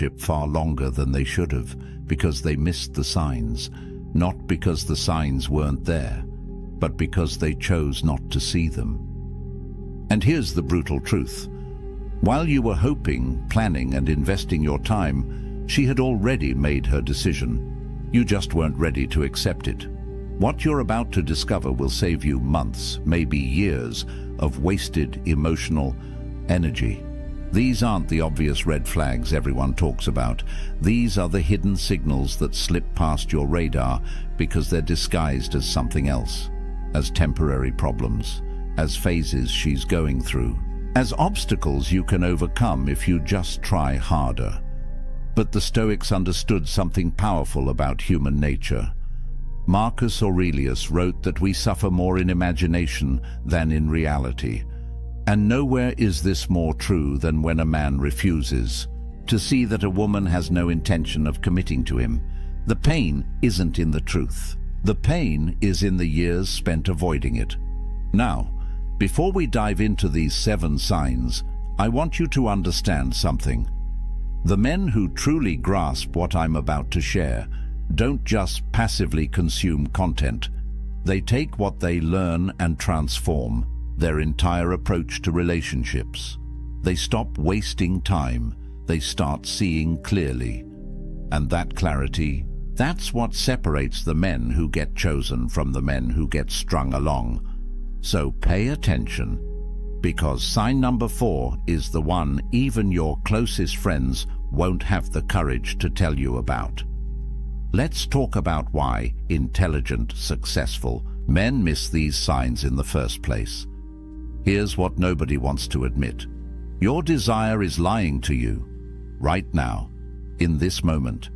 relationship far longer than they should have because they missed the signs, not because the signs weren't there, but because they chose not to see them. And here's the brutal truth. While you were hoping, planning, and investing your time, she had already made her decision. You just weren't ready to accept it. What you're about to discover will save you months, maybe years, of wasted emotional energy. These aren't the obvious red flags everyone talks about. These are the hidden signals that slip past your radar because they're disguised as something else, as temporary problems, as phases she's going through, as obstacles you can overcome if you just try harder. But the Stoics understood something powerful about human nature. Marcus Aurelius wrote that we suffer more in imagination than in reality. And nowhere is this more true than when a man refuses to see that a woman has no intention of committing to him. The pain isn't in the truth. The pain is in the years spent avoiding it. Now, before we dive into these 7 signs, I want you to understand something. The men who truly grasp what I'm about to share don't just passively consume content. They take what they learn and transform their entire approach to relationships. They stop wasting time. They start seeing clearly. And that clarity, that's what separates the men who get chosen from the men who get strung along. So pay attention, because sign number 4 is the one even your closest friends won't have the courage to tell you about. Let's talk about why intelligent, successful men miss these signs in the first place. Here's what nobody wants to admit. Your desire is lying to you, right now, in this moment.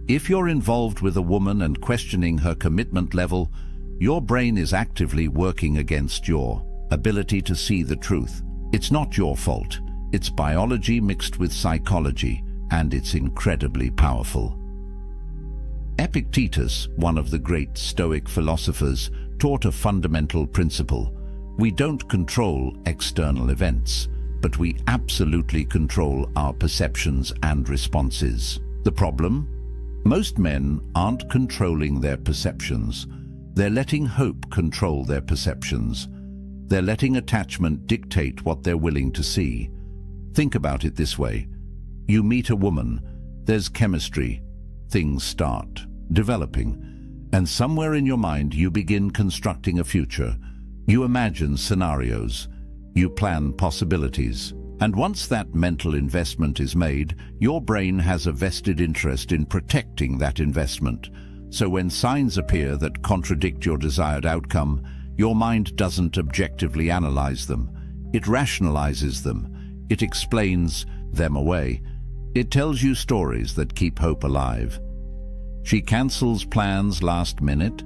If you're involved with a woman and questioning her commitment level, your brain is actively working against your ability to see the truth. It's not your fault. It's biology mixed with psychology, and it's incredibly powerful. Epictetus, one of the great Stoic philosophers, taught a fundamental principle. We don't control external events, but we absolutely control our perceptions and responses. The problem? Most men aren't controlling their perceptions. They're letting hope control their perceptions. They're letting attachment dictate what they're willing to see. Think about it this way. You meet a woman, there's chemistry, things start developing, and somewhere in your mind you begin constructing a future. You imagine scenarios, you plan possibilities, and once that mental investment is made, your brain has a vested interest in protecting that investment. So when signs appear that contradict your desired outcome, your mind doesn't objectively analyze them. It rationalizes them. It explains them away. It tells you stories that keep hope alive. She cancels plans last minute.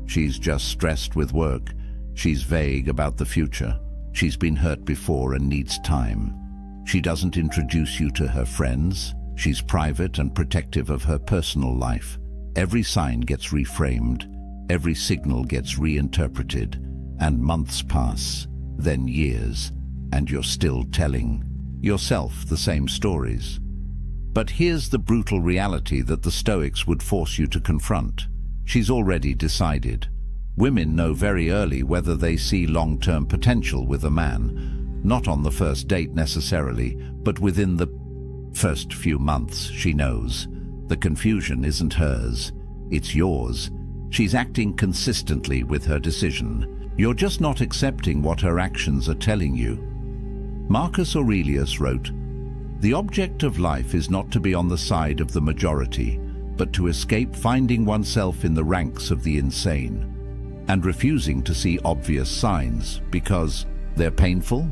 She's just stressed with work. She's vague about the future. She's been hurt before and needs time. She doesn't introduce you to her friends. She's private and protective of her personal life. Every sign gets reframed. Every signal gets reinterpreted. And months pass, then years, and you're still telling yourself the same stories. But here's the brutal reality that the Stoics would force you to confront. She's already decided. Women know very early whether they see long-term potential with a man. Not on the first date necessarily, but within the first few months she knows. The confusion isn't hers, it's yours. She's acting consistently with her decision. You're just not accepting what her actions are telling you. Marcus Aurelius wrote, "The object of life is not to be on the side of the majority, but to escape finding oneself in the ranks of the insane, and refusing to see obvious signs because they're painful.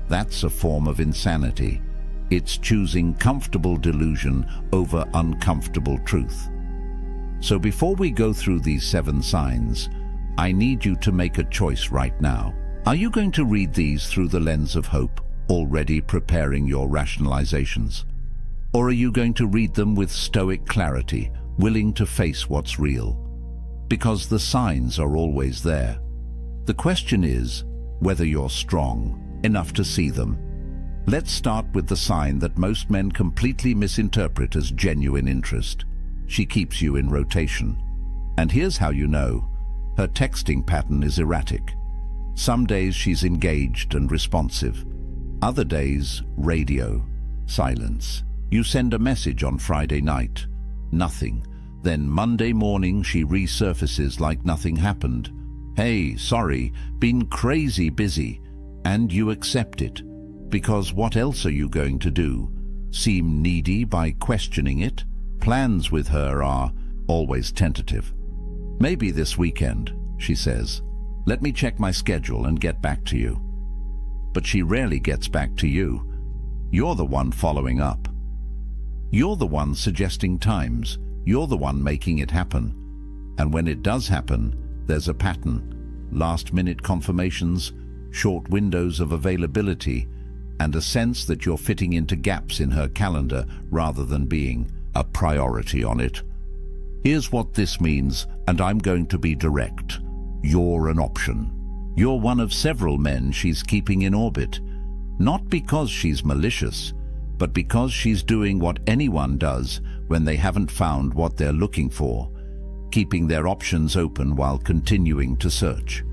That's a form of insanity. It's choosing comfortable delusion over uncomfortable truth." So before we go through these 7 signs, I need you to make a choice right now. Are you going to read these through the lens of hope, already preparing your rationalizations? Or are you going to read them with Stoic clarity, willing to face what's real? Because the signs are always there. The question is whether you're strong enough to see them. Let's start with the sign that most men completely misinterpret as genuine interest. She keeps you in rotation. And here's how you know. Her texting pattern is erratic. Some days she's engaged and responsive. Other days, radio, silence. You send a message on Friday night, nothing. Then Monday morning she resurfaces like nothing happened. Hey, sorry, been crazy busy. And you accept it. Because what else are you going to do? Seem needy by questioning it? Plans with her are always tentative. Maybe this weekend, she says. Let me check my schedule and get back to you. But she rarely gets back to you. You're the one following up. You're the one suggesting times. You're the one making it happen. And when it does happen, there's a pattern. Last-minute confirmations, short windows of availability, and a sense that you're fitting into gaps in her calendar rather than being a priority on it. Here's what this means, and I'm going to be direct. You're an option. You're one of several men she's keeping in orbit. Not because she's malicious, but because she's doing what anyone does when they haven't found what they're looking for, keeping their options open while continuing to search.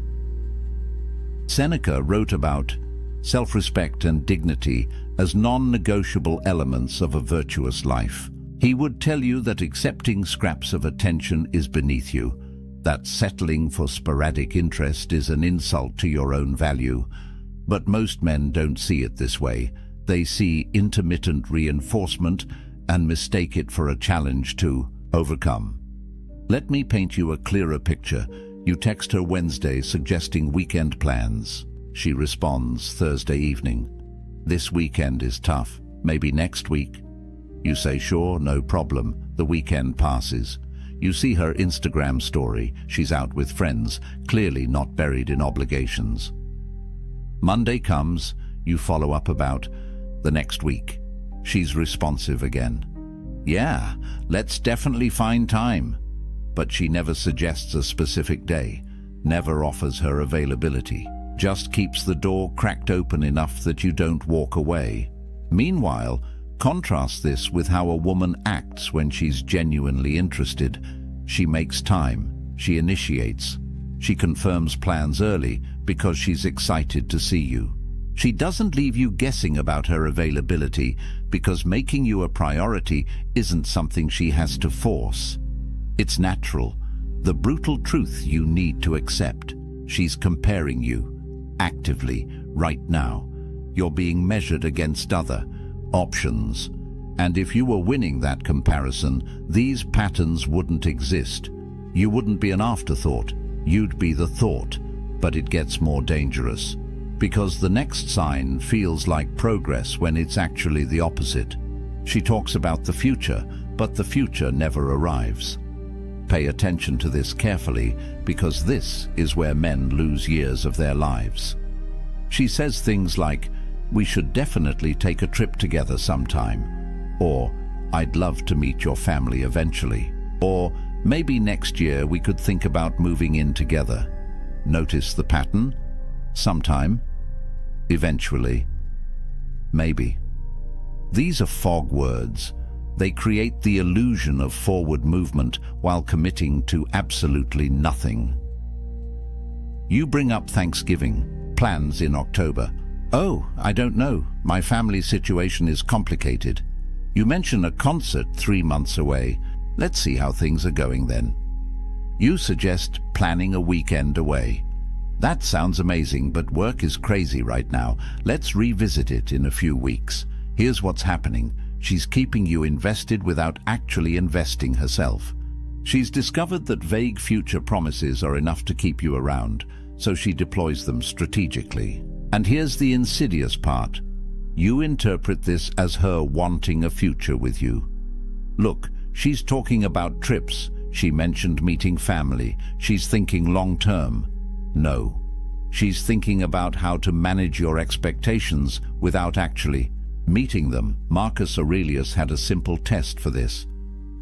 Seneca wrote about self-respect and dignity as non-negotiable elements of a virtuous life. He would tell you that accepting scraps of attention is beneath you, that settling for sporadic interest is an insult to your own value. But most men don't see it this way. They see intermittent reinforcement and mistake it for a challenge to overcome. Let me paint you a clearer picture. You text her Wednesday suggesting weekend plans. She responds Thursday evening. This weekend is tough. Maybe next week. You say sure, no problem. The weekend passes. You see her Instagram story. She's out with friends, clearly not buried in obligations. Monday comes. You follow up about the next week. She's responsive again. Yeah, let's definitely find time. But she never suggests a specific day, never offers her availability, just keeps the door cracked open enough that you don't walk away. Meanwhile, contrast this with how a woman acts when she's genuinely interested. She makes time, she initiates, she confirms plans early because she's excited to see you. She doesn't leave you guessing about her availability because making you a priority isn't something she has to force. It's natural, the brutal truth you need to accept. She's comparing you, actively, right now. You're being measured against other options. And if you were winning that comparison, these patterns wouldn't exist. You wouldn't be an afterthought, you'd be the thought. But it gets more dangerous. Because the next sign feels like progress when it's actually the opposite. She talks about the future, but the future never arrives. Pay attention to this carefully, because this is where men lose years of their lives. She says things like, we should definitely take a trip together sometime, or I'd love to meet your family eventually, or maybe next year we could think about moving in together. Notice the pattern? Sometime, eventually, maybe. These are fog words. They create the illusion of forward movement while committing to absolutely nothing. You bring up Thanksgiving, plans in October. Oh, I don't know. My family situation is complicated. You mention a concert 3 months away. Let's see how things are going then. You suggest planning a weekend away. That sounds amazing, but work is crazy right now. Let's revisit it in a few weeks. Here's what's happening. She's keeping you invested without actually investing herself. She's discovered that vague future promises are enough to keep you around, so she deploys them strategically. And here's the insidious part. You interpret this as her wanting a future with you. Look, she's talking about trips. She mentioned meeting family. She's thinking long-term. No. She's thinking about how to manage your expectations without actually meeting them. Marcus Aurelius had a simple test for this.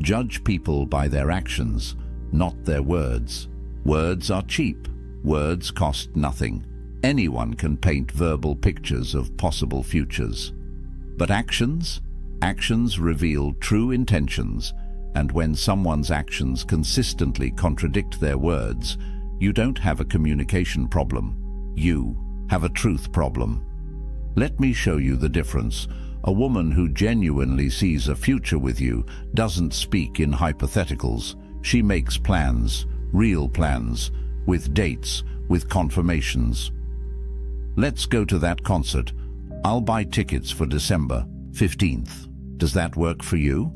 Judge people by their actions, not their words. Words are cheap. Words cost nothing. Anyone can paint verbal pictures of possible futures. But actions? Actions reveal true intentions, and when someone's actions consistently contradict their words, you don't have a communication problem. You have a truth problem. Let me show you the difference. A woman who genuinely sees a future with you doesn't speak in hypotheticals. She makes plans, real plans, with dates, with confirmations. Let's go to that concert. I'll buy tickets for December 15th. Does that work for you?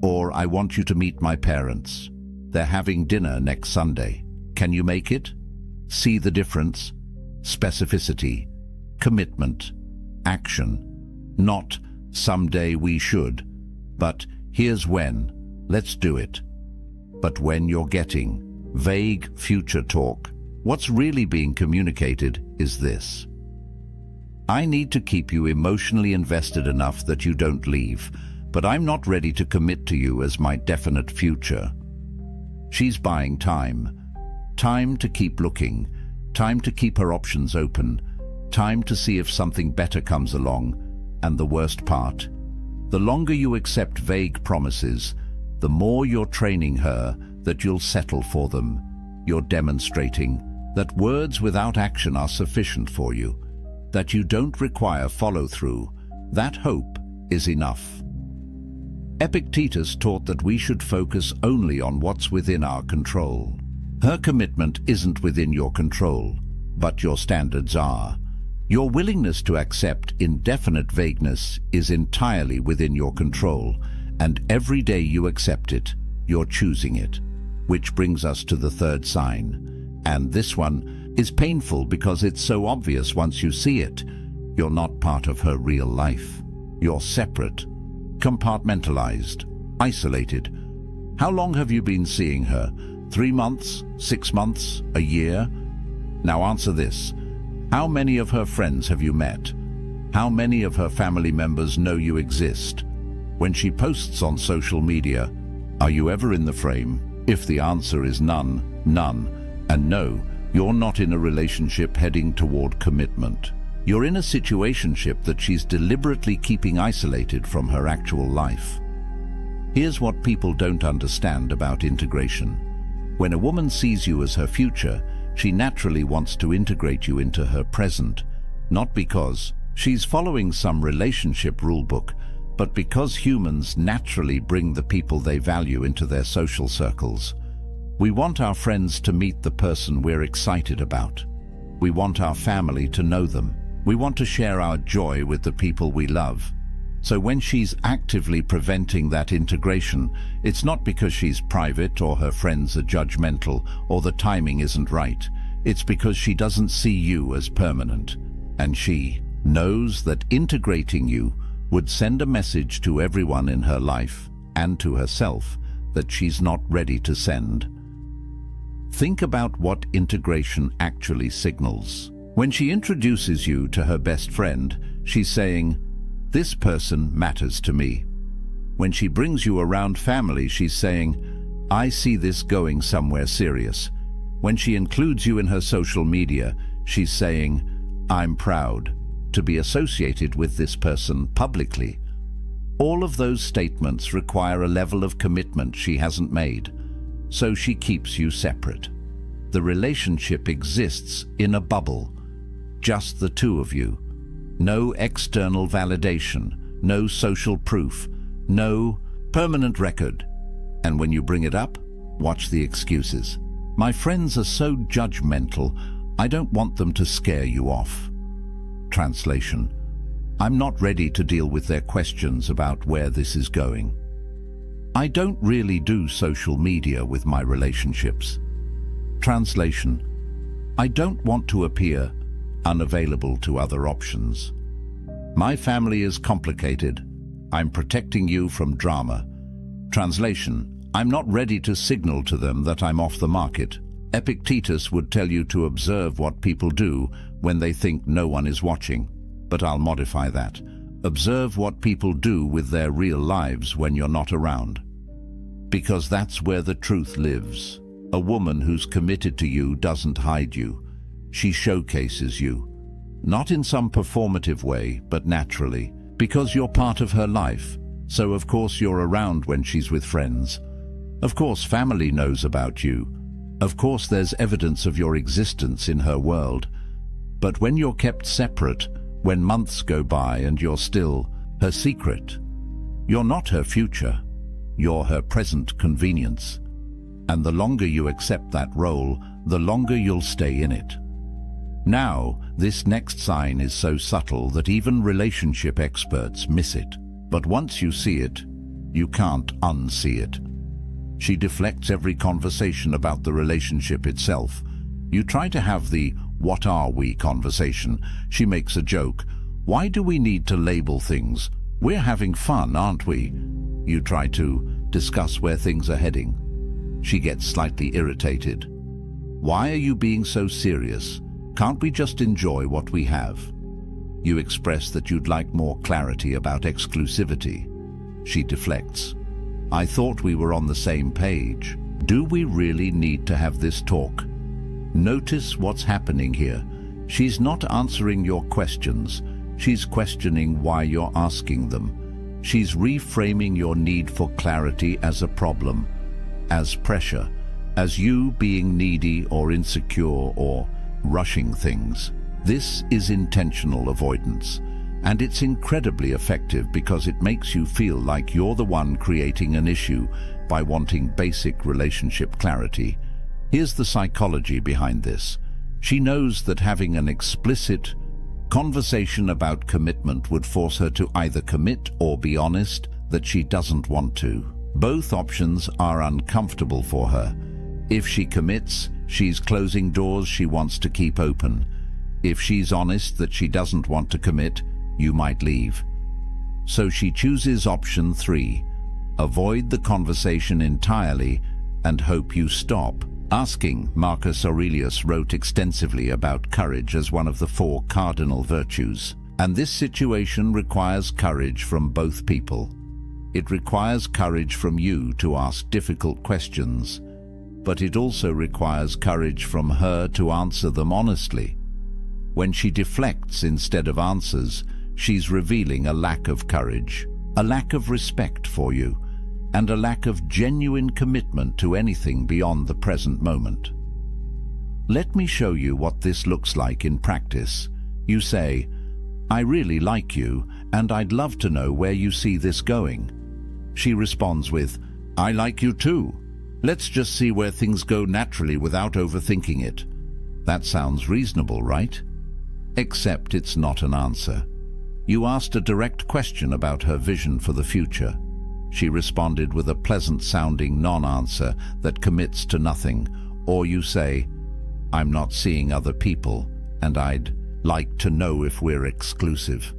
Or I want you to meet my parents. They're having dinner next Sunday. Can you make it? See the difference? Specificity, commitment, action. Not someday we should, but here's when. Let's do it. But when you're getting vague future talk, what's really being communicated is this. I need to keep you emotionally invested enough that you don't leave, but I'm not ready to commit to you as my definite future. She's buying time. Time to keep looking. Time to keep her options open. Time to see if something better comes along. And the worst part, the longer you accept vague promises, the more you're training her that you'll settle for them. You're demonstrating that words without action are sufficient for you, that you don't require follow-through. That hope is enough. Epictetus taught that we should focus only on what's within our control. Her commitment isn't within your control, but your standards are. Your willingness to accept indefinite vagueness is entirely within your control, and every day you accept it, you're choosing it. Which brings us to the third sign. And this one is painful because it's so obvious once you see it. You're not part of her real life. You're separate, compartmentalized, isolated. How long have you been seeing her? 3 months? 6 months? A year? Now answer this. How many of her friends have you met? How many of her family members know you exist? When she posts on social media, are you ever in the frame? If the answer is none, none, and no, you're not in a relationship heading toward commitment. You're in a situationship that she's deliberately keeping isolated from her actual life. Here's what people don't understand about integration. When a woman sees you as her future, she naturally wants to integrate you into her present, not because she's following some relationship rulebook, but because humans naturally bring the people they value into their social circles. We want our friends to meet the person we're excited about. We want our family to know them. We want to share our joy with the people we love. So when she's actively preventing that integration, it's not because she's private or her friends are judgmental or the timing isn't right. It's because she doesn't see you as permanent. And she knows that integrating you would send a message to everyone in her life and to herself that she's not ready to send. Think about what integration actually signals. When she introduces you to her best friend, she's saying, "This person matters to me." When she brings you around family, she's saying, "I see this going somewhere serious." When she includes you in her social media, she's saying, "I'm proud to be associated with this person publicly." All of those statements require a level of commitment she hasn't made, so she keeps you separate. The relationship exists in a bubble, just the two of you. No external validation, no social proof, no permanent record. And when you bring it up, watch the excuses. "My friends are so judgmental, I don't want them to scare you off." Translation: I'm not ready to deal with their questions about where this is going. I don't really do social media with my relationships. Translation: I don't want to appear unavailable to other options. My family is complicated. I'm protecting you from drama. Translation: I'm not ready to signal to them that I'm off the market. Epictetus would tell you to observe what people do when they think no one is watching, but I'll modify that. Observe what people do with their real lives when you're not around. Because that's where the truth lives. A woman who's committed to you doesn't hide you. She showcases you. Not in some performative way, but naturally, because you're part of her life. So of course you're around when she's with friends. Of course family knows about you. Of course there's evidence of your existence in her world. But when you're kept separate, when months go by and you're still her secret, you're not her future, you're her present convenience. And the longer you accept that role, the longer you'll stay in it. Now, this next sign is so subtle that even relationship experts miss it. But once you see it, you can't unsee it. She deflects every conversation about the relationship itself. You try to have the "what are we" conversation. She makes a joke. "Why do we need to label things? We're having fun, aren't we?" You try to discuss where things are heading. She gets slightly irritated. "Why are you being so serious? Can't we just enjoy what we have?" You express that you'd like more clarity about exclusivity. She deflects. "I thought we were on the same page. Do we really need to have this talk?" Notice what's happening here. She's not answering your questions. She's questioning why you're asking them. She's reframing your need for clarity as a problem, as pressure, as you being needy or insecure or rushing things. This is intentional avoidance, and it's incredibly effective because it makes you feel like you're the one creating an issue by wanting basic relationship clarity. Here's the psychology behind this. She knows that having an explicit conversation about commitment would force her to either commit or be honest that she doesn't want to. Both options are uncomfortable for her. If she commits, she's closing doors she wants to keep open. If she's honest that she doesn't want to commit, you might leave. So she chooses option 3. Avoid the conversation entirely and hope you stop asking. Marcus Aurelius wrote extensively about courage as one of the 4 cardinal virtues. And this situation requires courage from both people. It requires courage from you to ask difficult questions, but it also requires courage from her to answer them honestly. When she deflects instead of answers, she's revealing a lack of courage, a lack of respect for you, and a lack of genuine commitment to anything beyond the present moment. Let me show you what this looks like in practice. You say, "I really like you, and I'd love to know where you see this going." She responds with, "I like you too. Let's just see where things go naturally without overthinking it." That sounds reasonable, right? Except it's not an answer. You asked a direct question about her vision for the future. She responded with a pleasant-sounding non-answer that commits to nothing. Or you say, "I'm not seeing other people, and I'd like to know if we're exclusive."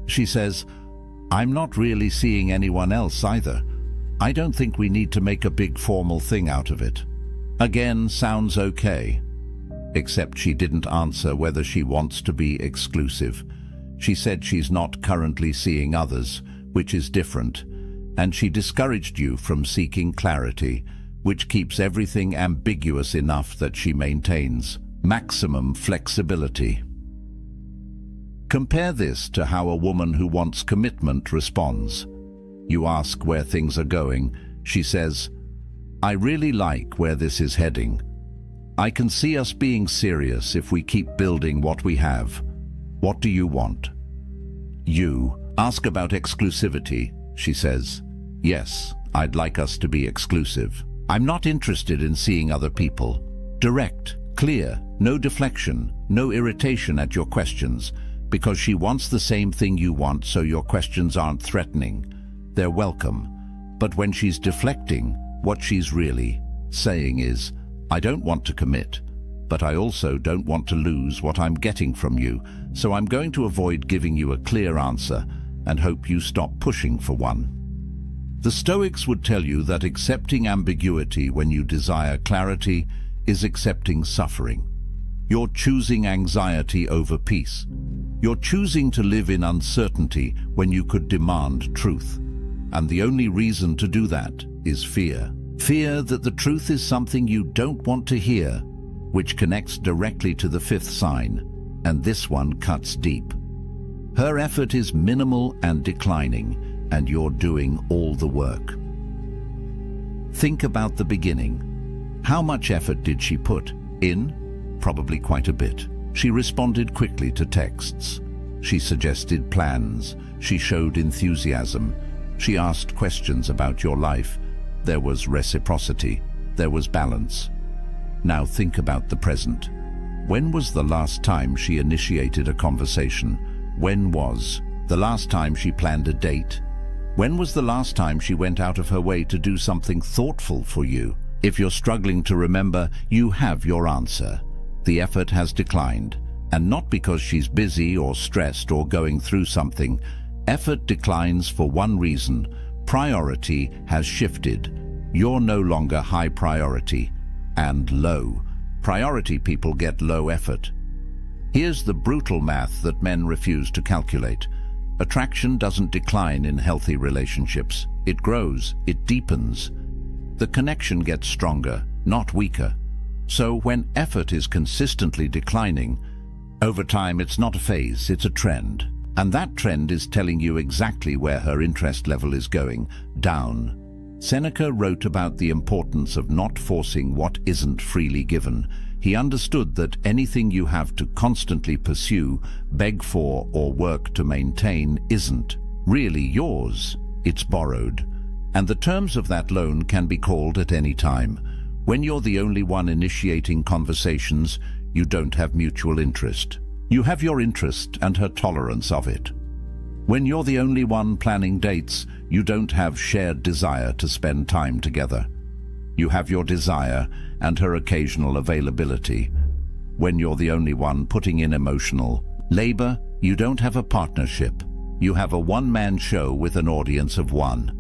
She says, "I'm not really seeing anyone else either. I don't think we need to make a big formal thing out of it." Again, sounds okay. Except she didn't answer whether she wants to be exclusive. She said she's not currently seeing others, which is different, and she discouraged you from seeking clarity, which keeps everything ambiguous enough that she maintains maximum flexibility. Compare this to how a woman who wants commitment responds. You ask where things are going. She says, "I really like where this is heading. I can see us being serious if we keep building what we have. What do you want?" You ask about exclusivity. She says, "Yes, I'd like us to be exclusive. I'm not interested in seeing other people." Direct, clear, no deflection, no irritation at your questions, because she wants the same thing you want, so your questions aren't threatening. They're welcome. But when she's deflecting, what she's really saying is, "I don't want to commit, but I also don't want to lose what I'm getting from you, so I'm going to avoid giving you a clear answer and hope you stop pushing for one." The Stoics would tell you that accepting ambiguity when you desire clarity is accepting suffering. You're choosing anxiety over peace. You're choosing to live in uncertainty when you could demand truth. And the only reason to do that is fear. Fear that the truth is something you don't want to hear. which connects directly to the fifth sign, and this one cuts deep. Her effort is minimal and declining, and you're doing all the work. Think about the beginning. How much effort did she put in? Probably quite a bit. She responded quickly to texts. She suggested plans. She showed enthusiasm. She asked questions about your life. There was reciprocity. There was balance. Now think about the present. When was the last time she initiated a conversation? When was the last time she planned a date? When was the last time she went out of her way to do something thoughtful for you? If you're struggling to remember, you have your answer. The effort has declined, and not because she's busy or stressed or going through something. Effort declines for one reason: priority has shifted. You're no longer high priority, and low. Priority people get low effort. Here's the brutal math that men refuse to calculate. Attraction doesn't decline in healthy relationships. It grows, it deepens. The connection gets stronger, not weaker. So when effort is consistently declining, over time it's not a phase, it's a trend. And that trend is telling you exactly where her interest level is going: down. Seneca wrote about the importance of not forcing what isn't freely given. He understood that anything you have to constantly pursue, beg for, or work to maintain isn't really yours. It's borrowed. And the terms of that loan can be called at any time. When you're the only one initiating conversations, you don't have mutual interest. You have your interest and her tolerance of it. When you're the only one planning dates, you don't have shared desire to spend time together. You have your desire and her occasional availability. When you're the only one putting in emotional labor, you don't have a partnership. You have a one-man show with an audience of one.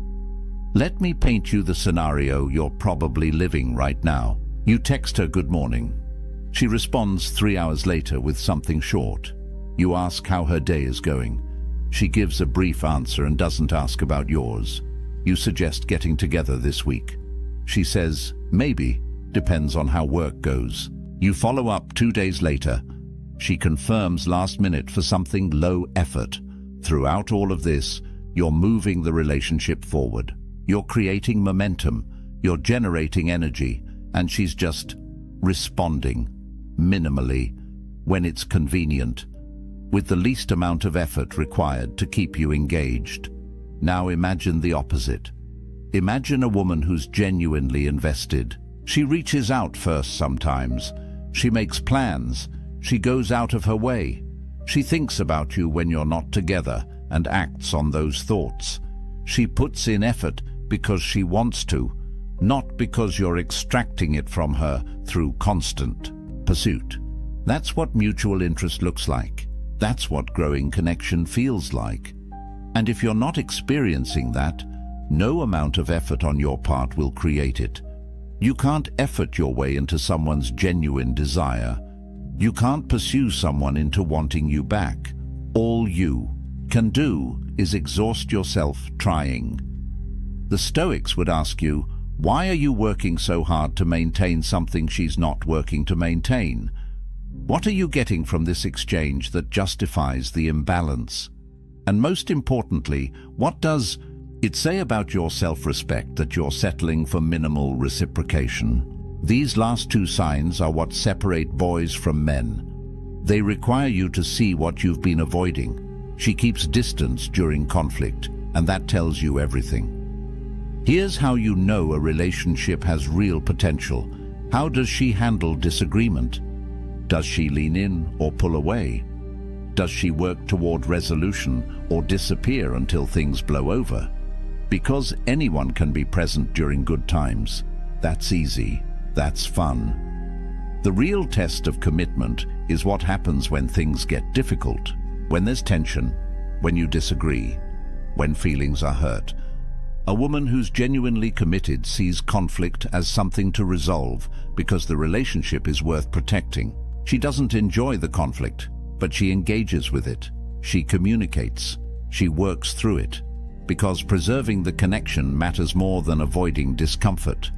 Let me paint you the scenario you're probably living right now. You text her good morning. She responds 3 hours later with something short. You ask how her day is going. She gives a brief answer and doesn't ask about yours. You suggest getting together this week. She says, maybe, depends on how work goes. You follow up 2 days later. She confirms last minute for something low effort. Throughout all of this, you're moving the relationship forward. You're creating momentum. You're generating energy. And she's just responding, minimally, when it's convenient, with the least amount of effort required to keep you engaged. Now imagine the opposite. Imagine a woman who's genuinely invested. She reaches out first sometimes. She makes plans. She goes out of her way. She thinks about you when you're not together and acts on those thoughts. She puts in effort because she wants to, not because you're extracting it from her through constant pursuit. That's what mutual interest looks like. That's what growing connection feels like. And if you're not experiencing that, no amount of effort on your part will create it. You can't effort your way into someone's genuine desire. You can't pursue someone into wanting you back. All you can do is exhaust yourself trying. The Stoics would ask you, why are you working so hard to maintain something she's not working to maintain? What are you getting from this exchange that justifies the imbalance? And most importantly, what does it say about your self-respect that you're settling for minimal reciprocation? These last two signs are what separate boys from men. They require you to see what you've been avoiding. She keeps distance during conflict, and that tells you everything. Here's how you know a relationship has real potential. How does she handle disagreement? Does she lean in or pull away? Does she work toward resolution or disappear until things blow over? Because anyone can be present during good times. That's easy. That's fun. The real test of commitment is what happens when things get difficult, when there's tension, when you disagree, when feelings are hurt. A woman who's genuinely committed sees conflict as something to resolve because the relationship is worth protecting. She doesn't enjoy the conflict, but she engages with it. She communicates. She works through it, because preserving the connection matters more than avoiding discomfort.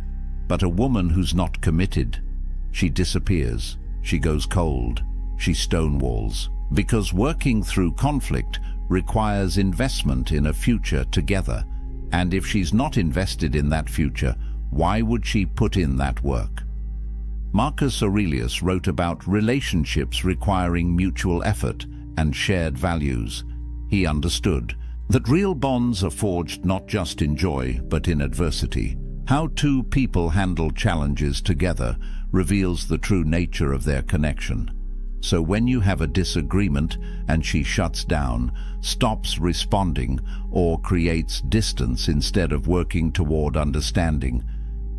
But a woman who's not committed She disappears. She goes cold. She stonewalls. Because working through conflict requires investment in a future together. And if she's not invested in that future, why would she put in that work? Marcus Aurelius wrote about relationships requiring mutual effort and shared values. He understood that real bonds are forged not just in joy, but in adversity. How two people handle challenges together reveals the true nature of their connection. So when you have a disagreement and she shuts down, stops responding, or creates distance instead of working toward understanding,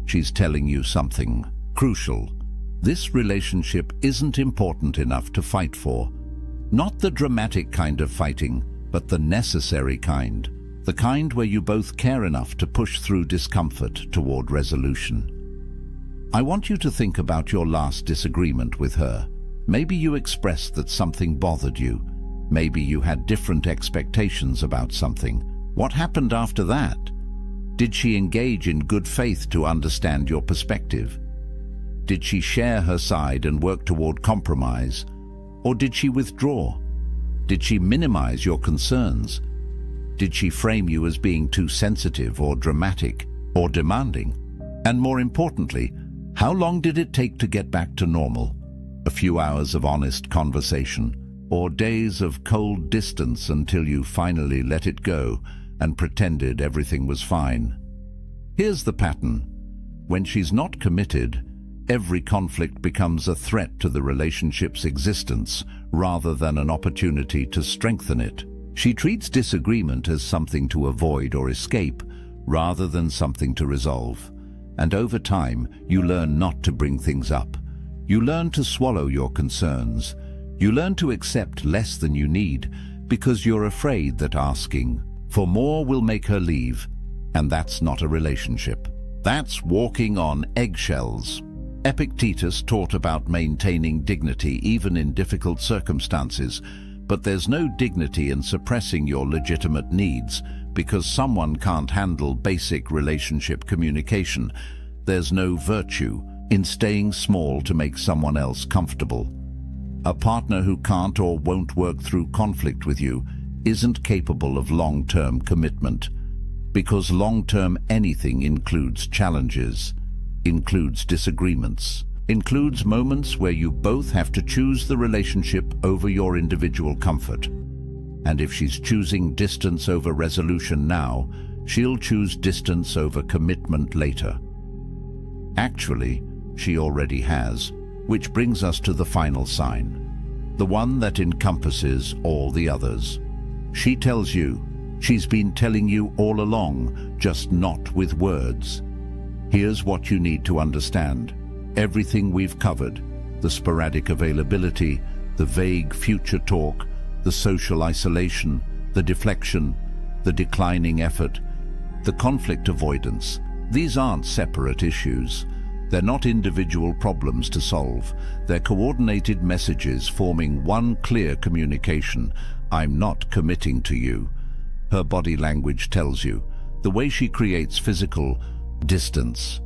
she's telling you something crucial. This relationship isn't important enough to fight for. Not the dramatic kind of fighting, but the necessary kind. The kind where you both care enough to push through discomfort toward resolution. I want you to think about your last disagreement with her. Maybe you expressed that something bothered you. Maybe you had different expectations about something. What happened after that? Did she engage in good faith to understand your perspective? Did she share her side and work toward compromise? Or did she withdraw? Did she minimize your concerns? Did she frame you as being too sensitive or dramatic or demanding? And more importantly, how long did it take to get back to normal? A few hours of honest conversation, or days of cold distance until you finally let it go and pretended everything was fine? Here's the pattern. When she's not committed, every conflict becomes a threat to the relationship's existence rather than an opportunity to strengthen it. She treats disagreement as something to avoid or escape rather than something to resolve. And over time, you learn not to bring things up. You learn to swallow your concerns. You learn to accept less than you need because you're afraid that asking for more will make her leave. And that's not a relationship. That's walking on eggshells. Epictetus taught about maintaining dignity even in difficult circumstances, but there's no dignity in suppressing your legitimate needs because someone can't handle basic relationship communication. There's no virtue in staying small to make someone else comfortable. A partner who can't or won't work through conflict with you isn't capable of long-term commitment, because long-term anything includes challenges, includes disagreements, includes moments where you both have to choose the relationship over your individual comfort. And if she's choosing distance over resolution now, she'll choose distance over commitment later. Actually, she already has, which brings us to the final sign, the one that encompasses all the others. She tells you, she's been telling you all along, just not with words. Here's what you need to understand. Everything we've covered, the sporadic availability, the vague future talk, the social isolation, the deflection, the declining effort, the conflict avoidance, these aren't separate issues. They're not individual problems to solve. They're coordinated messages forming one clear communication. I'm not committing to you. Her body language tells you. The way she creates physical distance.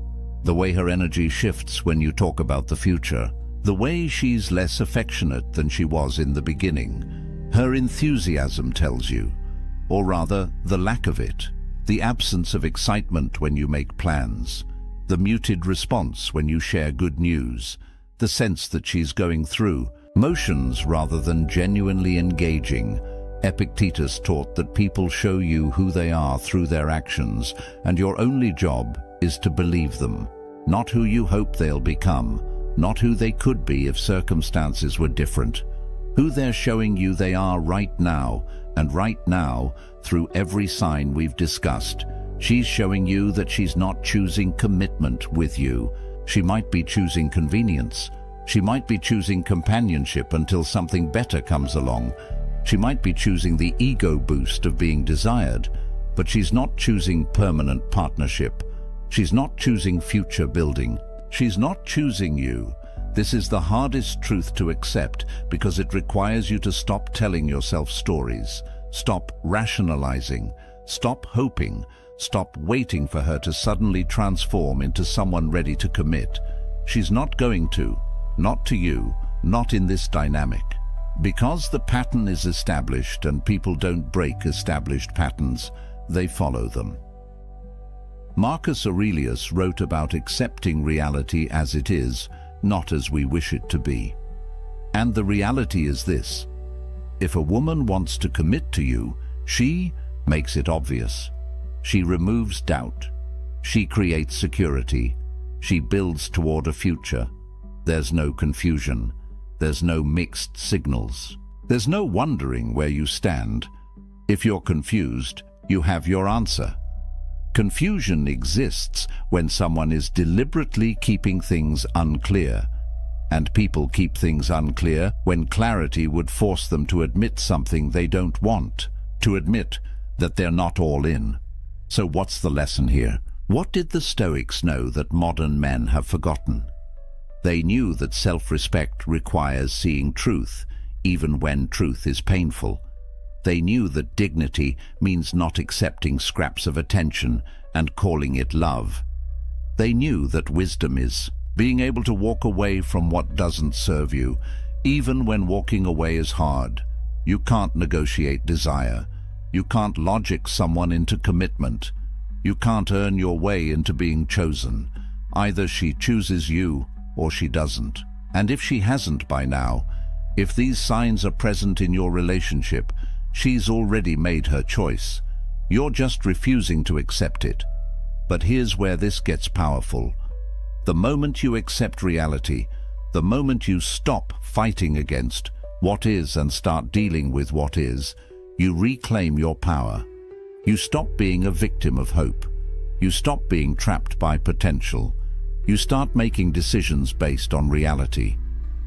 The way her energy shifts when you talk about the future. The way she's less affectionate than she was in the beginning. Her enthusiasm tells you. Or rather, the lack of it. The absence of excitement when you make plans. The muted response when you share good news, the sense that she's going through motions rather than genuinely engaging. Epictetus taught that people show you who they are through their actions, and your only job is to believe them, not who you hope they'll become, not who they could be if circumstances were different, who they're showing you they are right now, and right now, through every sign we've discussed, she's showing you that she's not choosing commitment with you. She might be choosing convenience. She might be choosing companionship until something better comes along. She might be choosing the ego boost of being desired, but she's not choosing permanent partnership. She's not choosing future building. She's not choosing you. This is the hardest truth to accept because it requires you to stop telling yourself stories, stop rationalizing, stop hoping, stop waiting for her to suddenly transform into someone ready to commit. She's not going to. Not to you. Not in this dynamic. Because the pattern is established and people don't break established patterns, they follow them. Marcus Aurelius wrote about accepting reality as it is, not as we wish it to be. And the reality is this: if a woman wants to commit to you, she makes it obvious. She removes doubt. She creates security. She builds toward a future. There's no confusion. There's no mixed signals. There's no wondering where you stand. If you're confused, you have your answer. Confusion exists when someone is deliberately keeping things unclear. And people keep things unclear when clarity would force them to admit something they don't want, to admit that they're not all in. So what's the lesson here? What did the Stoics know that modern men have forgotten? They knew that self-respect requires seeing truth, even when truth is painful. They knew that dignity means not accepting scraps of attention and calling it love. They knew that wisdom is being able to walk away from what doesn't serve you, even when walking away is hard. You can't negotiate desire. You can't logic someone into commitment. You can't earn your way into being chosen. Either she chooses you or she doesn't. And if she hasn't by now, if these signs are present in your relationship, she's already made her choice. You're just refusing to accept it. But here's where this gets powerful. The moment you accept reality, the moment you stop fighting against what is and start dealing with what is, you reclaim your power. You stop being a victim of hope. You stop being trapped by potential. You start making decisions based on reality.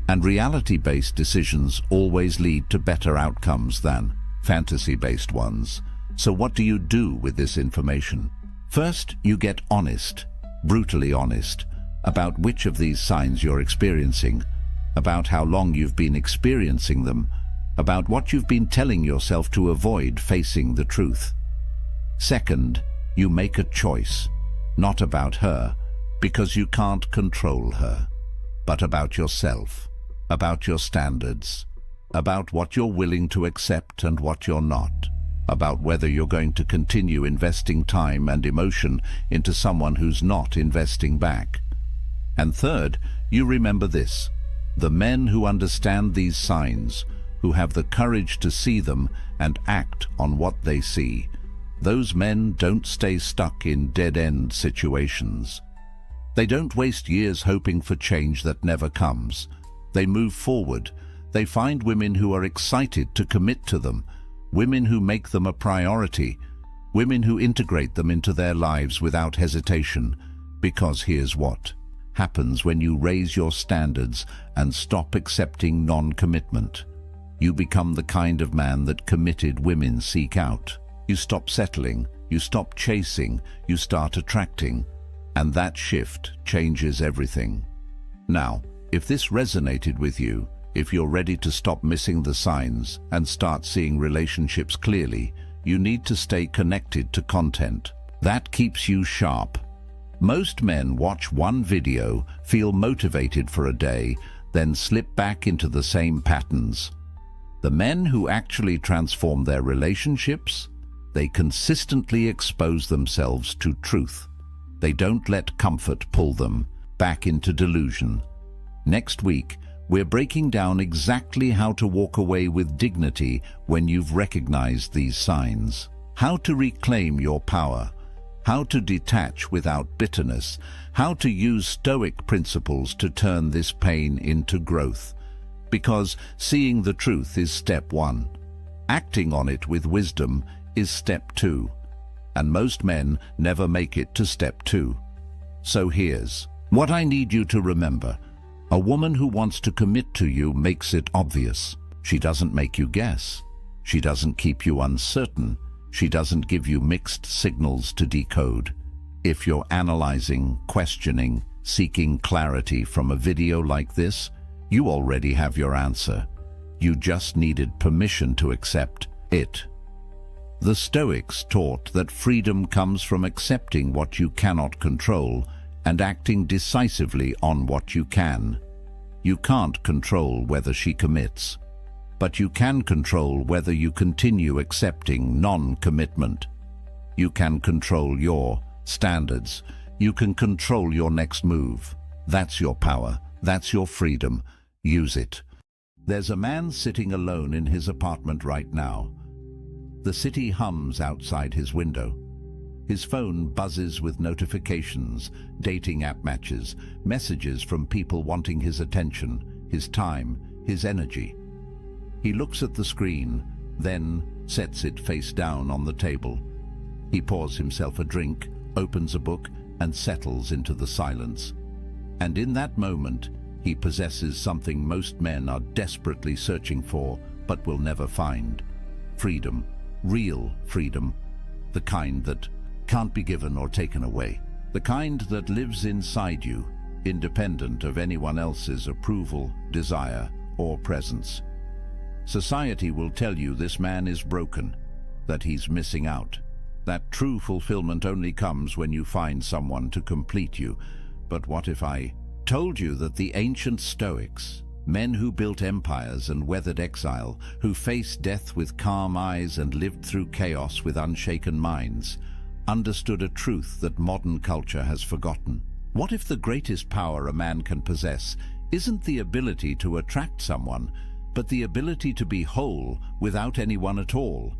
And reality-based decisions always lead to better outcomes than fantasy-based ones. So what do you do with this information? First, you get honest, brutally honest, about which of these signs you're experiencing, about how long you've been experiencing them, about what you've been telling yourself to avoid facing the truth. Second, you make a choice, not about her, because you can't control her, but about yourself, about your standards, about what you're willing to accept and what you're not, about whether you're going to continue investing time and emotion into someone who's not investing back. And third, you remember this: the men who understand these signs, who have the courage to see them and act on what they see, those men don't stay stuck in dead-end situations. They don't waste years hoping for change that never comes. They move forward. They find women who are excited to commit to them, women who make them a priority, women who integrate them into their lives without hesitation. Because here's what happens when you raise your standards and stop accepting non-commitment. You become the kind of man that committed women seek out. You stop settling, you stop chasing, you start attracting. And that shift changes everything. Now, if this resonated with you, if you're ready to stop missing the signs and start seeing relationships clearly, you need to stay connected to content. That keeps you sharp. Most men watch one video, feel motivated for a day, then slip back into the same patterns. The men who actually transform their relationships, they consistently expose themselves to truth. They don't let comfort pull them back into delusion. Next week, we're breaking down exactly how to walk away with dignity when you've recognized these signs, how to reclaim your power, how to detach without bitterness, how to use Stoic principles to turn this pain into growth. Because seeing the truth is step one. Acting on it with wisdom is step two. And most men never make it to step two. So here's what I need you to remember. A woman who wants to commit to you makes it obvious. She doesn't make you guess. She doesn't keep you uncertain. She doesn't give you mixed signals to decode. If you're analyzing, questioning, seeking clarity from a video like this, you already have your answer. You just needed permission to accept it. The Stoics taught that freedom comes from accepting what you cannot control and acting decisively on what you can. You can't control whether she commits, but you can control whether you continue accepting non-commitment. You can control your standards. You can control your next move. That's your power. That's your freedom. Use it. There's a man sitting alone in his apartment right now. The city hums outside his window. His phone buzzes with notifications, dating app matches, messages from people wanting his attention, his time, his energy. He looks at the screen, then sets it face down on the table. He pours himself a drink, opens a book, and settles into the silence. And in that moment, he possesses something most men are desperately searching for, but will never find. Freedom. Real freedom. The kind that can't be given or taken away. The kind that lives inside you, independent of anyone else's approval, desire, or presence. Society will tell you this man is broken, that he's missing out. That true fulfillment only comes when you find someone to complete you. But what if I told you that the ancient Stoics, men who built empires and weathered exile, who faced death with calm eyes and lived through chaos with unshaken minds, understood a truth that modern culture has forgotten? What if the greatest power a man can possess isn't the ability to attract someone, but the ability to be whole without anyone at all?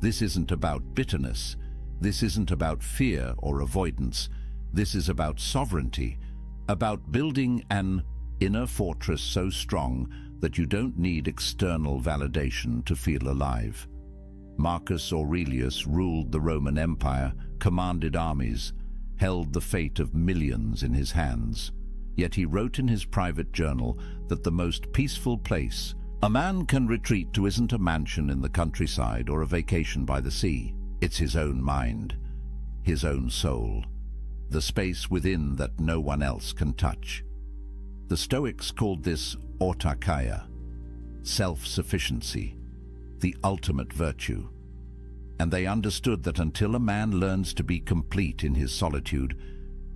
This isn't about bitterness. This isn't about fear or avoidance. This is about sovereignty, about building an inner fortress so strong that you don't need external validation to feel alive. Marcus Aurelius ruled the Roman Empire, commanded armies, held the fate of millions in his hands. Yet he wrote in his private journal that the most peaceful place a man can retreat to isn't a mansion in the countryside or a vacation by the sea. It's his own mind, his own soul, the space within that no one else can touch. The Stoics called this autarkia, self-sufficiency, the ultimate virtue. And they understood that until a man learns to be complete in his solitude,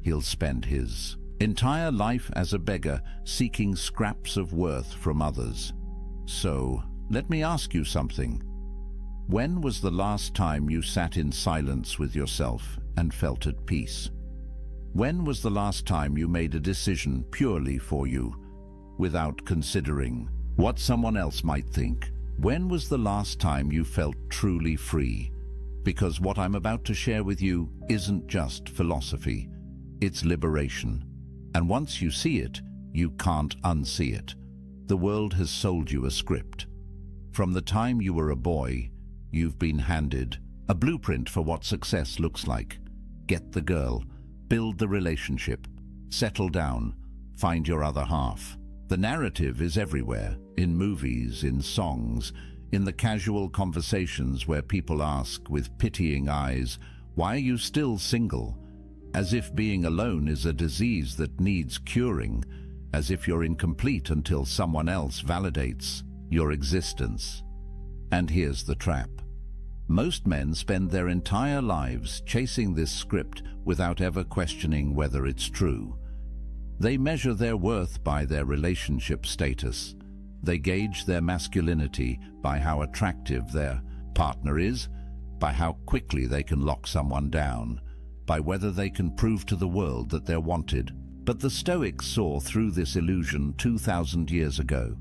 he'll spend his entire life as a beggar, seeking scraps of worth from others. So, let me ask you something. When was the last time you sat in silence with yourself and felt at peace? When was the last time you made a decision purely for you, without considering what someone else might think? When was the last time you felt truly free? Because what I'm about to share with you isn't just philosophy, it's liberation. And once you see it, you can't unsee it. The world has sold you a script. From the time you were a boy, you've been handed a blueprint for what success looks like. Get the girl, build the relationship, settle down, find your other half. The narrative is everywhere, in movies, in songs, in the casual conversations where people ask with pitying eyes, "Why are you still single?" As if being alone is a disease that needs curing, as if you're incomplete until someone else validates your existence. And here's the trap. Most men spend their entire lives chasing this script without ever questioning whether it's true. They measure their worth by their relationship status. They gauge their masculinity by how attractive their partner is, by how quickly they can lock someone down, by whether they can prove to the world that they're wanted. But the Stoics saw through this illusion 2,000 years ago.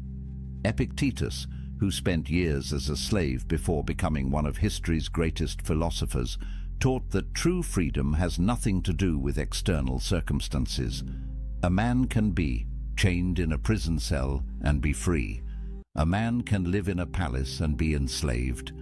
Epictetus, who spent years as a slave before becoming one of history's greatest philosophers, taught that true freedom has nothing to do with external circumstances. A man can be chained in a prison cell and be free. A man can live in a palace and be enslaved.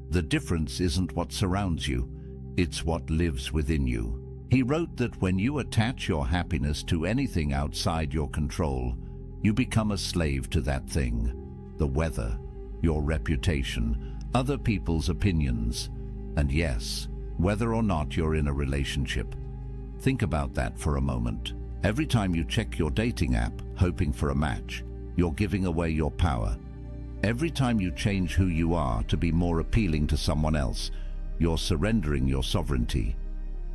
The difference isn't what surrounds you, it's what lives within you. He wrote that when you attach your happiness to anything outside your control, you become a slave to that thing. The weather, your reputation, other people's opinions, and yes, whether or not you're in a relationship. Think about that for a moment. Every time you check your dating app, hoping for a match, you're giving away your power. Every time you change who you are to be more appealing to someone else, you're surrendering your sovereignty.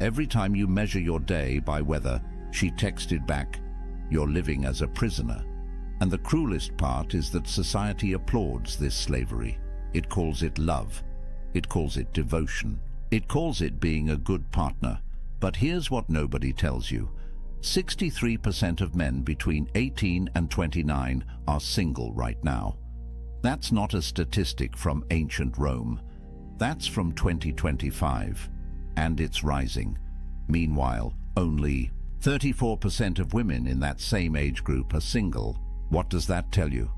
Every time you measure your day by whether She texted back, "You're living as a prisoner." And the cruelest part is that society applauds this slavery. It calls it love. It calls it devotion. It calls it being a good partner. But here's what nobody tells you. 63% of men between 18 and 29 are single right now. That's not a statistic from ancient Rome. That's from 2025. And it's rising. Meanwhile, only 34% of women in that same age group are single. What does that tell you?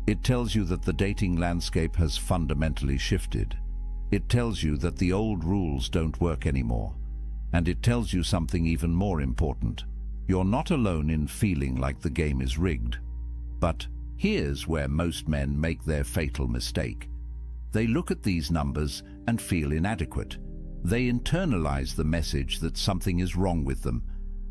It tells you that the dating landscape has fundamentally shifted. It tells you that the old rules don't work anymore. And it tells you something even more important. You're not alone in feeling like the game is rigged. But here's where most men make their fatal mistake. They look at these numbers and feel inadequate. They internalize the message that something is wrong with them,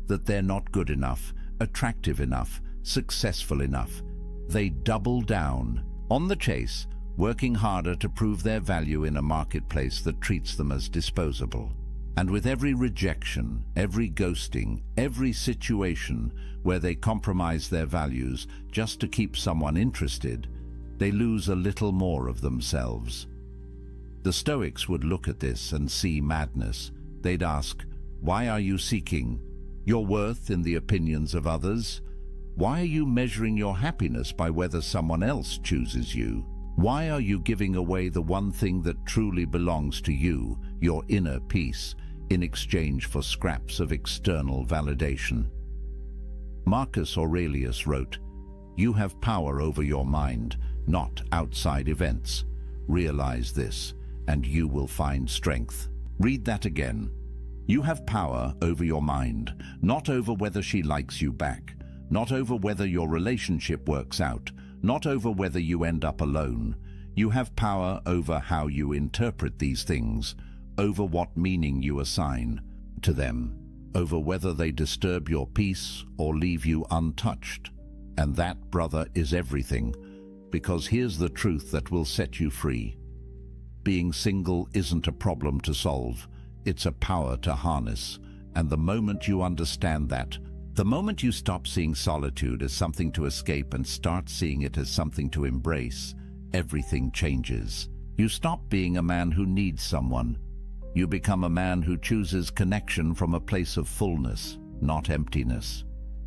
that they're not good enough, attractive enough, successful enough. They double down on the chase, working harder to prove their value in a marketplace that treats them as disposable. And with every rejection, every ghosting, every situation where they compromise their values just to keep someone interested, they lose a little more of themselves. The Stoics would look at this and see madness. They'd ask, why are you seeking your worth in the opinions of others? Why are you measuring your happiness by whether someone else chooses you? Why are you giving away the one thing that truly belongs to you, your inner peace, in exchange for scraps of external validation? Marcus Aurelius wrote, "You have power over your mind, not outside events. Realize this, and you will find strength." Read that again. You have power over your mind, not over whether she likes you back, not over whether your relationship works out, not over whether you end up alone. You have power over how you interpret these things, over what meaning you assign to them, over whether they disturb your peace or leave you untouched. And that, brother, is everything, because here's the truth that will set you free. Being single isn't a problem to solve, it's a power to harness. And the moment you understand that, the moment you stop seeing solitude as something to escape and start seeing it as something to embrace, everything changes. You stop being a man who needs someone. You become a man who chooses connection from a place of fullness, not emptiness.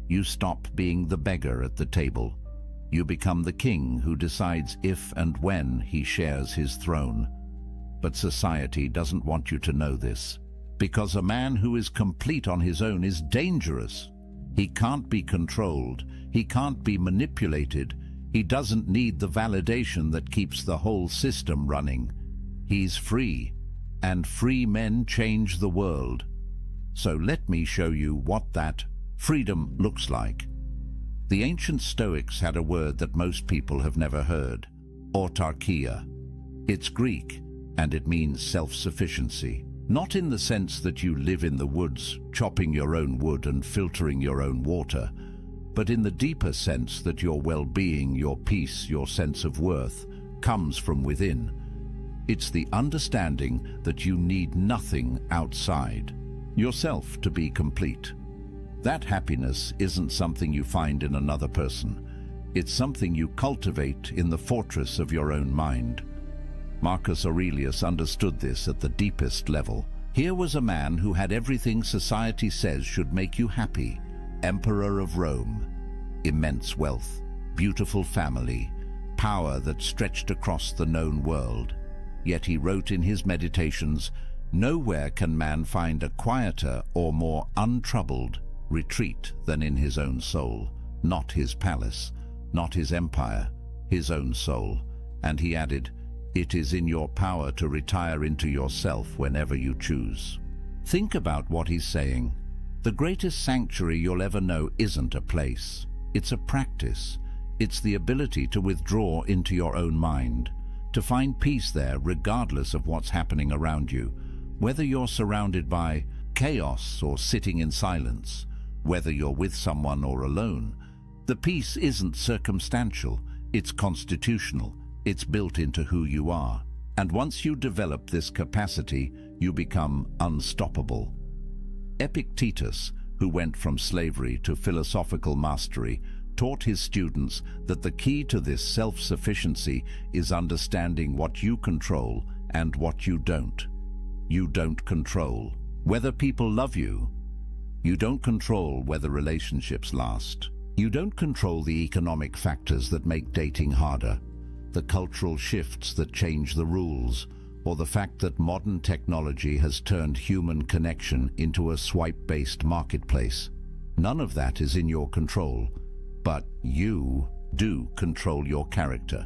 You stop being the beggar at the table. You become the king who decides if and when he shares his throne. But society doesn't want you to know this, because a man who is complete on his own is dangerous. He can't be controlled. He can't be manipulated. He doesn't need the validation that keeps the whole system running. He's free, and free men change the world. So let me show you what that freedom looks like. The ancient Stoics had a word that most people have never heard, autarkia. It's Greek, and it means self-sufficiency. Not in the sense that you live in the woods, chopping your own wood and filtering your own water, but in the deeper sense that your well-being, your peace, your sense of worth comes from within. It's the understanding that you need nothing outside yourself to be complete. That happiness isn't something you find in another person. It's something you cultivate in the fortress of your own mind. Marcus Aurelius understood this at the deepest level. Here was a man who had everything society says should make you happy. Emperor of Rome, immense wealth, beautiful family, power that stretched across the known world. Yet he wrote in his meditations, "Nowhere can man find a quieter or more untroubled retreat than in his own soul, not his palace, not his empire, his own soul." And he added, "It is in your power to retire into yourself whenever you choose." Think about what he's saying. The greatest sanctuary you'll ever know isn't a place. It's a practice. It's the ability to withdraw into your own mind, to find peace there regardless of what's happening around you, whether you're surrounded by chaos or sitting in silence, whether you're with someone or alone. The peace isn't circumstantial, it's constitutional. It's built into who you are. And once you develop this capacity, you become unstoppable. Epictetus, who went from slavery to philosophical mastery, taught his students that the key to this self-sufficiency is understanding what you control and what you don't. You don't control whether people love you. You don't control whether relationships last. You don't control the economic factors that make dating harder, the cultural shifts that change the rules, or the fact that modern technology has turned human connection into a swipe-based marketplace. None of that is in your control, but you do control your character,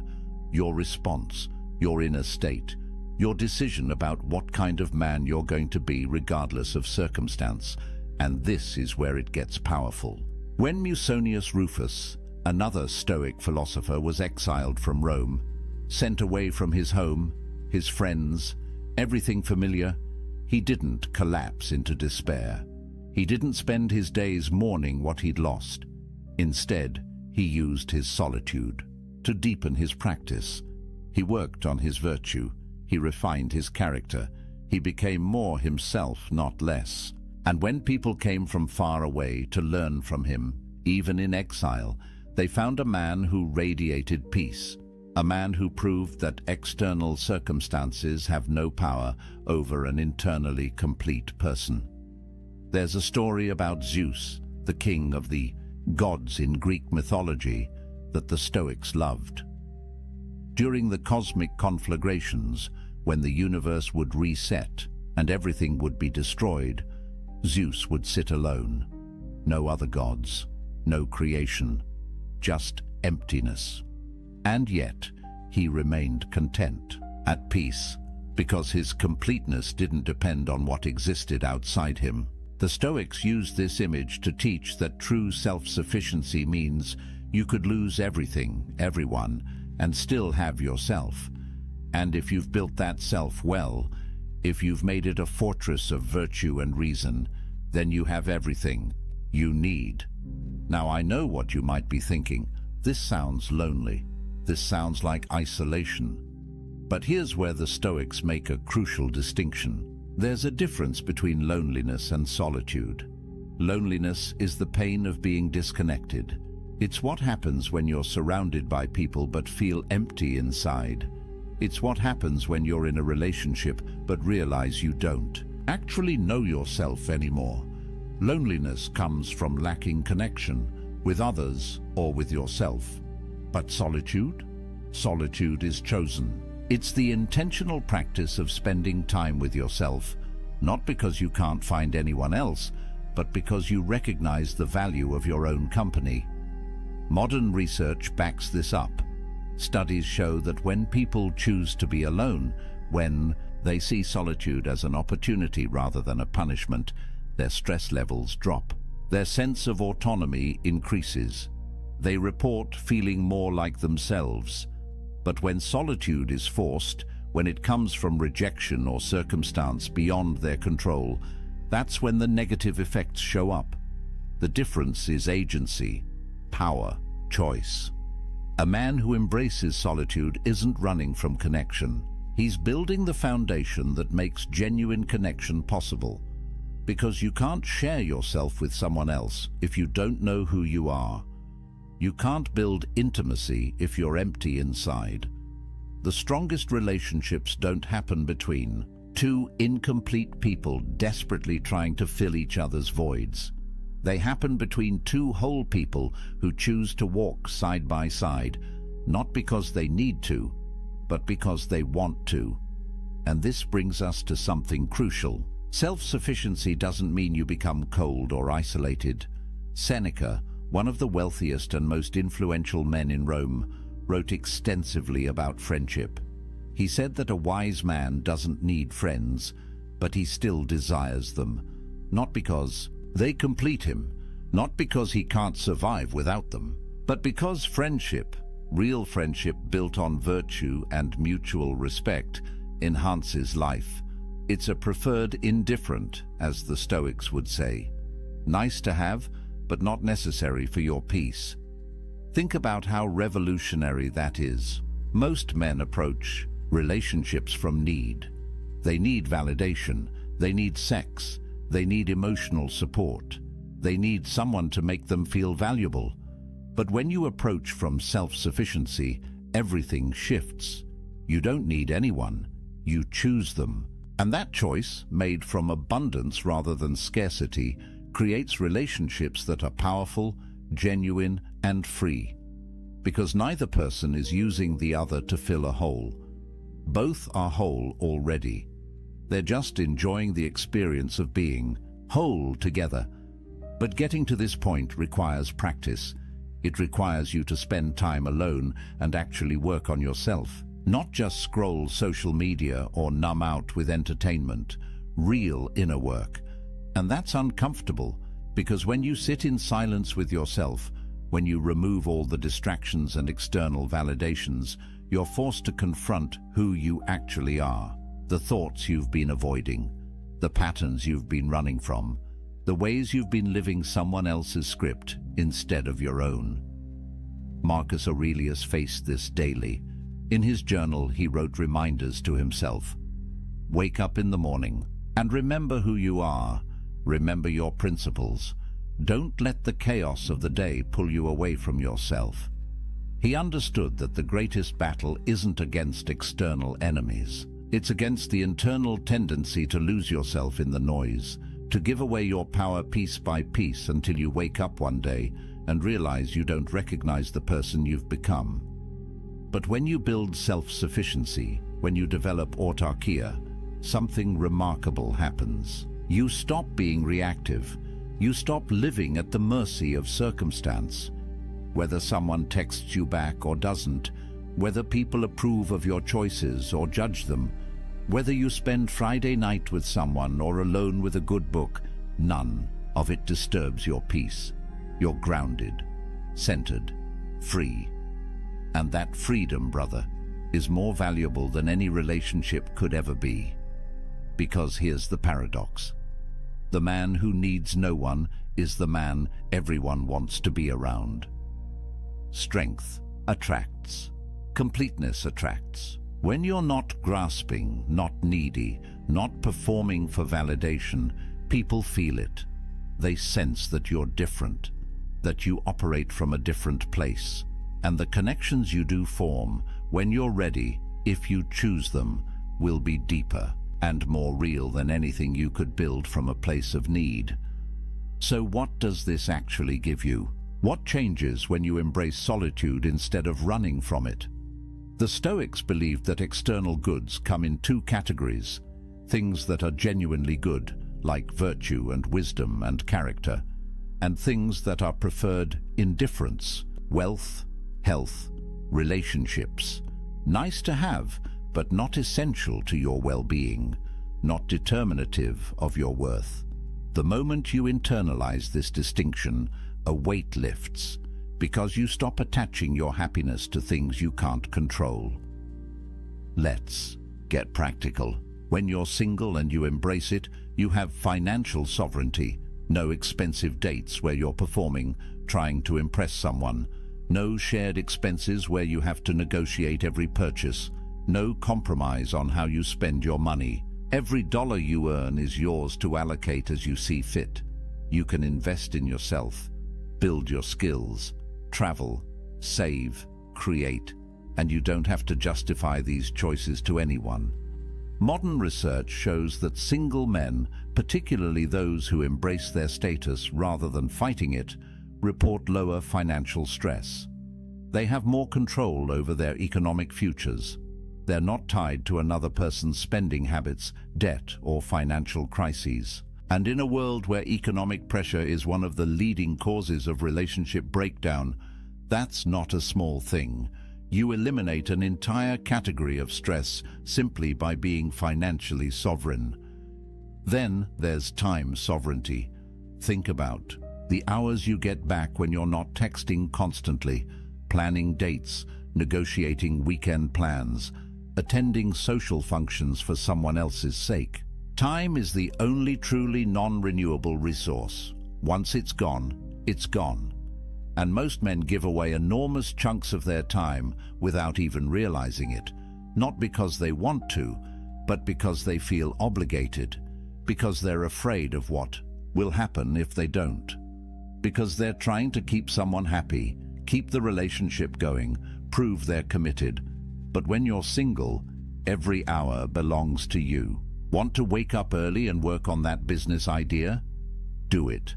your response, your inner state, your decision about what kind of man you're going to be regardless of circumstance, and this is where it gets powerful. When Musonius Rufus, another Stoic philosopher, was exiled from Rome, sent away from his home, his friends, everything familiar, he didn't collapse into despair. He didn't spend his days mourning what he'd lost. Instead, he used his solitude to deepen his practice. He worked on his virtue. He refined his character. He became more himself, not less. And when people came from far away to learn from him, even in exile, they found a man who radiated peace, a man who proved that external circumstances have no power over an internally complete person. There's a story about Zeus, the king of the gods in Greek mythology, that the Stoics loved. During the cosmic conflagrations, when the universe would reset and everything would be destroyed, Zeus would sit alone. No other gods, no creation, just emptiness. And yet, he remained content, at peace, because his completeness didn't depend on what existed outside him. The Stoics used this image to teach that true self-sufficiency means you could lose everything, everyone, and still have yourself. And if you've built that self well, if you've made it a fortress of virtue and reason, then you have everything you need. Now, I know what you might be thinking. This sounds lonely. This sounds like isolation. But here's where the Stoics make a crucial distinction. There's a difference between loneliness and solitude. Loneliness is the pain of being disconnected. It's what happens when you're surrounded by people but feel empty inside. It's what happens when you're in a relationship but realize you don't actually know yourself anymore. Loneliness comes from lacking connection with others or with yourself. But solitude? Solitude is chosen. It's the intentional practice of spending time with yourself, not because you can't find anyone else, but because you recognize the value of your own company. Modern research backs this up. Studies show that when people choose to be alone, when they see solitude as an opportunity rather than a punishment, their stress levels drop. Their sense of autonomy increases. They report feeling more like themselves. But when solitude is forced, when it comes from rejection or circumstance beyond their control, that's when the negative effects show up. The difference is agency, power, choice. A man who embraces solitude isn't running from connection. He's building the foundation that makes genuine connection possible. Because you can't share yourself with someone else if you don't know who you are. You can't build intimacy if you're empty inside. The strongest relationships don't happen between two incomplete people desperately trying to fill each other's voids. They happen between two whole people who choose to walk side by side, not because they need to, but because they want to. And this brings us to something crucial. Self-sufficiency doesn't mean you become cold or isolated. Seneca, one of the wealthiest and most influential men in Rome, wrote extensively about friendship. He said that a wise man doesn't need friends, but he still desires them, not because they complete him, not because he can't survive without them, but because friendship, real friendship built on virtue and mutual respect, enhances life. It's a preferred indifferent, as the Stoics would say. Nice to have, but not necessary for your peace. Think about how revolutionary that is. Most men approach relationships from need. They need validation, they need sex, they need emotional support. They need someone to make them feel valuable. But when you approach from self-sufficiency, everything shifts. You don't need anyone, you choose them. And that choice, made from abundance rather than scarcity, creates relationships that are powerful, genuine, and free. Because neither person is using the other to fill a hole. Both are whole already. They're just enjoying the experience of being whole together. But getting to this point requires practice. It requires you to spend time alone and actually work on yourself. Not just scroll social media or numb out with entertainment. Real inner work. And that's uncomfortable, because when you sit in silence with yourself, when you remove all the distractions and external validations, you're forced to confront who you actually are. The thoughts you've been avoiding, the patterns you've been running from, the ways you've been living someone else's script instead of your own. Marcus Aurelius faced this daily. In his journal, he wrote reminders to himself. Wake up in the morning and remember who you are. Remember your principles. Don't let the chaos of the day pull you away from yourself. He understood that the greatest battle isn't against external enemies. It's against the internal tendency to lose yourself in the noise, to give away your power piece by piece until you wake up one day and realize you don't recognize the person you've become. But when you build self-sufficiency, when you develop autarkia, something remarkable happens. You stop being reactive. You stop living at the mercy of circumstance. Whether someone texts you back or doesn't, whether people approve of your choices or judge them, whether you spend Friday night with someone or alone with a good book, none of it disturbs your peace. You're grounded, centered, free. And that freedom, brother, is more valuable than any relationship could ever be. Because here's the paradox. The man who needs no one is the man everyone wants to be around. Strength attracts. Completeness attracts. When you're not grasping, not needy, not performing for validation, people feel it. They sense that you're different, that you operate from a different place. And the connections you do form, when you're ready, if you choose them, will be deeper and more real than anything you could build from a place of need. So what does this actually give you? What changes when you embrace solitude instead of running from it? The Stoics believed that external goods come in two categories: things that are genuinely good, like virtue and wisdom and character, and things that are preferred indifference, wealth, health, relationships. Nice to have, but not essential to your well-being, not determinative of your worth. The moment you internalize this distinction, a weight lifts, because you stop attaching your happiness to things you can't control. Let's get practical. When you're single and you embrace it, you have financial sovereignty. No expensive dates where you're performing, trying to impress someone. No shared expenses where you have to negotiate every purchase. No compromise on how you spend your money. Every dollar you earn is yours to allocate as you see fit. You can invest in yourself, build your skills, travel, save, create, and you don't have to justify these choices to anyone. Modern research shows that single men, particularly those who embrace their status rather than fighting it, report lower financial stress. They have more control over their economic futures. They're not tied to another person's spending habits, debt, or financial crises. And in a world where economic pressure is one of the leading causes of relationship breakdown, that's not a small thing. You eliminate an entire category of stress simply by being financially sovereign. Then there's time sovereignty. Think about the hours you get back when you're not texting constantly, planning dates, negotiating weekend plans, attending social functions for someone else's sake. Time is the only truly non-renewable resource. Once it's gone, it's gone. And most men give away enormous chunks of their time without even realizing it, not because they want to, but because they feel obligated, because they're afraid of what will happen if they don't. because they're trying to keep someone happy, keep the relationship going, prove they're committed. But when you're single, every hour belongs to you. Want to wake up early and work on that business idea? Do it.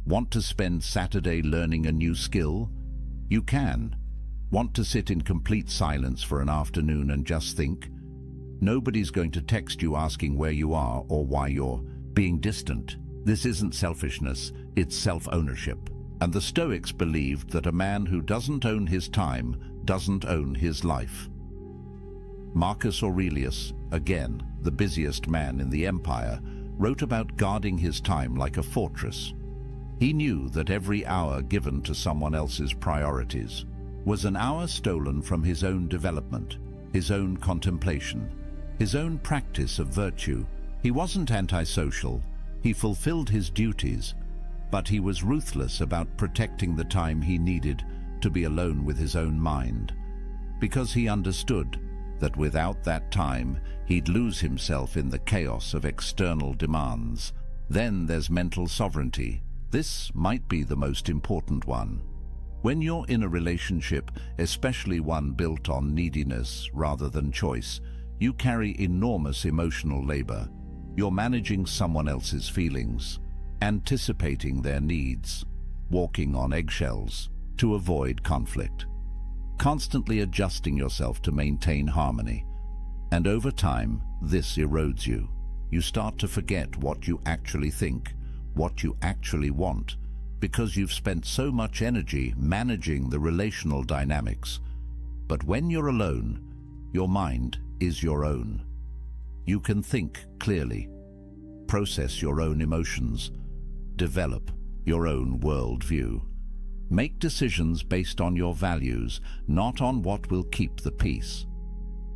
Want to spend Saturday learning a new skill? You can. Want to sit in complete silence for an afternoon and just think? Nobody's going to text you asking where you are or why you're being distant. This isn't selfishness, it's self-ownership. And the Stoics believed that a man who doesn't own his time doesn't own his life. Marcus Aurelius, again, the busiest man in the empire, wrote about guarding his time like a fortress. He knew that every hour given to someone else's priorities was an hour stolen from his own development, his own contemplation, his own practice of virtue. He wasn't antisocial, he fulfilled his duties, but he was ruthless about protecting the time he needed to be alone with his own mind, because he understood that without that time, he'd lose himself in the chaos of external demands. Then there's mental sovereignty. This might be the most important one. When you're in a relationship, especially one built on neediness rather than choice, you carry enormous emotional labor. You're managing someone else's feelings, anticipating their needs, walking on eggshells to avoid conflict, constantly adjusting yourself to maintain harmony. And over time, this erodes you. You start to forget what you actually think, what you actually want, because you've spent so much energy managing the relational dynamics. But when you're alone, your mind is your own. You can think clearly, process your own emotions, develop your own worldview. Make decisions based on your values, not on what will keep the peace.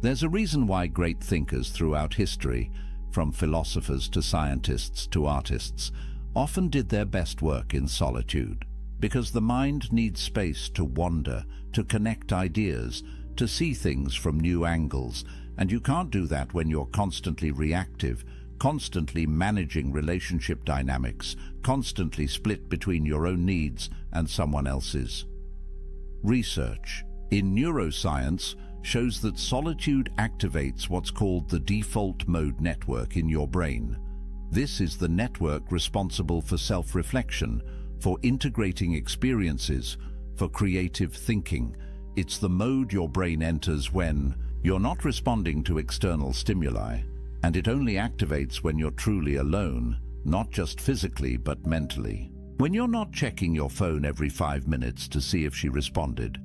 There's a reason why great thinkers throughout history, from philosophers to scientists to artists, often did their best work in solitude. Because the mind needs space to wander, to connect ideas, to see things from new angles, and you can't do that when you're constantly reactive, constantly managing relationship dynamics, constantly split between your own needs and someone else's. Research in neuroscience shows that solitude activates what's called the default mode network in your brain. This is the network responsible for self-reflection, for integrating experiences, for creative thinking. It's the mode your brain enters when you're not responding to external stimuli, and it only activates when you're truly alone, not just physically but mentally. When you're not checking your phone every 5 minutes to see if she responded,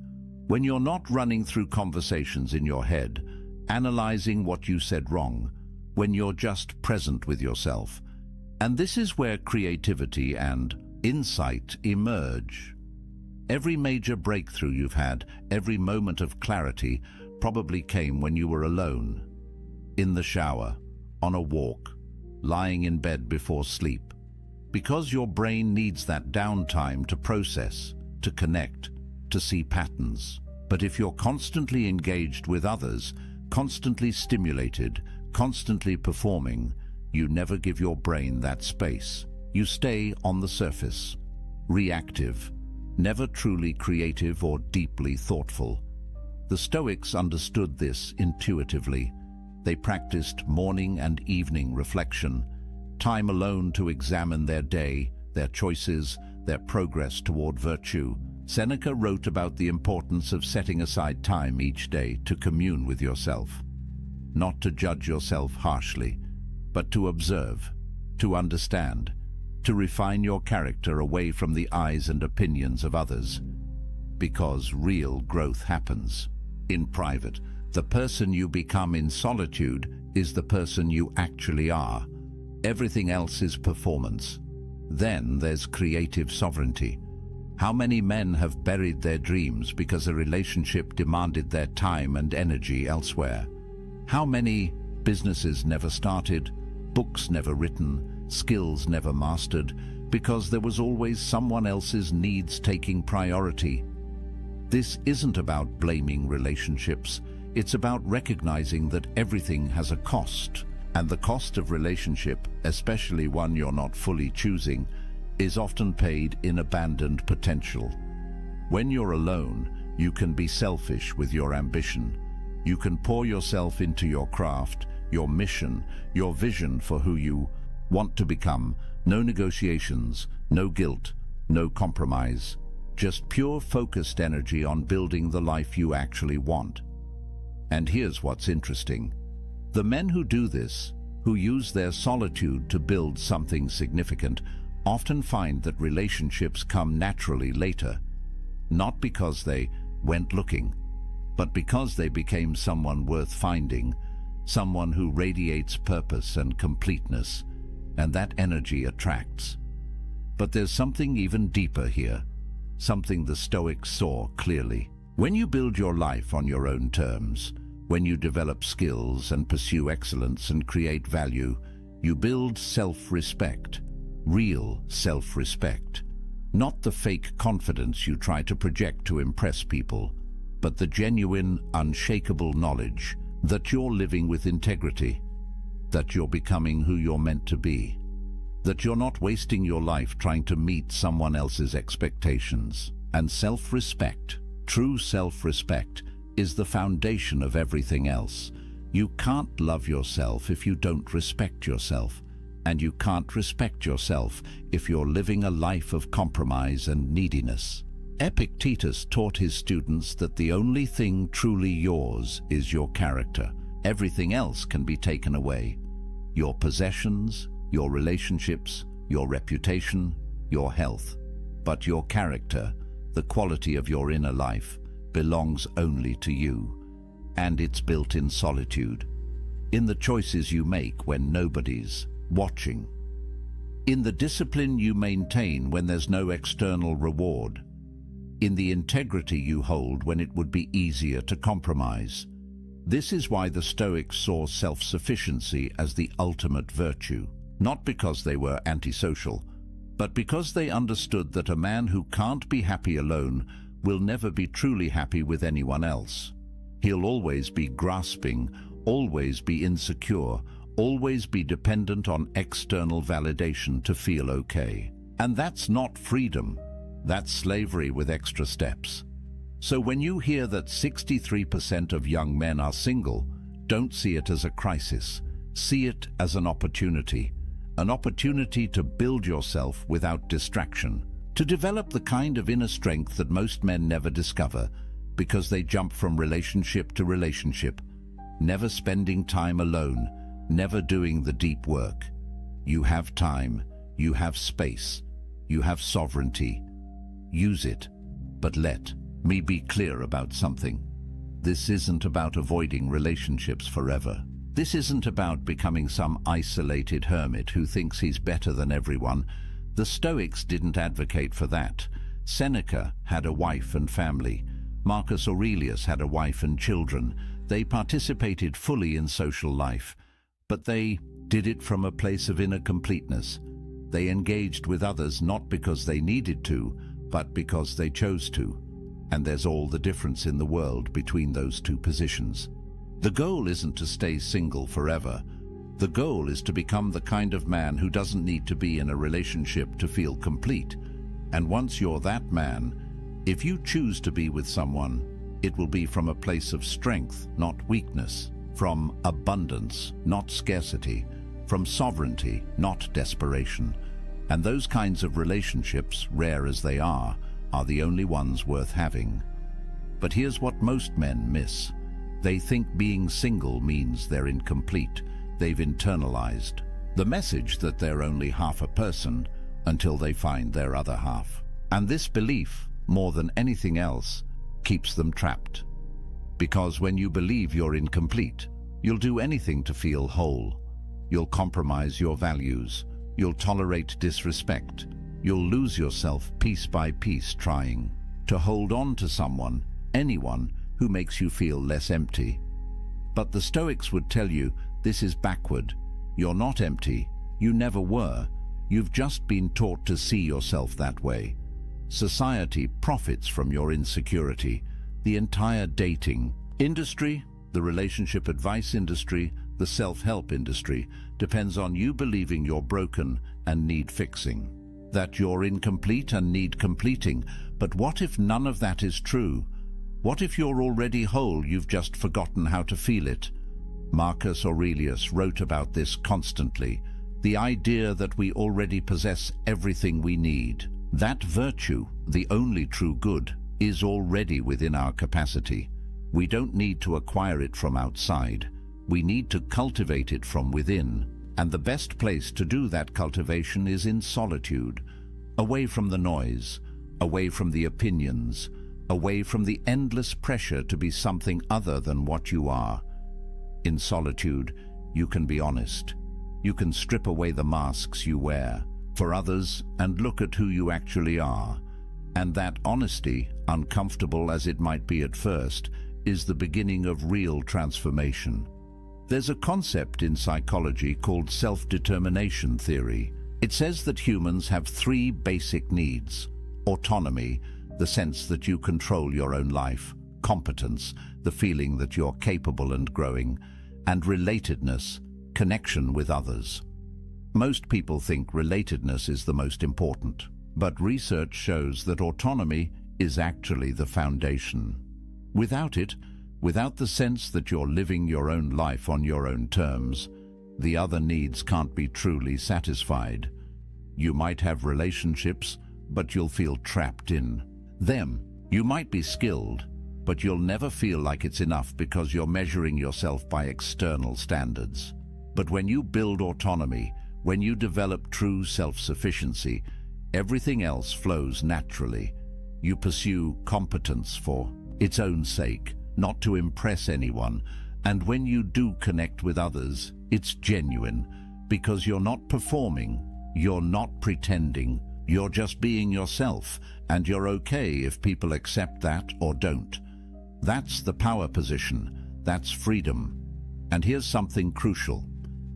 when you're not running through conversations in your head, analyzing what you said wrong, when you're just present with yourself. And this is where creativity and insight emerge. Every major breakthrough you've had, every moment of clarity, probably came when you were alone, in the shower, on a walk, lying in bed before sleep, because your brain needs that downtime to process, to connect, to see patterns. But if you're constantly engaged with others, constantly stimulated, constantly performing, you never give your brain that space. You stay on the surface, reactive, never truly creative or deeply thoughtful. The Stoics understood this intuitively. They practiced morning and evening reflection, time alone to examine their day, their choices, their progress toward virtue. Seneca wrote about the importance of setting aside time each day to commune with yourself, not to judge yourself harshly, but to observe, to understand, to refine your character away from the eyes and opinions of others. Because real growth happens in private. The person you become in solitude is the person you actually are. Everything else is performance. Then there's creative sovereignty. How many men have buried their dreams because a relationship demanded their time and energy elsewhere? How many businesses never started, books never written, skills never mastered, because there was always someone else's needs taking priority? This isn't about blaming relationships. It's about recognizing that everything has a cost, and the cost of relationship, especially one you're not fully choosing, is often paid in abandoned potential. When you're alone, you can be selfish with your ambition. You can pour yourself into your craft, your mission, your vision for who you want to become. No negotiations, no guilt, no compromise. Just pure focused energy on building the life you actually want. And here's what's interesting. The men who do this, who use their solitude to build something significant, often find that relationships come naturally later, not because they went looking, but because they became someone worth finding, someone who radiates purpose and completeness, and that energy attracts. But there's something even deeper here, something the Stoics saw clearly. When you build your life on your own terms, when you develop skills and pursue excellence and create value, you build self-respect, real self-respect. Not the fake confidence you try to project to impress people, but the genuine, unshakable knowledge that you're living with integrity, that you're becoming who you're meant to be, that you're not wasting your life trying to meet someone else's expectations. And self-respect, true self-respect, is the foundation of everything else. You can't love yourself if you don't respect yourself, and you can't respect yourself if you're living a life of compromise and neediness. Epictetus taught his students that the only thing truly yours is your character. Everything else can be taken away. Your possessions, your relationships, your reputation, your health. But your character, the quality of your inner life, belongs only to you. And it's built in solitude, in the choices you make when nobody's watching, in the discipline you maintain when there's no external reward, in the integrity you hold when it would be easier to compromise. This is why the Stoics saw self-sufficiency as the ultimate virtue, not because they were antisocial, but because they understood that a man who can't be happy alone will never be truly happy with anyone else. He'll always be grasping, always be insecure, always be dependent on external validation to feel okay. And that's not freedom. That's slavery with extra steps. So when you hear that 63% of young men are single, don't see it as a crisis. See it as an opportunity to build yourself without distraction, to develop the kind of inner strength that most men never discover because they jump from relationship to relationship, never spending time alone, never doing the deep work. You have time, you have space, you have sovereignty. Use it, but let me be clear about something. This isn't about avoiding relationships forever. This isn't about becoming some isolated hermit who thinks he's better than everyone. The Stoics didn't advocate for that. Seneca had a wife and family. Marcus Aurelius had a wife and children. They participated fully in social life, but they did it from a place of inner completeness. They engaged with others not because they needed to, but because they chose to. And there's all the difference in the world between those two positions. The goal isn't to stay single forever. The goal is to become the kind of man who doesn't need to be in a relationship to feel complete. And once you're that man, if you choose to be with someone, it will be from a place of strength, not weakness, from abundance, not scarcity, from sovereignty, not desperation. And those kinds of relationships, rare as they are the only ones worth having. But here's what most men miss. They think being single means they're incomplete. They've internalized the message that they're only half a person until they find their other half. And this belief, more than anything else, keeps them trapped. Because when you believe you're incomplete, you'll do anything to feel whole. You'll compromise your values. You'll tolerate disrespect. You'll lose yourself piece by piece trying to hold on to someone, anyone, who makes you feel less empty. But the Stoics would tell you this is backward. You're not empty. You never were. You've just been taught to see yourself that way. Society profits from your insecurity. The entire dating industry, the relationship advice industry, the self-help industry depends on you believing you're broken and need fixing. that you're incomplete and need completing. But what if none of that is true? What if you're already whole, you've just forgotten how to feel it? Marcus Aurelius wrote about this constantly, the idea that we already possess everything we need. That virtue, the only true good, is already within our capacity. We don't need to acquire it from outside. We need to cultivate it from within. And the best place to do that cultivation is in solitude, away from the noise, away from the opinions, away from the endless pressure to be something other than what you are. In solitude, you can be honest. You can strip away the masks you wear for others and look at who you actually are. And that honesty, uncomfortable as it might be at first, is the beginning of real transformation. There's a concept in psychology called self-determination theory. It says that humans have three basic needs: autonomy, the sense that you control your own life; competence, the feeling that you're capable and growing; and relatedness, connection with others. Most people think relatedness is the most important, but research shows that autonomy is actually the foundation. Without it, without the sense that you're living your own life on your own terms, the other needs can't be truly satisfied. You might have relationships, but you'll feel trapped in them. You might be skilled, but you'll never feel like it's enough because you're measuring yourself by external standards. But when you build autonomy, when you develop true self-sufficiency, everything else flows naturally. You pursue competence for its own sake, not to impress anyone. And when you do connect with others, it's genuine, because you're not performing, you're not pretending, you're just being yourself, and you're okay if people accept that or don't. That's the power position, that's freedom. And here's something crucial.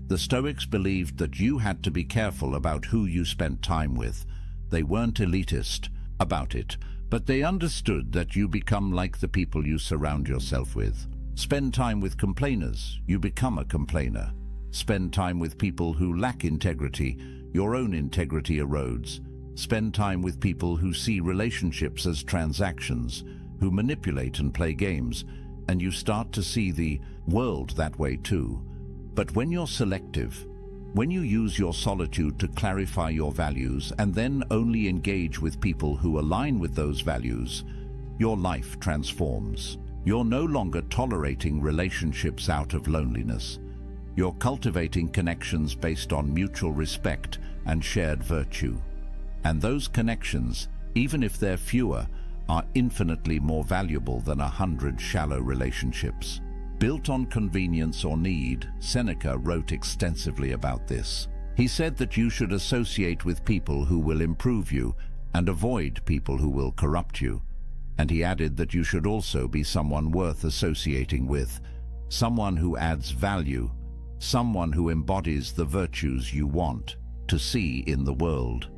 The Stoics believed that you had to be careful about who you spent time with. They weren't elitist about it, but they understood that you become like the people you surround yourself with. Spend time with complainers, you become a complainer. Spend time with people who lack integrity, your own integrity erodes. Spend time with people who see relationships as transactions, who manipulate and play games, and you start to see the world that way too. But when you're selective, when you use your solitude to clarify your values and then only engage with people who align with those values, your life transforms. You're no longer tolerating relationships out of loneliness. You're cultivating connections based on mutual respect and shared virtue. And those connections, even if they're fewer, are infinitely more valuable than 100 shallow relationships. Built on convenience or need, Seneca wrote extensively about this. He said that you should associate with people who will improve you and avoid people who will corrupt you. And he added that you should also be someone worth associating with, someone who adds value, someone who embodies the virtues you want to see in the world.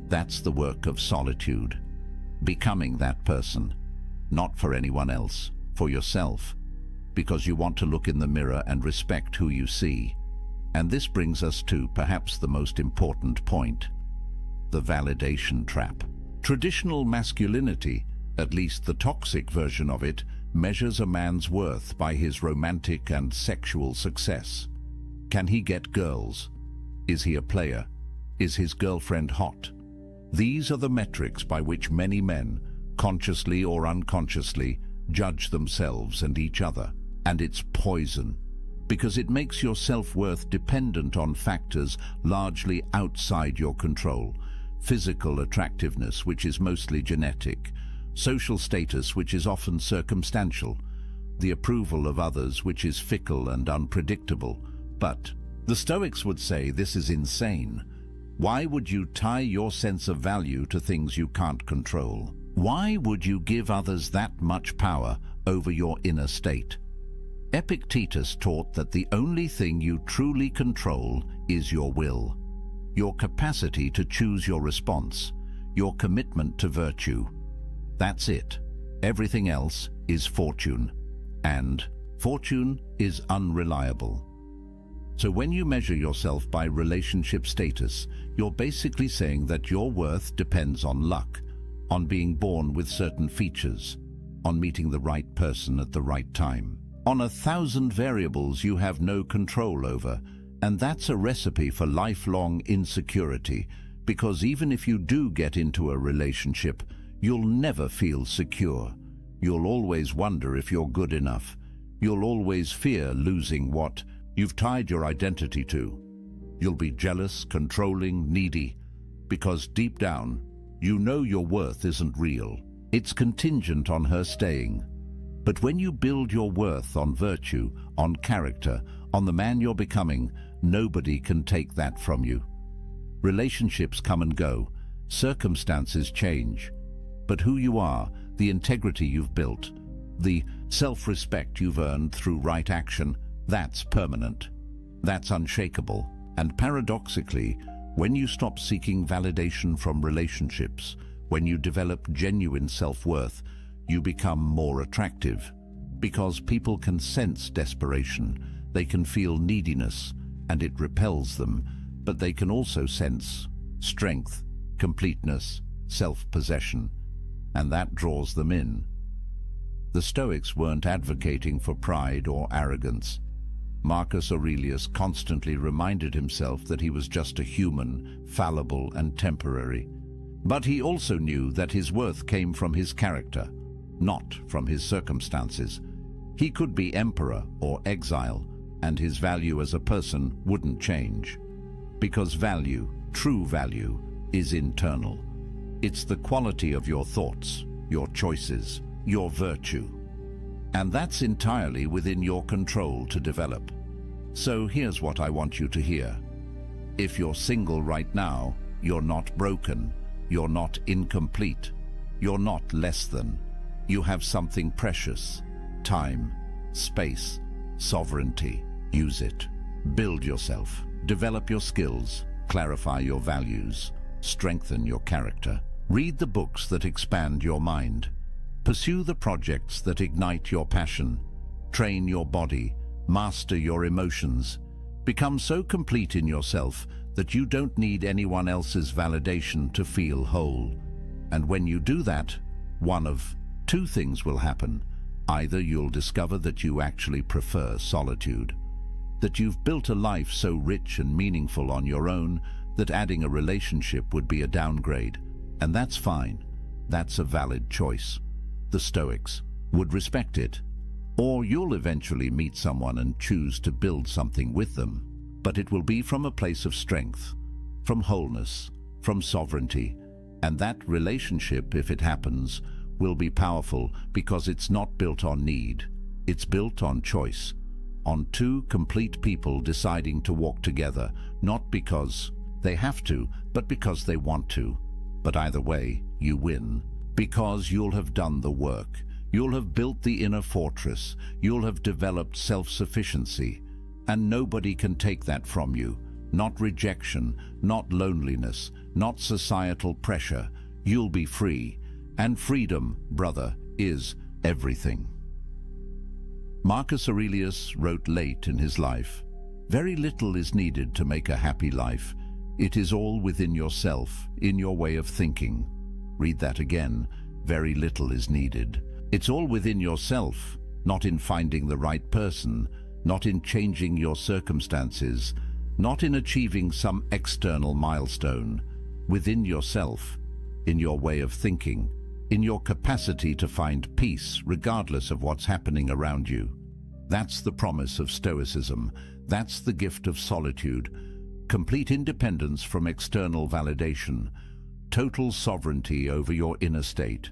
That's the work of solitude. Becoming that person, not for anyone else, for yourself, because you want to look in the mirror and respect who you see. And this brings us to perhaps the most important point: the validation trap. Traditional masculinity, at least the toxic version of it, measures a man's worth by his romantic and sexual success. Can he get girls? Is he a player? Is his girlfriend hot? These are the metrics by which many men, consciously or unconsciously, judge themselves and each other. And it's poison, because it makes your self-worth dependent on factors largely outside your control. Physical attractiveness, which is mostly genetic; social status, which is often circumstantial; the approval of others, which is fickle and unpredictable. But the Stoics would say this is insane. Why would you tie your sense of value to things you can't control? Why would you give others that much power over your inner state? Epictetus taught that the only thing you truly control is your will, your capacity to choose your response, your commitment to virtue. That's it. Everything else is fortune, and fortune is unreliable. So when you measure yourself by relationship status, you're basically saying that your worth depends on luck, on being born with certain features, on meeting the right person at the right time, on 1,000 variables you have no control over. And that's a recipe for lifelong insecurity, because even if you do get into a relationship, you'll never feel secure. You'll always wonder if you're good enough. You'll always fear losing what you've tied your identity to. You'll be jealous, controlling, needy, because deep down, you know your worth isn't real. It's contingent on her staying. But when you build your worth on virtue, on character, on the man you're becoming, nobody can take that from you. Relationships come and go, circumstances change, but who you are, the integrity you've built, the self-respect you've earned through right action, that's permanent. That's unshakable. And paradoxically, when you stop seeking validation from relationships, when you develop genuine self-worth, you become more attractive. Because people can sense desperation, they can feel neediness, and it repels them, but they can also sense strength, completeness, self-possession, and that draws them in. The Stoics weren't advocating for pride or arrogance. Marcus Aurelius constantly reminded himself that he was just a human, fallible and temporary. But he also knew that his worth came from his character, not from his circumstances. He could be emperor or exile, and his value as a person wouldn't change. Because value, true value, is internal. It's the quality of your thoughts, your choices, your virtue. And that's entirely within your control to develop. So here's what I want you to hear. If you're single right now, you're not broken, you're not incomplete, you're not less than. You have something precious: time, space, sovereignty. Use it. Build yourself. Develop your skills. Clarify your values. Strengthen your character. Read the books that expand your mind. Pursue the projects that ignite your passion. Train your body. Master your emotions. Become so complete in yourself that you don't need anyone else's validation to feel whole. And when you do that, one of two things will happen. Either you'll discover that you actually prefer solitude, that you've built a life so rich and meaningful on your own that adding a relationship would be a downgrade. And that's fine. That's a valid choice. The Stoics would respect it. Or you'll eventually meet someone and choose to build something with them. But it will be from a place of strength, from wholeness, from sovereignty. And that relationship, if it happens, will be powerful because it's not built on need. It's built on choice, on two complete people deciding to walk together, not because they have to, but because they want to. But either way, you win, because you'll have done the work. You'll have built the inner fortress. You'll have developed self-sufficiency. And nobody can take that from you. Not rejection, not loneliness, not societal pressure. You'll be free. And freedom, brother, is everything. Marcus Aurelius wrote late in his life, "Very little is needed to make a happy life. It is all within yourself, in your way of thinking." Read that again. Very little is needed. It's all within yourself, not in finding the right person, not in changing your circumstances, not in achieving some external milestone. Within yourself, in your way of thinking, in your capacity to find peace regardless of what's happening around you. That's the promise of Stoicism. That's the gift of solitude. Complete independence from external validation. Total sovereignty over your inner state.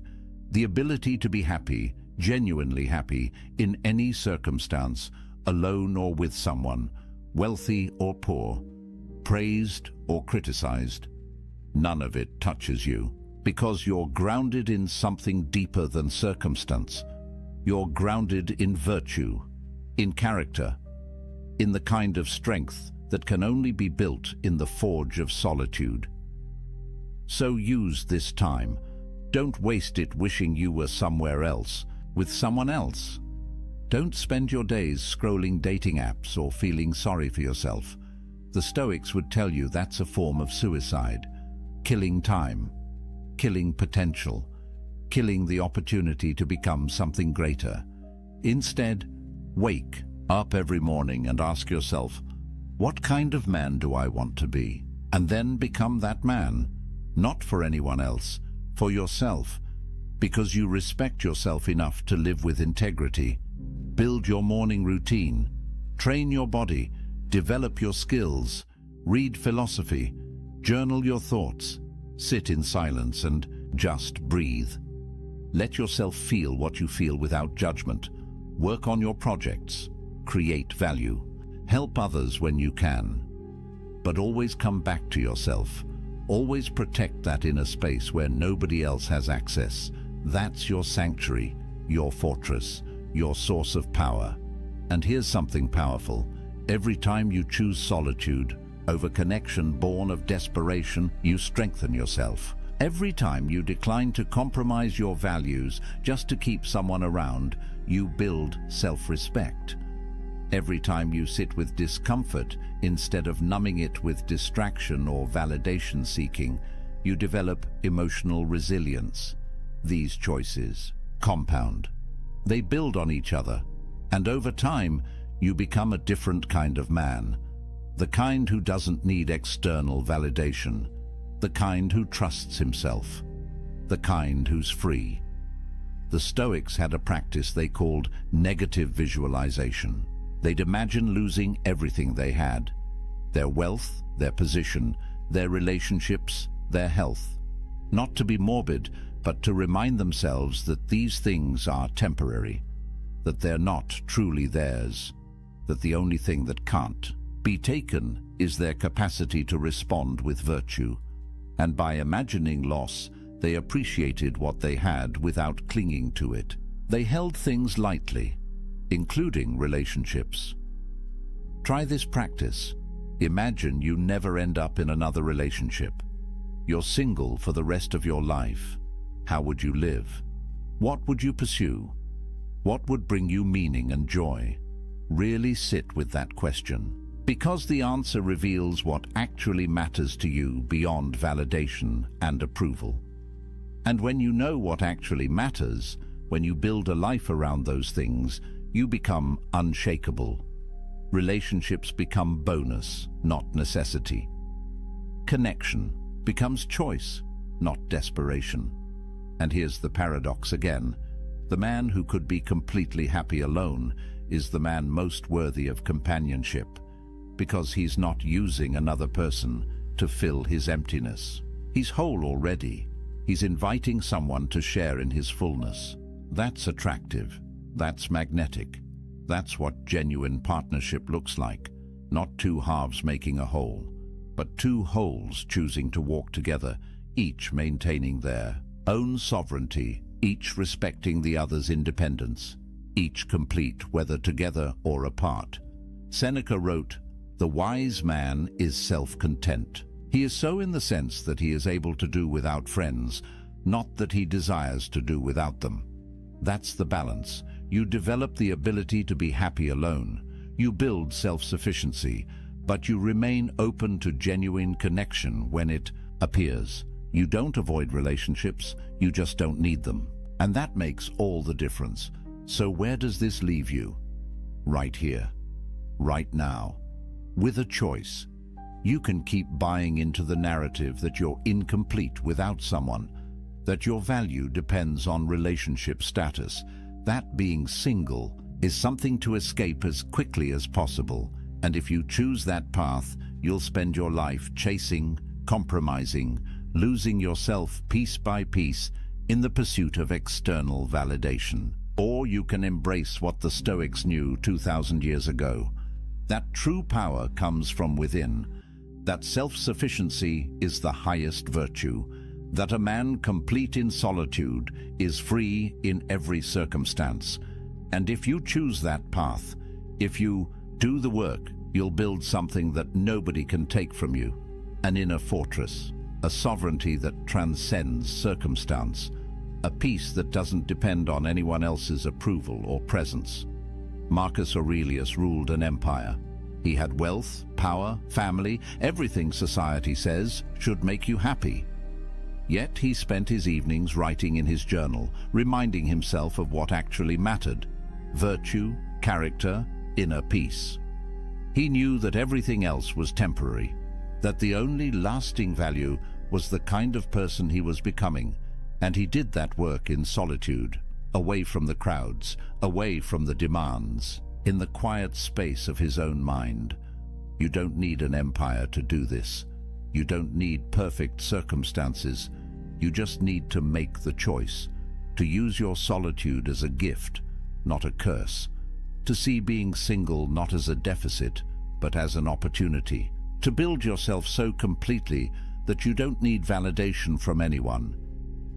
The ability to be happy, genuinely happy, in any circumstance, alone or with someone, wealthy or poor, praised or criticized. None of it touches you, because you're grounded in something deeper than circumstance. You're grounded in virtue, in character, in the kind of strength that can only be built in the forge of solitude. So use this time. Don't waste it wishing you were somewhere else, with someone else. Don't spend your days scrolling dating apps or feeling sorry for yourself. The Stoics would tell you that's a form of suicide, killing time, killing potential, killing the opportunity to become something greater. Instead, wake up every morning and ask yourself, what kind of man do I want to be? And then become that man, not for anyone else, for yourself, because you respect yourself enough to live with integrity. Build your morning routine, train your body, develop your skills, read philosophy, journal your thoughts, sit in silence and just breathe. Let yourself feel what you feel without judgment. Work on your projects, create value, help others when you can. But always come back to yourself. Always protect that inner space where nobody else has access. That's your sanctuary, your fortress, your source of power. And here's something powerful. Every time you choose solitude over connection born of desperation, you strengthen yourself. Every time you decline to compromise your values just to keep someone around, you build self-respect. Every time you sit with discomfort instead of numbing it with distraction or validation seeking, you develop emotional resilience. These choices compound. They build on each other, and over time, you become a different kind of man. The kind who doesn't need external validation. The kind who trusts himself. The kind who's free. The Stoics had a practice they called negative visualization. They'd imagine losing everything they had. Their wealth, their position, their relationships, their health. Not to be morbid, but to remind themselves that these things are temporary, that they're not truly theirs, that the only thing that can't be taken is their capacity to respond with virtue. And by imagining loss, they appreciated what they had without clinging to it. They held things lightly, including relationships. Try this practice. Imagine you never end up in another relationship. You're single for the rest of your life. How would you live? What would you pursue? What would bring you meaning and joy? Really sit with that question, because the answer reveals what actually matters to you beyond validation and approval. And when you know what actually matters, when you build a life around those things, you become unshakable. Relationships become bonus, not necessity. Connection becomes choice, not desperation. And here's the paradox again. The man who could be completely happy alone is the man most worthy of companionship, because he's not using another person to fill his emptiness. He's whole already. He's inviting someone to share in his fullness. That's attractive. That's magnetic. That's what genuine partnership looks like. Not two halves making a whole, but two wholes choosing to walk together, each maintaining their own sovereignty, each respecting the other's independence, each complete whether together or apart. Seneca wrote, "The wise man is self-content. He is so in the sense that he is able to do without friends, not that he desires to do without them." That's the balance. You develop the ability to be happy alone. You build self-sufficiency, but you remain open to genuine connection when it appears. You don't avoid relationships, you just don't need them. And that makes all the difference. So where does this leave you? Right here, right now, with a choice. You can keep buying into the narrative that you're incomplete without someone, that your value depends on relationship status, that being single is something to escape as quickly as possible. And if you choose that path, you'll spend your life chasing, compromising, losing yourself piece by piece in the pursuit of external validation. Or you can embrace what the Stoics knew 2,000 years ago, that true power comes from within, that self-sufficiency is the highest virtue, that a man complete in solitude is free in every circumstance. And if you choose that path, if you do the work, you'll build something that nobody can take from you, an inner fortress, a sovereignty that transcends circumstance, a peace that doesn't depend on anyone else's approval or presence. Marcus Aurelius ruled an empire. He had wealth, power, family, everything society says should make you happy. Yet he spent his evenings writing in his journal, reminding himself of what actually mattered: virtue, character, inner peace. He knew that everything else was temporary, that the only lasting value was the kind of person he was becoming, and he did that work in solitude, away from the crowds, away from the demands, in the quiet space of his own mind. You don't need an empire to do this. You don't need perfect circumstances. You just need to make the choice, to use your solitude as a gift, not a curse, to see being single not as a deficit, but as an opportunity, to build yourself so completely that you don't need validation from anyone.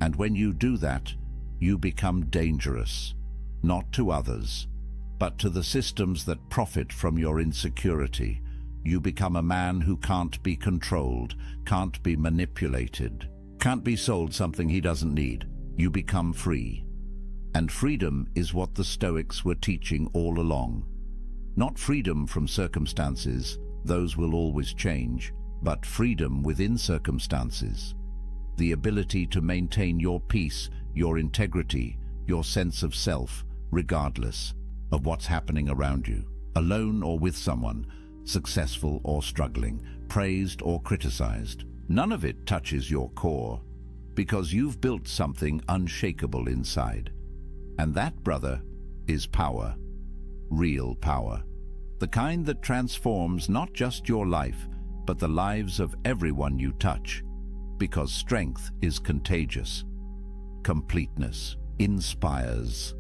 And when you do that, you become dangerous, not to others, but to the systems that profit from your insecurity. You become a man who can't be controlled, can't be manipulated, can't be sold something he doesn't need. You become free. And freedom is what the Stoics were teaching all along. Not freedom from circumstances, those will always change, but freedom within circumstances. The ability to maintain your peace, your integrity, your sense of self, regardless of what's happening around you, alone or with someone, successful or struggling, praised or criticized. None of it touches your core, because you've built something unshakable inside. And that, brother, is power. Real power. The kind that transforms not just your life, but the lives of everyone you touch. Because strength is contagious. Completeness inspires.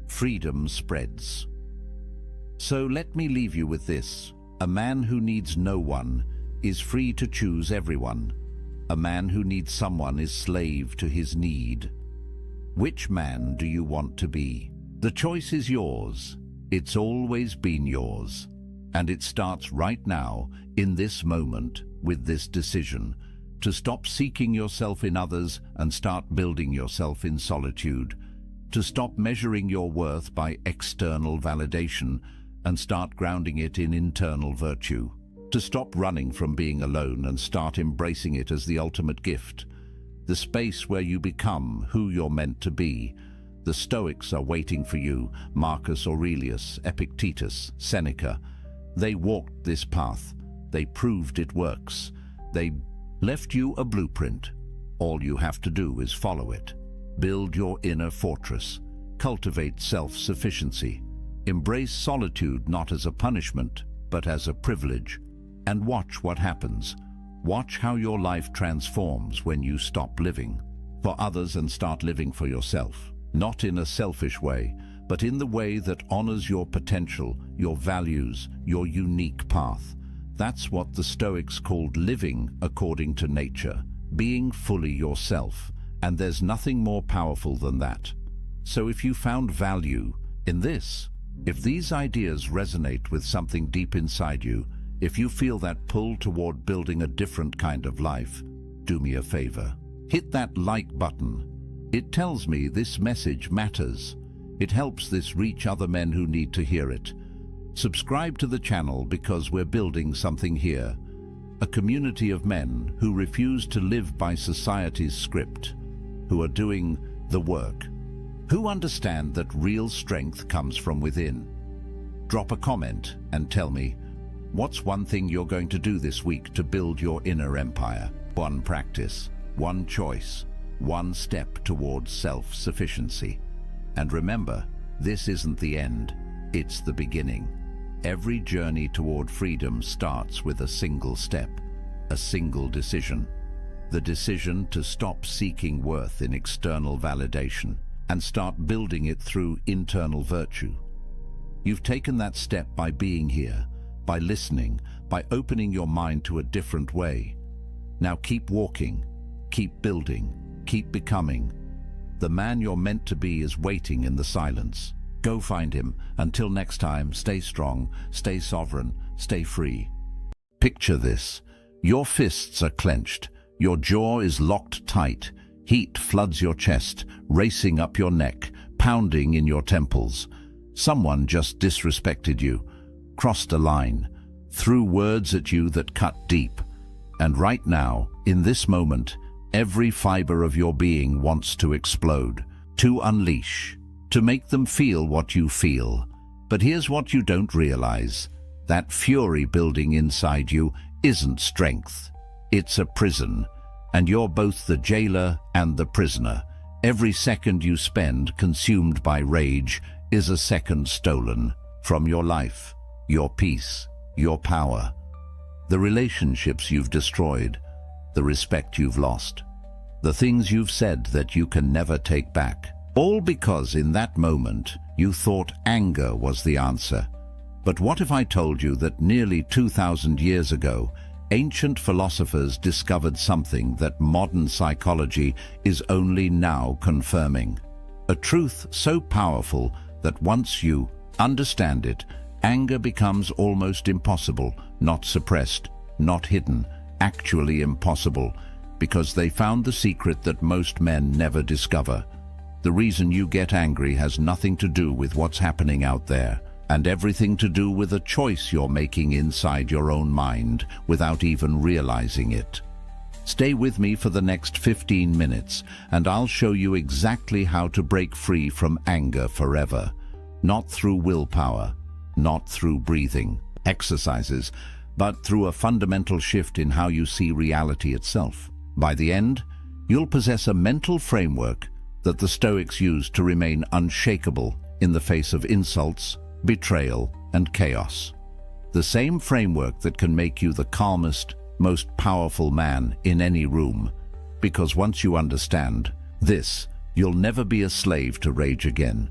Freedom spreads. So let me leave you with this. A man who needs no one is free to choose everyone. A man who needs someone is slave to his need. Which man do you want to be? The choice is yours. It's always been yours. And it starts right now, in this moment, with this decision, to stop seeking yourself in others and start building yourself in solitude, to stop measuring your worth by external validation and start grounding it in internal virtue, to stop running from being alone and start embracing it as the ultimate gift, the space where you become who you're meant to be. The Stoics are waiting for you. Marcus Aurelius, Epictetus, Seneca. They walked this path. They proved it works. They left you a blueprint. All you have to do is follow it. Build your inner fortress. Cultivate self-sufficiency. Embrace solitude not as a punishment, but as a privilege. And watch what happens. Watch how your life transforms when you stop living for others and start living for yourself. Not in a selfish way, but in the way that honors your potential, your values, your unique path. That's what the Stoics called living according to nature, being fully yourself. And there's nothing more powerful than that. So if you found value in this, if these ideas resonate with something deep inside you, if you feel that pull toward building a different kind of life, do me a favor. Hit that like button. It tells me this message matters. It helps this reach other men who need to hear it. Subscribe to the channel because we're building something here. A community of men who refuse to live by society's script, who are doing the work, who understand that real strength comes from within. Drop a comment and tell me, what's one thing you're going to do this week to build your inner empire? One practice, one choice, one step towards self-sufficiency. And remember, this isn't the end, it's the beginning. Every journey toward freedom starts with a single step, a single decision. The decision to stop seeking worth in external validation and start building it through internal virtue. You've taken that step by being here, by listening, by opening your mind to a different way. Now keep walking, keep building, keep becoming. The man you're meant to be is waiting in the silence. Go find him. Until next time, stay strong, stay sovereign, stay free. Picture this. Your fists are clenched. Your jaw is locked tight. Heat floods your chest, racing up your neck, pounding in your temples. Someone just disrespected you, crossed a line, threw words at you that cut deep. And right now, in this moment, every fiber of your being wants to explode, to unleash, to make them feel what you feel. But here's what you don't realize. That fury building inside you isn't strength. It's a prison, and you're both the jailer and the prisoner. Every second you spend consumed by rage is a second stolen from your life, your peace, your power, the relationships you've destroyed, the respect you've lost, the things you've said that you can never take back. All because in that moment you thought anger was the answer. But what if I told you that nearly 2,000 years ago, ancient philosophers discovered something that modern psychology is only now confirming? A truth so powerful that once you understand it, anger becomes almost impossible, not suppressed, not hidden, actually impossible, because they found the secret that most men never discover. The reason you get angry has nothing to do with what's happening out there, and everything to do with a choice you're making inside your own mind without even realizing it. Stay with me for the next 15 minutes, and I'll show you exactly how to break free from anger forever. Not through willpower, not through breathing exercises, but through a fundamental shift in how you see reality itself. By the end, you'll possess a mental framework that the Stoics used to remain unshakable in the face of insults, betrayal, and chaos. The same framework that can make you the calmest, most powerful man in any room. Because once you understand this, you'll never be a slave to rage again.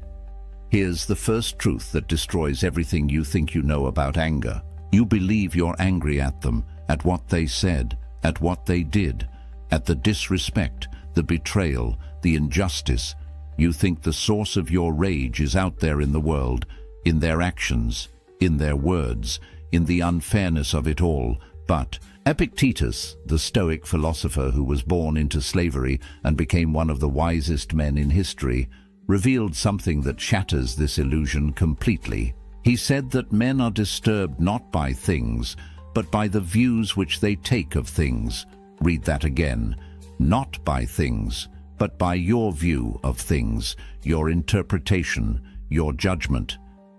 Here's the first truth that destroys everything you think you know about anger. You believe you're angry at them, at what they said, at what they did, at the disrespect, the betrayal, the injustice. You think the source of your rage is out there in the world, in their actions, in their words, in the unfairness of it all. But Epictetus, the Stoic philosopher who was born into slavery and became one of the wisest men in history, revealed something that shatters this illusion completely. He said that men are disturbed not by things, but by the views which they take of things. Read that again. Not by things, but by your view of things, your interpretation, your judgment,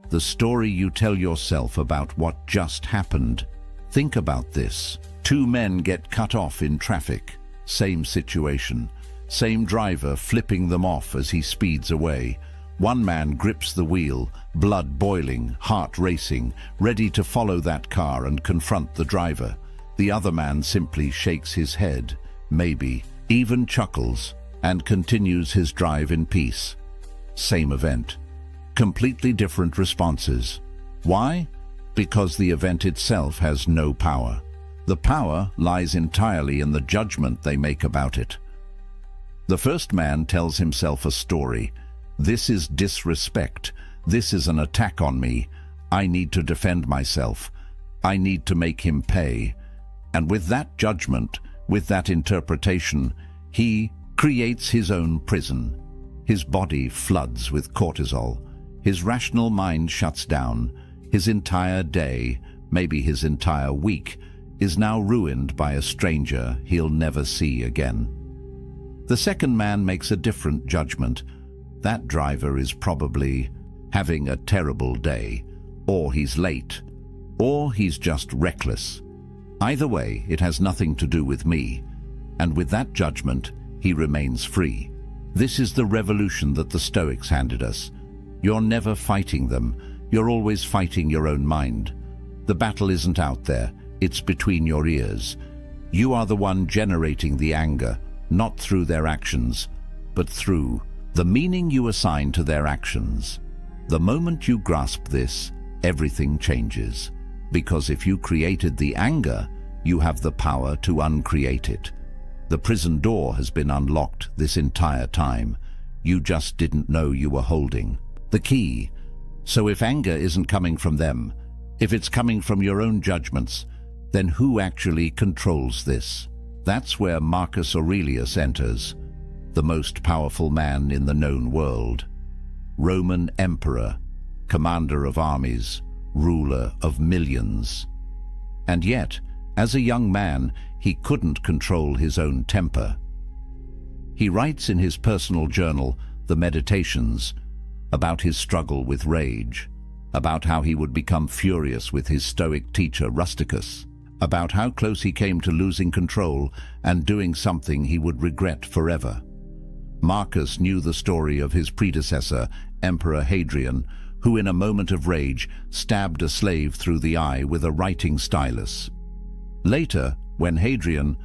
the story you tell yourself about what just happened. Think about this. Two men get cut off in traffic. Same situation. Same driver flipping them off as he speeds away. One man grips the wheel, blood boiling, heart racing, ready to follow that car and confront the driver. The other man simply shakes his head, maybe even chuckles, and continues his drive in peace. Same event. Completely different responses. Why? Because the event itself has no power. The power lies entirely in the judgment they make about it. The first man tells himself a story. This is disrespect. This is an attack on me. I need to defend myself. I need to make him pay. And with that judgment, with that interpretation, he creates his own prison. His body floods with cortisol. His rational mind shuts down. His entire day, maybe his entire week, is now ruined by a stranger he'll never see again. The second man makes a different judgment. That driver is probably having a terrible day, or he's late, or he's just reckless. Either way, it has nothing to do with me, and with that judgment, he remains free. This is the revolution that the Stoics handed us. You're never fighting them, you're always fighting your own mind. The battle isn't out there, it's between your ears. You are the one generating the anger, not through their actions, but through the meaning you assign to their actions. The moment you grasp this, everything changes. Because if you created the anger, you have the power to uncreate it. The prison door has been unlocked this entire time. You just didn't know you were holding the key. So if anger isn't coming from them, if it's coming from your own judgments, then who actually controls this? That's where Marcus Aurelius enters, the most powerful man in the known world. Roman emperor, commander of armies, ruler of millions. And yet, as a young man, he couldn't control his own temper. He writes in his personal journal, The Meditations, about his struggle with rage, about how he would become furious with his Stoic teacher Rusticus, about how close he came to losing control and doing something he would regret forever. Marcus knew the story of his predecessor, Emperor Hadrian, who in a moment of rage stabbed a slave through the eye with a writing stylus. Later, when Hadrian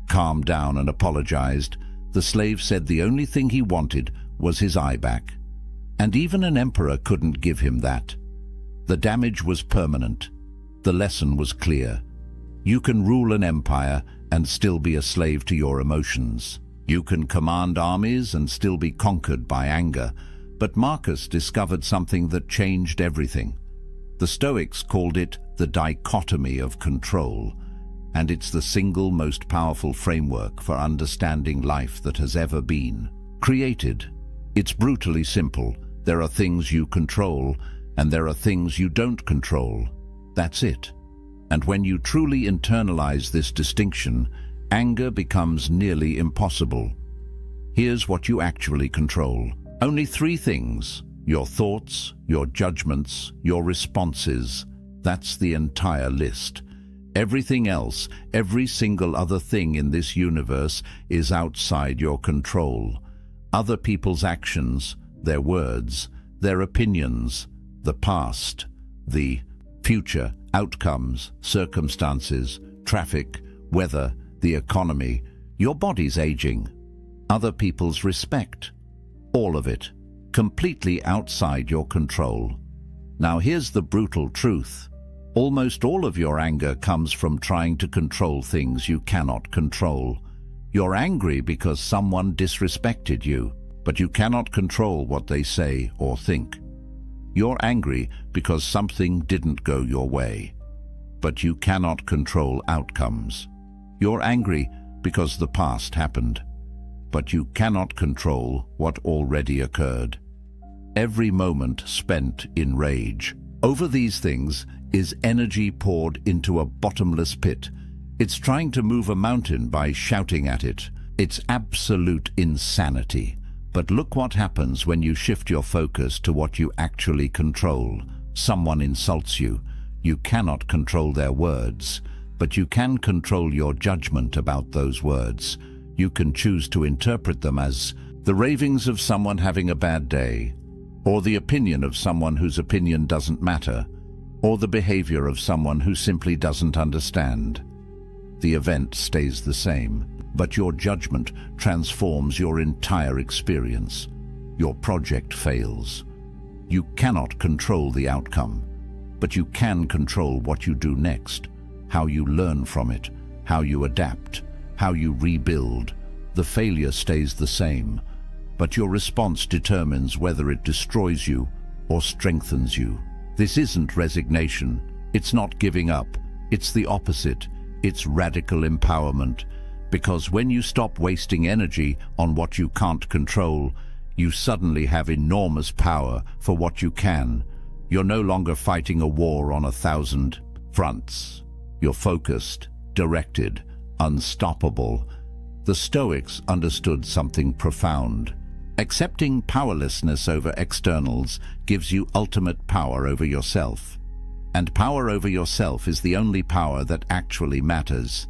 calmed down and apologized, the slave said the only thing he wanted was his eye back. And even an emperor couldn't give him that. The damage was permanent. The lesson was clear. You can rule an empire and still be a slave to your emotions. You can command armies and still be conquered by anger. But Marcus discovered something that changed everything. The Stoics called it the dichotomy of control, and it's the single most powerful framework for understanding life that has ever been created. It's brutally simple. There are things you control, and there are things you don't control. That's it. And when you truly internalize this distinction, anger becomes nearly impossible. Here's what you actually control. Only 3 things: your thoughts, your judgments, your responses. That's the entire list. Everything else, every single other thing in this universe is outside your control. Other people's actions, their words, their opinions, the past, the future, outcomes, circumstances, traffic, weather, the economy, your body's aging, other people's respect. All of it, completely outside your control. Now here's the brutal truth. Almost all of your anger comes from trying to control things you cannot control. You're angry because someone disrespected you, but you cannot control what they say or think. You're angry because something didn't go your way, but you cannot control outcomes. You're angry because the past happened, but you cannot control what already occurred. Every moment spent in rage over these things is energy poured into a bottomless pit. It's trying to move a mountain by shouting at it. It's absolute insanity. But look what happens when you shift your focus to what you actually control. Someone insults you. You cannot control their words, but you can control your judgment about those words. You can choose to interpret them as the ravings of someone having a bad day, or the opinion of someone whose opinion doesn't matter, or the behavior of someone who simply doesn't understand. The event stays the same, but your judgment transforms your entire experience. Your project fails. You cannot control the outcome, but you can control what you do next, how you learn from it, how you adapt, how you rebuild. The failure stays the same, but your response determines whether it destroys you or strengthens you. This isn't resignation. It's not giving up. It's the opposite. It's radical empowerment. Because when you stop wasting energy on what you can't control, you suddenly have enormous power for what you can. You're no longer fighting a war on 1,000 fronts. You're focused, directed, unstoppable. The Stoics understood something profound. Accepting powerlessness over externals gives you ultimate power over yourself. And power over yourself is the only power that actually matters.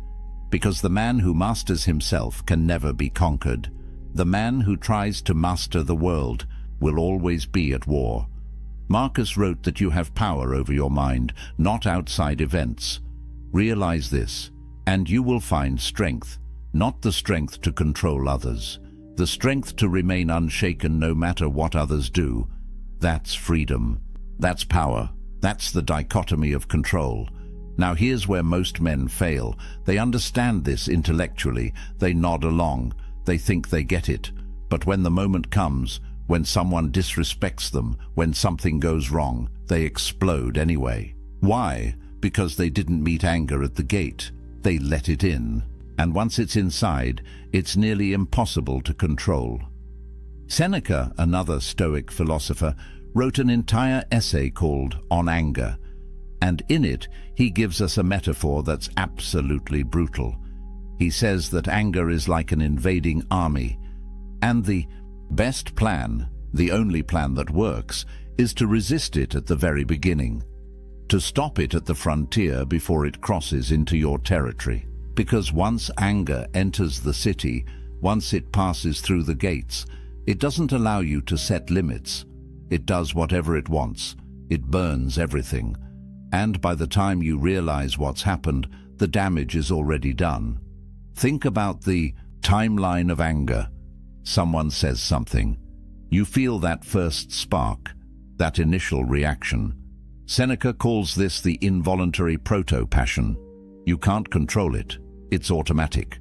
Because the man who masters himself can never be conquered. The man who tries to master the world will always be at war. Marcus wrote that you have power over your mind, not outside events. Realize this, and you will find strength, not the strength to control others, the strength to remain unshaken no matter what others do. That's freedom. That's power. That's the dichotomy of control. Now here's where most men fail. They understand this intellectually. They nod along. They think they get it. But when the moment comes, when someone disrespects them, when something goes wrong, they explode anyway. Why? Because they didn't meet anger at the gate. They let it in. And once it's inside, it's nearly impossible to control. Seneca, another Stoic philosopher, wrote an entire essay called On Anger, and in it he gives us a metaphor that's absolutely brutal. He says that anger is like an invading army, and the best plan, the only plan that works, is to resist it at the very beginning, to stop it at the frontier before it crosses into your territory. Because once anger enters the city, once it passes through the gates, it doesn't allow you to set limits. It does whatever it wants. It burns everything. And by the time you realize what's happened, the damage is already done. Think about the timeline of anger. Someone says something. You feel that first spark, that initial reaction. Seneca calls this the involuntary proto-passion. You can't control it. It's automatic.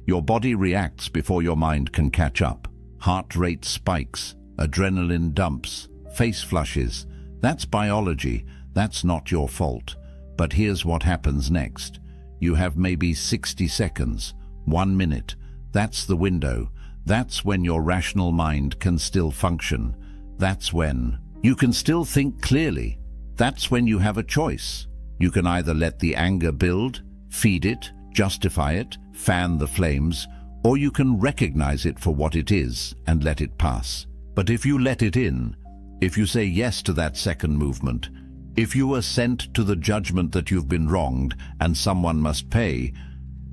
Your body reacts before your mind can catch up. Heart rate spikes, adrenaline dumps, face flushes. That's biology. That's not your fault. But here's what happens next. You have maybe 60 seconds, 1 minute. That's the window. That's when your rational mind can still function. That's when you can still think clearly. That's when you have a choice. You can either let the anger build, feed it, justify it, fan the flames, or you can recognize it for what it is and let it pass. But if you let it in, if you say yes to that second movement, if you assent to the judgment that you've been wronged and someone must pay,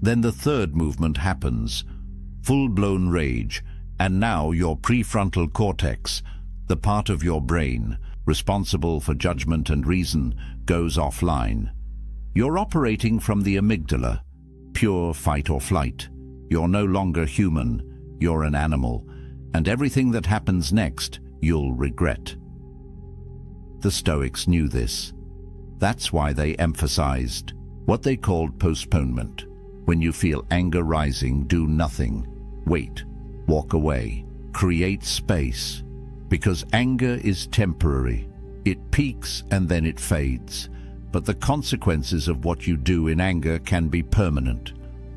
then the third movement happens. Full-blown rage, and now your prefrontal cortex, the part of your brain responsible for judgment and reason, goes offline. You're operating from the amygdala, pure fight or flight. You're no longer human, you're an animal, and everything that happens next, you'll regret. The Stoics knew this. That's why they emphasized what they called postponement. When you feel anger rising, do nothing. Wait, walk away, create space. Because anger is temporary. It peaks and then it fades. But the consequences of what you do in anger can be permanent.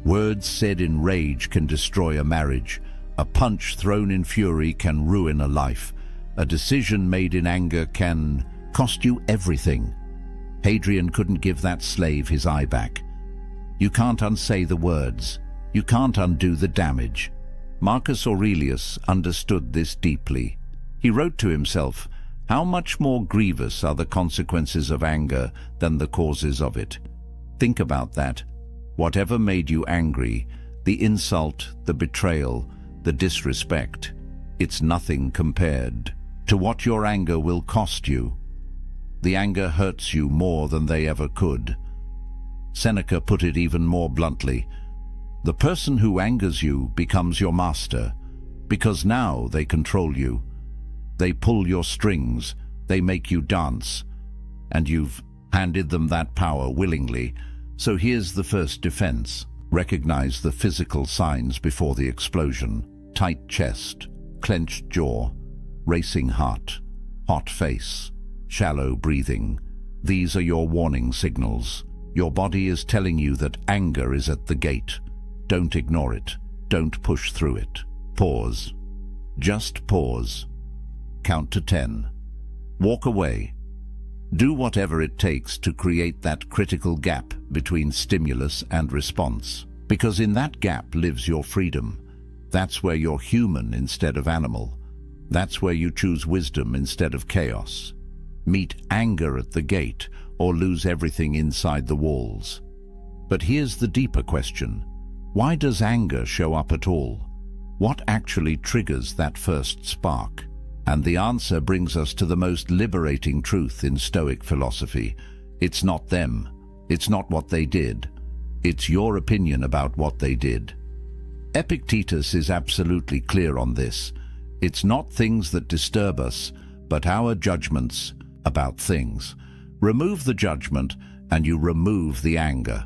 Words said in rage can destroy a marriage. A punch thrown in fury can ruin a life. A decision made in anger can cost you everything. Hadrian couldn't give that slave his eye back. You can't unsay the words. You can't undo the damage. Marcus Aurelius understood this deeply. He wrote to himself, "How much more grievous are the consequences of anger than the causes of it?" Think about that. Whatever made you angry, the insult, the betrayal, the disrespect, it's nothing compared to what your anger will cost you. The anger hurts you more than they ever could. Seneca put it even more bluntly. The person who angers you becomes your master, because now they control you. They pull your strings, they make you dance, and you've handed them that power willingly. So here's the first defense. Recognize the physical signs before the explosion. Tight chest, clenched jaw, racing heart, hot face, shallow breathing. These are your warning signals. Your body is telling you that anger is at the gate. Don't ignore it. Don't push through it. Pause. Just pause. Count to 10. Walk away. Do whatever it takes to create that critical gap between stimulus and response. Because in that gap lives your freedom. That's where you're human instead of animal. That's where you choose wisdom instead of chaos. Meet anger at the gate or lose everything inside the walls. But here's the deeper question. Why does anger show up at all? What actually triggers that first spark? And the answer brings us to the most liberating truth in Stoic philosophy. It's not them. It's not what they did. It's your opinion about what they did. Epictetus is absolutely clear on this. It's not things that disturb us, but our judgments about things. Remove the judgment and you remove the anger.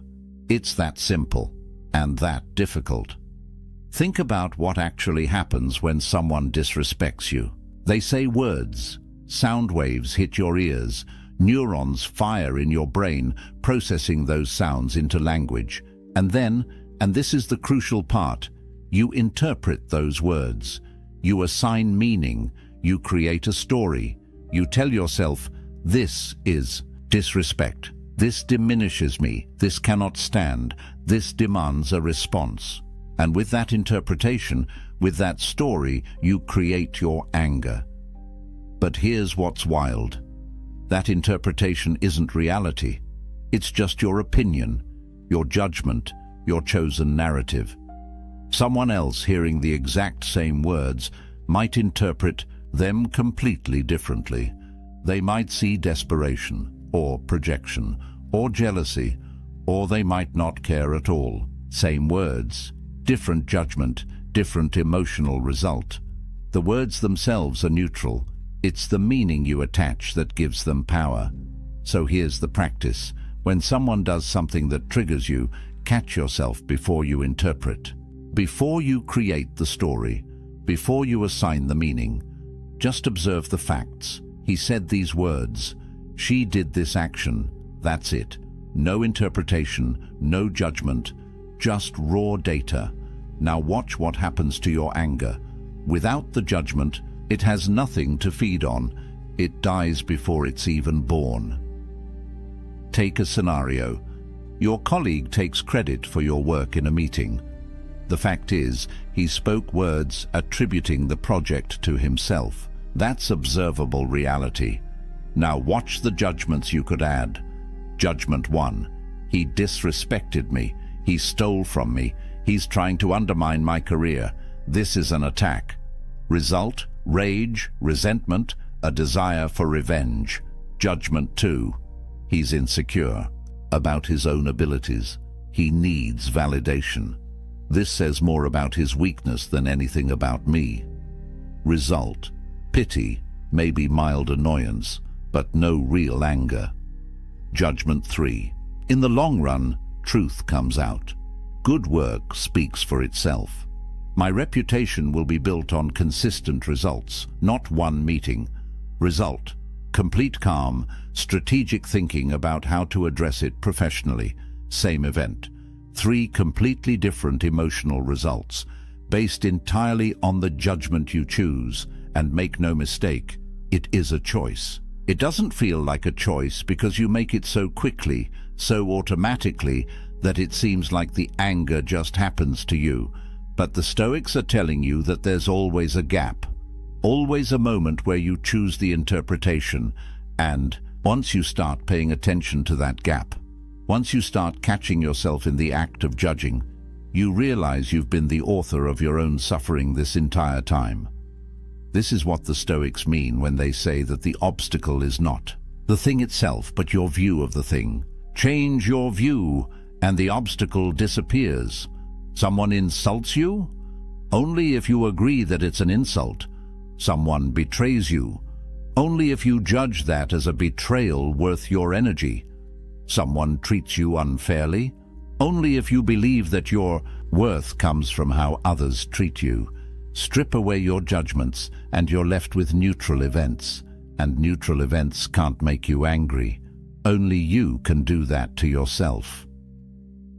It's that simple and that difficult. Think about what actually happens when someone disrespects you. They say words, sound waves hit your ears, neurons fire in your brain, processing those sounds into language. And then, and this is the crucial part, you interpret those words. You assign meaning, you create a story, You tell yourself, this is disrespect. This diminishes me. This cannot stand. This demands a response. And with that interpretation, with that story, you create your anger. But here's what's wild. That interpretation isn't reality. It's just your opinion, your judgment, your chosen narrative. Someone else hearing the exact same words might interpret them completely differently. They might see desperation, or projection, or jealousy, or they might not care at all. Same words, different judgment, different emotional result. The words themselves are neutral. It's the meaning you attach that gives them power. So here's the practice. When someone does something that triggers you, catch yourself before you interpret. Before you create the story, before you assign the meaning, just observe the facts. He said these words. She did this action. That's it. No interpretation, no judgment, just raw data. Now watch what happens to your anger. Without the judgment, it has nothing to feed on. It dies before it's even born. Take a scenario. Your colleague takes credit for your work in a meeting. The fact is, he spoke words attributing the project to himself. That's observable reality. Now watch the judgments you could add. Judgment 1. He disrespected me. He stole from me. He's trying to undermine my career. This is an attack. Result: rage, resentment, a desire for revenge. Judgment 2. He's insecure about his own abilities. He needs validation. This says more about his weakness than anything about me. Result: pity, maybe mild annoyance, but no real anger. Judgment 3. In the long run, truth comes out. Good work speaks for itself. My reputation will be built on consistent results, not one meeting. Result: complete calm, strategic thinking about how to address it professionally. Same event. 3 completely different emotional results, based entirely on the judgment you choose. And make no mistake, it is a choice. It doesn't feel like a choice because you make it so quickly, so automatically, that it seems like the anger just happens to you. But the Stoics are telling you that there's always a gap, always a moment where you choose the interpretation. And once you start paying attention to that gap, once you start catching yourself in the act of judging, you realize you've been the author of your own suffering this entire time. This is what the Stoics mean when they say that the obstacle is not the thing itself, but your view of the thing. Change your view, and the obstacle disappears. Someone insults you? Only if you agree that it's an insult. Someone betrays you? Only if you judge that as a betrayal worth your energy. Someone treats you unfairly? Only if you believe that your worth comes from how others treat you. Strip away your judgments, and you're left with neutral events. And neutral events can't make you angry. Only you can do that to yourself.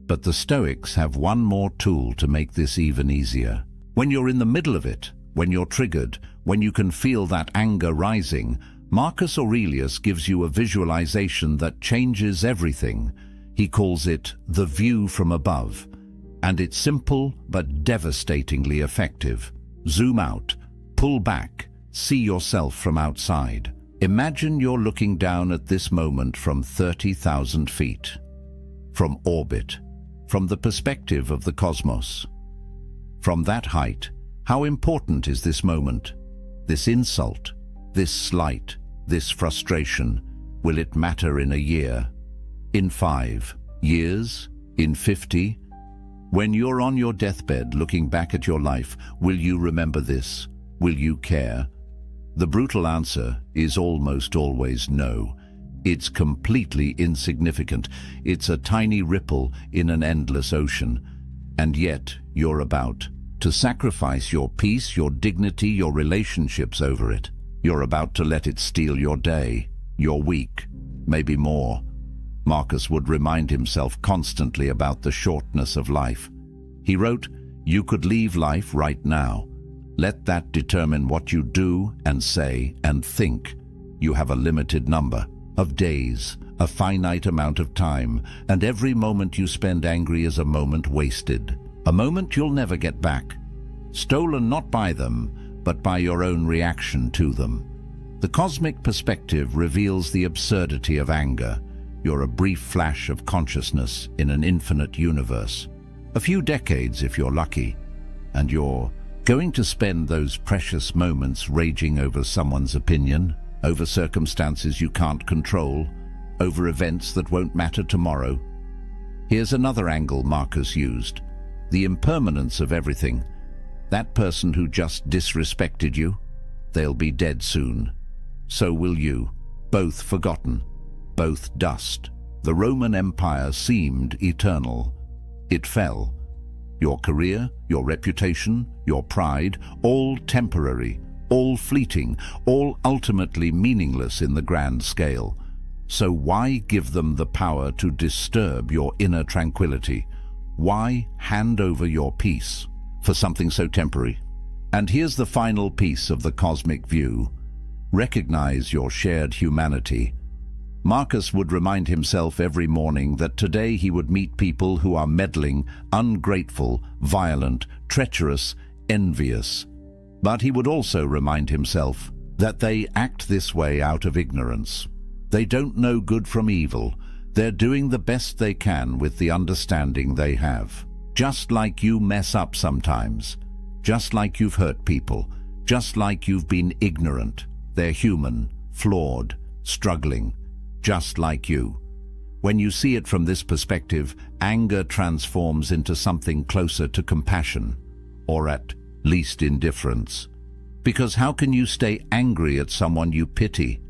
But the Stoics have one more tool to make this even easier. When you're in the middle of it, when you're triggered, when you can feel that anger rising, Marcus Aurelius gives you a visualization that changes everything. He calls it the view from above. And it's simple but devastatingly effective. Zoom out, pull back, see yourself from outside. Imagine you're looking down at this moment from 30,000 feet. From orbit, from the perspective of the cosmos. From that height, how important is this moment? This insult, this slight, this frustration, will it matter in a year? In 5 years? In 50? When you're on your deathbed looking back at your life, will you remember this? Will you care? The brutal answer is almost always no. It's completely insignificant. It's a tiny ripple in an endless ocean. And yet, you're about to sacrifice your peace, your dignity, your relationships over it. You're about to let it steal your day, your week, maybe more. Marcus would remind himself constantly about the shortness of life. He wrote, "You could leave life right now. Let that determine what you do and say and think. You have a limited number of days, a finite amount of time, and every moment you spend angry is a moment wasted, a moment you'll never get back, stolen not by them, but by your own reaction to them. The cosmic perspective reveals the absurdity of anger. You're a brief flash of consciousness in an infinite universe. A few decades if you're lucky, and you're going to spend those precious moments raging over someone's opinion, over circumstances you can't control, over events that won't matter tomorrow. Here's another angle Marcus used: the impermanence of everything. That person who just disrespected you, they'll be dead soon. So will you, both forgotten, both dust. The Roman Empire seemed eternal. It fell. Your career, your reputation, your pride, all temporary, all fleeting, all ultimately meaningless in the grand scale. So why give them the power to disturb your inner tranquility? Why hand over your peace for something so temporary? And here's the final piece of the cosmic view. Recognize your shared humanity. Marcus would remind himself every morning that today he would meet people who are meddling, ungrateful, violent, treacherous, envious. But he would also remind himself that they act this way out of ignorance. They don't know good from evil. They're doing the best they can with the understanding they have. Just like you mess up sometimes, just like you've hurt people, just like you've been ignorant. They're human, flawed, struggling, just like you. When you see it from this perspective, anger transforms into something closer to compassion, or at least indifference. Because how can you stay angry at someone you pity?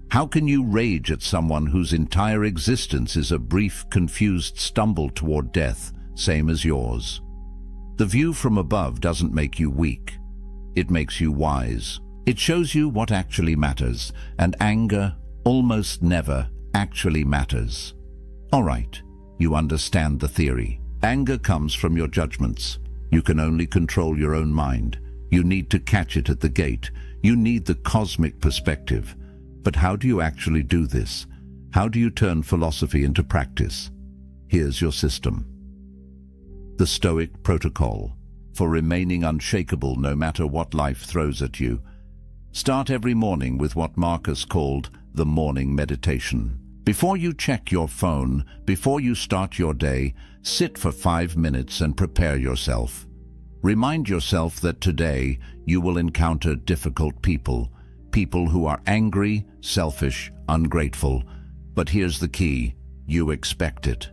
How can you rage at someone whose entire existence is a brief, confused stumble toward death, same as yours? The view from above doesn't make you weak. It makes you wise. It shows you what actually matters, and anger almost never actually matters. All right, you understand the theory. Anger comes from your judgments. You can only control your own mind. You need to catch it at the gate. You need the cosmic perspective. But how do you actually do this? How do you turn philosophy into practice? Here's your system. The Stoic protocol for remaining unshakable no matter what life throws at you. Start every morning with what Marcus called the morning meditation. Before you check your phone, before you start your day, sit for 5 minutes and prepare yourself. Remind yourself that today you will encounter difficult people, people who are angry, selfish, ungrateful. But here's the key: you expect it.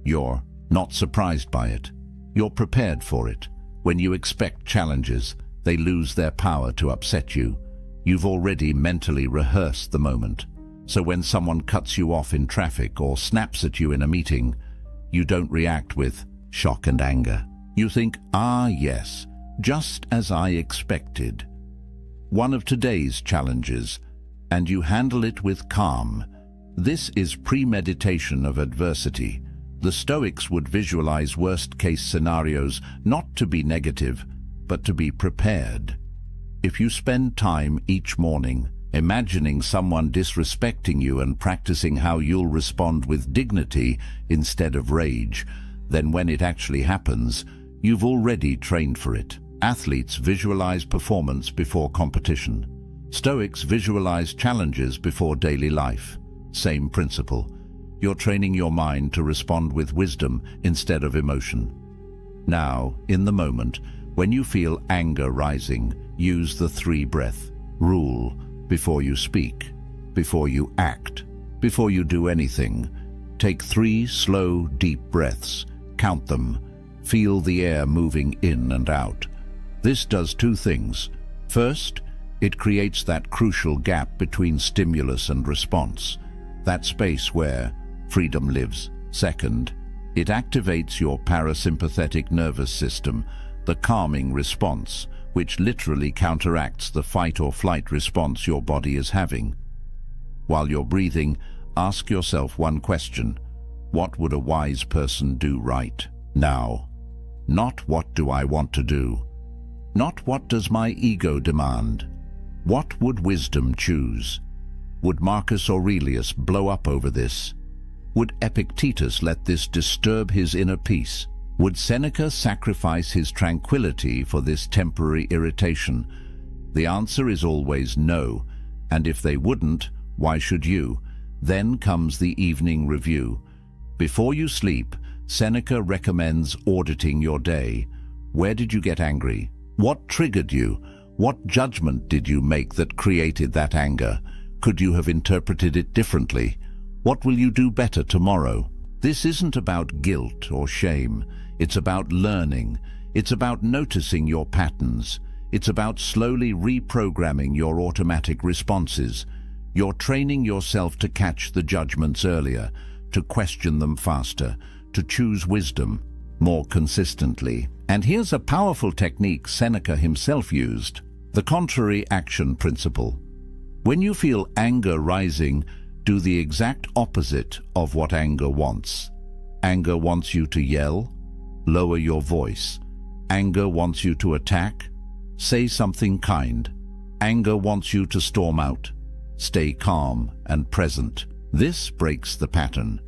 You're not surprised by it. You're prepared for it. When you expect challenges, they lose their power to upset you. You've already mentally rehearsed the moment. So when someone cuts you off in traffic or snaps at you in a meeting, you don't react with shock and anger. You think, ah yes, just as I expected. One of today's challenges, and you handle it with calm. This is premeditation of adversity. The Stoics would visualize worst-case scenarios not to be negative, but to be prepared. If you spend time each morning imagining someone disrespecting you and practicing how you'll respond with dignity instead of rage, then when it actually happens, you've already trained for it. Athletes visualize performance before competition. Stoics visualize challenges before daily life. Same principle. You're training your mind to respond with wisdom instead of emotion. Now, in the moment, when you feel anger rising, use the 3-breath rule. Before you speak, before you act, before you do anything, take 3 slow, deep breaths. Count them. Feel the air moving in and out. This does 2 things. First, it creates that crucial gap between stimulus and response, that space where freedom lives. Second, it activates your parasympathetic nervous system, the calming response, which literally counteracts the fight or flight response your body is having. While you're breathing, ask yourself one question: what would a wise person do right now? Not what do I want to do? Not what does my ego demand? What would wisdom choose? Would Marcus Aurelius blow up over this? Would Epictetus let this disturb his inner peace? Would Seneca sacrifice his tranquility for this temporary irritation? The answer is always no, and if they wouldn't, why should you? Then comes the evening review. Before you sleep, Seneca recommends auditing your day. Where did you get angry? What triggered you? What judgment did you make that created that anger? Could you have interpreted it differently? What will you do better tomorrow? This isn't about guilt or shame. It's about learning. It's about noticing your patterns. It's about slowly reprogramming your automatic responses. You're training yourself to catch the judgments earlier, to question them faster, to choose wisdom more consistently. And here's a powerful technique Seneca himself used: the contrary action principle. When you feel anger rising, do the exact opposite of what anger wants. Anger wants you to yell. Lower your voice. Anger wants you to attack. Say something kind. Anger wants you to storm out. Stay calm and present. This breaks the pattern.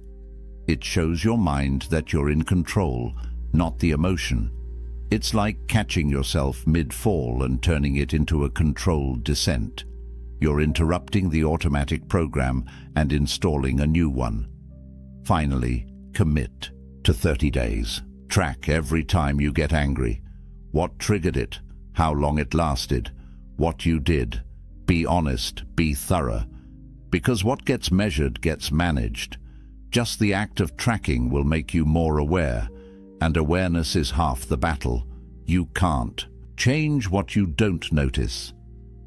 It shows your mind that you're in control, not the emotion. It's like catching yourself mid-fall and turning it into a controlled descent. You're interrupting the automatic program and installing a new one. Finally, commit to 30 days. Track every time you get angry. What triggered it? How long it lasted? What you did? Be honest, be thorough. Because what gets measured gets managed. Just the act of tracking will make you more aware, and awareness is half the battle. You can't change what you don't notice.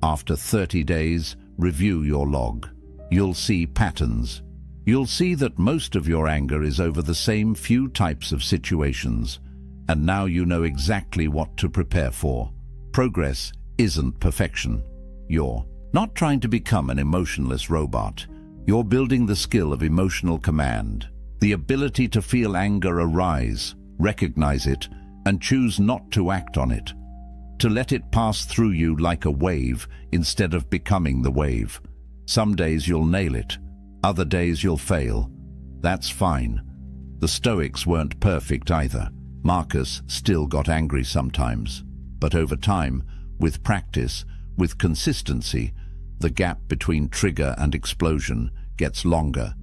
After 30 days, review your log. You'll see patterns. You'll see that most of your anger is over the same few types of situations, and now you know exactly what to prepare for. Progress isn't perfection. You're not trying to become an emotionless robot. You're building the skill of emotional command, the ability to feel anger arise, recognize it, and choose not to act on it. To let it pass through you like a wave instead of becoming the wave. Some days you'll nail it. Other days you'll fail. That's fine. The Stoics weren't perfect either. Marcus still got angry sometimes. But over time, with practice, with consistency, the gap between trigger and explosion gets longer.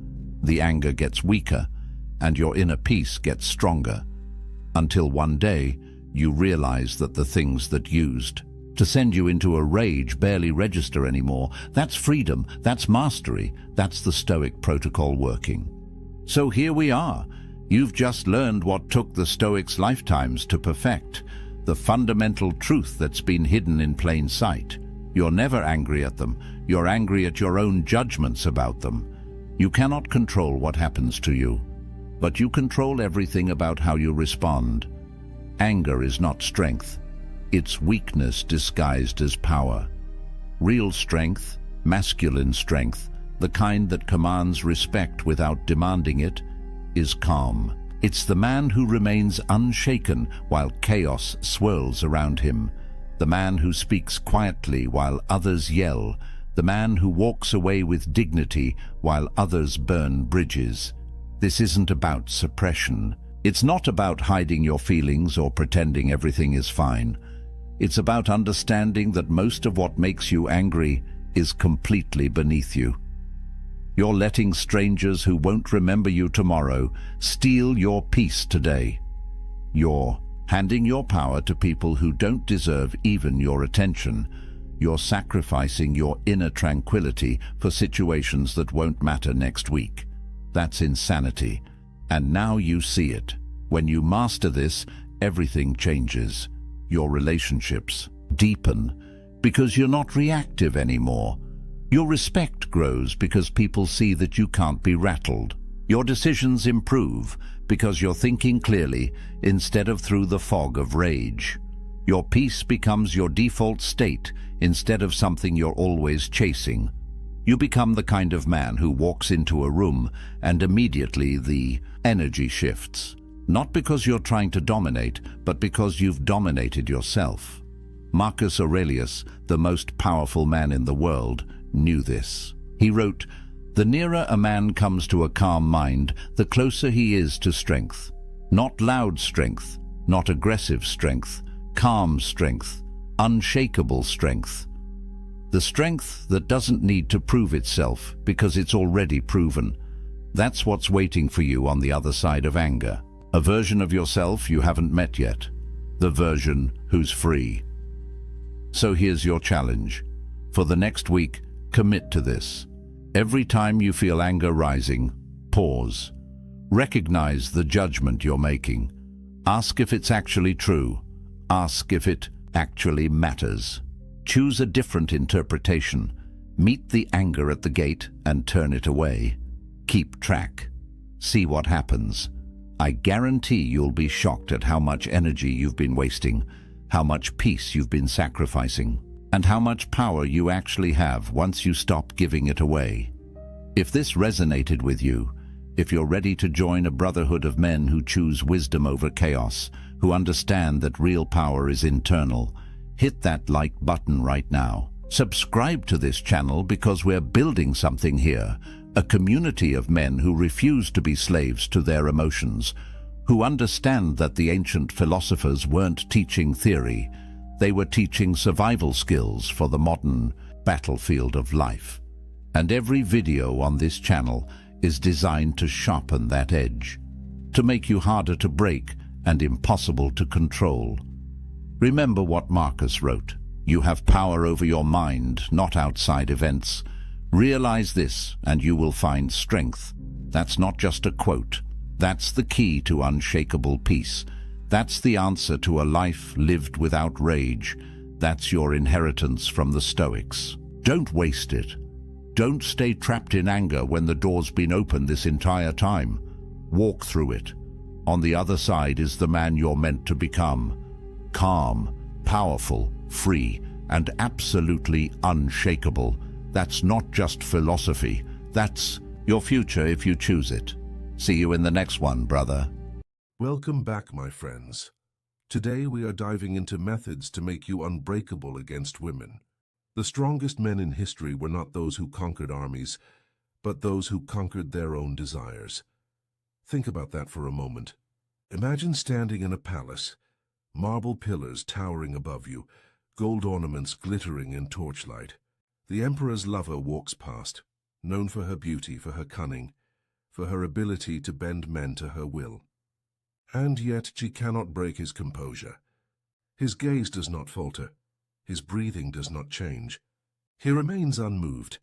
The anger gets weaker, and your inner peace gets stronger. Until one day, you realize that the things that used to send you into a rage barely register anymore. That's freedom, that's mastery, that's the Stoic protocol working. So here we are. You've just learned what took the Stoics' lifetimes to perfect, the fundamental truth that's been hidden in plain sight. You're never angry at them. You're angry at your own judgments about them. You cannot control what happens to you, but you control everything about how you respond. Anger is not strength. It's weakness disguised as power. Real strength, masculine strength, the kind that commands respect without demanding it, is calm. It's the man who remains unshaken while chaos swirls around him. The man who speaks quietly while others yell. The man who walks away with dignity while others burn bridges. This isn't about suppression. It's not about hiding your feelings or pretending everything is fine. It's about understanding that most of what makes you angry is completely beneath you. You're letting strangers who won't remember you tomorrow steal your peace today. You're handing your power to people who don't deserve even your attention. You're sacrificing your inner tranquility for situations that won't matter next week. That's insanity. And now you see it. When you master this, everything changes. Your relationships deepen because you're not reactive anymore. Your respect grows because people see that you can't be rattled. Your decisions improve because you're thinking clearly instead of through the fog of rage. Your peace becomes your default state instead of something you're always chasing. You become the kind of man who walks into a room and immediately the energy shifts. Not because you're trying to dominate, but because you've dominated yourself. Marcus Aurelius, the most powerful man in the world, knew this. He wrote, "The nearer a man comes to a calm mind, the closer he is to strength. Not loud strength, not aggressive strength, calm strength, unshakable strength. The strength that doesn't need to prove itself because it's already proven. That's what's waiting for you on the other side of anger. A version of yourself you haven't met yet. The version who's free." So here's your challenge. For the next week, commit to this. Every time you feel anger rising, pause. Recognize the judgment you're making. Ask if it's actually true. Ask if it actually matters. Choose a different interpretation. Meet the anger at the gate and turn it away. Keep track. See what happens. I guarantee you'll be shocked at how much energy you've been wasting, how much peace you've been sacrificing, and how much power you actually have once you stop giving it away. If this resonated with you, if you're ready to join a brotherhood of men who choose wisdom over chaos, who understand that real power is internal, hit that like button right now. Subscribe to this channel because we're building something here, a community of men who refuse to be slaves to their emotions, who understand that the ancient philosophers weren't teaching theory, they were teaching survival skills for the modern battlefield of life. And every video on this channel is designed to sharpen that edge, to make you harder to break and impossible to control. Remember what Marcus wrote. You have power over your mind, not outside events. Realize this, and you will find strength. That's not just a quote. That's the key to unshakable peace. That's the answer to a life lived without rage. That's your inheritance from the Stoics. Don't waste it. Don't stay trapped in anger when the door's been open this entire time. Walk through it. On the other side is the man you're meant to become. Calm, powerful, free, and absolutely unshakable. That's not just philosophy. That's your future if you choose it. See you in the next one, brother. Welcome back, my friends. Today we are diving into methods to make you unbreakable against women. The strongest men in history were not those who conquered armies, but those who conquered their own desires. Think about that for a moment. Imagine standing in a palace, marble pillars towering above you, gold ornaments glittering in torchlight. The emperor's lover walks past, known for her beauty, for her cunning, for her ability to bend men to her will. And yet she cannot break his composure. His gaze does not falter. His breathing does not change. He remains unmoved,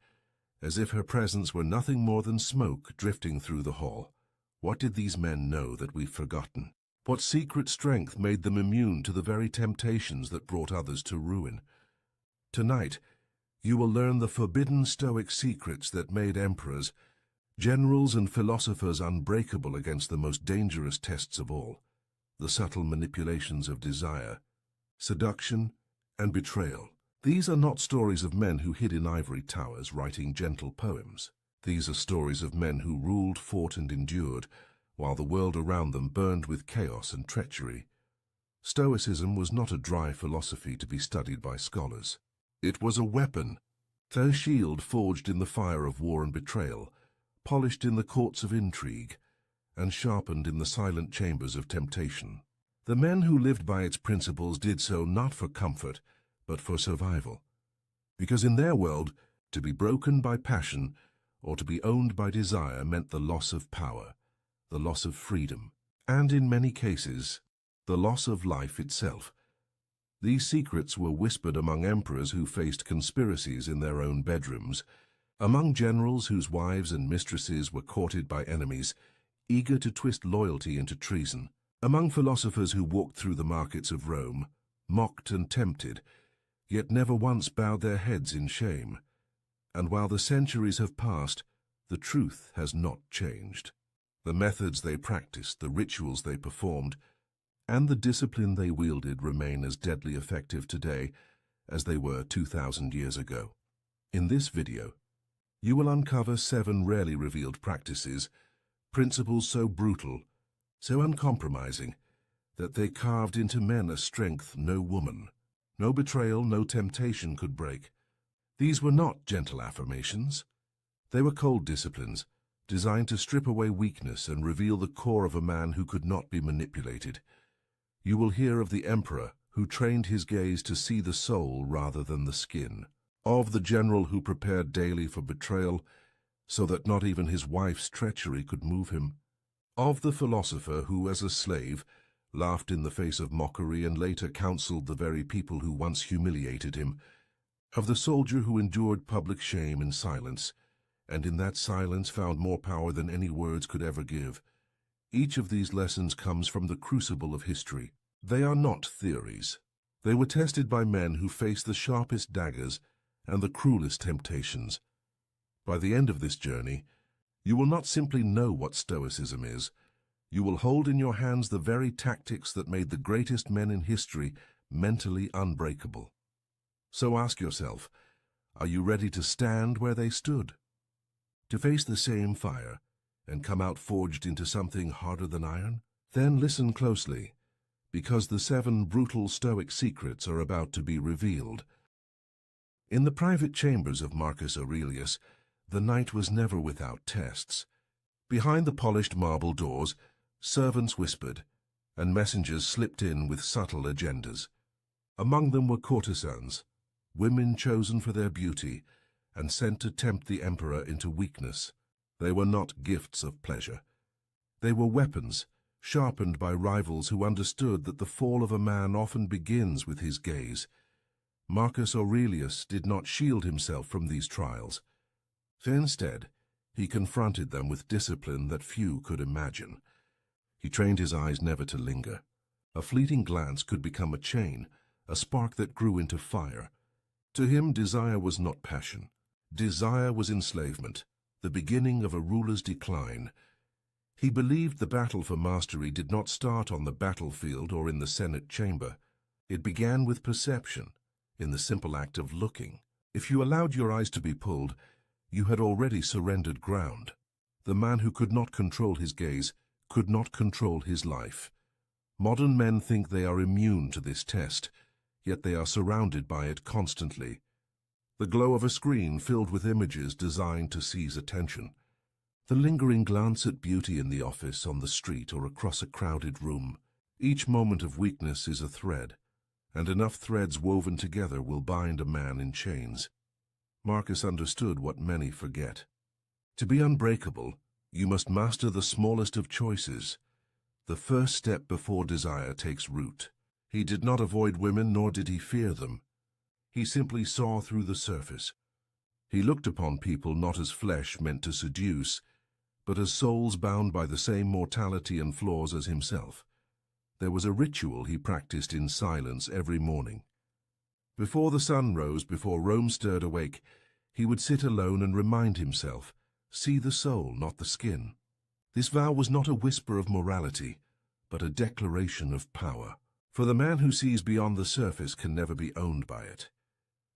as if her presence were nothing more than smoke drifting through the hall. What did these men know that we've forgotten? What secret strength made them immune to the very temptations that brought others to ruin? Tonight, you will learn the forbidden Stoic secrets that made emperors, generals and philosophers unbreakable against the most dangerous tests of all, the subtle manipulations of desire, seduction, and betrayal. These are not stories of men who hid in ivory towers writing gentle poems. These are stories of men who ruled, fought, and endured, while the world around them burned with chaos and treachery. Stoicism was not a dry philosophy to be studied by scholars. It was a weapon, their shield forged in the fire of war and betrayal, polished in the courts of intrigue, and sharpened in the silent chambers of temptation. The men who lived by its principles did so not for comfort, but for survival. Because in their world, to be broken by passion or to be owned by desire meant the loss of power, the loss of freedom, and in many cases, the loss of life itself. These secrets were whispered among emperors who faced conspiracies in their own bedrooms, among generals whose wives and mistresses were courted by enemies, eager to twist loyalty into treason, among philosophers who walked through the markets of Rome, mocked and tempted, yet never once bowed their heads in shame. And while the centuries have passed, the truth has not changed. The methods they practiced, the rituals they performed, and the discipline they wielded remain as deadly effective today as they were 2,000 years ago. In this video, you will uncover 7 rarely revealed practices, principles so brutal, so uncompromising, that they carved into men a strength no woman, no betrayal, no temptation could break. These were not gentle affirmations. They were cold disciplines, designed to strip away weakness and reveal the core of a man who could not be manipulated. You will hear of the emperor who trained his gaze to see the soul rather than the skin, of the general who prepared daily for betrayal so that not even his wife's treachery could move him, of the philosopher who, as a slave, laughed in the face of mockery and later counseled the very people who once humiliated him, of the soldier who endured public shame in silence, and in that silence found more power than any words could ever give. Each of these lessons comes from the crucible of history. They are not theories. They were tested by men who faced the sharpest daggers and the cruelest temptations. By the end of this journey, you will not simply know what Stoicism is, you will hold in your hands the very tactics that made the greatest men in history mentally unbreakable. So ask yourself, are you ready to stand where they stood? To face the same fire and come out forged into something harder than iron? Then listen closely, because the 7 brutal Stoic secrets are about to be revealed. In the private chambers of Marcus Aurelius, the night was never without tests. Behind the polished marble doors, servants whispered, and messengers slipped in with subtle agendas. Among them were courtesans, women chosen for their beauty, and sent to tempt the emperor into weakness. They were not gifts of pleasure. They were weapons, sharpened by rivals who understood that the fall of a man often begins with his gaze. Marcus Aurelius did not shield himself from these trials. Instead, he confronted them with discipline that few could imagine. He trained his eyes never to linger. A fleeting glance could become a chain, a spark that grew into fire. To him, desire was not passion. Desire was enslavement, the beginning of a ruler's decline. He believed the battle for mastery did not start on the battlefield or in the Senate chamber. It began with perception, in the simple act of looking. If you allowed your eyes to be pulled, you had already surrendered ground. The man who could not control his gaze could not control his life. Modern men think they are immune to this test, yet they are surrounded by it constantly. The glow of a screen filled with images designed to seize attention. The lingering glance at beauty in the office, on the street, or across a crowded room. Each moment of weakness is a thread, and enough threads woven together will bind a man in chains. Marcus understood what many forget. To be unbreakable, you must master the smallest of choices. The first step before desire takes root. He did not avoid women, nor did he fear them. He simply saw through the surface. He looked upon people not as flesh meant to seduce, but as souls bound by the same mortality and flaws as himself. There was a ritual he practiced in silence every morning. Before the sun rose, before Rome stirred awake, he would sit alone and remind himself, see the soul, not the skin. This vow was not a whisper of morality, but a declaration of power. For the man who sees beyond the surface can never be owned by it.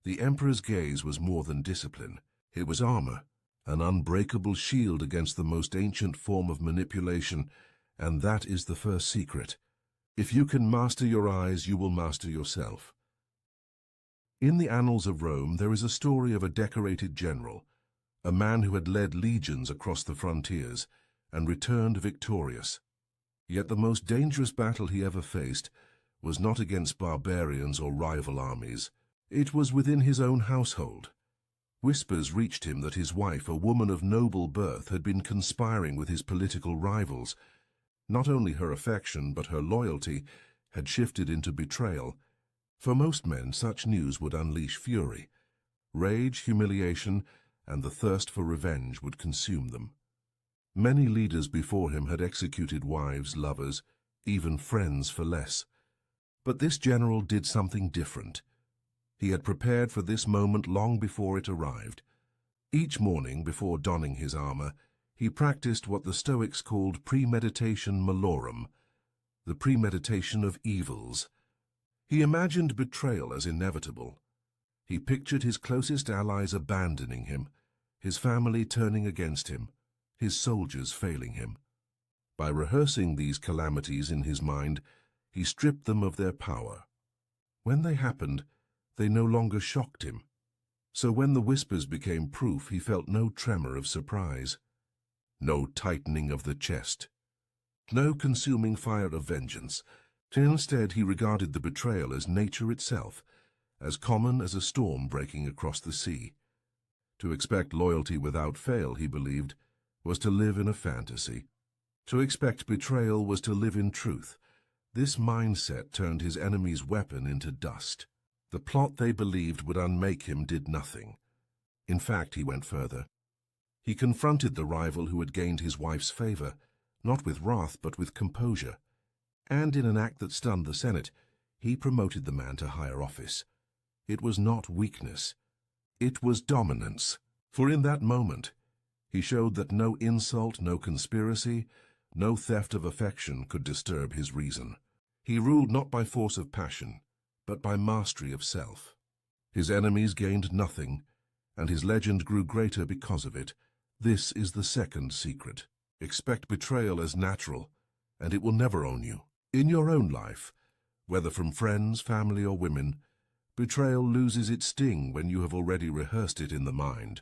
The emperor's gaze was more than discipline. It was armor, an unbreakable shield against the most ancient form of manipulation, and that is the first secret. If you can master your eyes, you will master yourself. In the annals of Rome, there is a story of a decorated general, a man who had led legions across the frontiers and returned victorious. Yet the most dangerous battle he ever faced was not against barbarians or rival armies. It was within his own household. Whispers reached him that his wife, a woman of noble birth, had been conspiring with his political rivals. Not only her affection, but her loyalty had shifted into betrayal. For most men, such news would unleash fury. Rage, humiliation, and the thirst for revenge would consume them. Many leaders before him had executed wives, lovers, even friends for less. But this general did something different. He had prepared for this moment long before it arrived. Each morning, before donning his armor, he practiced what the Stoics called premeditation malorum, the premeditation of evils. He imagined betrayal as inevitable. He pictured his closest allies abandoning him, his family turning against him, his soldiers failing him. By rehearsing these calamities in his mind, he stripped them of their power. When they happened, they no longer shocked him. So when the whispers became proof, he felt no tremor of surprise, no tightening of the chest, no consuming fire of vengeance. Instead, he regarded the betrayal as nature itself, as common as a storm breaking across the sea. To expect loyalty without fail, he believed, was to live in a fantasy. To expect betrayal was to live in truth. This mindset turned his enemy's weapon into dust. The plot they believed would unmake him did nothing. In fact, he went further. He confronted the rival who had gained his wife's favor, not with wrath but with composure. And in an act that stunned the Senate, he promoted the man to higher office. It was not weakness. It was dominance. For in that moment, he showed that no insult, no conspiracy, no theft of affection could disturb his reason. He ruled not by force of passion, but by mastery of self. His enemies gained nothing, and his legend grew greater because of it. This is the second secret. Expect betrayal as natural, and it will never own you. In your own life, whether from friends, family, or women, betrayal loses its sting when you have already rehearsed it in the mind.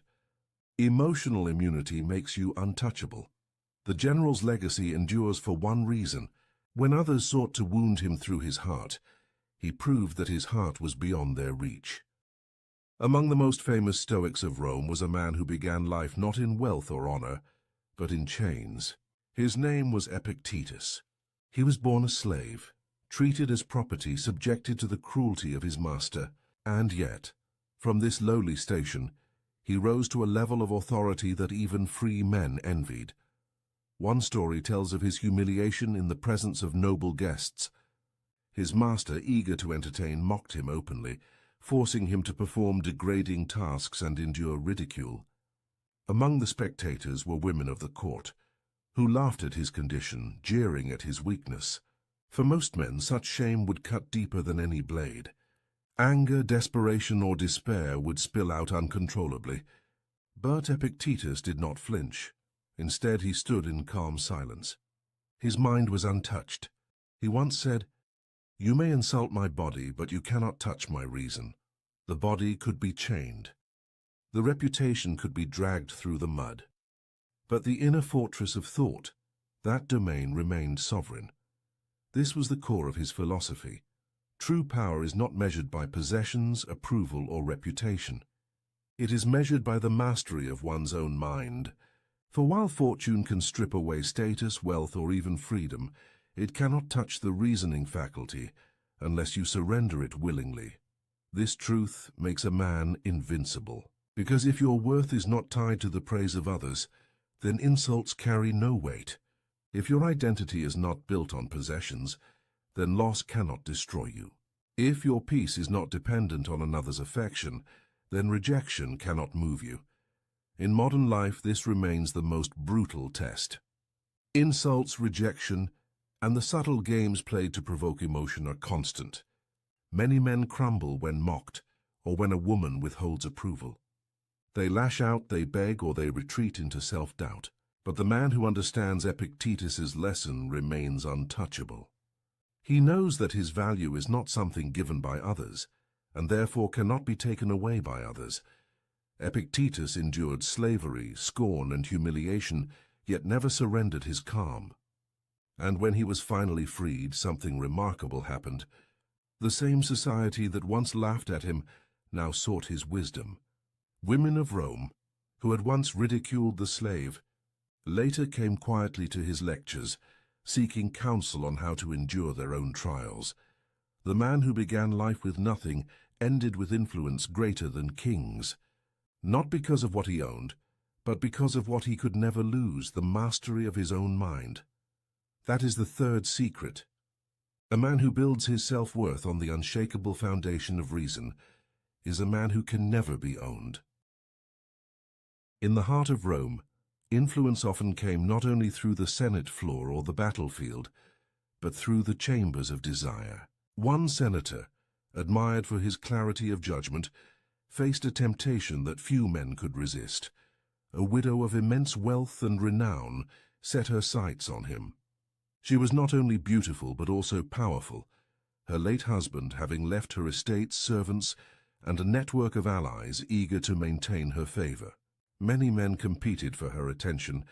Emotional immunity makes you untouchable. The general's legacy endures for one reason. When others sought to wound him through his heart, he proved that his heart was beyond their reach. Among the most famous Stoics of Rome was a man who began life not in wealth or honor, but in chains. His name was Epictetus. He was born a slave, treated as property, subjected to the cruelty of his master, and yet, from this lowly station, he rose to a level of authority that even free men envied. One story tells of his humiliation in the presence of noble guests. His master, eager to entertain, mocked him openly, forcing him to perform degrading tasks and endure ridicule. Among the spectators were women of the court, who laughed at his condition, jeering at his weakness. For most men, such shame would cut deeper than any blade. Anger, desperation, or despair would spill out uncontrollably. But Epictetus did not flinch. Instead, he stood in calm silence. His mind was untouched. He once said, "You may insult my body, but you cannot touch my reason." The body could be chained. The reputation could be dragged through the mud. But the inner fortress of thought, that domain remained sovereign. This was the core of his philosophy. True power is not measured by possessions, approval, or reputation. It is measured by the mastery of one's own mind. For while fortune can strip away status, wealth, or even freedom, it cannot touch the reasoning faculty unless you surrender it willingly. This truth makes a man invincible. Because if your worth is not tied to the praise of others, then insults carry no weight. If your identity is not built on possessions, then loss cannot destroy you. If your peace is not dependent on another's affection, then rejection cannot move you. In modern life, this remains the most brutal test. Insults, rejection, and the subtle games played to provoke emotion are constant. Many men crumble when mocked, or when a woman withholds approval. They lash out, they beg, or they retreat into self-doubt. But the man who understands Epictetus's lesson remains untouchable. He knows that his value is not something given by others, and therefore cannot be taken away by others. Epictetus endured slavery, scorn, and humiliation, yet never surrendered his calm. And when he was finally freed, something remarkable happened. The same society that once laughed at him now sought his wisdom. Women of Rome, who had once ridiculed the slave, later came quietly to his lectures, seeking counsel on how to endure their own trials. The man who began life with nothing ended with influence greater than kings, not because of what he owned, but because of what he could never lose, the mastery of his own mind. That is the third secret. A man who builds his self-worth on the unshakable foundation of reason is a man who can never be owned. In the heart of Rome, influence often came not only through the Senate floor or the battlefield, but through the chambers of desire. One senator, admired for his clarity of judgment, faced a temptation that few men could resist. A widow of immense wealth and renown set her sights on him. She was not only beautiful but also powerful, her late husband having left her estates, servants, and a network of allies eager to maintain her favor. Many men competed for her attention,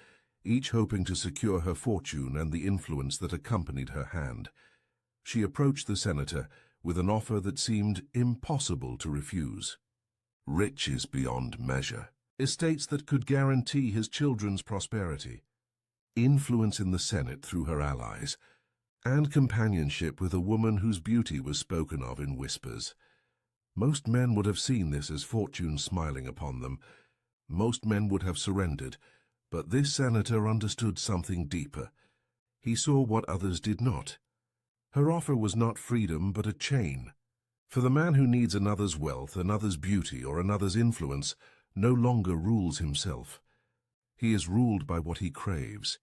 each hoping to secure her fortune and the influence that accompanied her hand. She approached the senator with an offer that seemed impossible to refuse. Riches beyond measure, estates that could guarantee his children's prosperity, influence in the Senate through her allies, and companionship with a woman whose beauty was spoken of in whispers. Most men would have seen this as fortune smiling upon them. Most men would have surrendered, but this senator understood something deeper. He saw what others did not. Her offer was not freedom, but a chain. For the man who needs another's wealth, another's beauty, or another's influence no longer rules himself. He is ruled by what he craves.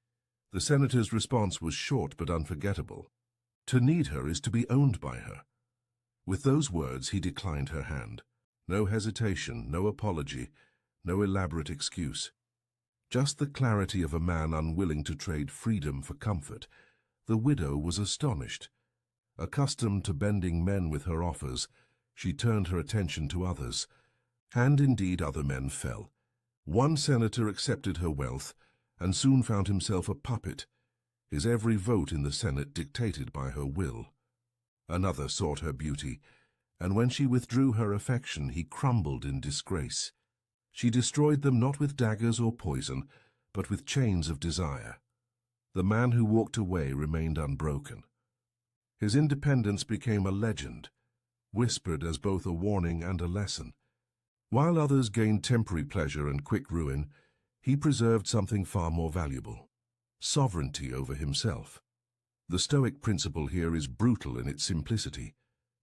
The senator's response was short but unforgettable. To need her is to be owned by her. With those words, he declined her hand. No hesitation, no apology, no elaborate excuse. Just the clarity of a man unwilling to trade freedom for comfort. The widow was astonished. Accustomed to bending men with her offers, she turned her attention to others. And indeed other men fell. One senator accepted her wealth, and soon found himself a puppet, his every vote in the Senate dictated by her will. Another sought her beauty, and when she withdrew her affection, he crumbled in disgrace. She destroyed them not with daggers or poison, but with chains of desire. The man who walked away remained unbroken. His independence became a legend, whispered as both a warning and a lesson. While others gained temporary pleasure and quick ruin, he preserved something far more valuable: sovereignty over himself. The Stoic principle here is brutal in its simplicity.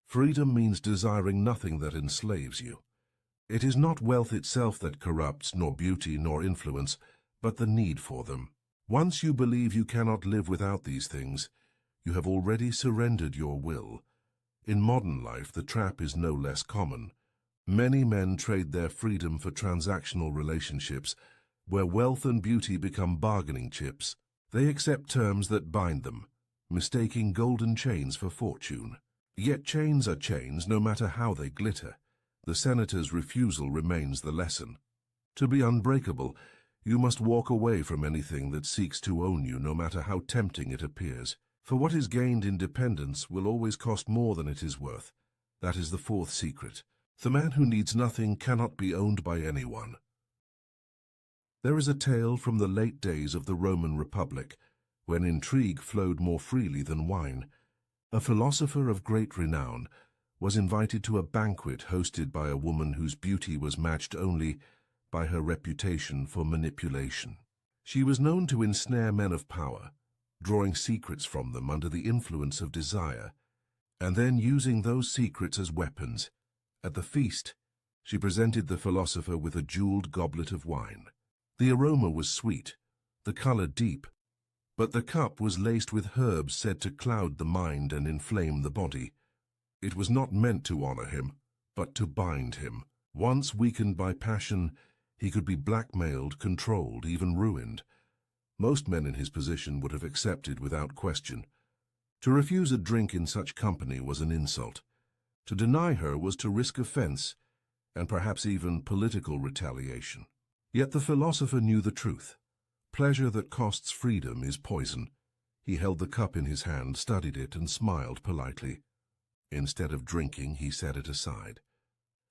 Freedom means desiring nothing that enslaves you. It is not wealth itself that corrupts, nor beauty, nor influence, but the need for them. Once you believe you cannot live without these things, you have already surrendered your will. In modern life, the trap is no less common. Many men trade their freedom for transactional relationships, where wealth and beauty become bargaining chips. They accept terms that bind them, mistaking golden chains for fortune. Yet chains are chains, no matter how they glitter. The senator's refusal remains the lesson. To be unbreakable, you must walk away from anything that seeks to own you, no matter how tempting it appears. For what is gained in dependence will always cost more than it is worth. That is the fourth secret. The man who needs nothing cannot be owned by anyone. There is a tale from the late days of the Roman Republic, when intrigue flowed more freely than wine. A philosopher of great renown was invited to a banquet hosted by a woman whose beauty was matched only by her reputation for manipulation. She was known to ensnare men of power, drawing secrets from them under the influence of desire, and then using those secrets as weapons. At the feast, she presented the philosopher with a jeweled goblet of wine. The aroma was sweet, the color deep, but the cup was laced with herbs said to cloud the mind and inflame the body. It was not meant to honor him, but to bind him. Once weakened by passion, he could be blackmailed, controlled, even ruined. Most men in his position would have accepted without question. To refuse a drink in such company was an insult. To deny her was to risk offense, and perhaps even political retaliation. Yet the philosopher knew the truth. Pleasure that costs freedom is poison. He held the cup in his hand, studied it, and smiled politely. Instead of drinking, he set it aside.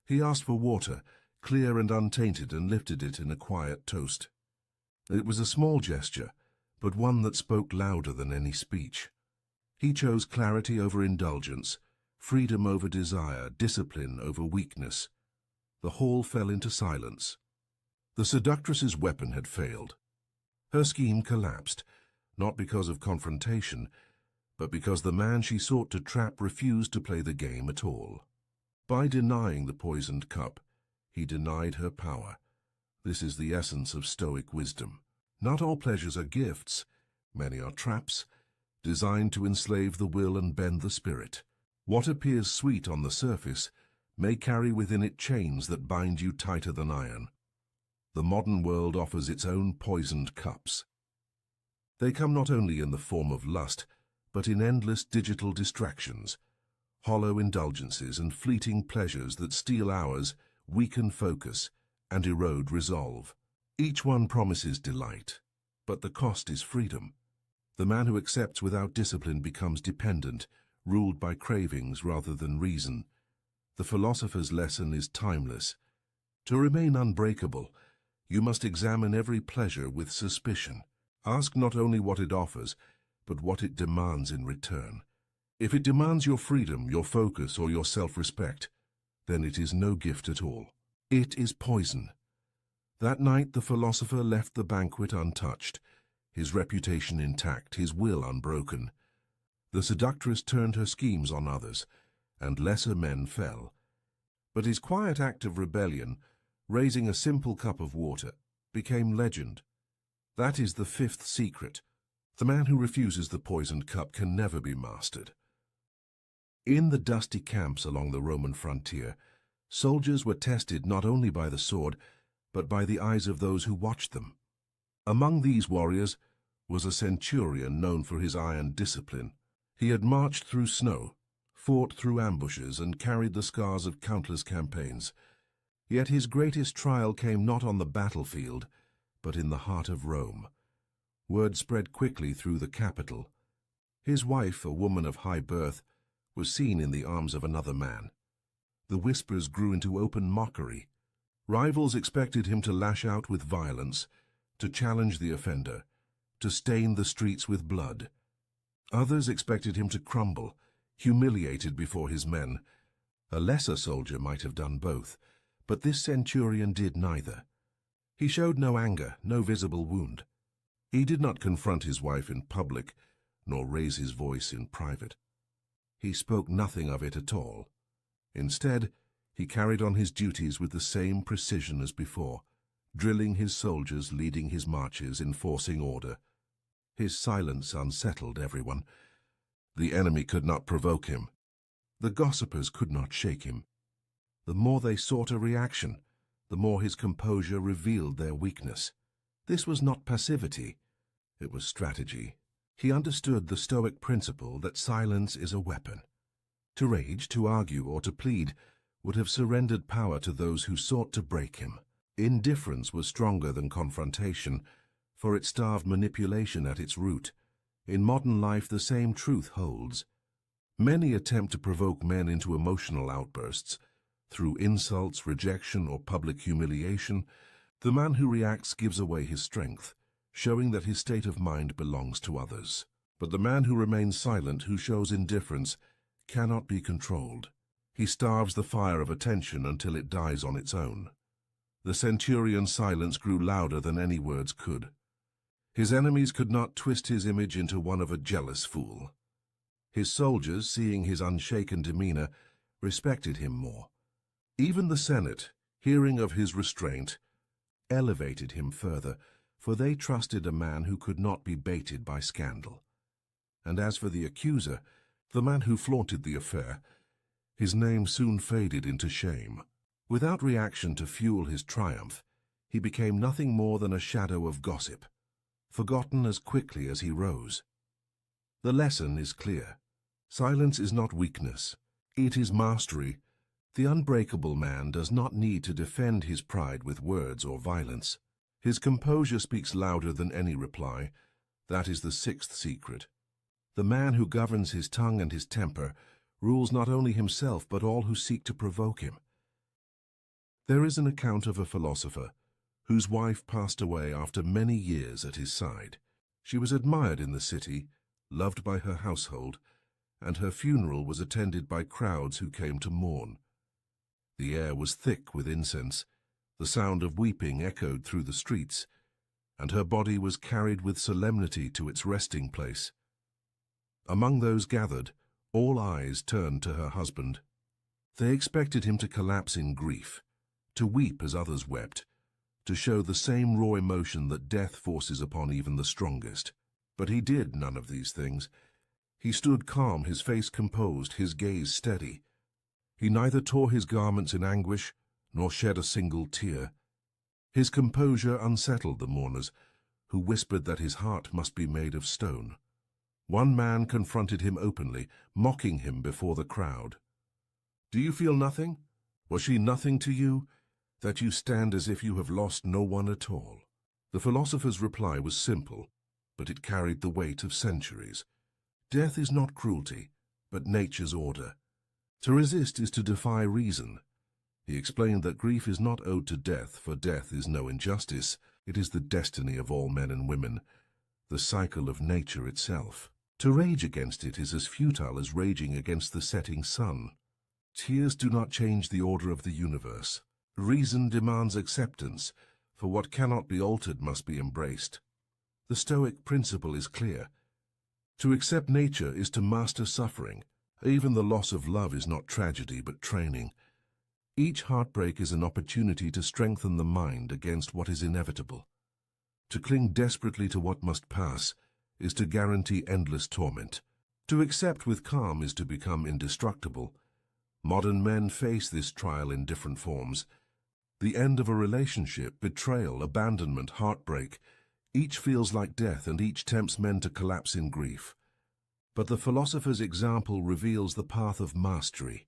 He asked for water, clear and untainted, and lifted it in a quiet toast. It was a small gesture, but one that spoke louder than any speech. He chose clarity over indulgence, freedom over desire, discipline over weakness. The hall fell into silence. The seductress's weapon had failed. Her scheme collapsed, not because of confrontation, but because the man she sought to trap refused to play the game at all. By denying the poisoned cup, he denied her power. This is the essence of Stoic wisdom. Not all pleasures are gifts. Many are traps, designed to enslave the will and bend the spirit. What appears sweet on the surface may carry within it chains that bind you tighter than iron. The modern world offers its own poisoned cups. They come not only in the form of lust, but in endless digital distractions, Hollow indulgences and fleeting pleasures that steal hours, weaken focus, and erode resolve. Each one promises delight, but the cost is freedom. The man who accepts without discipline becomes dependent, ruled by cravings rather than reason. The philosopher's lesson is timeless. To remain unbreakable, you must examine every pleasure with suspicion. Ask not only what it offers, but what it demands in return. If it demands your freedom, your focus, or your self-respect, then it is no gift at all. It is poison. That night the philosopher left the banquet untouched, his reputation intact, his will unbroken. The seductress turned her schemes on others, and lesser men fell. But his quiet act of rebellion, raising a simple cup of water, became legend. That is the fifth secret. The man who refuses the poisoned cup can never be mastered. In the dusty camps along the Roman frontier, soldiers were tested not only by the sword, but by the eyes of those who watched them. Among these warriors was a centurion known for his iron discipline. He had marched through snow, fought through ambushes, and carried the scars of countless campaigns. Yet his greatest trial came not on the battlefield, but in the heart of Rome. Word spread quickly through the capital. His wife, a woman of high birth, was seen in the arms of another man. The whispers grew into open mockery. Rivals expected him to lash out with violence, to challenge the offender, to stain the streets with blood. Others expected him to crumble, humiliated before his men. A lesser soldier might have done both, but this centurion did neither. He showed no anger, no visible wound. He did not confront his wife in public, nor raise his voice in private. He spoke nothing of it at all. Instead, he carried on his duties with the same precision as before, drilling his soldiers, leading his marches, enforcing order. His silence unsettled everyone. The enemy could not provoke him. The gossipers could not shake him. The more they sought a reaction, the more his composure revealed their weakness. This was not passivity, it was strategy. He understood the Stoic principle that silence is a weapon. To rage, to argue, or to plead would have surrendered power to those who sought to break him. Indifference was stronger than confrontation, for it starved manipulation at its root. In modern life, the same truth holds. Many attempt to provoke men into emotional outbursts. Through insults, rejection, or public humiliation, the man who reacts gives away his strength, showing that his state of mind belongs to others. But the man who remains silent, who shows indifference, cannot be controlled. He starves the fire of attention until it dies on its own. The centurion's silence grew louder than any words could. His enemies could not twist his image into one of a jealous fool. His soldiers, seeing his unshaken demeanor, respected him more. Even the Senate, hearing of his restraint, elevated him further, for they trusted a man who could not be baited by scandal. And as for the accuser, the man who flaunted the affair, his name soon faded into shame. Without reaction to fuel his triumph, he became nothing more than a shadow of gossip, forgotten as quickly as he rose. The lesson is clear. Silence is not weakness. It is mastery. The unbreakable man does not need to defend his pride with words or violence. His composure speaks louder than any reply. That is the sixth secret. The man who governs his tongue and his temper rules not only himself but all who seek to provoke him. There is an account of a philosopher whose wife passed away after many years at his side. She was admired in the city, loved by her household, and her funeral was attended by crowds who came to mourn. The air was thick with incense, the sound of weeping echoed through the streets, and her body was carried with solemnity to its resting place. Among those gathered, all eyes turned to her husband. They expected him to collapse in grief, to weep as others wept, to show the same raw emotion that death forces upon even the strongest. But he did none of these things. He stood calm, his face composed, his gaze steady. He neither tore his garments in anguish, nor shed a single tear. His composure unsettled the mourners, who whispered that his heart must be made of stone. One man confronted him openly, mocking him before the crowd. "Do you feel nothing? Was she nothing to you, that you stand as if you have lost no one at all?" The philosopher's reply was simple, but it carried the weight of centuries. Death is not cruelty, but nature's order. To resist is to defy reason. He explained that grief is not owed to death, for death is no injustice. It is the destiny of all men and women, the cycle of nature itself. To rage against it is as futile as raging against the setting sun. Tears do not change the order of the universe. Reason demands acceptance, for what cannot be altered must be embraced. The Stoic principle is clear. To accept nature is to master suffering. Even the loss of love is not tragedy but training. Each heartbreak is an opportunity to strengthen the mind against what is inevitable. To cling desperately to what must pass is to guarantee endless torment. To accept with calm is to become indestructible. Modern men face this trial in different forms. The end of a relationship, betrayal, abandonment, heartbreak. Each feels like death and each tempts men to collapse in grief. But the philosopher's example reveals the path of mastery.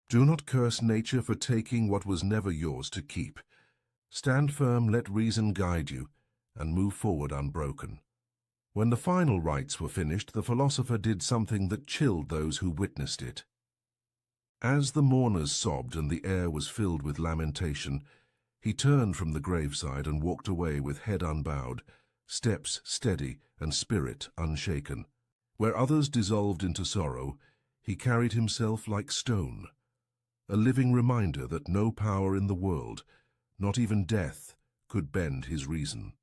Do not curse nature for taking what was never yours to keep. Stand firm, let reason guide you, and move forward unbroken. When the final rites were finished, the philosopher did something that chilled those who witnessed it. As the mourners sobbed and the air was filled with lamentation, he turned from the graveside and walked away with head unbowed, steps steady and spirit unshaken. Where others dissolved into sorrow, he carried himself like stone, a living reminder that no power in the world, not even death, could bend his reason.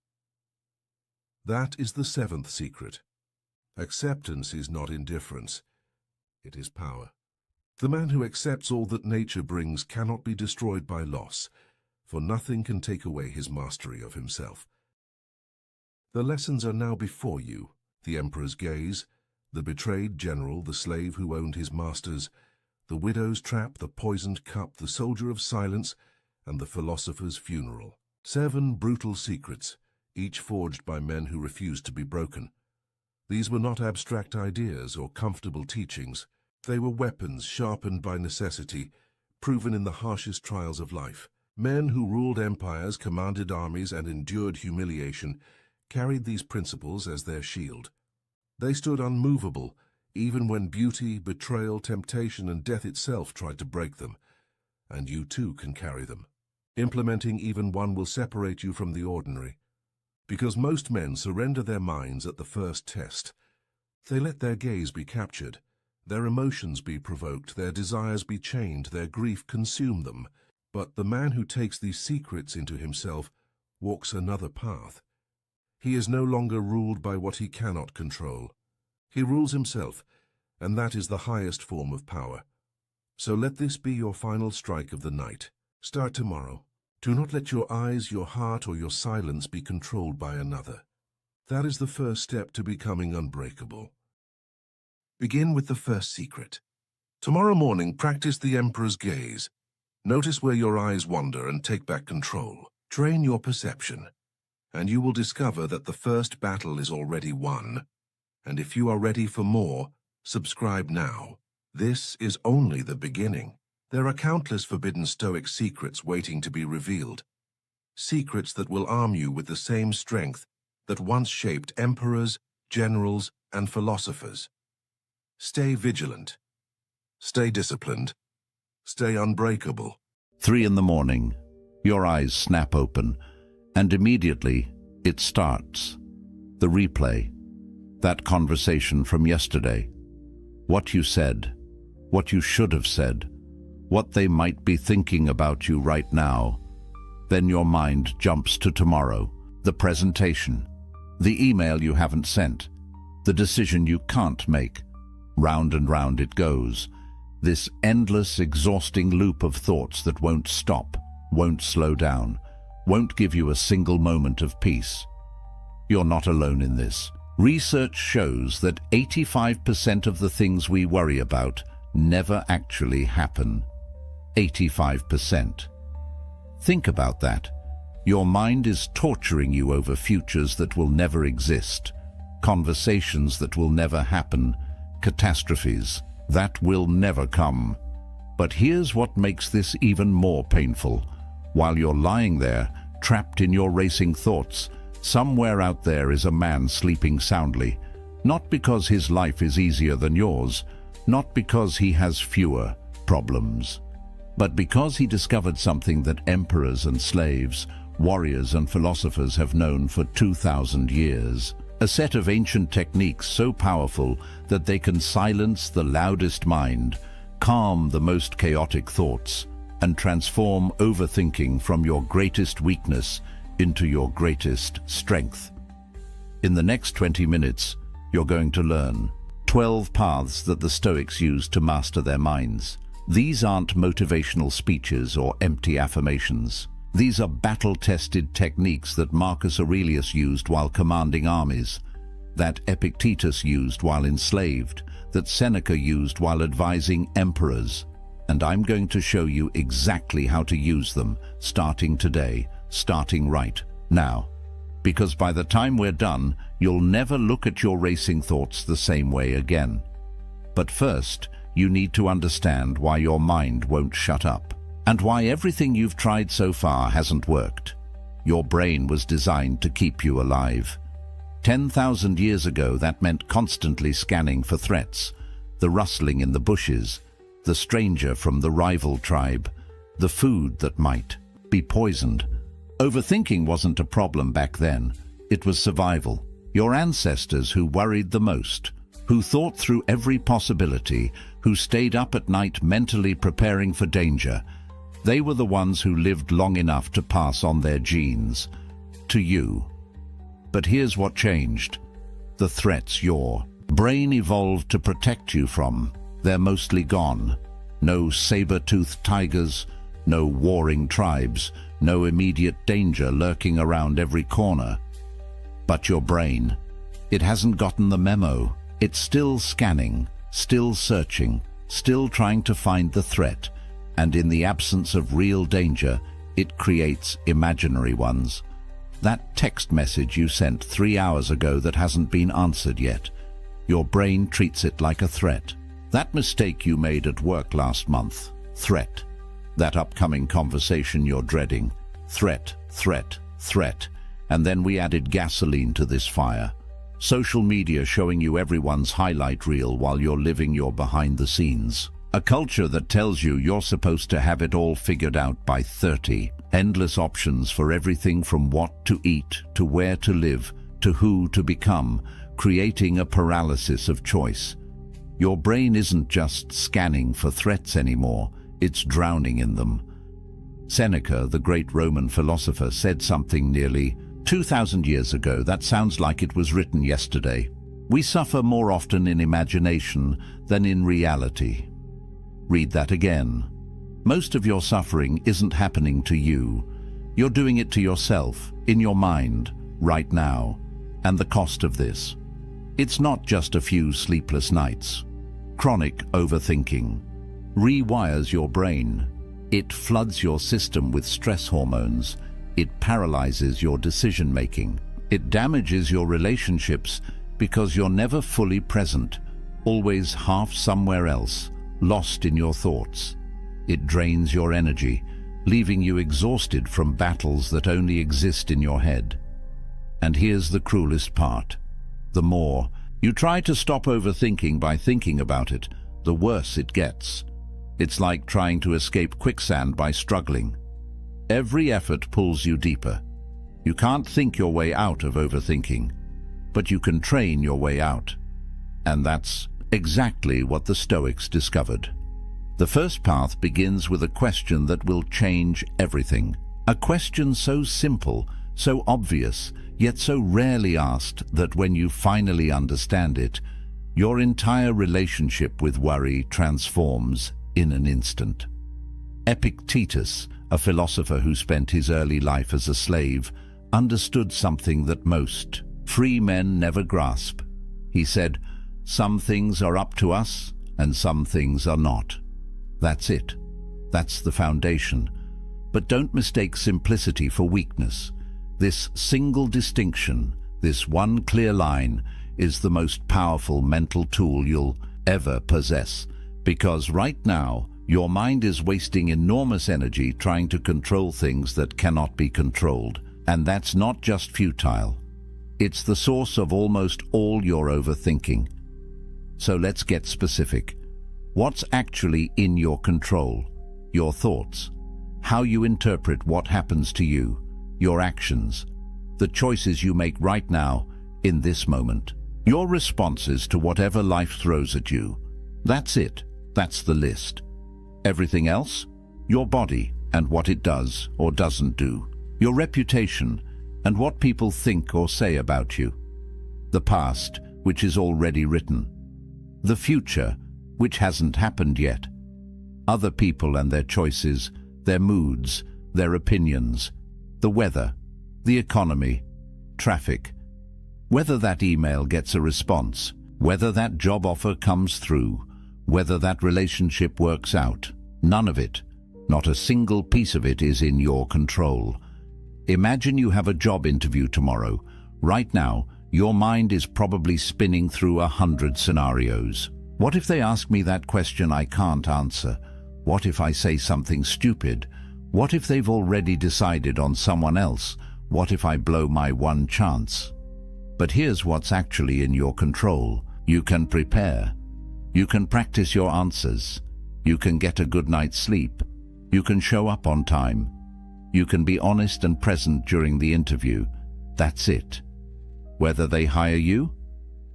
That is the seventh secret. Acceptance is not indifference. It is power. The man who accepts all that nature brings cannot be destroyed by loss, for nothing can take away his mastery of himself. The lessons are now before you: the emperor's gaze, the betrayed general, the slave who owned his masters, the widow's trap, the poisoned cup, the soldier of silence, and the philosopher's funeral. 7 brutal secrets, each forged by men who refused to be broken. These were not abstract ideas or comfortable teachings. They were weapons sharpened by necessity, proven in the harshest trials of life. Men who ruled empires, commanded armies, and endured humiliation carried these principles as their shield. They stood unmovable, even when beauty, betrayal, temptation, and death itself tried to break them. And you too can carry them. Implementing even one will separate you from the ordinary. Because most men surrender their minds at the first test. They let their gaze be captured, their emotions be provoked, their desires be chained, their grief consume them. But the man who takes these secrets into himself walks another path. He is no longer ruled by what he cannot control. He rules himself, and that is the highest form of power. So let this be your final strike of the night. Start tomorrow. Do not let your eyes, your heart, or your silence be controlled by another. That is the first step to becoming unbreakable. Begin with the first secret. Tomorrow morning, practice the emperor's gaze. Notice where your eyes wander and take back control. Train your perception, and you will discover that the first battle is already won. And if you are ready for more, subscribe now. This is only the beginning. There are countless forbidden Stoic secrets waiting to be revealed. Secrets that will arm you with the same strength that once shaped emperors, generals, and philosophers. Stay vigilant. Stay disciplined. Stay unbreakable. 3 in the morning. Your eyes snap open, and immediately it starts. The replay. That conversation from yesterday. What you said. What you should have said. What they might be thinking about you right now. Then your mind jumps to tomorrow. The presentation. The email you haven't sent. The decision you can't make. Round and round it goes. This endless, exhausting loop of thoughts that won't stop, won't slow down, won't give you a single moment of peace. You're not alone in this. Research shows that 85% of the things we worry about never actually happen. 85%. Think about that. Your mind is torturing you over futures that will never exist. conversations that will never happen, catastrophes that will never come. But here's what makes this even more painful. While you're lying there, trapped in your racing thoughts, somewhere out there is a man sleeping soundly, not because his life is easier than yours, not because he has fewer problems, but because he discovered something that emperors and slaves, warriors and philosophers have known for 2,000 years. A set of ancient techniques so powerful that they can silence the loudest mind, calm the most chaotic thoughts, and transform overthinking from your greatest weakness into your greatest strength. In the next 20 minutes, you're going to learn 12 paths that the Stoics used to master their minds. These aren't motivational speeches or empty affirmations. These are battle-tested techniques that Marcus Aurelius used while commanding armies, that Epictetus used while enslaved, that Seneca used while advising emperors. And I'm going to show you exactly how to use them, starting today, starting right now. Because by the time we're done, you'll never look at your racing thoughts the same way again. But first, you need to understand why your mind won't shut up, and why everything you've tried so far hasn't worked. Your brain was designed to keep you alive. 10,000 years ago, that meant constantly scanning for threats, the rustling in the bushes, the stranger from the rival tribe, the food that might be poisoned. Overthinking wasn't a problem back then. It was survival. Your ancestors who worried the most, who thought through every possibility, who stayed up at night mentally preparing for danger, they were the ones who lived long enough to pass on their genes to you. But here's what changed. The threats your brain evolved to protect you from, they're mostly gone. No saber-toothed tigers, no warring tribes, no immediate danger lurking around every corner. But your brain, it hasn't gotten the memo. It's still scanning, still searching, still trying to find the threat. And in the absence of real danger, it creates imaginary ones. That text message you sent 3 hours ago that hasn't been answered yet, your brain treats it like a threat. That mistake you made at work last month, threat. That upcoming conversation you're dreading, threat, threat, threat. And then we added gasoline to this fire. Social media showing you everyone's highlight reel while you're living your behind the scenes. A culture that tells you you're supposed to have it all figured out by 30. Endless options for everything from what to eat, to where to live, to who to become, creating a paralysis of choice. Your brain isn't just scanning for threats anymore, it's drowning in them. Seneca, the great Roman philosopher, said something nearly 2,000 years ago that sounds like it was written yesterday. We suffer more often in imagination than in reality. Read that again. Most of your suffering isn't happening to you. You're doing it to yourself, in your mind, right now. And the cost of this? It's not just a few sleepless nights. Chronic overthinking rewires your brain. It floods your system with stress hormones. It paralyzes your decision-making. It damages your relationships because you're never fully present, always half somewhere else, lost in your thoughts. It drains your energy, leaving you exhausted from battles that only exist in your head. And here's the cruelest part. The more you try to stop overthinking by thinking about it, the worse it gets. It's like trying to escape quicksand by struggling. Every effort pulls you deeper. You can't think your way out of overthinking, but you can train your way out. And that's exactly what the Stoics discovered. The first path begins with a question that will change everything. A question so simple, so obvious, yet so rarely asked that when you finally understand it, your entire relationship with worry transforms in an instant. Epictetus, a philosopher who spent his early life as a slave, understood something that most free men never grasp. He said, "Some things are up to us, and some things are not." That's it. That's the foundation. But don't mistake simplicity for weakness. This single distinction, this one clear line, is the most powerful mental tool you'll ever possess, because right now, your mind is wasting enormous energy trying to control things that cannot be controlled. And that's not just futile. It's the source of almost all your overthinking. So let's get specific. What's actually in your control? Your thoughts. How you interpret what happens to you. Your actions. The choices you make right now, in this moment. Your responses to whatever life throws at you. That's it. That's the list. Everything else? Your body and what it does or doesn't do. Your reputation and what people think or say about you. The past, which is already written. The future, which hasn't happened yet. Other people and their choices, their moods, their opinions. The weather, the economy, traffic. Whether that email gets a response, whether that job offer comes through, whether that relationship works out. None of it, not a single piece of it, is in your control. Imagine you have a job interview tomorrow. Right now, your mind is probably spinning through 100 scenarios. What if they ask me that question I can't answer? What if I say something stupid? What if they've already decided on someone else? What if I blow my one chance? But here's what's actually in your control. You can prepare. You can practice your answers. You can get a good night's sleep. You can show up on time. You can be honest and present during the interview. That's it. Whether they hire you,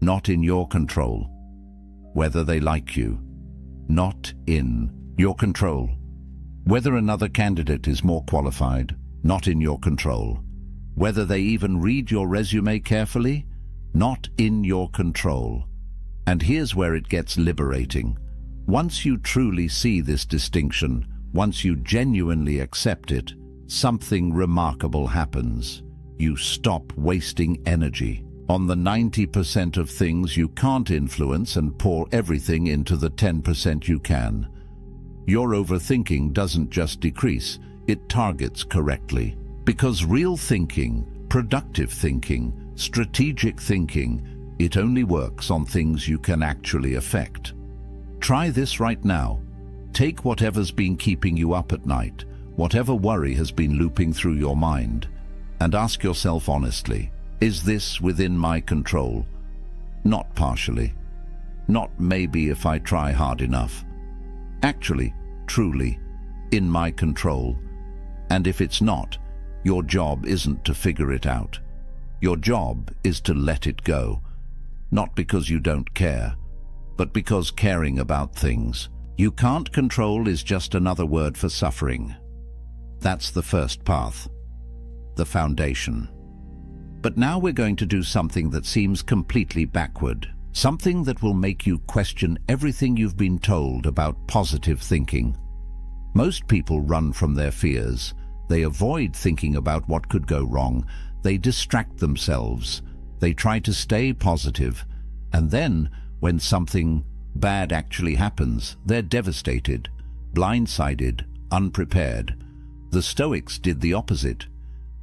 not in your control. Whether they like you, not in your control. Whether another candidate is more qualified, not in your control. Whether they even read your resume carefully, not in your control. And here's where it gets liberating. Once you truly see this distinction, once you genuinely accept it, something remarkable happens. You stop wasting energy on the 90% of things you can't influence and pour everything into the 10% you can. Your overthinking doesn't just decrease, it targets correctly. Because real thinking, productive thinking, strategic thinking, it only works on things you can actually affect. Try this right now. Take whatever's been keeping you up at night, whatever worry has been looping through your mind, and ask yourself honestly, is this within my control? Not partially. Not maybe if I try hard enough. Actually, truly, in my control. And if it's not, your job isn't to figure it out. Your job is to let it go. Not because you don't care, but because caring about things you can't control is just another word for suffering. That's the first path, the foundation. But now we're going to do something that seems completely backward, something that will make you question everything you've been told about positive thinking. Most people run from their fears. They avoid thinking about what could go wrong. They distract themselves. They try to stay positive. And then, when something bad actually happens, they're devastated, blindsided, unprepared. The Stoics did the opposite.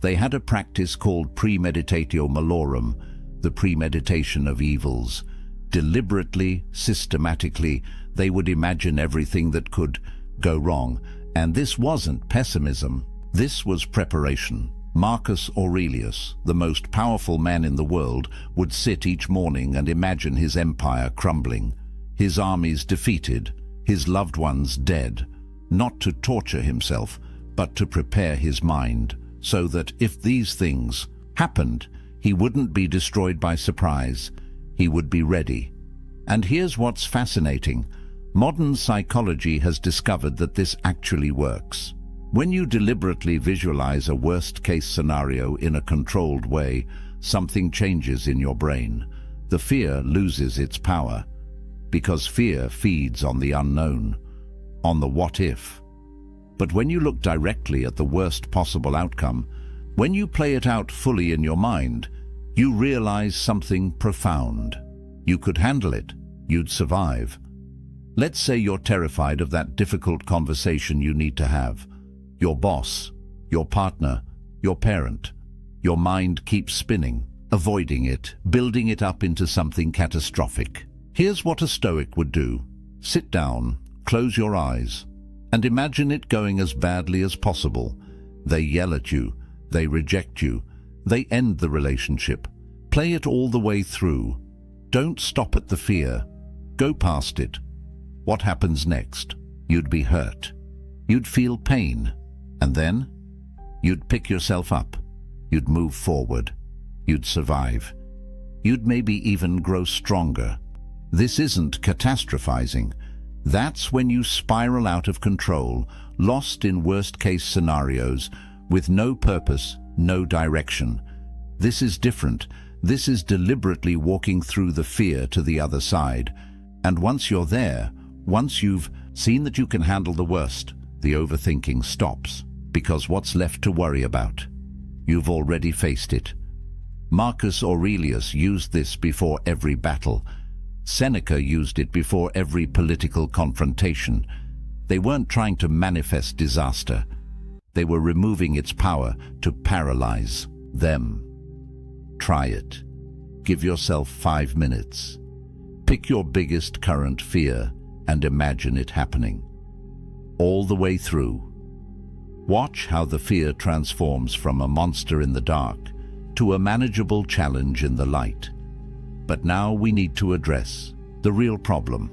They had a practice called premeditatio malorum, the premeditation of evils. Deliberately, systematically, they would imagine everything that could go wrong. And this wasn't pessimism. This was preparation. Marcus Aurelius, the most powerful man in the world, would sit each morning and imagine his empire crumbling, his armies defeated, his loved ones dead, not to torture himself, but to prepare his mind, so that if these things happened, he wouldn't be destroyed by surprise. He would be ready. And here's what's fascinating. Modern psychology has discovered that this actually works. When you deliberately visualize a worst-case scenario in a controlled way, something changes in your brain. The fear loses its power, because fear feeds on the unknown, on the what-if. But when you look directly at the worst possible outcome, when you play it out fully in your mind, you realize something profound. You could handle it. You'd survive. Let's say you're terrified of that difficult conversation you need to have. Your boss, your partner, your parent. Your mind keeps spinning. avoiding it, building it up into something catastrophic. Here's what a Stoic would do. Sit down, close your eyes, and imagine it going as badly as possible. They yell at you, they reject you, they end the relationship. Play it all the way through. Don't stop at the fear. Go past it. What happens next? You'd be hurt. You'd feel pain. And then? You'd pick yourself up. You'd move forward. You'd survive. You'd maybe even grow stronger. This isn't catastrophizing. That's when you spiral out of control, lost in worst-case scenarios, with no purpose, no direction. This is different. This is deliberately walking through the fear to the other side. And once you're there, once you've seen that you can handle the worst, the overthinking stops. Because what's left to worry about? You've already faced it. Marcus Aurelius used this before every battle. Seneca used it before every political confrontation. They weren't trying to manifest disaster. They were removing its power to paralyze them. Try it. Give yourself 5 minutes. Pick your biggest current fear and imagine it happening. All the way through. Watch how the fear transforms from a monster in the dark to a manageable challenge in the light. But now we need to address the real problem.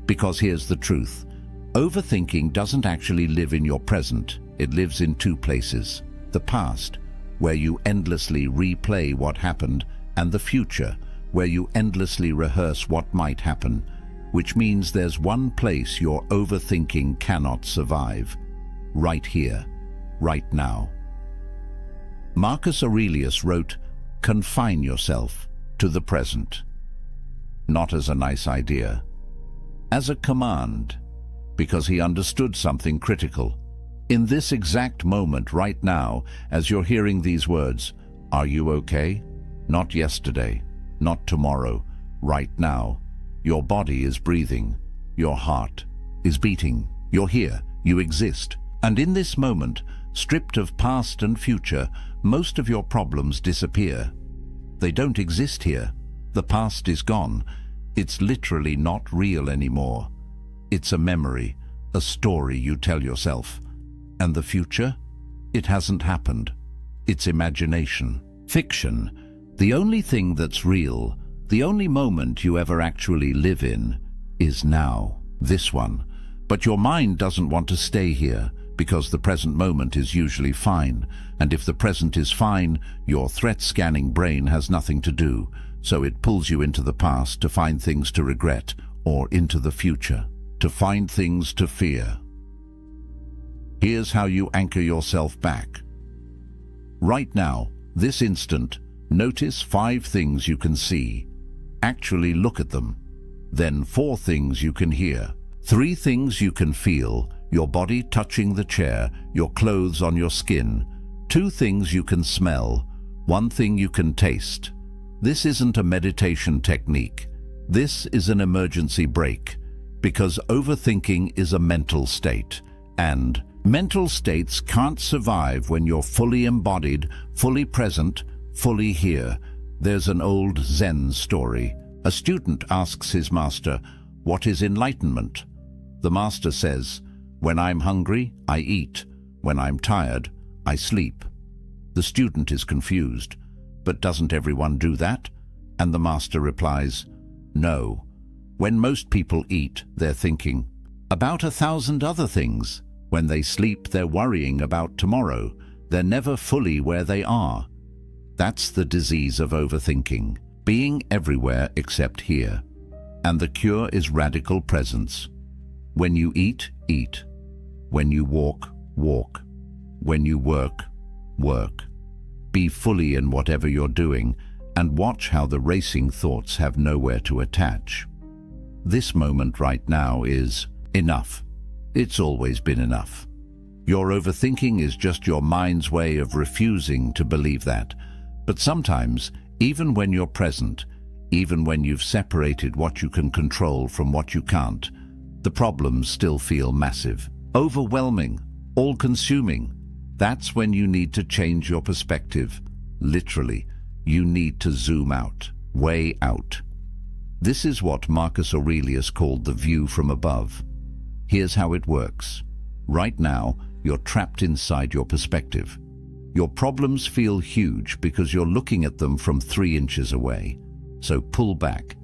Because here's the truth. Overthinking doesn't actually live in your present. It lives in two places. The past, where you endlessly replay what happened, and the future, where you endlessly rehearse what might happen, which means there's one place your overthinking cannot survive. Right here, right now. Marcus Aurelius wrote, "Confine yourself to the present." Not as a nice idea, as a command, because he understood something critical. In this exact moment right now, as you're hearing these words, are you okay? Not yesterday, not tomorrow, right now. Your body is breathing, your heart is beating, you're here, you exist. And in this moment, stripped of past and future, most of your problems disappear. They don't exist here. The past is gone. It's literally not real anymore. It's a memory, a story you tell yourself. And the future? It hasn't happened. It's imagination, fiction. The only thing that's real, the only moment you ever actually live in, is now, this one. But your mind doesn't want to stay here, because the present moment is usually fine. And if the present is fine, your threat-scanning brain has nothing to do, so it pulls you into the past to find things to regret, or into the future, to find things to fear. Here's how you anchor yourself back. Right now, this instant, notice 5 things you can see. Actually look at them. Then 4 things you can hear. 3 things you can feel, your body touching the chair, your clothes on your skin. 2 things you can smell, 1 thing you can taste. This isn't a meditation technique. This is an emergency brake, because overthinking is a mental state, and mental states can't survive when you're fully embodied, fully present, fully here. There's an old Zen story. A student asks his master, "What is enlightenment?" The master says, "When I'm hungry, I eat. When I'm tired, I sleep." The student is confused. "But doesn't everyone do that?" And the master replies, "No. When most people eat, they're thinking about 1,000 other things. When they sleep, they're worrying about tomorrow. They're never fully where they are." That's the disease of overthinking, being everywhere except here. And the cure is radical presence. When you eat, eat. When you walk, walk. When you work, work. Be fully in whatever you're doing, and watch how the racing thoughts have nowhere to attach. This moment right now is enough. It's always been enough. Your overthinking is just your mind's way of refusing to believe that. But sometimes, even when you're present, even when you've separated what you can control from what you can't, the problems still feel massive, overwhelming, all-consuming. That's when you need to change your perspective, literally. You need to zoom out, way out. This is what Marcus Aurelius called the view from above. Here's how it works. Right now, you're trapped inside your perspective. Your problems feel huge because you're looking at them from 3 inches away. So pull back.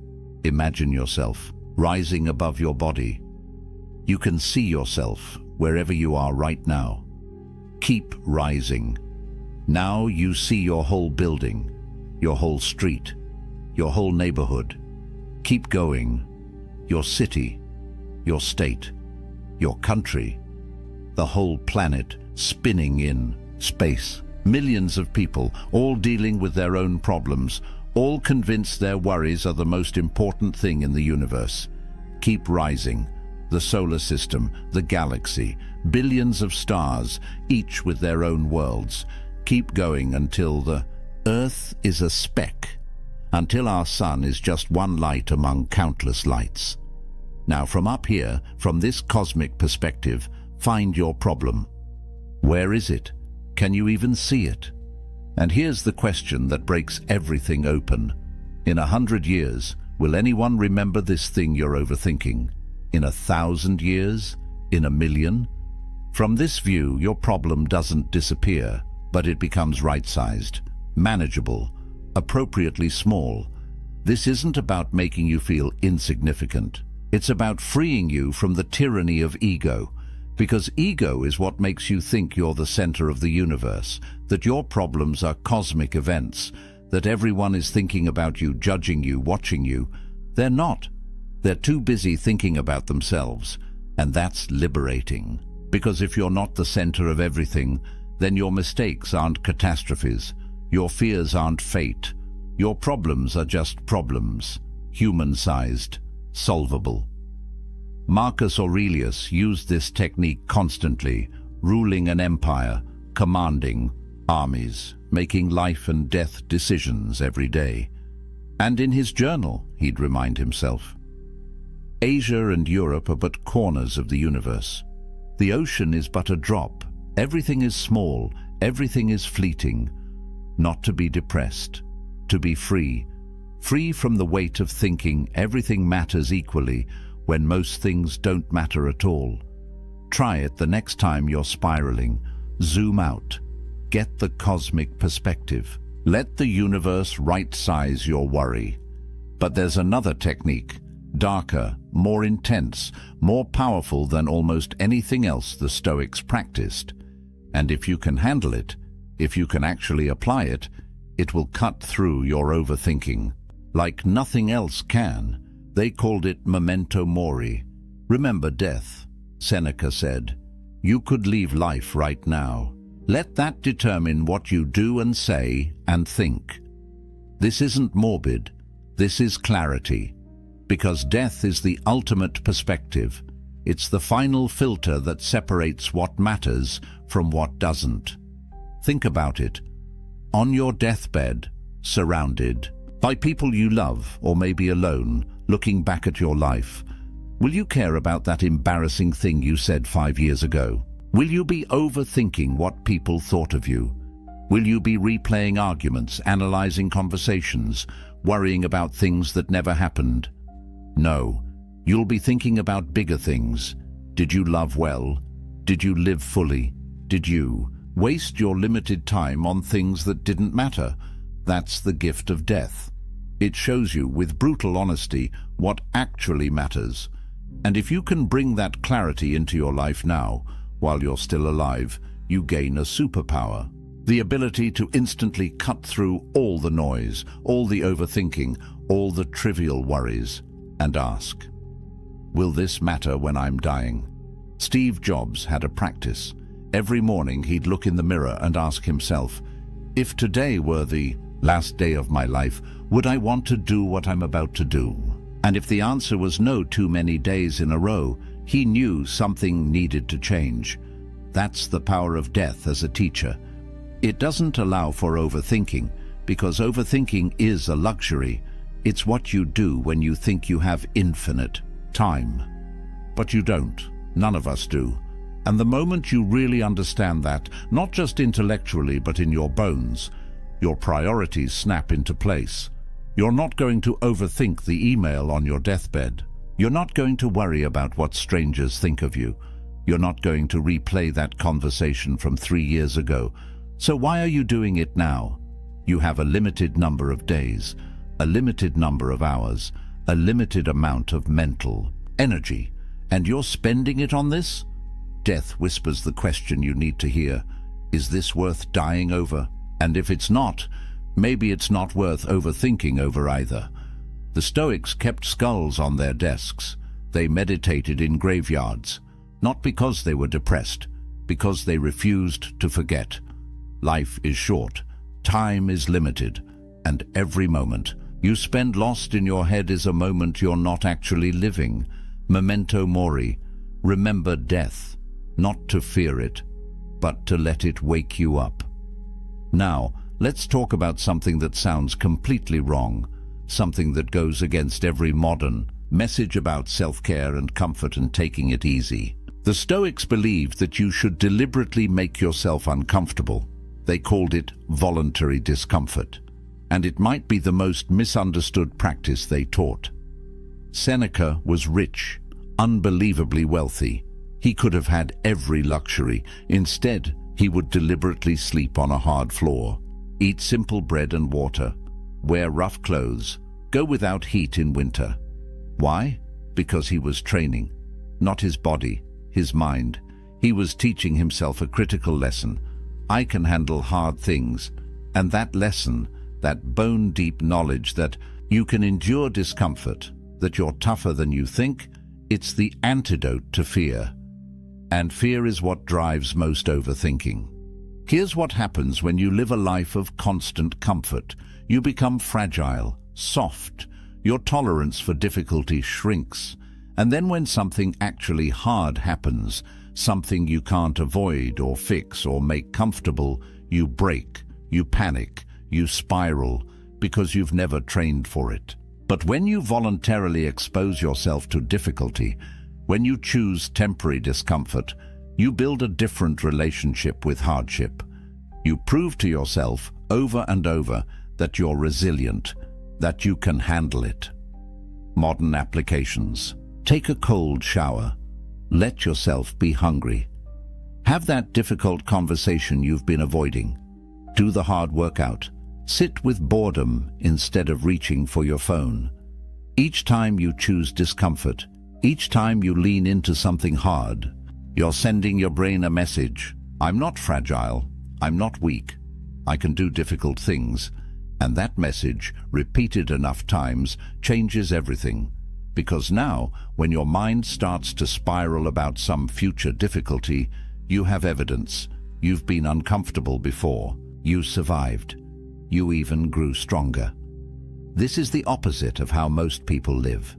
Imagine yourself rising above your body. You can see yourself wherever you are right now. Keep rising. Now you see your whole building, your whole street, your whole neighborhood. Keep going. Your city, your state, your country, the whole planet spinning in space. Millions of people, all dealing with their own problems, all convinced their worries are the most important thing in the universe. Keep rising. The solar system, the galaxy, billions of stars, each with their own worlds. Keep going until the Earth is a speck, until our sun is just one light among countless lights. Now from up here, from this cosmic perspective, find your problem. Where is it? Can you even see it? And here's the question that breaks everything open. In 100 years, will anyone remember this thing you're overthinking? In 1,000 years? In 1,000,000? From this view, your problem doesn't disappear, but it becomes right-sized, manageable, appropriately small. This isn't about making you feel insignificant. It's about freeing you from the tyranny of ego, because ego is what makes you think you're the center of the universe, that your problems are cosmic events, that everyone is thinking about you, judging you, watching you. They're not. They're too busy thinking about themselves, and that's liberating. Because if you're not the center of everything, then your mistakes aren't catastrophes, your fears aren't fate, your problems are just problems, human-sized, solvable. Marcus Aurelius used this technique constantly, ruling an empire, commanding armies, making life and death decisions every day. And in his journal, he'd remind himself, Asia and Europe are but corners of the universe. The ocean is but a drop. Everything is small, everything is fleeting. Not to be depressed, to be free. Free from the weight of thinking everything matters equally when most things don't matter at all. Try it the next time you're spiraling. Zoom out. Get the cosmic perspective. Let the universe right-size your worry. But there's another technique, darker, more intense, more powerful than almost anything else the Stoics practiced. And if you can handle it, if you can actually apply it, it will cut through your overthinking. Like nothing else can. They called it memento mori. Remember death. Seneca said, you could leave life right now. Let that determine what you do and say and think. This isn't morbid. This is clarity. Because death is the ultimate perspective. It's the final filter that separates what matters from what doesn't. Think about it. On your deathbed, surrounded by people you love, or maybe alone, looking back at your life, will you care about that embarrassing thing you said 5 years ago? Will you be overthinking what people thought of you? Will you be replaying arguments, analyzing conversations, worrying about things that never happened? No, you'll be thinking about bigger things. Did you love well? Did you live fully? Did you waste your limited time on things that didn't matter? That's the gift of death. It shows you with brutal honesty what actually matters. And if you can bring that clarity into your life now, while you're still alive, you gain a superpower. The ability to instantly cut through all the noise, all the overthinking, all the trivial worries, and ask, will this matter when I'm dying? Steve Jobs had a practice. Every morning he'd look in the mirror and ask himself, if today were the last day of my life, would I want to do what I'm about to do? And if the answer was no too many days in a row, he knew something needed to change. That's the power of death as a teacher. It doesn't allow for overthinking, because overthinking is a luxury. It's what you do when you think you have infinite time. But you don't. None of us do. And the moment you really understand that, not just intellectually but in your bones, Your priorities snap into place. You're not going to overthink the email on your deathbed. You're not going to worry about what strangers think of you. You're not going to replay that conversation from 3 years ago. So why are you doing it now? You have a limited number of days, a limited number of hours, a limited amount of mental energy, and you're spending it on this? Death whispers the question you need to hear. Is this worth dying over? And if it's not, maybe it's not worth overthinking over either. The Stoics kept skulls on their desks. They meditated in graveyards, not because they were depressed, because they refused to forget. Life is short, time is limited, and every moment you spend lost in your head is a moment you're not actually living. Memento mori, remember death, not to fear it, but to let it wake you up. Now, let's talk about something that sounds completely wrong, something that goes against every modern message about self-care and comfort and taking it easy. The Stoics believed that you should deliberately make yourself uncomfortable. They called it voluntary discomfort, and it might be the most misunderstood practice they taught. Seneca was rich, unbelievably wealthy. He could have had every luxury. Instead, he would deliberately sleep on a hard floor, eat simple bread and water, wear rough clothes, go without heat in winter. Why? Because he was training, not his body, his mind. He was teaching himself a critical lesson. I can handle hard things. And that lesson, that bone-deep knowledge that you can endure discomfort, that you're tougher than you think, it's the antidote to fear. And fear is what drives most overthinking. Here's what happens when you live a life of constant comfort. You become fragile, soft. Your tolerance for difficulty shrinks. And then when something actually hard happens, something you can't avoid or fix or make comfortable, you break, you panic, you spiral, because you've never trained for it. But when you voluntarily expose yourself to difficulty, when you choose temporary discomfort, you build a different relationship with hardship. You prove to yourself over and over that you're resilient, that you can handle it. Modern applications. Take a cold shower. Let yourself be hungry. Have that difficult conversation you've been avoiding. Do the hard workout. Sit with boredom instead of reaching for your phone. Each time you choose discomfort, each time you lean into something hard, you're sending your brain a message. I'm not fragile. I'm not weak. I can do difficult things. And that message, repeated enough times, changes everything. Because now, when your mind starts to spiral about some future difficulty, you have evidence. You've been uncomfortable before. You survived. You even grew stronger. This is the opposite of how most people live.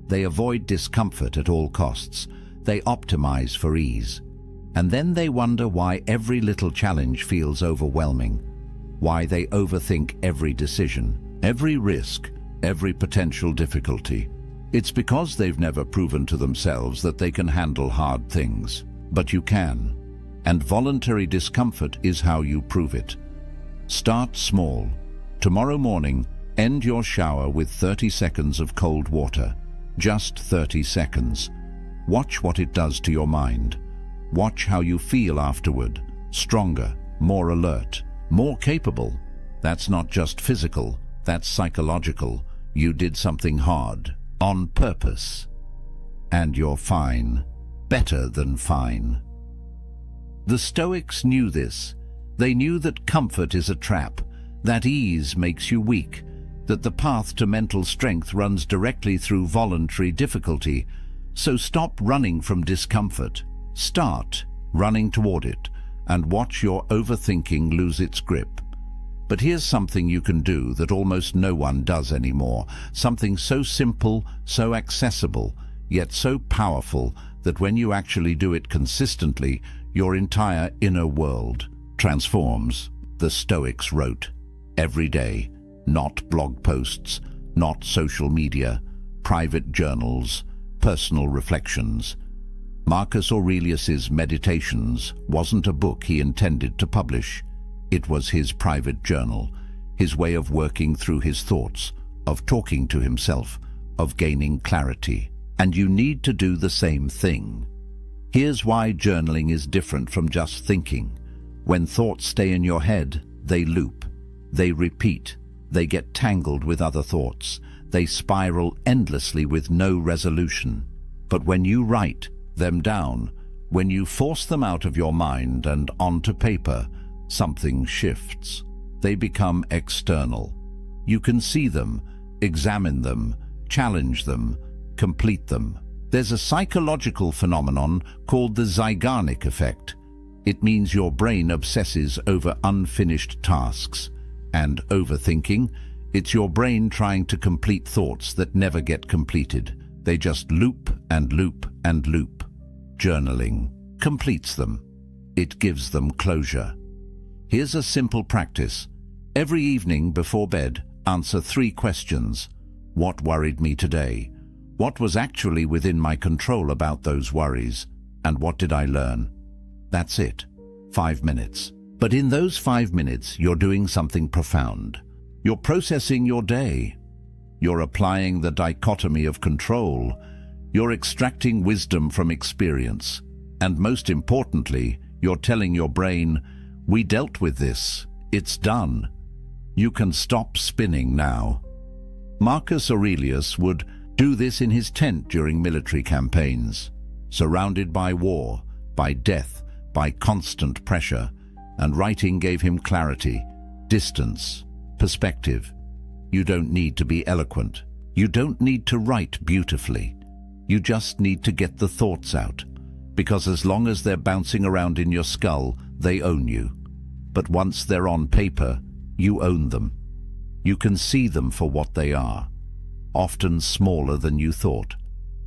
They avoid discomfort at all costs. They optimize for ease. And then they wonder why every little challenge feels overwhelming, why they overthink every decision, every risk, every potential difficulty. It's because they've never proven to themselves that they can handle hard things. But you can. And voluntary discomfort is how you prove it. Start small. Tomorrow morning, end your shower with 30 seconds of cold water. Just 30 seconds. Watch what it does to your mind. Watch how you feel afterward. Stronger, more alert, more capable. That's not just physical, that's psychological. You did something hard, on purpose. And you're fine. Better than fine. The Stoics knew this. They knew that comfort is a trap, that ease makes you weak, that the path to mental strength runs directly through voluntary difficulty. So stop running from discomfort. Start running toward it, and watch your overthinking lose its grip. But here's something you can do that almost no one does anymore. Something so simple, so accessible, yet so powerful that when you actually do it consistently, your entire inner world transforms. The Stoics wrote every day, not blog posts, not social media, private journals, personal reflections. Marcus Aurelius's Meditations wasn't a book he intended to publish. It was his private journal, his way of working through his thoughts, of talking to himself, of gaining clarity. And you need to do the same thing. Here's why journaling is different from just thinking. When thoughts stay in your head, they loop, they repeat, they get tangled with other thoughts, they spiral endlessly with no resolution. But when you write them down, when you force them out of your mind and onto paper, something shifts. They become external. You can see them, examine them, challenge them, complete them. There's a psychological phenomenon called the Zeigarnik effect. It means your brain obsesses over unfinished tasks. And overthinking, it's your brain trying to complete thoughts that never get completed. They just loop and loop and loop. Journaling completes them. It gives them closure. Here's a simple practice. Every evening before bed, answer 3 questions. What worried me today? What was actually within my control about those worries? And what did I learn? That's it. 5 minutes. But in those 5 minutes, you're doing something profound. You're processing your day. You're applying the dichotomy of control. You're extracting wisdom from experience. And most importantly, you're telling your brain, we dealt with this. It's done. You can stop spinning now. Marcus Aurelius would do this in his tent during military campaigns, surrounded by war, by death, by constant pressure, and writing gave him clarity, distance, perspective. You don't need to be eloquent. You don't need to write beautifully. You just need to get the thoughts out, because as long as they're bouncing around in your skull, they own you. But once they're on paper, you own them. You can see them for what they are, often smaller than you thought,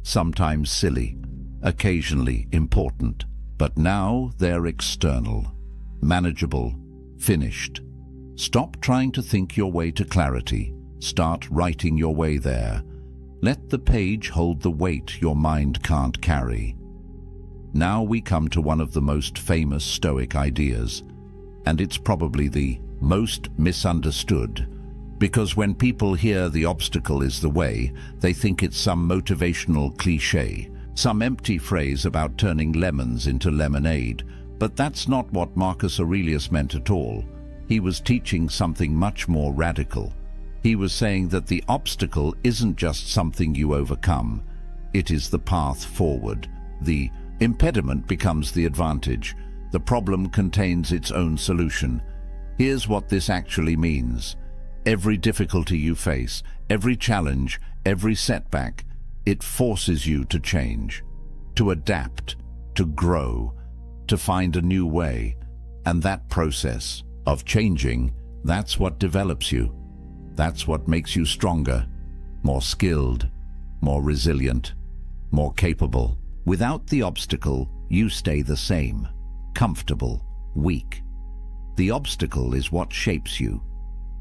sometimes silly, occasionally important. But now they're external, manageable, finished. Stop trying to think your way to clarity. Start writing your way there. Let the page hold the weight your mind can't carry. Now we come to one of the most famous Stoic ideas, and it's probably the most misunderstood, because when people hear the obstacle is the way, they think it's some motivational cliché, some empty phrase about turning lemons into lemonade. But that's not what Marcus Aurelius meant at all. He was teaching something much more radical. He was saying that the obstacle isn't just something you overcome. It is the path forward. The impediment becomes the advantage. The problem contains its own solution. Here's what this actually means. Every difficulty you face, every challenge, every setback, it forces you to change, to adapt, to grow, to find a new way. And that process of changing, that's what develops you. That's what makes you stronger, more skilled, more resilient, more capable. Without the obstacle, you stay the same, comfortable, weak. The obstacle is what shapes you.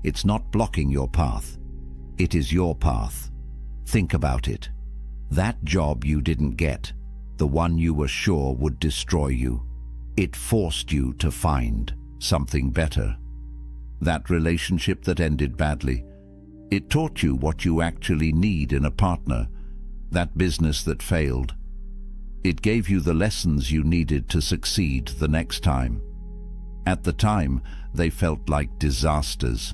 It's not blocking your path. It is your path. Think about it. That job you didn't get, the one you were sure would destroy you, it forced you to find something better. That relationship that ended badly, it taught you what you actually need in a partner. That business that failed, it gave you the lessons you needed to succeed the next time. At the time, they felt like disasters.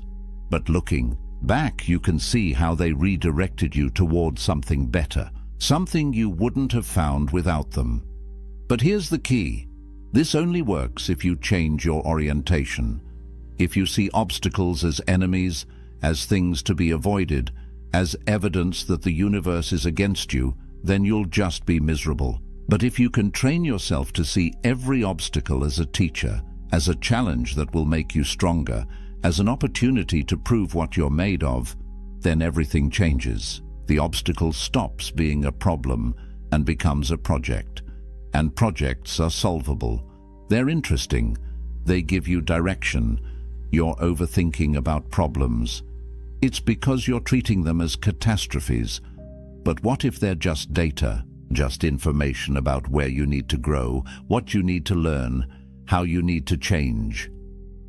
But looking back, you can see how they redirected you toward something better, something you wouldn't have found without them. But here's the key. This only works if you change your orientation. If you see obstacles as enemies, as things to be avoided, as evidence that the universe is against you, then you'll just be miserable. But if you can train yourself to see every obstacle as a teacher, as a challenge that will make you stronger, as an opportunity to prove what you're made of, then everything changes. The obstacle stops being a problem and becomes a project. And projects are solvable. They're interesting. They give you direction. You're overthinking about problems. It's because you're treating them as catastrophes. But what if they're just data, just information about where you need to grow, what you need to learn, how you need to change?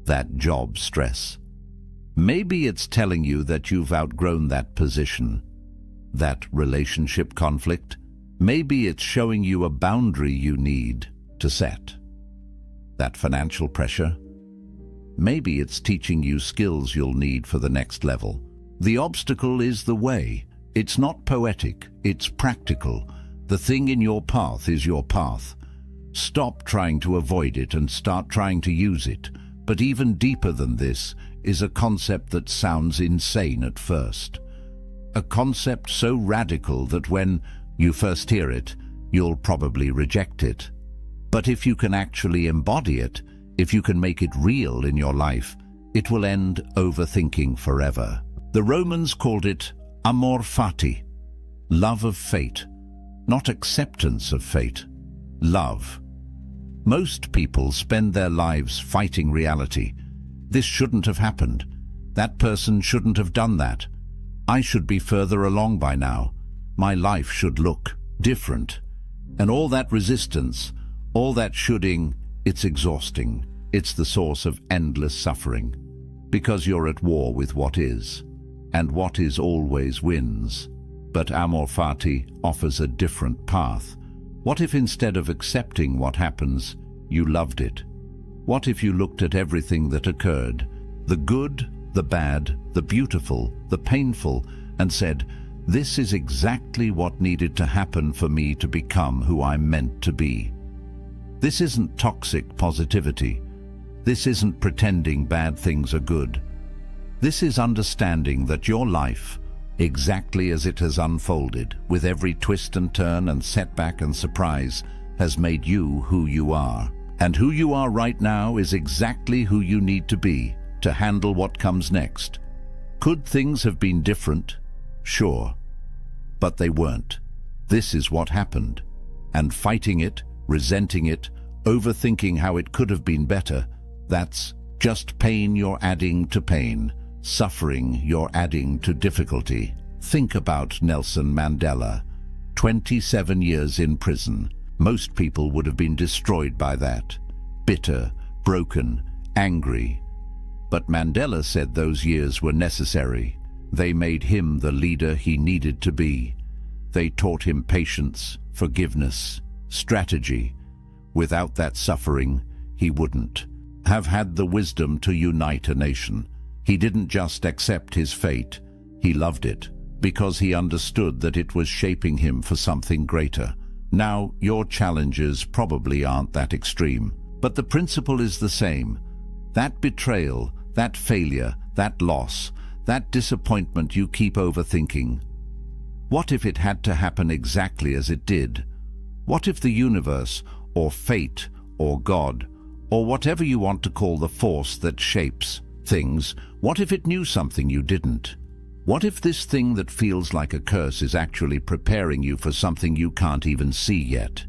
That job stress, Maybe it's telling you that you've outgrown that position, that relationship conflict. Maybe it's showing you a boundary you need to set. That financial pressure. Maybe it's teaching you skills you'll need for the next level. The obstacle is the way. It's not poetic, it's practical. The thing in your path is your path. Stop trying to avoid it and start trying to use it. But even deeper than this is a concept that sounds insane at first. A concept so radical that when you first hear it, you'll probably reject it. But if you can actually embody it, if you can make it real in your life, it will end overthinking forever. The Romans called it amor fati, love of fate, not acceptance of fate, love. Most people spend their lives fighting reality. This shouldn't have happened. That person shouldn't have done that. I should be further along by now. My life should look different. And all that resistance, all that shoulding, it's exhausting. It's the source of endless suffering. Because you're at war with what is. And what is always wins. But amor fati offers a different path. What if instead of accepting what happens, you loved it? What if you looked at everything that occurred, the good, the bad, the beautiful, the painful, and said, this is exactly what needed to happen for me to become who I'm meant to be. This isn't toxic positivity. This isn't pretending bad things are good. This is understanding that your life, exactly as it has unfolded, with every twist and turn and setback and surprise, has made you who you are. And who you are right now is exactly who you need to be to handle what comes next. Could things have been different? Sure. But they weren't. This is what happened. And fighting it, resenting it, overthinking how it could have been better, that's just pain you're adding to pain. Suffering you're adding to difficulty. Think about Nelson Mandela. 27 years in prison. Most people would have been destroyed by that. Bitter, broken, angry. But Mandela said those years were necessary. They made him the leader he needed to be. They taught him patience, forgiveness, strategy. Without that suffering, he wouldn't have had the wisdom to unite a nation. He didn't just accept his fate, he loved it, because he understood that it was shaping him for something greater. Now, your challenges probably aren't that extreme, but the principle is the same. That betrayal, that failure, that loss, that disappointment you keep overthinking. What if it had to happen exactly as it did? What if the universe, or fate, or God, or whatever you want to call the force that shapes things, what if it knew something you didn't? What if this thing that feels like a curse is actually preparing you for something you can't even see yet?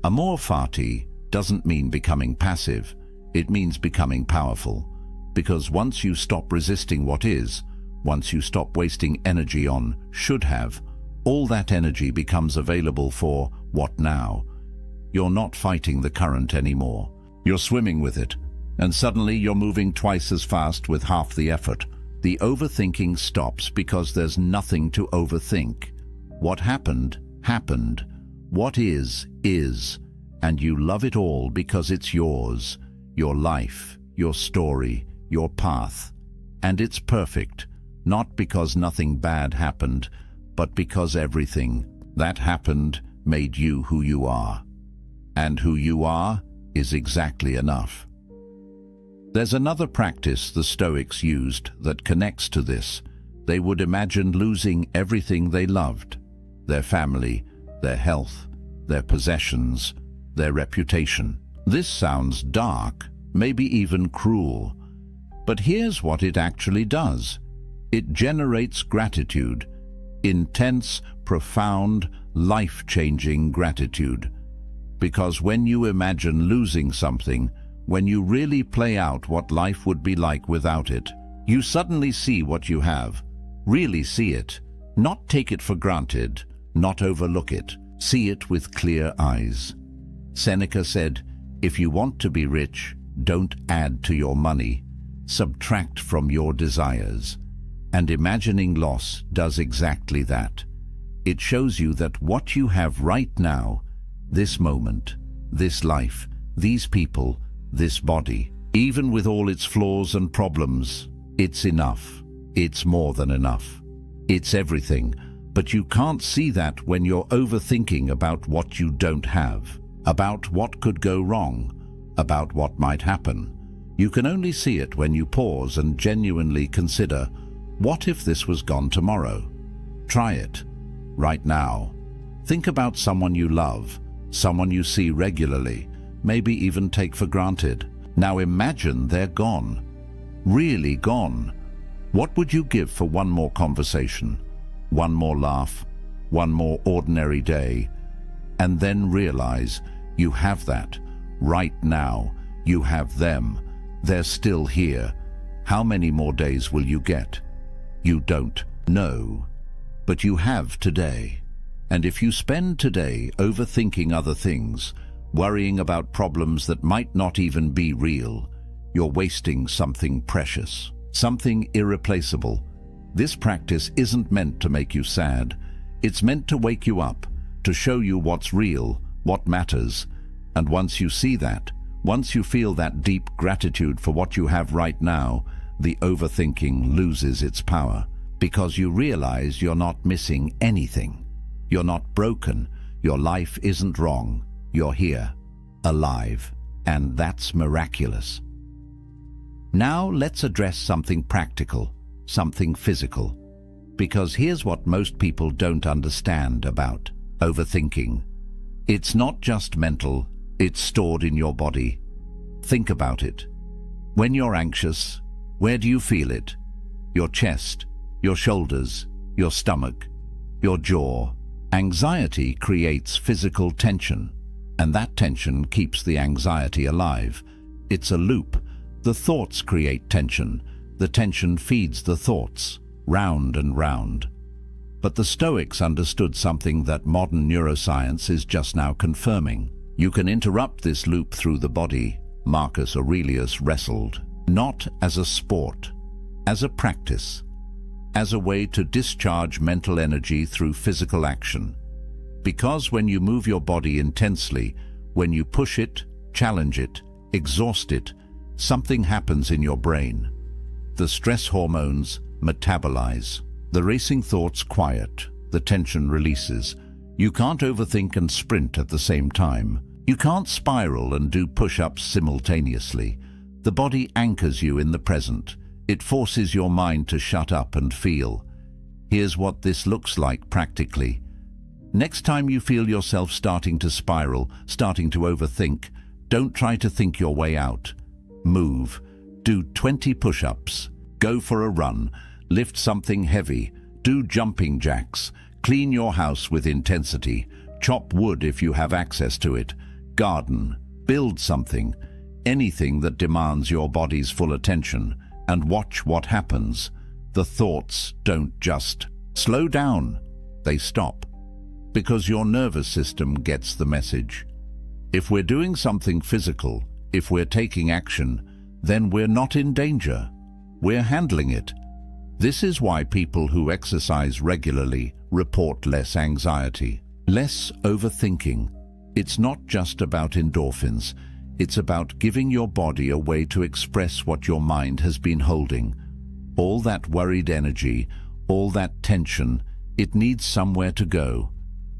Amor fati doesn't mean becoming passive. It means becoming powerful. Because once you stop resisting what is, once you stop wasting energy on should have, all that energy becomes available for what now? You're not fighting the current anymore. You're swimming with it. And suddenly you're moving twice as fast with half the effort. The overthinking stops because there's nothing to overthink. What happened, happened. What is. And you love it all because it's yours. Your life, your story, your path. And it's perfect, not because nothing bad happened, but because everything that happened made you who you are. And who you are is exactly enough. There's another practice the Stoics used that connects to this. They would imagine losing everything they loved, their family, their health, their possessions, their reputation. This sounds dark, maybe even cruel. But here's what it actually does. It generates gratitude, intense, profound, life-changing gratitude. Because when you imagine losing something, when you really play out what life would be like without it, you suddenly see what you have. Really see it. Not take it for granted, not overlook it. See it with clear eyes. Seneca said, if you want to be rich, don't add to your money. subtract from your desires. And imagining loss does exactly that. It shows you that what you have right now, this moment, this life, these people, this body, even with all its flaws and problems, it's enough. It's more than enough. It's everything, but you can't see that when you're overthinking about what you don't have, about what could go wrong, about what might happen. You can only see it when you pause and genuinely consider, what if this was gone tomorrow? Try it. Right now. Think about someone you love, someone you see regularly, maybe even take for granted. Now imagine they're gone. Really gone. What would you give for one more conversation, one more laugh, one more ordinary day? And then realize you have that. Right now, you have them. They're still here. How many more days will you get? You don't know. But you have today. And if you spend today overthinking other things, worrying about problems that might not even be real, you're wasting something precious, something irreplaceable. This practice isn't meant to make you sad. It's meant to wake you up, to show you what's real, what matters. And once you see that, once you feel that deep gratitude for what you have right now, the overthinking loses its power, because you realize you're not missing anything. You're not broken. Your life isn't wrong. You're here, alive, and that's miraculous. Now let's address something practical, something physical, because here's what most people don't understand about overthinking. It's not just mental, it's stored in your body. Think about it. When you're anxious, where do you feel it? Your chest, your shoulders, your stomach, your jaw. Anxiety creates physical tension, and that tension keeps the anxiety alive. It's a loop. The thoughts create tension. The tension feeds the thoughts, round and round. But the Stoics understood something that modern neuroscience is just now confirming. You can interrupt this loop through the body. Marcus Aurelius wrestled, not as a sport, as a practice, as a way to discharge mental energy through physical action. Because when you move your body intensely, when you push it, challenge it, exhaust it, something happens in your brain. The stress hormones metabolize. The racing thoughts quiet. The tension releases. You can't overthink and sprint at the same time. You can't spiral and do push-ups simultaneously. The body anchors you in the present. It forces your mind to shut up and feel. Here's what this looks like practically. Next time you feel yourself starting to spiral, starting to overthink, don't try to think your way out. Move. Do 20 push-ups. Go for a run. Lift something heavy. Do jumping jacks. Clean your house with intensity. Chop wood if you have access to it. Garden. Build something. Anything that demands your body's full attention. And watch what happens. The thoughts don't just slow down. They stop. Because your nervous system gets the message. If we're doing something physical, if we're taking action, then we're not in danger. We're handling it. This is why people who exercise regularly report less anxiety, less overthinking. It's not just about endorphins. It's about giving your body a way to express what your mind has been holding. All that worried energy, all that tension, it needs somewhere to go.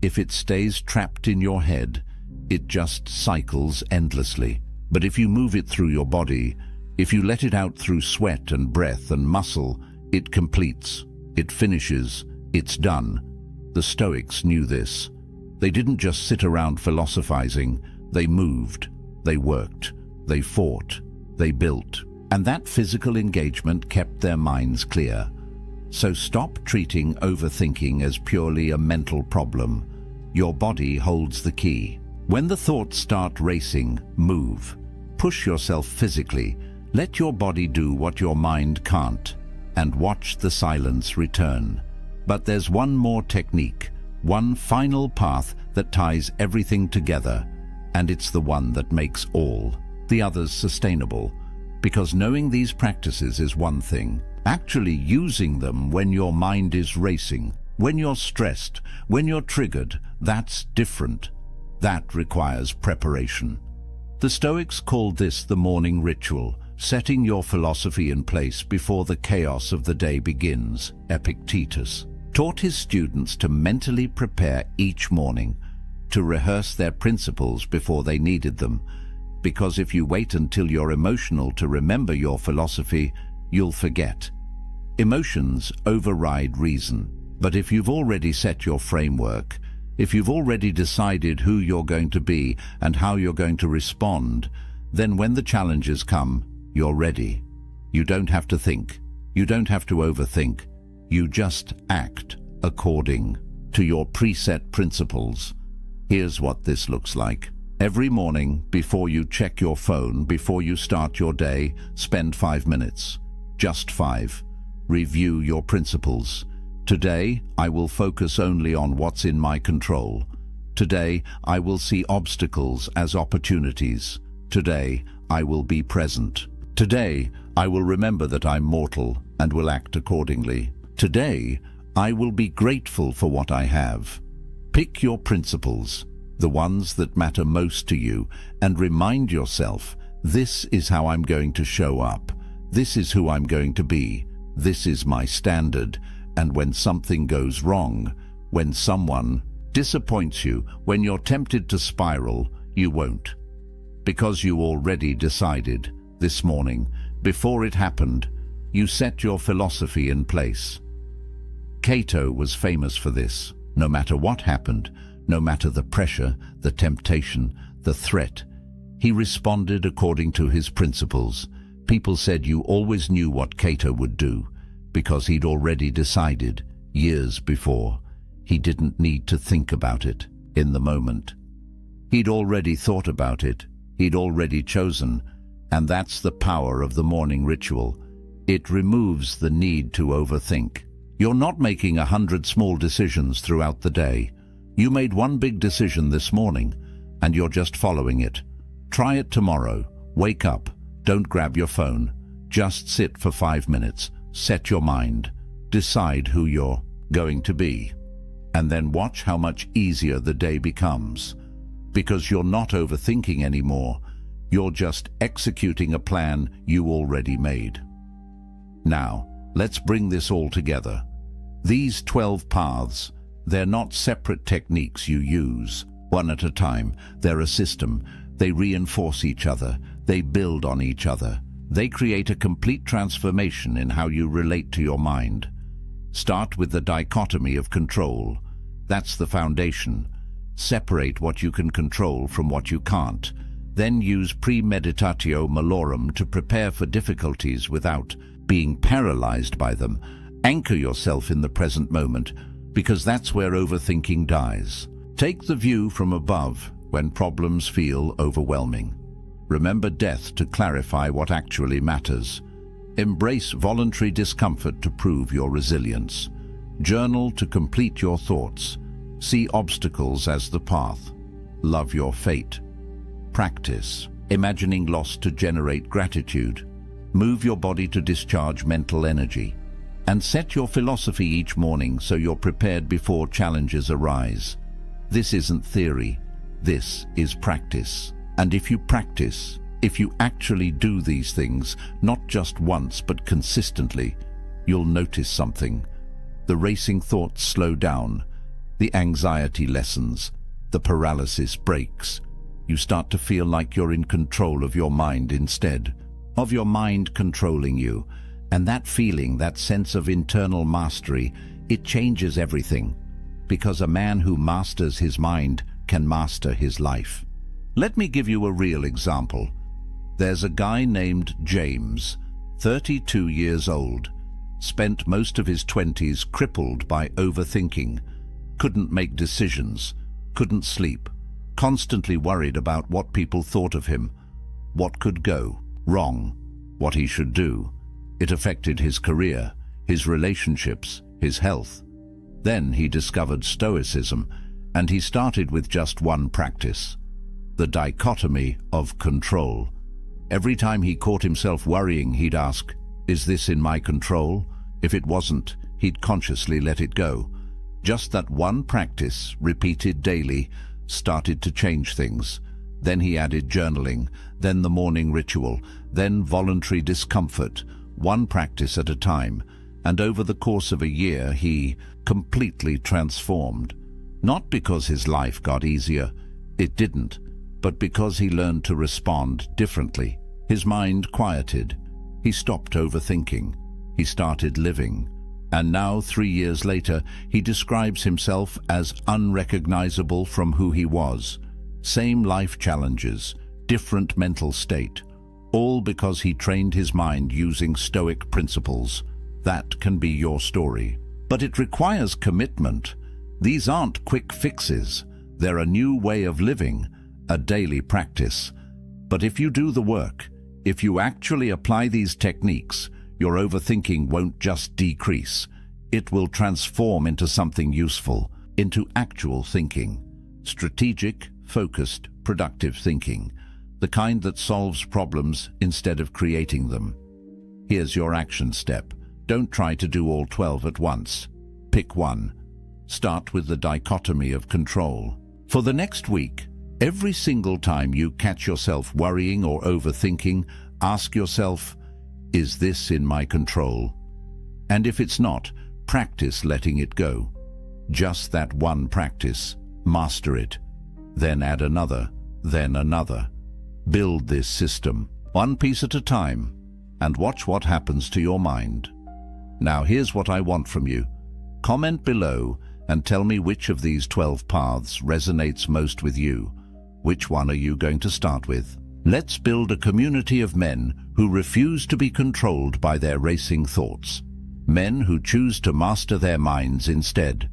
If it stays trapped in your head, it just cycles endlessly. But if you move it through your body, if you let it out through sweat and breath and muscle, it completes, it finishes, it's done. The Stoics knew this. They didn't just sit around philosophizing, they moved. They worked, they fought, they built, and that physical engagement kept their minds clear. So stop treating overthinking as purely a mental problem. Your body holds the key. When the thoughts start racing, move. Push yourself physically. Let your body do what your mind can't, and watch the silence return. But there's one more technique, one final path that ties everything together. And it's the one that makes all the others sustainable. Because knowing these practices is one thing. Actually using them when your mind is racing, when you're stressed, when you're triggered, that's different. That requires preparation. The Stoics called this the morning ritual, setting your philosophy in place before the chaos of the day begins. Epictetus taught his students to mentally prepare each morning, to rehearse their principles before they needed them, because if you wait until you're emotional to remember your philosophy, you'll forget. Emotions override reason, but if you've already set your framework, if you've already decided who you're going to be and how you're going to respond, then when the challenges come, you're ready. You don't have to think. You don't have to overthink. You just act according to your preset principles. Here's what this looks like. Every morning, before you check your phone, before you start your day, spend 5 minutes. Just 5. Review your principles. Today, I will focus only on what's in my control. Today, I will see obstacles as opportunities. Today, I will be present. Today, I will remember that I'm mortal and will act accordingly. Today, I will be grateful for what I have. Pick your principles, the ones that matter most to you, and remind yourself, this is how I'm going to show up. This is who I'm going to be. This is my standard. And when something goes wrong, when someone disappoints you, when you're tempted to spiral, you won't. Because you already decided this morning, before it happened, you set your philosophy in place. Cato was famous for this. No matter what happened, no matter the pressure, the temptation, the threat, he responded according to his principles. People said you always knew what Cato would do, because he'd already decided years before. He didn't need to think about it in the moment. He'd already thought about it. He'd already chosen. And that's the power of the morning ritual. It removes the need to overthink. You're not making 100 small decisions throughout the day. You made one big decision this morning, and you're just following it. Try it tomorrow. Wake up. Don't grab your phone. Just sit for 5 minutes. Set your mind. Decide who you're going to be. And then watch how much easier the day becomes. Because you're not overthinking anymore. You're just executing a plan you already made. Now, let's bring this all together. These 12 paths, they're not separate techniques you use, one at a time. They're a system. They reinforce each other. They build on each other. They create a complete transformation in how you relate to your mind. Start with the dichotomy of control. That's the foundation. Separate what you can control from what you can't. Then use premeditatio malorum to prepare for difficulties without being paralyzed by them. Anchor yourself in the present moment, because that's where overthinking dies. Take the view from above when problems feel overwhelming. Remember death to clarify what actually matters. Embrace voluntary discomfort to prove your resilience. Journal to complete your thoughts. See obstacles as the path. Love your fate. Practice imagining loss to generate gratitude. Move your body to discharge mental energy. And set your philosophy each morning so you're prepared before challenges arise. This isn't theory. This is practice. And if you practice, if you actually do these things, not just once but consistently, you'll notice something. The racing thoughts slow down. The anxiety lessens. The paralysis breaks. You start to feel like you're in control of your mind instead of your mind controlling you. And that feeling, that sense of internal mastery, it changes everything. Because a man who masters his mind can master his life. Let me give you a real example. There's a guy named James, 32 years old, spent most of his 20s crippled by overthinking, couldn't make decisions, couldn't sleep, constantly worried about what people thought of him, what could go wrong, what he should do. It affected his career, his relationships, his health. Then he discovered Stoicism, and he started with just one practice, the dichotomy of control. Every time he caught himself worrying, he'd ask, "Is this in my control?" If it wasn't, he'd consciously let it go. Just that one practice, repeated daily, started to change things. Then he added journaling, then the morning ritual, then voluntary discomfort, one practice at a time, and over the course of a year he completely transformed. Not because his life got easier, it didn't, but because he learned to respond differently. His mind quieted. He stopped overthinking. He started living. And now, 3 years later, he describes himself as unrecognizable from who he was. Same life challenges, different mental state, all because he trained his mind using Stoic principles. That can be your story. But it requires commitment. These aren't quick fixes. They're a new way of living, a daily practice. But if you do the work, if you actually apply these techniques, your overthinking won't just decrease. It will transform into something useful, into actual thinking. Strategic, focused, productive thinking. The kind that solves problems instead of creating them. Here's your action step. Don't try to do all 12 at once. Pick one. Start with the dichotomy of control. For the next week, every single time you catch yourself worrying or overthinking, ask yourself, "Is this in my control?" And if it's not, practice letting it go. Just that one practice. Master it. Then add another, then another. Build this system, one piece at a time, and watch what happens to your mind. Now here's what I want from you. Comment below and tell me which of these 12 paths resonates most with you. Which one are you going to start with? Let's build a community of men who refuse to be controlled by their racing thoughts. Men who choose to master their minds instead.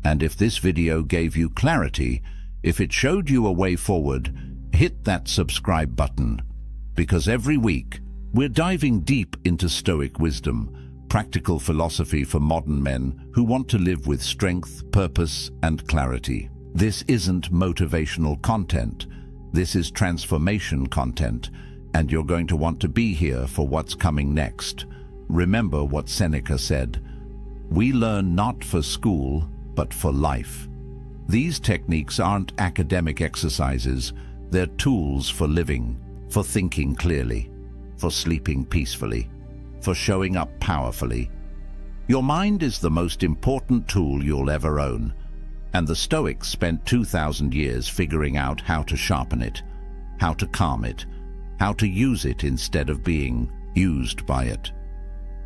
And if this video gave you clarity, if it showed you a way forward, hit that subscribe button. Because every week, we're diving deep into Stoic wisdom, practical philosophy for modern men who want to live with strength, purpose, and clarity. This isn't motivational content. This is transformation content, and you're going to want to be here for what's coming next. Remember what Seneca said, "We learn not for school, but for life." These techniques aren't academic exercises. They're tools for living, for thinking clearly, for sleeping peacefully, for showing up powerfully. Your mind is the most important tool you'll ever own. And the Stoics spent 2,000 years figuring out how to sharpen it, how to calm it, how to use it instead of being used by it.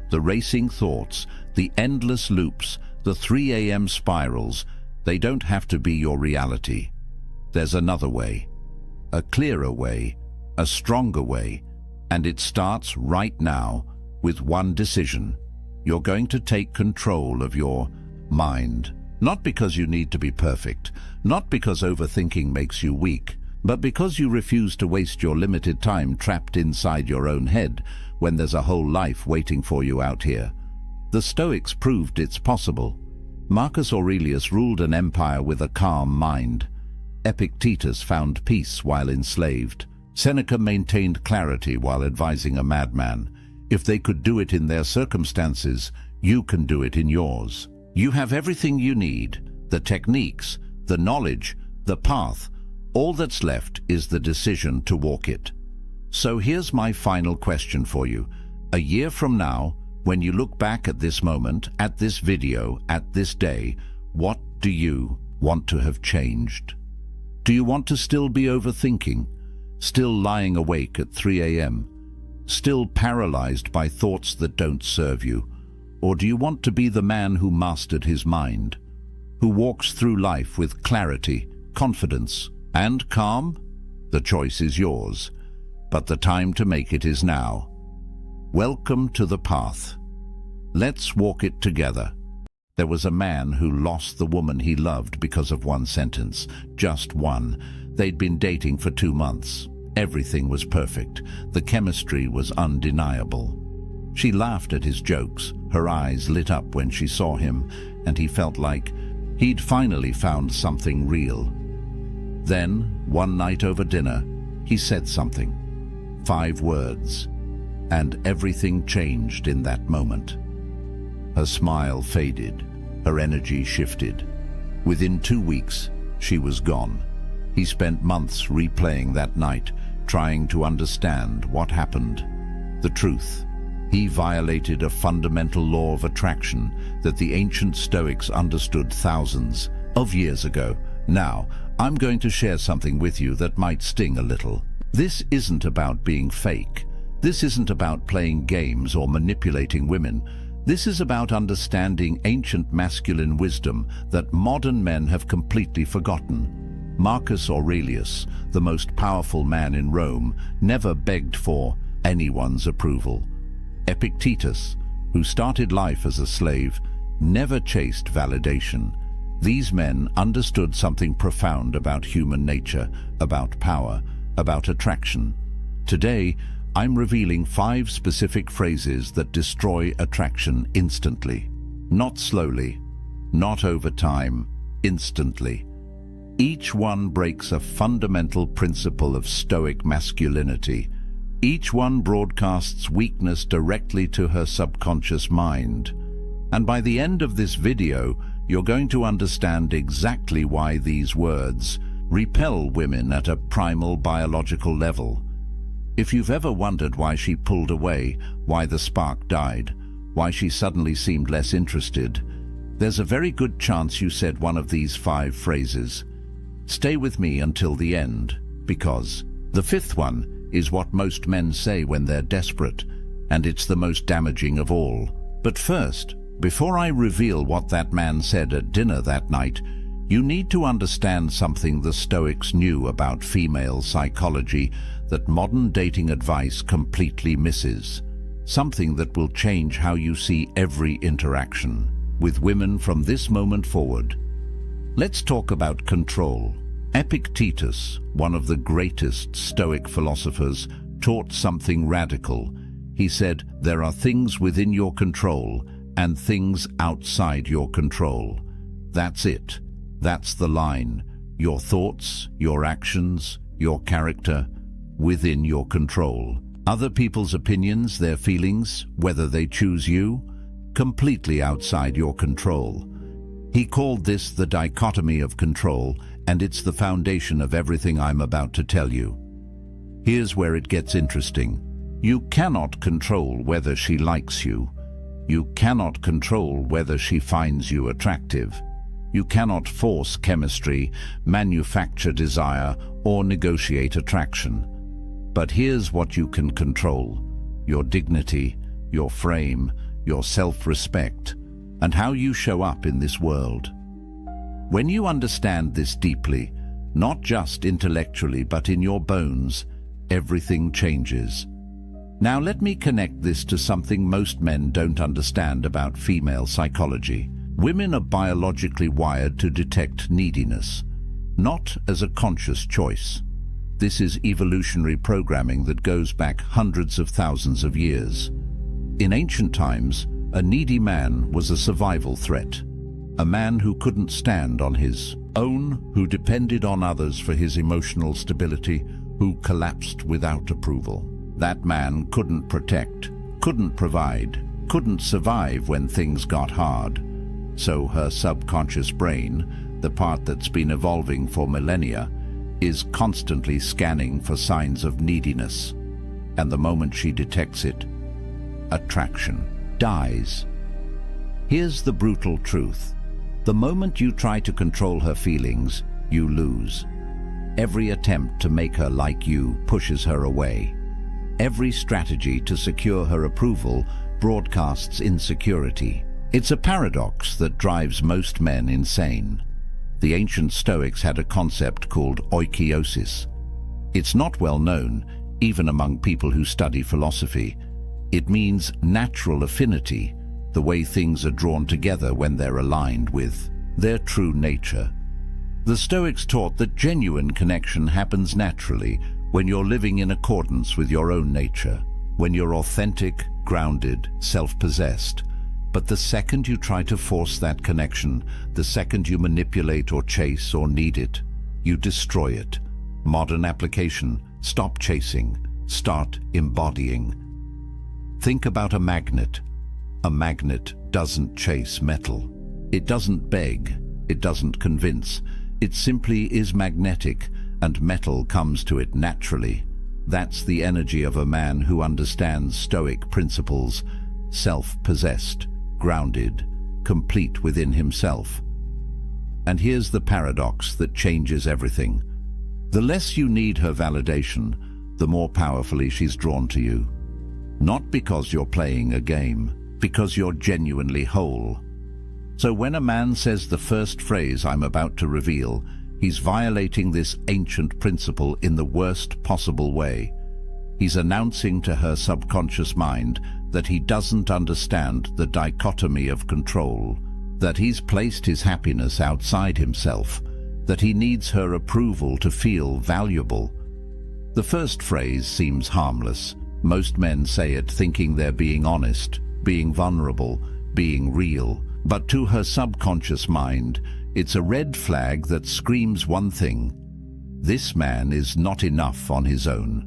The racing thoughts, the endless loops, the 3 a.m. spirals, they don't have to be your reality. There's another way, a clearer way, a stronger way, and it starts right now with one decision. You're going to take control of your mind. Not because you need to be perfect, not because overthinking makes you weak, but because you refuse to waste your limited time trapped inside your own head when there's a whole life waiting for you out here. The Stoics proved it's possible. Marcus Aurelius ruled an empire with a calm mind. Epictetus found peace while enslaved. Seneca maintained clarity while advising a madman. If they could do it in their circumstances, you can do it in yours. You have everything you need, the techniques, the knowledge, the path. All that's left is the decision to walk it. So here's my final question for you. A year from now, when you look back at this moment, at this video, at this day, what do you want to have changed? Do you want to still be overthinking? Still lying awake at 3 a.m.? Still paralyzed by thoughts that don't serve you? Or do you want to be the man who mastered his mind, who walks through life with clarity, confidence, and calm? The choice is yours, but the time to make it is now. Welcome to the path. Let's walk it together. There was a man who lost the woman he loved because of one sentence, just one. They'd been dating for 2 months. Everything was perfect. The chemistry was undeniable. She laughed at his jokes. Her eyes lit up when she saw him, and he felt like he'd finally found something real. Then, one night over dinner, he said something. 5 words, and everything changed in that moment. Her smile faded, her energy shifted. Within 2 weeks, she was gone. He spent months replaying that night, trying to understand what happened. The truth: he violated a fundamental law of attraction that the ancient Stoics understood thousands of years ago. Now, I'm going to share something with you that might sting a little. This isn't about being fake. This isn't about playing games or manipulating women. This is about understanding ancient masculine wisdom that modern men have completely forgotten. Marcus Aurelius, the most powerful man in Rome, never begged for anyone's approval. Epictetus, who started life as a slave, never chased validation. These men understood something profound about human nature, about power, about attraction. Today, I'm revealing 5 specific phrases that destroy attraction instantly. Not slowly, not over time, instantly. Each one breaks a fundamental principle of Stoic masculinity. Each one broadcasts weakness directly to her subconscious mind. And by the end of this video, you're going to understand exactly why these words repel women at a primal biological level. If you've ever wondered why she pulled away, why the spark died, why she suddenly seemed less interested, there's a very good chance you said one of these 5 phrases. Stay with me until the end, because the 5th one is what most men say when they're desperate, and it's the most damaging of all. But first, before I reveal what that man said at dinner that night, you need to understand something the Stoics knew about female psychology that modern dating advice completely misses. Something that will change how you see every interaction with women from this moment forward. Let's talk about control. Epictetus, one of the greatest Stoic philosophers, taught something radical. He said, there are things within your control and things outside your control. That's it. That's the line. Your thoughts, your actions, your character, within your control. Other people's opinions, their feelings, whether they choose you, completely outside your control. He called this the dichotomy of control, and it's the foundation of everything I'm about to tell you. Here's where it gets interesting. You cannot control whether she likes you. You cannot control whether she finds you attractive. You cannot force chemistry, manufacture desire, or negotiate attraction. But here's what you can control: your dignity, your frame, your self-respect, and how you show up in this world. When you understand this deeply, not just intellectually but in your bones, everything changes. Now let me connect this to something most men don't understand about female psychology. Women are biologically wired to detect neediness, not as a conscious choice. This is evolutionary programming that goes back hundreds of thousands of years. In ancient times, a needy man was a survival threat. A man who couldn't stand on his own, who depended on others for his emotional stability, who collapsed without approval. That man couldn't protect, couldn't provide, couldn't survive when things got hard. So her subconscious brain, the part that's been evolving for millennia, is constantly scanning for signs of neediness. And the moment she detects it, attraction dies. Here's the brutal truth. The moment you try to control her feelings, you lose. Every attempt to make her like you pushes her away. Every strategy to secure her approval broadcasts insecurity. It's a paradox that drives most men insane. The ancient Stoics had a concept called oikeiosis. It's not well known, even among people who study philosophy. It means natural affinity, the way things are drawn together when they're aligned with their true nature. The Stoics taught that genuine connection happens naturally when you're living in accordance with your own nature, when you're authentic, grounded, self-possessed. But the second you try to force that connection, the second you manipulate or chase or need it, you destroy it. Modern application: stop chasing, Start embodying. Think about a magnet. A magnet doesn't chase metal. It doesn't beg. It doesn't convince. It simply is magnetic, and metal comes to it naturally. That's the energy of a man who understands Stoic principles, self-possessed, grounded, complete within himself. And here's the paradox that changes everything. The less you need her validation, the more powerfully she's drawn to you. Not because you're playing a game, because you're genuinely whole. So when a man says the first phrase I'm about to reveal, he's violating this ancient principle in the worst possible way. He's announcing to her subconscious mind that he doesn't understand the dichotomy of control, that he's placed his happiness outside himself, that he needs her approval to feel valuable. The first phrase seems harmless. Most men say it thinking they're being honest, being vulnerable, being real. But to her subconscious mind, it's a red flag that screams one thing: this man is not enough on his own.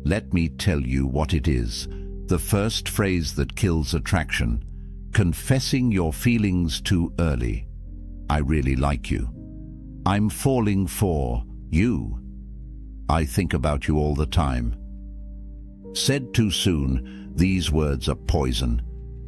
Let me tell you what it is. The first phrase that kills attraction: confessing your feelings too early. I really like you. I'm falling for you. I think about you all the time. Said too soon, these words are poison.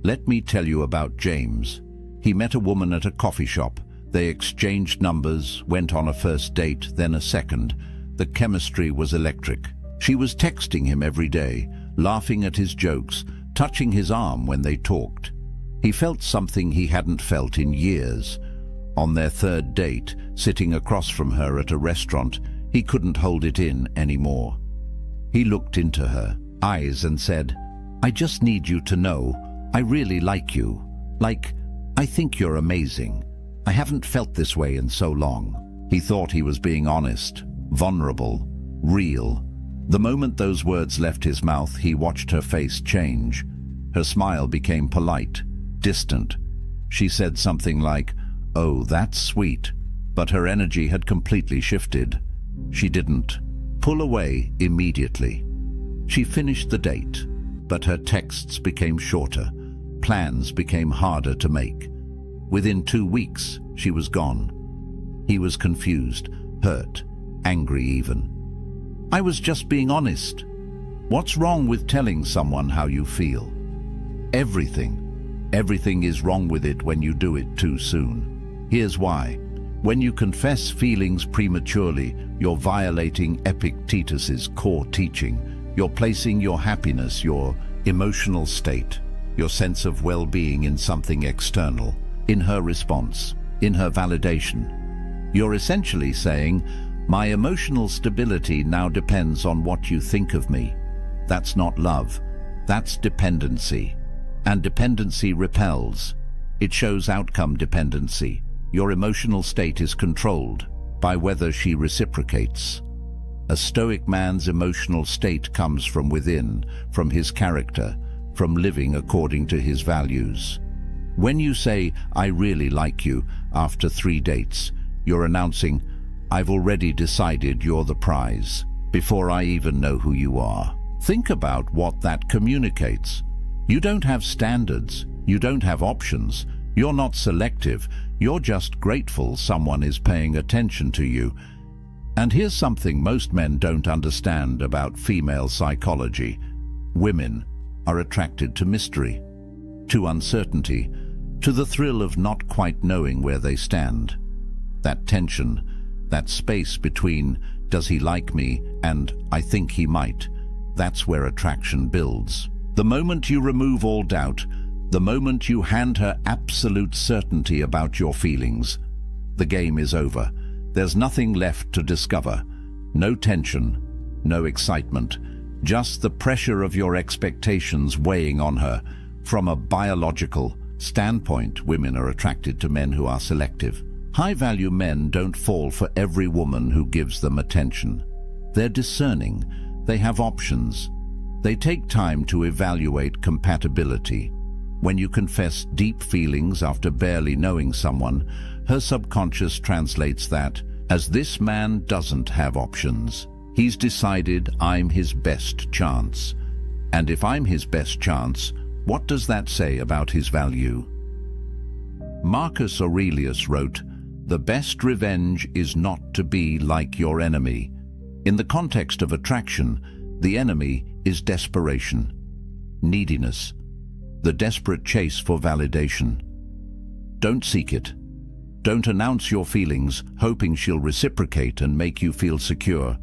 Let me tell you about James. He met a woman at a coffee shop. They exchanged numbers, went on a first date, then a second. The chemistry was electric. She was texting him every day, laughing at his jokes, touching his arm when they talked. He felt something he hadn't felt in years. On their third date, sitting across from her at a restaurant, he couldn't hold it in anymore. He looked into her eyes and said, I just need you to know, I really like you. I think you're amazing. I haven't felt this way in so long. He thought he was being honest, vulnerable, real. The moment those words left his mouth, he watched her face change. Her smile became polite, distant. She said something like, "Oh, that's sweet," but her energy had completely shifted. She didn't pull away immediately. She finished the date, but her texts became shorter. Plans became harder to make. Within 2 weeks, she was gone. He was confused, hurt, angry even. I was just being honest. What's wrong with telling someone how you feel? Everything. Everything is wrong with it when you do it too soon. Here's why. When you confess feelings prematurely, you're violating Epictetus's core teaching. You're placing your happiness, your emotional state, your sense of well-being in something external, in her response, in her validation. You're essentially saying, my emotional stability now depends on what you think of me. That's not love. That's dependency. And dependency repels. It shows outcome dependency. Your emotional state is controlled by whether she reciprocates. A Stoic man's emotional state comes from within, from his character, from living according to his values. When you say, I really like you, after 3 dates, you're announcing, I've already decided you're the prize, before I even know who you are. Think about what that communicates. You don't have standards. You don't have options. You're not selective. You're just grateful someone is paying attention to you. And here's something most men don't understand about female psychology. Women are attracted to mystery, to uncertainty, to the thrill of not quite knowing where they stand. That tension, that space between, does he like me, and I think he might, that's where attraction builds. The moment you remove all doubt, the moment you hand her absolute certainty about your feelings, the game is over. There's nothing left to discover. No tension, no excitement, just the pressure of your expectations weighing on her. From a biological standpoint, women are attracted to men who are selective. High-value men don't fall for every woman who gives them attention. They're discerning. They have options. They take time to evaluate compatibility. When you confess deep feelings after barely knowing someone, her subconscious translates that as this man doesn't have options. He's decided I'm his best chance. And if I'm his best chance, what does that say about his value? Marcus Aurelius wrote, "The best revenge is not to be like your enemy." In the context of attraction, the enemy is desperation, neediness, the desperate chase for validation. Don't seek it. Don't announce your feelings, hoping she'll reciprocate and make you feel secure.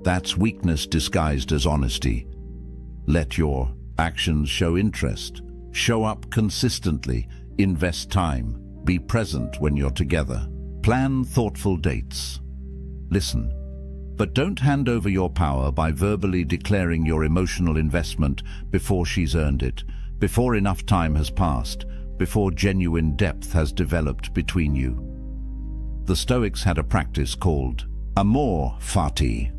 That's weakness disguised as honesty. Let your actions show interest. Show up consistently. Invest time. Be present when you're together. Plan thoughtful dates. Listen. But don't hand over your power by verbally declaring your emotional investment before she's earned it, before enough time has passed, before genuine depth has developed between you. The Stoics had a practice called amor fati,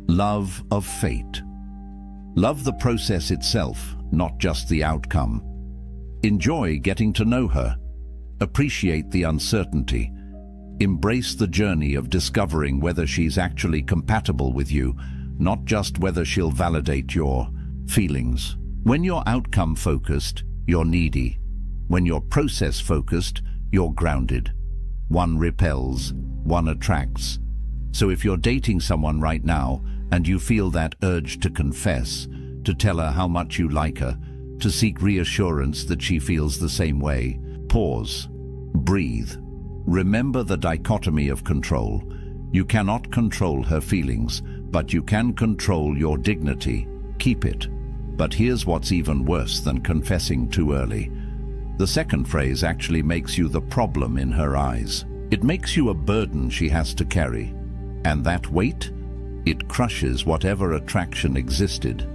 love of fate. Love the process itself, not just the outcome. Enjoy getting to know her. Appreciate the uncertainty. Embrace the journey of discovering whether she's actually compatible with you, not just whether she'll validate your feelings. When you're outcome-focused, you're needy. When you're process-focused, you're grounded. One repels, one attracts. So if you're dating someone right now and you feel that urge to confess, to tell her how much you like her, to seek reassurance that she feels the same way, pause, breathe. Remember the dichotomy of control. You cannot control her feelings, but you can control your dignity. Keep it. But here's what's even worse than confessing too early. The second phrase actually makes you the problem in her eyes. It makes you a burden she has to carry. And that weight? It crushes whatever attraction existed.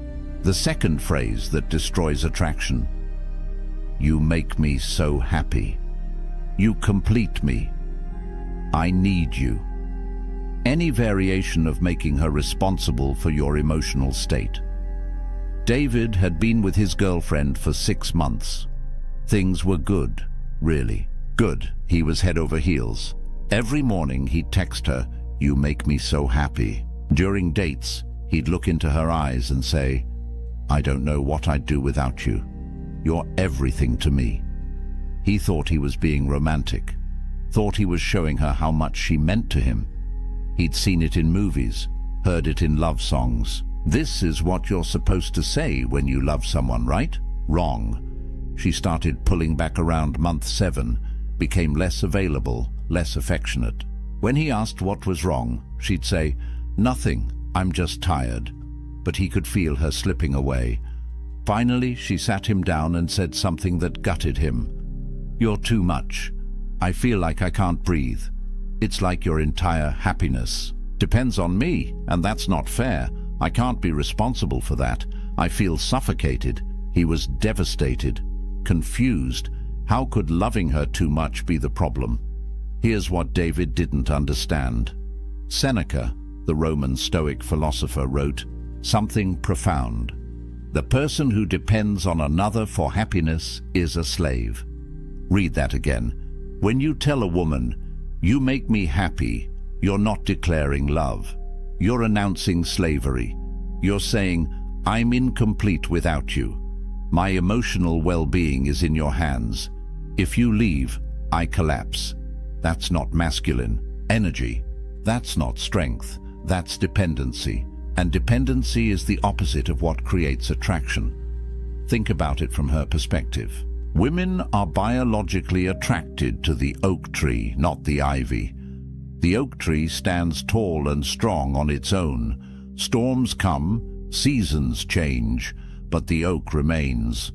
The second phrase that destroys attraction. You make me so happy. You complete me. I need you. Any variation of making her responsible for your emotional state. David had been with his girlfriend for 6 months. Things were good, really. Good. He was head over heels. Every morning he'd text her, "You make me so happy." During dates, he'd look into her eyes and say, "I don't know what I'd do without you. You're everything to me." He thought he was being romantic, thought he was showing her how much she meant to him. He'd seen it in movies, heard it in love songs. This is what you're supposed to say when you love someone, right? Wrong. She started pulling back around month 7, became less available, less affectionate. When he asked what was wrong, she'd say, "Nothing, I'm just tired." But he could feel her slipping away. Finally, she sat him down and said something that gutted him. "You're too much. I feel like I can't breathe. It's like your entire happiness depends on me, and that's not fair. I can't be responsible for that. I feel suffocated." He was devastated, confused. How could loving her too much be the problem? Here's what David didn't understand. Seneca, the Roman Stoic philosopher, wrote something profound. "The person who depends on another for happiness is a slave." Read that again. When you tell a woman, "You make me happy," you're not declaring love. You're announcing slavery. You're saying, "I'm incomplete without you. My emotional well-being is in your hands. If you leave, I collapse." That's not masculine energy. That's not strength. That's dependency. And dependency is the opposite of what creates attraction. Think about it from her perspective. Women are biologically attracted to the oak tree, not the ivy. The oak tree stands tall and strong on its own. Storms come, seasons change, but the oak remains.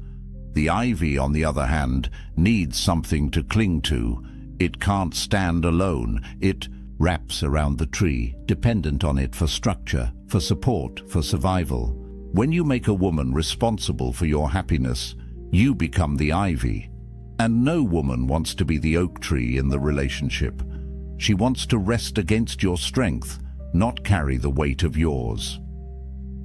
The ivy, on the other hand, needs something to cling to. It can't stand alone. It wraps around the tree, dependent on it for structure, for support, for survival. When you make a woman responsible for your happiness, you become the ivy. And no woman wants to be the oak tree in the relationship. She wants to rest against your strength, not carry the weight of yours.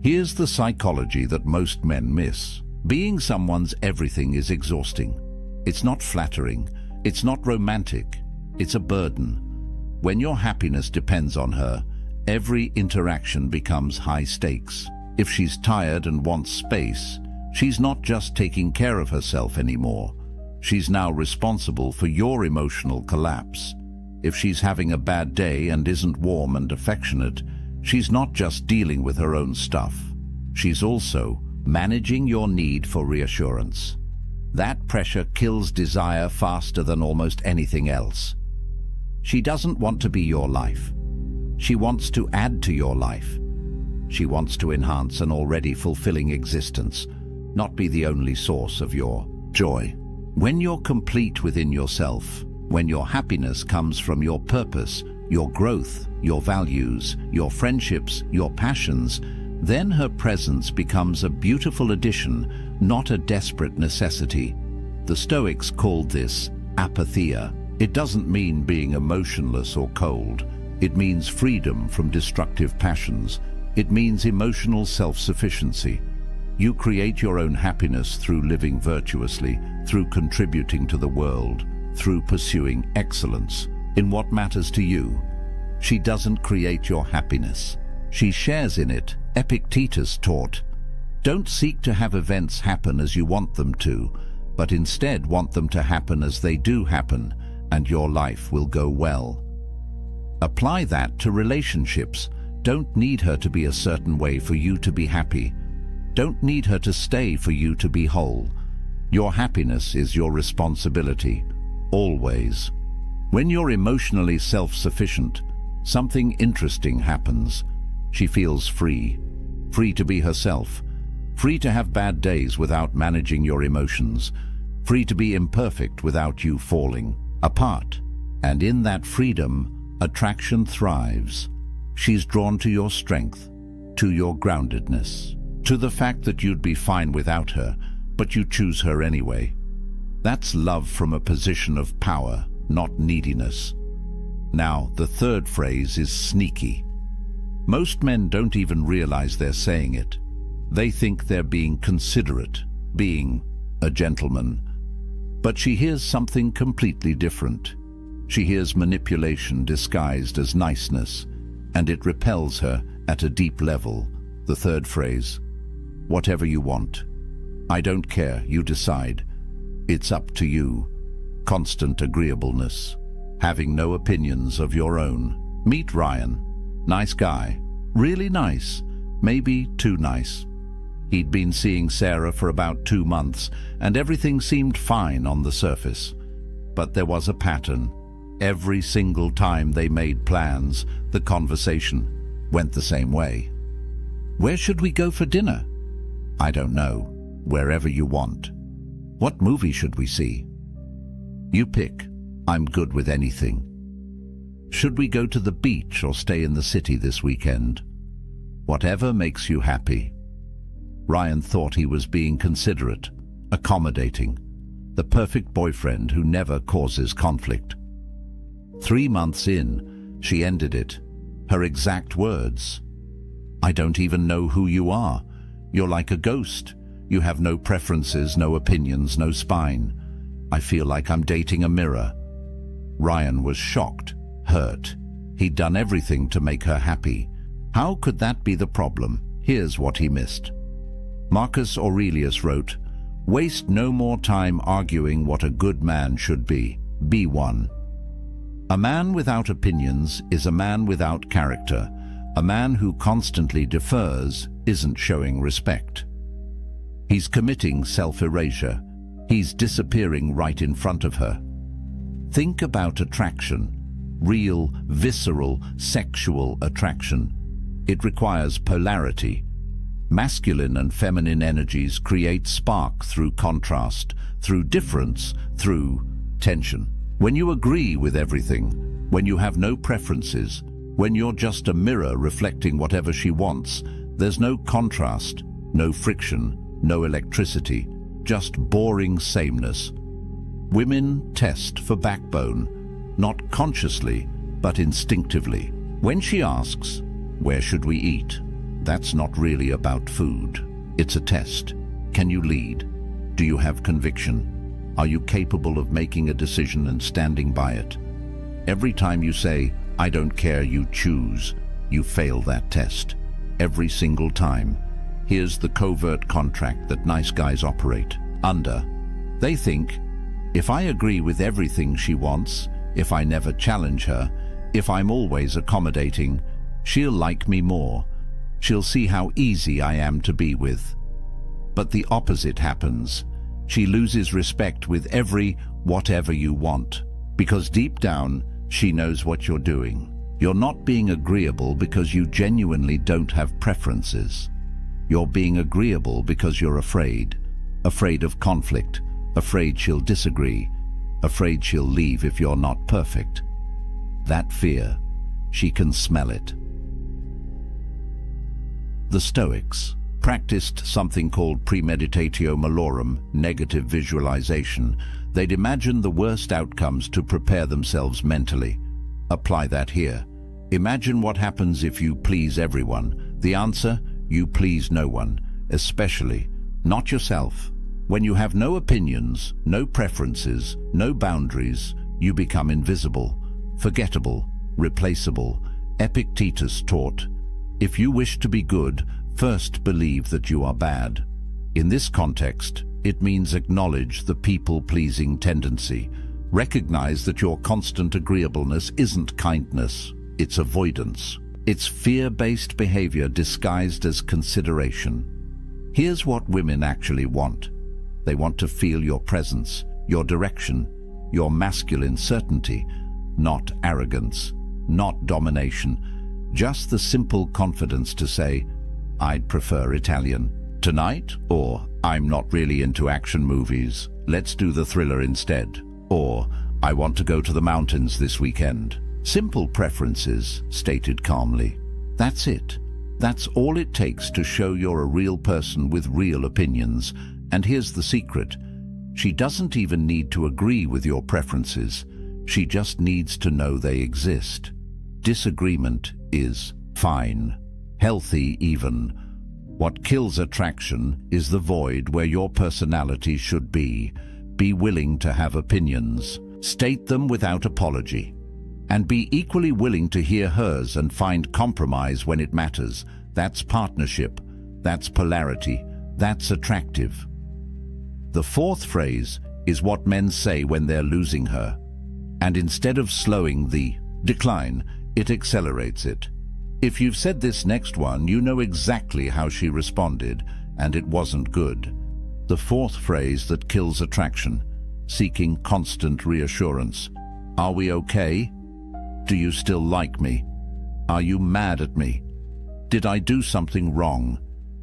Here's the psychology that most men miss. Being someone's everything is exhausting. It's not flattering. It's not romantic. It's a burden. When your happiness depends on her, Every interaction becomes high stakes. If she's tired and wants space, she's not just taking care of herself anymore. She's now responsible for your emotional collapse. If she's having a bad day and isn't warm and affectionate, she's not just dealing with her own stuff. She's also managing your need for reassurance. That pressure kills desire faster than almost anything else. She doesn't want to be your life. She wants to add to your life. She wants to enhance an already fulfilling existence, not be the only source of your joy. When you're complete within yourself, when your happiness comes from your purpose, your growth, your values, your friendships, your passions, then her presence becomes a beautiful addition, not a desperate necessity. The Stoics called this apatheia. It doesn't mean being emotionless or cold. It means freedom from destructive passions. It means emotional self-sufficiency. You create your own happiness through living virtuously, through contributing to the world, through pursuing excellence in what matters to you. She doesn't create your happiness. She shares in it. Epictetus taught, "Don't seek to have events happen as you want them to, but instead want them to happen as they do happen, and your life will go well." Apply that to relationships. Don't need her to be a certain way for you to be happy. Don't need her to stay for you to be whole. Your happiness is your responsibility, always. When you're emotionally self-sufficient, something interesting happens. She feels free. Free to be herself. Free to have bad days without managing your emotions. Free to be imperfect without you falling apart. And in that freedom, attraction thrives. She's drawn to your strength, to your groundedness, to the fact that you'd be fine without her, but you choose her anyway. That's love from a position of power, not neediness. Now, the third phrase is sneaky. Most men don't even realize they're saying it. They think they're being considerate, being a gentleman. But she hears something completely different. She hears manipulation disguised as niceness, and it repels her at a deep level. The third phrase, whatever you want. I don't care, you decide. It's up to you. Constant agreeableness. Having no opinions of your own. Meet Ryan. Nice guy. Really nice. Maybe too nice. He'd been seeing Sarah for about 2 months, and everything seemed fine on the surface. But there was a pattern. Every single time they made plans, the conversation went the same way. Where should we go for dinner? I don't know. Wherever you want. What movie should we see? You pick. I'm good with anything. Should we go to the beach or stay in the city this weekend? Whatever makes you happy. Ryan thought he was being considerate, accommodating, the perfect boyfriend who never causes conflict. 3 months in, she ended it. Her exact words. I don't even know who you are. You're like a ghost. You have no preferences, no opinions, no spine. I feel like I'm dating a mirror. Ryan was shocked, hurt. He'd done everything to make her happy. How could that be the problem? Here's what he missed. Marcus Aurelius wrote, "Waste no more time arguing what a good man should be. Be one." A man without opinions is a man without character. A man who constantly defers isn't showing respect. He's committing self-erasure. He's disappearing right in front of her. Think about attraction. Real, visceral, sexual attraction. It requires polarity. Masculine and feminine energies create spark through contrast, through difference, through tension. When you agree with everything, when you have no preferences, when you're just a mirror reflecting whatever she wants, there's no contrast, no friction, no electricity, just boring sameness. Women test for backbone, not consciously, but instinctively. When she asks, "Where should we eat?" that's not really about food. It's a test. Can you lead? Do you have conviction? Are you capable of making a decision and standing by it? Every time you say, "I don't care, you choose," you fail that test. Every single time. Here's the covert contract that nice guys operate under. They think, if I agree with everything she wants, if I never challenge her, if I'm always accommodating, she'll like me more. She'll see how easy I am to be with. But the opposite happens. She loses respect with every whatever you want, because deep down, she knows what you're doing. You're not being agreeable because you genuinely don't have preferences. You're being agreeable because you're afraid of conflict, afraid she'll disagree, afraid she'll leave if you're not perfect. That fear, she can smell it. The Stoics practiced something called premeditatio malorum, negative visualization. They'd imagine the worst outcomes to prepare themselves mentally. Apply that here. Imagine what happens if you please everyone. The answer, you please no one, especially not yourself. When you have no opinions, no preferences, no boundaries, you become invisible, forgettable, replaceable. Epictetus taught, if you wish to be good, first believe that you are bad. In this context, it means acknowledge the people-pleasing tendency. Recognize that your constant agreeableness isn't kindness, it's avoidance. It's fear-based behavior disguised as consideration. Here's what women actually want. They want to feel your presence, your direction, your masculine certainty, not arrogance, not domination, just the simple confidence to say, I'd prefer Italian tonight, or I'm not really into action movies, let's do the thriller instead, or I want to go to the mountains this weekend. Simple preferences, stated calmly. That's it. That's all it takes to show you're a real person with real opinions. And here's the secret. She doesn't even need to agree with your preferences. She just needs to know they exist. Disagreement is fine, healthy even. What kills attraction is the void where your personality should be. Be willing to have opinions. State them without apology. And be equally willing to hear hers and find compromise when it matters. That's partnership. That's polarity. That's attractive. The fourth phrase is what men say when they're losing her. And instead of slowing the decline, it accelerates it. If you've said this next one, you know exactly how she responded, and it wasn't good. The fourth phrase that kills attraction, seeking constant reassurance. Are we okay? Do you still like me? Are you mad at me? Did I do something wrong?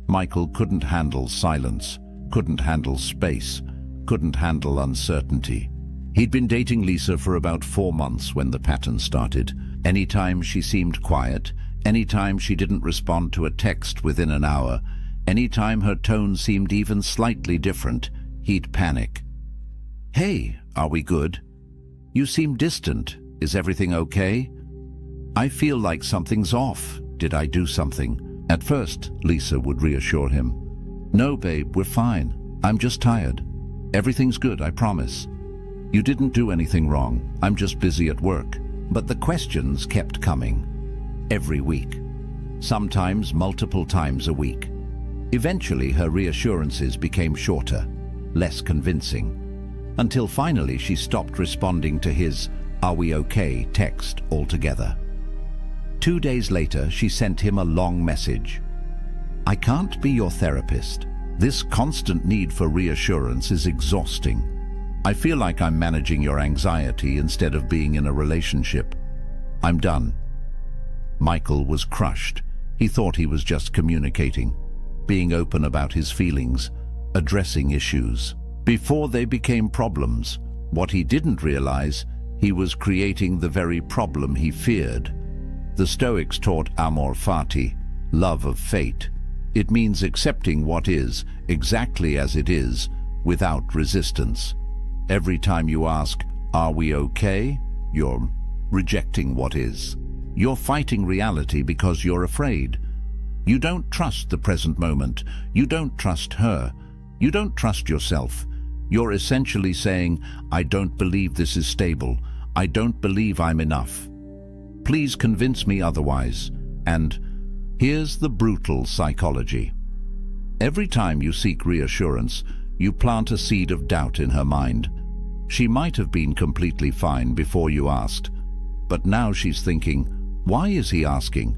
Michael couldn't handle silence, couldn't handle space, couldn't handle uncertainty. He'd been dating Lisa for about 4 months when the pattern started. Anytime she seemed quiet, anytime she didn't respond to a text within an hour, anytime her tone seemed even slightly different, he'd panic. Hey, are we good? You seem distant. Is everything okay? I feel like something's off. Did I do something? At first, Lisa would reassure him. No, babe, we're fine. I'm just tired. Everything's good, I promise. You didn't do anything wrong. I'm just busy at work. But the questions kept coming. Every week. Sometimes multiple times a week. Eventually, her reassurances became shorter, less convincing. Until finally she stopped responding to his "Are we okay?" text altogether. 2 days later, she sent him a long message. I can't be your therapist. This constant need for reassurance is exhausting. I feel like I'm managing your anxiety instead of being in a relationship. I'm done. Michael was crushed. He thought he was just communicating, being open about his feelings, addressing issues. Before they became problems, what he didn't realize, he was creating the very problem he feared. The Stoics taught amor fati, love of fate. It means accepting what is, exactly as it is, without resistance. Every time you ask, are we okay? You're rejecting what is. You're fighting reality because you're afraid. You don't trust the present moment. You don't trust her. You don't trust yourself. You're essentially saying, I don't believe this is stable. I don't believe I'm enough. Please convince me otherwise. And here's the brutal psychology. Every time you seek reassurance, you plant a seed of doubt in her mind. She might have been completely fine before you asked, but now she's thinking, why is he asking?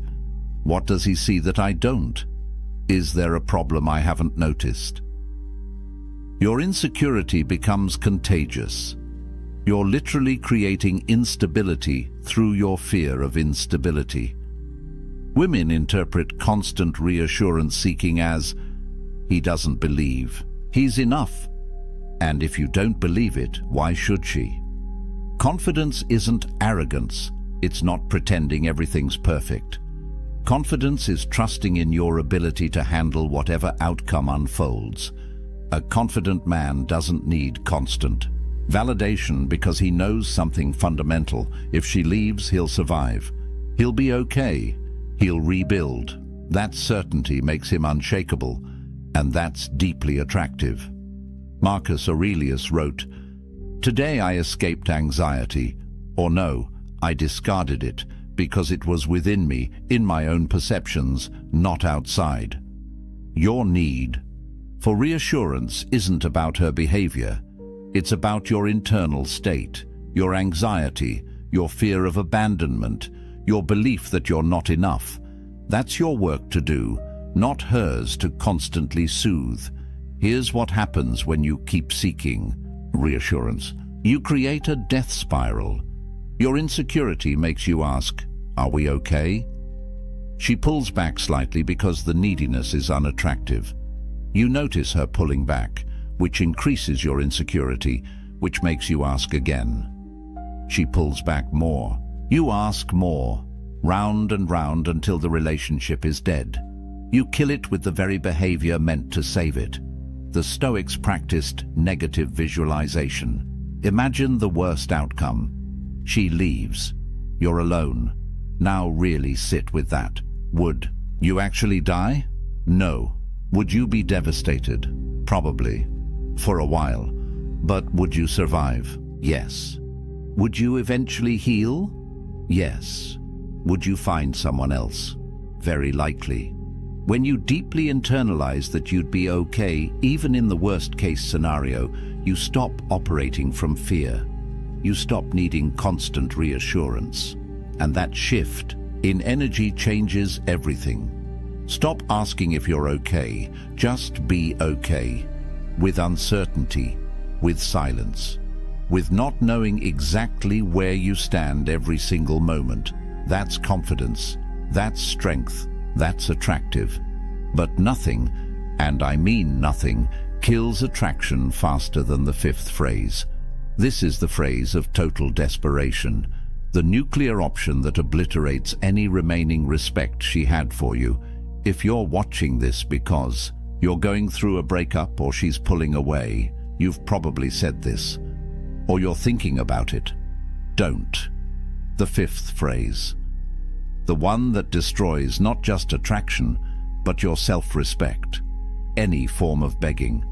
What does he see that I don't? Is there a problem I haven't noticed? Your insecurity becomes contagious. You're literally creating instability through your fear of instability. Women interpret constant reassurance seeking as, he doesn't believe, he's enough. And if you don't believe it, why should she? Confidence isn't arrogance. It's not pretending everything's perfect. Confidence is trusting in your ability to handle whatever outcome unfolds. A confident man doesn't need constant validation because he knows something fundamental. If she leaves, he'll survive. He'll be okay. He'll rebuild. That certainty makes him unshakable, and that's deeply attractive. Marcus Aurelius wrote, "Today I escaped anxiety, or no, I discarded it because it was within me, in my own perceptions, not outside." Your need for reassurance isn't about her behavior. It's about your internal state, your anxiety, your fear of abandonment, your belief that you're not enough. That's your work to do, not hers to constantly soothe. Here's what happens when you keep seeking reassurance. You create a death spiral. Your insecurity makes you ask, are we okay? She pulls back slightly because the neediness is unattractive. You notice her pulling back, which increases your insecurity, which makes you ask again. She pulls back more. You ask more, round and round until the relationship is dead. You kill it with the very behavior meant to save it. The Stoics practiced negative visualization. Imagine the worst outcome. She leaves. You're alone. Now really sit with that. Would you actually die? No. Would you be devastated? Probably. For a while. But would you survive? Yes. Would you eventually heal? Yes. Would you find someone else? Very likely. When you deeply internalize that you'd be okay, even in the worst-case scenario, you stop operating from fear. You stop needing constant reassurance. And that shift in energy changes everything. Stop asking if you're okay. Just be okay. With uncertainty, with silence, with not knowing exactly where you stand every single moment. That's confidence. That's strength. That's attractive. But nothing, and I mean nothing, kills attraction faster than the fifth phrase. This is the phrase of total desperation, the nuclear option that obliterates any remaining respect she had for you. If you're watching this because you're going through a breakup or she's pulling away, you've probably said this, or you're thinking about it. Don't. The fifth phrase. The one that destroys not just attraction, but your self-respect. Any form of begging.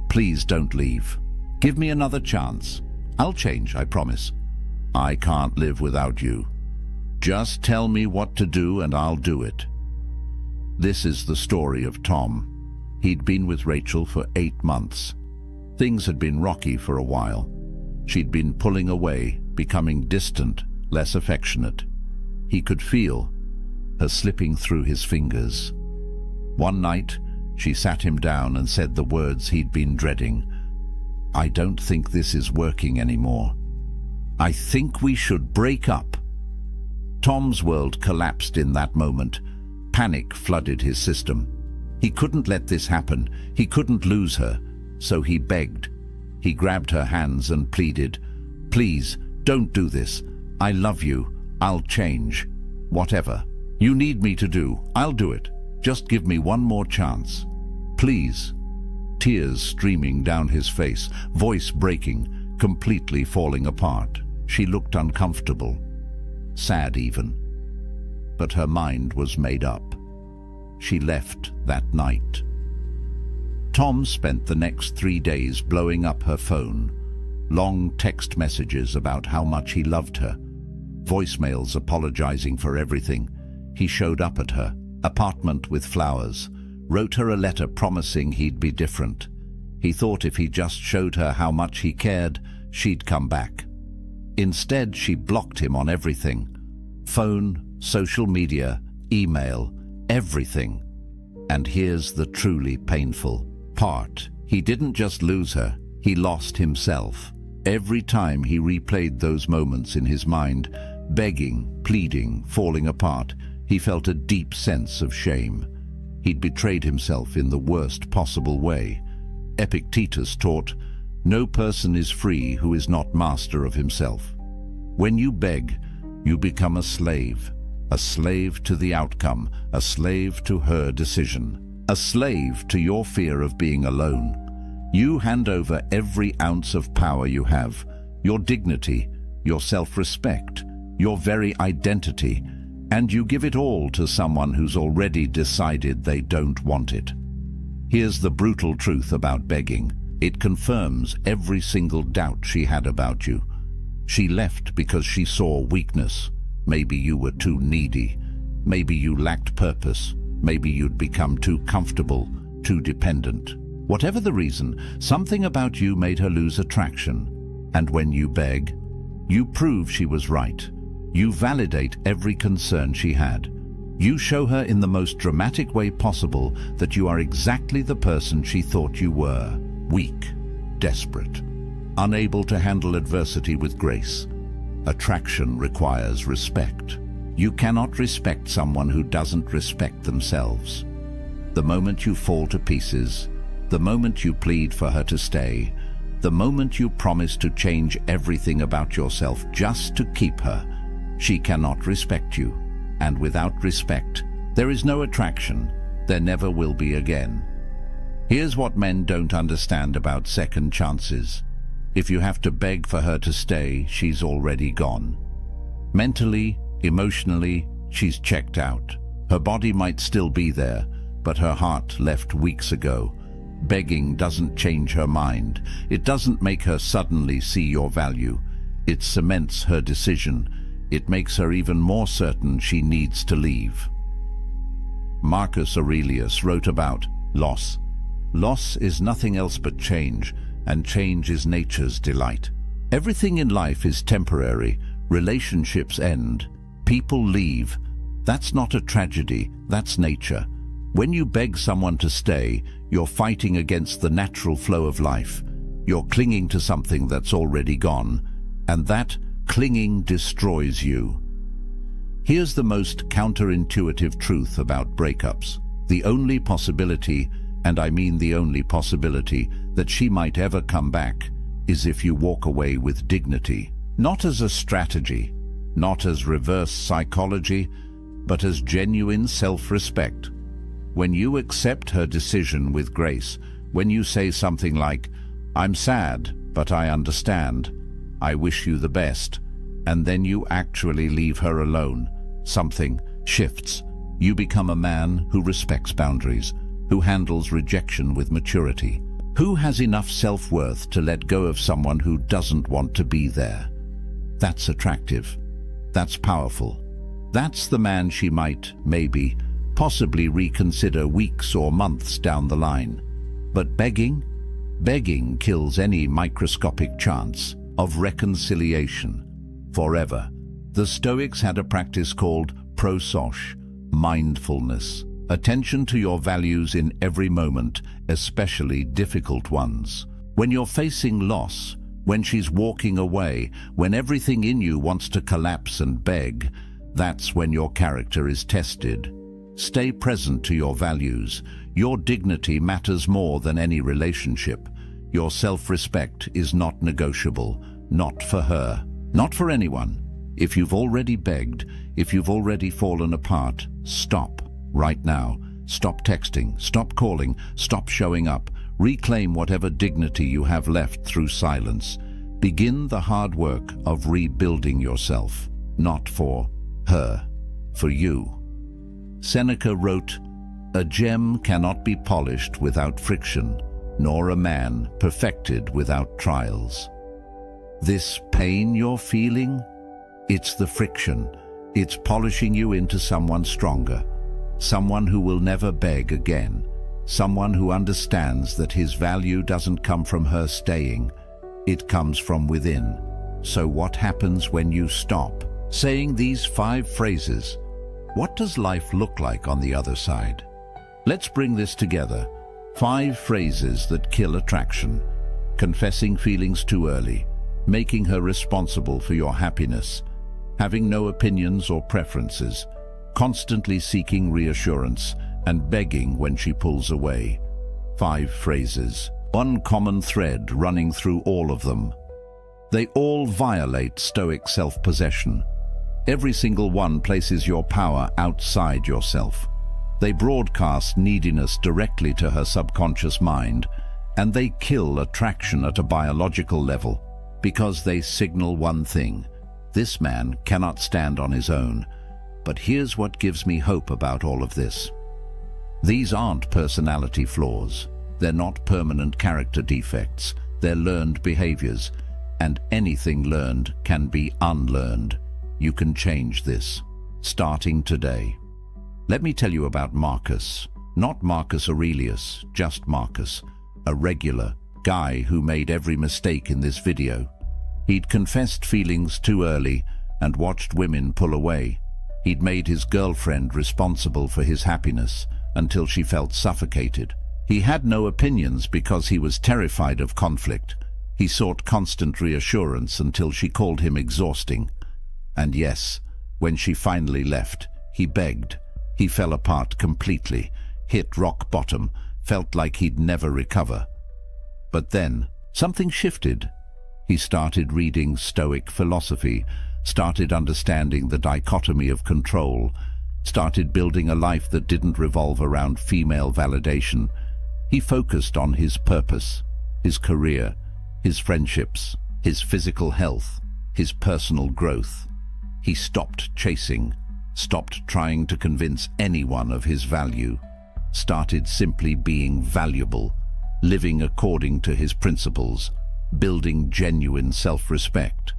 Please don't leave. Give me another chance. I'll change, I promise. I can't live without you. Just tell me what to do and I'll do it. This is the story of Tom. He'd been with Rachel for 8 months. Things had been rocky for a while. She'd been pulling away, becoming distant, less affectionate. He could feel her slipping through his fingers. One night, she sat him down and said the words he'd been dreading. "I don't think this is working anymore. I think we should break up." Tom's world collapsed in that moment. Panic flooded his system. He couldn't let this happen. He couldn't lose her. So he begged. He grabbed her hands and pleaded, "Please, don't do this. I love you. I'll change. Whatever you need me to do, I'll do it. Just give me one more chance. Please." Tears streaming down his face, voice breaking, completely falling apart. She looked uncomfortable, sad even. But her mind was made up. She left that night. Tom spent the next 3 days blowing up her phone. Long text messages about how much he loved her. Voicemails apologizing for everything. he showed up at her apartment with flowers, wrote her a letter promising he'd be different. He thought if he just showed her how much he cared, she'd come back. Instead, she blocked him on everything. Phone, social media, email, everything. And here's the truly painful part. He didn't just lose her, he lost himself. Every time he replayed those moments in his mind, begging, pleading, falling apart, he felt a deep sense of shame. He'd betrayed himself in the worst possible way. Epictetus taught, "No person is free who is not master of himself." When you beg, you become a slave to the outcome, a slave to her decision, a slave to your fear of being alone. You hand over every ounce of power you have, your dignity, your self-respect, your very identity, and you give it all to someone who's already decided they don't want it. Here's the brutal truth about begging. It confirms every single doubt she had about you. She left because she saw weakness. Maybe you were too needy. Maybe you lacked purpose. Maybe you'd become too comfortable, too dependent. Whatever the reason, something about you made her lose attraction. And when you beg, you prove she was right. You validate every concern she had. You show her in the most dramatic way possible that you are exactly the person she thought you were. Weak, desperate, unable to handle adversity with grace. Attraction requires respect. You cannot respect someone who doesn't respect themselves. The moment you fall to pieces, the moment you plead for her to stay, the moment you promise to change everything about yourself just to keep her, she cannot respect you. And without respect, there is no attraction. There never will be again. Here's what men don't understand about second chances. If you have to beg for her to stay, she's already gone. Mentally, emotionally, she's checked out. Her body might still be there, but her heart left weeks ago. Begging doesn't change her mind. It doesn't make her suddenly see your value. It cements her decision. It makes her even more certain she needs to leave. Marcus Aurelius wrote about loss. Loss is nothing else but change, and change is nature's delight. Everything in life is temporary. Relationships end. People leave. That's not a tragedy, that's nature. When you beg someone to stay, you're fighting against the natural flow of life. You're clinging to something that's already gone, and that clinging destroys you. Here's the most counterintuitive truth about breakups. The only possibility, and I mean the only possibility, that she might ever come back is if you walk away with dignity. Not as a strategy, not as reverse psychology, but as genuine self-respect. When you accept her decision with grace, when you say something like, "I'm sad, but I understand. I wish you the best," and then you actually leave her alone, something shifts. You become a man who respects boundaries, who handles rejection with maturity, who has enough self-worth to let go of someone who doesn't want to be there. That's attractive. That's powerful. That's the man she might, maybe, possibly reconsider weeks or months down the line. But begging kills any microscopic chance of reconciliation forever. The Stoics had a practice called Pre-Socratic, mindfulness, attention to your values in every moment, especially difficult ones. When you're facing loss, when she's walking away, when everything in you wants to collapse and beg, that's when your character is tested. Stay present to your values. Your dignity matters more than any relationship. Your self-respect is not negotiable, not for her, not for anyone. If you've already begged, if you've already fallen apart, stop right now. Stop texting, stop calling, stop showing up. Reclaim whatever dignity you have left through silence. Begin the hard work of rebuilding yourself, not for her, for you. Seneca wrote, "A gem cannot be polished without friction, nor a man perfected without trials." This pain you're feeling, it's the friction. It's polishing you into someone stronger, someone who will never beg again, someone who understands that his value doesn't come from her staying, it comes from within. So what happens when you stop saying these 5 phrases? What does life look like on the other side? Let's bring this together. 5 phrases that kill attraction. Confessing feelings too early, making her responsible for your happiness, having no opinions or preferences, constantly seeking reassurance, and begging when she pulls away. 5 phrases. One common thread running through all of them. They all violate Stoic self-possession. Every single one places your power outside yourself. They broadcast neediness directly to her subconscious mind, and they kill attraction at a biological level because they signal one thing: this man cannot stand on his own. But here's what gives me hope about all of this. These aren't personality flaws. They're not permanent character defects. They're learned behaviors, and anything learned can be unlearned. You can change this, starting today. Let me tell you about Marcus. Not Marcus Aurelius, just Marcus, a regular guy who made every mistake in this video. He'd confessed feelings too early and watched women pull away. He'd made his girlfriend responsible for his happiness until she felt suffocated. He had no opinions because he was terrified of conflict. He sought constant reassurance until she called him exhausting. And yes, when she finally left, he begged. He fell apart completely, hit rock bottom, felt like he'd never recover. But then, something shifted. He started reading Stoic philosophy, started understanding the dichotomy of control, started building a life that didn't revolve around female validation. He focused on his purpose, his career, his friendships, his physical health, his personal growth. He stopped chasing, stopped trying to convince anyone of his value, started simply being valuable, living according to his principles, building genuine self-respect.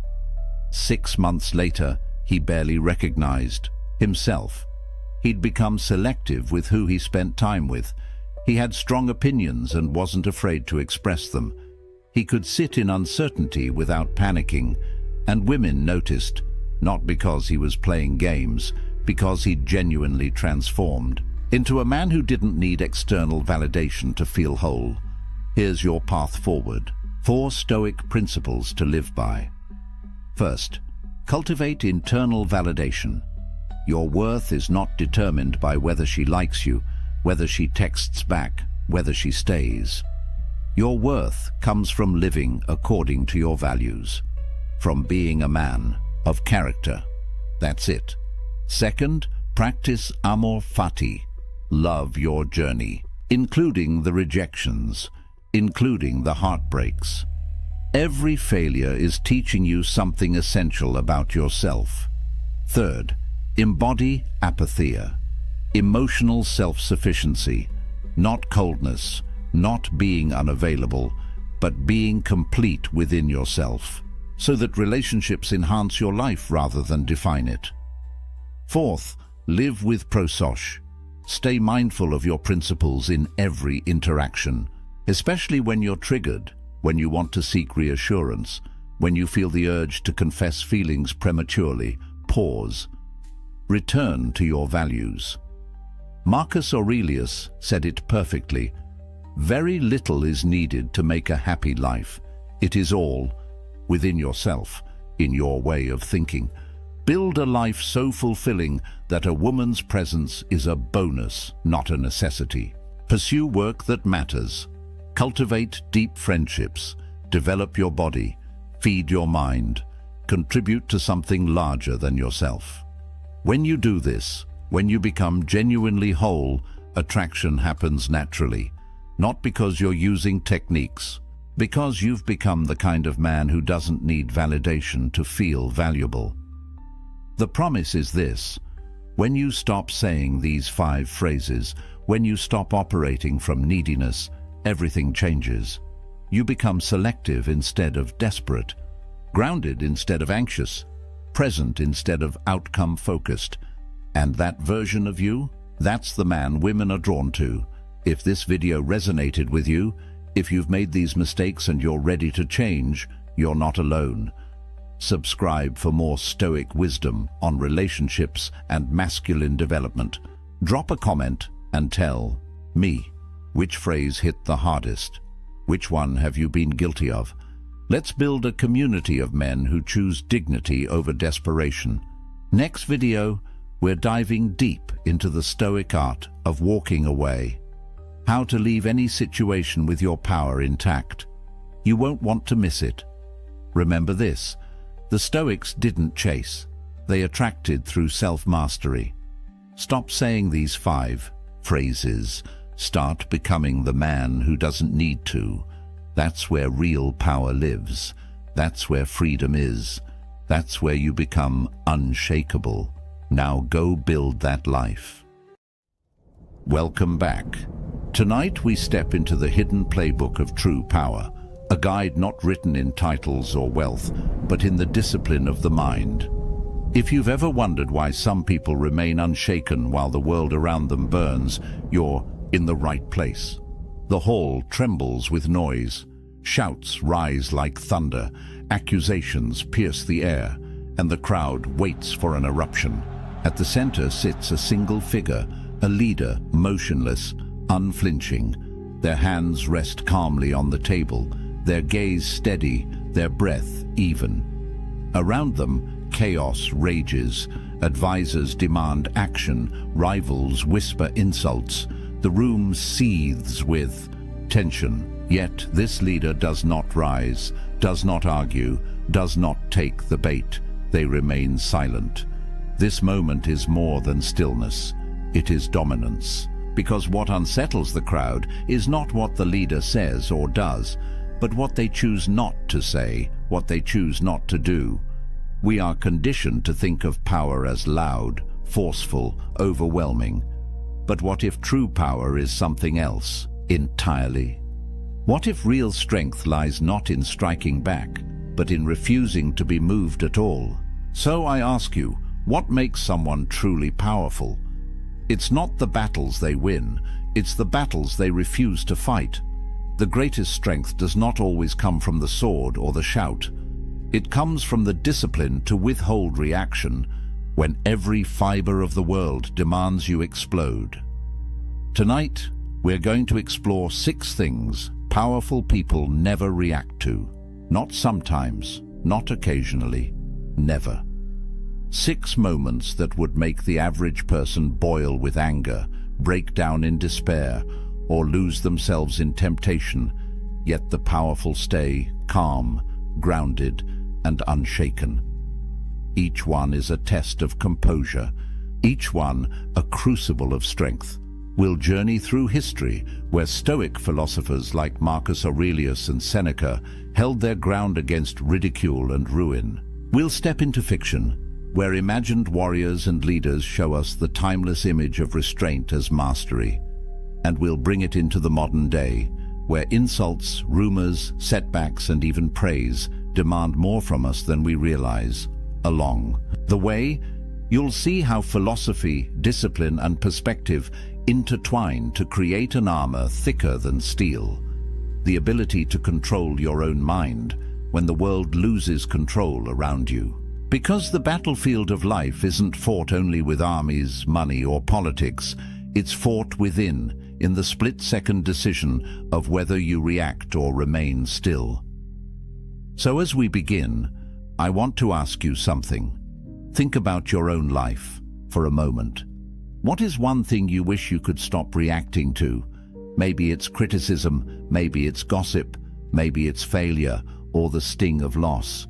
6 months later, he barely recognized himself. He'd become selective with who he spent time with. He had strong opinions and wasn't afraid to express them. He could sit in uncertainty without panicking, and women noticed, not because he was playing games, because he'd genuinely transformed into a man who didn't need external validation to feel whole. Here's your path forward. 4 Stoic principles to live by. First, cultivate internal validation. Your worth is not determined by whether she likes you, whether she texts back, whether she stays. Your worth comes from living according to your values, from being a man of character. That's it. Second, practice amor fati. Love your journey, including the rejections, including the heartbreaks. Every failure is teaching you something essential about yourself. Third, embody apatheia, emotional self-sufficiency, not coldness, not being unavailable, but being complete within yourself, so that relationships enhance your life rather than define it. Fourth, live with prosoch. Stay mindful of your principles in every interaction, especially when you're triggered, when you want to seek reassurance, when you feel the urge to confess feelings prematurely. Pause. Return to your values. Marcus Aurelius said it perfectly. Very little is needed to make a happy life. It is all within yourself, in your way of thinking. Build a life so fulfilling that a woman's presence is a bonus, not a necessity. Pursue work that matters. Cultivate deep friendships. Develop your body. Feed your mind. Contribute to something larger than yourself. When you do this, when you become genuinely whole, attraction happens naturally. Not because you're using techniques, because you've become the kind of man who doesn't need validation to feel valuable. The promise is this: when you stop saying these 5 phrases, when you stop operating from neediness, everything changes. You become selective instead of desperate, grounded instead of anxious, present instead of outcome-focused. And that version of you, that's the man women are drawn to. If this video resonated with you, if you've made these mistakes and you're ready to change, you're not alone. Subscribe for more Stoic wisdom on relationships and masculine development. Drop a comment and tell me which phrase hit the hardest. Which one have you been guilty of? Let's build a community of men who choose dignity over desperation. Next video, we're diving deep into the Stoic art of walking away. How to leave any situation with your power intact. You won't want to miss it. Remember this, the Stoics didn't chase. They attracted through self-mastery. Stop saying these 5 phrases. Start becoming the man who doesn't need to. That's where real power lives. That's where freedom is. That's where you become unshakable. Now go build that life. Welcome back. Tonight we step into the hidden playbook of true power, a guide not written in titles or wealth, but in the discipline of the mind. If you've ever wondered why some people remain unshaken while the world around them burns, you're in the right place. The hall trembles with noise. Shouts rise like thunder. Accusations pierce the air, and the crowd waits for an eruption. At the center sits a single figure, a leader, motionless, unflinching. Their hands rest calmly on the table, their gaze steady, their breath even. Around them, chaos rages. Advisors demand action, rivals whisper insults. The room seethes with tension, yet this leader does not rise, does not argue, does not take the bait. They remain silent. This moment is more than stillness. It is dominance. Because what unsettles the crowd is not what the leader says or does, but what they choose not to say, what they choose not to do. We are conditioned to think of power as loud, forceful, overwhelming. But what if true power is something else entirely? What if real strength lies not in striking back, but in refusing to be moved at all? So I ask you, what makes someone truly powerful? It's not the battles they win, it's the battles they refuse to fight. The greatest strength does not always come from the sword or the shout. It comes from the discipline to withhold reaction when every fiber of the world demands you explode. Tonight, we're going to explore 6 things powerful people never react to. Not sometimes, not occasionally, never. 6 moments that would make the average person boil with anger, break down in despair, or lose themselves in temptation, yet the powerful stay calm, grounded, and unshaken. Each one is a test of composure, each one a crucible of strength. We'll journey through history where Stoic philosophers like Marcus Aurelius and Seneca held their ground against ridicule and ruin. We'll step into fiction where imagined warriors and leaders show us the timeless image of restraint as mastery. And we'll bring it into the modern day where insults, rumors, setbacks, and even praise demand more from us than we realize. Along the way, you'll see how philosophy, discipline, and perspective intertwine to create an armor thicker than steel. The ability to control your own mind when the world loses control around you. Because the battlefield of life isn't fought only with armies, money, or politics, it's fought within, in the split-second decision of whether you react or remain still. So as we begin, I want to ask you something. Think about your own life for a moment. What is one thing you wish you could stop reacting to? Maybe it's criticism, maybe it's gossip, maybe it's failure, or the sting of loss.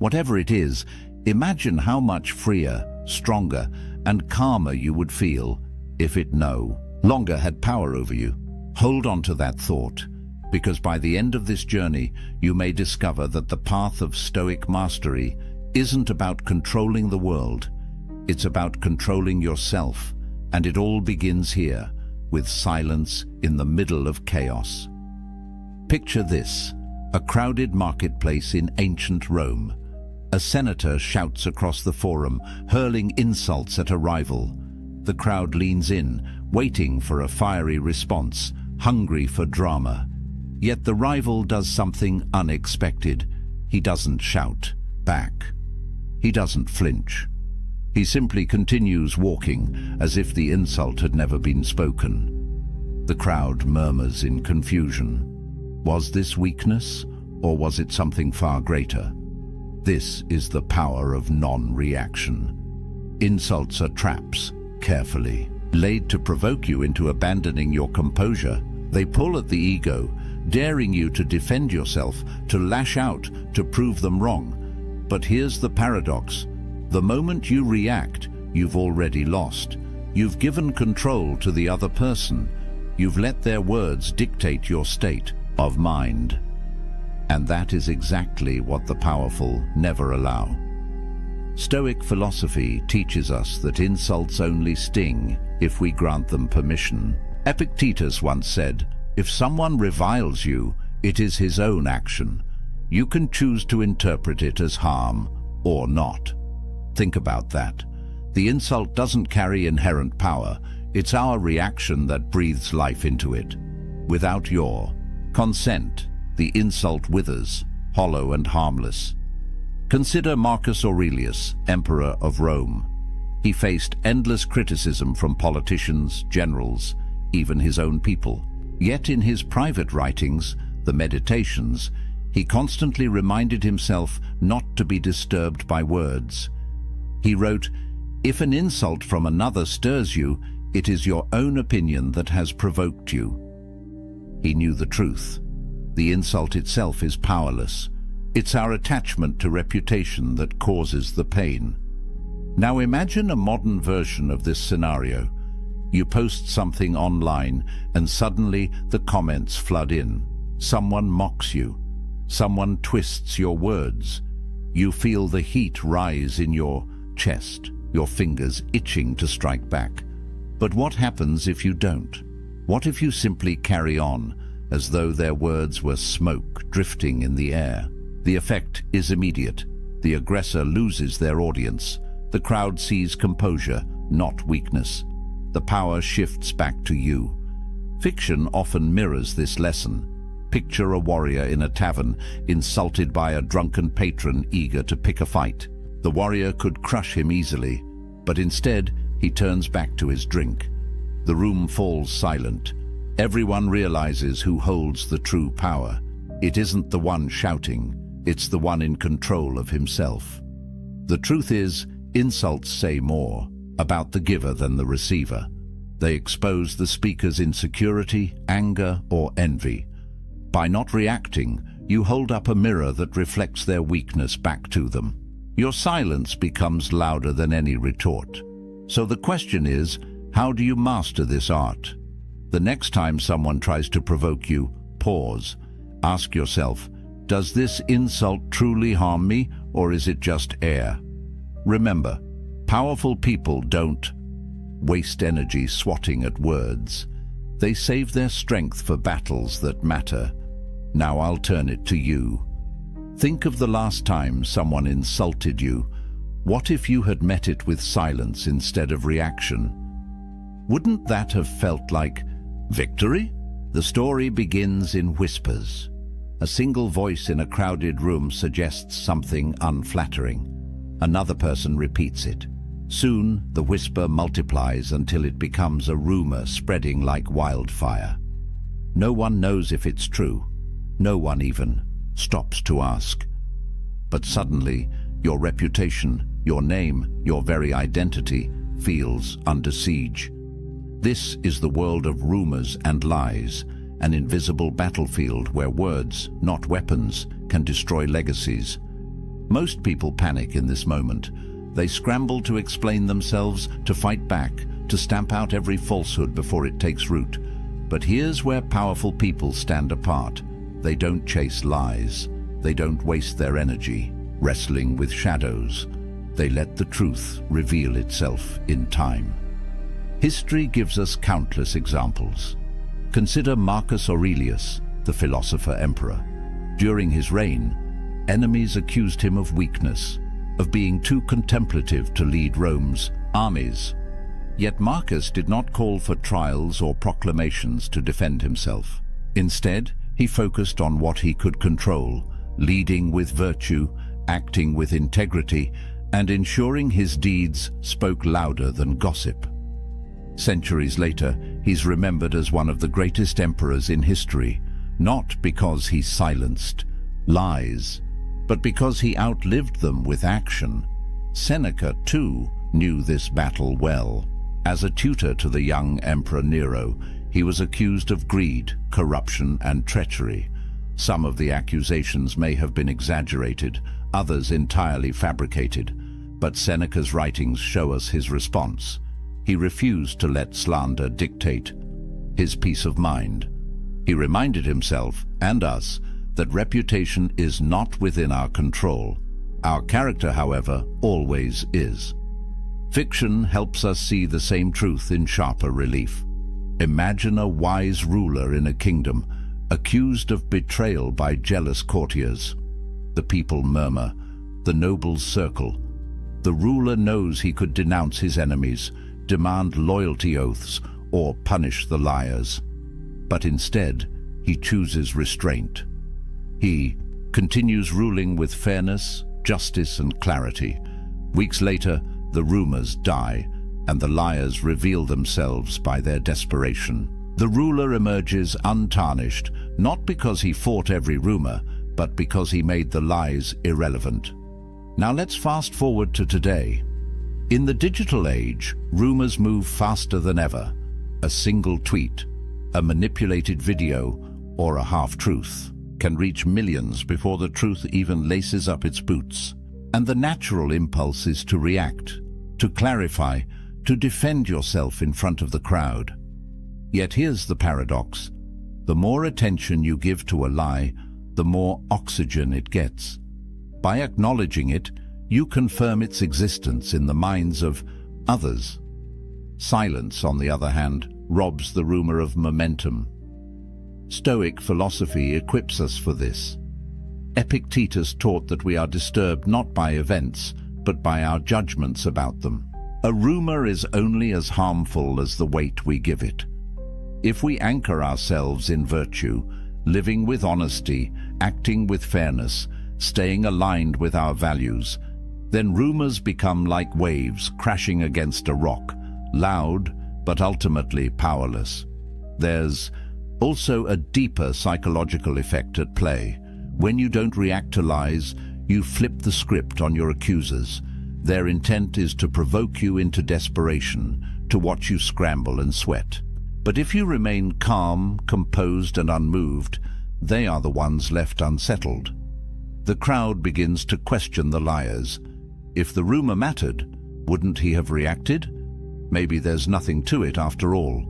Whatever it is, imagine how much freer, stronger, and calmer you would feel if it no longer had power over you. Hold on to that thought, because by the end of this journey, you may discover that the path of Stoic mastery isn't about controlling the world. It's about controlling yourself, and it all begins here, with silence in the middle of chaos. Picture this, a crowded marketplace in ancient Rome. A senator shouts across the forum, hurling insults at a rival. The crowd leans in, waiting for a fiery response, hungry for drama. Yet the rival does something unexpected. He doesn't shout back. He doesn't flinch. He simply continues walking, as if the insult had never been spoken. The crowd murmurs in confusion. Was this weakness, or was it something far greater? This is the power of non-reaction. Insults are traps, carefully laid to provoke you into abandoning your composure. They pull at the ego, daring you to defend yourself, to lash out, to prove them wrong. But here's the paradox. The moment you react, you've already lost. You've given control to the other person. You've let their words dictate your state of mind. And that is exactly what the powerful never allow. Stoic philosophy teaches us that insults only sting if we grant them permission. Epictetus once said, "If someone reviles you, it is his own action. You can choose to interpret it as harm or not." Think about that. The insult doesn't carry inherent power. It's our reaction that breathes life into it. Without your consent, the insult withers, hollow and harmless. Consider Marcus Aurelius, Emperor of Rome. He faced endless criticism from politicians, generals, even his own people. Yet in his private writings, the Meditations, he constantly reminded himself not to be disturbed by words. He wrote, "If an insult from another stirs you, it is your own opinion that has provoked you." He knew the truth. The insult itself is powerless. It's our attachment to reputation that causes the pain. Now imagine a modern version of this scenario. You post something online and suddenly the comments flood in. Someone mocks you. Someone twists your words. You feel the heat rise in your chest, your fingers itching to strike back. But what happens if you don't? What if you simply carry on, as though their words were smoke drifting in the air? The effect is immediate. The aggressor loses their audience. The crowd sees composure, not weakness. The power shifts back to you. Fiction often mirrors this lesson. Picture a warrior in a tavern, insulted by a drunken patron eager to pick a fight. The warrior could crush him easily, but instead he turns back to his drink. The room falls silent. Everyone realizes who holds the true power. It isn't the one shouting, it's the one in control of himself. The truth is, insults say more about the giver than the receiver. They expose the speaker's insecurity, anger, or envy. By not reacting, you hold up a mirror that reflects their weakness back to them. Your silence becomes louder than any retort. So the question is, how do you master this art? The next time someone tries to provoke you, pause. Ask yourself, does this insult truly harm me, or is it just air? Remember, powerful people don't waste energy swatting at words. They save their strength for battles that matter. Now I'll turn it to you. Think of the last time someone insulted you. What if you had met it with silence instead of reaction? Wouldn't that have felt like victory? The story begins in whispers. A single voice in a crowded room suggests something unflattering. Another person repeats it. Soon, the whisper multiplies until it becomes a rumor spreading like wildfire. No one knows if it's true. No one even stops to ask. But suddenly, your reputation, your name, your very identity feels under siege. This is the world of rumors and lies, an invisible battlefield where words, not weapons, can destroy legacies. Most people panic in this moment. They scramble to explain themselves, to fight back, to stamp out every falsehood before it takes root. But here's where powerful people stand apart. They don't chase lies. They don't waste their energy wrestling with shadows. They let the truth reveal itself in time. History gives us countless examples. Consider Marcus Aurelius, the philosopher emperor. During his reign, enemies accused him of weakness, of being too contemplative to lead Rome's armies. Yet Marcus did not call for trials or proclamations to defend himself. Instead, he focused on what he could control, leading with virtue, acting with integrity, and ensuring his deeds spoke louder than gossip. Centuries later, he's remembered as one of the greatest emperors in history, not because he silenced lies, but because he outlived them with action. Seneca, too, knew this battle well. As a tutor to the young Emperor Nero, he was accused of greed, corruption, and treachery. Some of the accusations may have been exaggerated, others entirely fabricated, but Seneca's writings show us his response. He refused to let slander dictate his peace of mind. He reminded himself, and us, that reputation is not within our control. Our character, however, always is. Fiction helps us see the same truth in sharper relief. Imagine a wise ruler in a kingdom, accused of betrayal by jealous courtiers. The people murmur, the nobles circle. The ruler knows he could denounce his enemies, demand loyalty oaths, or punish the liars. But instead, he chooses restraint. He continues ruling with fairness, justice, and clarity. Weeks later, the rumors die, and the liars reveal themselves by their desperation. The ruler emerges untarnished, not because he fought every rumor, but because he made the lies irrelevant. Now let's fast forward to today. In the digital age, rumors move faster than ever. A single tweet, a manipulated video, or a half-truth can reach millions before the truth even laces up its boots. And the natural impulse is to react, to clarify, to defend yourself in front of the crowd. Yet here's the paradox. The more attention you give to a lie, the more oxygen it gets. By acknowledging it, you confirm its existence in the minds of others. Silence, on the other hand, robs the rumor of momentum. Stoic philosophy equips us for this. Epictetus taught that we are disturbed not by events, but by our judgments about them. A rumor is only as harmful as the weight we give it. If we anchor ourselves in virtue, living with honesty, acting with fairness, staying aligned with our values, then rumors become like waves crashing against a rock, loud but ultimately powerless. There's also a deeper psychological effect at play. When you don't react to lies, you flip the script on your accusers. Their intent is to provoke you into desperation, to watch you scramble and sweat. But if you remain calm, composed, and unmoved, they are the ones left unsettled. The crowd begins to question the liars. If the rumor mattered, wouldn't he have reacted? Maybe there's nothing to it after all.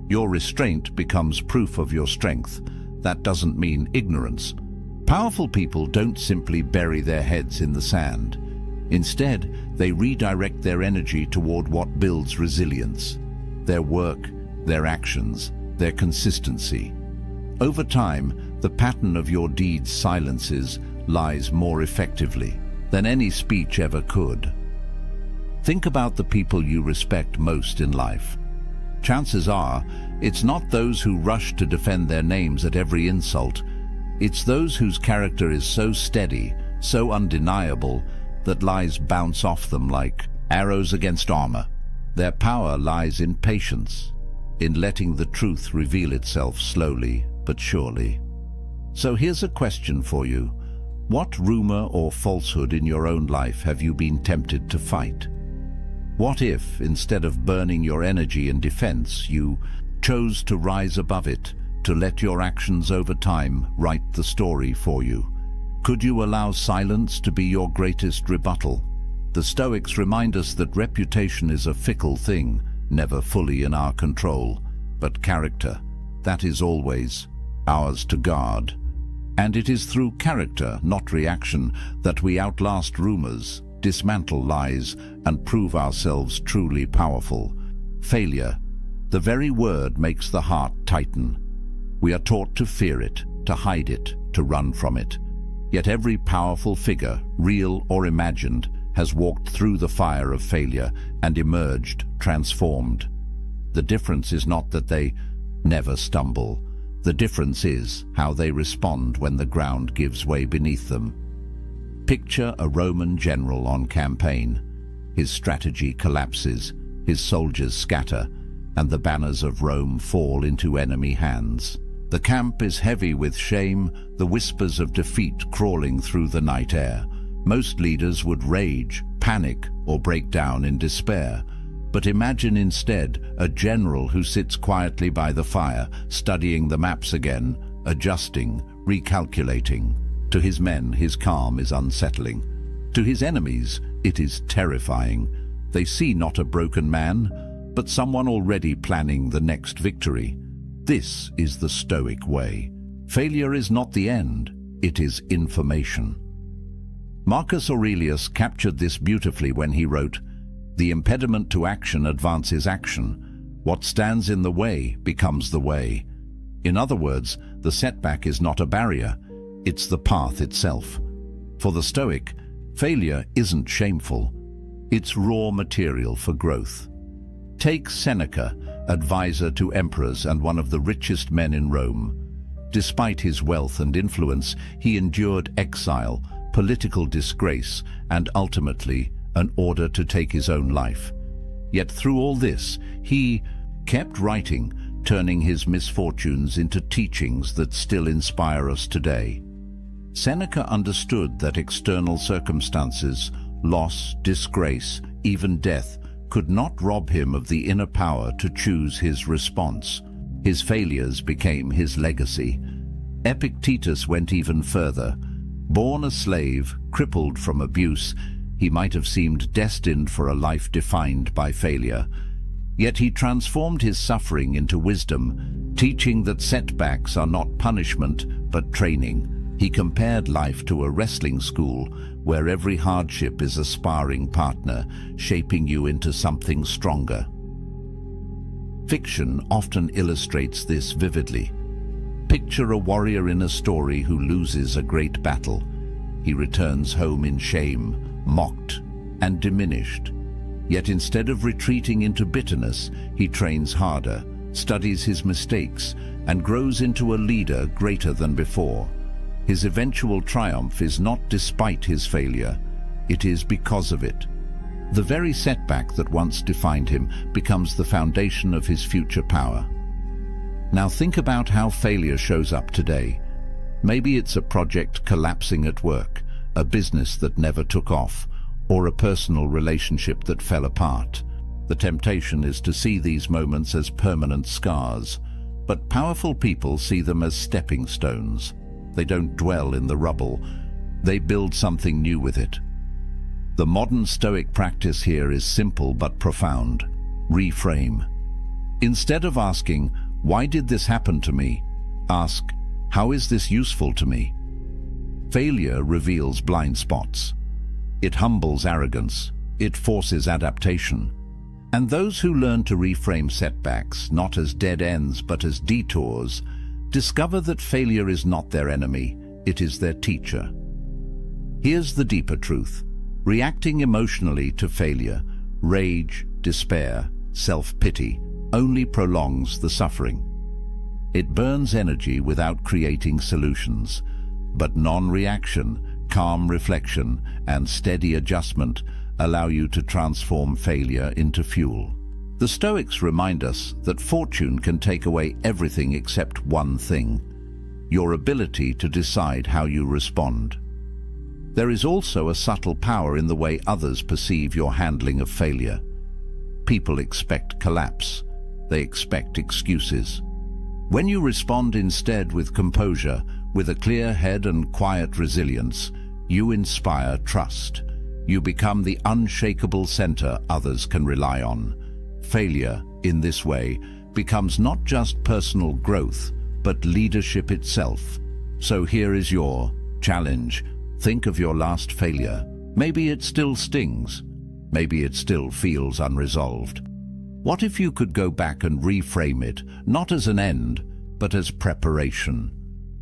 Your restraint becomes proof of your strength. That doesn't mean ignorance. Powerful people don't simply bury their heads in the sand. Instead, they redirect their energy toward what builds resilience. Their work, their actions, their consistency. Over time, the pattern of your deeds silences lies more effectively than any speech ever could. Think about the people you respect most in life. Chances are, it's not those who rush to defend their names at every insult. It's those whose character is so steady, so undeniable, that lies bounce off them like arrows against armor. Their power lies in patience, in letting the truth reveal itself slowly but surely. So here's a question for you. What rumor or falsehood in your own life have you been tempted to fight? What if, instead of burning your energy in defense, you chose to rise above it, to let your actions over time write the story for you? Could you allow silence to be your greatest rebuttal? The Stoics remind us that reputation is a fickle thing, never fully in our control, but character, that is always ours to guard. And it is through character, not reaction, that we outlast rumors, dismantle lies, and prove ourselves truly powerful. Failure, the very word, makes the heart tighten. We are taught to fear it, to hide it, to run from it. Yet every powerful figure, real or imagined, has walked through the fire of failure and emerged transformed. The difference is not that they never stumble. The difference is how they respond when the ground gives way beneath them. Picture a Roman general on campaign. His strategy collapses, his soldiers scatter, and the banners of Rome fall into enemy hands. The camp is heavy with shame, the whispers of defeat crawling through the night air. Most leaders would rage, panic, or break down in despair. But imagine instead a general who sits quietly by the fire, studying the maps again, adjusting, recalculating. To his men, his calm is unsettling. To his enemies, it is terrifying. They see not a broken man, but someone already planning the next victory. This is the Stoic way. Failure is not the end, it is information. Marcus Aurelius captured this beautifully when he wrote, "The impediment to action advances action. What stands in the way becomes the way." In other words, the setback is not a barrier, it's the path itself. For the Stoic, failure isn't shameful, it's raw material for growth. Take Seneca, advisor to emperors and one of the richest men in Rome. Despite his wealth and influence, he endured exile, political disgrace, and ultimately an order to take his own life. Yet through all this, he kept writing, turning his misfortunes into teachings that still inspire us today. Seneca understood that external circumstances, loss, disgrace, even death, could not rob him of the inner power to choose his response. His failures became his legacy. Epictetus went even further. Born a slave, crippled from abuse, he might have seemed destined for a life defined by failure. Yet he transformed his suffering into wisdom, teaching that setbacks are not punishment, but training. He compared life to a wrestling school, where every hardship is a sparring partner, shaping you into something stronger. Fiction often illustrates this vividly. Picture a warrior in a story who loses a great battle. He returns home in shame, mocked, and diminished. Yet instead of retreating into bitterness, he trains harder, studies his mistakes, and grows into a leader greater than before. His eventual triumph is not despite his failure, it is because of it. The very setback that once defined him becomes the foundation of his future power. Now think about how failure shows up today. Maybe it's a project collapsing at work, a business that never took off, or a personal relationship that fell apart. The temptation is to see these moments as permanent scars, but powerful people see them as stepping stones. They don't dwell in the rubble, they build something new with it. The modern Stoic practice here is simple but profound. Reframe. Instead of asking, "Why did this happen to me?" ask, "How is this useful to me?" Failure reveals blind spots. It humbles arrogance. It forces adaptation. And those who learn to reframe setbacks, not as dead ends but as detours, discover that failure is not their enemy, it is their teacher. Here's the deeper truth. Reacting emotionally to failure, rage, despair, self-pity, only prolongs the suffering. It burns energy without creating solutions. But non-reaction, calm reflection, and steady adjustment allow you to transform failure into fuel. The Stoics remind us that fortune can take away everything except one thing: your ability to decide how you respond. There is also a subtle power in the way others perceive your handling of failure. People expect collapse. They expect excuses. When you respond instead with composure, with a clear head and quiet resilience, you inspire trust. You become the unshakable center others can rely on. Failure, in this way, becomes not just personal growth, but leadership itself. So here is your challenge. Think of your last failure. Maybe it still stings. Maybe it still feels unresolved. What if you could go back and reframe it, not as an end, but as preparation?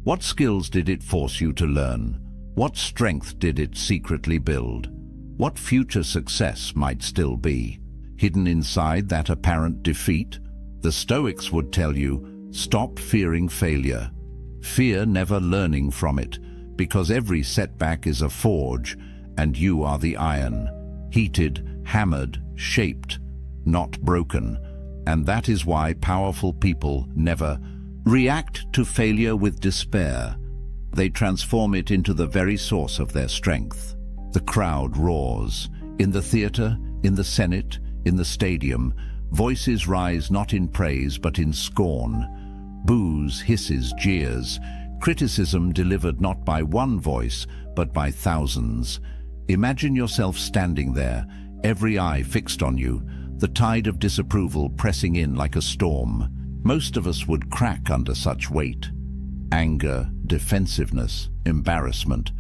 What skills did it force you to learn? What strength did it secretly build? What future success might still be? Hidden inside that apparent defeat, the Stoics would tell you, stop fearing failure. Fear never learning from it, because every setback is a forge, and you are the iron, heated, hammered, shaped, not broken. And that is why powerful people never react to failure with despair. They transform it into the very source of their strength. The crowd roars. In the theater, in the Senate, in the stadium, voices rise not in praise but in scorn. Boos, hisses, jeers, criticism delivered not by one voice but by thousands. Imagine yourself standing there, every eye fixed on you, the tide of disapproval pressing in like a storm. Most of us would crack under such weight. Anger, defensiveness, embarrassment.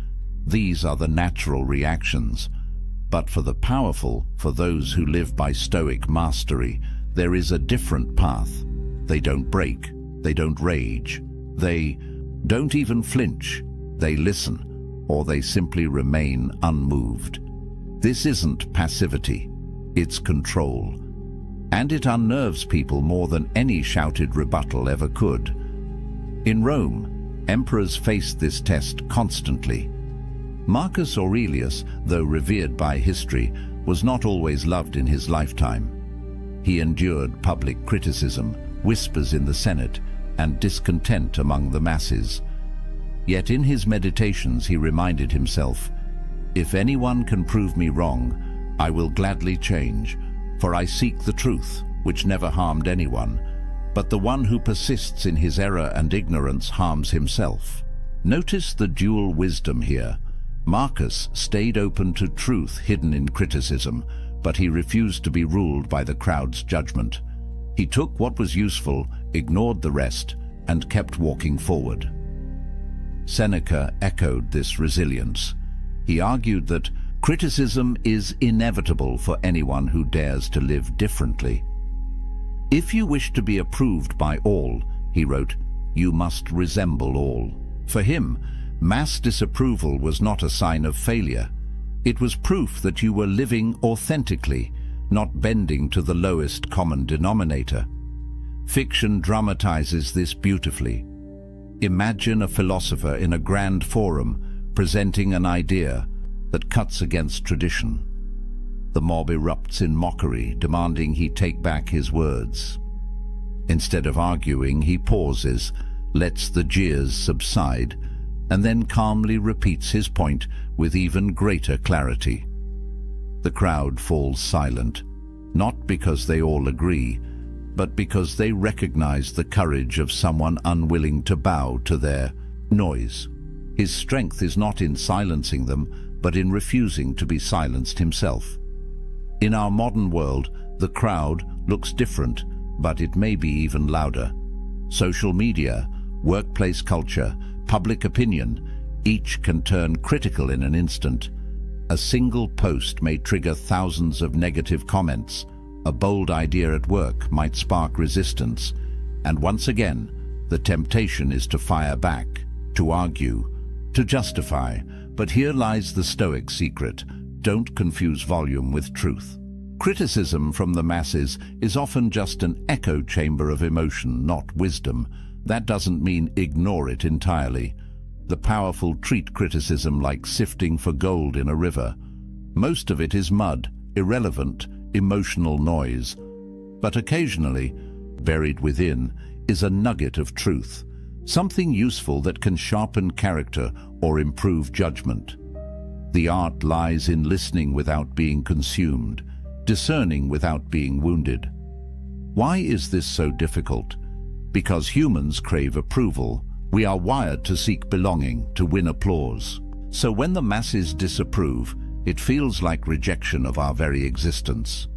These are the natural reactions. But for the powerful, for those who live by Stoic mastery, there is a different path. They don't break. They don't rage. They don't even flinch. They listen, or they simply remain unmoved. This isn't passivity. It's control. And it unnerves people more than any shouted rebuttal ever could. In Rome, emperors faced this test constantly. Marcus Aurelius, though revered by history, was not always loved in his lifetime. He endured public criticism, whispers in the Senate, and discontent among the masses. Yet in his meditations he reminded himself, "If anyone can prove me wrong, I will gladly change, for I seek the truth, which never harmed anyone, but the one who persists in his error and ignorance harms himself." Notice the dual wisdom here. Marcus stayed open to truth hidden in criticism, but he refused to be ruled by the crowd's judgment. He took what was useful, ignored the rest, and kept walking forward. Seneca echoed this resilience. He argued that criticism is inevitable for anyone who dares to live differently. "If you wish to be approved by all," he wrote, "you must resemble all." For him, mass disapproval was not a sign of failure. It was proof that you were living authentically, not bending to the lowest common denominator. Fiction dramatizes this beautifully. Imagine a philosopher in a grand forum presenting an idea that cuts against tradition. The mob erupts in mockery, demanding he take back his words. Instead of arguing, he pauses, lets the jeers subside, and then calmly repeats his point with even greater clarity. The crowd falls silent, not because they all agree, but because they recognize the courage of someone unwilling to bow to their noise. His strength is not in silencing them, but in refusing to be silenced himself. In our modern world, the crowd looks different, but it may be even louder. Social media, workplace culture, public opinion, each can turn critical in an instant. A single post may trigger thousands of negative comments. A bold idea at work might spark resistance. And once again, the temptation is to fire back, to argue, to justify. But here lies the Stoic secret. Don't confuse volume with truth. Criticism from the masses is often just an echo chamber of emotion, not wisdom. That doesn't mean ignore it entirely. The powerful treat criticism like sifting for gold in a river. Most of it is mud, irrelevant, emotional noise. But occasionally, buried within, is a nugget of truth, something useful that can sharpen character or improve judgment. The art lies in listening without being consumed, discerning without being wounded. Why is this so difficult? Because humans crave approval. We are wired to seek belonging, to win applause. So when the masses disapprove, it feels like rejection of our very existence.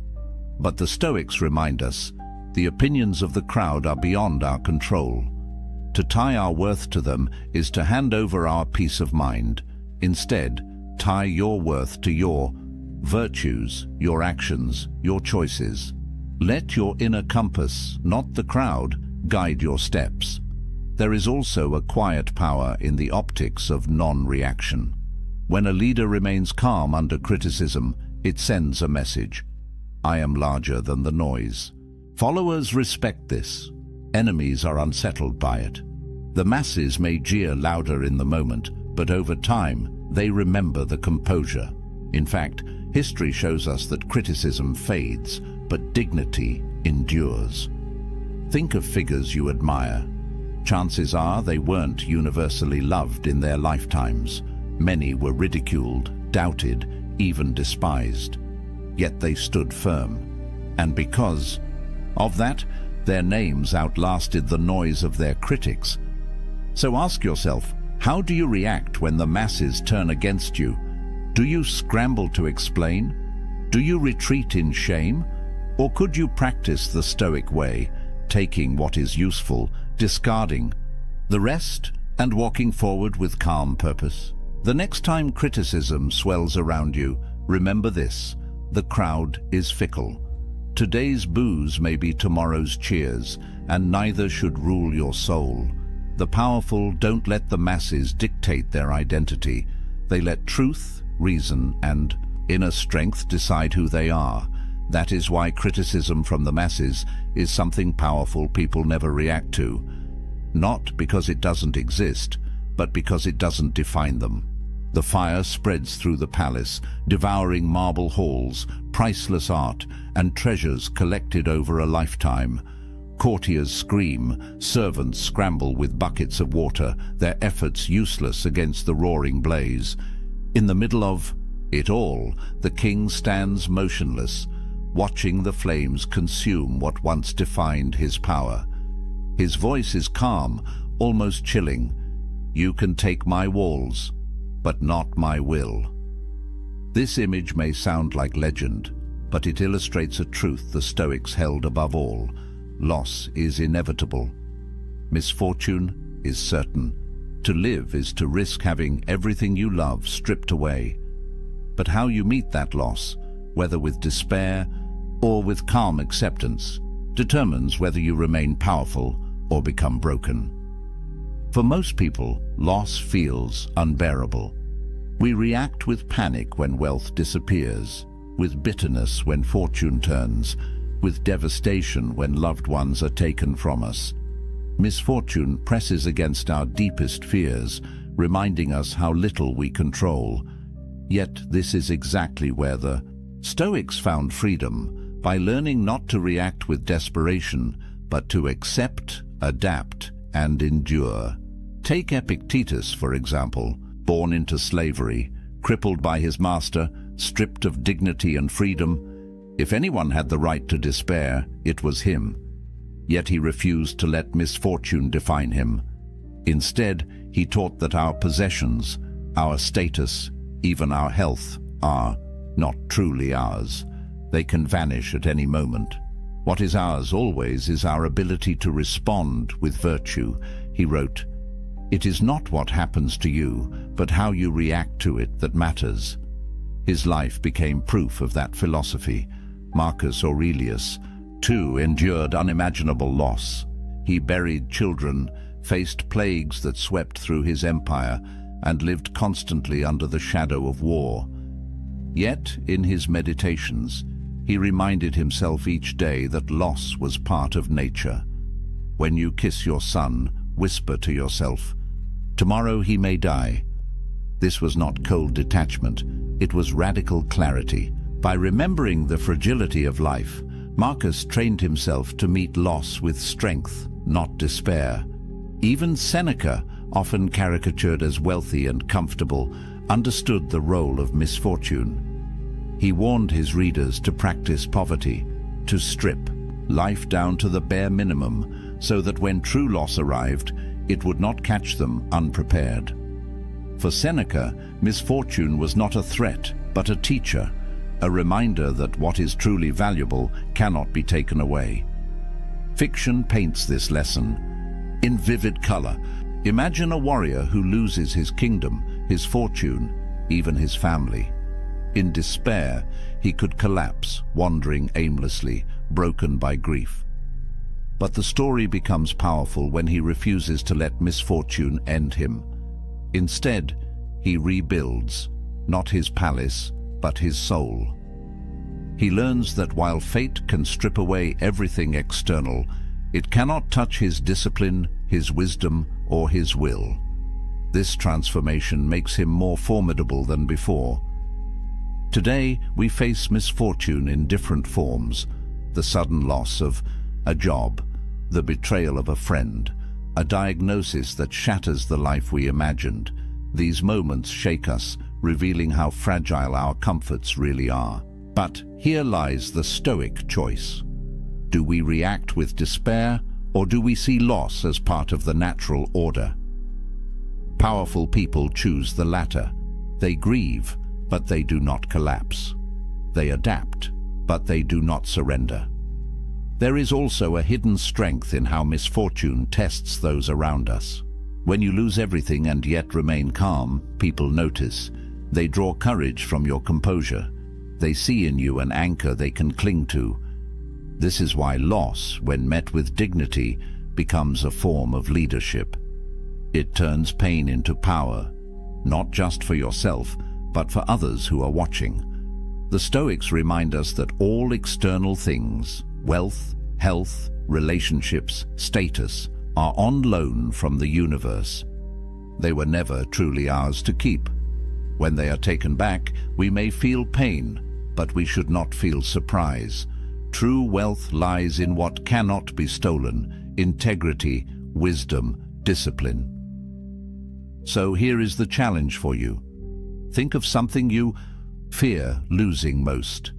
But the Stoics remind us, the opinions of the crowd are beyond our control. To tie our worth to them is to hand over our peace of mind. Instead, tie your worth to your virtues, your actions, your choices. Let your inner compass, not the crowd, guide your steps. There is also a quiet power in the optics of non-reaction. When a leader remains calm under criticism, it sends a message. I am larger than the noise. Followers respect this. Enemies are unsettled by it. The masses may jeer louder in the moment, but over time, they remember the composure. In fact, history shows us that criticism fades, but dignity endures. Think of figures you admire. Chances are they weren't universally loved in their lifetimes. Many were ridiculed, doubted, even despised. Yet they stood firm. And because of that, their names outlasted the noise of their critics. So ask yourself, how do you react when the masses turn against you? Do you scramble to explain? Do you retreat in shame? Or could you practice the Stoic way, taking what is useful, discarding the rest, and walking forward with calm purpose? The next time criticism swells around you, remember this: the crowd is fickle. Today's boos may be tomorrow's cheers, and neither should rule your soul. The powerful don't let the masses dictate their identity. They let truth, reason, and inner strength decide who they are. That is why criticism from the masses is something powerful people never react to. Not because it doesn't exist, but because it doesn't define them. The fire spreads through the palace, devouring marble halls, priceless art, and treasures collected over a lifetime. Courtiers scream, servants scramble with buckets of water, their efforts useless against the roaring blaze. In the middle of it all, the king stands motionless, watching the flames consume what once defined his power. His voice is calm, almost chilling. You can take my walls, but not my will. This image may sound like legend, but it illustrates a truth the Stoics held above all. Loss is inevitable. Misfortune is certain. To live is to risk having everything you love stripped away. But how you meet that loss, whether with despair or with calm acceptance, determines whether you remain powerful or become broken. For most people, loss feels unbearable. We react with panic when wealth disappears, with bitterness when fortune turns, with devastation when loved ones are taken from us. Misfortune presses against our deepest fears, reminding us how little we control. Yet this is exactly where the Stoics found freedom, by learning not to react with desperation, but to accept, adapt, and endure. Take Epictetus, for example, born into slavery, crippled by his master, stripped of dignity and freedom. If anyone had the right to despair, it was him. Yet he refused to let misfortune define him. Instead, he taught that our possessions, our status, even our health, are not truly ours. They can vanish at any moment. What is ours always is our ability to respond with virtue. He wrote, "It is not what happens to you, but how you react to it that matters." His life became proof of that philosophy. Marcus Aurelius, too, endured unimaginable loss. He buried children, faced plagues that swept through his empire, and lived constantly under the shadow of war. Yet, in his meditations, he reminded himself each day that loss was part of nature. When you kiss your son, whisper to yourself, "Tomorrow he may die." This was not cold detachment, it was radical clarity. By remembering the fragility of life, Marcus trained himself to meet loss with strength, not despair. Even Seneca, often caricatured as wealthy and comfortable, understood the role of misfortune. He warned his readers to practice poverty, to strip life down to the bare minimum, so that when true loss arrived, it would not catch them unprepared. For Seneca, misfortune was not a threat, but a teacher, a reminder that what is truly valuable cannot be taken away. Fiction paints this lesson in vivid color. Imagine a warrior who loses his kingdom, his fortune, even his family. In despair, he could collapse, wandering aimlessly, broken by grief. But the story becomes powerful when he refuses to let misfortune end him. Instead, he rebuilds, not his palace, but his soul. He learns that while fate can strip away everything external, it cannot touch his discipline, his wisdom, or his will. This transformation makes him more formidable than before. Today, we face misfortune in different forms: the sudden loss of a job, the betrayal of a friend, a diagnosis that shatters the life we imagined. These moments shake us, revealing how fragile our comforts really are. But here lies the Stoic choice. Do we react with despair, or do we see loss as part of the natural order? Powerful people choose the latter. They grieve, but they do not collapse. They adapt, but they do not surrender. There is also a hidden strength in how misfortune tests those around us. When you lose everything and yet remain calm, people notice. They draw courage from your composure. They see in you an anchor they can cling to. This is why loss, when met with dignity, becomes a form of leadership. It turns pain into power, not just for yourself, but for others who are watching. The Stoics remind us that all external things, wealth, health, relationships, status, are on loan from the universe. They were never truly ours to keep. When they are taken back, we may feel pain, but we should not feel surprise. True wealth lies in what cannot be stolen: integrity, wisdom, discipline. So here is the challenge for you. Think of something you fear losing most.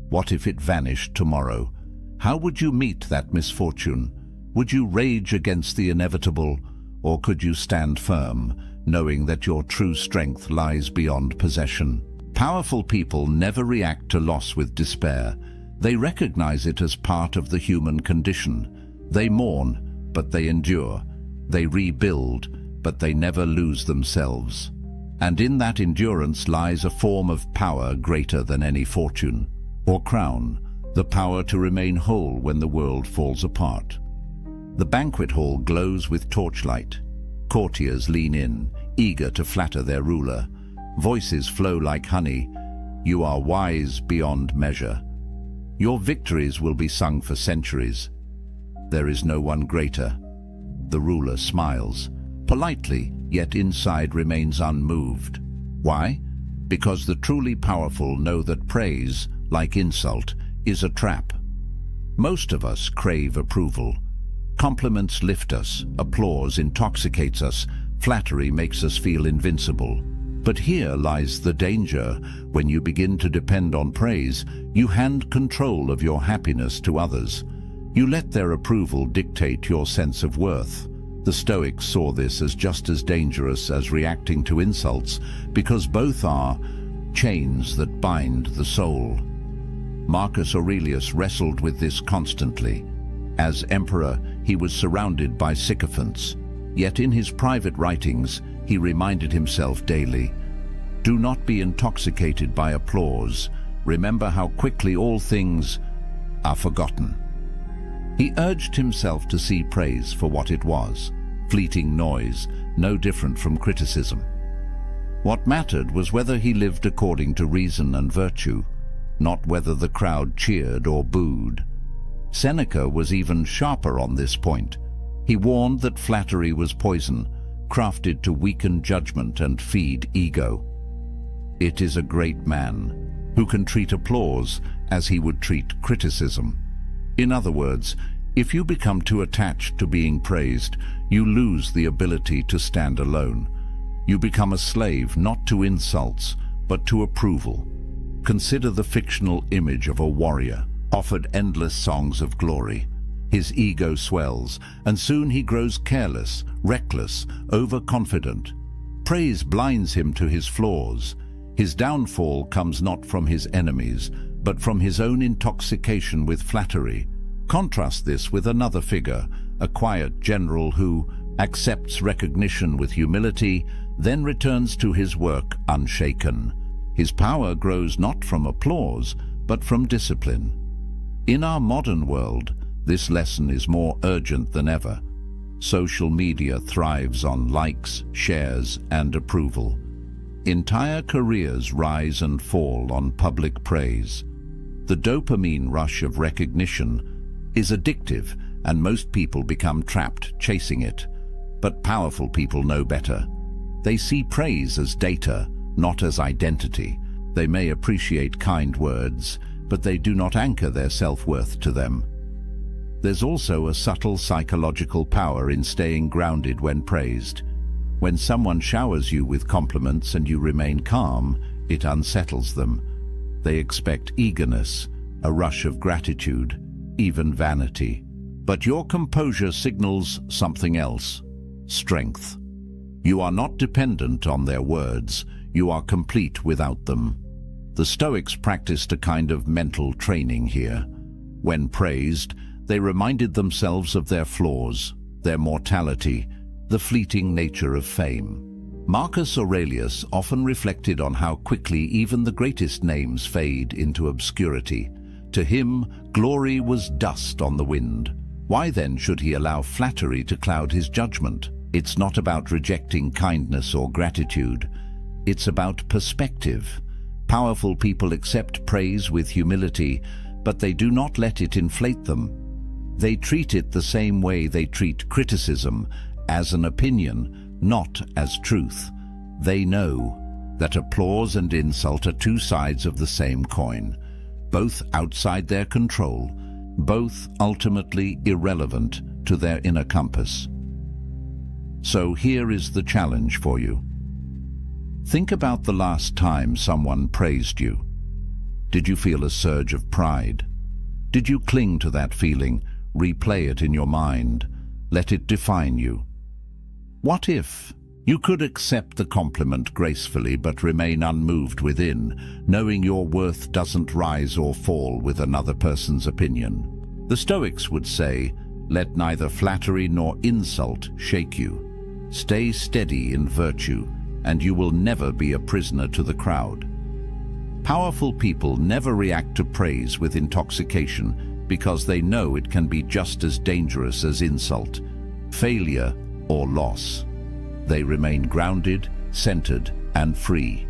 What if it vanished tomorrow? How would you meet that misfortune? Would you rage against the inevitable, or could you stand firm, knowing that your true strength lies beyond possession? Powerful people never react to loss with despair. They recognize it as part of the human condition. They mourn, but they endure. They rebuild, but they never lose themselves. And in that endurance lies a form of power greater than any fortune or crown, the power to remain whole when the world falls apart. The banquet hall glows with torchlight. Courtiers lean in, eager to flatter their ruler. Voices flow like honey. You are wise beyond measure. Your victories will be sung for centuries. There is no one greater. The ruler smiles, politely, yet inside remains unmoved. Why? Because the truly powerful know that praise, like insult, is a trap. Most of us crave approval. Compliments lift us, applause intoxicates us, flattery makes us feel invincible. But here lies the danger. When you begin to depend on praise, you hand control of your happiness to others. You let their approval dictate your sense of worth. The Stoics saw this as just as dangerous as reacting to insults, because both are chains that bind the soul. Marcus Aurelius wrestled with this constantly. As emperor, he was surrounded by sycophants. Yet in his private writings, he reminded himself daily, "Do not be intoxicated by applause. Remember how quickly all things are forgotten." He urged himself to see praise for what it was, fleeting noise, no different from criticism. What mattered was whether he lived according to reason and virtue, not whether the crowd cheered or booed. Seneca was even sharper on this point. He warned that flattery was poison, crafted to weaken judgment and feed ego. It is a great man who can treat applause as he would treat criticism. In other words, if you become too attached to being praised, you lose the ability to stand alone. You become a slave not to insults, but to approval. Consider the fictional image of a warrior, offered endless songs of glory. His ego swells, and soon he grows careless, reckless, overconfident. Praise blinds him to his flaws. His downfall comes not from his enemies, but from his own intoxication with flattery. Contrast this with another figure, a quiet general who accepts recognition with humility, then returns to his work unshaken. His power grows not from applause, but from discipline. In our modern world, this lesson is more urgent than ever. Social media thrives on likes, shares, and approval. Entire careers rise and fall on public praise. The dopamine rush of recognition is addictive, and most people become trapped chasing it. But powerful people know better. They see praise as data, not as identity. They may appreciate kind words, but they do not anchor their self-worth to them. There's also a subtle psychological power in staying grounded when praised. When someone showers you with compliments and you remain calm, it unsettles them. They expect eagerness, a rush of gratitude, even vanity. But your composure signals something else: strength. You are not dependent on their words, you are complete without them. The Stoics practiced a kind of mental training here. When praised, they reminded themselves of their flaws, their mortality, the fleeting nature of fame. Marcus Aurelius often reflected on how quickly even the greatest names fade into obscurity. To him, glory was dust on the wind. Why then should he allow flattery to cloud his judgment? It's not about rejecting kindness or gratitude. It's about perspective. Powerful people accept praise with humility, but they do not let it inflate them. They treat it the same way they treat criticism, as an opinion, not as truth. They know that applause and insult are two sides of the same coin, both outside their control, both ultimately irrelevant to their inner compass. So here is the challenge for you. Think about the last time someone praised you. Did you feel a surge of pride? Did you cling to that feeling, replay it in your mind, let it define you? What if you could accept the compliment gracefully but remain unmoved within, knowing your worth doesn't rise or fall with another person's opinion? The Stoics would say, let neither flattery nor insult shake you. Stay steady in virtue, and you will never be a prisoner to the crowd. Powerful people never react to praise with intoxication because they know it can be just as dangerous as insult, failure, or loss. They remain grounded, centered, and free.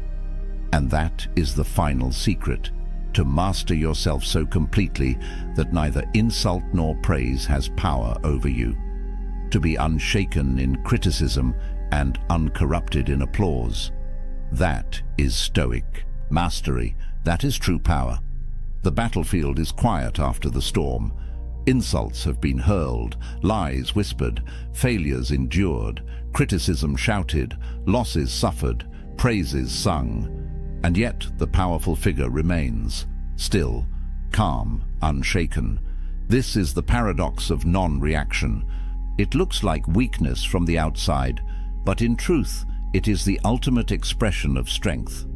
And that is the final secret: to master yourself so completely that neither insult nor praise has power over you. To be unshaken in criticism and uncorrupted in applause. That is Stoic mastery. That is true power. The battlefield is quiet after the storm. Insults have been hurled, lies whispered, failures endured, criticism shouted, losses suffered, praises sung. And yet the powerful figure remains, still, calm, unshaken. This is the paradox of non-reaction. It looks like weakness from the outside, but in truth, it is the ultimate expression of strength.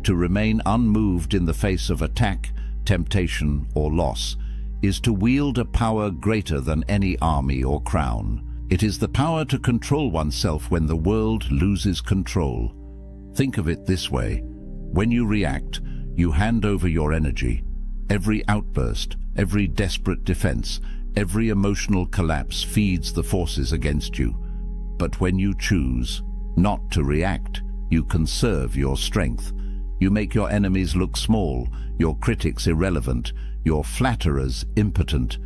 To remain unmoved in the face of attack, temptation, or loss is to wield a power greater than any army or crown. It is the power to control oneself when the world loses control. Think of it this way: when you react, you hand over your energy. Every outburst, every desperate defense, every emotional collapse feeds the forces against you. But when you choose not to react, you conserve your strength. You make your enemies look small, your critics irrelevant, your flatterers impotent.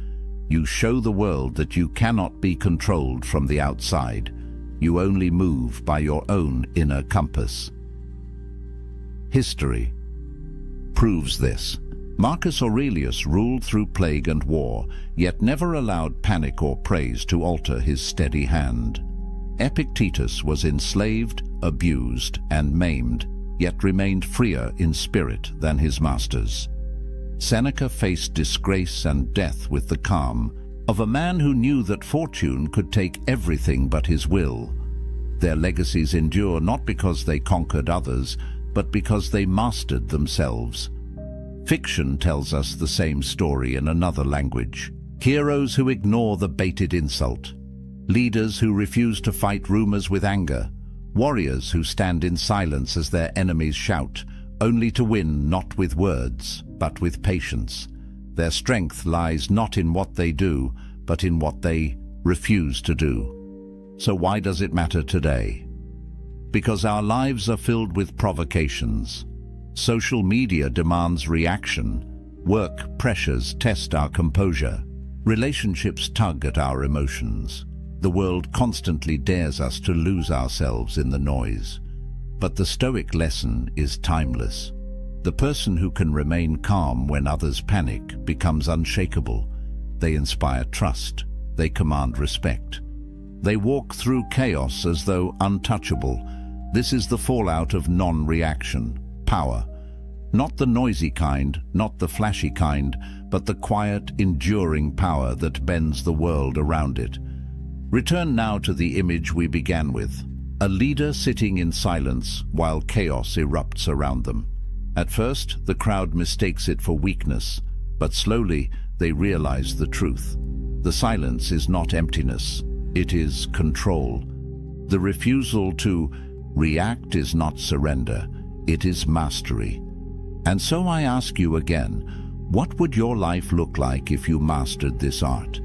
You show the world that you cannot be controlled from the outside. You only move by your own inner compass. History proves this. Marcus Aurelius ruled through plague and war, yet never allowed panic or praise to alter his steady hand. Epictetus was enslaved, abused, and maimed, yet remained freer in spirit than his masters. Seneca faced disgrace and death with the calm of a man who knew that fortune could take everything but his will. Their legacies endure not because they conquered others, but because they mastered themselves. Fiction tells us the same story in another language. Heroes who ignore the baited insult. Leaders who refuse to fight rumors with anger. Warriors who stand in silence as their enemies shout, only to win not with words, but with patience. Their strength lies not in what they do, but in what they refuse to do. So why does it matter today? Because our lives are filled with provocations. Social media demands reaction. Work pressures test our composure. Relationships tug at our emotions. The world constantly dares us to lose ourselves in the noise. But the Stoic lesson is timeless. The person who can remain calm when others panic becomes unshakable. They inspire trust. They command respect. They walk through chaos as though untouchable. This is the fallout of non-reaction, power. Not the noisy kind, not the flashy kind, but the quiet, enduring power that bends the world around it. Return now to the image we began with. A leader sitting in silence while chaos erupts around them. At first, the crowd mistakes it for weakness, but slowly they realize the truth. The silence is not emptiness, it is control. The refusal to react is not surrender, it is mastery. And so I ask you again, what would your life look like if you mastered this art?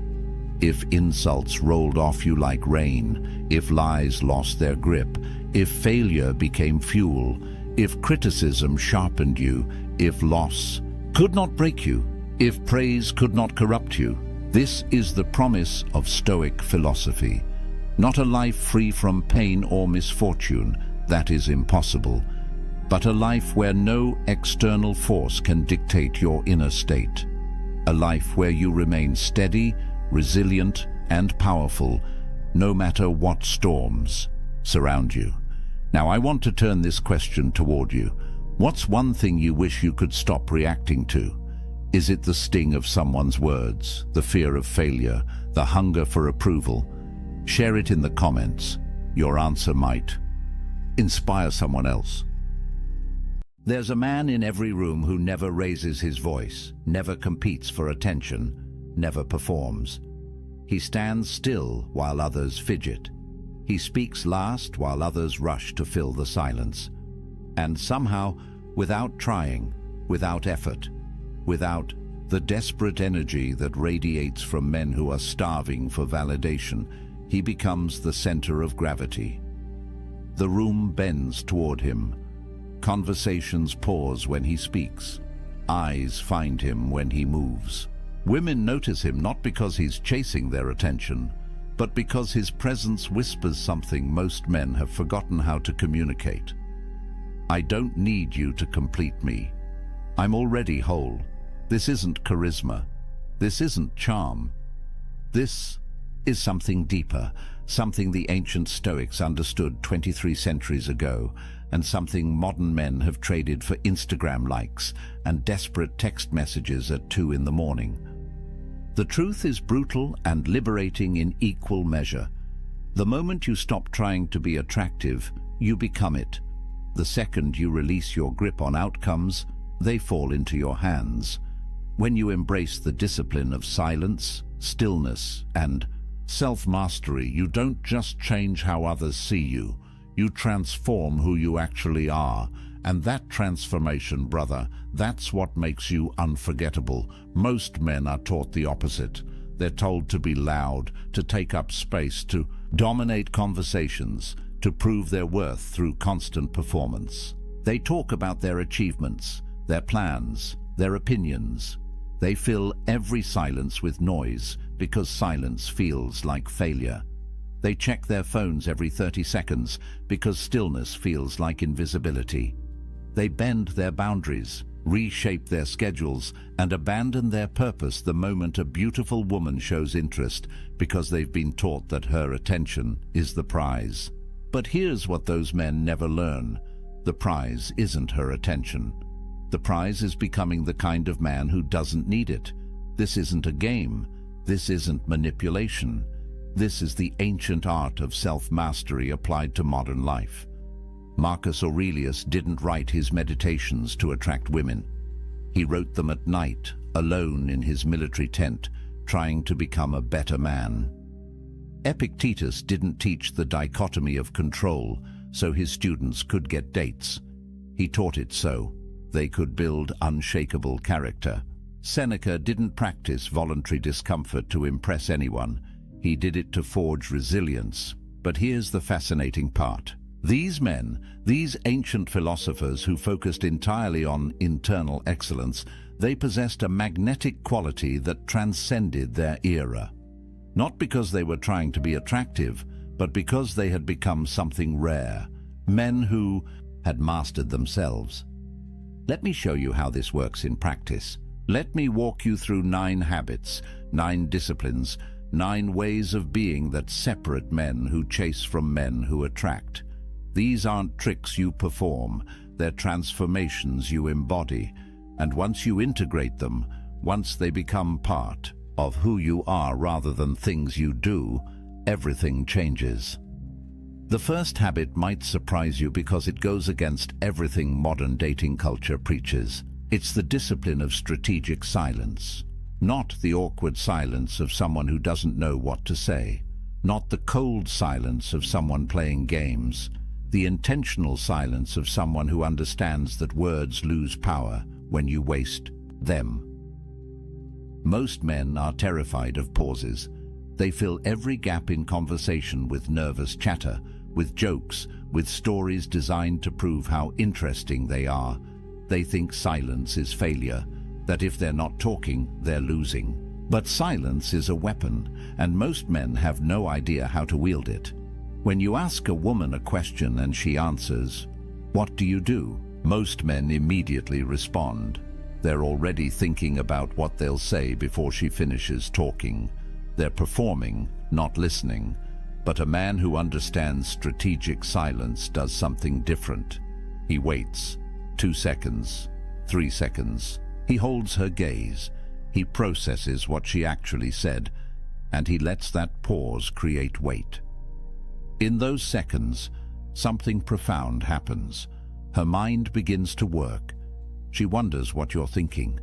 If insults rolled off you like rain, if lies lost their grip, if failure became fuel, if criticism sharpened you, if loss could not break you, if praise could not corrupt you. This is the promise of Stoic philosophy. Not a life free from pain or misfortune, that is impossible, but a life where no external force can dictate your inner state. A life where you remain steady, resilient, and powerful, no matter what storms surround you. Now, I want to turn this question toward you. What's one thing you wish you could stop reacting to? Is it the sting of someone's words, the fear of failure, the hunger for approval? Share it in the comments. Your answer might inspire someone else. There's a man in every room who never raises his voice, never competes for attention, never performs. He stands still while others fidget. He speaks last while others rush to fill the silence. And somehow, without trying, without effort, without the desperate energy that radiates from men who are starving for validation, he becomes the center of gravity. The room bends toward him. Conversations pause when he speaks. Eyes find him when he moves. Women notice him not because he's chasing their attention, but because his presence whispers something most men have forgotten how to communicate. I don't need you to complete me. I'm already whole. This isn't charisma. This isn't charm. This is something deeper, something the ancient Stoics understood 23 centuries ago, and something modern men have traded for Instagram likes and desperate text messages at 2 in the morning. The truth is brutal and liberating in equal measure. The moment you stop trying to be attractive, you become it. The second you release your grip on outcomes, they fall into your hands. When you embrace the discipline of silence, stillness, and self-mastery, you don't just change how others see you. You transform who you actually are, and that transformation, brother, that's what makes you unforgettable. Most men are taught the opposite. They're told to be loud, to take up space, to dominate conversations, to prove their worth through constant performance. They talk about their achievements, their plans, their opinions. They fill every silence with noise because silence feels like failure. They check their phones every 30 seconds because stillness feels like invisibility. They bend their boundaries, reshape their schedules, and abandon their purpose the moment a beautiful woman shows interest because they've been taught that her attention is the prize. But here's what those men never learn. The prize isn't her attention. The prize is becoming the kind of man who doesn't need it. This isn't a game. This isn't manipulation. This is the ancient art of self-mastery applied to modern life. Marcus Aurelius didn't write his meditations to attract women. He wrote them at night, alone in his military tent, trying to become a better man. Epictetus didn't teach the dichotomy of control so his students could get dates. He taught it so they could build unshakable character. Seneca didn't practice voluntary discomfort to impress anyone. He did it to forge resilience. But here's the fascinating part. These men, these ancient philosophers who focused entirely on internal excellence, they possessed a magnetic quality that transcended their era. Not because they were trying to be attractive, but because they had become something rare, men who had mastered themselves. Let me show you how this works in practice. Let me walk you through 9 habits, 9 disciplines, 9 ways of being that separate men who chase from men who attract. These aren't tricks you perform, they're transformations you embody. And once you integrate them, once they become part of who you are rather than things you do, everything changes. The first habit might surprise you because it goes against everything modern dating culture preaches. It's the discipline of strategic silence. Not the awkward silence of someone who doesn't know what to say. Not the cold silence of someone playing games. The intentional silence of someone who understands that words lose power when you waste them. Most men are terrified of pauses. They fill every gap in conversation with nervous chatter, with jokes, with stories designed to prove how interesting they are. They think silence is failure, that if they're not talking, they're losing. But silence is a weapon, and most men have no idea how to wield it. When you ask a woman a question and she answers, "What do you do?" most men immediately respond. They're already thinking about what they'll say before she finishes talking. They're performing, not listening. But a man who understands strategic silence does something different. He waits. 2 seconds, 3 seconds. He holds her gaze. He processes what she actually said, and he lets that pause create weight. In those seconds, something profound happens. Her mind begins to work. She wonders what you're thinking.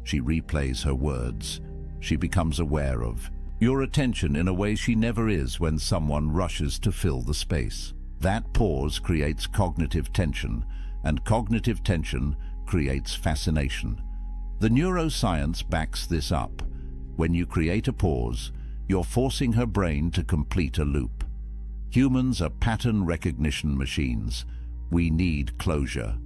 She replays her words. She becomes aware of your attention in a way she never is when someone rushes to fill the space. That pause creates cognitive tension, and cognitive tension creates fascination. The neuroscience backs this up. When you create a pause, you're forcing her brain to complete a loop. Humans are pattern recognition machines. We need closure.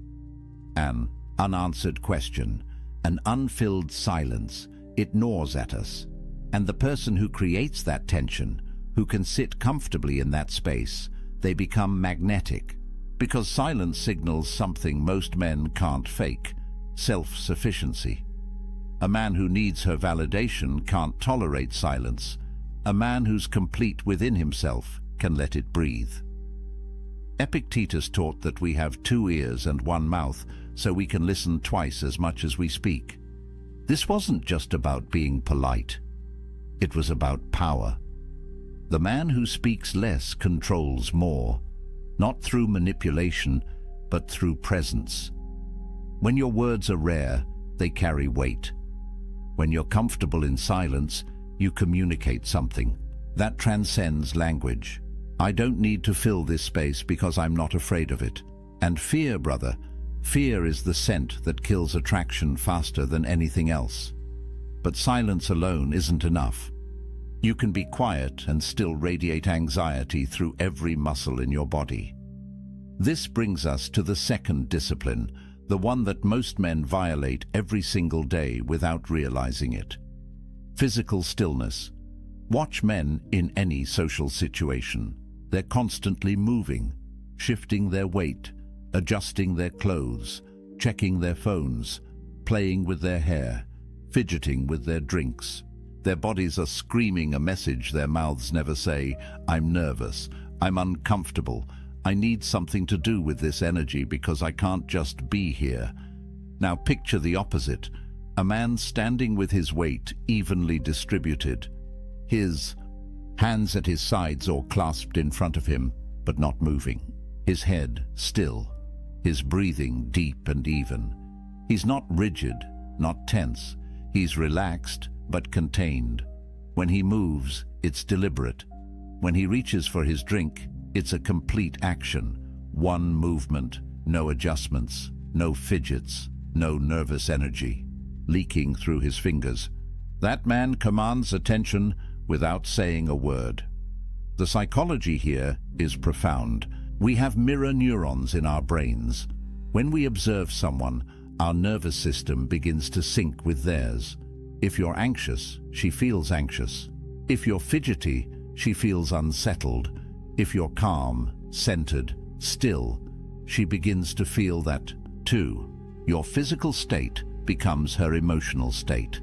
An unanswered question, an unfilled silence, it gnaws at us. And the person who creates that tension, who can sit comfortably in that space, they become magnetic. Because silence signals something most men can't fake: self-sufficiency. A man who needs her validation can't tolerate silence. A man who's complete within himself can let it breathe. Epictetus taught that we have 2 ears and 1 mouth, so we can listen twice as much as we speak. This wasn't just about being polite. It was about power. The man who speaks less controls more, not through manipulation, but through presence. When your words are rare, they carry weight. When you're comfortable in silence, you communicate something that transcends language. I don't need to fill this space because I'm not afraid of it. And fear, brother, fear is the scent that kills attraction faster than anything else. But silence alone isn't enough. You can be quiet and still radiate anxiety through every muscle in your body. This brings us to the second discipline, the one that most men violate every single day without realizing it. Physical stillness. Watch men in any social situation. They're constantly moving, shifting their weight, adjusting their clothes, checking their phones, playing with their hair, fidgeting with their drinks. Their bodies are screaming a message their mouths never say. I'm nervous, I'm uncomfortable, I need something to do with this energy because I can't just be here. Now picture the opposite, a man standing with his weight evenly distributed, his hands at his sides or clasped in front of him, but not moving, his head still, his breathing deep and even. He's not rigid, not tense, he's relaxed but contained. When he moves, it's deliberate. When he reaches for his drink, it's a complete action. One movement, no adjustments, no fidgets, no nervous energy leaking through his fingers. That man commands attention without saying a word. The psychology here is profound. We have mirror neurons in our brains. When we observe someone, our nervous system begins to sync with theirs. If you're anxious, she feels anxious. If you're fidgety, she feels unsettled. If you're calm, centered, still, she begins to feel that too. Your physical state becomes her emotional state.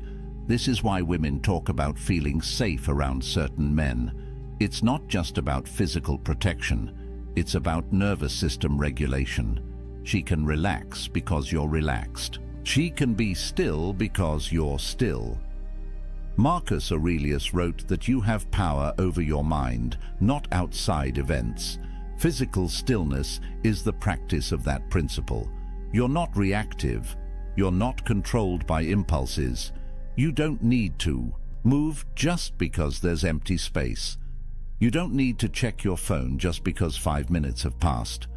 This is why women talk about feeling safe around certain men. It's not just about physical protection. It's about nervous system regulation. She can relax because you're relaxed. She can be still because you're still. Marcus Aurelius wrote that you have power over your mind, not outside events. Physical stillness is the practice of that principle. You're not reactive. You're not controlled by impulses. You don't need to move just because there's empty space. You don't need to check your phone just because 5 minutes have passed.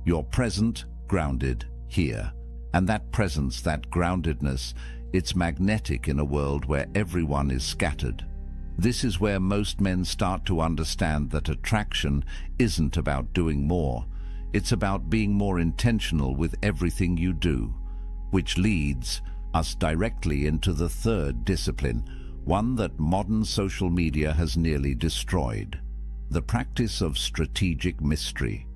You're present, grounded, here. And that presence, that groundedness, it's magnetic in a world where everyone is scattered. This is where most men start to understand that attraction isn't about doing more. It's about being more intentional with everything you do, which leads us directly into the third discipline, one that modern social media has nearly destroyed: the practice of strategic mystery.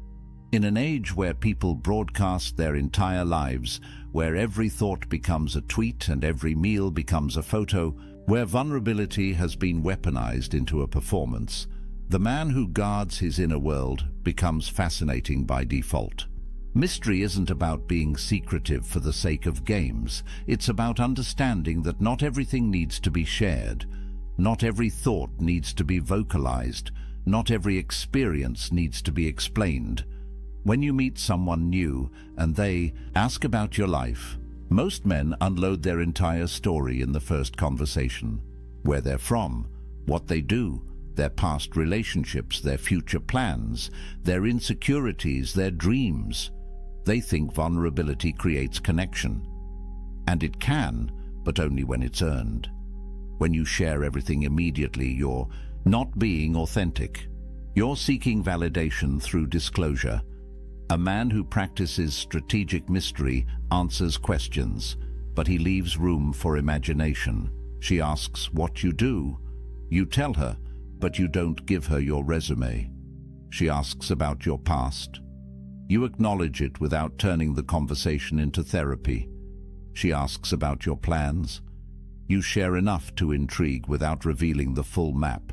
In an age where people broadcast their entire lives, where every thought becomes a tweet and every meal becomes a photo, where vulnerability has been weaponized into a performance, the man who guards his inner world becomes fascinating by default. Mystery isn't about being secretive for the sake of games. It's about understanding that not everything needs to be shared. Not every thought needs to be vocalized. Not every experience needs to be explained. When you meet someone new and they ask about your life, most men unload their entire story in the first conversation. Where they're from, what they do, their past relationships, their future plans, their insecurities, their dreams. They think vulnerability creates connection. And it can, but only when it's earned. When you share everything immediately, you're not being authentic. You're seeking validation through disclosure. A man who practices strategic mystery answers questions, but he leaves room for imagination. She asks what you do. You tell her, but you don't give her your resume. She asks about your past. You acknowledge it without turning the conversation into therapy. She asks about your plans. You share enough to intrigue without revealing the full map.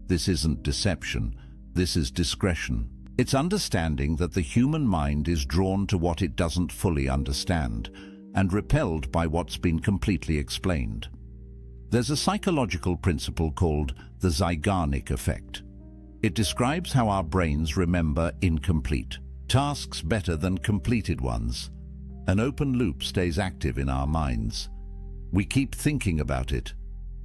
This isn't deception. This is discretion. It's understanding that the human mind is drawn to what it doesn't fully understand and repelled by what's been completely explained. There's a psychological principle called the Zeigarnik effect. It describes how our brains remember incomplete tasks better than completed ones. An open loop stays active in our minds. We keep thinking about it,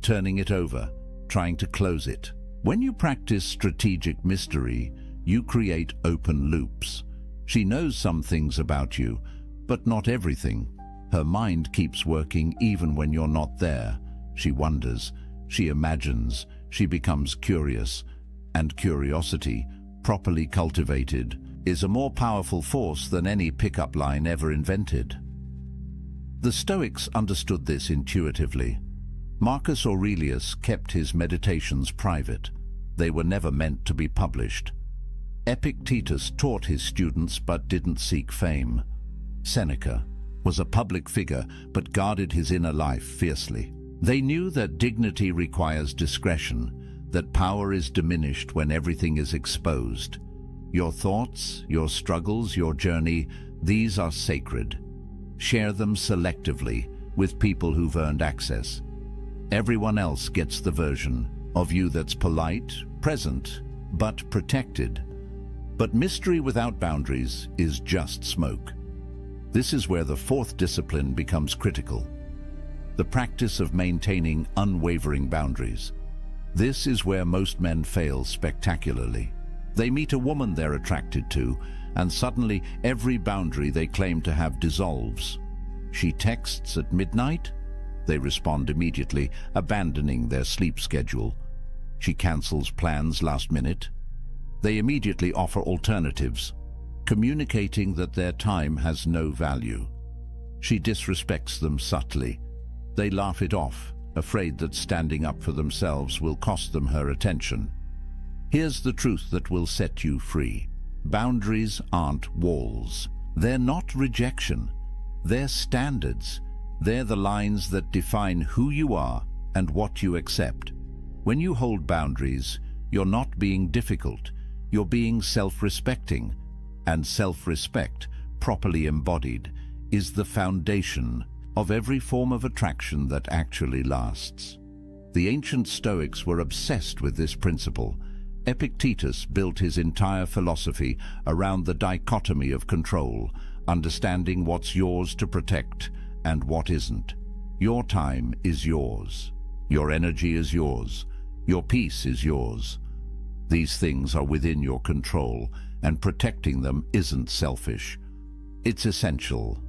turning it over, trying to close it. When you practice strategic mystery, you create open loops. She knows some things about you, but not everything. Her mind keeps working even when you're not there. She wonders, she imagines, she becomes curious. And curiosity, properly cultivated, is a more powerful force than any pickup line ever invented. The Stoics understood this intuitively. Marcus Aurelius kept his meditations private. They were never meant to be published. Epictetus taught his students but didn't seek fame. Seneca was a public figure but guarded his inner life fiercely. They knew that dignity requires discretion, that power is diminished when everything is exposed. Your thoughts, your struggles, your journey, these are sacred. Share them selectively with people who've earned access. Everyone else gets the version of you that's polite, present, but protected. But mystery without boundaries is just smoke. This is where the fourth discipline becomes critical: the practice of maintaining unwavering boundaries. This is where most men fail spectacularly. They meet a woman they're attracted to, and suddenly every boundary they claim to have dissolves. She texts at midnight. They respond immediately, abandoning their sleep schedule. She cancels plans last minute. They immediately offer alternatives. communicating that their time has no value. She disrespects them subtly. They laugh it off, afraid that standing up for themselves will cost them her attention. Here's the truth that will set you free. Boundaries aren't walls. They're not rejection. They're standards. They're the lines that define who you are and what you accept. When you hold boundaries, you're not being difficult. You're being self-respecting. And self-respect, properly embodied, is the foundation of every form of attraction that actually lasts. The ancient Stoics were obsessed with this principle. Epictetus built his entire philosophy around the dichotomy of control, understanding what's yours to protect and what isn't. Your time is yours. Your energy is yours. Your peace is yours. These things are within your control, and protecting them isn't selfish. It's essential.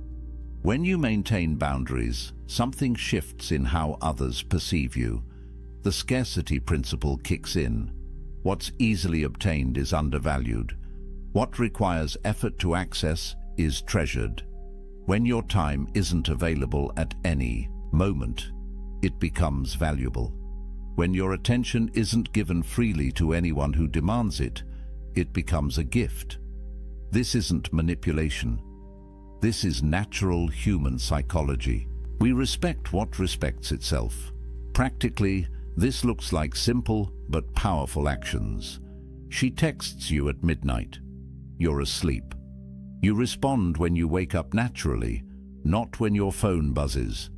When you maintain boundaries, something shifts in how others perceive you. The scarcity principle kicks in. What's easily obtained is undervalued. What requires effort to access is treasured. When your time isn't available at any moment, it becomes valuable. When your attention isn't given freely to anyone who demands it, it becomes a gift. This isn't manipulation. This is natural human psychology. We respect what respects itself. Practically, this looks like simple but powerful actions. She texts you at midnight. You're asleep. You respond when you wake up naturally, not when your phone buzzes.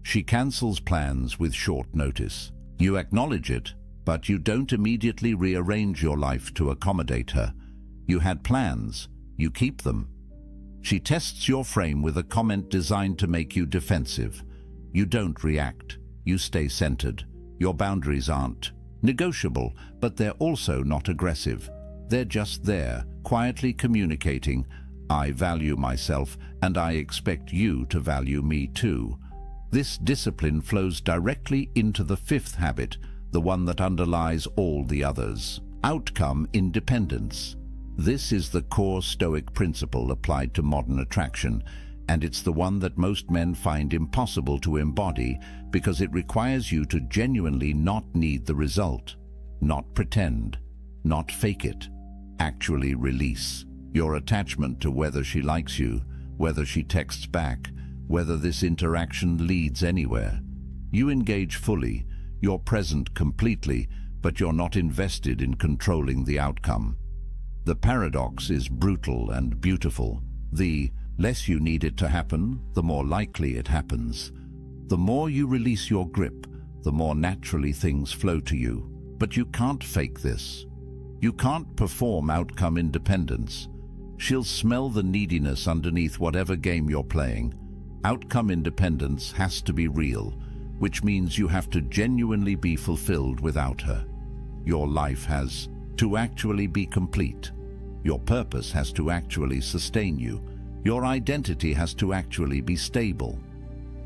She cancels plans with short notice. You acknowledge it, but you don't immediately rearrange your life to accommodate her. You had plans. You keep them. She tests your frame with a comment designed to make you defensive. You don't react. You stay centered. Your boundaries aren't negotiable, but they're also not aggressive. They're just there, quietly communicating, I value myself and I expect you to value me too. This discipline flows directly into the fifth habit, the one that underlies all the others. Outcome independence. This is the core Stoic principle applied to modern attraction, and it's the one that most men find impossible to embody because it requires you to genuinely not need the result, not pretend, not fake it, actually release your attachment to whether she likes you, whether she texts back, whether this interaction leads anywhere. You engage fully, you're present completely, but you're not invested in controlling the outcome. The paradox is brutal and beautiful. The less you need it to happen, the more likely it happens. The more you release your grip, the more naturally things flow to you. But you can't fake this. You can't perform outcome independence. She'll smell the neediness underneath whatever game you're playing. Outcome independence has to be real, which means you have to genuinely be fulfilled without her. Your life has to actually be complete. Your purpose has to actually sustain you. Your identity has to actually be stable.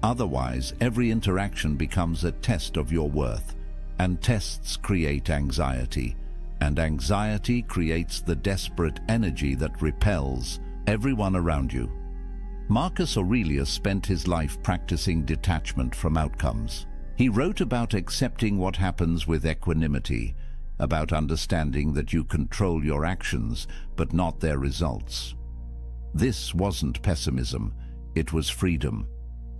Otherwise, every interaction becomes a test of your worth, and tests create anxiety, and anxiety creates the desperate energy that repels everyone around you. Marcus Aurelius spent his life practicing detachment from outcomes. He wrote about accepting what happens with equanimity, about understanding that you control your actions but not their results. This wasn't pessimism, it was freedom.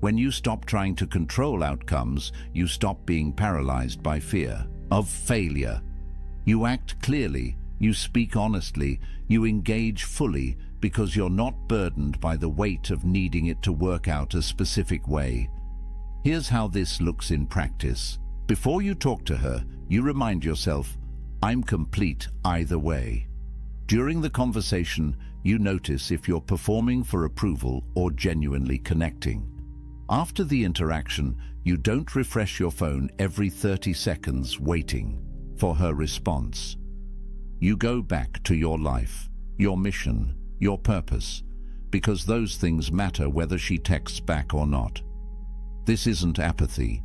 When you stop trying to control outcomes, you stop being paralyzed by fear of failure. You act clearly, you speak honestly, you engage fully because you're not burdened by the weight of needing it to work out a specific way. Here's how this looks in practice. Before you talk to her, you remind yourself, I'm complete either way. During the conversation, you notice if you're performing for approval or genuinely connecting. After the interaction, you don't refresh your phone every 30 seconds waiting for her response. You go back to your life, your mission, your purpose, because those things matter whether she texts back or not. This isn't apathy.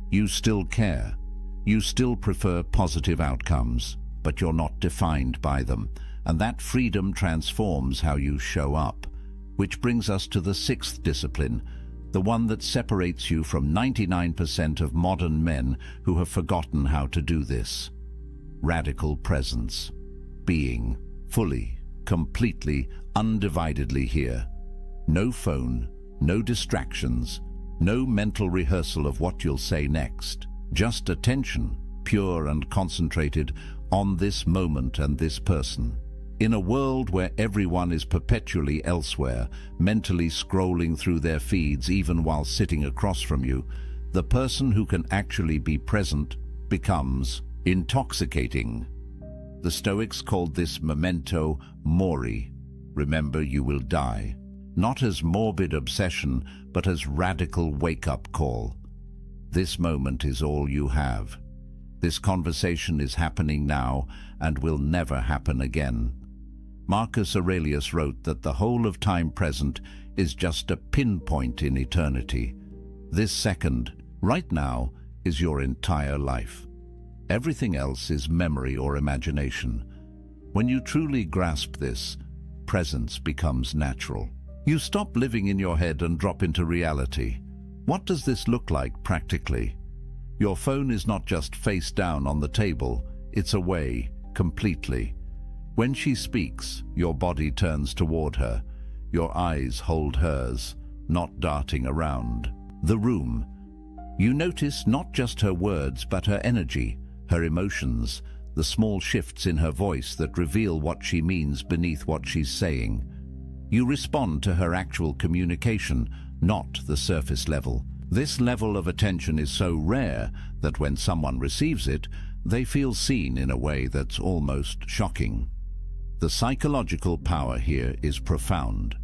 You still care. You still prefer positive outcomes, but you're not defined by them. and that freedom transforms how you show up. Which brings us to the sixth discipline, the one that separates you from 99% of modern men who have forgotten how to do this. Radical presence. Being fully, completely, undividedly here. No phone, no distractions, no mental rehearsal of what you'll say next. Just attention, pure and concentrated, on this moment and this person. In a world where everyone is perpetually elsewhere, mentally scrolling through their feeds even while sitting across from you, the person who can actually be present becomes intoxicating. The Stoics called this memento mori. Remember, you will die. Not as morbid obsession, but as radical wake-up call. This moment is all you have. This conversation is happening now and will never happen again. Marcus Aurelius wrote that the whole of time present is just a pinpoint in eternity. This second, right now, is your entire life. Everything else is memory or imagination. When you truly grasp this, presence becomes natural. You stop living in your head and drop into reality. What does this look like practically? Your phone is not just face down on the table, it's away, completely. When she speaks, your body turns toward her. Your eyes hold hers, not darting around. The room. You notice not just her words, but her energy, her emotions, the small shifts in her voice that reveal what she means beneath what she's saying. You respond to her actual communication, not the surface level. This level of attention is so rare that when someone receives it, they feel seen in a way that's almost shocking. The psychological power here is profound.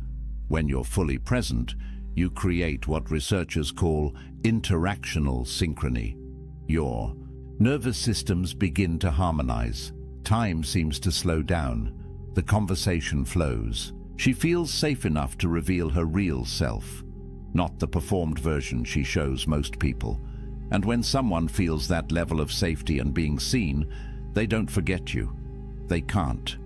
When you're fully present, you create what researchers call interactional synchrony. Your nervous systems begin to harmonize. Time seems to slow down. The conversation flows. She feels safe enough to reveal her real self, not the performed version she shows most people. And when someone feels that level of safety and being seen, they don't forget you. They can't.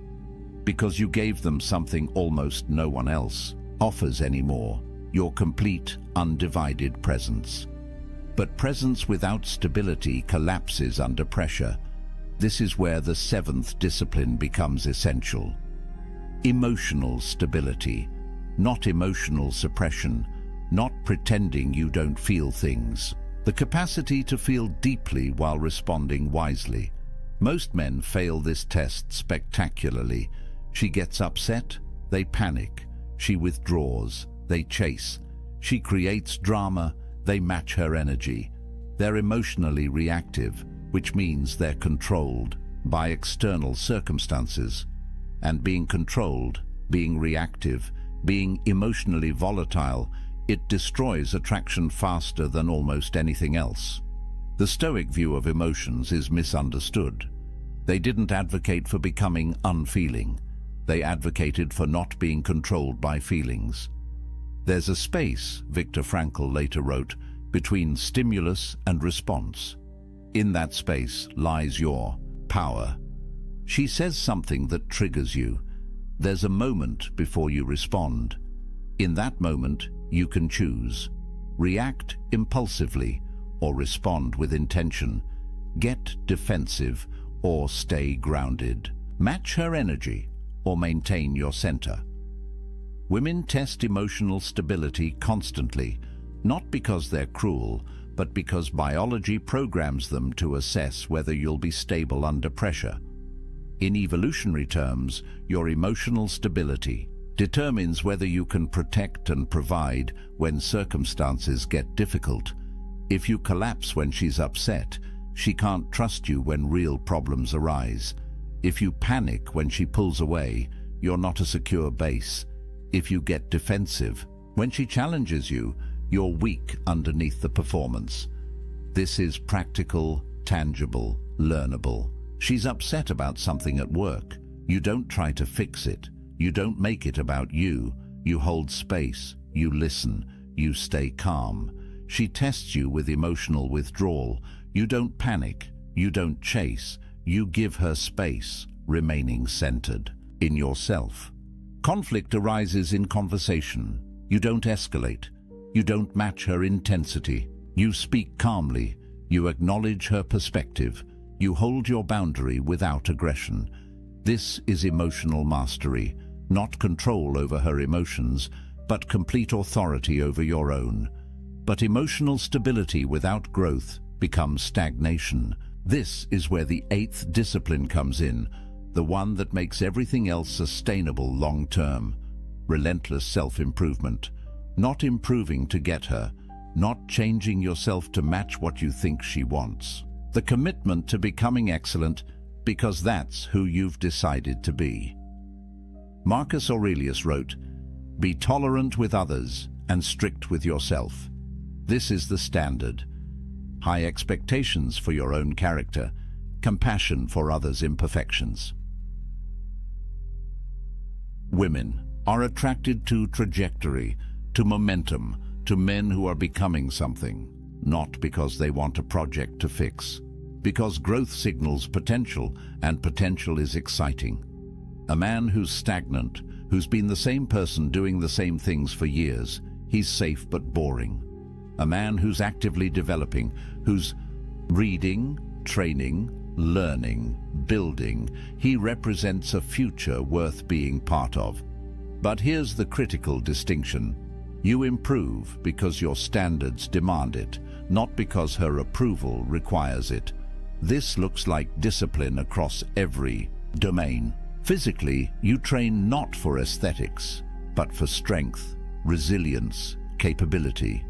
Because you gave them something almost no one else offers anymore, your complete, undivided presence. But presence without stability collapses under pressure. This is where the seventh discipline becomes essential. Emotional stability, not emotional suppression, not pretending you don't feel things. The capacity to feel deeply while responding wisely. Most men fail this test spectacularly. She gets upset, they panic. She withdraws, they chase. She creates drama, they match her energy. They're emotionally reactive, which means they're controlled by external circumstances. And being controlled, being reactive, being emotionally volatile, it destroys attraction faster than almost anything else. The Stoic view of emotions is misunderstood. They didn't advocate for becoming unfeeling. They advocated for not being controlled by feelings. There's a space, Viktor Frankl later wrote, between stimulus and response. In that space lies your power. She says something that triggers you. There's a moment before you respond. In that moment, you can choose. React impulsively or respond with intention. Get defensive or stay grounded. Match her energy or maintain your center. Women test emotional stability constantly, not because they're cruel, but because biology programs them to assess whether you'll be stable under pressure. In evolutionary terms, your emotional stability determines whether you can protect and provide when circumstances get difficult. If you collapse when she's upset, she can't trust you when real problems arise. If you panic when she pulls away, you're not a secure base. If you get defensive, when she challenges you, you're weak underneath the performance. This is practical, tangible, learnable. She's upset about something at work. You don't try to fix it. You don't make it about you. You hold space. You listen. You stay calm. She tests you with emotional withdrawal. You don't panic. You don't chase. You give her space, remaining centered. in yourself. Conflict arises in conversation. You don't escalate. You don't match her intensity. You speak calmly. You acknowledge her perspective. You hold your boundary without aggression. This is emotional mastery, not control over her emotions, but complete authority over your own. But emotional stability without growth becomes stagnation. This is where the eighth discipline comes in, the one that makes everything else sustainable long-term. Relentless self-improvement. Not improving to get her, not changing yourself to match what you think she wants. The commitment to becoming excellent because that's who you've decided to be. Marcus Aurelius wrote, "Be tolerant with others and strict with yourself. This is the standard. High expectations for your own character, compassion for others' imperfections." Women are attracted to trajectory, to momentum, to men who are becoming something, not because they want a project to fix, because growth signals potential, and potential is exciting. A man who's stagnant, who's been the same person doing the same things for years, he's safe but boring. A man who's actively developing, who's reading, training, learning, building, he represents a future worth being part of. But here's the critical distinction. You improve because your standards demand it, not because her approval requires it. This looks like discipline across every domain. Physically, you train not for aesthetics, but for strength, resilience, capability.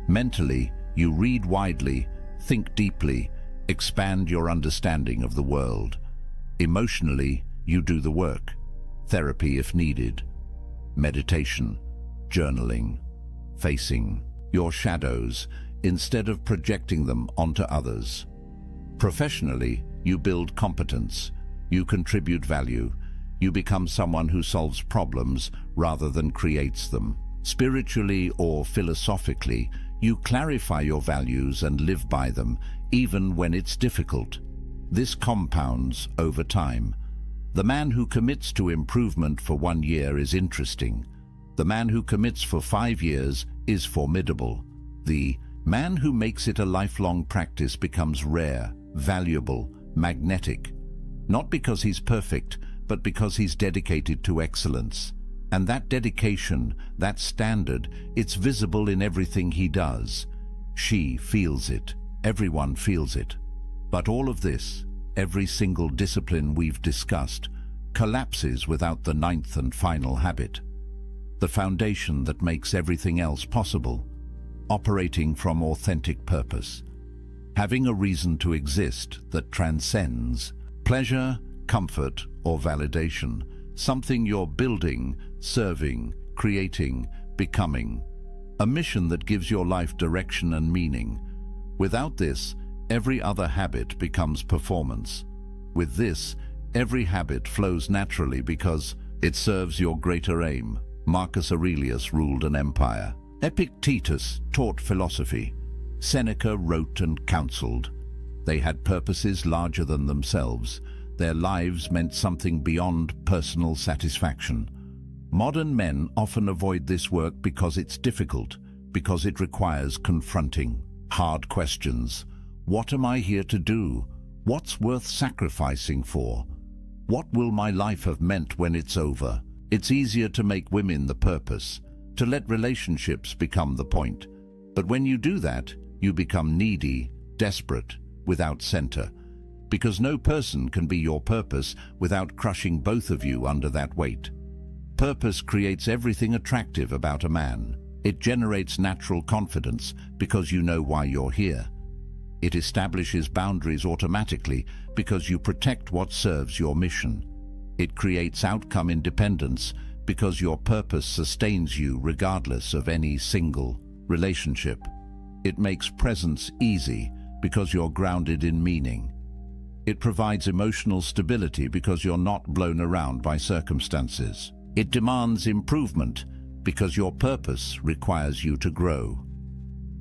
Mentally, you read widely, think deeply, expand your understanding of the world. Emotionally, you do the work. Therapy if needed. Meditation, journaling, facing your shadows instead of projecting them onto others. Professionally, you build competence, you contribute value, you become someone who solves problems rather than creates them. Spiritually or philosophically, you clarify your values and live by them, even when it's difficult. This compounds over time. The man who commits to improvement for 1 year is interesting. The man who commits for 5 years is formidable. The man who makes it a lifelong practice becomes rare, valuable, magnetic. Not because he's perfect, but because he's dedicated to excellence. And that dedication, that standard, it's visible in everything he does. She feels it. Everyone feels it. But all of this, every single discipline we've discussed, collapses without the ninth and final habit. The foundation that makes everything else possible, operating from authentic purpose, having a reason to exist that transcends pleasure, comfort, or validation, something you're building, serving, creating, becoming, a mission that gives your life direction and meaning. Without this, every other habit becomes performance. With this, every habit flows naturally because it serves your greater aim. Marcus Aurelius ruled an empire. Epictetus taught philosophy. Seneca wrote and counseled. They had purposes larger than themselves. Their lives meant something beyond personal satisfaction. Modern men often avoid this work because it's difficult, because it requires confronting hard questions. What am I here to do? What's worth sacrificing for? What will my life have meant when it's over? It's easier to make women the purpose, to let relationships become the point. But when you do that, you become needy, desperate, without center. Because no person can be your purpose without crushing both of you under that weight. Purpose creates everything attractive about a man. It generates natural confidence because you know why you're here. It establishes boundaries automatically because you protect what serves your mission. It creates outcome independence because your purpose sustains you regardless of any single relationship. It makes presence easy because you're grounded in meaning. It provides emotional stability because you're not blown around by circumstances. It demands improvement because your purpose requires you to grow.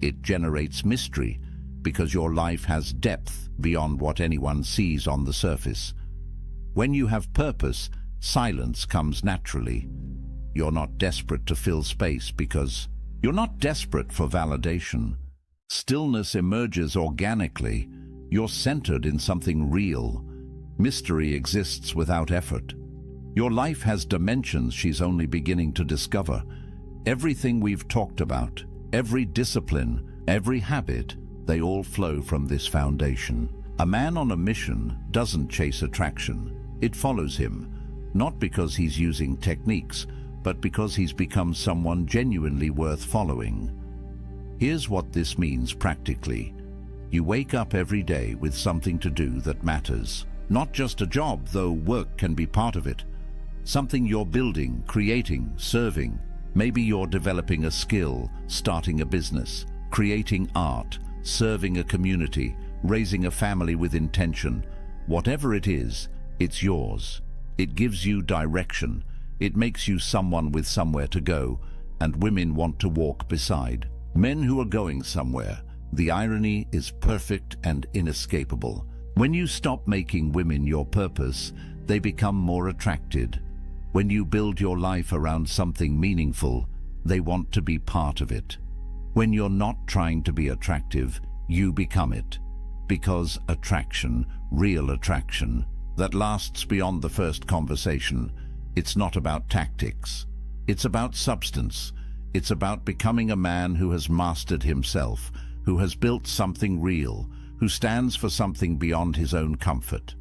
It generates mystery because your life has depth beyond what anyone sees on the surface. When you have purpose, Silence comes naturally. You're not desperate to fill space because you're not desperate for validation. Stillness emerges organically. You're centered in something real. Mystery exists without effort. Your life has dimensions she's only beginning to discover. Everything we've talked about, every discipline, every habit, they all flow from this foundation. A man on a mission doesn't chase attraction. It follows him, not because he's using techniques, but because he's become someone genuinely worth following. Here's what this means practically. You wake up every day with something to do that matters. Not just a job, though work can be part of it. Something you're building, creating, serving. Maybe you're developing a skill, starting a business, creating art, serving a community, raising a family with intention. Whatever it is, it's yours. It gives you direction. It makes you someone with somewhere to go, and women want to walk beside. Men who are going somewhere. The irony is perfect and inescapable. When you stop making women your purpose, they become more attracted. When you build your life around something meaningful, they want to be part of it. When you're not trying to be attractive, you become it. Because attraction, real attraction, that lasts beyond the first conversation, it's not about tactics. It's about substance. It's about becoming a man who has mastered himself, who has built something real, who stands for something beyond his own comfort.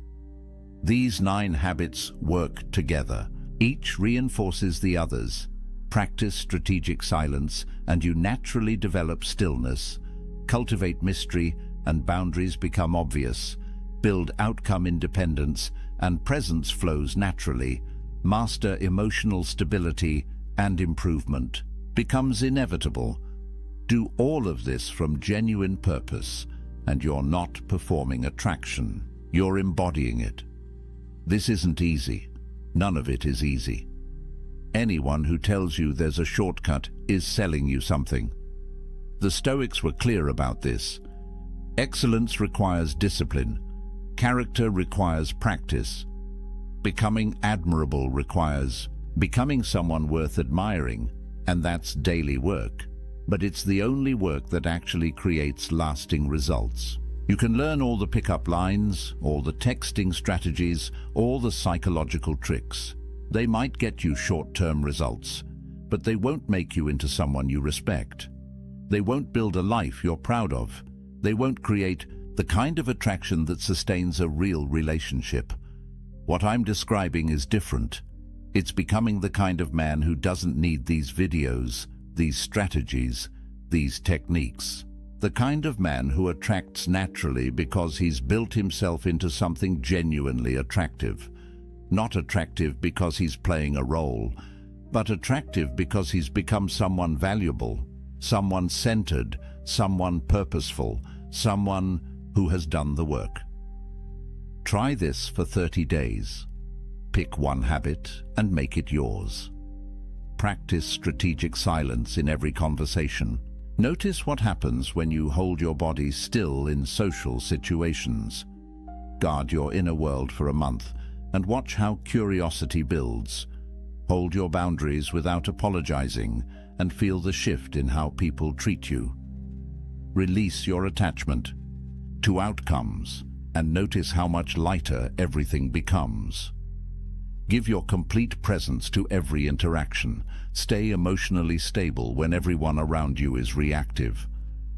These 9 habits work together. Each reinforces the others. Practice strategic silence, and you naturally develop stillness. Cultivate mystery, and boundaries become obvious. Build outcome independence, and presence flows naturally. Master emotional stability, and improvement becomes inevitable. Do all of this from genuine purpose, and you're not performing attraction. You're embodying it. This isn't easy. None of it is easy. Anyone who tells you there's a shortcut is selling you something. The Stoics were clear about this. Excellence requires discipline. Character requires practice. Becoming admirable requires becoming someone worth admiring, and that's daily work. But it's the only work that actually creates lasting results. You can learn all the pickup lines, all the texting strategies, all the psychological tricks. They might get you short-term results, but they won't make you into someone you respect. They won't build a life you're proud of. They won't create the kind of attraction that sustains a real relationship. What I'm describing is different. It's becoming the kind of man who doesn't need these videos, these strategies, these techniques. The kind of man who attracts naturally because he's built himself into something genuinely attractive. Not attractive because he's playing a role, but attractive because he's become someone valuable, someone centered, someone purposeful, someone who has done the work. Try this for 30 days. Pick one habit and make it yours. Practice strategic silence in every conversation. Notice what happens when you hold your body still in social situations. Guard your inner world for a month and watch how curiosity builds. Hold your boundaries without apologizing and feel the shift in how people treat you. Release your attachment to outcomes and notice how much lighter everything becomes. Give your complete presence to every interaction. Stay emotionally stable when everyone around you is reactive.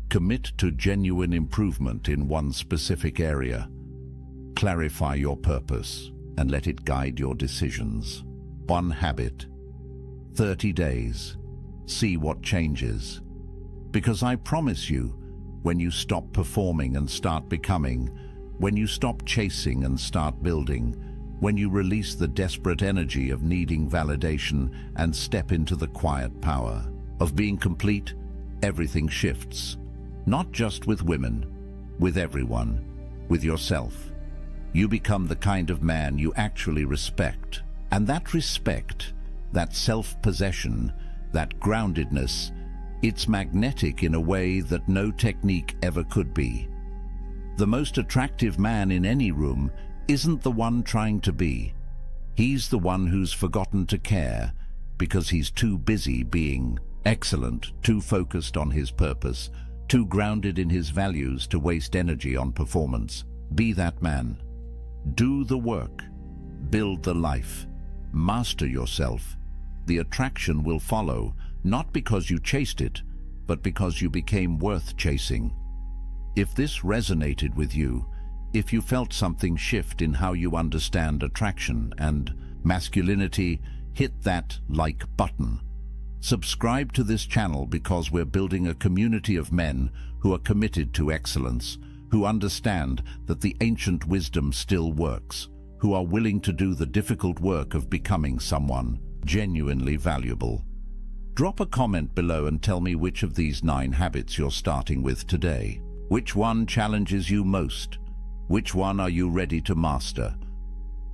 Commit to genuine improvement in one specific area. Clarify your purpose and let it guide your decisions. One habit. 30 days. See what changes. Because I promise you, when you stop performing and start becoming, when you stop chasing and start building, when you release the desperate energy of needing validation and step into the quiet power of being complete, everything shifts. Not just with women, with everyone, with yourself. You become the kind of man you actually respect. And that respect, that self-possession, that groundedness, it's magnetic in a way that no technique ever could be. The most attractive man in any room isn't the one trying to be. He's the one who's forgotten to care because he's too busy being excellent, too focused on his purpose, too grounded in his values to waste energy on performance. Be that man. Do the work. Build the life. Master yourself. The attraction will follow, not because you chased it, but because you became worth chasing. If this resonated with you, if you felt something shift in how you understand attraction and masculinity, hit that like button. Subscribe to this channel because we're building a community of men who are committed to excellence, who understand that the ancient wisdom still works, who are willing to do the difficult work of becoming someone genuinely valuable. Drop a comment below and tell me which of these 9 habits you're starting with today. Which one challenges you most? Which one are you ready to master?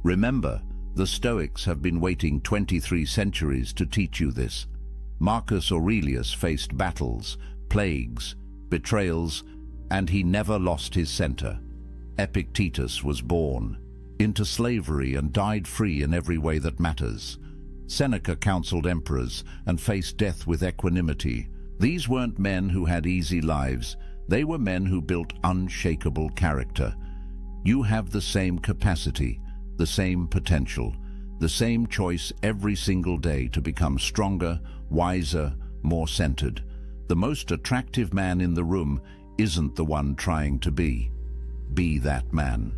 Remember, the Stoics have been waiting 23 centuries to teach you this. Marcus Aurelius faced battles, plagues, betrayals, and he never lost his center. Epictetus was born into slavery and died free in every way that matters. Seneca counseled emperors and faced death with equanimity. These weren't men who had easy lives. They were men who built unshakable character. You have the same capacity, the same potential, the same choice every single day to become stronger, wiser, more centered. The most attractive man in the room isn't the one trying to be. Be that man.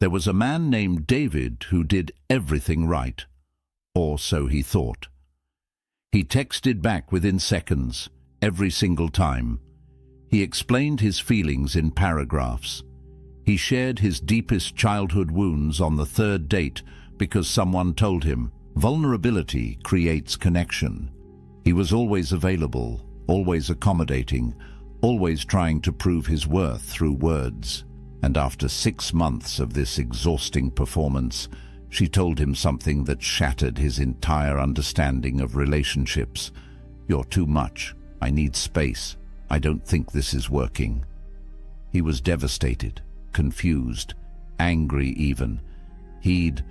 There was a man named David who did everything right, or so he thought. He texted back within seconds, every single time. He explained his feelings in paragraphs. He shared his deepest childhood wounds on the 3rd date because someone told him, vulnerability creates connection. He was always available, always accommodating, always trying to prove his worth through words. And after 6 months of this exhausting performance, she told him something that shattered his entire understanding of relationships. You're too much. I need space. I don't think this is working. He was devastated, confused, angry even. He'd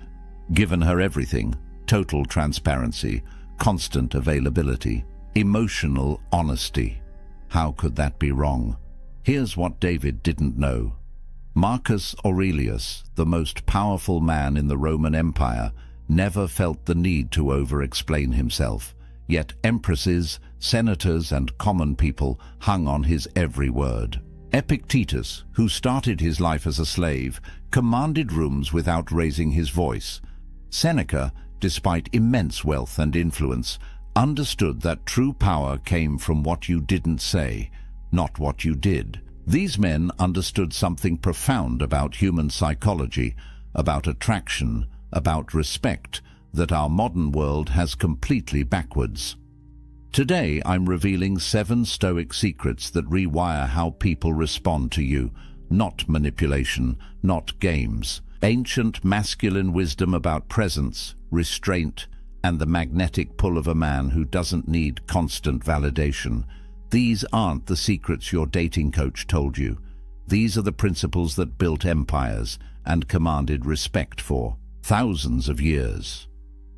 given her everything, total transparency, constant availability, emotional honesty. How could that be wrong? Here's what David didn't know. Marcus Aurelius, the most powerful man in the Roman Empire, never felt the need to over-explain himself. Yet empresses, senators, and common people hung on his every word. Epictetus, who started his life as a slave, commanded rooms without raising his voice. Seneca, despite immense wealth and influence, understood that true power came from what you didn't say, not what you did. These men understood something profound about human psychology, about attraction, about respect, that our modern world has completely backwards. Today, I'm revealing 7 Stoic secrets that rewire how people respond to you, not manipulation, not games. Ancient masculine wisdom about presence, restraint, and the magnetic pull of a man who doesn't need constant validation. These aren't the secrets your dating coach told you. These are the principles that built empires and commanded respect for thousands of years.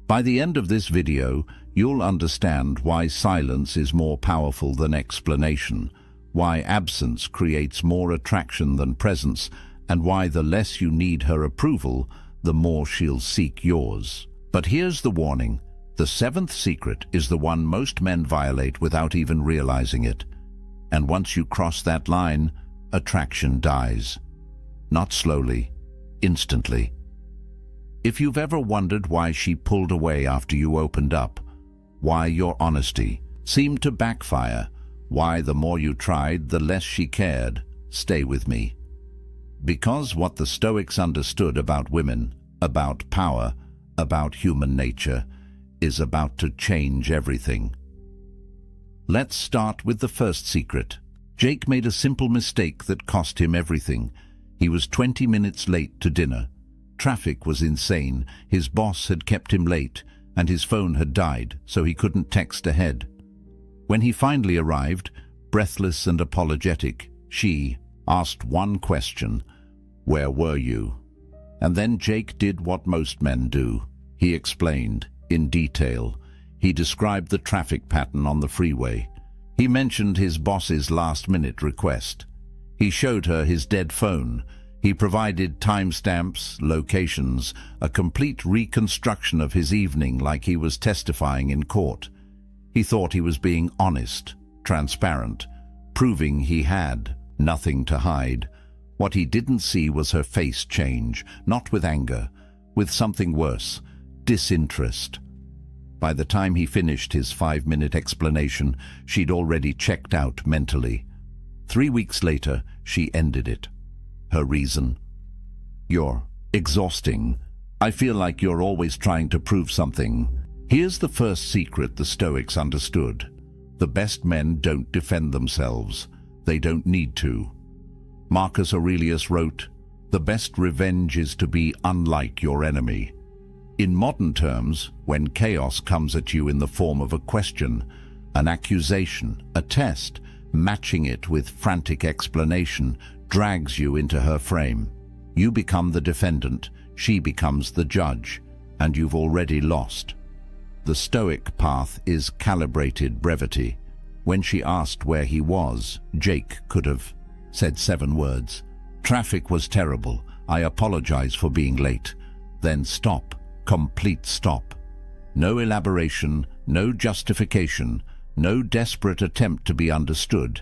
By the end of this video, you'll understand why silence is more powerful than explanation, why absence creates more attraction than presence, and why the less you need her approval, the more she'll seek yours. But here's the warning. The 7th secret is the one most men violate without even realizing it. And once you cross that line, attraction dies. Not slowly, instantly. If you've ever wondered why she pulled away after you opened up, why your honesty seemed to backfire, why the more you tried, the less she cared, stay with me. Because what the Stoics understood about women, about power, about human nature, is about to change everything. Let's start with the first secret. Jake made a simple mistake that cost him everything. He was 20 minutes late to dinner. Traffic was insane, his boss had kept him late, and his phone had died, so he couldn't text ahead. When he finally arrived, breathless and apologetic, she asked one question: "Where were you?" And then Jake did what most men do. He explained, in detail. He described the traffic pattern on the freeway. He mentioned his boss's last-minute request. He showed her his dead phone. He provided timestamps, locations, a complete reconstruction of his evening like he was testifying in court. He thought he was being honest, transparent, proving he had nothing to hide. What he didn't see was her face change, not with anger, with something worse, disinterest. By the time he finished his 5-minute explanation, she'd already checked out mentally. 3 weeks later, she ended it. Her reason? "You're exhausting. I feel like you're always trying to prove something." Here's the first secret the Stoics understood. The best men don't defend themselves. They don't need to. Marcus Aurelius wrote, "The best revenge is to be unlike your enemy." In modern terms, when chaos comes at you in the form of a question, an accusation, a test, matching it with frantic explanation drags you into her frame. You become the defendant, she becomes the judge, and you've already lost. The Stoic path is calibrated brevity. When she asked where he was, Jake could have said 7 words. "Traffic was terrible. I apologize for being late." Then stop. Complete stop. No elaboration, no justification, no desperate attempt to be understood.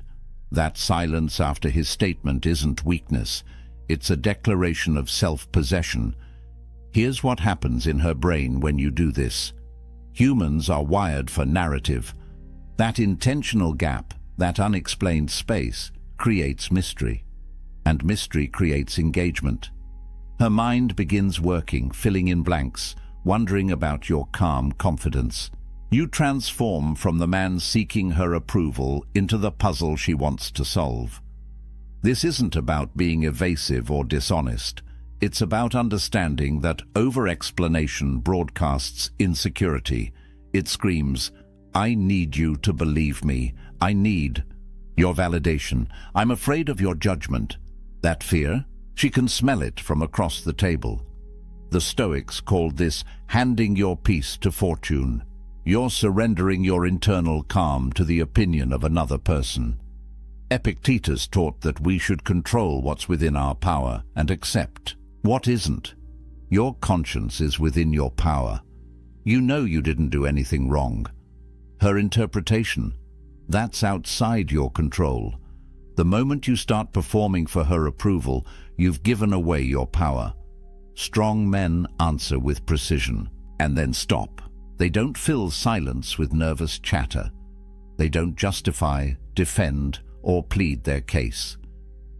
That silence after his statement isn't weakness. It's a declaration of self-possession. Here's what happens in her brain when you do this. Humans are wired for narrative. That intentional gap, that unexplained space, creates mystery. And mystery creates engagement. Her mind begins working, filling in blanks, wondering about your calm confidence. You transform from the man seeking her approval into the puzzle she wants to solve. This isn't about being evasive or dishonest. It's about understanding that over-explanation broadcasts insecurity. It screams, "I need you to believe me. I need your validation. I'm afraid of your judgment." That fear? She can smell it from across the table. The Stoics called this handing your peace to fortune. You're surrendering your internal calm to the opinion of another person. Epictetus taught that we should control what's within our power and accept what isn't. Your conscience is within your power. You know you didn't do anything wrong. Her interpretation, that's outside your control. The moment you start performing for her approval, you've given away your power. Strong men answer with precision, and then stop. They don't fill silence with nervous chatter. They don't justify, defend, or plead their case.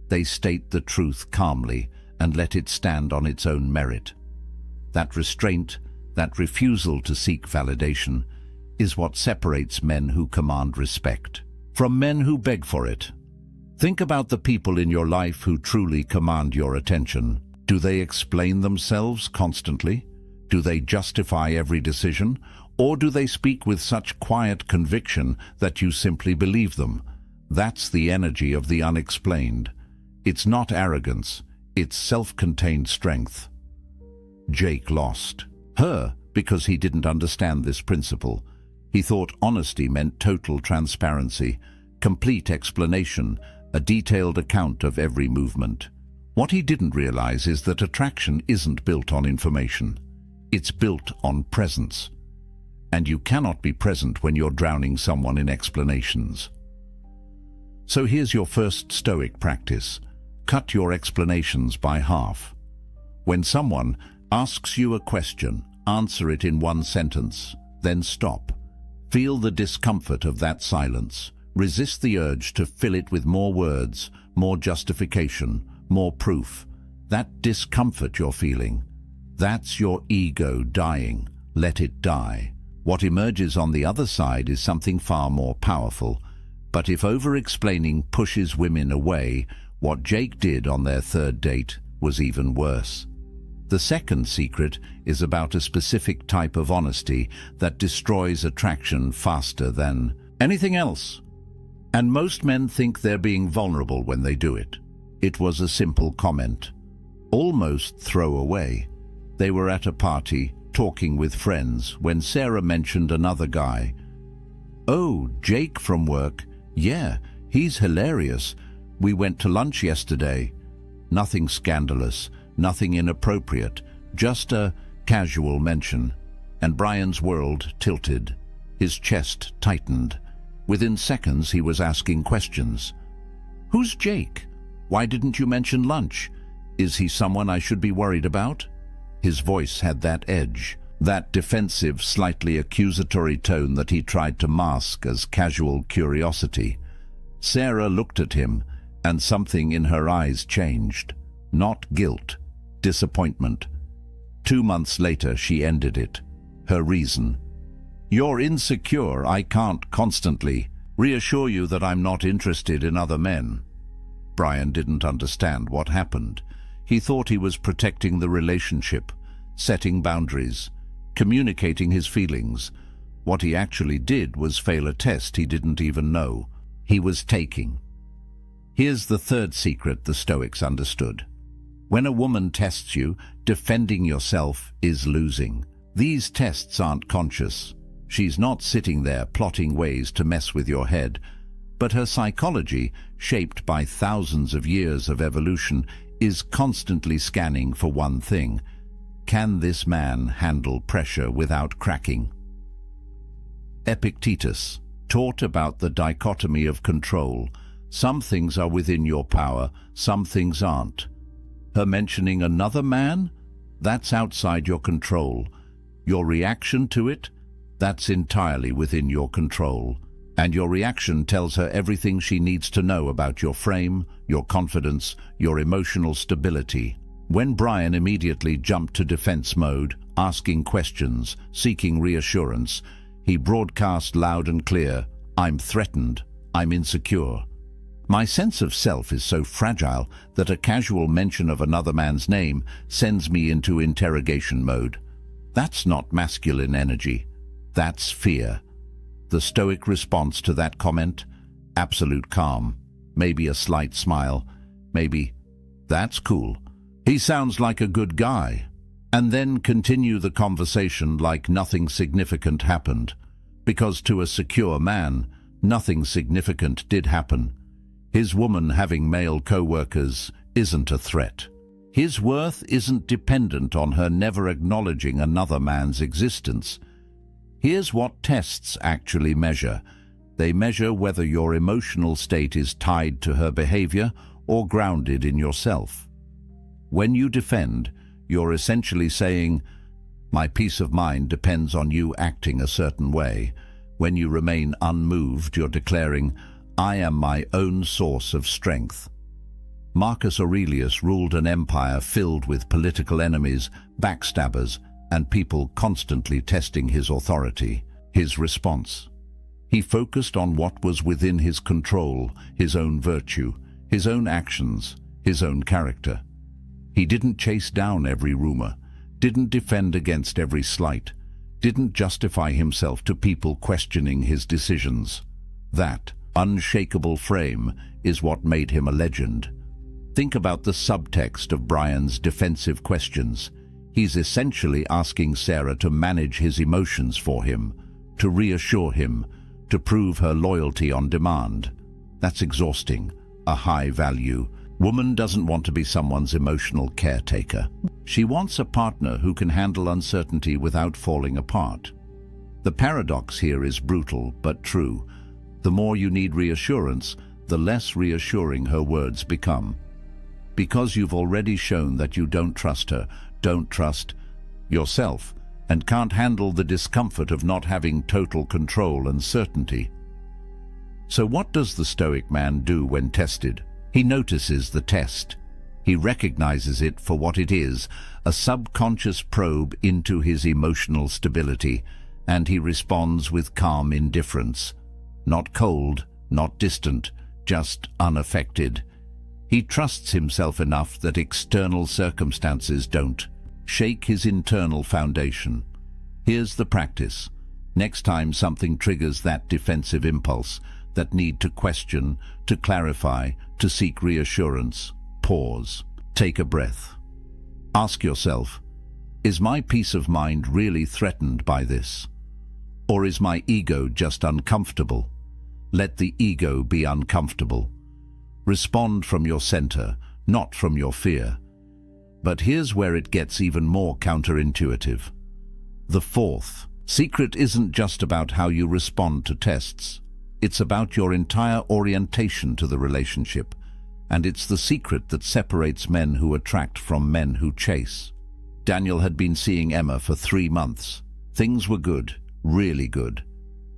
They state the truth calmly and let it stand on its own merit. That restraint, that refusal to seek validation, is what separates men who command respect from men who beg for it. Think about the people in your life who truly command your attention. Do they explain themselves constantly? Do they justify every decision? Or do they speak with such quiet conviction that you simply believe them? That's the energy of the unexplained. It's not arrogance, it's self-contained strength. Jake lost. Her, because he didn't understand this principle. He thought honesty meant total transparency, complete explanation, a detailed account of every movement. What he didn't realize is that attraction isn't built on information. It's built on presence. And you cannot be present when you're drowning someone in explanations. So here's your first Stoic practice. Cut your explanations by half. When someone asks you a question, answer it in 1 sentence, then stop. Feel the discomfort of that silence. Resist the urge to fill it with more words, more justification, more proof. That discomfort you're feeling, that's your ego dying. Let it die. What emerges on the other side is something far more powerful. But if over-explaining pushes women away, what Jake did on their 3rd date was even worse. The second secret is about a specific type of honesty that destroys attraction faster than anything else. And most men think they're being vulnerable when they do it. It was a simple comment. almost throw away. They were at a party, talking with friends, when Sarah mentioned another guy. "Oh, Jake from work. Yeah, he's hilarious. We went to lunch yesterday." Nothing scandalous, nothing inappropriate, just a casual mention. And Brian's world tilted. His chest tightened. Within seconds he was asking questions. "Who's Jake? Why didn't you mention lunch? Is he someone I should be worried about?" His voice had that edge, that defensive, slightly accusatory tone that he tried to mask as casual curiosity. Sarah looked at him, and something in her eyes changed. Not guilt, disappointment. 2 months later she ended it. Her reason: "You're insecure. I can't constantly reassure you that I'm not interested in other men." Brian didn't understand what happened. He thought he was protecting the relationship, setting boundaries, communicating his feelings. What he actually did was fail a test he didn't even know he was taking. Here's the third secret the Stoics understood. When a woman tests you, defending yourself is losing. These tests aren't conscious. She's not sitting there plotting ways to mess with your head, but her psychology, shaped by thousands of years of evolution, is constantly scanning for one thing: can this man handle pressure without cracking? Epictetus taught about the dichotomy of control. Some things are within your power, some things aren't. Her mentioning another man? That's outside your control. Your reaction to it? That's entirely within your control. And your reaction tells her everything she needs to know about your frame, your confidence, your emotional stability. When Brian immediately jumped to defense mode, asking questions, seeking reassurance, he broadcast loud and clear, "I'm threatened. I'm insecure. My sense of self is so fragile that a casual mention of another man's name sends me into interrogation mode." That's not masculine energy. That's fear. The Stoic response to that comment? Absolute calm. Maybe a slight smile. Maybe, "That's cool. He sounds like a good guy." And then continue the conversation like nothing significant happened. Because to a secure man, nothing significant did happen. His woman having male co-workers isn't a threat. His worth isn't dependent on her never acknowledging another man's existence. Here's what tests actually measure. They measure whether your emotional state is tied to her behavior or grounded in yourself. When you defend, you're essentially saying, "My peace of mind depends on you acting a certain way." When you remain unmoved, you're declaring, "I am my own source of strength." Marcus Aurelius ruled an empire filled with political enemies, backstabbers, and people constantly testing his authority. His response: he focused on what was within his control, his own virtue, his own actions, his own character. He didn't chase down every rumor, didn't defend against every slight, didn't justify himself to people questioning his decisions. That unshakable frame is what made him a legend. Think about the subtext of Brian's defensive questions. He's essentially asking Sarah to manage his emotions for him, to reassure him, to prove her loyalty on demand. That's exhausting, a high value. Woman doesn't want to be someone's emotional caretaker. She wants a partner who can handle uncertainty without falling apart. The paradox here is brutal but true. The more you need reassurance, the less reassuring her words become. Because you've already shown that you don't trust her, don't trust yourself, and can't handle the discomfort of not having total control and certainty. So what does the Stoic man do when tested? He notices the test. He recognizes it for what it is, a subconscious probe into his emotional stability, and he responds with calm indifference. Not cold, not distant, just unaffected. He trusts himself enough that external circumstances don't shake his internal foundation. Here's the practice. Next time something triggers that defensive impulse, that need to question, to clarify, to seek reassurance, pause. Take a breath. Ask yourself, is my peace of mind really threatened by this? Or is my ego just uncomfortable? Let the ego be uncomfortable. Respond from your center, not from your fear. But here's where it gets even more counterintuitive. The fourth secret isn't just about how you respond to tests. It's about your entire orientation to the relationship, and it's the secret that separates men who attract from men who chase. Daniel had been seeing Emma for 3 months. Things were good, really good.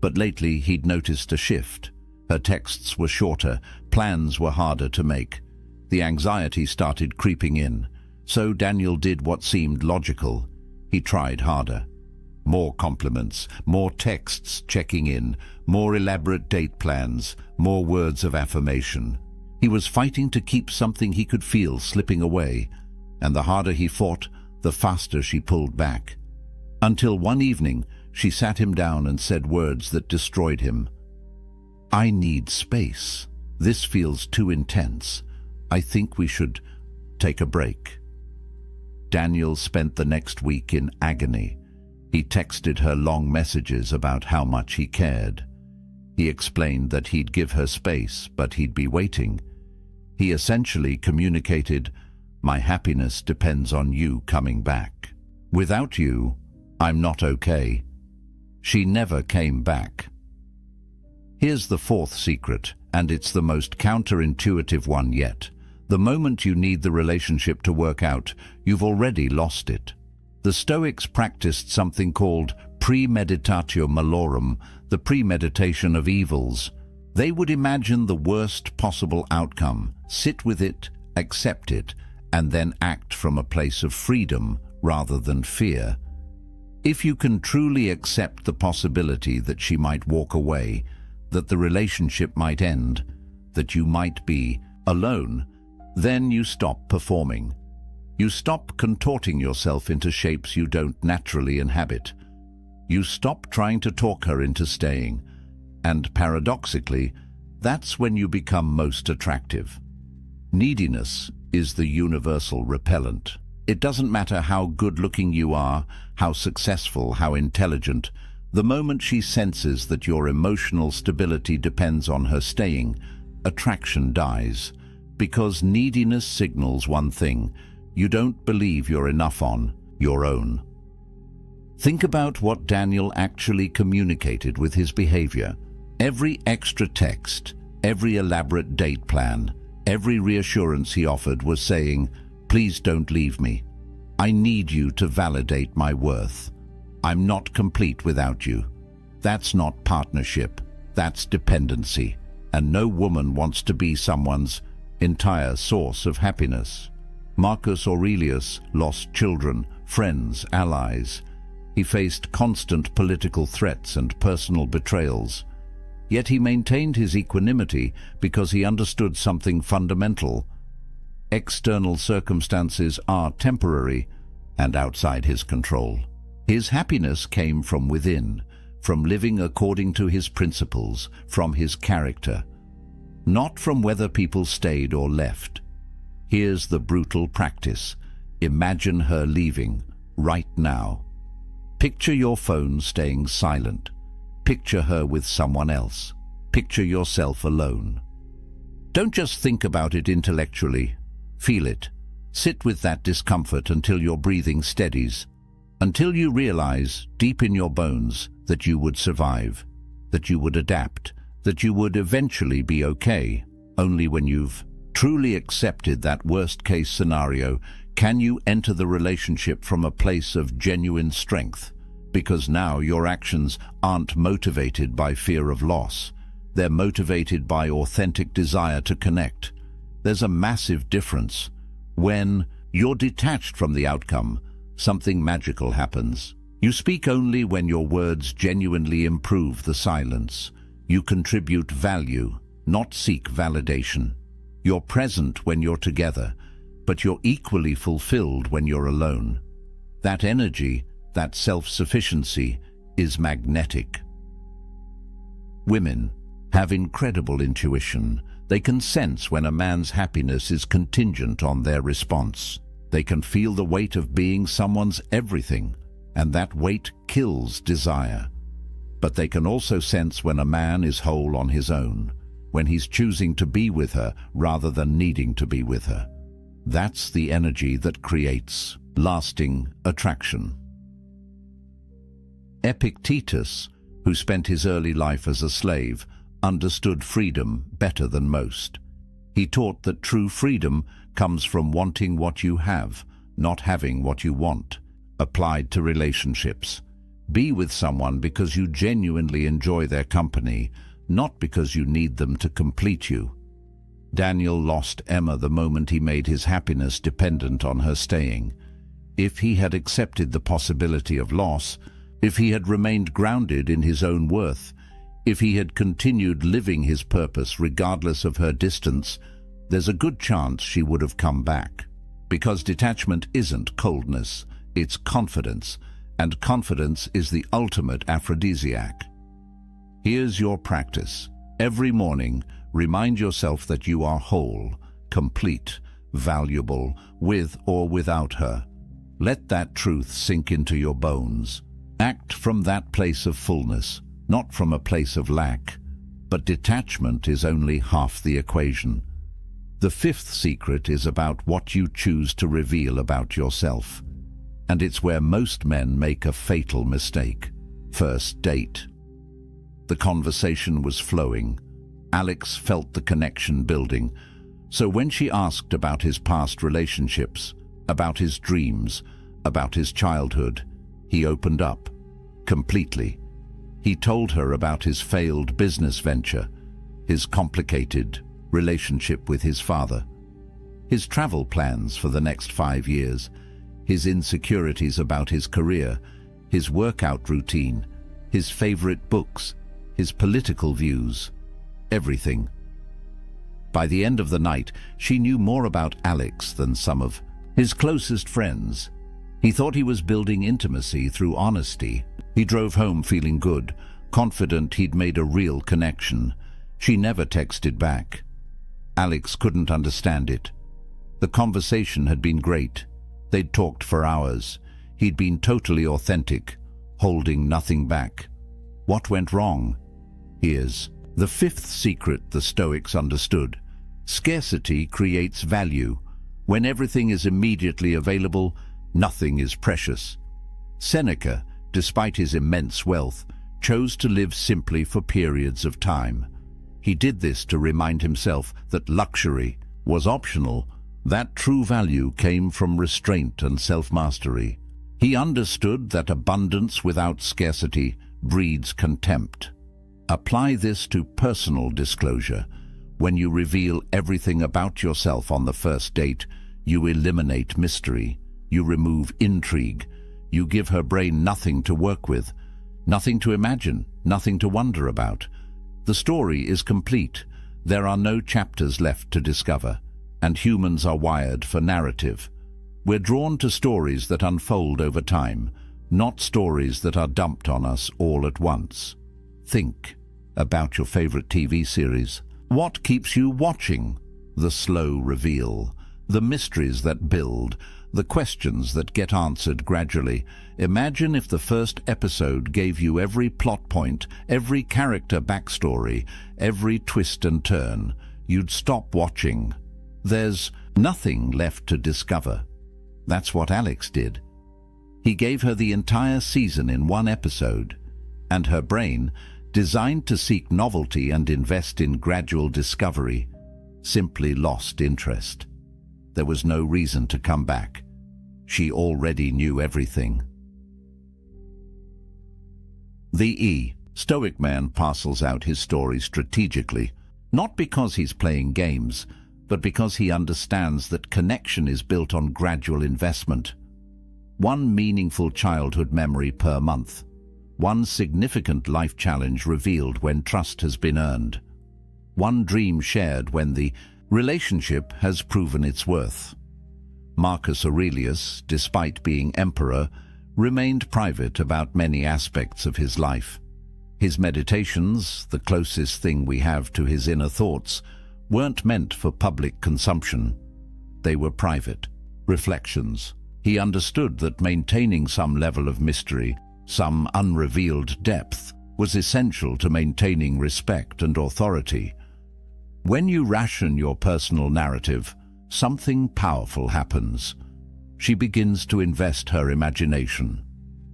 But lately he'd noticed a shift. Her texts were shorter, plans were harder to make. The anxiety started creeping in, so Daniel did what seemed logical. He tried harder. More compliments, more texts checking in, more elaborate date plans, more words of affirmation. He was fighting to keep something he could feel slipping away, and the harder he fought, the faster she pulled back. Until one evening, she sat him down and said words that destroyed him. "I need space. This feels too intense. I think we should take a break." Daniel spent the next week in agony. He texted her long messages about how much he cared. He explained that he'd give her space, but he'd be waiting. He essentially communicated, "My happiness depends on you coming back. Without you, I'm not okay." She never came back. Here's the fourth secret, and it's the most counterintuitive one yet. The moment you need the relationship to work out, you've already lost it. The Stoics practiced something called premeditatio malorum, the premeditation of evils. They would imagine the worst possible outcome, sit with it, accept it, and then act from a place of freedom rather than fear. If you can truly accept the possibility that she might walk away, that the relationship might end, that you might be alone, then you stop performing. You stop contorting yourself into shapes you don't naturally inhabit. You stop trying to talk her into staying, and paradoxically, that's when you become most attractive. Neediness is the universal repellent. It doesn't matter how good-looking you are, how successful, how intelligent. The moment she senses that your emotional stability depends on her staying, attraction dies. Because neediness signals one thing: you don't believe you're enough on your own. Think about what Daniel actually communicated with his behavior. Every extra text, every elaborate date plan, every reassurance he offered was saying, "Please don't leave me. I need you to validate my worth. I'm not complete without you." That's not partnership, that's dependency, and no woman wants to be someone's entire source of happiness. Marcus Aurelius lost children, friends, allies. He faced constant political threats and personal betrayals. Yet he maintained his equanimity because he understood something fundamental. External circumstances are temporary and outside his control. His happiness came from within, from living according to his principles, from his character, not from whether people stayed or left. Here's the brutal practice. Imagine her leaving, right now. Picture your phone staying silent. Picture her with someone else. Picture yourself alone. Don't just think about it intellectually. Feel it. Sit with that discomfort until your breathing steadies, until you realize, deep in your bones, that you would survive, that you would adapt, that you would eventually be okay. Only when you've truly accepted that worst-case scenario can you enter the relationship from a place of genuine strength, because now your actions aren't motivated by fear of loss. They're motivated by authentic desire to connect. There's a massive difference. When you're detached from the outcome, something magical happens. You speak only when your words genuinely improve the silence. You contribute value, not seek validation. You're present when you're together, but you're equally fulfilled when you're alone. That energy, that self-sufficiency, is magnetic. Women have incredible intuition. They can sense when a man's happiness is contingent on their response. They can feel the weight of being someone's everything, and that weight kills desire. But they can also sense when a man is whole on his own, when he's choosing to be with her rather than needing to be with her. That's the energy that creates lasting attraction. Epictetus, who spent his early life as a slave, understood freedom better than most. He taught that true freedom comes from wanting what you have, not having what you want. Applied to relationships. Be with someone because you genuinely enjoy their company, not because you need them to complete you. Daniel lost Emma the moment he made his happiness dependent on her staying. If he had accepted the possibility of loss, if he had remained grounded in his own worth, if he had continued living his purpose regardless of her distance, there's a good chance she would have come back. Because detachment isn't coldness, it's confidence, and confidence is the ultimate aphrodisiac. Here's your practice. Every morning, remind yourself that you are whole, complete, valuable, with or without her. Let that truth sink into your bones. Act from that place of fullness, not from a place of lack. But detachment is only half the equation. The fifth secret is about what you choose to reveal about yourself. And it's where most men make a fatal mistake. First date. The conversation was flowing. Alex felt the connection building. So when she asked about his past relationships, about his dreams, about his childhood, he opened up, completely. He told her about his failed business venture, his complicated relationship with his father, his travel plans for the next 5 years, his insecurities about his career, his workout routine, his favorite books, his political views, everything. By the end of the night, she knew more about Alex than some of his closest friends. He thought he was building intimacy through honesty. He drove home feeling good, confident he'd made a real connection. She never texted back. Alex couldn't understand it. The conversation had been great. They'd talked for hours. He'd been totally authentic, holding nothing back. What went wrong? Here's the fifth secret the Stoics understood. Scarcity creates value. When everything is immediately available, nothing is precious. Seneca, despite his immense wealth, chose to live simply for periods of time. He did this to remind himself that luxury was optional, that true value came from restraint and self-mastery. He understood that abundance without scarcity breeds contempt. Apply this to personal disclosure. When you reveal everything about yourself on the first date, you eliminate mystery, you remove intrigue, you give her brain nothing to work with, nothing to imagine, nothing to wonder about. The story is complete. There are no chapters left to discover, and humans are wired for narrative. We're drawn to stories that unfold over time, not stories that are dumped on us all at once. Think about your favorite TV series. What keeps you watching? The slow reveal, the mysteries that build, the questions that get answered gradually. Imagine if the first episode gave you every plot point, every character backstory, every twist and turn. You'd stop watching. There's nothing left to discover. That's what Alex did. He gave her the entire season in one episode, and her brain, designed to seek novelty and invest in gradual discovery, simply lost interest. There was no reason to come back. She already knew everything. The Stoic man parcels out his story strategically, not because he's playing games, but because he understands that connection is built on gradual investment. One meaningful childhood memory per month. One significant life challenge revealed when trust has been earned. One dream shared when the relationship has proven its worth. Marcus Aurelius, despite being emperor, remained private about many aspects of his life. His meditations, the closest thing we have to his inner thoughts, weren't meant for public consumption. They were private. Reflections. He understood that maintaining some level of mystery, some unrevealed depth, was essential to maintaining respect and authority. When you ration your personal narrative, something powerful happens. She begins to invest her imagination.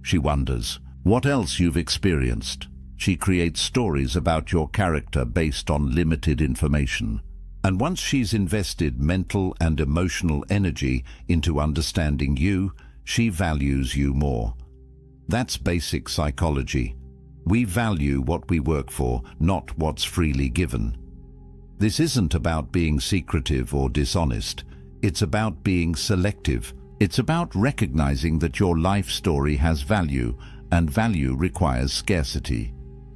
She wonders what else you've experienced. She creates stories about your character based on limited information. And once she's invested mental and emotional energy into understanding you, she values you more. That's basic psychology. We value what we work for, not what's freely given. This isn't about being secretive or dishonest. It's about being selective. It's about recognizing that your life story has value, and value requires scarcity.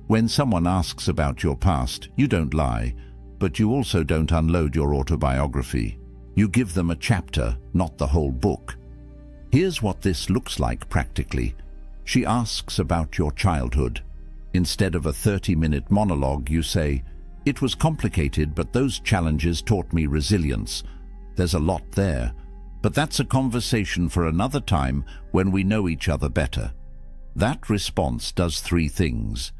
When someone asks about your past, you don't lie, but you also don't unload your autobiography. You give them a chapter, not the whole book. Here's what this looks like practically. She asks about your childhood. Instead of a 30-minute monologue, you say, "It was complicated, but those challenges taught me resilience." There's a lot there, but that's a conversation for another time when we know each other better. That response does three things.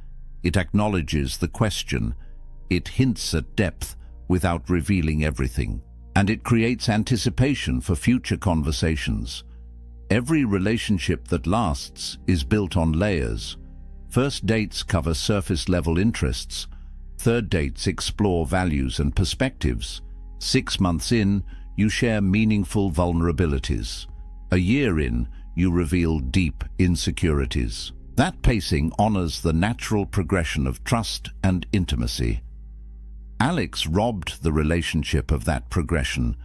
It acknowledges the question, it hints at depth without revealing everything, and it creates anticipation for future conversations. Every relationship that lasts is built on layers. First dates cover surface-level interests. Third dates explore values and perspectives. 6 months in, you share meaningful vulnerabilities. A year in, you reveal deep insecurities. That pacing honors the natural progression of trust and intimacy. Alex robbed the relationship of that progression.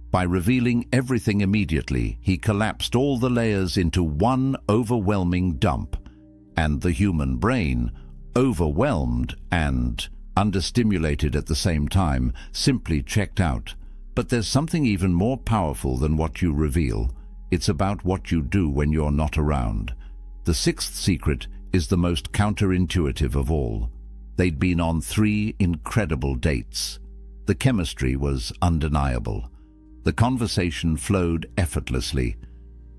By revealing everything immediately, he collapsed all the layers into one overwhelming dump. And the human brain, overwhelmed and understimulated at the same time, simply checked out. But there's something even more powerful than what you reveal. It's about what you do when you're not around. The sixth secret is the most counterintuitive of all. They'd been on 3 incredible dates. The chemistry was undeniable. The conversation flowed effortlessly.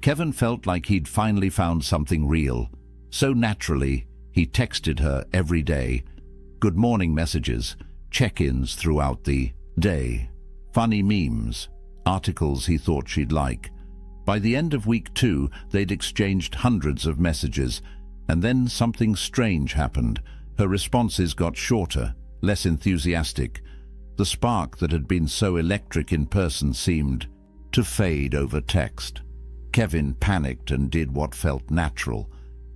Kevin felt like he'd finally found something real. So naturally, he texted her every day. Good morning messages, check-ins throughout the day, funny memes, articles he thought she'd like. By the end of week 2, they'd exchanged hundreds of messages, and then something strange happened. Her responses got shorter, less enthusiastic. The spark that had been so electric in person seemed to fade over text. Kevin panicked and did what felt natural.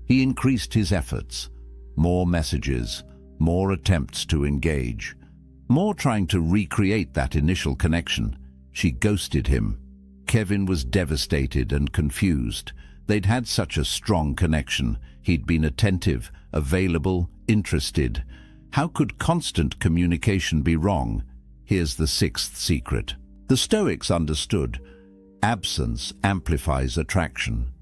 He increased his efforts. More messages, more attempts to engage, more trying to recreate that initial connection. She ghosted him. Kevin was devastated and confused. They'd had such a strong connection. He'd been attentive, available, interested. How could constant communication be wrong? Here's the sixth secret. The Stoics understood. Absence amplifies attraction.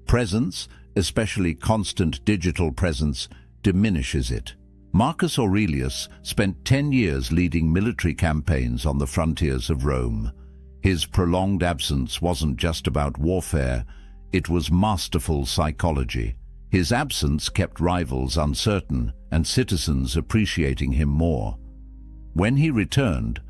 Presence, especially constant digital presence, diminishes it. Marcus Aurelius spent 10 years leading military campaigns on the frontiers of Rome. His prolonged absence wasn't just about warfare, it was masterful psychology. His absence kept rivals uncertain and citizens appreciating him more. When he returned,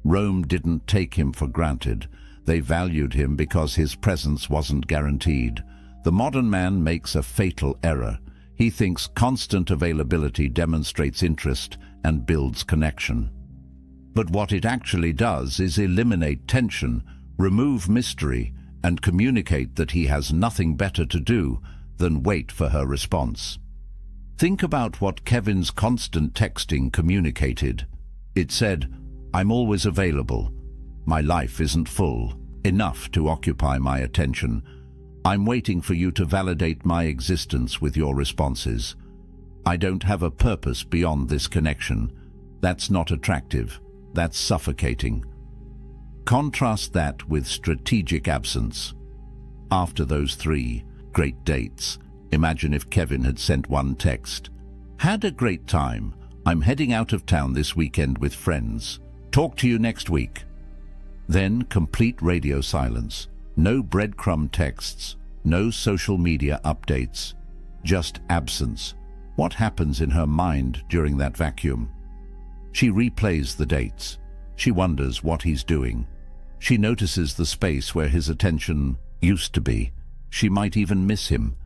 Rome didn't take him for granted. They valued him because his presence wasn't guaranteed. The modern man makes a fatal error. He thinks constant availability demonstrates interest and builds connection. But what it actually does is eliminate tension, remove mystery, and communicate that he has nothing better to do than wait for her response. Think about what Kevin's constant texting communicated. It said, "I'm always available. My life isn't full, enough to occupy my attention. I'm waiting for you to validate my existence with your responses. I don't have a purpose beyond this connection. That's not attractive. That's suffocating." Contrast that with strategic absence. After those 3 great dates, imagine if Kevin had sent one text. "Had a great time. I'm heading out of town this weekend with friends. Talk to you next week." Then complete radio silence. No breadcrumb texts, no social media updates, just absence. What happens in her mind during that vacuum? She replays the dates. She wonders what he's doing. She notices the space where his attention used to be. She might even miss him.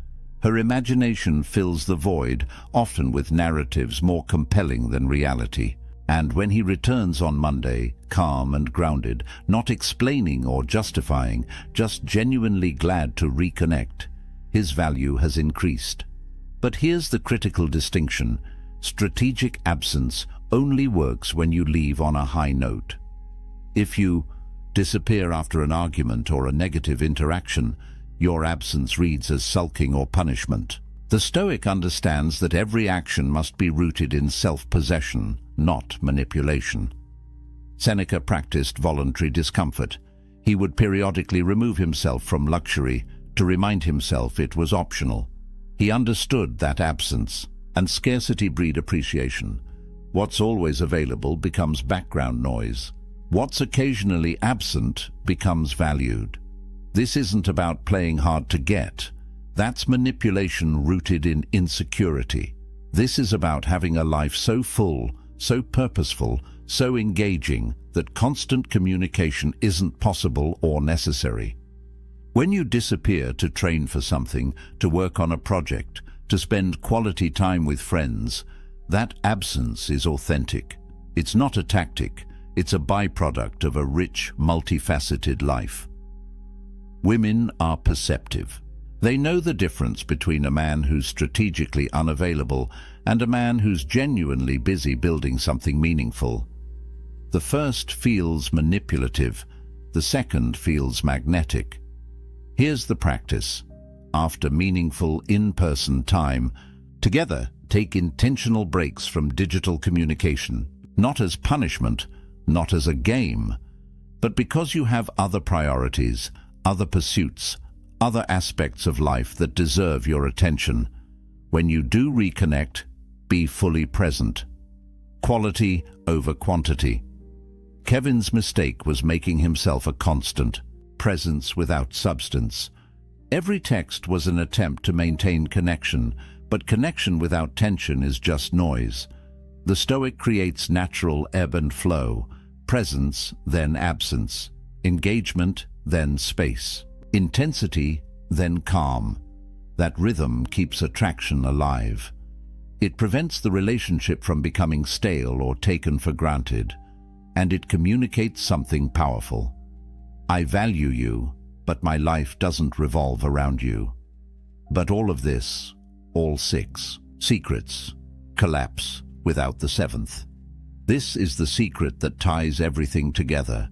Her imagination fills the void, often with narratives more compelling than reality. And when he returns on Monday, calm and grounded, not explaining or justifying, just genuinely glad to reconnect, his value has increased. But here's the critical distinction. Strategic absence only works when you leave on a high note. If you disappear after an argument or a negative interaction, your absence reads as sulking or punishment. The Stoic understands that every action must be rooted in self-possession, not manipulation. Seneca practiced voluntary discomfort. He would periodically remove himself from luxury to remind himself it was optional. He understood that absence and scarcity breed appreciation. What's always available becomes background noise. What's occasionally absent becomes valued. This isn't about playing hard to get. That's manipulation rooted in insecurity. This is about having a life so full, so purposeful, so engaging that constant communication isn't possible or necessary. When you disappear to train for something, to work on a project, to spend quality time with friends, that absence is authentic. It's not a tactic, it's a byproduct of a rich, multifaceted life. Women are perceptive. They know the difference between a man who's strategically unavailable and a man who's genuinely busy building something meaningful. The first feels manipulative, the second feels magnetic. Here's the practice. After meaningful in-person time, together take intentional breaks from digital communication, not as punishment, not as a game, but because you have other priorities, other pursuits, other aspects of life that deserve your attention. When you do reconnect, be fully present. Quality over quantity. Kevin's mistake was making himself a constant, presence without substance. Every text was an attempt to maintain connection, but connection without tension is just noise. The Stoic creates natural ebb and flow, presence, then absence, engagement, then space, intensity, then calm. That rhythm keeps attraction alive. It prevents the relationship from becoming stale or taken for granted, and it communicates something powerful. I value you, but my life doesn't revolve around you. But all of this, all six secrets, collapse without the seventh. This is the secret that ties everything together,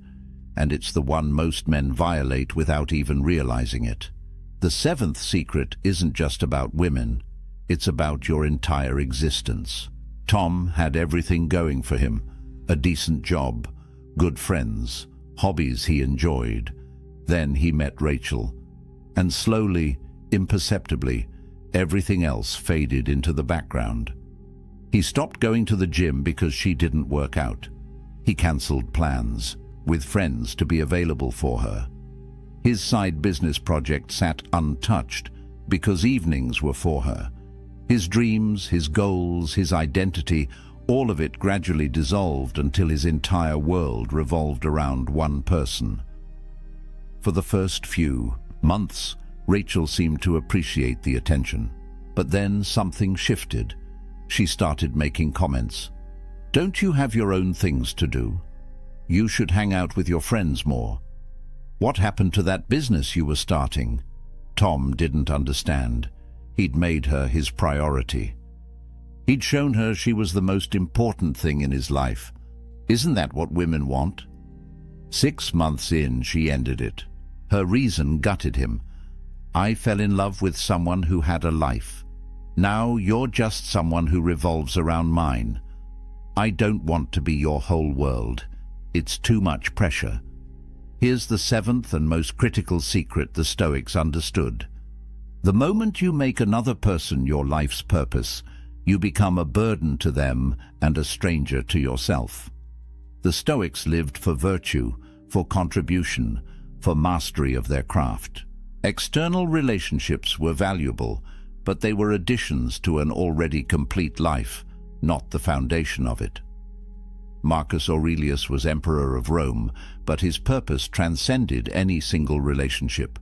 and it's the one most men violate without even realizing it. The seventh secret isn't just about women, it's about your entire existence. Tom had everything going for him: a decent job, good friends, hobbies he enjoyed. Then he met Rachel, and slowly, imperceptibly, everything else faded into the background. He stopped going to the gym because she didn't work out. He cancelled plans with friends to be available for her. His side business project sat untouched because evenings were for her. His dreams, his goals, his identity, all of it gradually dissolved until his entire world revolved around one person. For the first few months, Rachel seemed to appreciate the attention. But then something shifted. She started making comments. "Don't you have your own things to do? You should hang out with your friends more. What happened to that business you were starting?" Tom didn't understand. He'd made her his priority. He'd shown her she was the most important thing in his life. Isn't that what women want? 6 months in, she ended it. Her reason gutted him. "I fell in love with someone who had a life. Now you're just someone who revolves around mine. I don't want to be your whole world. It's too much pressure." Here's the seventh and most critical secret the Stoics understood. The moment you make another person your life's purpose, you become a burden to them and a stranger to yourself. The Stoics lived for virtue, for contribution, for mastery of their craft. External relationships were valuable, but they were additions to an already complete life, not the foundation of it. Marcus Aurelius was emperor of Rome, but his purpose transcended any single relationship.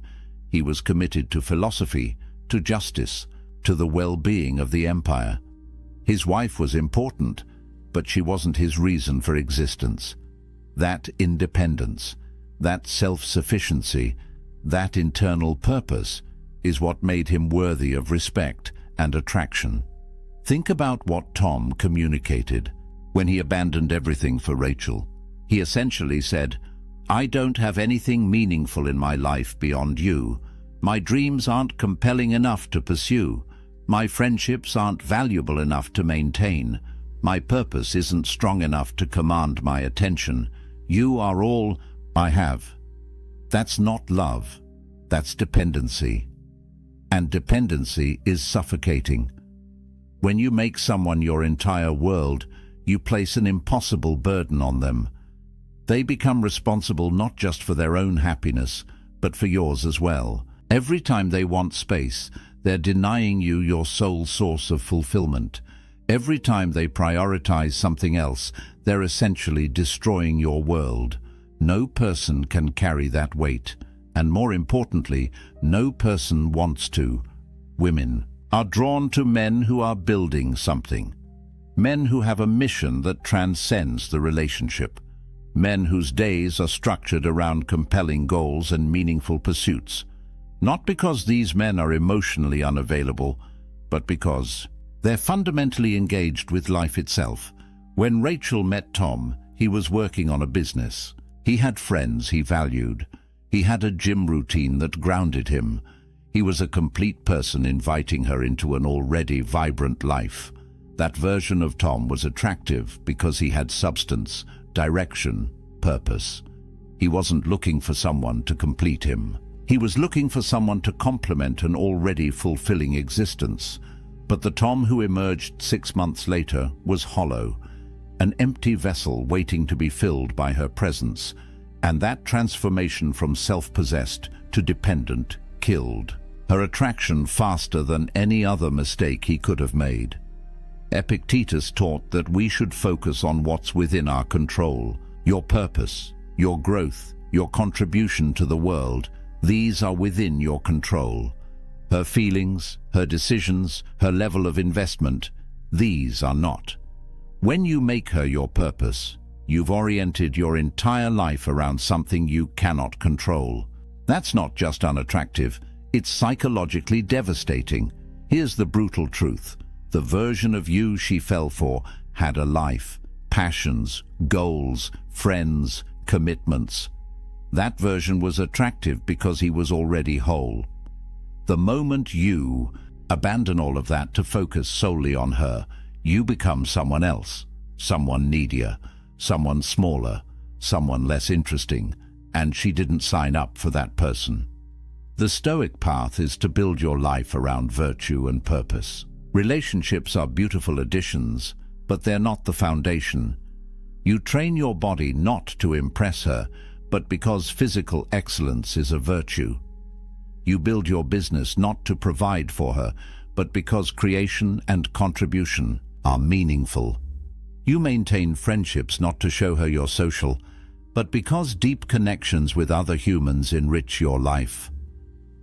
He was committed to philosophy, to justice, to the well-being of the empire. His wife was important, but she wasn't his reason for existence. That independence, that self-sufficiency, that internal purpose is what made him worthy of respect and attraction. Think about what Tom communicated when he abandoned everything for Rachel. He essentially said, "I don't have anything meaningful in my life beyond you. My dreams aren't compelling enough to pursue. My friendships aren't valuable enough to maintain. My purpose isn't strong enough to command my attention. You are all I have." That's not love. That's dependency. And dependency is suffocating. When you make someone your entire world, you place an impossible burden on them. They become responsible not just for their own happiness, but for yours as well. Every time they want space, they're denying you your sole source of fulfillment. Every time they prioritize something else, they're essentially destroying your world. No person can carry that weight, and more importantly, no person wants to. Women are drawn to men who are building something. Men who have a mission that transcends the relationship. Men whose days are structured around compelling goals and meaningful pursuits. Not because these men are emotionally unavailable, but because they're fundamentally engaged with life itself. When Rachel met Tom, he was working on a business. He had friends he valued. He had a gym routine that grounded him. He was a complete person inviting her into an already vibrant life. That version of Tom was attractive because he had substance, direction, purpose. He wasn't looking for someone to complete him. He was looking for someone to complement an already fulfilling existence. But the Tom who emerged 6 months later was hollow, an empty vessel waiting to be filled by her presence, and that transformation from self-possessed to dependent killed her attraction faster than any other mistake he could have made. Epictetus taught that we should focus on what's within our control. Your purpose, your growth, your contribution to the world, these are within your control. Her feelings, her decisions, her level of investment, these are not. When you make her your purpose, you've oriented your entire life around something you cannot control. That's not just unattractive, it's psychologically devastating. Here's the brutal truth. The version of you she fell for had a life, passions, goals, friends, commitments. That version was attractive because he was already whole. The moment you abandon all of that to focus solely on her, you become someone else, someone needier, someone smaller, someone less interesting, and she didn't sign up for that person. The Stoic path is to build your life around virtue and purpose. Relationships are beautiful additions, but they're not the foundation. You train your body not to impress her, but because physical excellence is a virtue. You build your business not to provide for her, but because creation and contribution are meaningful. You maintain friendships not to show her you're social, but because deep connections with other humans enrich your life.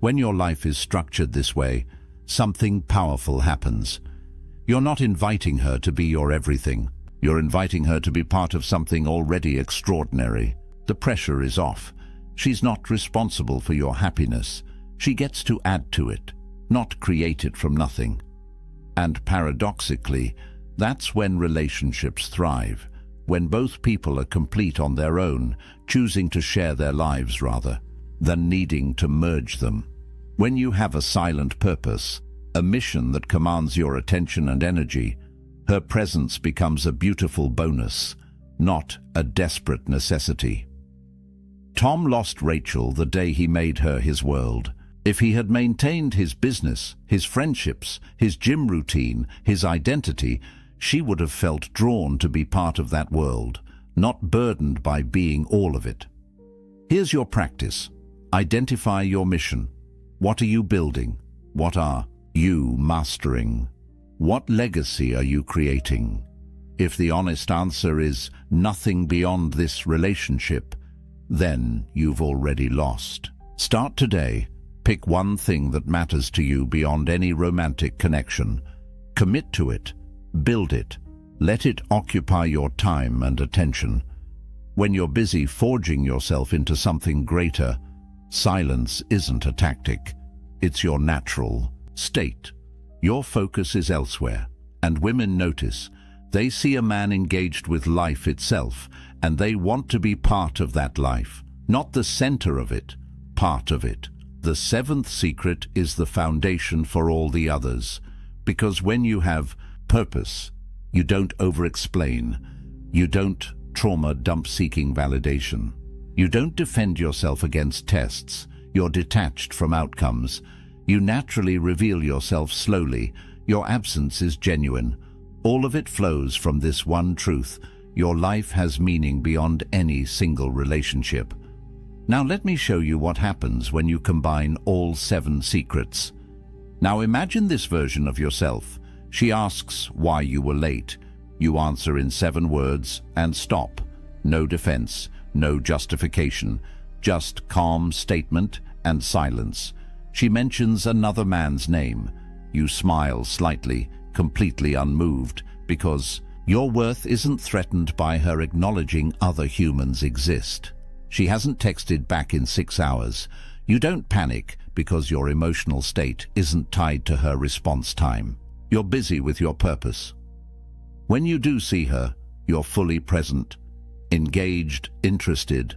When your life is structured this way, something powerful happens. You're not inviting her to be your everything. You're inviting her to be part of something already extraordinary. The pressure is off. She's not responsible for your happiness. She gets to add to it, not create it from nothing. And paradoxically, that's when relationships thrive, when both people are complete on their own, choosing to share their lives rather than needing to merge them. When you have a silent purpose, a mission that commands your attention and energy, her presence becomes a beautiful bonus, not a desperate necessity. Tom lost Rachel the day he made her his world. If he had maintained his business, his friendships, his gym routine, his identity, she would have felt drawn to be part of that world, not burdened by being all of it. Here's your practice. Identify your mission. What are you building? What are you mastering? What legacy are you creating? If the honest answer is nothing beyond this relationship, then you've already lost. Start today. Pick one thing that matters to you beyond any romantic connection. Commit to it. Build it. Let it occupy your time and attention. When you're busy forging yourself into something greater, silence isn't a tactic. It's your natural state. Your focus is elsewhere, and women notice. They see a man engaged with life itself, and they want to be part of that life. Not the center of it, part of it. The seventh secret is the foundation for all the others, because when you have purpose, you don't over-explain. You don't trauma dump seeking validation. You don't defend yourself against tests. You're detached from outcomes. You naturally reveal yourself slowly. Your absence is genuine. All of it flows from this one truth. Your life has meaning beyond any single relationship. Now let me show you what happens when you combine all 7 secrets. Now imagine this version of yourself. She asks why you were late. You answer in 7 words and stop. No defense, no justification, just calm statement and silence. She mentions another man's name. You smile slightly, completely unmoved, because your worth isn't threatened by her acknowledging other humans exist. She hasn't texted back in 6 hours. You don't panic because your emotional state isn't tied to her response time. You're busy with your purpose. When you do see her, you're fully present, engaged, interested,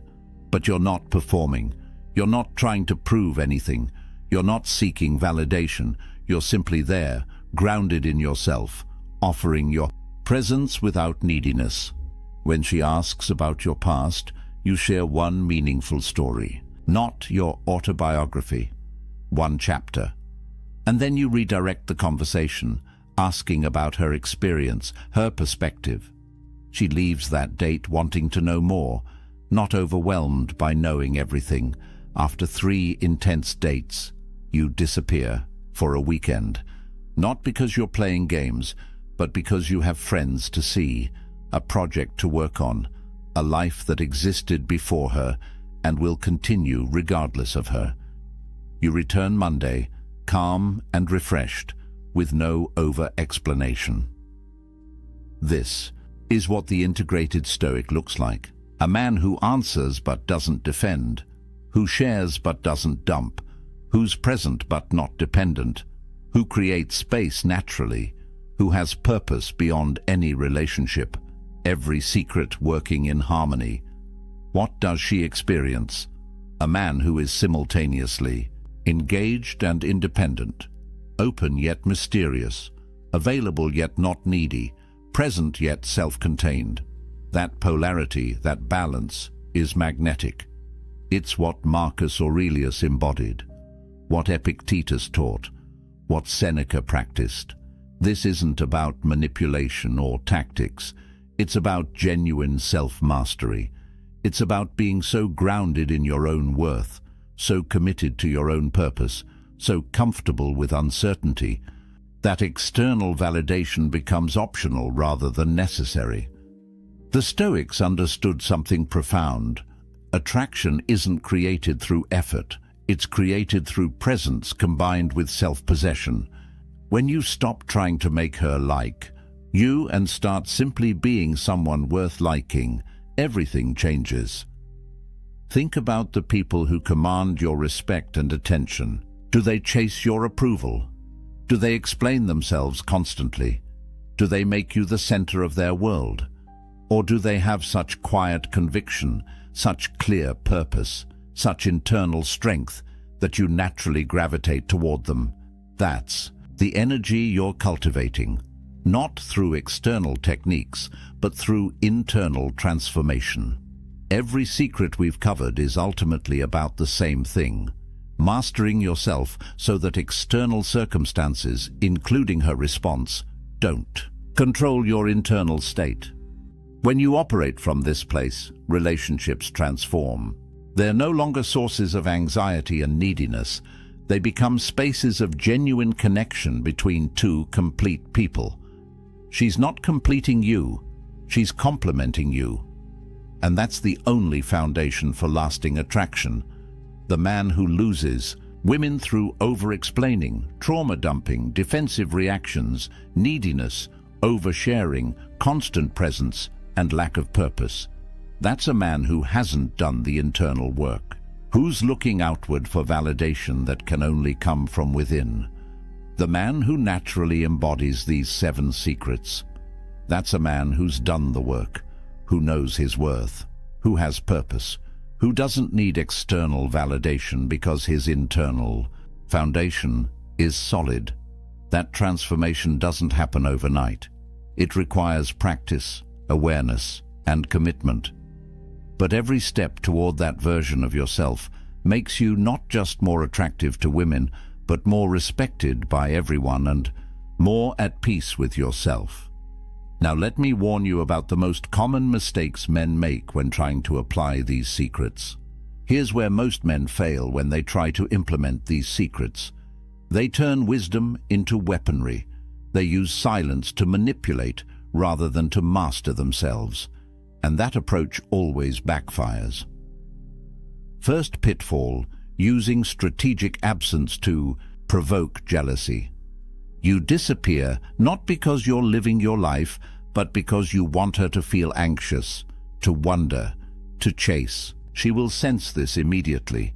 but you're not performing. You're not trying to prove anything. You're not seeking validation. You're simply there, grounded in yourself, offering your presence without neediness. When she asks about your past, you share one meaningful story, not your autobiography, one chapter. And then you redirect the conversation, asking about her experience, her perspective. She leaves that date wanting to know more, not overwhelmed by knowing everything. After 3 intense dates, you disappear for a weekend, not because you're playing games, but because you have friends to see, a project to work on, a life that existed before her and will continue regardless of her. You return Monday, calm and refreshed, with no over-explanation. This is what the integrated Stoic looks like. A man who answers but doesn't defend, who shares but doesn't dump, who's present but not dependent, who creates space naturally, who has purpose beyond any relationship, every secret working in harmony. What does she experience? A man who is simultaneously engaged and independent, open yet mysterious, available yet not needy, present yet self-contained. That polarity, that balance, is magnetic. It's what Marcus Aurelius embodied, what Epictetus taught, what Seneca practiced. This isn't about manipulation or tactics. It's about genuine self-mastery. It's about being so grounded in your own worth, so committed to your own purpose, so comfortable with uncertainty, that external validation becomes optional rather than necessary. The Stoics understood something profound. Attraction isn't created through effort. It's created through presence combined with self-possession. When you stop trying to make her like you and start simply being someone worth liking, everything changes. Think about the people who command your respect and attention. Do they chase your approval? Do they explain themselves constantly? Do they make you the center of their world? Or do they have such quiet conviction, such clear purpose, such internal strength that you naturally gravitate toward them? That's the energy you're cultivating, not through external techniques, but through internal transformation. Every secret we've covered is ultimately about the same thing: mastering yourself so that external circumstances, including her response, don't control your internal state. When you operate from this place, relationships transform. They're no longer sources of anxiety and neediness. They become spaces of genuine connection between two complete people. She's not completing you, she's complementing you. And that's the only foundation for lasting attraction. The man who loses women through over-explaining, trauma dumping, defensive reactions, neediness, oversharing, constant presence, and lack of purpose. That's a man who hasn't done the internal work, who's looking outward for validation that can only come from within. The man who naturally embodies these 7 secrets. That's a man who's done the work, who knows his worth, who has purpose, who doesn't need external validation because his internal foundation is solid. That transformation doesn't happen overnight. It requires practice, awareness, and commitment. But every step toward that version of yourself makes you not just more attractive to women, but more respected by everyone and more at peace with yourself. Now let me warn you about the most common mistakes men make when trying to apply these secrets. Here's where most men fail when they try to implement these secrets. They turn wisdom into weaponry. They use silence to manipulate rather than to master themselves. And that approach always backfires. First pitfall, using strategic absence to provoke jealousy. You disappear not because you're living your life, but because you want her to feel anxious, to wonder, to chase. She will sense this immediately.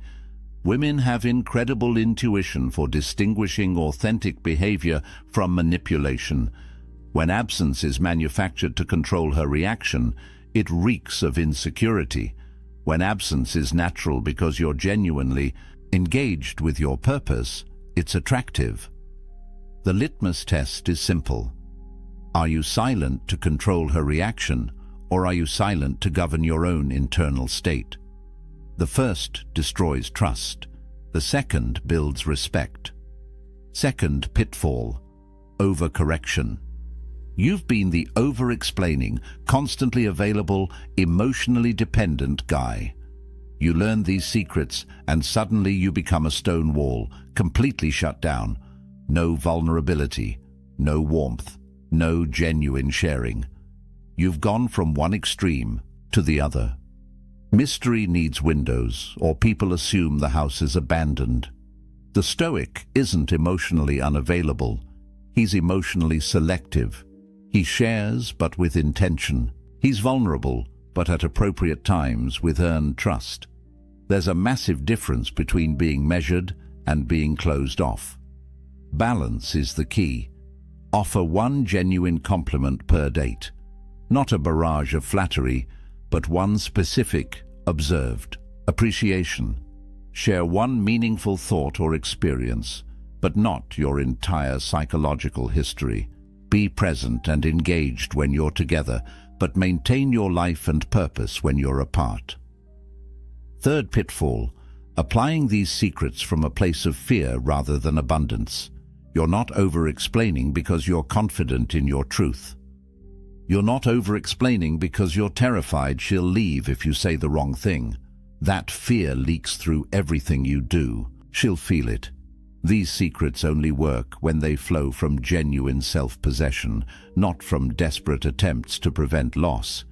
Women have incredible intuition for distinguishing authentic behavior from manipulation. When absence is manufactured to control her reaction, it reeks of insecurity. When absence is natural because you're genuinely engaged with your purpose, it's attractive. The litmus test is simple. Are you silent to control her reaction, or are you silent to govern your own internal state? The first destroys trust. The second builds respect. Second pitfall, overcorrection. You've been the over-explaining, constantly available, emotionally dependent guy. You learn these secrets and suddenly you become a stone wall, completely shut down. No vulnerability, no warmth, no genuine sharing. You've gone from one extreme to the other. Mystery needs windows, or people assume the house is abandoned. The Stoic isn't emotionally unavailable. He's emotionally selective. He shares, but with intention. He's vulnerable, but at appropriate times with earned trust. There's a massive difference between being measured and being closed off. Balance is the key. Offer one genuine compliment per date. Not a barrage of flattery, but one specific, observed appreciation. Share one meaningful thought or experience, but not your entire psychological history. Be present and engaged when you're together, but maintain your life and purpose when you're apart. Third pitfall, applying these secrets from a place of fear rather than abundance. You're not over-explaining because you're confident in your truth. You're not over-explaining because you're terrified she'll leave if you say the wrong thing. That fear leaks through everything you do. She'll feel it. These secrets only work when they flow from genuine self-possession, not from desperate attempts to prevent loss.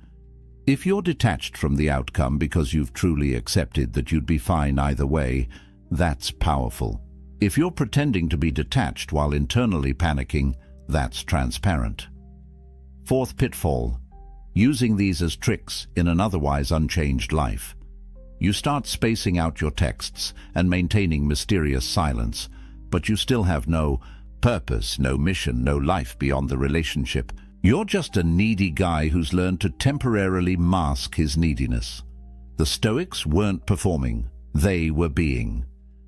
If you're detached from the outcome because you've truly accepted that you'd be fine either way, that's powerful. If you're pretending to be detached while internally panicking, that's transparent. Fourth pitfall, using these as tricks in an otherwise unchanged life. You start spacing out your texts and maintaining mysterious silence, but you still have no purpose, no mission, no life beyond the relationship. You're just a needy guy who's learned to temporarily mask his neediness. The Stoics weren't performing, they were being.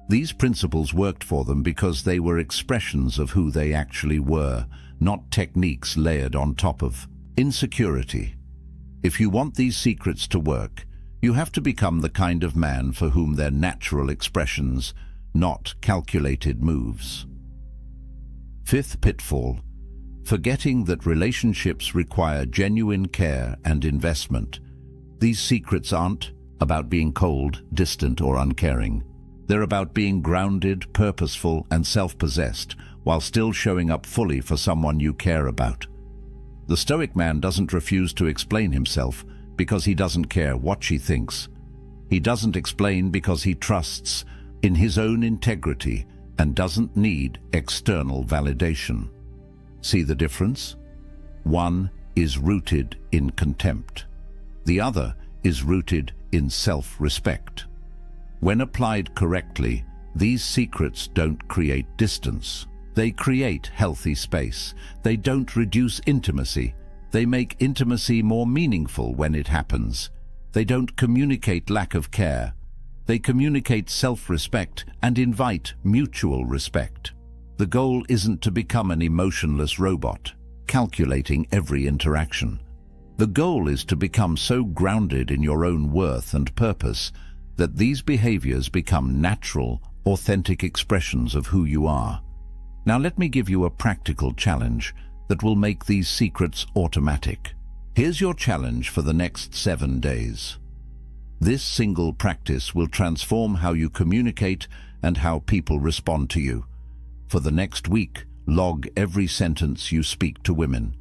These principles worked for them because they were expressions of who they actually were, not techniques layered on top of insecurity. If you want these secrets to work, you have to become the kind of man for whom they're natural expressions, not calculated moves. Fifth pitfall, forgetting that relationships require genuine care and investment. These secrets aren't about being cold, distant, or uncaring. They're about being grounded, purposeful, and self-possessed, while still showing up fully for someone you care about. The Stoic man doesn't refuse to explain himself because he doesn't care what she thinks. He doesn't explain because he trusts in his own integrity and doesn't need external validation. See the difference? One is rooted in contempt. The other is rooted in self-respect. When applied correctly, these secrets don't create distance. They create healthy space. They don't reduce intimacy. They make intimacy more meaningful when it happens. They don't communicate lack of care. They communicate self-respect and invite mutual respect. The goal isn't to become an emotionless robot, calculating every interaction. The goal is to become so grounded in your own worth and purpose that these behaviors become natural, authentic expressions of who you are. Now let me give you a practical challenge that will make these secrets automatic. Here's your challenge for the next 7 days. This single practice will transform how you communicate and how people respond to you. For the next week, log every sentence you speak to women.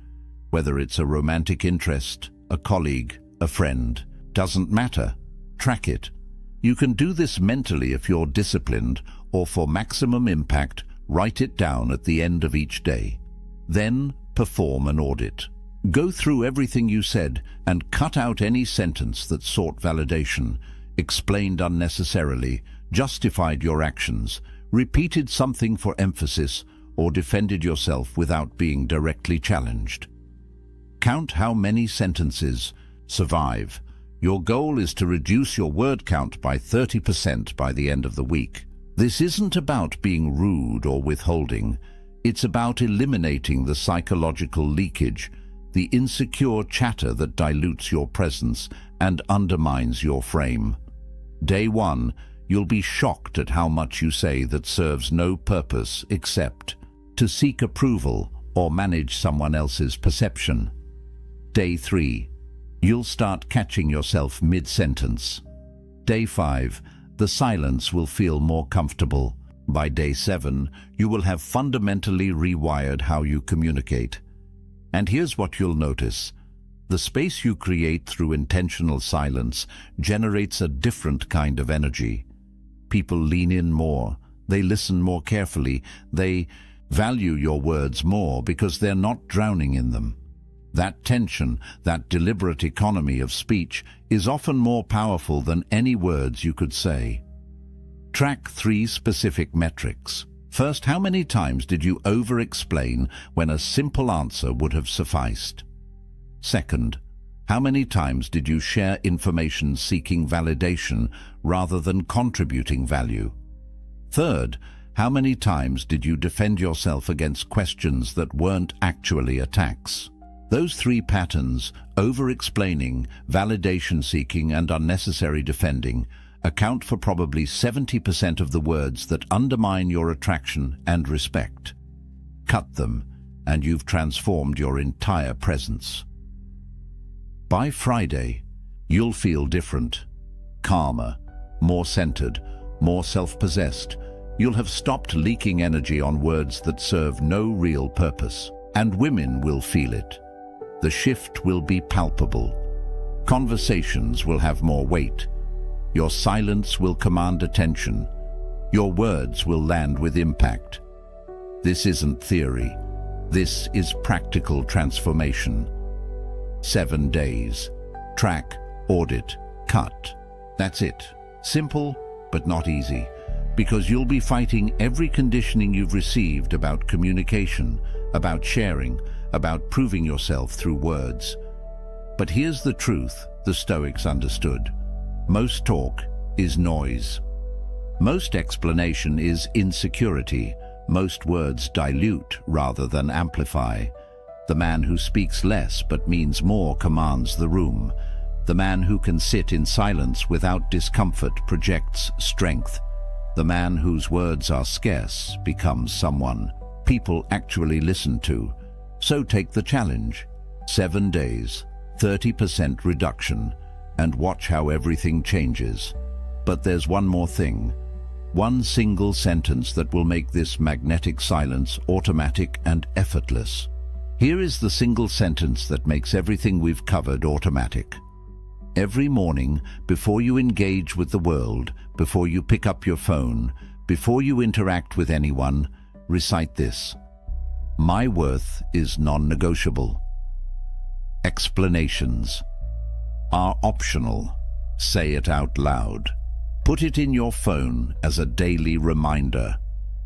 Whether it's a romantic interest, a colleague, a friend, doesn't matter. Track it. You can do this mentally if you're disciplined, or for maximum impact, write it down at the end of each day. Then perform an audit. Go through everything you said and cut out any sentence that sought validation, explained unnecessarily, justified your actions, repeated something for emphasis, or defended yourself without being directly challenged. Count how many sentences survive. Your goal is to reduce your word count by 30% by the end of the week. This isn't about being rude or withholding. It's about eliminating the psychological leakage, the insecure chatter that dilutes your presence and undermines your frame. Day 1, you'll be shocked at how much you say that serves no purpose except to seek approval or manage someone else's perception. Day 3, you'll start catching yourself mid-sentence. Day 5, the silence will feel more comfortable. By day 7, you will have fundamentally rewired how you communicate. And here's what you'll notice. The space you create through intentional silence generates a different kind of energy. People lean in more, they listen more carefully, they value your words more because they're not drowning in them. That tension, that deliberate economy of speech, is often more powerful than any words you could say. Track 3 specific metrics. First, how many times did you over-explain when a simple answer would have sufficed? Second, how many times did you share information seeking validation rather than contributing value? Third, how many times did you defend yourself against questions that weren't actually attacks? Those 3 patterns, over-explaining, validation-seeking, and unnecessary defending, account for probably 70% of the words that undermine your attraction and respect. Cut them, and you've transformed your entire presence. By Friday, you'll feel different, calmer, more centered, more self-possessed. You'll have stopped leaking energy on words that serve no real purpose, and women will feel it. The shift will be palpable. Conversations will have more weight. Your silence will command attention. Your words will land with impact. This isn't theory. This is practical transformation. 7 days. Track, audit, cut. That's it. Simple, but not easy. Because you'll be fighting every conditioning you've received about communication, about sharing, about proving yourself through words. But here's the truth the Stoics understood. Most talk is noise. Most explanation is insecurity. Most words dilute rather than amplify. The man who speaks less but means more commands the room. The man who can sit in silence without discomfort projects strength. The man whose words are scarce becomes someone people actually listen to. So take the challenge. 7 days, 30% reduction. and watch how everything changes. But there's one more thing. One single sentence that will make this magnetic silence automatic and effortless. Here is the single sentence that makes everything we've covered automatic. Every morning, before you engage with the world, before you pick up your phone, before you interact with anyone, recite this. My worth is non-negotiable. Explanations are optional. Say it out loud. Put it in your phone as a daily reminder.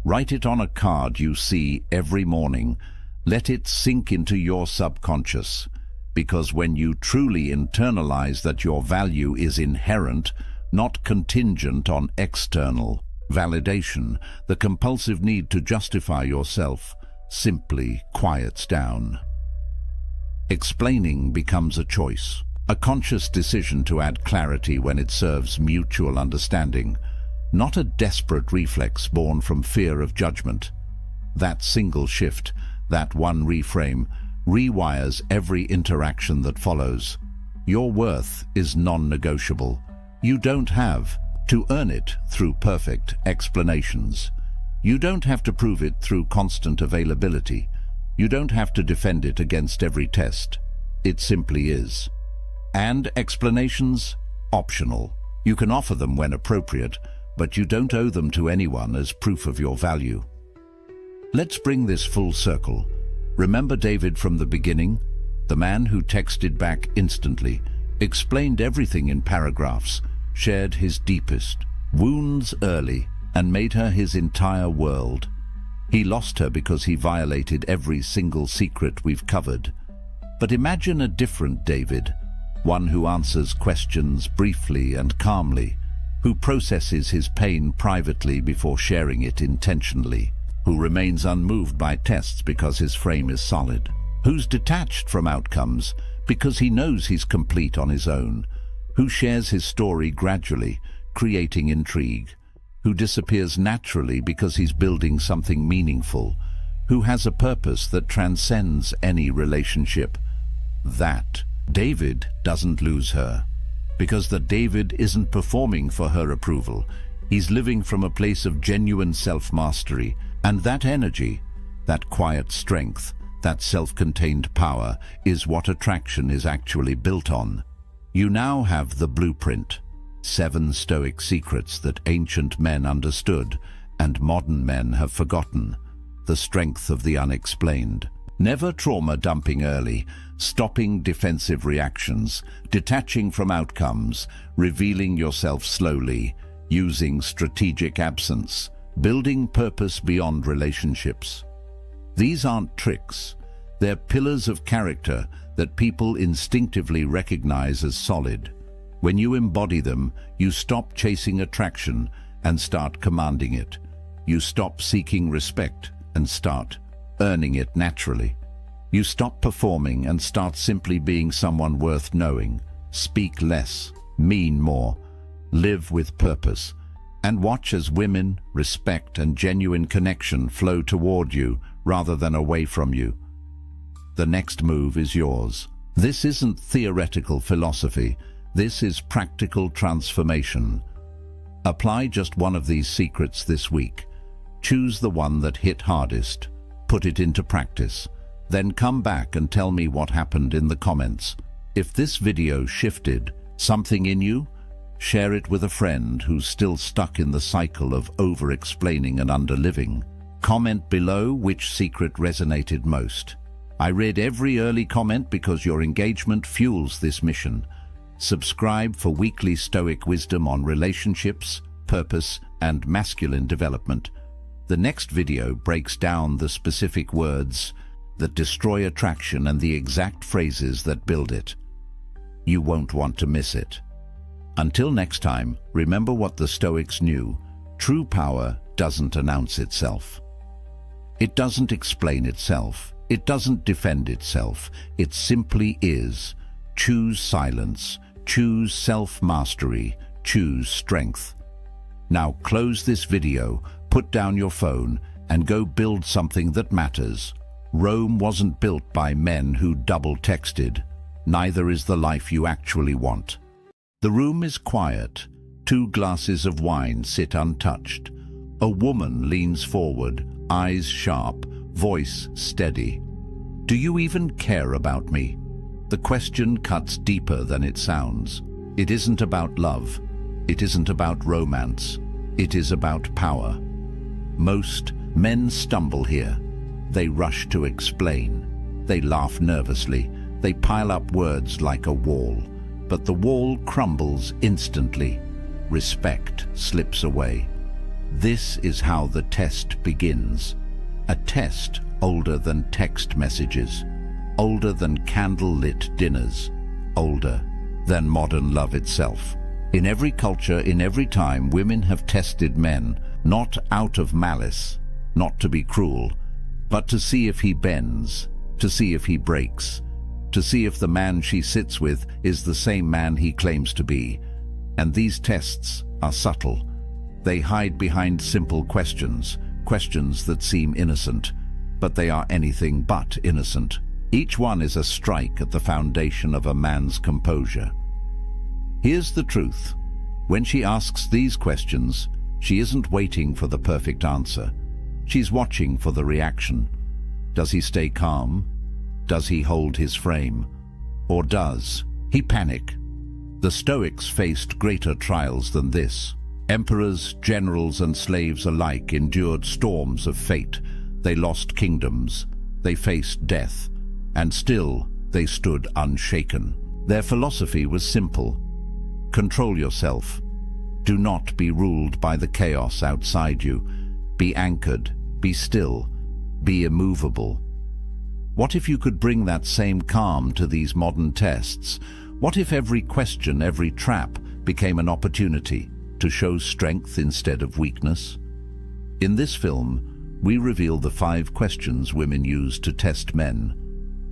Write it on a card you see every morning. Let it sink into your subconscious. Because when you truly internalize that your value is inherent, not contingent on external validation, the compulsive need to justify yourself simply quiets down. Explaining becomes a choice. A conscious decision to add clarity when it serves mutual understanding, not a desperate reflex born from fear of judgment. That single shift, that one reframe, rewires every interaction that follows. Your worth is non-negotiable. You don't have to earn it through perfect explanations. You don't have to prove it through constant availability. You don't have to defend it against every test. It simply is. And explanations, optional. You can offer them when appropriate, but you don't owe them to anyone as proof of your value. Let's bring this full circle. Remember David from the beginning? The man who texted back instantly, explained everything in paragraphs, shared his deepest wounds early, and made her his entire world. He lost her because he violated every single secret we've covered. But imagine a different David. One who answers questions briefly and calmly, who processes his pain privately before sharing it intentionally, who remains unmoved by tests because his frame is solid, who's detached from outcomes because he knows he's complete on his own, who shares his story gradually, creating intrigue, who disappears naturally because he's building something meaningful, who has a purpose that transcends any relationship. That David doesn't lose her, because the David isn't performing for her approval. He's living from a place of genuine self-mastery, and that energy, that quiet strength, that self-contained power is what attraction is actually built on. You now have the blueprint, 7 Stoic secrets that ancient men understood and modern men have forgotten, the strength of the unexplained. Never trauma dumping early, stopping defensive reactions, detaching from outcomes, revealing yourself slowly, using strategic absence, building purpose beyond relationships. These aren't tricks. They're pillars of character that people instinctively recognize as solid. When you embody them, you stop chasing attraction and start commanding it. You stop seeking respect and start earning it naturally. You stop performing and start simply being someone worth knowing. Speak less, mean more, live with purpose, and watch as women, respect, and genuine connection flow toward you rather than away from you. The next move is yours. This isn't theoretical philosophy. This is practical transformation. Apply just one of these secrets this week. Choose the one that hit hardest. Put it into practice. Then come back and tell me what happened in the comments. If this video shifted something in you, share it with a friend who's still stuck in the cycle of over-explaining and under-living. Comment below which secret resonated most. I read every early comment because your engagement fuels this mission. Subscribe for weekly Stoic wisdom on relationships, purpose, and masculine development. The next video breaks down the specific words that destroy attraction and the exact phrases that build it. You won't want to miss it. Until next time, remember what the Stoics knew. True power doesn't announce itself. It doesn't explain itself. It doesn't defend itself. It simply is. Choose silence. Choose self-mastery. Choose strength. Now close this video, put down your phone, and go build something that matters. Rome wasn't built by men who double-texted. Neither is the life you actually want. The room is quiet. 2 glasses of wine sit untouched. A woman leans forward, eyes sharp, voice steady. "Do you even care about me?" The question cuts deeper than it sounds. It isn't about love. It isn't about romance. It is about power. Most men stumble here. They rush to explain. They laugh nervously. They pile up words like a wall. But the wall crumbles instantly. Respect slips away. This is how the test begins. A test older than text messages, older than candle-lit dinners, older than modern love itself. In every culture, in every time, women have tested men, not out of malice, not to be cruel, but to see if he bends, to see if he breaks, to see if the man she sits with is the same man he claims to be. And these tests are subtle. They hide behind simple questions, questions that seem innocent, but they are anything but innocent. Each one is a strike at the foundation of a man's composure. Here's the truth. When she asks these questions, she isn't waiting for the perfect answer. She's watching for the reaction. Does he stay calm? Does he hold his frame? Or does he panic? The Stoics faced greater trials than this. Emperors, generals, and slaves alike endured storms of fate. They lost kingdoms. They faced death. And still, they stood unshaken. Their philosophy was simple. Control yourself. Do not be ruled by the chaos outside you. Be anchored. Be still. Be immovable. What if you could bring that same calm to these modern tests? What if every question, every trap, became an opportunity to show strength instead of weakness? In this film, we reveal the 5 questions women use to test men.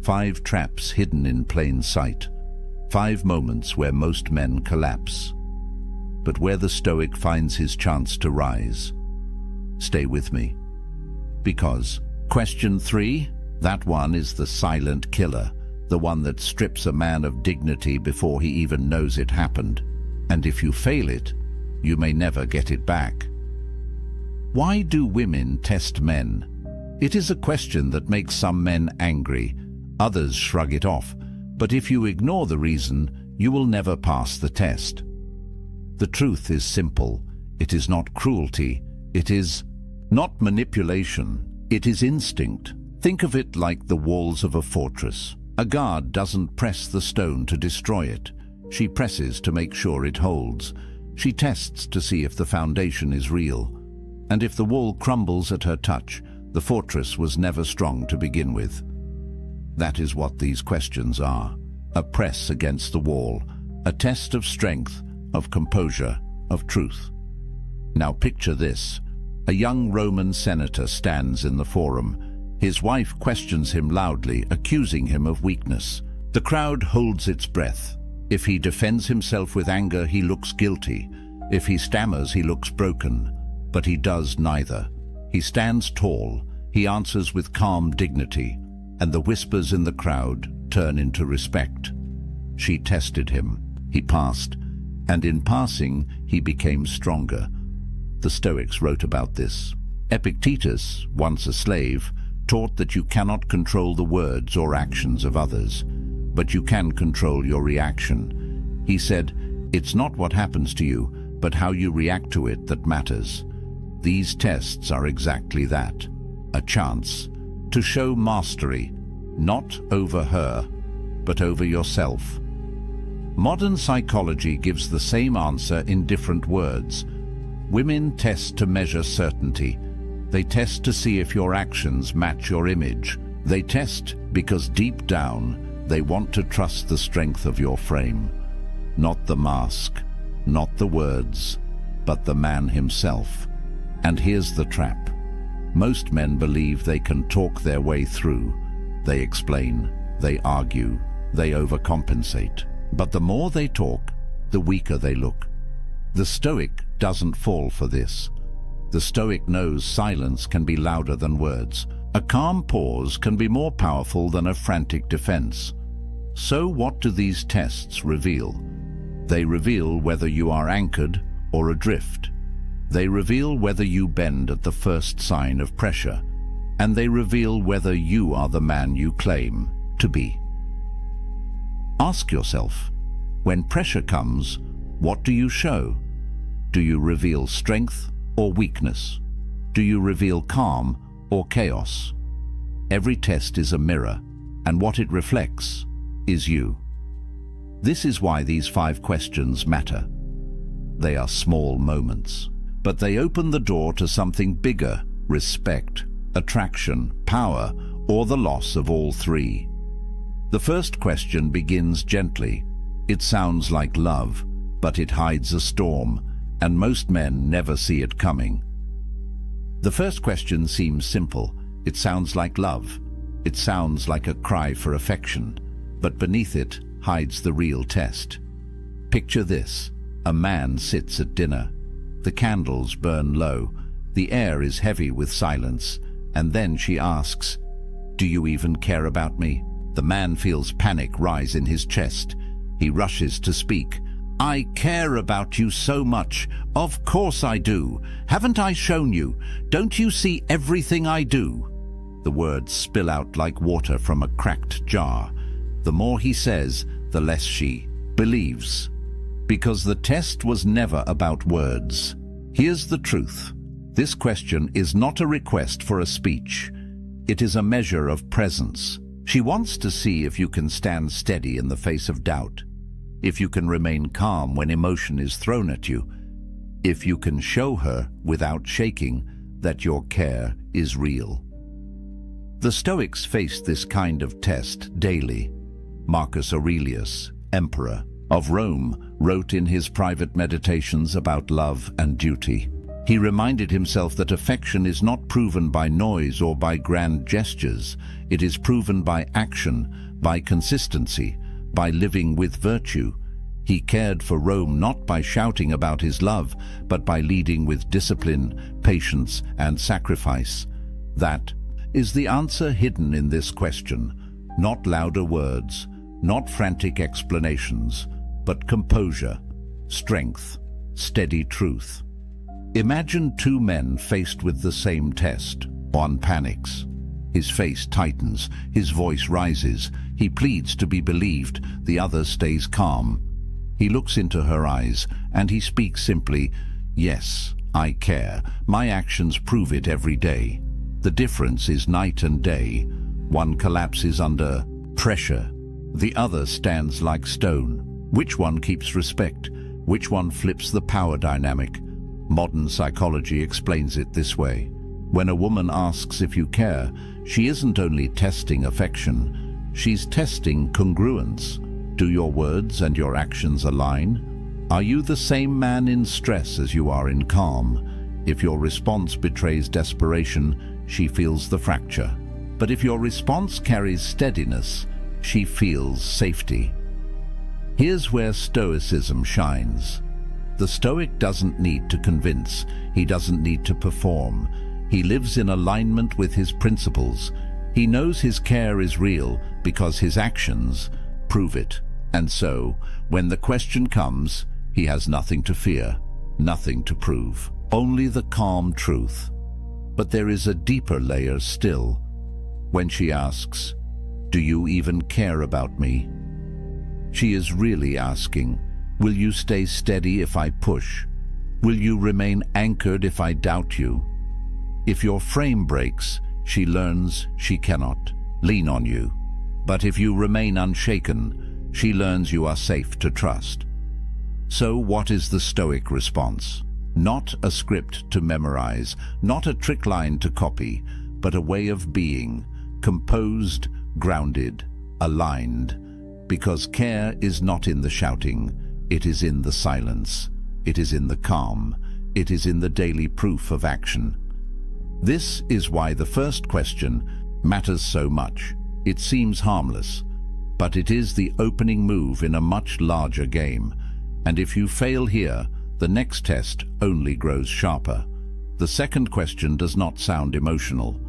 5 traps hidden in plain sight. 5 moments where most men collapse. But where the Stoic finds his chance to rise. Stay with me. Because question 3, that one is the silent killer, the one that strips a man of dignity before he even knows it happened. And if you fail it, you may never get it back. Why do women test men? It is a question that makes some men angry. Others shrug it off. But if you ignore the reason, you will never pass the test. The truth is simple. It is not cruelty. It is not manipulation. It is instinct. Think of it like the walls of a fortress. A guard doesn't press the stone to destroy it. She presses to make sure it holds. She tests to see if the foundation is real. And if the wall crumbles at her touch, the fortress was never strong to begin with. That is what these questions are. A press against the wall. A test of strength, of composure, of truth. Now picture this. A young Roman senator stands in the forum. His wife questions him loudly, accusing him of weakness. The crowd holds its breath. If he defends himself with anger, he looks guilty. If he stammers, he looks broken. But he does neither. He stands tall. He answers with calm dignity. And the whispers in the crowd turn into respect. She tested him. He passed. And in passing, he became stronger. The Stoics wrote about this. Epictetus, once a slave, taught that you cannot control the words or actions of others, but you can control your reaction. He said, "It's not what happens to you, but how you react to it that matters." These tests are exactly that, a chance to show mastery, not over her, but over yourself. Modern psychology gives the same answer in different words. Women test to measure certainty. They test to see if your actions match your image. They test because deep down, they want to trust the strength of your frame. Not the mask, not the words, but the man himself. And here's the trap. Most men believe they can talk their way through. They explain, they argue, they overcompensate. But the more they talk, the weaker they look. The Stoic doesn't fall for this. The Stoic knows silence can be louder than words. A calm pause can be more powerful than a frantic defense. So what do these tests reveal? They reveal whether you are anchored or adrift. They reveal whether you bend at the first sign of pressure, and they reveal whether you are the man you claim to be. Ask yourself, when pressure comes, what do you show? Do you reveal strength or weakness? Do you reveal calm or chaos? Every test is a mirror, and what it reflects is you. This is why these 5 questions matter. They are small moments, but they open the door to something bigger: respect, attraction, power, or the loss of all 3. The first question begins gently. It sounds like love, but it hides a storm, and most men never see it coming. The first question seems simple. It sounds like love. It sounds like a cry for affection, but beneath it hides the real test. Picture this: a man sits at dinner. The candles burn low. The air is heavy with silence, and then she asks, "Do you even care about me?" The man feels panic rise in his chest. He rushes to speak. "I care about you so much. Of course I do. Haven't I shown you? Don't you see everything I do?" The words spill out like water from a cracked jar. The more he says, the less she believes. Because the test was never about words. Here's the truth. This question is not a request for a speech. It is a measure of presence. She wants to see if you can stand steady in the face of doubt, if you can remain calm when emotion is thrown at you, if you can show her without shaking that your care is real. The Stoics faced this kind of test daily. Marcus Aurelius, emperor of Rome, wrote in his private meditations about love and duty. He reminded himself that affection is not proven by noise or by grand gestures. It is proven by action, by consistency, by living with virtue. He cared for Rome not by shouting about his love, but by leading with discipline, patience, and sacrifice. That is the answer hidden in this question. Not louder words, not frantic explanations, but composure, strength, steady truth. Imagine 2 men faced with the same test. One panics. His face tightens, his voice rises. He pleads to be believed. The other stays calm. He looks into her eyes, and he speaks simply, "Yes, I care. My actions prove it every day." The difference is night and day. One collapses under pressure. The other stands like stone. Which one keeps respect? Which one flips the power dynamic? Modern psychology explains it this way. When a woman asks if you care, she isn't only testing affection, she's testing congruence. Do your words and your actions align? Are you the same man in stress as you are in calm? If your response betrays desperation, she feels the fracture. But if your response carries steadiness, she feels safety. Here's where Stoicism shines. The Stoic doesn't need to convince. He doesn't need to perform. He lives in alignment with his principles. He knows his care is real because his actions prove it. And so, when the question comes, he has nothing to fear, nothing to prove, only the calm truth. But there is a deeper layer still. When she asks, "Do you even care about me?" she is really asking, will you stay steady if I push? Will you remain anchored if I doubt you? If your frame breaks, she learns she cannot lean on you. But if you remain unshaken, she learns you are safe to trust. So what is the Stoic response? Not a script to memorize, not a trick line to copy, but a way of being, composed, grounded, aligned. Because care is not in the shouting, it is in the silence, it is in the calm, it is in the daily proof of action. This is why the first question matters so much. It seems harmless, but it is the opening move in a much larger game. And if you fail here, the next test only grows sharper. The second question does not sound emotional.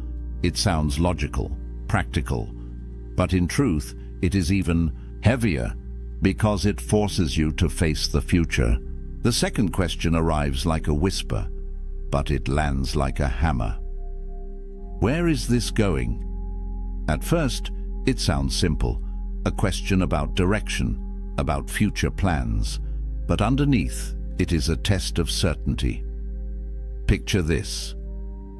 It sounds logical, practical. But in truth, it is even heavier. Because it forces you to face the future. The second question arrives like a whisper, but it lands like a hammer. Where is this going? At first, it sounds simple, a question about direction, about future plans, but underneath, it is a test of certainty. Picture this.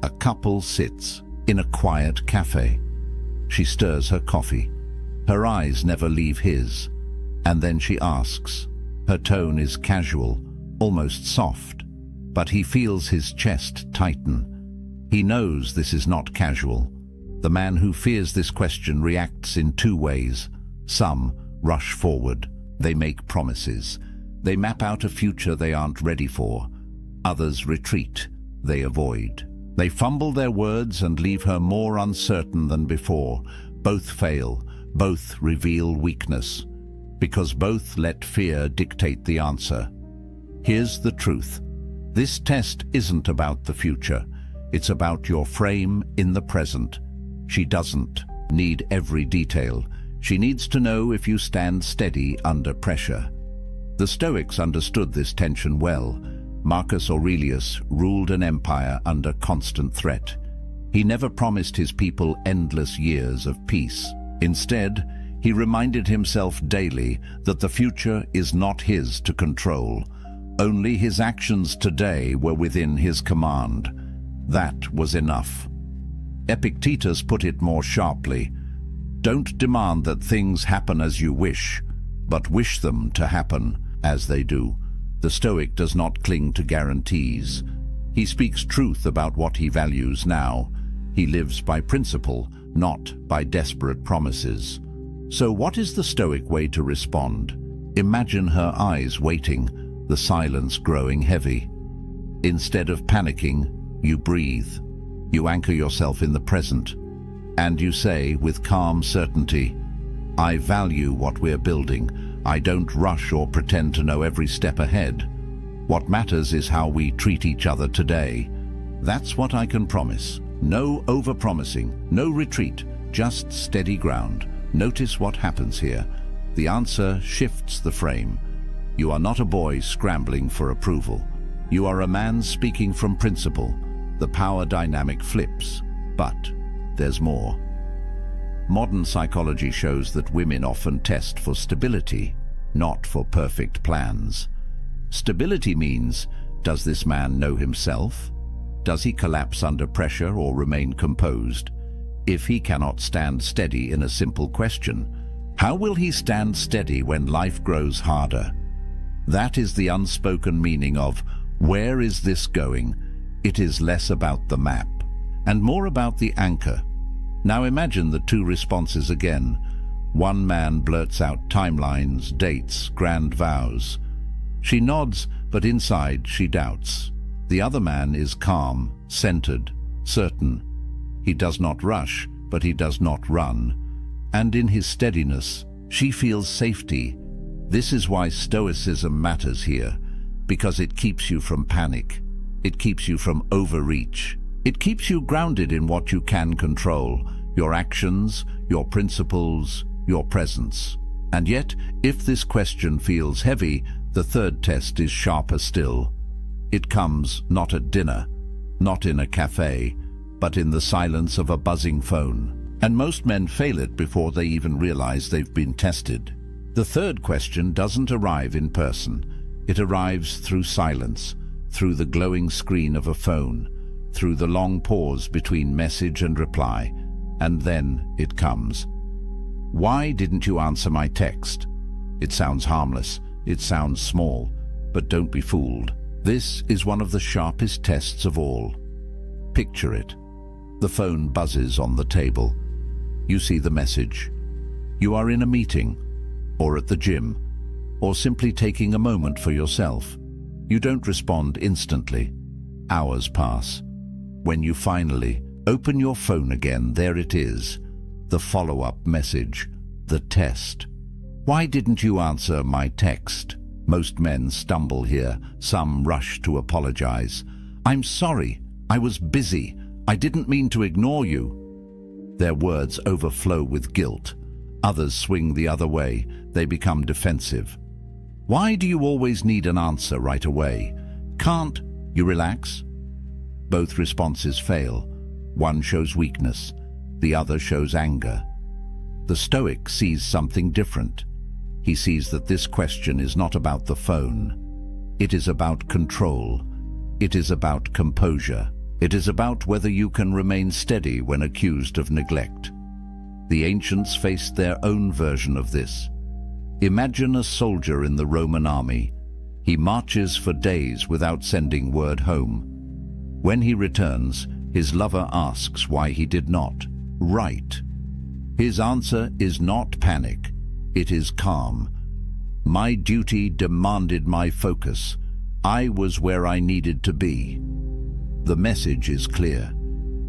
A couple sits in a quiet cafe. She stirs her coffee. Her eyes never leave his. And then she asks. Her tone is casual, almost soft, but he feels his chest tighten. He knows this is not casual. The man who fears this question reacts in two ways. Some rush forward. They make promises. They map out a future they aren't ready for. Others retreat. They avoid. They fumble their words and leave her more uncertain than before. Both fail. Both reveal weakness. Because both let fear dictate the answer. Here's the truth. This test isn't about the future. It's about your frame in the present. She doesn't need every detail. She needs to know if you stand steady under pressure. The Stoics understood this tension well. Marcus Aurelius ruled an empire under constant threat. He never promised his people endless years of peace. Instead, he reminded himself daily that the future is not his to control. Only his actions today were within his command. That was enough. Epictetus put it more sharply. Don't demand that things happen as you wish, but wish them to happen as they do. The Stoic does not cling to guarantees. He speaks truth about what he values now. He lives by principle, not by desperate promises. So what is the Stoic way to respond? Imagine her eyes waiting, the silence growing heavy. Instead of panicking, you breathe. You anchor yourself in the present. And you say with calm certainty, I value what we're building. I don't rush or pretend to know every step ahead. What matters is how we treat each other today. That's what I can promise. No over-promising, no retreat, just steady ground. Notice what happens here. The answer shifts the frame. You are not a boy scrambling for approval. You are a man speaking from principle. The power dynamic flips. But there's more. Modern psychology shows that women often test for stability, not for perfect plans. Stability means, does this man know himself? Does he collapse under pressure or remain composed? If he cannot stand steady in a simple question, how will he stand steady when life grows harder? That is the unspoken meaning of, where is this going? It is less about the map, and more about the anchor. Now imagine the two responses again. One man blurts out timelines, dates, grand vows. She nods, but inside she doubts. The other man is calm, centered, certain. He does not rush, but he does not run. And in his steadiness, she feels safety. This is why Stoicism matters here, because it keeps you from panic. It keeps you from overreach. It keeps you grounded in what you can control, your actions, your principles, your presence. And yet, if this question feels heavy, the third test is sharper still. It comes not at dinner, not in a cafe, but in the silence of a buzzing phone. And most men fail it before they even realize they've been tested. The third question doesn't arrive in person. It arrives through silence, through the glowing screen of a phone, through the long pause between message and reply, and then it comes. Why didn't you answer my text? It sounds harmless, it sounds small, but don't be fooled. This is one of the sharpest tests of all. Picture it. The phone buzzes on the table. You see the message. You are in a meeting, or at the gym, or simply taking a moment for yourself. You don't respond instantly. Hours pass. When you finally open your phone again, there it is. The follow-up message. The test. Why didn't you answer my text? Most men stumble here. Some rush to apologize. I'm sorry. I was busy. I didn't mean to ignore you. Their words overflow with guilt. Others swing the other way. They become defensive. Why do you always need an answer right away? Can't you relax? Both responses fail. One shows weakness, the other shows anger. The Stoic sees something different. He sees that this question is not about the phone. It is about control. It is about composure. It is about whether you can remain steady when accused of neglect. The ancients faced their own version of this. Imagine a soldier in the Roman army. He marches for days without sending word home. When he returns, his lover asks why he did not write. His answer is not panic. It is calm. My duty demanded my focus. I was where I needed to be. The message is clear.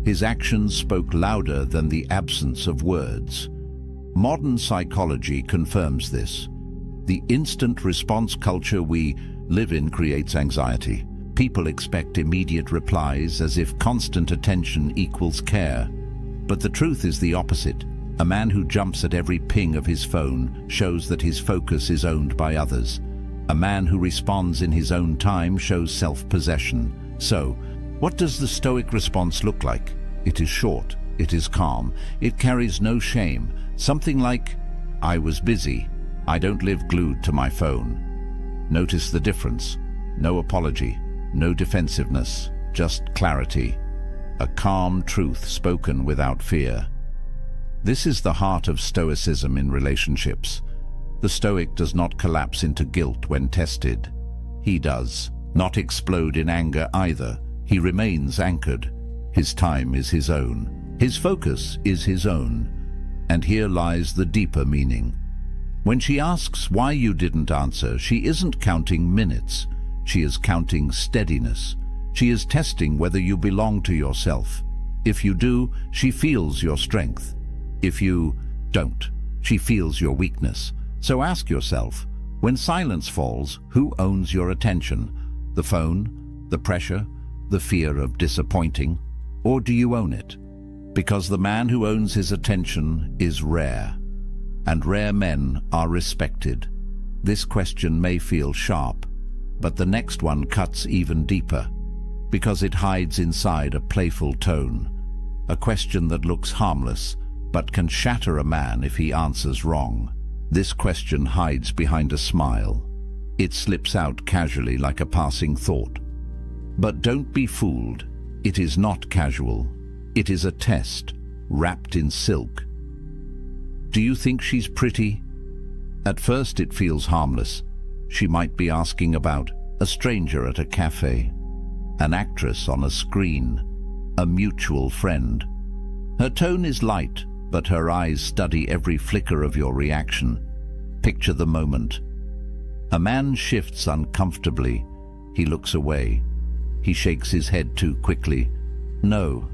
His actions spoke louder than the absence of words. Modern psychology confirms this. The instant response culture we live in creates anxiety. People expect immediate replies as if constant attention equals care. But the truth is the opposite. A man who jumps at every ping of his phone shows that his focus is owned by others. A man who responds in his own time shows self-possession. So, what does the Stoic response look like? It is short, it is calm, it carries no shame. Something like, I was busy, I don't live glued to my phone. Notice the difference. No apology, no defensiveness, just clarity. A calm truth spoken without fear. This is the heart of Stoicism in relationships. The Stoic does not collapse into guilt when tested. He does not explode in anger either. He remains anchored. His time is his own. His focus is his own. And here lies the deeper meaning. When she asks why you didn't answer, she isn't counting minutes. She is counting steadiness. She is testing whether you belong to yourself. If you do, she feels your strength. If you don't, she feels your weakness. So ask yourself, when silence falls, who owns your attention? The phone, the pressure, the fear of disappointing? Or do you own it? Because the man who owns his attention is rare. And rare men are respected. This question may feel sharp, but the next one cuts even deeper, because it hides inside a playful tone. A question that looks harmless, but can shatter a man if he answers wrong. This question hides behind a smile. It slips out casually like a passing thought. But don't be fooled. It is not casual. It is a test, wrapped in silk. Do you think she's pretty? At first it feels harmless. She might be asking about a stranger at a cafe, an actress on a screen, a mutual friend. Her tone is light, but her eyes study every flicker of your reaction. Picture the moment. A man shifts uncomfortably. He looks away. He shakes his head too quickly. No,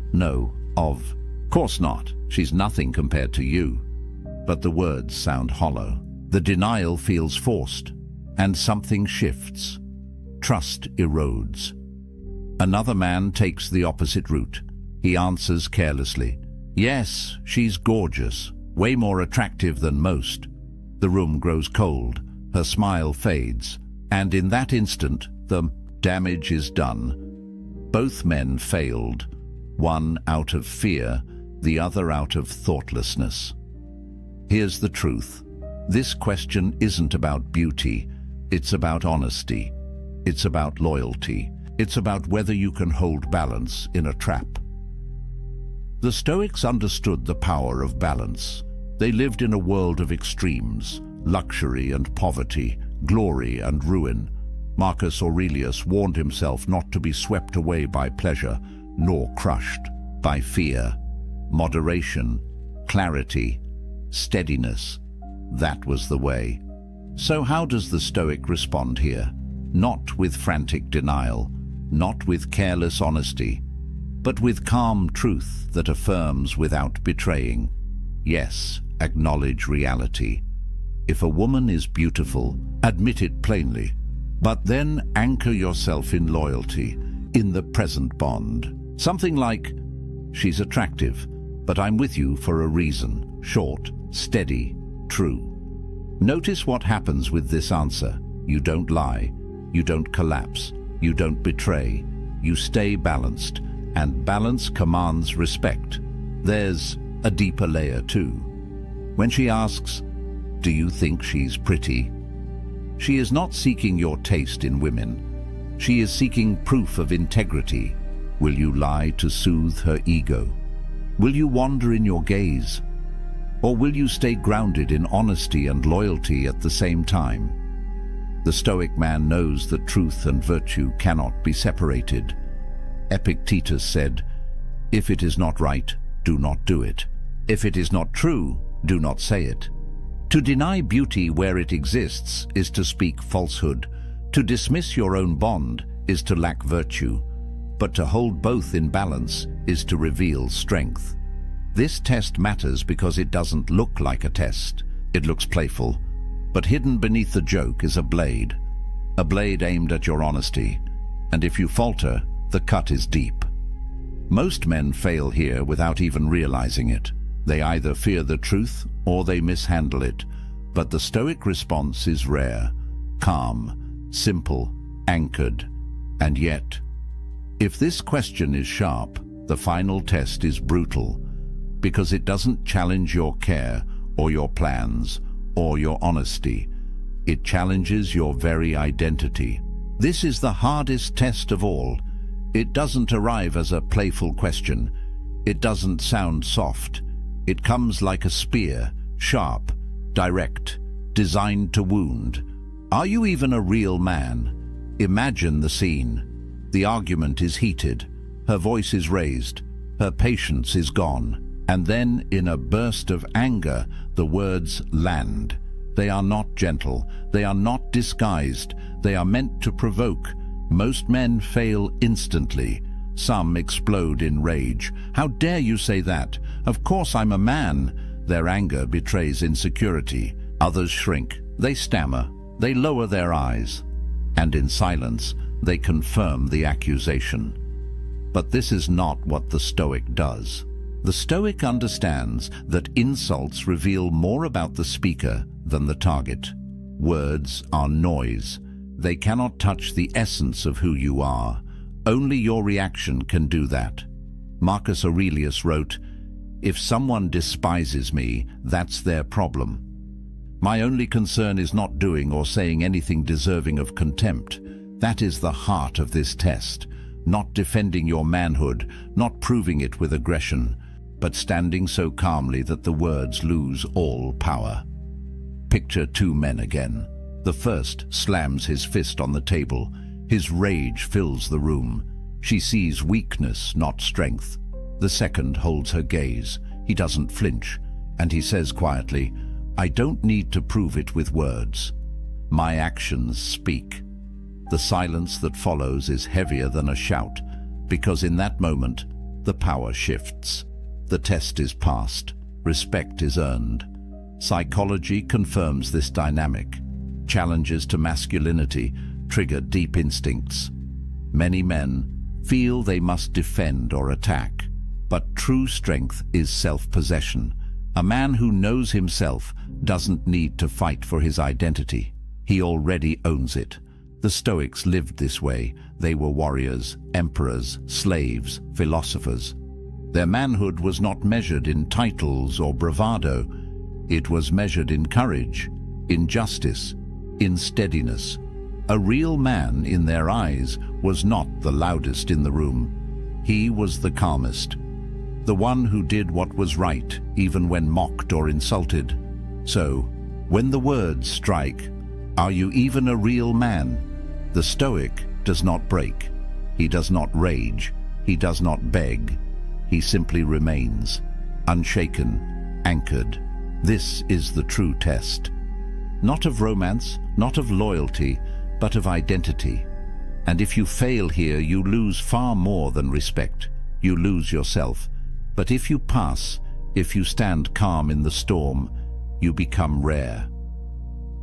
of course not. She's nothing compared to you. But the words sound hollow. The denial feels forced, and something shifts. Trust erodes. Another man takes the opposite route. He answers carelessly. Yes, she's gorgeous, way more attractive than most. The room grows cold, her smile fades, and in that instant, the damage is done. Both men failed, one out of fear, the other out of thoughtlessness. Here's the truth. This question isn't about beauty, it's about honesty. It's about loyalty. It's about whether you can hold balance in a trap. The Stoics understood the power of balance. They lived in a world of extremes, luxury and poverty, glory and ruin. Marcus Aurelius warned himself not to be swept away by pleasure, nor crushed by fear. Moderation, clarity, steadiness, that was the way. So how does the Stoic respond here? Not with frantic denial, not with careless honesty, but with calm truth that affirms without betraying. Yes, acknowledge reality. If a woman is beautiful, admit it plainly, but then anchor yourself in loyalty, in the present bond. Something like, she's attractive, but I'm with you for a reason. Short, steady, true? Notice what happens with this answer. You don't lie, you don't collapse, you don't betray, you stay balanced, and balance commands respect. There's a deeper layer too. When she asks, "Do you think she's pretty?" she is not seeking your taste in women. She is seeking proof of integrity. Will you lie to soothe her ego? Will you wander in your gaze? Or will you stay grounded in honesty and loyalty at the same time? The Stoic man knows that truth and virtue cannot be separated. Epictetus said, "If it is not right, do not do it. If it is not true, do not say it." To deny beauty where it exists is to speak falsehood. To dismiss your own bond is to lack virtue. But to hold both in balance is to reveal strength. This test matters because it doesn't look like a test. It looks playful, but hidden beneath the joke is a blade aimed at your honesty. And if you falter, the cut is deep. Most men fail here without even realizing it. They either fear the truth or they mishandle it. But the Stoic response is rare, calm, simple, anchored. And yet, if this question is sharp, the final test is brutal, because it doesn't challenge your care or your plans or your honesty. It challenges your very identity. This is the hardest test of all. It doesn't arrive as a playful question. It doesn't sound soft. It comes like a spear, sharp, direct, designed to wound. Are you even a real man? Imagine the scene. The argument is heated. Her voice is raised. Her patience is gone. And then, in a burst of anger, the words land. They are not gentle. They are not disguised. They are meant to provoke. Most men fail instantly. Some explode in rage. "How dare you say that? Of course I'm a man." Their anger betrays insecurity. Others shrink. They stammer. They lower their eyes. And in silence, they confirm the accusation. But this is not what the Stoic does. The Stoic understands that insults reveal more about the speaker than the target. Words are noise. They cannot touch the essence of who you are. Only your reaction can do that. Marcus Aurelius wrote, "If someone despises me, that's their problem. My only concern is not doing or saying anything deserving of contempt." That is the heart of this test. Not defending your manhood, not proving it with aggression, but standing so calmly that the words lose all power. Picture two men again. The first slams his fist on the table. His rage fills the room. She sees weakness, not strength. The second holds her gaze. He doesn't flinch, and he says quietly, "I don't need to prove it with words. My actions speak." The silence that follows is heavier than a shout, because in that moment, the power shifts. The test is passed. Respect is earned. Psychology confirms this dynamic. Challenges to masculinity trigger deep instincts. Many men feel they must defend or attack, but true strength is self-possession. A man who knows himself doesn't need to fight for his identity. He already owns it. The Stoics lived this way. They were warriors, emperors, slaves, philosophers. Their manhood was not measured in titles or bravado. It was measured in courage, in justice, in steadiness. A real man in their eyes was not the loudest in the room. He was the calmest, the one who did what was right, even when mocked or insulted. So, when the words strike, "Are you even a real man?" the Stoic does not break. He does not rage. He does not beg. He simply remains, unshaken, anchored. This is the true test. Not of romance, not of loyalty, but of identity. And if you fail here, you lose far more than respect. You lose yourself. But if you pass, if you stand calm in the storm, you become rare.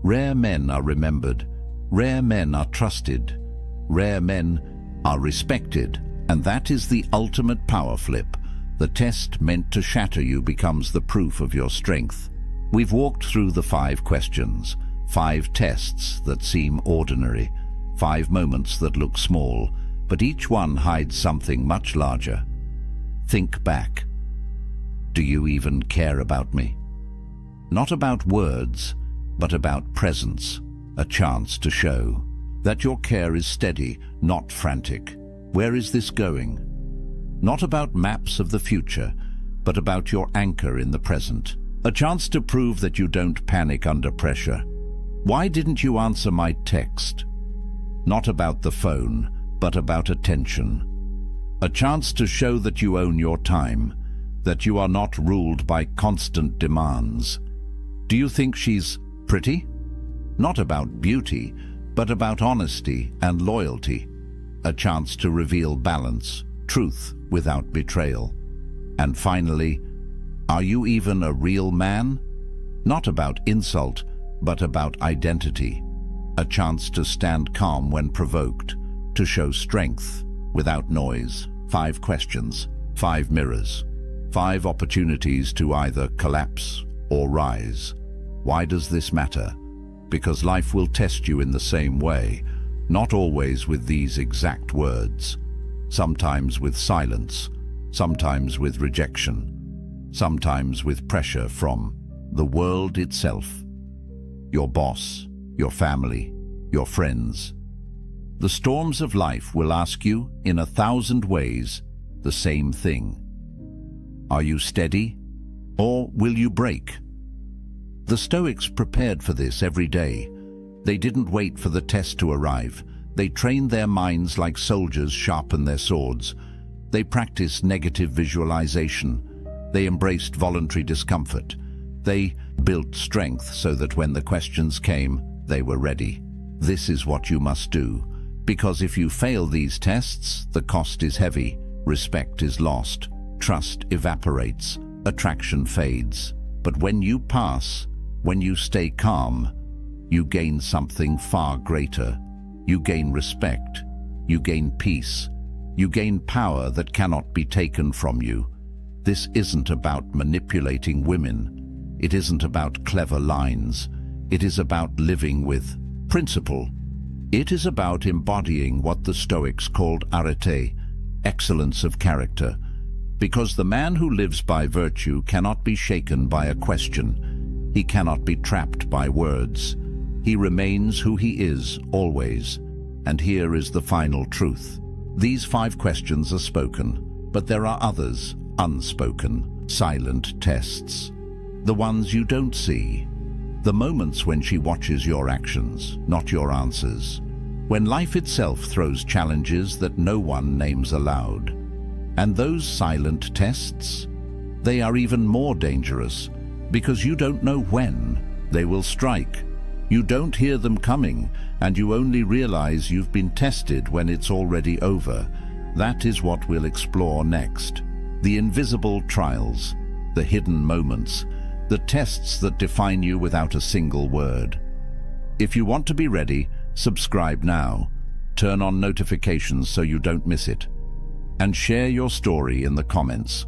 Rare men are remembered. Rare men are trusted. Rare men are respected. And that is the ultimate power flip. The test meant to shatter you becomes the proof of your strength. We've walked through the 5 questions, 5 tests that seem ordinary, 5 moments that look small, but each one hides something much larger. Think back. Do you even care about me? Not about words, but about presence, a chance to show that your care is steady, not frantic. Where is this going? Not about maps of the future, but about your anchor in the present. A chance to prove that you don't panic under pressure. Why didn't you answer my text? Not about the phone, but about attention. A chance to show that you own your time, that you are not ruled by constant demands. Do you think she's pretty? Not about beauty, but about honesty and loyalty. A chance to reveal balance, truth without betrayal. And finally, are you even a real man? Not about insult, but about identity. A chance to stand calm when provoked, to show strength without noise. 5 questions, 5 mirrors, 5 opportunities to either collapse or rise. Why does this matter? Because life will test you in the same way, not always with these exact words. Sometimes with silence, sometimes with rejection, sometimes with pressure from the world itself, your boss, your family, your friends. The storms of life will ask you in 1,000 ways the same thing. Are you steady, or will you break? The Stoics prepared for this every day. They didn't wait for the test to arrive. They trained their minds like soldiers sharpen their swords. They practiced negative visualization. They embraced voluntary discomfort. They built strength so that when the questions came, they were ready. This is what you must do, because if you fail these tests, the cost is heavy, respect is lost, trust evaporates, attraction fades. But when you pass, when you stay calm, you gain something far greater. You gain respect, you gain peace, you gain power that cannot be taken from you. This isn't about manipulating women. It isn't about clever lines. It is about living with principle. It is about embodying what the Stoics called arete, excellence of character. Because the man who lives by virtue cannot be shaken by a question. He cannot be trapped by words. He remains who he is, always. And here is the final truth. These 5 questions are spoken, but there are others, unspoken, silent tests. The ones you don't see. The moments when she watches your actions, not your answers. When life itself throws challenges that no one names aloud. And those silent tests? They are even more dangerous, because you don't know when they will strike. You don't hear them coming, and you only realize you've been tested when it's already over. That is what we'll explore next. The invisible trials, the hidden moments, the tests that define you without a single word. If you want to be ready, subscribe now. Turn on notifications so you don't miss it. And share your story in the comments.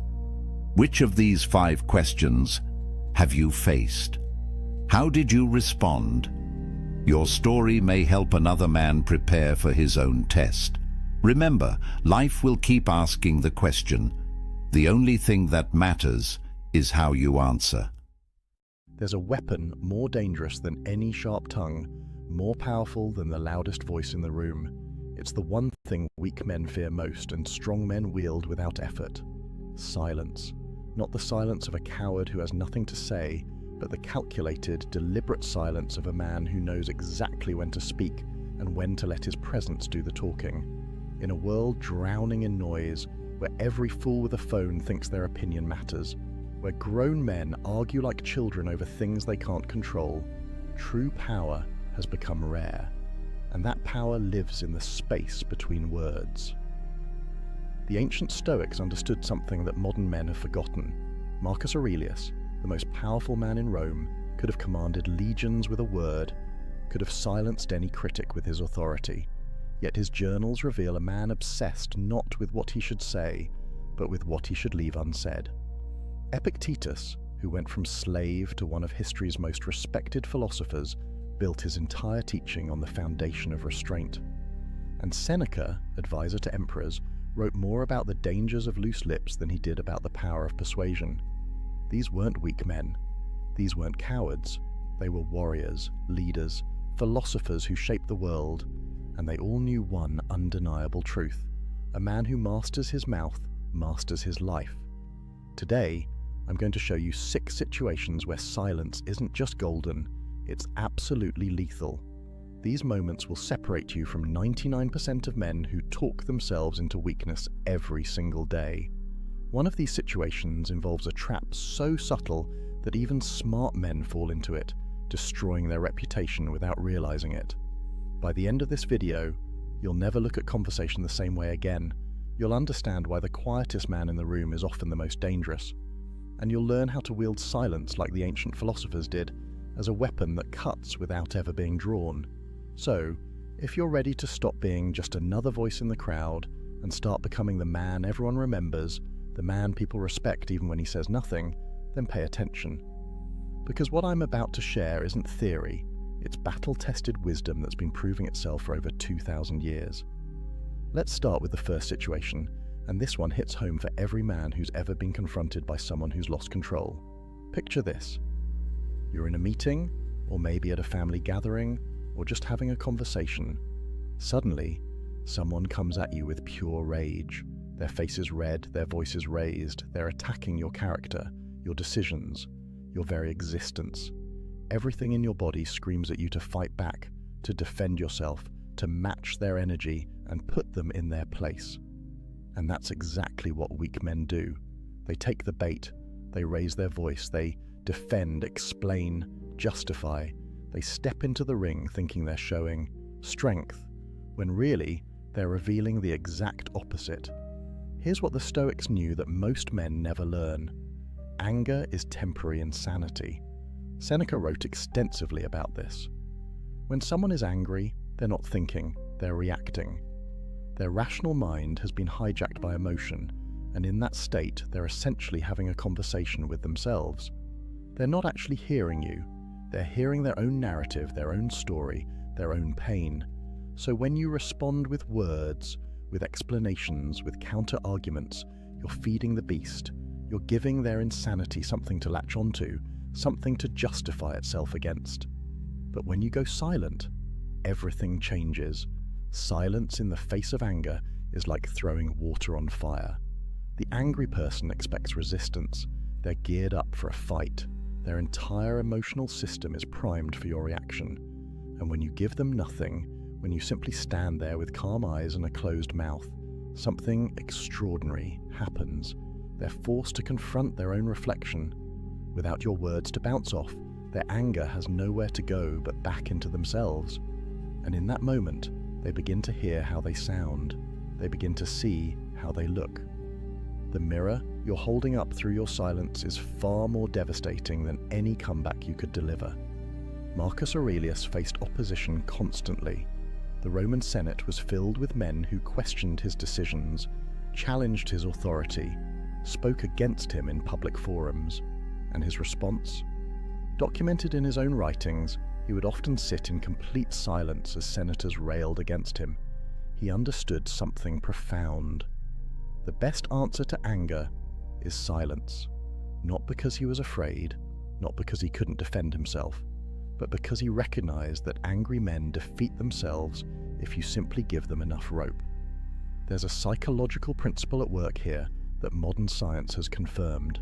Which of these 5 questions have you faced? How did you respond? Your story may help another man prepare for his own test. Remember, life will keep asking the question. The only thing that matters is how you answer. There's a weapon more dangerous than any sharp tongue, more powerful than the loudest voice in the room. It's the one thing weak men fear most and strong men wield without effort. Silence. Not the silence of a coward who has nothing to say, but the calculated, deliberate silence of a man who knows exactly when to speak and when to let his presence do the talking. In a world drowning in noise, where every fool with a phone thinks their opinion matters, where grown men argue like children over things they can't control, true power has become rare, and that power lives in the space between words. The ancient Stoics understood something that modern men have forgotten. Marcus Aurelius, the most powerful man in Rome, could have commanded legions with a word, could have silenced any critic with his authority. Yet his journals reveal a man obsessed not with what he should say, but with what he should leave unsaid. Epictetus, who went from slave to one of history's most respected philosophers, built his entire teaching on the foundation of restraint. And Seneca, advisor to emperors, wrote more about the dangers of loose lips than he did about the power of persuasion. These weren't weak men. These weren't cowards. They were warriors, leaders, philosophers who shaped the world, and they all knew one undeniable truth. A man who masters his mouth masters his life. Today, I'm going to show you 6 situations where silence isn't just golden, it's absolutely lethal. These moments will separate you from 99% of men who talk themselves into weakness every single day. One of these situations involves a trap so subtle that even smart men fall into it, destroying their reputation without realizing it. By the end of this video, you'll never look at conversation the same way again. You'll understand why the quietest man in the room is often the most dangerous. And you'll learn how to wield silence like the ancient philosophers did, as a weapon that cuts without ever being drawn. So, if you're ready to stop being just another voice in the crowd and start becoming the man everyone remembers, the man people respect even when he says nothing, then pay attention. Because what I'm about to share isn't theory, it's battle-tested wisdom that's been proving itself for over 2,000 years. Let's start with the first situation, and this one hits home for every man who's ever been confronted by someone who's lost control. Picture this. You're in a meeting, or maybe at a family gathering, or just having a conversation. Suddenly, someone comes at you with pure rage. Their face is red, their voice is raised, they're attacking your character, your decisions, your very existence. Everything in your body screams at you to fight back, to defend yourself, to match their energy and put them in their place. And that's exactly what weak men do. They take the bait, they raise their voice, they defend, explain, justify. They step into the ring thinking they're showing strength, when really they're revealing the exact opposite. Here's what the Stoics knew that most men never learn. Anger is temporary insanity. Seneca wrote extensively about this. When someone is angry, they're not thinking, they're reacting. Their rational mind has been hijacked by emotion, and in that state, they're essentially having a conversation with themselves. They're not actually hearing you. They're hearing their own narrative, their own story, their own pain. So when you respond with words, with explanations, with counter-arguments, you're feeding the beast. You're giving their insanity something to latch onto, something to justify itself against. But when you go silent, everything changes. Silence in the face of anger is like throwing water on fire. The angry person expects resistance. They're geared up for a fight. Their entire emotional system is primed for your reaction. And when you give them nothing, when you simply stand there with calm eyes and a closed mouth, something extraordinary happens. They're forced to confront their own reflection. Without your words to bounce off, their anger has nowhere to go but back into themselves. And in that moment, they begin to hear how they sound. They begin to see how they look. The mirror you're holding up through your silence is far more devastating than any comeback you could deliver. Marcus Aurelius faced opposition constantly. The Roman Senate was filled with men who questioned his decisions, challenged his authority, spoke against him in public forums. And his response? Documented in his own writings, he would often sit in complete silence as senators railed against him. He understood something profound. The best answer to anger is silence, not because he was afraid, not because he couldn't defend himself, but because he recognized that angry men defeat themselves if you simply give them enough rope. There's a psychological principle at work here that modern science has confirmed.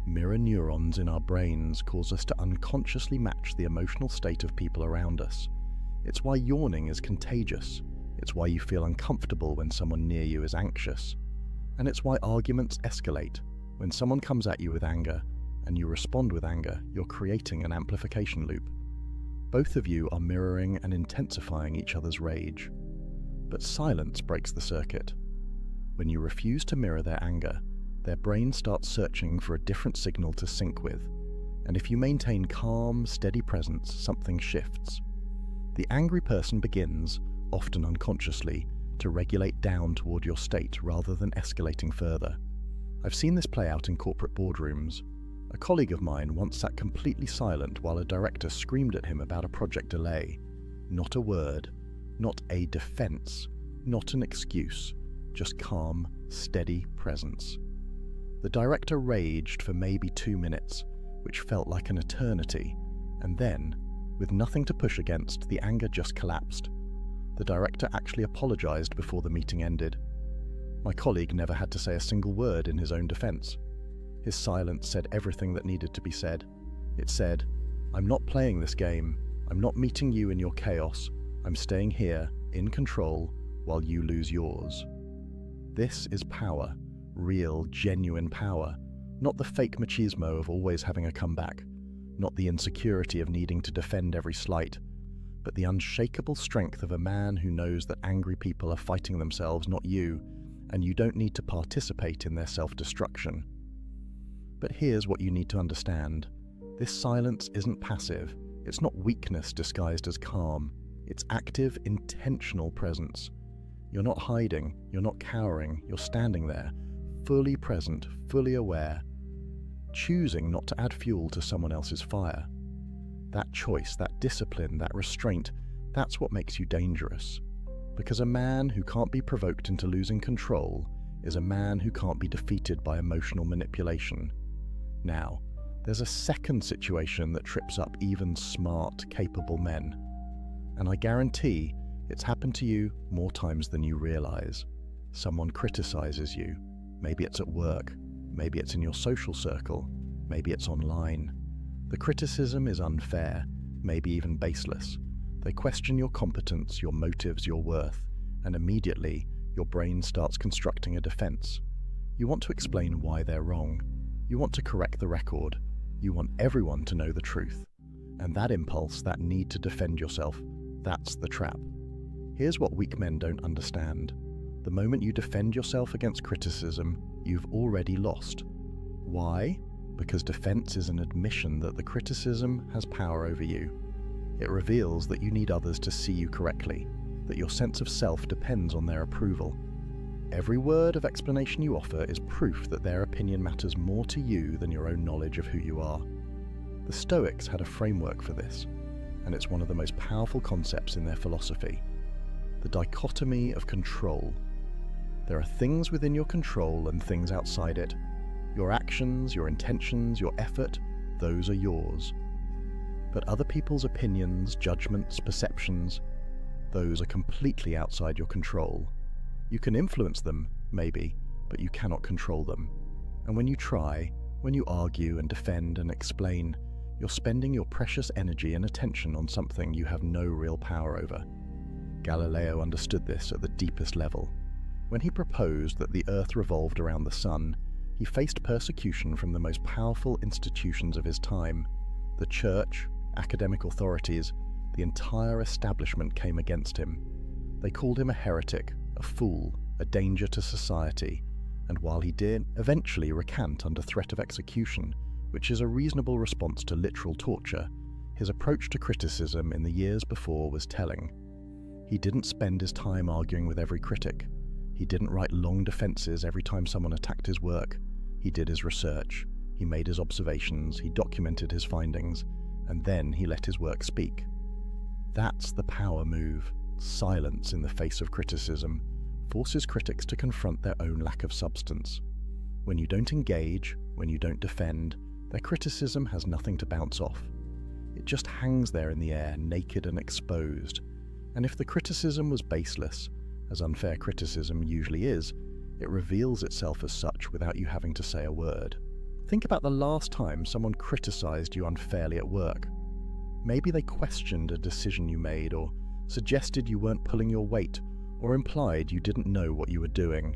Mirror neurons in our brains cause us to unconsciously match the emotional state of people around us. It's why yawning is contagious. It's why you feel uncomfortable when someone near you is anxious. And it's why arguments escalate. When someone comes at you with anger, and you respond with anger, you're creating an amplification loop. Both of you are mirroring and intensifying each other's rage. But silence breaks the circuit. When you refuse to mirror their anger, their brain starts searching for a different signal to sync with. And if you maintain calm, steady presence, something shifts. The angry person begins, often unconsciously, to regulate down toward your state rather than escalating further. I've seen this play out in corporate boardrooms. A colleague of mine once sat completely silent while a director screamed at him about a project delay. Not a word, not a defense, not an excuse, just calm, steady presence. The director raged for maybe 2 minutes, which felt like an eternity, and then, with nothing to push against, the anger just collapsed. The director actually apologized before the meeting ended. My colleague never had to say a single word in his own defense. His silence said everything that needed to be said. It said, "I'm not playing this game. I'm not meeting you in your chaos. I'm staying here, in control, while you lose yours." This is power, real, genuine power, not the fake machismo of always having a comeback, not the insecurity of needing to defend every slight, but the unshakable strength of a man who knows that angry people are fighting themselves, not you, and you don't need to participate in their self-destruction. But here's what you need to understand. This silence isn't passive. It's not weakness disguised as calm. It's active, intentional presence. You're not hiding, you're not cowering, you're standing there, fully present, fully aware, choosing not to add fuel to someone else's fire. That choice, that discipline, that restraint, that's what makes you dangerous. Because a man who can't be provoked into losing control is a man who can't be defeated by emotional manipulation. Now, there's a second situation that trips up even smart, capable men. And I guarantee it's happened to you more times than you realize. Someone criticizes you. Maybe it's at work. Maybe it's in your social circle. Maybe it's online. The criticism is unfair, maybe even baseless. They question your competence, your motives, your worth, and immediately your brain starts constructing a defense. You want to explain why they're wrong. You want to correct the record. You want everyone to know the truth. And that impulse, that need to defend yourself, that's the trap. Here's what weak men don't understand. The moment you defend yourself against criticism, you've already lost. Why? Because defense is an admission that the criticism has power over you. It reveals that you need others to see you correctly, that your sense of self depends on their approval. Every word of explanation you offer is proof that their opinion matters more to you than your own knowledge of who you are. The Stoics had a framework for this, and it's one of the most powerful concepts in their philosophy. The dichotomy of control. There are things within your control and things outside it. Your actions, your intentions, your effort, those are yours. But other people's opinions, judgments, perceptions, those are completely outside your control. You can influence them, maybe, but you cannot control them. And when you try, when you argue and defend and explain, you're spending your precious energy and attention on something you have no real power over. Galileo understood this at the deepest level. When he proposed that the Earth revolved around the sun, he faced persecution from the most powerful institutions of his time. The church, academic authorities, the entire establishment came against him. They called him a heretic, a fool, a danger to society, and while he did eventually recant under threat of execution, which is a reasonable response to literal torture, his approach to criticism in the years before was telling. He didn't spend his time arguing with every critic. He didn't write long defenses every time someone attacked his work. He did his research, he made his observations, he documented his findings, and then he let his work speak. That's the power move. Silence in the face of criticism forces critics to confront their own lack of substance. When you don't engage, when you don't defend, their criticism has nothing to bounce off. It just hangs there in the air, naked and exposed. And if the criticism was baseless, as unfair criticism usually is, it reveals itself as such without you having to say a word. Think about the last time someone criticized you unfairly at work. Maybe they questioned a decision you made, or suggested you weren't pulling your weight, or implied you didn't know what you were doing.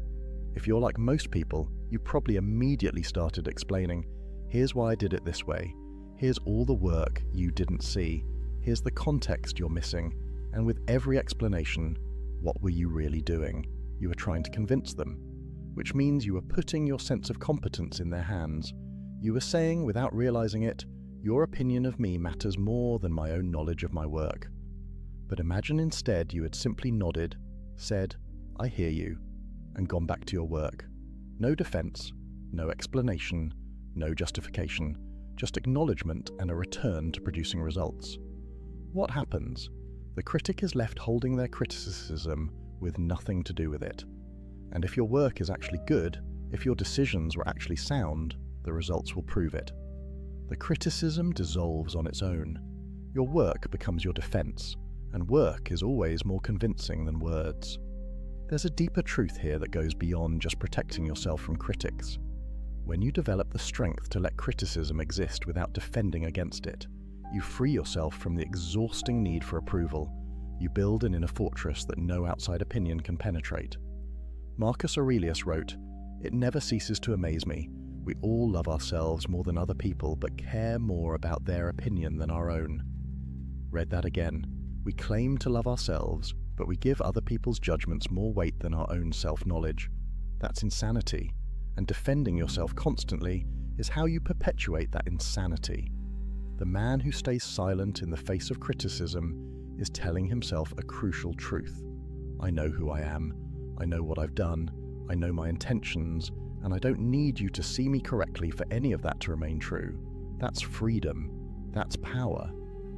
If you're like most people, you probably immediately started explaining, "Here's why I did it this way. Here's all the work you didn't see. Here's the context you're missing." And with every explanation, what were you really doing? You were trying to convince them, which means you were putting your sense of competence in their hands. You were saying, without realizing it, your opinion of me matters more than my own knowledge of my work. But imagine instead you had simply nodded, said, "I hear you," and gone back to your work. No defense, no explanation, no justification, just acknowledgement and a return to producing results. What happens? The critic is left holding their criticism with nothing to do with it. And if your work is actually good, if your decisions were actually sound, the results will prove it. The criticism dissolves on its own. Your work becomes your defense, and work is always more convincing than words. There's a deeper truth here that goes beyond just protecting yourself from critics. When you develop the strength to let criticism exist without defending against it, you free yourself from the exhausting need for approval. You build an inner fortress that no outside opinion can penetrate. Marcus Aurelius wrote, "It never ceases to amaze me. We all love ourselves more than other people, but care more about their opinion than our own." Read that again. We claim to love ourselves, but we give other people's judgments more weight than our own self-knowledge. That's insanity, and defending yourself constantly is how you perpetuate that insanity. The man who stays silent in the face of criticism is telling himself a crucial truth. I know who I am, I know what I've done, I know my intentions, and I don't need you to see me correctly for any of that to remain true. That's freedom. That's power.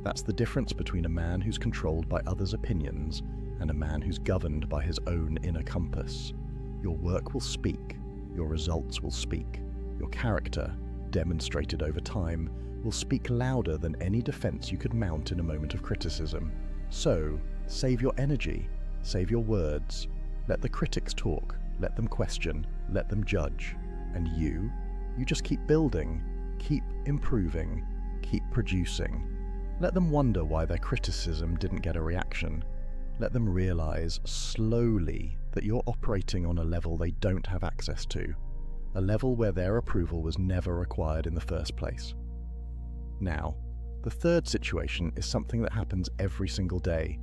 That's the difference between a man who's controlled by others' opinions and a man who's governed by his own inner compass. Your work will speak. Your results will speak. Your character, demonstrated over time, will speak louder than any defense you could mount in a moment of criticism. So, save your energy. Save your words. Let the critics talk. Let them question. Let them judge. And you just keep building. Keep improving. Keep producing. Let them wonder why their criticism didn't get a reaction. Let them realize slowly that you're operating on a level they don't have access to, a level where their approval was never required in the first place. Now, the third situation is something that happens every single day,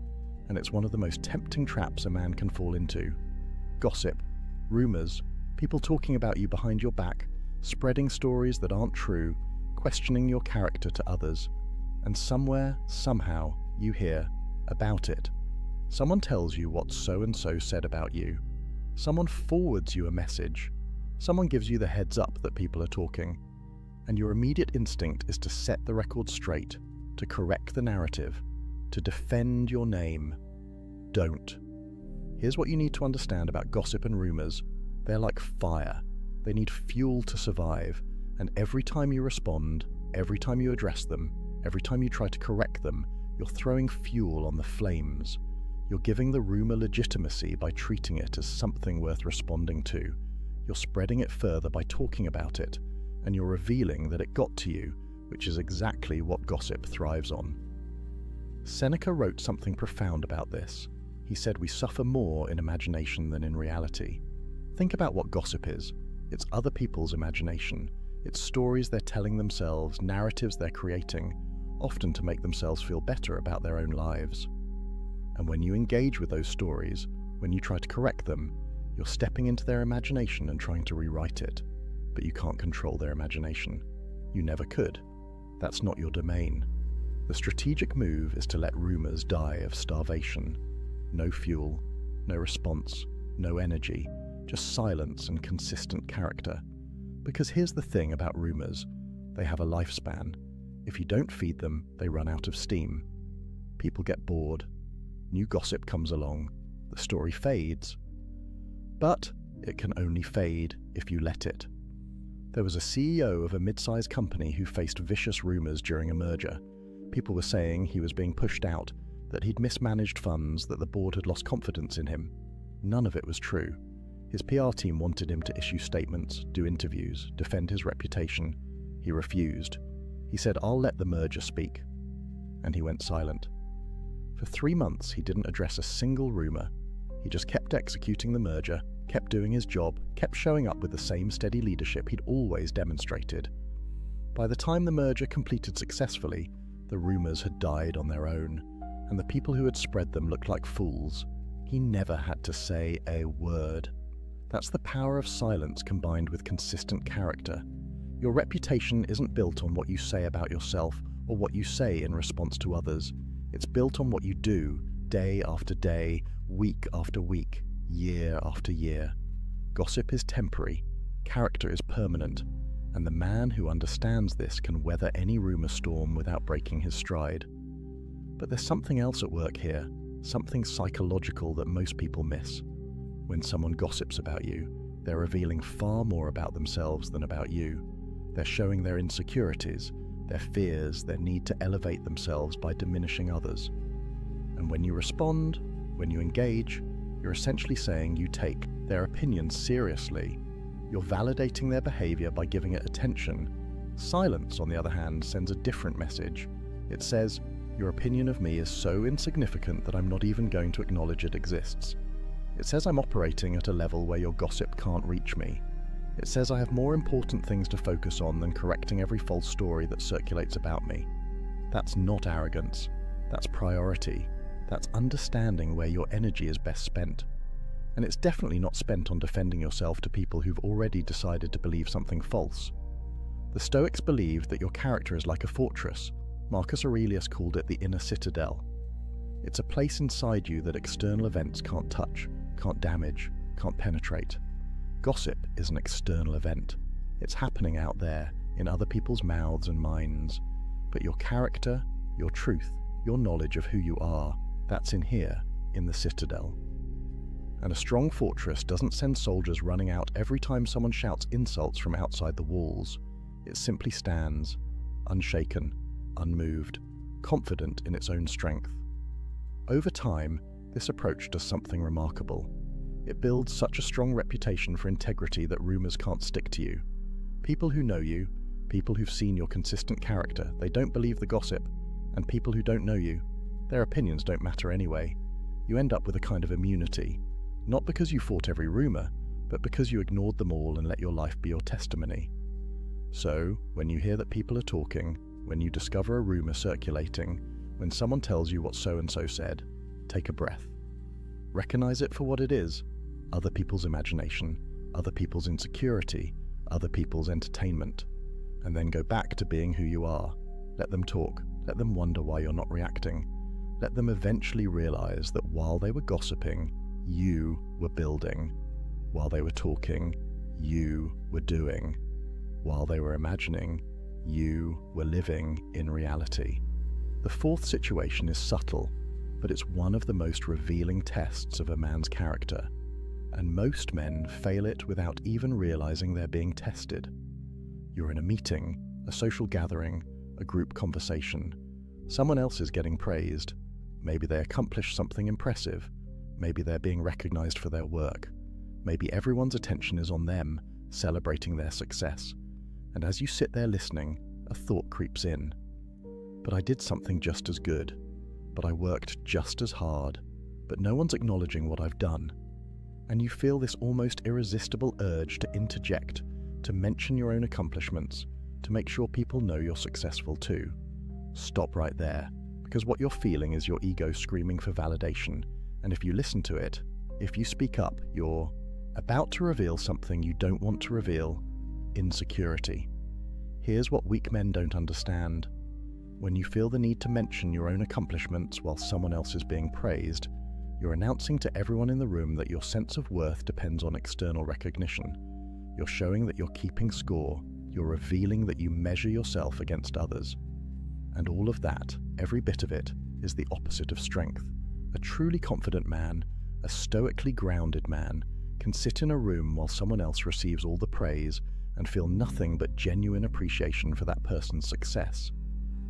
and it's one of the most tempting traps a man can fall into. Gossip, rumors, people talking about you behind your back, spreading stories that aren't true, questioning your character to others. And somewhere, somehow, you hear about it. Someone tells you what so-and-so said about you. Someone forwards you a message. Someone gives you the heads up that people are talking. And your immediate instinct is to set the record straight, to correct the narrative, to defend your name. Don't. Here's what you need to understand about gossip and rumors. They're like fire. They need fuel to survive. And every time you respond, every time you address them, every time you try to correct them, you're throwing fuel on the flames. You're giving the rumor legitimacy by treating it as something worth responding to. You're spreading it further by talking about it, and you're revealing that it got to you, which is exactly what gossip thrives on. Seneca wrote something profound about this. He said we suffer more in imagination than in reality. Think about what gossip is. It's other people's imagination. It's stories they're telling themselves, narratives they're creating, often to make themselves feel better about their own lives. And when you engage with those stories, when you try to correct them, you're stepping into their imagination and trying to rewrite it. But you can't control their imagination. You never could. That's not your domain. The strategic move is to let rumors die of starvation. No fuel, no response, no energy, just silence and consistent character. Because here's the thing about rumors. They have a lifespan. If you don't feed them, they run out of steam. People get bored. New gossip comes along. The story fades. But it can only fade if you let it. There was a CEO of a mid-sized company who faced vicious rumors during a merger. People were saying he was being pushed out, that he'd mismanaged funds, that the board had lost confidence in him. None of it was true. His PR team wanted him to issue statements, do interviews, defend his reputation. He refused. He said, "I'll let the merger speak." And he went silent. For 3 months, he didn't address a single rumor. He just kept executing the merger, kept doing his job, kept showing up with the same steady leadership he'd always demonstrated. By the time the merger completed successfully, the rumors had died on their own, and the people who had spread them looked like fools. He never had to say a word. That's the power of silence combined with consistent character. Your reputation isn't built on what you say about yourself or what you say in response to others. It's built on what you do, day after day, week after week, year after year. Gossip is temporary, character is permanent, and the man who understands this can weather any rumor storm without breaking his stride. But there's something else at work here, something psychological that most people miss. When someone gossips about you, they're revealing far more about themselves than about you. They're showing their insecurities, their fears, their need to elevate themselves by diminishing others. And when you respond, when you engage, you're essentially saying you take their opinions seriously. You're validating their behavior by giving it attention. Silence, on the other hand, sends a different message. It says, your opinion of me is so insignificant that I'm not even going to acknowledge it exists. It says I'm operating at a level where your gossip can't reach me. It says I have more important things to focus on than correcting every false story that circulates about me. That's not arrogance. That's priority. That's understanding where your energy is best spent. And it's definitely not spent on defending yourself to people who've already decided to believe something false. The Stoics believed that your character is like a fortress. Marcus Aurelius called it the inner citadel. It's a place inside you that external events can't touch, can't damage, can't penetrate. Gossip is an external event. It's happening out there, in other people's mouths and minds. But your character, your truth, your knowledge of who you are, that's in here, in the citadel. And a strong fortress doesn't send soldiers running out every time someone shouts insults from outside the walls. It simply stands, unshaken, unmoved, confident in its own strength. Over time, this approach does something remarkable. It builds such a strong reputation for integrity that rumors can't stick to you. People who know you, people who've seen your consistent character, they don't believe the gossip, and people who don't know you, their opinions don't matter anyway. You end up with a kind of immunity, not because you fought every rumor, but because you ignored them all and let your life be your testimony. So, when you hear that people are talking, when you discover a rumor circulating, when someone tells you what so-and-so said, take a breath. Recognize it for what it is, other people's imagination, other people's insecurity, other people's entertainment, and then go back to being who you are. Let them talk, let them wonder why you're not reacting. Let them eventually realize that while they were gossiping, you were building. While they were talking, you were doing. While they were imagining, you were living in reality. The fourth situation is subtle, but it's one of the most revealing tests of a man's character, and most men fail it without even realizing they're being tested. You're in a meeting, a social gathering, a group conversation. Someone else is getting praised. Maybe they accomplished something impressive. Maybe they're being recognized for their work. Maybe everyone's attention is on them, celebrating their success. And as you sit there listening, a thought creeps in. But I did something just as good. But I worked just as hard. But no one's acknowledging what I've done. And you feel this almost irresistible urge to interject, to mention your own accomplishments, to make sure people know you're successful too. Stop right there, because what you're feeling is your ego screaming for validation. And if you listen to it, if you speak up, you're about to reveal something you don't want to reveal: insecurity. Here's what weak men don't understand. When you feel the need to mention your own accomplishments while someone else is being praised, you're announcing to everyone in the room that your sense of worth depends on external recognition. You're showing that you're keeping score. You're revealing that you measure yourself against others. And all of that, every bit of it, is the opposite of strength. A truly confident man, a stoically grounded man, can sit in a room while someone else receives all the praise and feel nothing but genuine appreciation for that person's success.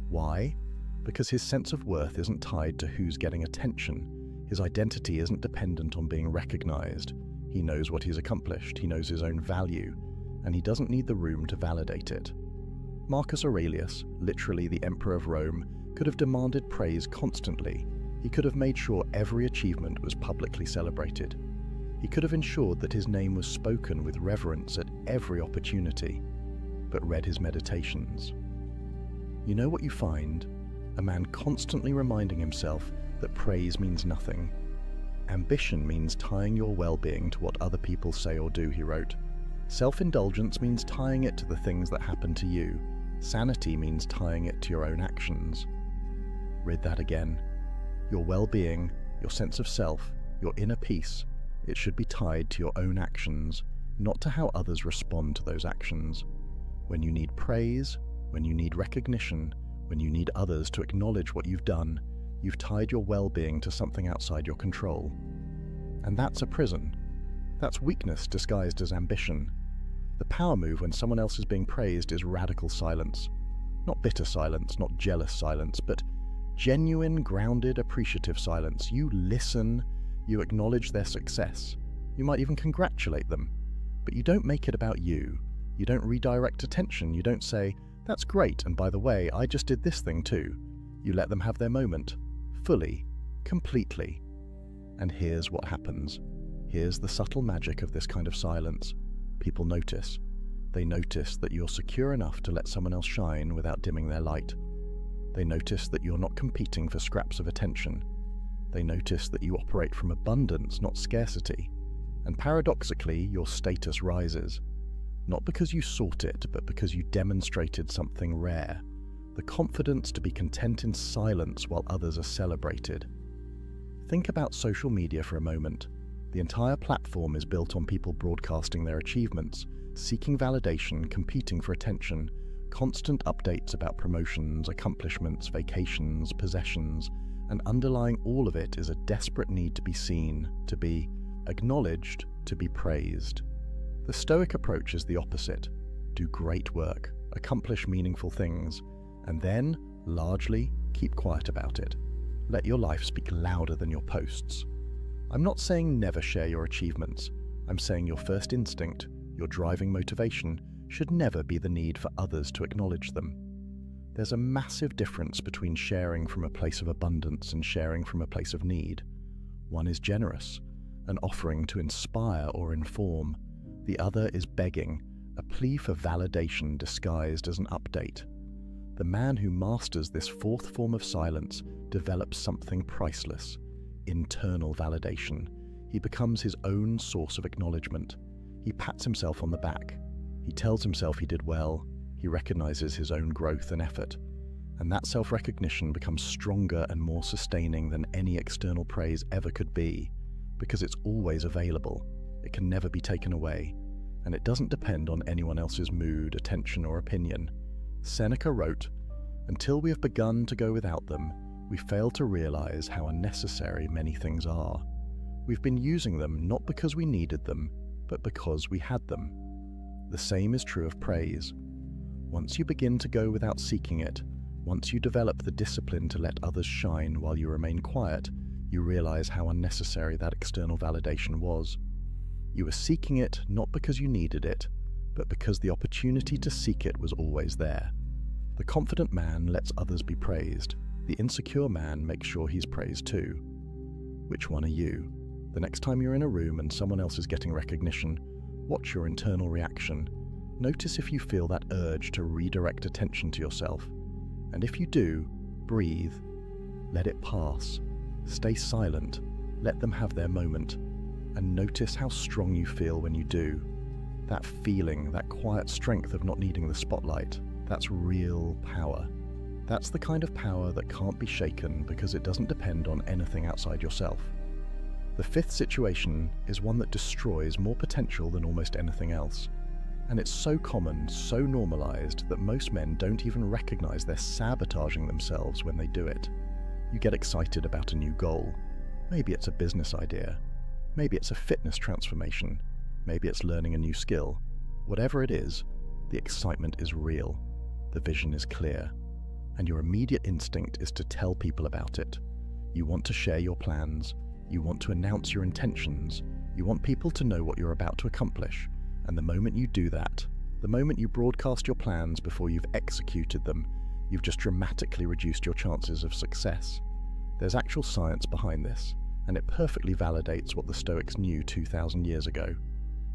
Why? Because his sense of worth isn't tied to who's getting attention. His identity isn't dependent on being recognized. He knows what he's accomplished, he knows his own value, and he doesn't need the room to validate it. Marcus Aurelius, literally the Emperor of Rome, could have demanded praise constantly. He could have made sure every achievement was publicly celebrated. He could have ensured that his name was spoken with reverence at every opportunity, but read his meditations. You know what you find? A man constantly reminding himself that praise means nothing. Ambition means tying your well-being to what other people say or do, he wrote. Self-indulgence means tying it to the things that happen to you. Sanity means tying it to your own actions. Read that again. Your well-being, your sense of self, your inner peace, it should be tied to your own actions, not to how others respond to those actions. When you need praise, when you need recognition, when you need others to acknowledge what you've done, you've tied your well-being to something outside your control. And that's a prison. That's weakness disguised as ambition. The power move when someone else is being praised is radical silence. Not bitter silence, not jealous silence, but genuine, grounded, appreciative silence. You listen, you acknowledge their success. You might even congratulate them, but you don't make it about you. You don't redirect attention. You don't say, "That's great, and by the way, I just did this thing too." You let them have their moment, fully, completely. And here's what happens. Here's the subtle magic of this kind of silence. People notice. They notice that you're secure enough to let someone else shine without dimming their light. They notice that you're not competing for scraps of attention. They notice that you operate from abundance, not scarcity. And paradoxically, your status rises. Not because you sought it, but because you demonstrated something rare. The confidence to be content in silence while others are celebrated. Think about social media for a moment. The entire platform is built on people broadcasting their achievements, seeking validation, competing for attention, constant updates about promotions, accomplishments, vacations, possessions, and underlying all of it is a desperate need to be seen, to be acknowledged, to be praised. The Stoic approach is the opposite. Do great work, accomplish meaningful things, and then, largely, keep quiet about it. Let your life speak louder than your posts. I'm not saying never share your achievements. I'm saying your first instinct, your driving motivation, should never be the need for others to acknowledge them. There's a massive difference between sharing from a place of abundance and sharing from a place of need. One is generous, an offering to inspire or inform. The other is begging, a plea for validation disguised as an update. The man who masters this fourth form of silence develops something priceless, internal validation. He becomes his own source of acknowledgement. He pats himself on the back. He tells himself he did well. He recognizes his own growth and effort. And that self-recognition becomes stronger and more sustaining than any external praise ever could be, because it's always available. It can never be taken away, and it doesn't depend on anyone else's mood, attention, or opinion. Seneca wrote, "Until we have begun to go without them, we fail to realize how unnecessary many things are. We've been using them not because we needed them, but because we had them." The same is true of praise. Once you begin to go without seeking it, once you develop the discipline to let others shine while you remain quiet, you realize how unnecessary that external validation was. You were seeking it not because you needed it, but because the opportunity to seek it was always there. The confident man lets others be praised. The insecure man makes sure he's praised too. Which one are you? The next time you're in a room and someone else is getting recognition, watch your internal reaction. Notice if you feel that urge to redirect attention to yourself. And if you do, breathe. Let it pass. Stay silent. Let them have their moment. And notice how strong you feel when you do. That feeling, that quiet strength of not needing the spotlight, that's real power. That's the kind of power that can't be shaken because it doesn't depend on anything outside yourself. The fifth situation is one that destroys more potential than almost anything else. And it's so common, so normalized, that most men don't even recognize they're sabotaging themselves when they do it. You get excited about a new goal. Maybe it's a business idea. Maybe it's a fitness transformation. Maybe it's learning a new skill. Whatever it is, the excitement is real. The vision is clear. And your immediate instinct is to tell people about it. You want to share your plans. You want to announce your intentions. You want people to know what you're about to accomplish. And the moment you do that, the moment you broadcast your plans before you've executed them, you've just dramatically reduced your chances of success. There's actual science behind this, and it perfectly validates what the Stoics knew 2,000 years ago.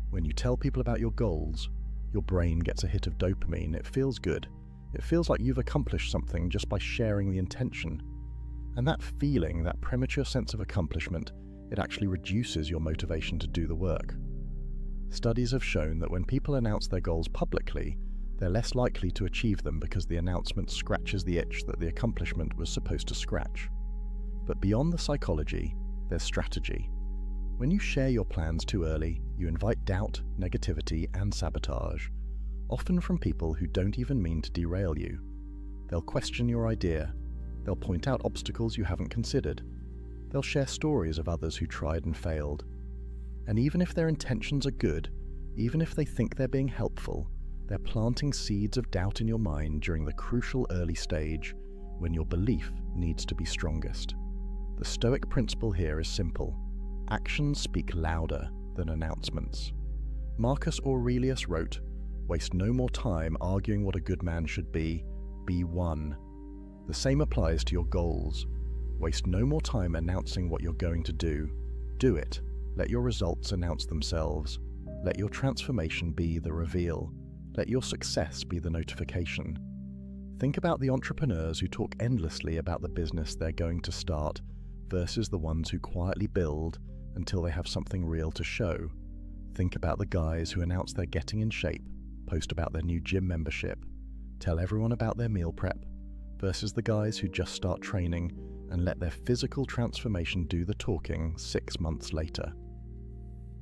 When you tell people about your goals, your brain gets a hit of dopamine. It feels good. It feels like you've accomplished something just by sharing the intention. And that feeling, that premature sense of accomplishment, it actually reduces your motivation to do the work. Studies have shown that when people announce their goals publicly, they're less likely to achieve them because the announcement scratches the itch that the accomplishment was supposed to scratch. But beyond the psychology, there's strategy. When you share your plans too early, you invite doubt, negativity, and sabotage. often from people who don't even mean to derail you. They'll question your idea. They'll point out obstacles you haven't considered. They'll share stories of others who tried and failed. And even if their intentions are good, even if they think they're being helpful, they're planting seeds of doubt in your mind during the crucial early stage when your belief needs to be strongest. The Stoic principle here is simple. Actions speak louder than announcements. Marcus Aurelius wrote, "Waste no more time arguing what a good man should be one." The same applies to your goals. Waste no more time announcing what you're going to do it. Let your results announce themselves. Let your transformation be the reveal. Let your success be the notification. Think about the entrepreneurs who talk endlessly about the business they're going to start versus the ones who quietly build until they have something real to show. Think about the guys who announce they're getting in shape, post about their new gym membership, tell everyone about their meal prep, versus the guys who just start training and let their physical transformation do the talking 6 months later.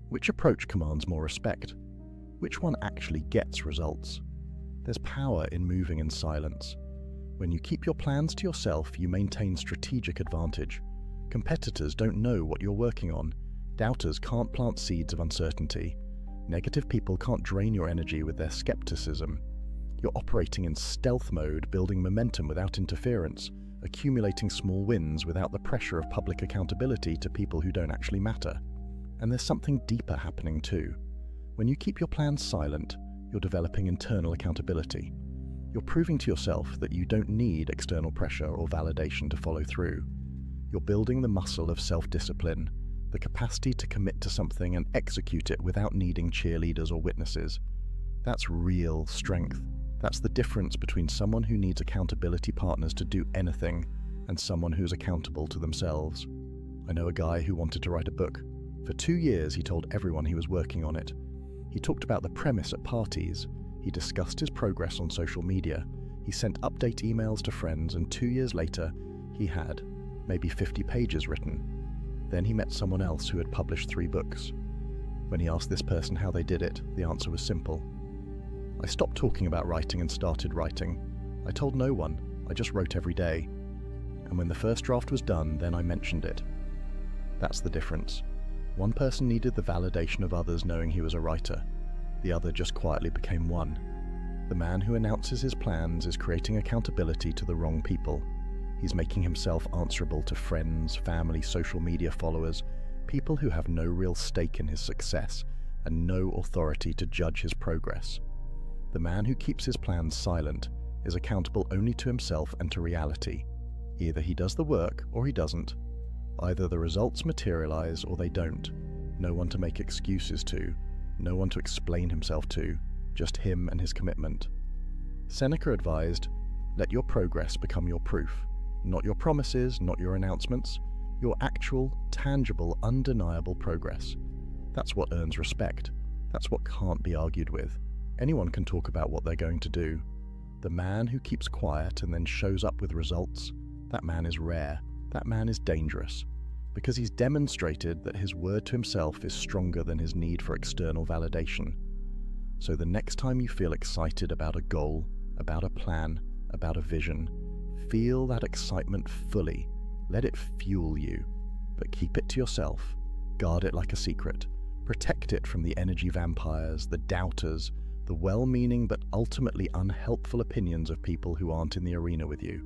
Which approach commands more respect? Which one actually gets results? There's power in moving in silence. When you keep your plans to yourself, you maintain strategic advantage. Competitors don't know what you're working on. Doubters can't plant seeds of uncertainty. Negative people can't drain your energy with their skepticism. You're operating in stealth mode, building momentum without interference, accumulating small wins without the pressure of public accountability to people who don't actually matter. And there's something deeper happening too. When you keep your plans silent, you're developing internal accountability. You're proving to yourself that you don't need external pressure or validation to follow through. You're building the muscle of self-discipline, the capacity to commit to something and execute it without needing cheerleaders or witnesses. That's real strength. That's the difference between someone who needs accountability partners to do anything and someone who's accountable to themselves. I know a guy who wanted to write a book. For 2 years, he told everyone he was working on it. He talked about the premise at parties. He discussed his progress on social media. He sent update emails to friends, and 2 years later, he had maybe 50 pages written. Then he met someone else who had published 3 books. When he asked this person how they did it, the answer was simple. I stopped talking about writing and started writing. I told no one. I just wrote every day. And when the first draft was done, then I mentioned it. That's the difference. One person needed the validation of others knowing he was a writer. The other just quietly became one. The man who announces his plans is creating accountability to the wrong people. He's making himself answerable to friends, family, social media followers, people who have no real stake in his success and no authority to judge his progress. The man who keeps his plans silent is accountable only to himself and to reality. Either he does the work or he doesn't. Either the results materialize or they don't. No one to make excuses to, no one to explain himself to, just him and his commitment. Seneca advised, "Let your progress become your proof. Not your promises, not your announcements, your actual, tangible, undeniable progress. That's what earns respect. That's what can't be argued with. Anyone can talk about what they're going to do. The man who keeps quiet and then shows up with results, that man is rare. That man is dangerous, because he's demonstrated that his word to himself is stronger than his need for external validation. So the next time you feel excited about a goal, about a plan, about a vision, feel that excitement fully. Let it fuel you, but keep it to yourself. Guard it like a secret. Protect it from the energy vampires, the doubters, the well-meaning but ultimately unhelpful opinions of people who aren't in the arena with you.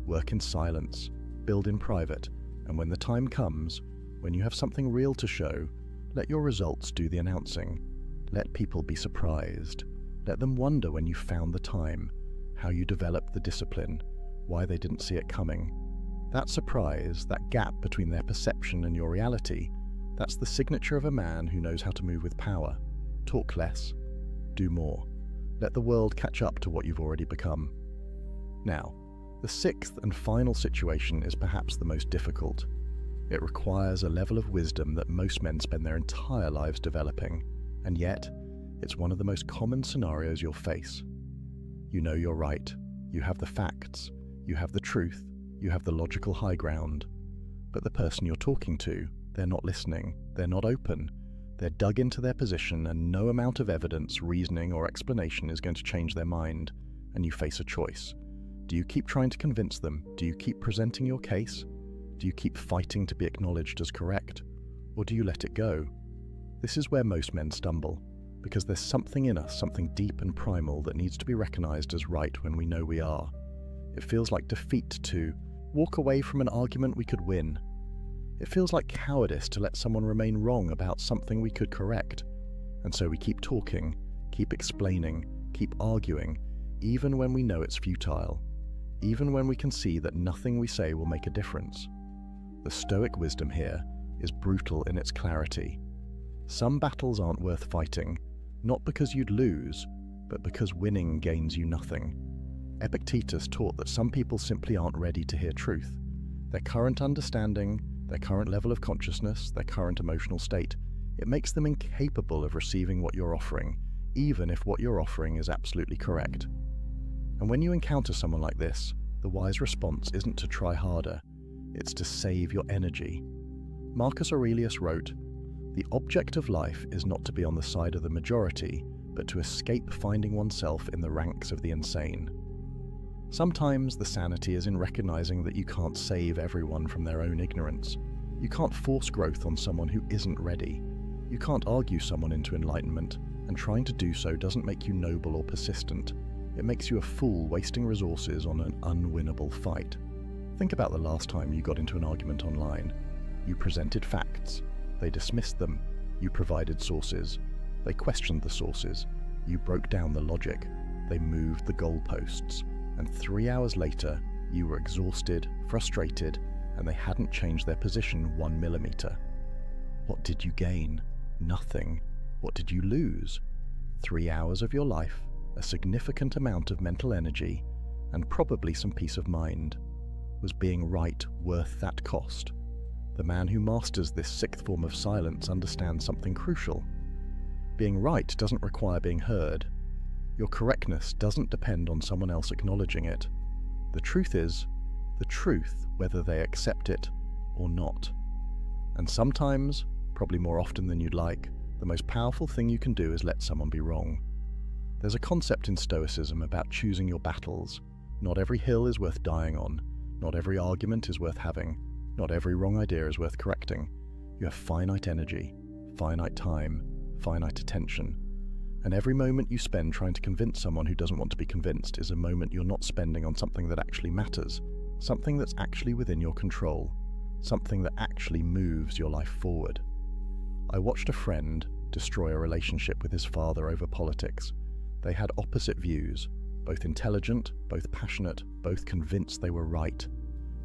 Work in silence, build in private, and when the time comes, when you have something real to show, let your results do the announcing. Let people be surprised. Let them wonder when you found the time, how you developed the discipline, why they didn't see it coming. That surprise, that gap between their perception and your reality, that's the signature of a man who knows how to move with power. Talk less, do more. Let the world catch up to what you've already become. Now, the 6th and final situation is perhaps the most difficult. It requires a level of wisdom that most men spend their entire lives developing, and yet, it's one of the most common scenarios you'll face. You know you're right. You have the facts. You have the truth. You have the logical high ground. But the person you're talking to, they're not listening. They're not open. They're dug into their position, and no amount of evidence, reasoning, or explanation is going to change their mind, and you face a choice. Do you keep trying to convince them? Do you keep presenting your case? Do you keep fighting to be acknowledged as correct? Or do you let it go? This is where most men stumble, because there's something in us, something deep and primal, that needs to be recognized as right when we know we are. It feels like defeat to walk away from an argument we could win. It feels like cowardice to let someone remain wrong about something we could correct. And so we keep talking, keep explaining, keep arguing, even when we know it's futile, even when we can see that nothing we say will make a difference. The Stoic wisdom here is brutal in its clarity. Some battles aren't worth fighting, not because you'd lose, but because winning gains you nothing. Epictetus taught that some people simply aren't ready to hear truth. Their current understanding, their current level of consciousness, their current emotional state, it makes them incapable of receiving what you're offering, even if what you're offering is absolutely correct. And when you encounter someone like this, the wise response isn't to try harder, it's to save your energy. Marcus Aurelius wrote, "The object of life is not to be on the side of the majority, but to escape finding oneself in the ranks of the insane." Sometimes the sanity is in recognizing that you can't save everyone from their own ignorance. You can't force growth on someone who isn't ready. You can't argue someone into enlightenment, and trying to do so doesn't make you noble or persistent. It makes you a fool wasting resources on an unwinnable fight. Think about the last time you got into an argument online. You presented facts. They dismissed them. You provided sources. They questioned the sources. You broke down the logic. They moved the goalposts. And 3 hours later, you were exhausted, frustrated, and they hadn't changed their position 1 millimeter. What did you gain? Nothing. What did you lose? 3 hours of your life, a significant amount of mental energy, and probably some peace of mind. Was being right worth that cost? The man who masters this sixth form of silence understands something crucial. Being right doesn't require being heard. Your correctness doesn't depend on someone else acknowledging it. The truth is the truth, whether they accept it or not. And sometimes, probably more often than you'd like, the most powerful thing you can do is let someone be wrong. There's a concept in Stoicism about choosing your battles. Not every hill is worth dying on. Not every argument is worth having. Not every wrong idea is worth correcting. You have finite energy, finite time, finite attention. And every moment you spend trying to convince someone who doesn't want to be convinced is a moment you're not spending on something that actually matters, something that's actually within your control, something that actually moves your life forward. I watched a friend destroy a relationship with his father over politics. They had opposite views, both intelligent, both passionate, both convinced they were right.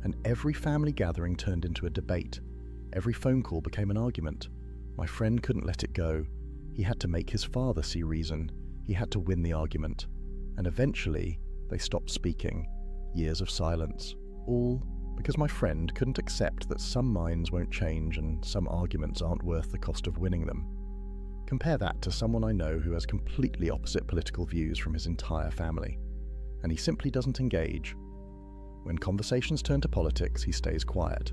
And every family gathering turned into a debate. Every phone call became an argument. My friend couldn't let it go. He had to make his father see reason. He had to win the argument. And eventually, they stopped speaking. Years of silence. All because my friend couldn't accept that some minds won't change and some arguments aren't worth the cost of winning them. Compare that to someone I know who has completely opposite political views from his entire family. And he simply doesn't engage. When conversations turn to politics, he stays quiet.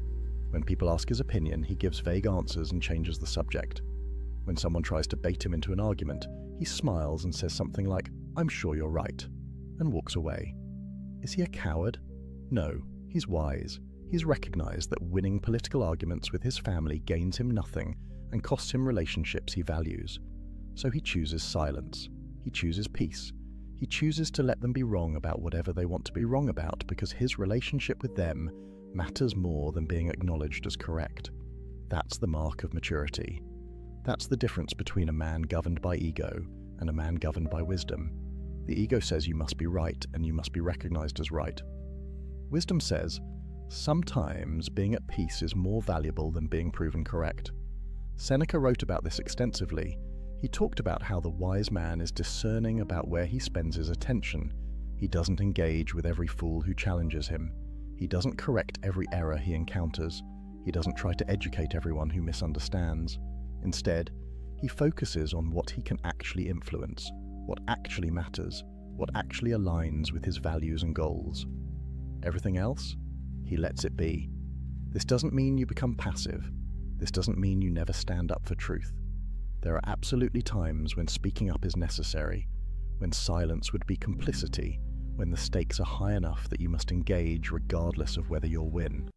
When people ask his opinion, he gives vague answers and changes the subject. When someone tries to bait him into an argument, he smiles and says something like, "I'm sure you're right," and walks away. Is he a coward? No, he's wise. He's recognized that winning political arguments with his family gains him nothing and costs him relationships he values. So he chooses silence. He chooses peace. He chooses to let them be wrong about whatever they want to be wrong about because his relationship with them matters more than being acknowledged as correct. That's the mark of maturity. That's the difference between a man governed by ego and a man governed by wisdom. The ego says you must be right and you must be recognized as right. Wisdom says, sometimes being at peace is more valuable than being proven correct. Seneca wrote about this extensively. He talked about how the wise man is discerning about where he spends his attention. He doesn't engage with every fool who challenges him. He doesn't correct every error he encounters. He doesn't try to educate everyone who misunderstands. Instead, he focuses on what he can actually influence, what actually matters, what actually aligns with his values and goals. Everything else, he lets it be. This doesn't mean you become passive. This doesn't mean you never stand up for truth. There are absolutely times when speaking up is necessary, when silence would be complicity, when the stakes are high enough that you must engage regardless of whether you'll win.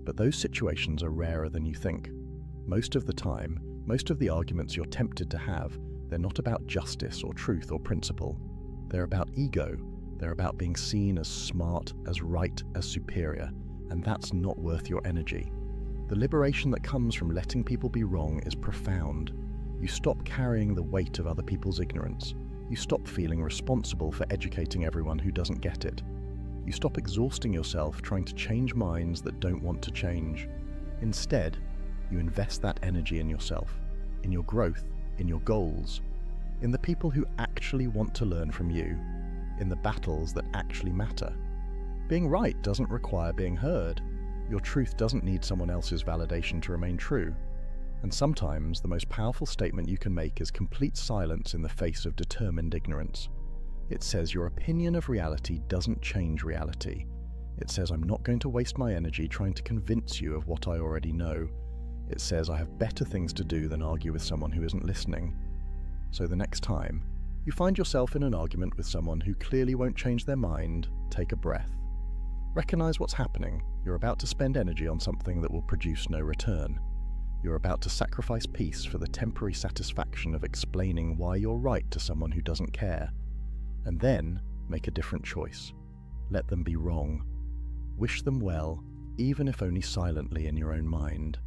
But those situations are rarer than you think. Most of the time, most of the arguments you're tempted to have, they're not about justice or truth or principle. They're about ego. They're about being seen as smart, as right, as superior, and that's not worth your energy. The liberation that comes from letting people be wrong is profound. You stop carrying the weight of other people's ignorance. You stop feeling responsible for educating everyone who doesn't get it. You stop exhausting yourself trying to change minds that don't want to change. Instead, you invest that energy in yourself, in your growth, in your goals, in the people who actually want to learn from you, in the battles that actually matter. Being right doesn't require being heard. Your truth doesn't need someone else's validation to remain true. And sometimes the most powerful statement you can make is complete silence in the face of determined ignorance. It says your opinion of reality doesn't change reality. It says I'm not going to waste my energy trying to convince you of what I already know. It says I have better things to do than argue with someone who isn't listening. So the next time you find yourself in an argument with someone who clearly won't change their mind, take a breath. Recognize what's happening. You're about to spend energy on something that will produce no return. You're about to sacrifice peace for the temporary satisfaction of explaining why you're right to someone who doesn't care. And then make a different choice. Let them be wrong. Wish them well, even if only silently in your own mind.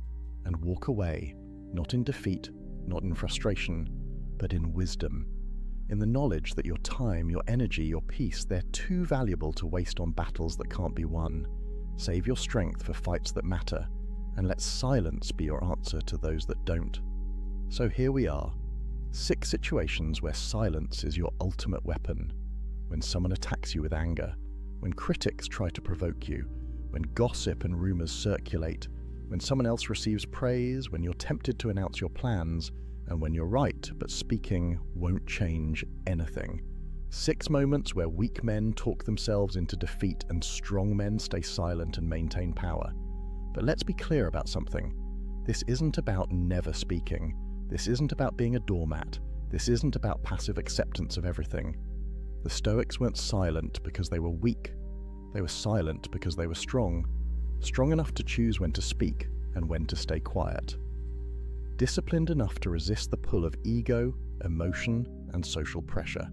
And walk away, not in defeat, not in frustration, but in wisdom. In the knowledge that your time, your energy, your peace, they're too valuable to waste on battles that can't be won. Save your strength for fights that matter, and let silence be your answer to those that don't. So here we are, 6 situations where silence is your ultimate weapon. When someone attacks you with anger, when critics try to provoke you, when gossip and rumors circulate, when someone else receives praise, when you're tempted to announce your plans, and when you're right, but speaking won't change anything. 6 moments where weak men talk themselves into defeat and strong men stay silent and maintain power. But let's be clear about something. This isn't about never speaking. This isn't about being a doormat. This isn't about passive acceptance of everything. The Stoics weren't silent because they were weak. They were silent because they were strong. Strong enough to choose when to speak and when to stay quiet. Disciplined enough to resist the pull of ego, emotion, and social pressure.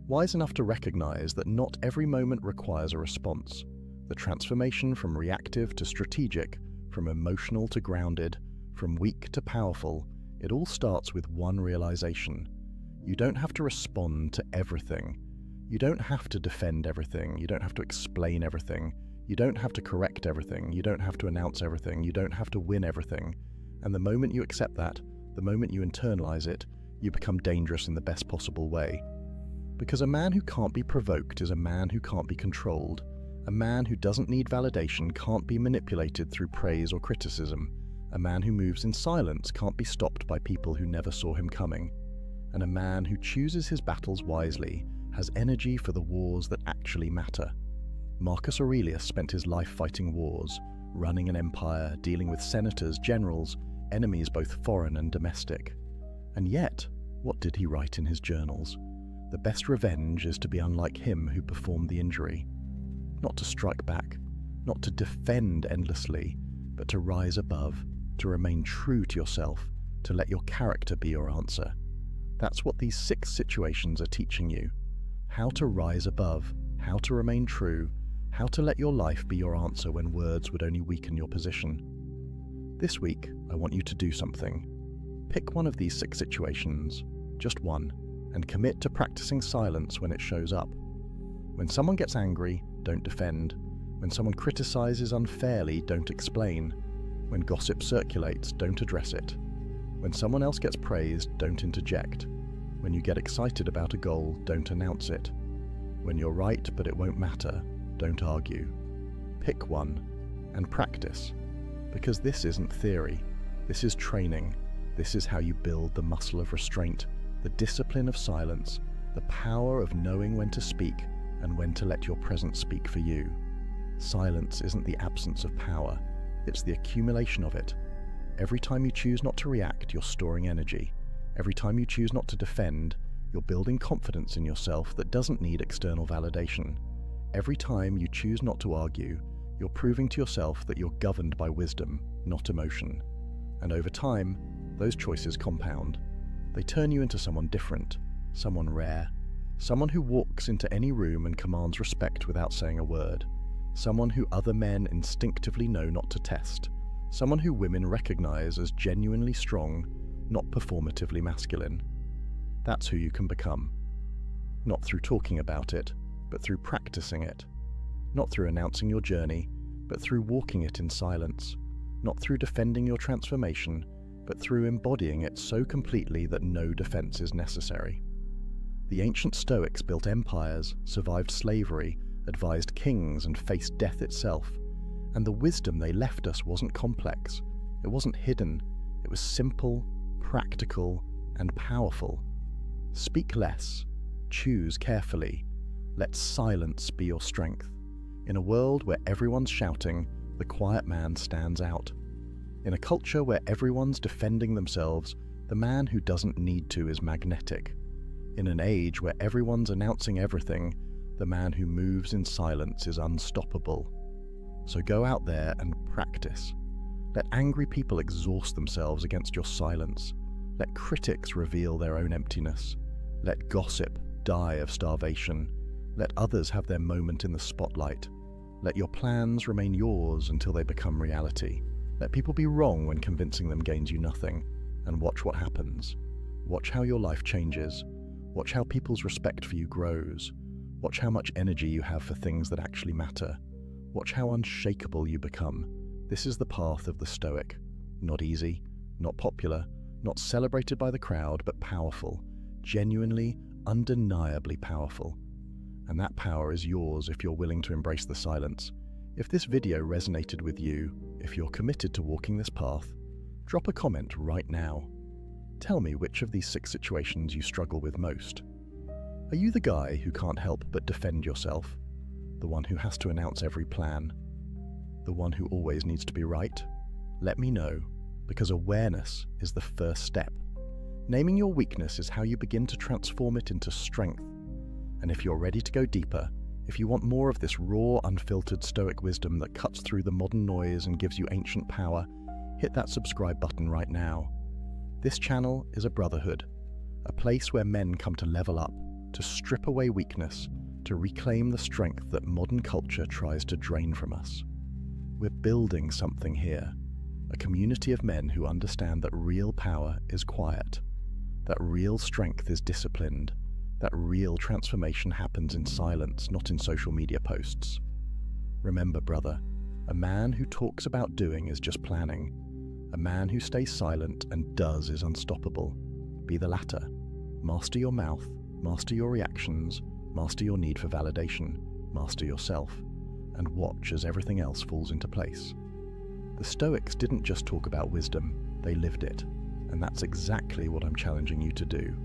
Wise enough to recognize that not every moment requires a response. The transformation from reactive to strategic, from emotional to grounded, from weak to powerful, it all starts with one realization. You don't have to respond to everything. You don't have to defend everything. You don't have to explain everything. You don't have to correct everything. You don't have to announce everything. You don't have to win everything. And the moment you accept that, the moment you internalize it, you become dangerous in the best possible way. Because a man who can't be provoked is a man who can't be controlled. A man who doesn't need validation can't be manipulated through praise or criticism. A man who moves in silence can't be stopped by people who never saw him coming. And a man who chooses his battles wisely has energy for the wars that actually matter. Marcus Aurelius spent his life fighting wars, running an empire, dealing with senators, generals, enemies both foreign and domestic. And yet, what did he write in his journals? The best revenge is to be unlike him who performed the injury. Not to strike back, not to defend endlessly, but to rise above, to remain true to yourself, to let your character be your answer. That's what these 6 situations are teaching you. How to rise above, how to remain true, how to let your life be your answer when words would only weaken your position. This week, I want you to do something. Pick one of these 6 situations, just one, and commit to practicing silence when it shows up. When someone gets angry, don't defend. When someone criticizes unfairly, don't explain. When gossip circulates, don't address it. When someone else gets praised, don't interject. When you get excited about a goal, don't announce it. When you're right but it won't matter, don't argue. Pick one and practice. Because this isn't theory. This is training. This is how you build the muscle of restraint, the discipline of silence, the power of knowing when to speak and when to let your presence speak for you. Silence isn't the absence of power. It's the accumulation of it. Every time you choose not to react, you're storing energy. Every time you choose not to defend, you're building confidence in yourself that doesn't need external validation. Every time you choose not to argue, you're proving to yourself that you're governed by wisdom, not emotion. And over time, those choices compound. They turn you into someone different, someone rare, someone who walks into any room and commands respect without saying a word, someone who other men instinctively know not to test, someone who women recognize as genuinely strong, not performatively masculine. That's who you can become. Not through talking about it, but through practicing it. Not through announcing your journey, but through walking it in silence. Not through defending your transformation, but through embodying it so completely that no defense is necessary. The ancient Stoics built empires, survived slavery, advised kings, and faced death itself. And the wisdom they left us wasn't complex. It wasn't hidden. It was simple, practical, and powerful. Speak less. Choose carefully. Let silence be your strength. In a world where everyone's shouting, the quiet man stands out. In a culture where everyone's defending themselves, the man who doesn't need to is magnetic. In an age where everyone's announcing everything, the man who moves in silence is unstoppable. So go out there and practice. Let angry people exhaust themselves against your silence. Let critics reveal their own emptiness. Let gossip die of starvation. Let others have their moment in the spotlight. Let your plans remain yours until they become reality. Let people be wrong when convincing them gains you nothing. And watch what happens. Watch how your life changes. Watch how people's respect for you grows. Watch how much energy you have for things that actually matter. Watch how unshakable you become. This is the path of the Stoic. Not easy, not popular, not celebrated by the crowd, but powerful. Genuinely, undeniably powerful. And that power is yours if you're willing to embrace the silence. If this video resonated with you, if you're committed to walking this path, drop a comment right now. Tell me which of these 6 situations you struggle with most. Are you the guy who can't help but defend yourself? The one who has to announce every plan? The one who always needs to be right? Let me know, because awareness is the first step. Naming your weakness is how you begin to transform it into strength. And if you're ready to go deeper, if you want more of this raw, unfiltered Stoic wisdom that cuts through the modern noise and gives you ancient power, hit that subscribe button right now. This channel is a brotherhood, a place where men come to level up, to strip away weakness, to reclaim the strength that modern culture tries to drain from us. We're building something here, a community of men who understand that real power is quiet, that real strength is disciplined, that real transformation happens in silence, not in social media posts. Remember, brother, a man who talks about doing is just planning. A man who stays silent and does is unstoppable. Be the latter. Master your mouth, master your reactions, master your need for validation, master yourself, and watch as everything else falls into place. The Stoics didn't just talk about wisdom, they lived it. And that's exactly what I'm challenging you to do.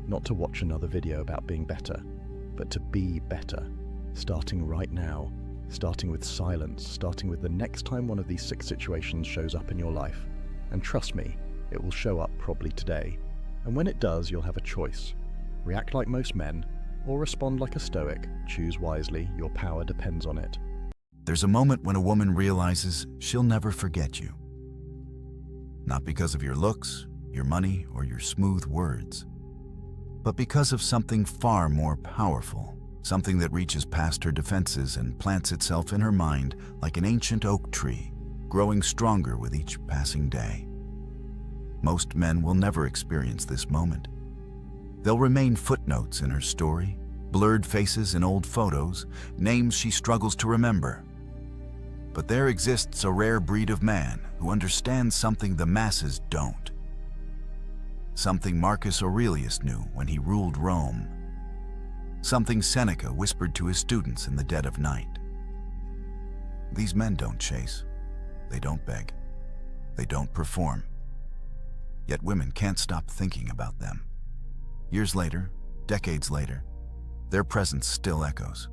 Not to watch another video about being better, but to be better. Starting right now, starting with silence, starting with the next time one of these 6 situations shows up in your life. And trust me, it will show up probably today. And when it does, you'll have a choice. React like most men, or respond like a Stoic. Choose wisely, your power depends on it. There's a moment when a woman realizes she'll never forget you. Not because of your looks, your money, or your smooth words, but because of something far more powerful, something that reaches past her defenses and plants itself in her mind like an ancient oak tree, growing stronger with each passing day. Most men will never experience this moment. They'll remain footnotes in her story, blurred faces in old photos, names she struggles to remember. But there exists a rare breed of man who understands something the masses don't. Something Marcus Aurelius knew when he ruled Rome. Something Seneca whispered to his students in the dead of night. These men don't chase. They don't beg. They don't perform. Yet women can't stop thinking about them. Years later, decades later, their presence still echoes.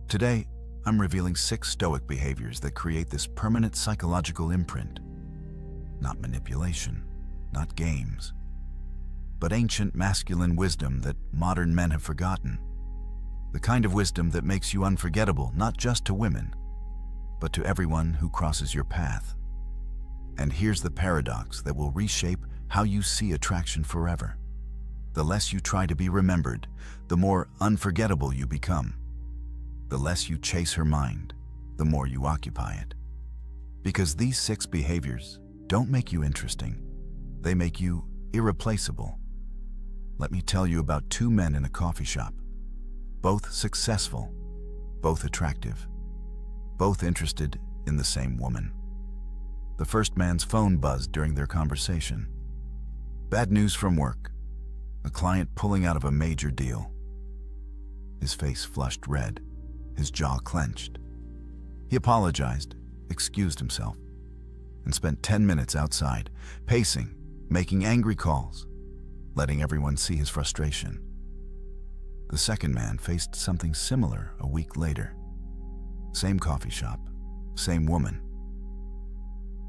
Today, I'm revealing 6 Stoic behaviors that create this permanent psychological imprint. not manipulation, not games, but ancient masculine wisdom that modern men have forgotten. The kind of wisdom that makes you unforgettable, not just to women, but to everyone who crosses your path. And here's the paradox that will reshape how you see attraction forever. The less you try to be remembered, the more unforgettable you become. The less you chase her mind, the more you occupy it. Because these 6 behaviors don't make you interesting, they make you irreplaceable. Let me tell you about 2 men in a coffee shop, both successful, both attractive, both interested in the same woman. The first man's phone buzzed during their conversation. Bad news from work. A client pulling out of a major deal. His face flushed red, his jaw clenched. He apologized, excused himself, and spent 10 minutes outside, pacing, making angry calls, letting everyone see his frustration. The second man faced something similar a week later. Same coffee shop, same woman.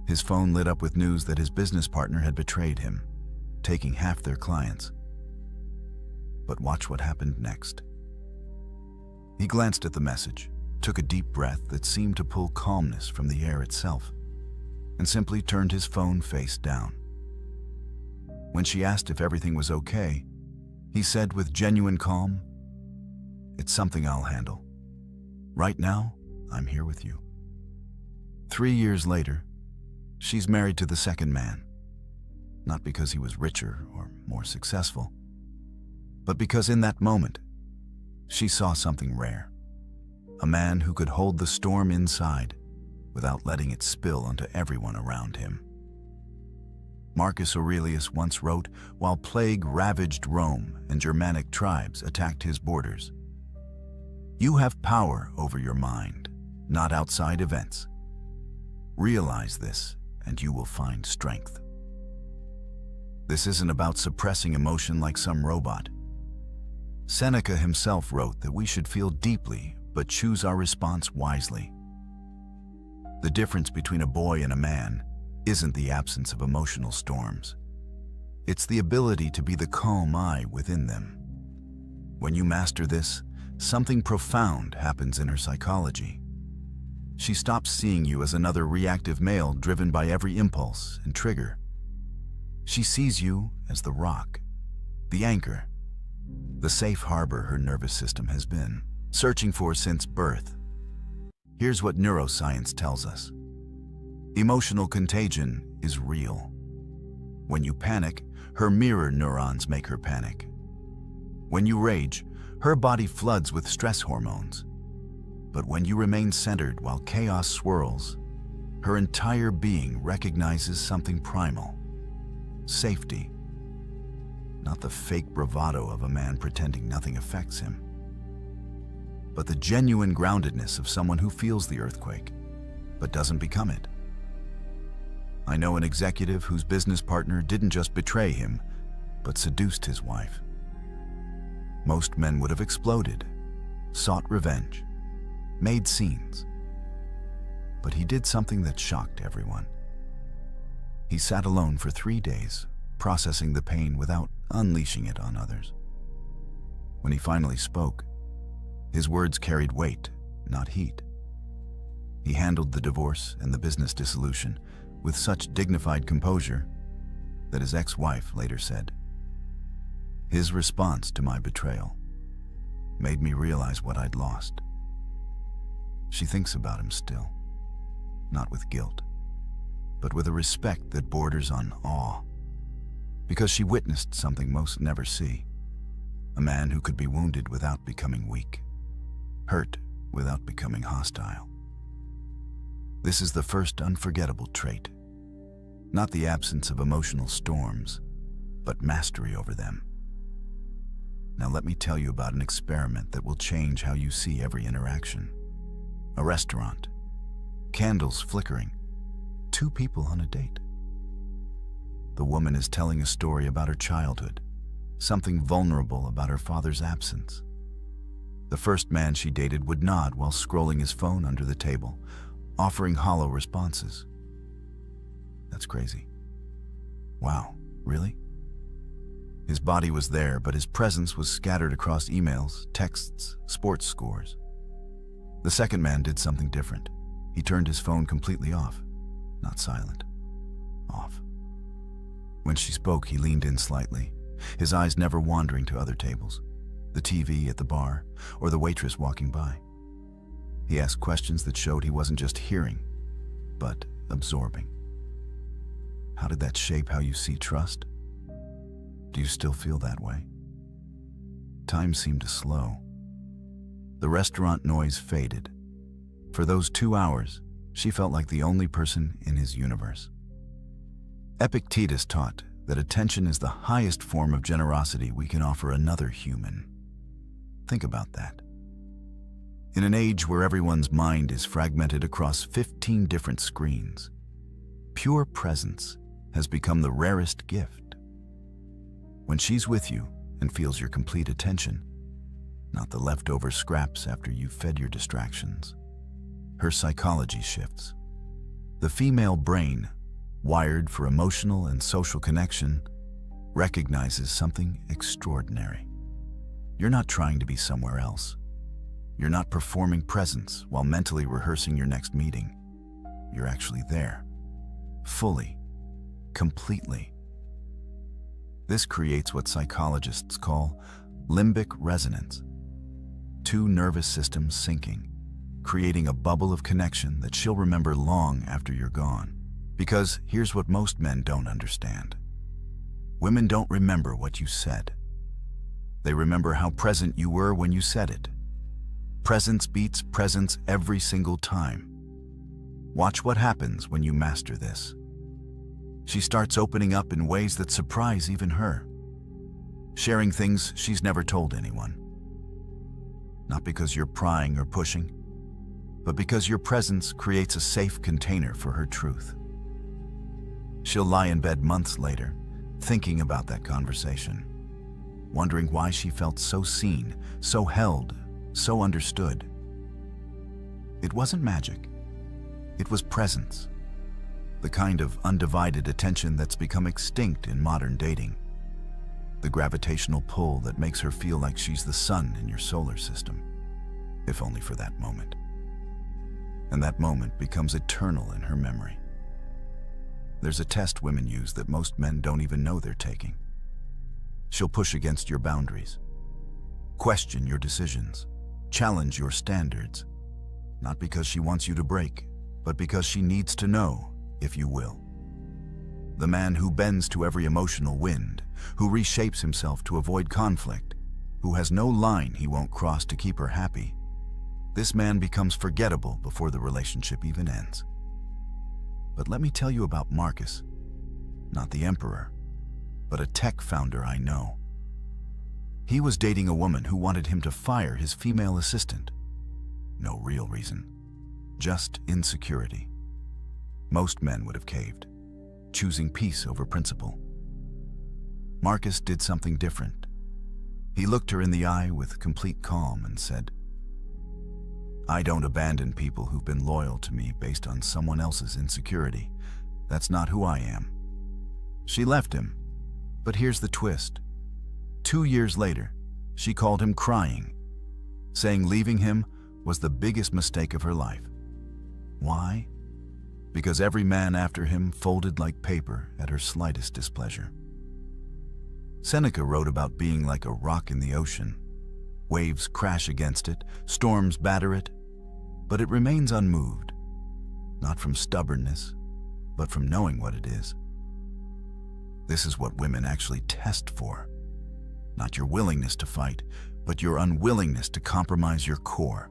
His phone lit up with news that his business partner had betrayed him, taking half their clients. But watch what happened next. He glanced at the message, took a deep breath that seemed to pull calmness from the air itself, and simply turned his phone face down. When she asked if everything was okay, he said with genuine calm, "It's something I'll handle. Right now, I'm here with you." 3 years later, she's married to the second man, not because he was richer or more successful, but because in that moment, she saw something rare. A man who could hold the storm inside without letting it spill onto everyone around him. Marcus Aurelius once wrote, while plague ravaged Rome and Germanic tribes attacked his borders, "You have power over your mind, not outside events. Realize this, and you will find strength." This isn't about suppressing emotion like some robot. Seneca himself wrote that we should feel deeply, but choose our response wisely. The difference between a boy and a man isn't the absence of emotional storms. It's the ability to be the calm eye within them. When you master this, something profound happens in her psychology. She stops seeing you as another reactive male driven by every impulse and trigger. She sees you as the rock, the anchor, the safe harbor her nervous system has been searching for since birth. Here's what neuroscience tells us. Emotional contagion is real. When you panic, her mirror neurons make her panic. When you rage, her body floods with stress hormones. But when you remain centered while chaos swirls, her entire being recognizes something primal: safety. Not the fake bravado of a man pretending nothing affects him, but the genuine groundedness of someone who feels the earthquake, but doesn't become it. I know an executive whose business partner didn't just betray him, but seduced his wife. Most men would have exploded, sought revenge, made scenes. But he did something that shocked everyone. He sat alone for 3 days, processing the pain without unleashing it on others. When he finally spoke, his words carried weight, not heat. He handled the divorce and the business dissolution with such dignified composure that his ex-wife later said, "His response to my betrayal made me realize what I'd lost." She thinks about him still, not with guilt, but with a respect that borders on awe, because she witnessed something most never see: a man who could be wounded without becoming weak, hurt without becoming hostile. This is the first unforgettable trait, not the absence of emotional storms, but mastery over them. Now let me tell you about an experiment that will change how you see every interaction. A restaurant, candles flickering, 2 people on a date. The woman is telling a story about her childhood, something vulnerable about her father's absence. The first man she dated would nod while scrolling his phone under the table, offering hollow responses. That's crazy. Wow, really? His body was there, but his presence was scattered across emails, texts, sports scores. The second man did something different. He turned his phone completely off. Not silent. Off. When she spoke, he leaned in slightly, his eyes never wandering to other tables, the TV at the bar, or the waitress walking by. He asked questions that showed he wasn't just hearing, but absorbing. How did that shape how you see trust? Do you still feel that way? Time seemed to slow. The restaurant noise faded. For those 2 hours, she felt like the only person in his universe. Epictetus taught that attention is the highest form of generosity we can offer another human. Think about that. In an age where everyone's mind is fragmented across 15 different screens, pure presence has become the rarest gift. When she's with you and feels your complete attention, not the leftover scraps after you've fed your distractions, her psychology shifts. The female brain, wired for emotional and social connection, recognizes something extraordinary. You're not trying to be somewhere else. You're not performing presence while mentally rehearsing your next meeting. You're actually there, fully, completely. This creates what psychologists call limbic resonance. Two nervous systems syncing, creating a bubble of connection that she'll remember long after you're gone. Because here's what most men don't understand. Women don't remember what you said. They remember how present you were when you said it. Presence beats presence every single time. Watch what happens when you master this. She starts opening up in ways that surprise even her, sharing things she's never told anyone. Not because you're prying or pushing, but because your presence creates a safe container for her truth. She'll lie in bed months later, thinking about that conversation, wondering why she felt so seen, so held, so understood. It wasn't magic. It was presence. The kind of undivided attention that's become extinct in modern dating. The gravitational pull that makes her feel like she's the sun in your solar system, if only for that moment. And that moment becomes eternal in her memory. There's a test women use that most men don't even know they're taking. She'll push against your boundaries, question your decisions, challenge your standards, not because she wants you to break, but because she needs to know if you will. The man who bends to every emotional wind, who reshapes himself to avoid conflict, who has no line he won't cross to keep her happy, this man becomes forgettable before the relationship even ends. But let me tell you about Marcus, not the emperor, but a tech founder I know. He was dating a woman who wanted him to fire his female assistant. No real reason, just insecurity. Most men would have caved, choosing peace over principle. Marcus did something different. He looked her in the eye with complete calm and said, "I don't abandon people who've been loyal to me based on someone else's insecurity. That's not who I am." She left him, but here's the twist. 2 years later, she called him crying, saying leaving him was the biggest mistake of her life. Why? Because every man after him folded like paper at her slightest displeasure. Seneca wrote about being like a rock in the ocean. Waves crash against it, storms batter it, but it remains unmoved, not from stubbornness, but from knowing what it is. This is what women actually test for. Not your willingness to fight, but your unwillingness to compromise your core.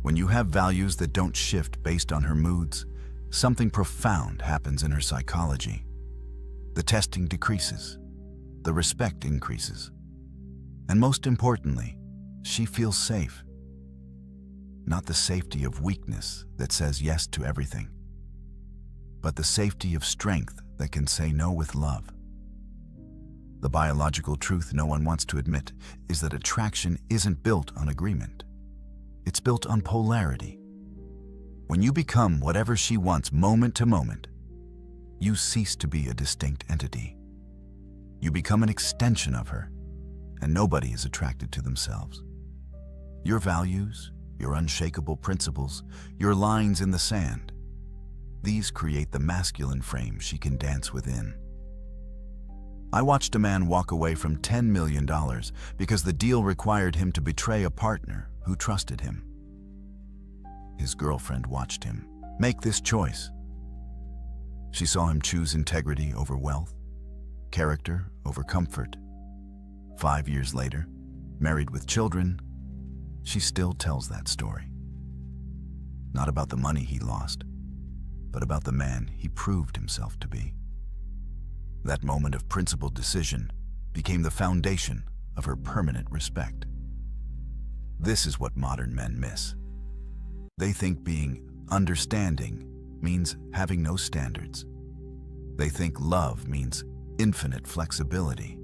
When you have values that don't shift based on her moods, something profound happens in her psychology. The testing decreases, the respect increases, and most importantly, she feels safe. Not the safety of weakness that says yes to everything, but the safety of strength that can say no with love. The biological truth no one wants to admit is that attraction isn't built on agreement. It's built on polarity. When you become whatever she wants moment to moment, you cease to be a distinct entity. You become an extension of her, and nobody is attracted to themselves. Your values, your unshakable principles, your lines in the sand, these create the masculine frame she can dance within. I watched a man walk away from $10 million because the deal required him to betray a partner who trusted him. His girlfriend watched him make this choice. She saw him choose integrity over wealth, character over comfort. 5 years later, married with children, she still tells that story. Not about the money he lost, but about the man he proved himself to be. That moment of principled decision became the foundation of her permanent respect. This is what modern men miss. They think being understanding means having no standards. They think love means infinite flexibility.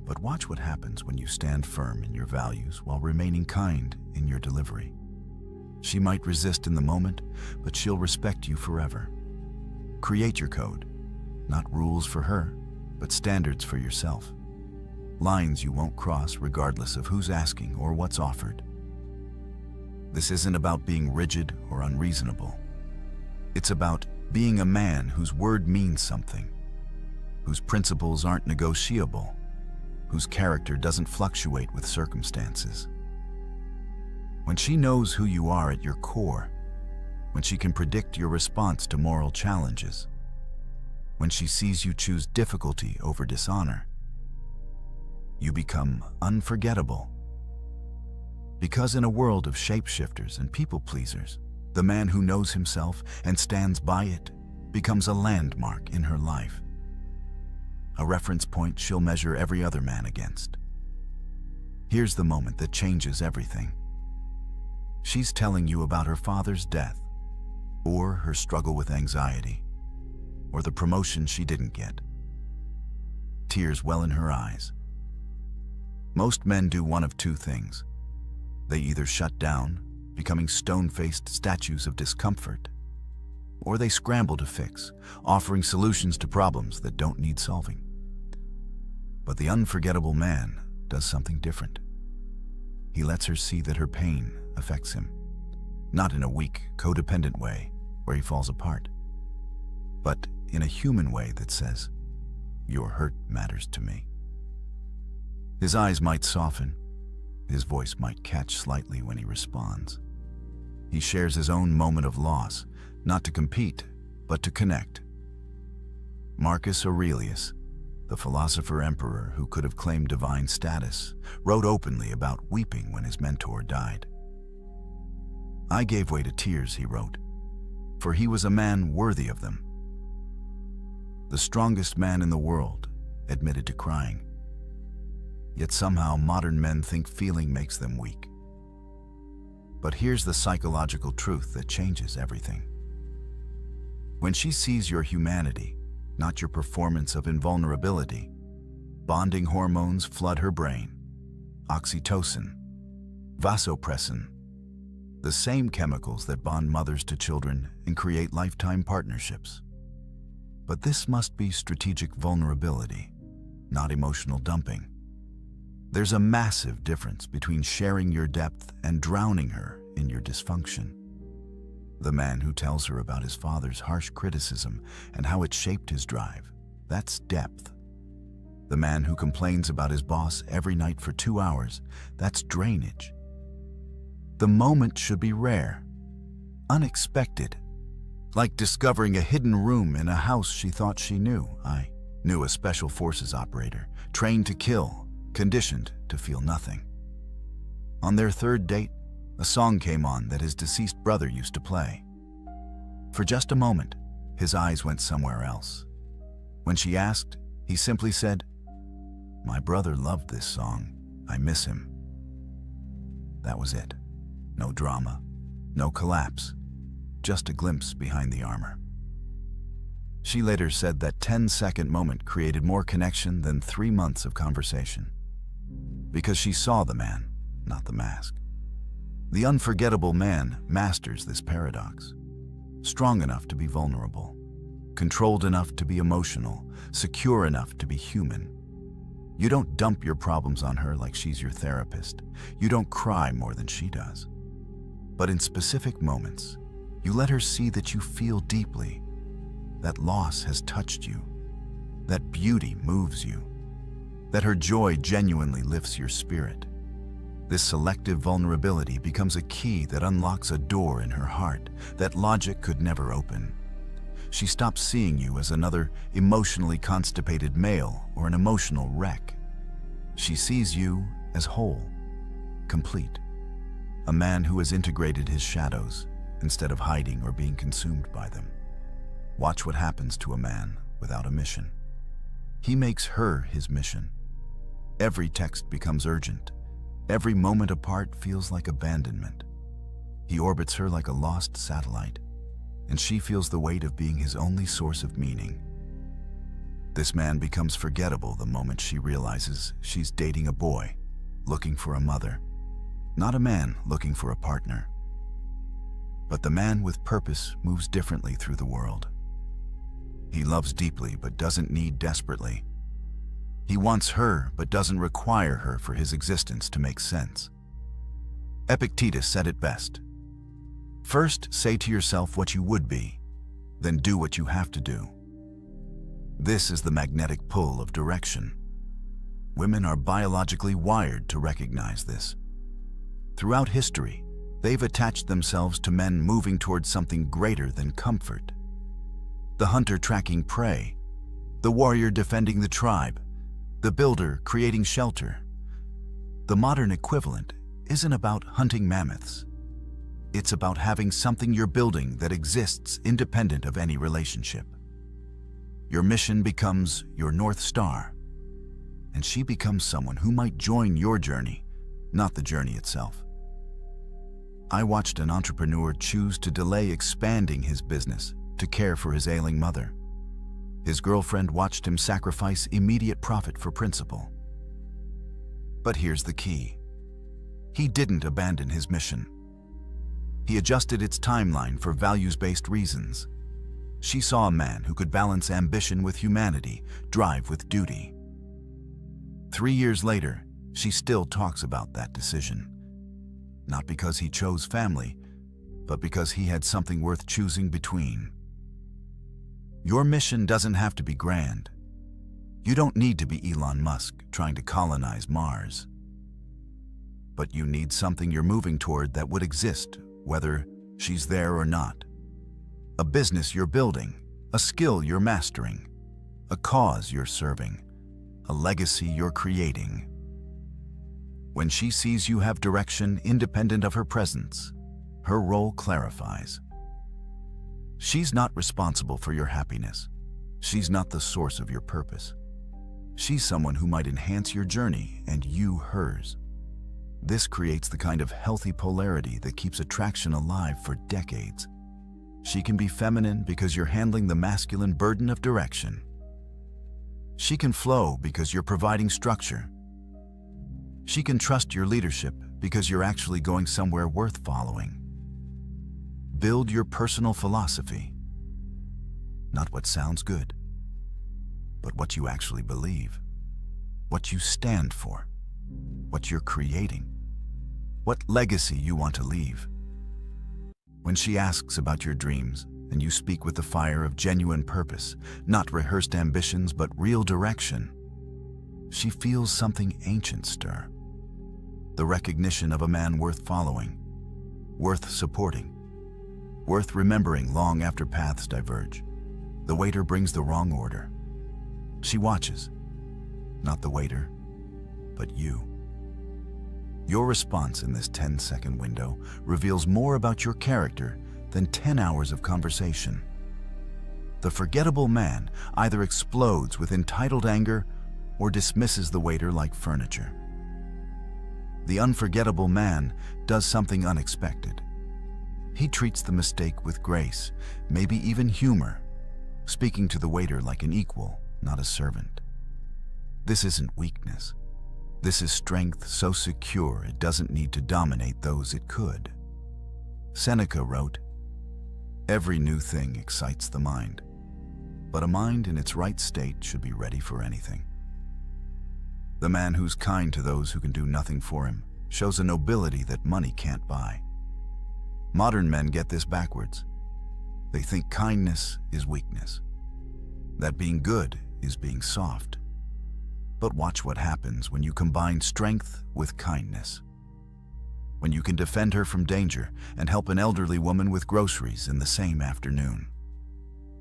But watch what happens when you stand firm in your values while remaining kind in your delivery. She might resist in the moment, but she'll respect you forever. Create your code, not rules for her, but standards for yourself. Lines you won't cross regardless of who's asking or what's offered. This isn't about being rigid or unreasonable. It's about being a man whose word means something, whose principles aren't negotiable, whose character doesn't fluctuate with circumstances. When she knows who you are at your core, when she can predict your response to moral challenges, when she sees you choose difficulty over dishonor, you become unforgettable. Because in a world of shapeshifters and people-pleasers, the man who knows himself and stands by it becomes a landmark in her life, a reference point she'll measure every other man against. Here's the moment that changes everything. She's telling you about her father's death, or her struggle with anxiety, or the promotion she didn't get. Tears well in her eyes. Most men do one of two things. They either shut down, becoming stone-faced statues of discomfort, or they scramble to fix, offering solutions to problems that don't need solving. But the unforgettable man does something different. He lets her see that her pain affects him, not in a weak, codependent way where he falls apart, but in a human way that says, "Your hurt matters to me." His eyes might soften, his voice might catch slightly when he responds. He shares his own moment of loss, not to compete, but to connect. Marcus Aurelius, the philosopher-emperor who could have claimed divine status, wrote openly about weeping when his mentor died. "I gave way to tears," he wrote, "for he was a man worthy of them." The strongest man in the world admitted to crying. Yet somehow modern men think feeling makes them weak. But here's the psychological truth that changes everything. When she sees your humanity, not your performance of invulnerability, bonding hormones flood her brain. Oxytocin, vasopressin, the same chemicals that bond mothers to children and create lifetime partnerships. But this must be strategic vulnerability, not emotional dumping. There's a massive difference between sharing your depth and drowning her in your dysfunction. The man who tells her about his father's harsh criticism and how it shaped his drive, that's depth. The man who complains about his boss every night for 2 hours, that's drainage. The moment should be rare, unexpected, like discovering a hidden room in a house she thought she knew. I knew a special forces operator, trained to kill, conditioned to feel nothing. On their third date, a song came on that his deceased brother used to play. For just a moment, his eyes went somewhere else. When she asked, he simply said, "My brother loved this song. I miss him." That was it. No drama, no collapse, just a glimpse behind the armor. She later said that 10-second moment created more connection than 3 months of conversation. Because she saw the man, not the mask. The unforgettable man masters this paradox. Strong enough to be vulnerable, controlled enough to be emotional, secure enough to be human. You don't dump your problems on her like she's your therapist. You don't cry more than she does. But in specific moments, you let her see that you feel deeply, that loss has touched you, that beauty moves you, that her joy genuinely lifts your spirit. This selective vulnerability becomes a key that unlocks a door in her heart that logic could never open. She stops seeing you as another emotionally constipated male or an emotional wreck. She sees you as whole, complete, a man who has integrated his shadows instead of hiding or being consumed by them. Watch what happens to a man without a mission. He makes her his mission. Every text becomes urgent. Every moment apart feels like abandonment. He orbits her like a lost satellite, and she feels the weight of being his only source of meaning. This man becomes forgettable the moment she realizes she's dating a boy, looking for a mother, not a man looking for a partner. But the man with purpose moves differently through the world. He loves deeply but doesn't need desperately. He wants her but doesn't require her for his existence to make sense. Epictetus said it best. First, say to yourself what you would be, then do what you have to do. This is the magnetic pull of direction. Women are biologically wired to recognize this. Throughout history, they've attached themselves to men moving towards something greater than comfort. The hunter tracking prey, the warrior defending the tribe, the builder creating shelter. The modern equivalent isn't about hunting mammoths. It's about having something you're building that exists independent of any relationship. Your mission becomes your North Star, and she becomes someone who might join your journey, not the journey itself. I watched an entrepreneur choose to delay expanding his business to care for his ailing mother. His girlfriend watched him sacrifice immediate profit for principle. But here's the key. He didn't abandon his mission. He adjusted its timeline for values-based reasons. She saw a man who could balance ambition with humanity, drive with duty. 3 years later, she still talks about that decision. Not because he chose family, but because he had something worth choosing between. Your mission doesn't have to be grand. You don't need to be Elon Musk trying to colonize Mars. But you need something you're moving toward that would exist, whether she's there or not. A business you're building, a skill you're mastering, a cause you're serving, a legacy you're creating. When she sees you have direction independent of her presence, her role clarifies. She's not responsible for your happiness. She's not the source of your purpose. She's someone who might enhance your journey and you hers. This creates the kind of healthy polarity that keeps attraction alive for decades. She can be feminine because you're handling the masculine burden of direction. She can flow because you're providing structure. She can trust your leadership because you're actually going somewhere worth following. Build your personal philosophy. Not what sounds good, but what you actually believe, what you stand for, what you're creating, what legacy you want to leave. When she asks about your dreams, and you speak with the fire of genuine purpose, not rehearsed ambitions, but real direction, she feels something ancient stir. The recognition of a man worth following, worth supporting, worth remembering long after paths diverge. The waiter brings the wrong order. She watches, not the waiter, but you. Your response in this 10-second window reveals more about your character than 10 hours of conversation. The forgettable man either explodes with entitled anger or dismisses the waiter like furniture. The unforgettable man does something unexpected. He treats the mistake with grace, maybe even humor, speaking to the waiter like an equal, not a servant. This isn't weakness. This is strength so secure it doesn't need to dominate those it could. Seneca wrote, "Every new thing excites the mind. but a mind in its right state should be ready for anything. The man who's kind to those who can do nothing for him shows a nobility that money can't buy. Modern men get this backwards. They think kindness is weakness, that being good is being soft. But watch what happens when you combine strength with kindness. When you can defend her from danger and help an elderly woman with groceries in the same afternoon.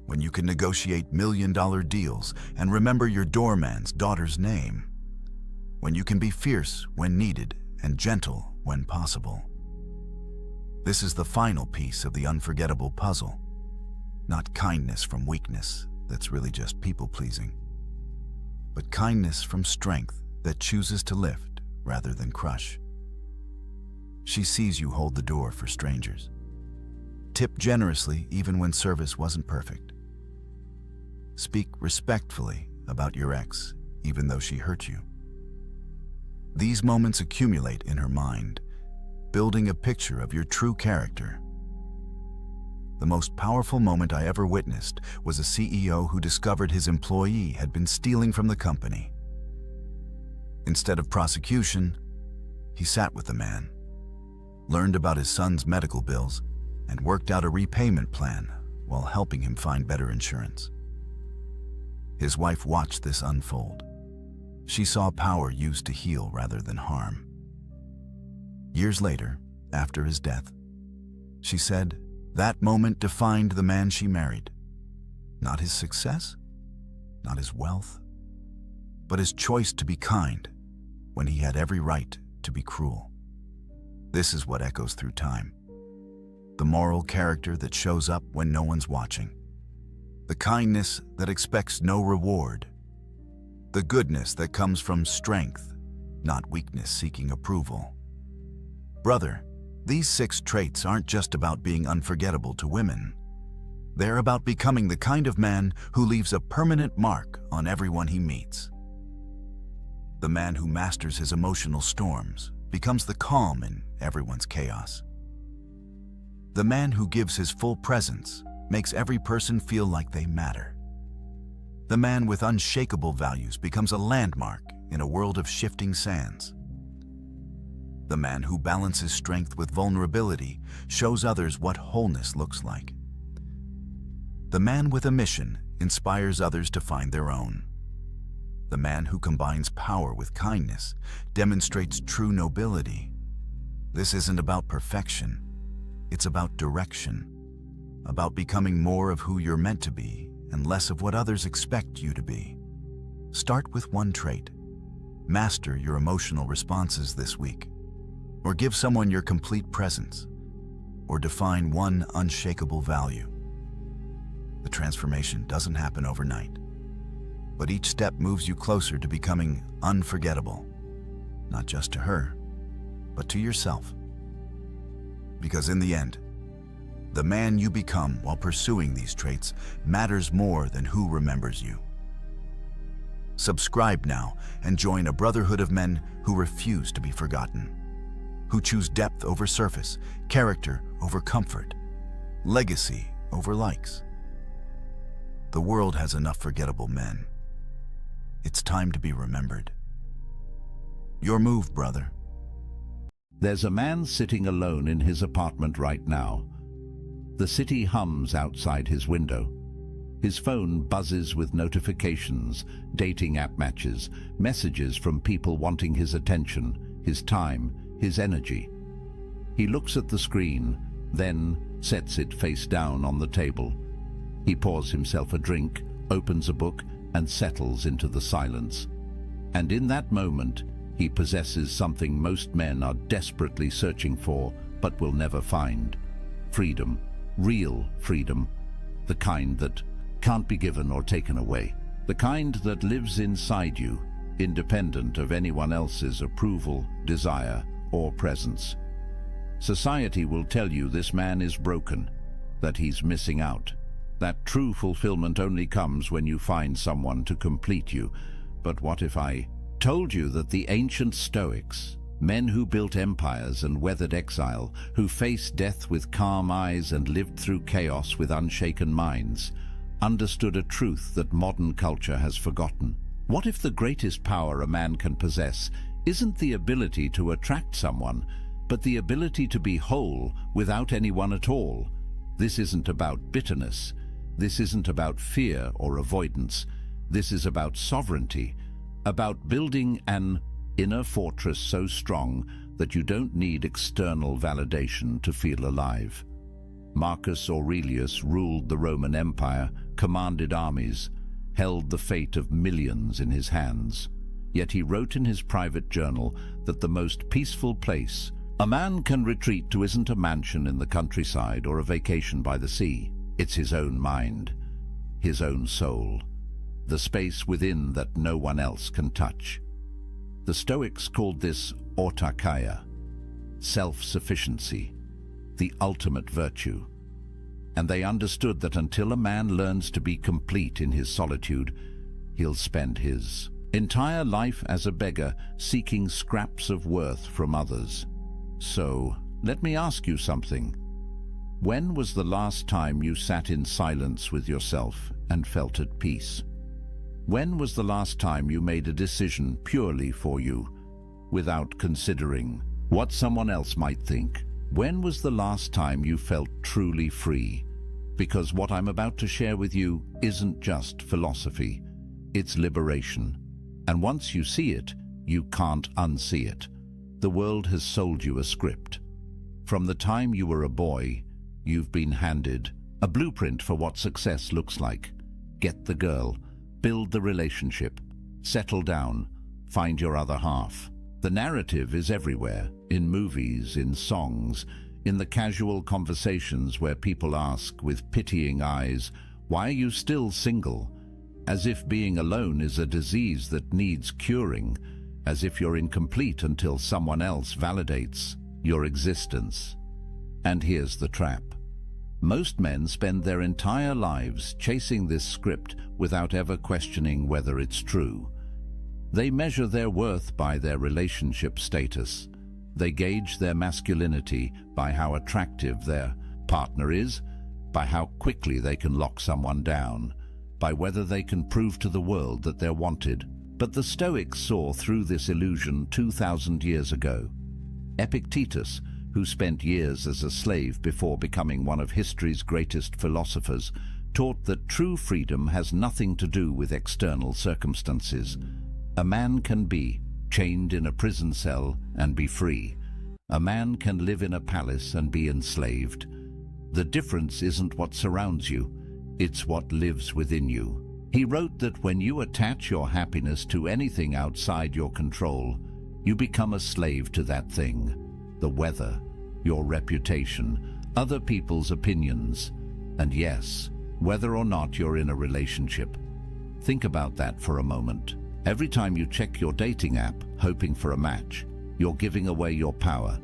When you can negotiate million-dollar deals and remember your doorman's daughter's name. When you can be fierce when needed and gentle when possible. This is the final piece of the unforgettable puzzle. Not kindness from weakness that's really just people-pleasing, but kindness from strength that chooses to lift rather than crush. She sees you hold the door for strangers. Tip generously even when service wasn't perfect. Speak respectfully about your ex even though she hurt you. These moments accumulate in her mind, building a picture of your true character. The most powerful moment I ever witnessed was a CEO who discovered his employee had been stealing from the company. Instead of prosecution, he sat with the man, learned about his son's medical bills, and worked out a repayment plan while helping him find better insurance. His wife watched this unfold. She saw power used to heal rather than harm. Years later, after his death, she said, that moment defined the man she married. Not his success, not his wealth, but his choice to be kind when he had every right to be cruel. This is what echoes through time. The moral character that shows up when no one's watching. The kindness that expects no reward. The goodness that comes from strength, not weakness seeking approval. Brother, these 6 traits aren't just about being unforgettable to women. They're about becoming the kind of man who leaves a permanent mark on everyone he meets. The man who masters his emotional storms becomes the calm in everyone's chaos. The man who gives his full presence makes every person feel like they matter. The man with unshakable values becomes a landmark in a world of shifting sands. The man who balances strength with vulnerability shows others what wholeness looks like. The man with a mission inspires others to find their own. The man who combines power with kindness demonstrates true nobility. This isn't about perfection. It's about direction, about becoming more of who you're meant to be and less of what others expect you to be. Start with one trait. Master your emotional responses this week. Or give someone your complete presence, or define one unshakable value. The transformation doesn't happen overnight, but each step moves you closer to becoming unforgettable, not just to her, but to yourself. Because in the end, the man you become while pursuing these traits matters more than who remembers you. Subscribe now and join a brotherhood of men who refuse to be forgotten. Who choose depth over surface, character over comfort, legacy over likes. The world has enough forgettable men. It's time to be remembered. Your move, brother. There's a man sitting alone in his apartment right now. The city hums outside his window. His phone buzzes with notifications, dating app matches, messages from people wanting his attention, his time, his energy. He looks at the screen, then sets it face down on the table. He pours himself a drink, opens a book, and settles into the silence. And in that moment, he possesses something most men are desperately searching for, but will never find. Freedom. Real freedom. The kind that can't be given or taken away. The kind that lives inside you, independent of anyone else's approval, desire, or presence. Society will tell you this man is broken, that he's missing out. That true fulfillment only comes when you find someone to complete you. But what if I told you that the ancient Stoics, men who built empires and weathered exile, who faced death with calm eyes and lived through chaos with unshaken minds, understood a truth that modern culture has forgotten. What if the greatest power a man can possess isn't the ability to attract someone, but the ability to be whole without anyone at all? This isn't about bitterness. This isn't about fear or avoidance. This is about sovereignty, about building an inner fortress so strong that you don't need external validation to feel alive. Marcus Aurelius ruled the Roman Empire, commanded armies, held the fate of millions in his hands. Yet he wrote in his private journal that the most peaceful place a man can retreat to isn't a mansion in the countryside or a vacation by the sea. It's his own mind, his own soul, the space within that no one else can touch. The Stoics called this autarkia, self-sufficiency, the ultimate virtue. And they understood that until a man learns to be complete in his solitude, he'll spend his entire life as a beggar seeking scraps of worth from others. So, let me ask you something. When was the last time you sat in silence with yourself and felt at peace? When was the last time you made a decision purely for you, without considering what someone else might think? When was the last time you felt truly free? Because what I'm about to share with you isn't just philosophy, it's liberation. And once you see it, you can't unsee it. The world has sold you a script. From the time you were a boy, you've been handed a blueprint for what success looks like. Get the girl, build the relationship, settle down, find your other half. The narrative is everywhere, in movies, in songs, in the casual conversations where people ask with pitying eyes, "Why are you still single?" As if being alone is a disease that needs curing, as if you're incomplete until someone else validates your existence. And here's the trap. Most men spend their entire lives chasing this script without ever questioning whether it's true. They measure their worth by their relationship status. They gauge their masculinity by how attractive their partner is, by how quickly they can lock someone down, by whether they can prove to the world that they're wanted. But the Stoics saw through this illusion 2,000 years ago. Epictetus, who spent years as a slave before becoming one of history's greatest philosophers, taught that true freedom has nothing to do with external circumstances. A man can be chained in a prison cell and be free. A man can live in a palace and be enslaved. The difference isn't what surrounds you, it's what lives within you. He wrote that when you attach your happiness to anything outside your control, you become a slave to that thing. The weather, your reputation, other people's opinions, and yes, whether or not you're in a relationship. Think about that for a moment. Every time you check your dating app, hoping for a match, you're giving away your power.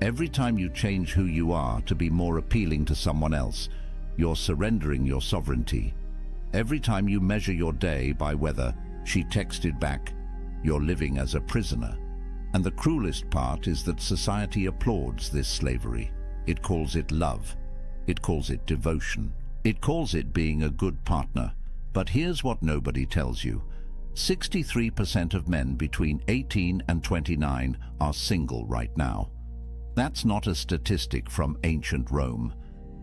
Every time you change who you are to be more appealing to someone else, you're surrendering your sovereignty. Every time you measure your day by whether she texted back, you're living as a prisoner. And the cruelest part is that society applauds this slavery. It calls it love. It calls it devotion. It calls it being a good partner. But here's what nobody tells you. 63% of men between 18 and 29 are single right now. That's not a statistic from ancient Rome.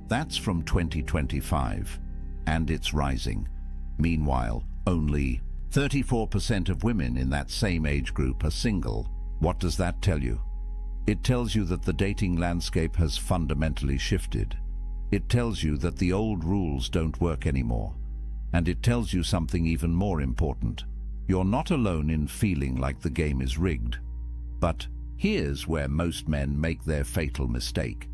That's from 2025. And it's rising. Meanwhile, only 34% of women in that same age group are single. What does that tell you? It tells you that the dating landscape has fundamentally shifted. It tells you that the old rules don't work anymore. And it tells you something even more important. You're not alone in feeling like the game is rigged. But here's where most men make their fatal mistake.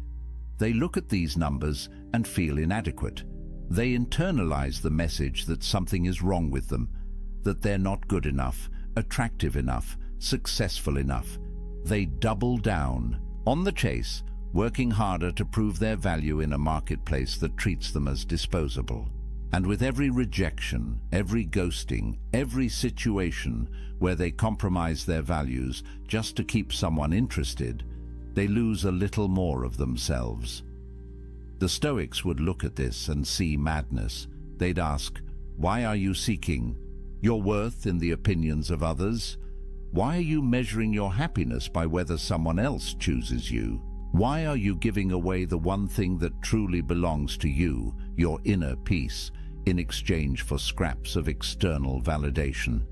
They look at these numbers and feel inadequate. They internalize the message that something is wrong with them, that they're not good enough, attractive enough, successful enough. They double down on the chase, working harder to prove their value in a marketplace that treats them as disposable. And with every rejection, every ghosting, every situation where they compromise their values just to keep someone interested, they lose a little more of themselves. The Stoics would look at this and see madness. They'd ask, why are you seeking your worth in the opinions of others? Why are you measuring your happiness by whether someone else chooses you? Why are you giving away the one thing that truly belongs to you, your inner peace, in exchange for scraps of external validation?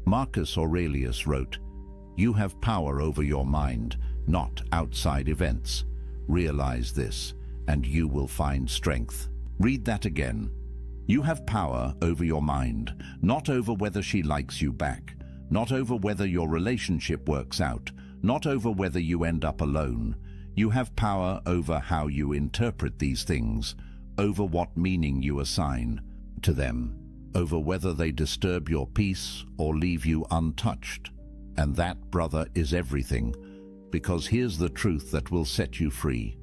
Marcus Aurelius wrote, "You have power over your mind, not outside events. Realize this, and you will find strength." Read that again. You have power over your mind, not over whether she likes you back, not over whether your relationship works out, not over whether you end up alone. You have power over how you interpret these things, over what meaning you assign to them, over whether they disturb your peace or leave you untouched. And that, brother, is everything, because here's the truth that will set you free.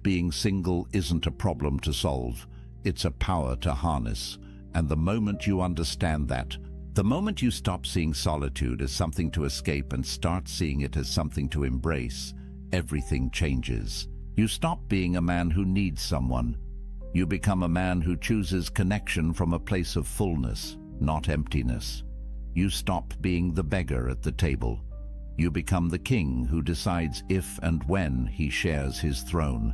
Being single isn't a problem to solve, it's a power to harness. And the moment you understand that, the moment you stop seeing solitude as something to escape and start seeing it as something to embrace, everything changes. You stop being a man who needs someone. You become a man who chooses connection from a place of fullness, not emptiness. You stop being the beggar at the table. You become the king who decides if and when he shares his throne.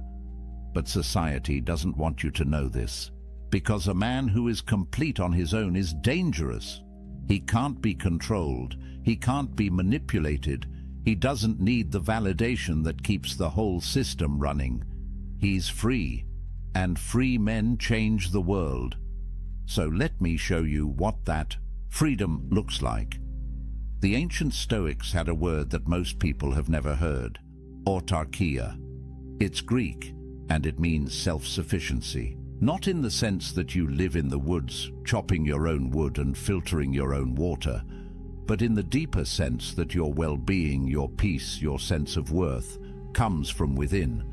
But society doesn't want you to know this, because a man who is complete on his own is dangerous. He can't be controlled. He can't be manipulated. He doesn't need the validation that keeps the whole system running. He's free, and free men change the world. So let me show you what that freedom looks like. The ancient Stoics had a word that most people have never heard: autarkia. It's Greek, and it means self-sufficiency. Not in the sense that you live in the woods, chopping your own wood and filtering your own water, but in the deeper sense that your well-being, your peace, your sense of worth comes from within.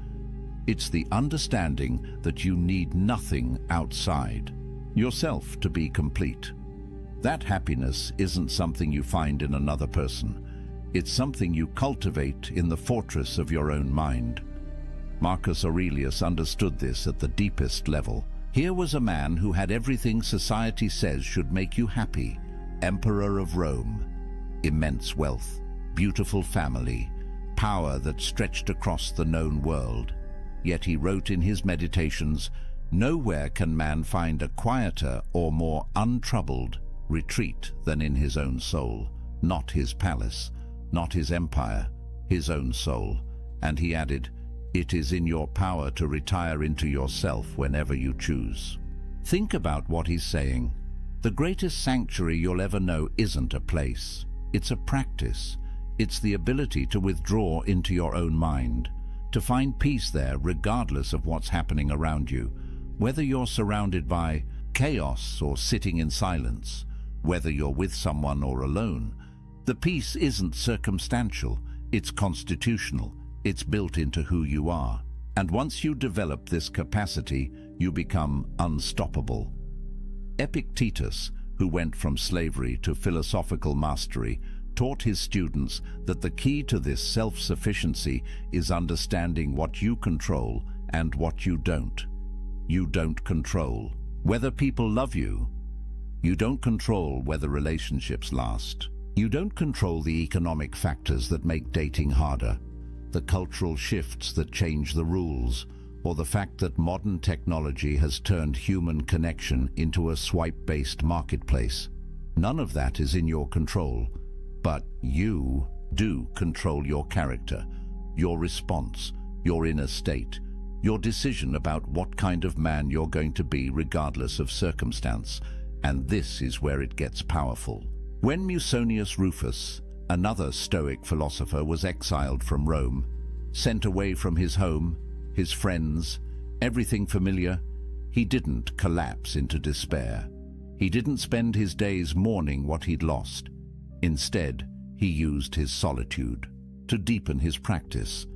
It's the understanding that you need nothing outside yourself to be complete. That happiness isn't something you find in another person. It's something you cultivate in the fortress of your own mind. Marcus Aurelius understood this at the deepest level. Here was a man who had everything society says should make you happy. Emperor of Rome, immense wealth, beautiful family, power that stretched across the known world. Yet he wrote in his meditations, "Nowhere can man find a quieter or more untroubled retreat than in his own soul, not his palace, not his empire, his own soul." And he added, "It is in your power to retire into yourself whenever you choose." Think about what he's saying. The greatest sanctuary you'll ever know isn't a place. It's a practice. It's the ability to withdraw into your own mind, to find peace there regardless of what's happening around you, whether you're surrounded by chaos or sitting in silence, whether you're with someone or alone. The peace isn't circumstantial, it's constitutional. It's built into who you are. And once you develop this capacity, you become unstoppable. Epictetus, who went from slavery to philosophical mastery, taught his students that the key to this self-sufficiency is understanding what you control and what you don't. You don't control whether people love you. You don't control whether relationships last. You don't control the economic factors that make dating harder, the cultural shifts that change the rules, or the fact that modern technology has turned human connection into a swipe-based marketplace. None of that is in your control, but you do control your character, your response, your inner state, your decision about what kind of man you're going to be regardless of circumstance. And this is where it gets powerful. When Musonius Rufus, another Stoic philosopher, was exiled from Rome, sent away from his home, his friends, everything familiar, he didn't collapse into despair. He didn't spend his days mourning what he'd lost. Instead, he used his solitude to deepen his practice.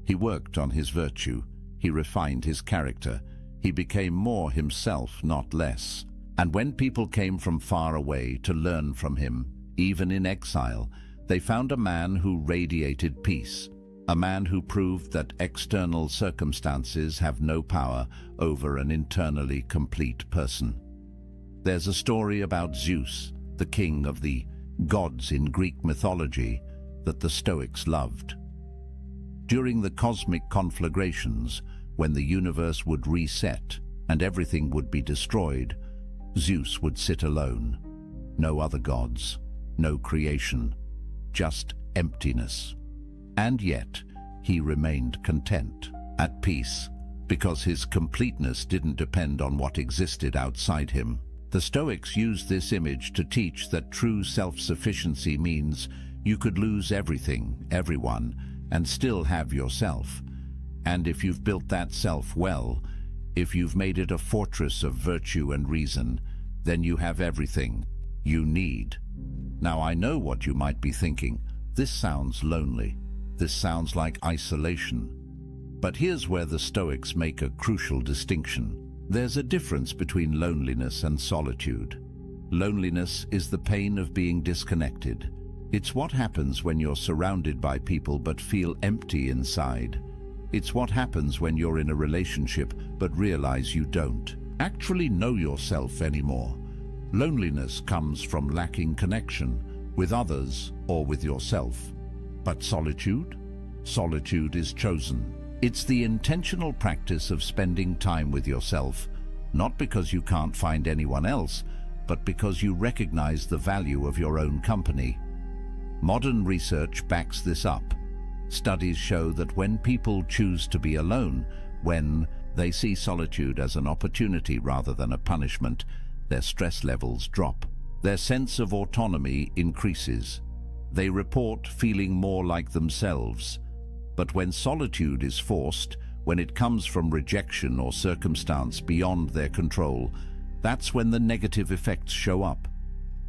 He worked on his virtue. He refined his character. He became more himself, not less. And when people came from far away to learn from him, even in exile, they found a man who radiated peace, a man who proved that external circumstances have no power over an internally complete person. There's a story about Zeus, the king of the gods in Greek mythology, that the Stoics loved. During the cosmic conflagrations, when the universe would reset and everything would be destroyed, Zeus would sit alone. No other gods, no creation, just emptiness. And yet, he remained content, at peace, because his completeness didn't depend on what existed outside him. The Stoics used this image to teach that true self-sufficiency means you could lose everything, everyone, and still have yourself. And if you've built that self well, if you've made it a fortress of virtue and reason, then you have everything you need. Now, I know what you might be thinking. This sounds lonely. This sounds like isolation. But here's where the Stoics make a crucial distinction. There's a difference between loneliness and solitude. Loneliness is the pain of being disconnected. It's what happens when you're surrounded by people but feel empty inside. It's what happens when you're in a relationship but realize you don't actually know yourself anymore. Loneliness comes from lacking connection with others or with yourself. But solitude? Solitude is chosen. It's the intentional practice of spending time with yourself, not because you can't find anyone else, but because you recognize the value of your own company. Modern research backs this up. Studies show that when people choose to be alone, when they see solitude as an opportunity rather than a punishment, their stress levels drop. Their sense of autonomy increases. They report feeling more like themselves. But when solitude is forced, when it comes from rejection or circumstance beyond their control, that's when the negative effects show up.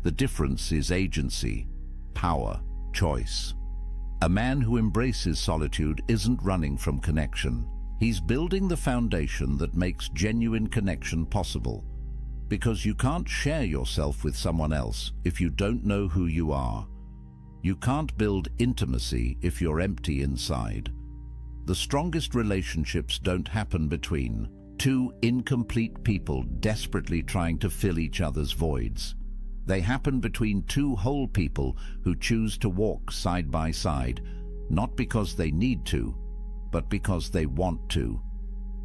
The difference is agency, power, choice. A man who embraces solitude isn't running from connection. He's building the foundation that makes genuine connection possible. Because you can't share yourself with someone else if you don't know who you are. You can't build intimacy if you're empty inside. The strongest relationships don't happen between two incomplete people desperately trying to fill each other's voids. They happen between two whole people who choose to walk side by side, not because they need to, but because they want to.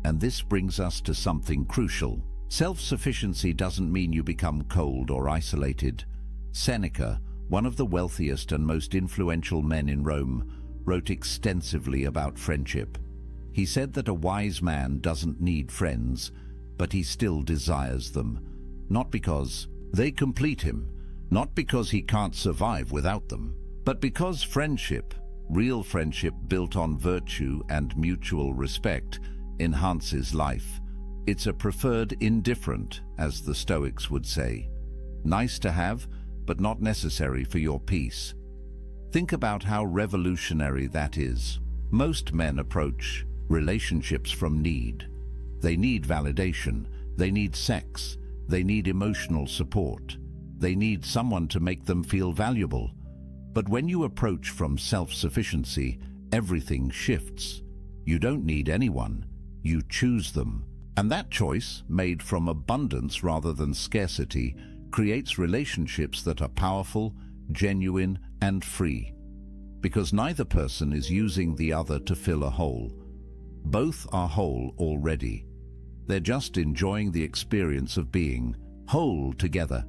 And this brings us to something crucial. Self-sufficiency doesn't mean you become cold or isolated. Seneca, one of the wealthiest and most influential men in Rome, wrote extensively about friendship. He said that a wise man doesn't need friends, but he still desires them, not because they complete him, not because he can't survive without them, but because friendship, real friendship built on virtue and mutual respect, enhances life. It's a preferred indifferent, as the Stoics would say. Nice to have, but not necessary for your peace. Think about how revolutionary that is. Most men approach relationships from need. They need validation, they need sex, they need emotional support, they need someone to make them feel valuable. But when you approach from self-sufficiency, everything shifts. You don't need anyone, you choose them. And that choice, made from abundance rather than scarcity, creates relationships that are powerful, genuine, and free. Because neither person is using the other to fill a hole. Both are whole already. They're just enjoying the experience of being whole together.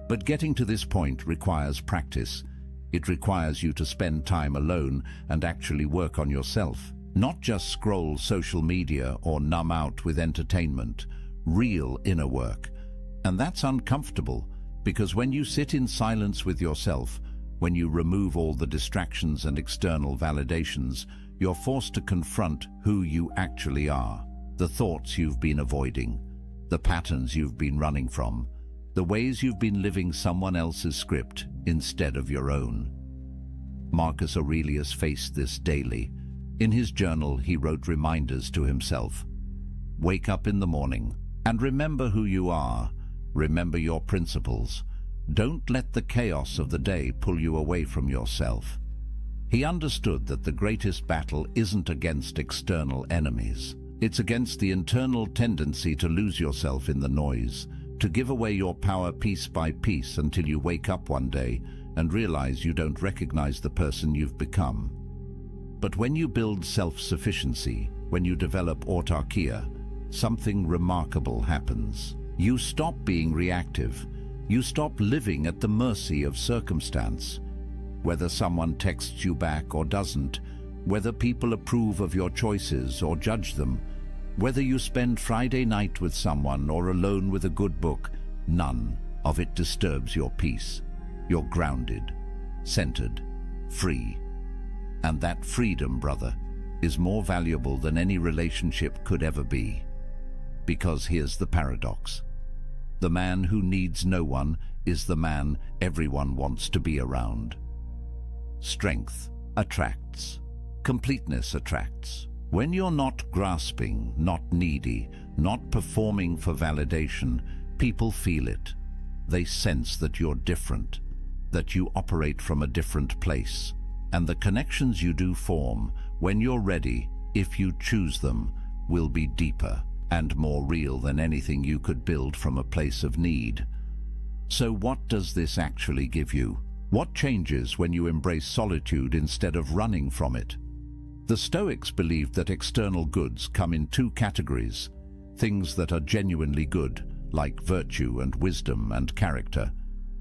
But getting to this point requires practice. It requires you to spend time alone and actually work on yourself. Not just scroll social media or numb out with entertainment. Real inner work. And that's uncomfortable, because when you sit in silence with yourself, when you remove all the distractions and external validations, you're forced to confront who you actually are, the thoughts you've been avoiding, the patterns you've been running from, the ways you've been living someone else's script instead of your own. Marcus Aurelius faced this daily. In his journal, he wrote reminders to himself. Wake up in the morning and remember who you are. Remember your principles. Don't let the chaos of the day pull you away from yourself. He understood that the greatest battle isn't against external enemies. It's against the internal tendency to lose yourself in the noise, to give away your power piece by piece until you wake up one day and realize you don't recognize the person you've become. But when you build self-sufficiency, when you develop autarkia, something remarkable happens. You stop being reactive. You stop living at the mercy of circumstance. Whether someone texts you back or doesn't, whether people approve of your choices or judge them, whether you spend Friday night with someone or alone with a good book, none of it disturbs your peace. You're grounded, centered, free. And that freedom, brother, is more valuable than any relationship could ever be. Because here's the paradox. The man who needs no one is the man everyone wants to be around. Strength attracts. Completeness attracts. When you're not grasping, not needy, not performing for validation, people feel it. They sense that you're different, that you operate from a different place. And the connections you do form, when you're ready, if you choose them, will be deeper and more real than anything you could build from a place of need. So what does this actually give you? What changes when you embrace solitude instead of running from it? The Stoics believed that external goods come in two categories: things that are genuinely good, like virtue and wisdom and character,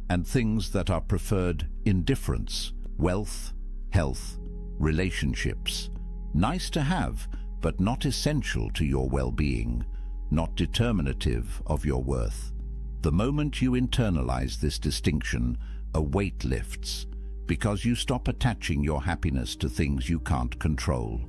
and things that are preferred indifference, wealth, health, relationships. Nice to have, but not essential to your well-being, not determinative of your worth. The moment you internalize this distinction, a weight lifts, because you stop attaching your happiness to things you can't control.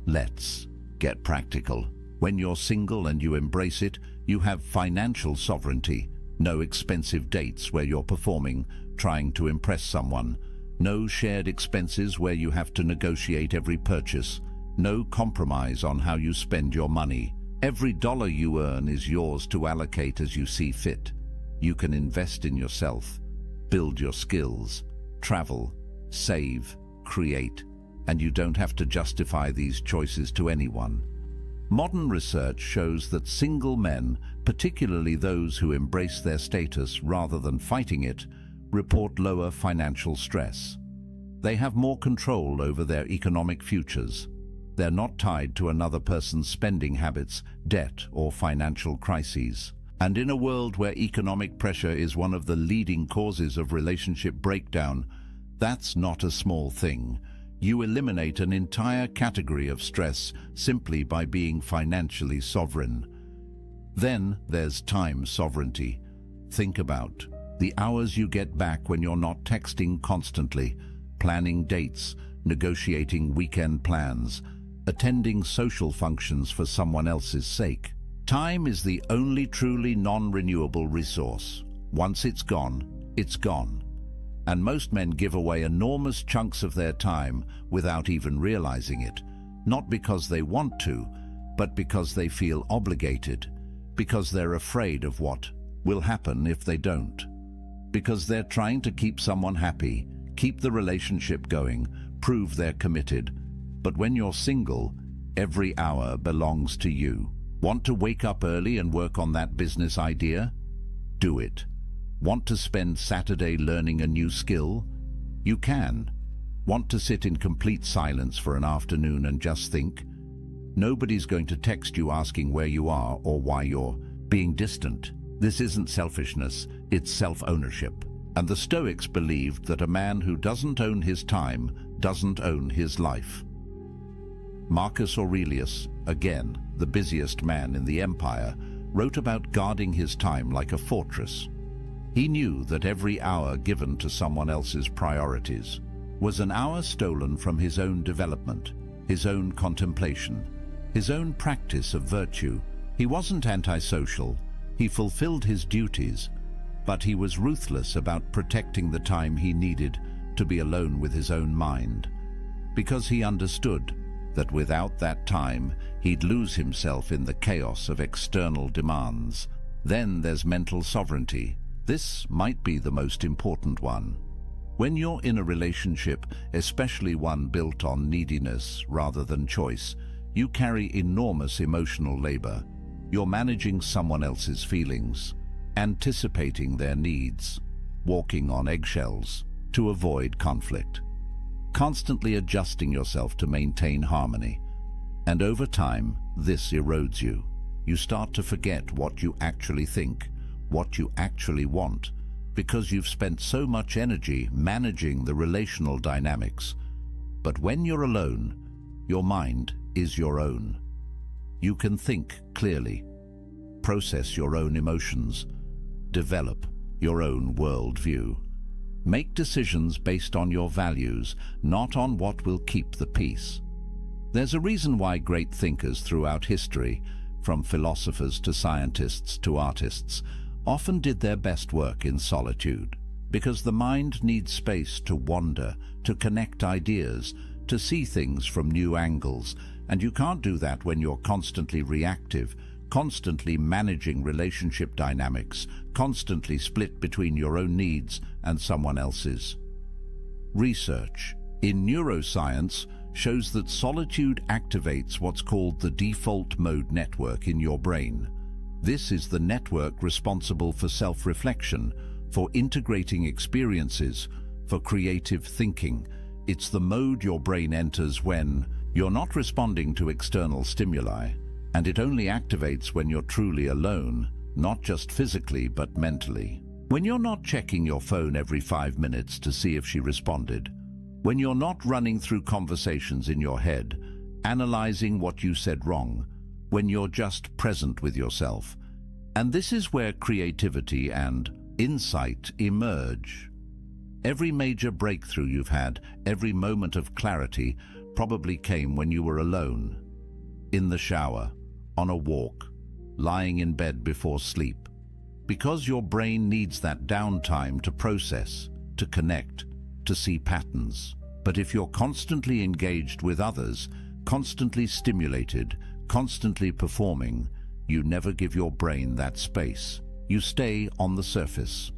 Let's get practical. When you're single and you embrace it, you have financial sovereignty. No expensive dates where you're performing, trying to impress someone. No shared expenses where you have to negotiate every purchase. No compromise on how you spend your money. Every dollar you earn is yours to allocate as you see fit. You can invest in yourself, build your skills, travel, save, create, and you don't have to justify these choices to anyone. Modern research shows that single men, particularly those who embrace their status rather than fighting it, report lower financial stress. They have more control over their economic futures. They're not tied to another person's spending habits, debt, or financial crises. And in a world where economic pressure is one of the leading causes of relationship breakdown, that's not a small thing. You eliminate an entire category of stress simply by being financially sovereign. Then there's time sovereignty. Think about the hours you get back when you're not texting constantly, planning dates, negotiating weekend plans, attending social functions for someone else's sake. Time is the only truly non-renewable resource. Once it's gone, it's gone. And most men give away enormous chunks of their time without even realizing it, not because they want to, but because they feel obligated, because they're afraid of what will happen if they don't, because they're trying to keep someone happy, keep the relationship going, prove they're committed. But when you're single, every hour belongs to you. Want to wake up early and work on that business idea? Do it. Want to spend Saturday learning a new skill? You can. Want to sit in complete silence for an afternoon and just think? Nobody's going to text you asking where you are or why you're being distant. This isn't selfishness, it's self-ownership. And the Stoics believed that a man who doesn't own his time doesn't own his life. Marcus Aurelius, again, the busiest man in the empire, wrote about guarding his time like a fortress. He knew that every hour given to someone else's priorities was an hour stolen from his own development, his own contemplation, his own practice of virtue. He wasn't antisocial, he fulfilled his duties, but he was ruthless about protecting the time he needed to be alone with his own mind, because he understood that without that time, he'd lose himself in the chaos of external demands. Then there's mental sovereignty. This might be the most important one. When you're in a relationship, especially one built on neediness rather than choice, you carry enormous emotional labor. You're managing someone else's feelings, anticipating their needs, walking on eggshells to avoid conflict, constantly adjusting yourself to maintain harmony. And over time, this erodes you. You start to forget what you actually think, what you actually want, because you've spent so much energy managing the relational dynamics. But when you're alone, your mind is your own. You can think clearly, process your own emotions, develop your own worldview. Make decisions based on your values, not on what will keep the peace. There's a reason why great thinkers throughout history, from philosophers to scientists to artists, often did their best work in solitude. Because the mind needs space to wander, to connect ideas, to see things from new angles, and you can't do that when you're constantly reactive, constantly managing relationship dynamics, constantly split between your own needs and someone else's. Research in neuroscience shows that solitude activates what's called the default mode network in your brain. This is the network responsible for self-reflection, for integrating experiences, for creative thinking. It's the mode your brain enters when you're not responding to external stimuli, and it only activates when you're truly alone, not just physically but mentally. When you're not checking your phone every 5 minutes to see if she responded, when you're not running through conversations in your head, analyzing what you said wrong, when you're just present with yourself. And this is where creativity and insight emerge. Every major breakthrough you've had, every moment of clarity, probably came when you were alone. In the shower, on a walk, lying in bed before sleep. Because your brain needs that downtime to process, to connect, to see patterns. But if you're constantly engaged with others, constantly stimulated, constantly performing, you never give your brain that space. You stay on the surface,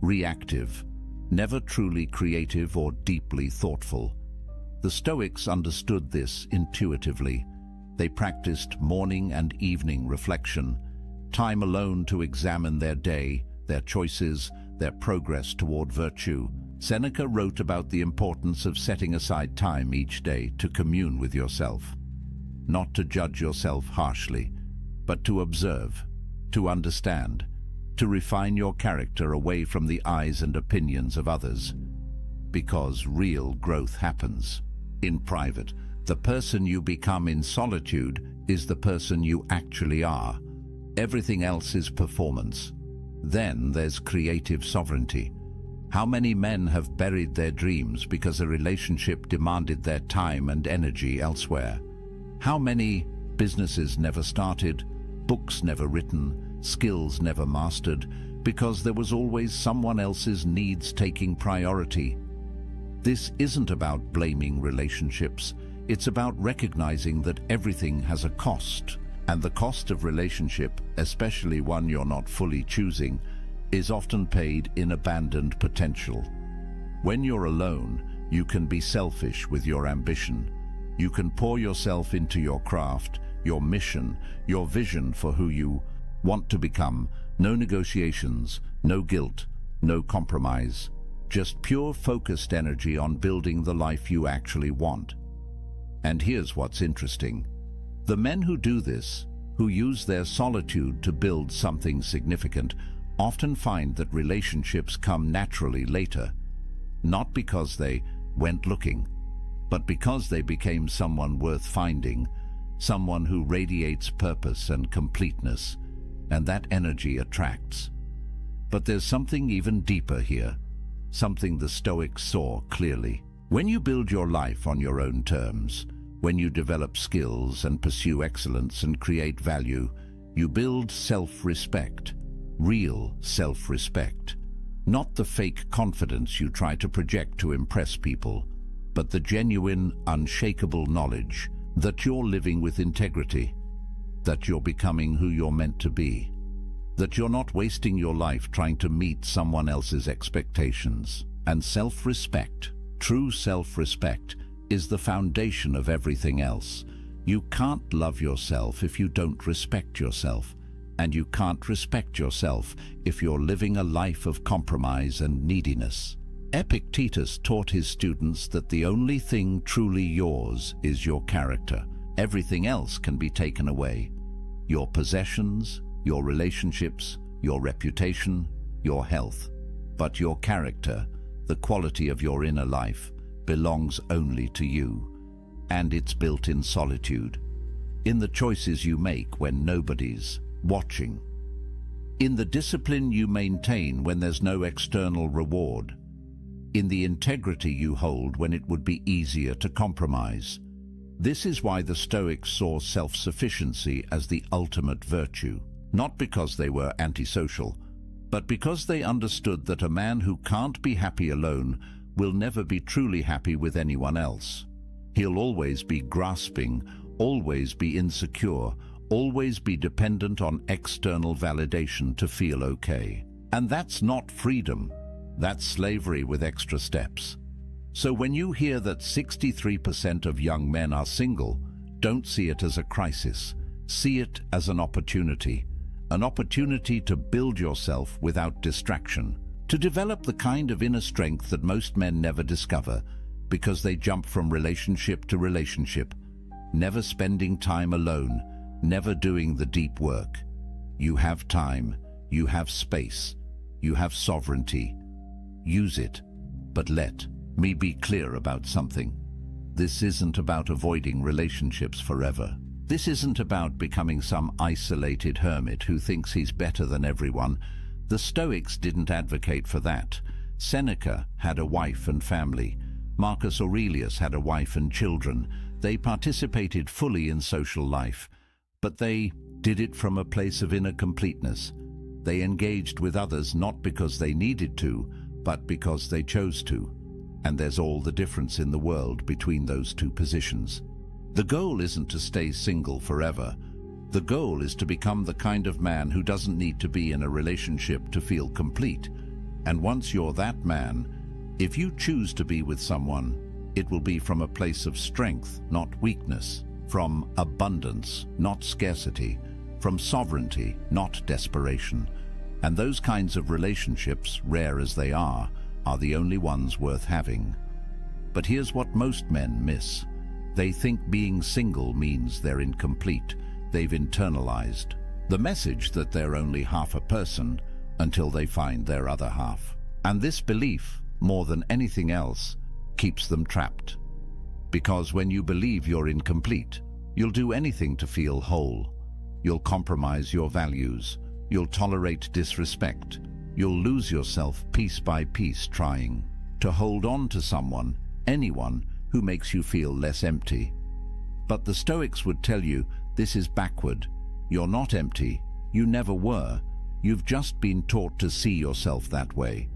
reactive, never truly creative or deeply thoughtful. The Stoics understood this intuitively. They practiced morning and evening reflection, time alone to examine their day, their choices, their progress toward virtue. Seneca wrote about the importance of setting aside time each day to commune with yourself. Not to judge yourself harshly, but to observe, to understand, to refine your character away from the eyes and opinions of others. Because real growth happens in private. The person you become in solitude is the person you actually are. Everything else is performance. Then there's creative sovereignty. How many men have buried their dreams because a relationship demanded their time and energy elsewhere? How many businesses never started, books never written, skills never mastered, because there was always someone else's needs taking priority? This isn't about blaming relationships. It's about recognizing that everything has a cost, and the cost of relationship, especially one you're not fully choosing, is often paid in abandoned potential. When you're alone, you can be selfish with your ambition. You can pour yourself into your craft, your mission, your vision for who you want to become. No negotiations, no guilt, no compromise. Just pure focused energy on building the life you actually want. And here's what's interesting. The men who do this, who use their solitude to build something significant, often find that relationships come naturally later, not because they went looking, but because they became someone worth finding, someone who radiates purpose and completeness, and that energy attracts. But there's something even deeper here, something the Stoics saw clearly. When you build your life on your own terms, when you develop skills and pursue excellence and create value, you build self-respect, real self-respect. Not the fake confidence you try to project to impress people, but the genuine, unshakable knowledge that you're living with integrity, that you're becoming who you're meant to be, that you're not wasting your life trying to meet someone else's expectations. And self-respect, true self-respect, is the foundation of everything else. You can't love yourself if you don't respect yourself, and you can't respect yourself if you're living a life of compromise and neediness. Epictetus taught his students that the only thing truly yours is your character. Everything else can be taken away. Your possessions, your relationships, your reputation, your health. But your character, the quality of your inner life, belongs only to you. And it's built in solitude, in the choices you make when nobody's watching, in the discipline you maintain when there's no external reward, in the integrity you hold when it would be easier to compromise. This is why the Stoics saw self-sufficiency as the ultimate virtue, not because they were antisocial, but because they understood that a man who can't be happy alone will never be truly happy with anyone else. He'll always be grasping, always be insecure, always be dependent on external validation to feel okay. And that's not freedom. That's slavery with extra steps. So when you hear that 63% of young men are single, don't see it as a crisis. See it as an opportunity to build yourself without distraction, to develop the kind of inner strength that most men never discover because they jump from relationship to relationship, never spending time alone, never doing the deep work. You have time, you have space, you have sovereignty. Use it, but let me be clear about something. This isn't about avoiding relationships forever. This isn't about becoming some isolated hermit who thinks he's better than everyone. The Stoics didn't advocate for that. Seneca had a wife and family. Marcus Aurelius had a wife and children. They participated fully in social life, but they did it from a place of inner completeness. They engaged with others not because they needed to, but because they chose to. And there's all the difference in the world between those two positions. The goal isn't to stay single forever. The goal is to become the kind of man who doesn't need to be in a relationship to feel complete. And once you're that man, if you choose to be with someone, it will be from a place of strength, not weakness, from abundance, not scarcity, from sovereignty, not desperation. And those kinds of relationships, rare as they are the only ones worth having. But here's what most men miss. They think being single means they're incomplete. They've internalized the message that they're only half a person until they find their other half. And this belief, more than anything else, keeps them trapped. Because when you believe you're incomplete, you'll do anything to feel whole. You'll compromise your values. You'll tolerate disrespect. You'll lose yourself piece by piece trying to hold on to someone, anyone, who makes you feel less empty. But the Stoics would tell you this is backward. You're not empty. You never were. You've just been taught to see yourself that way.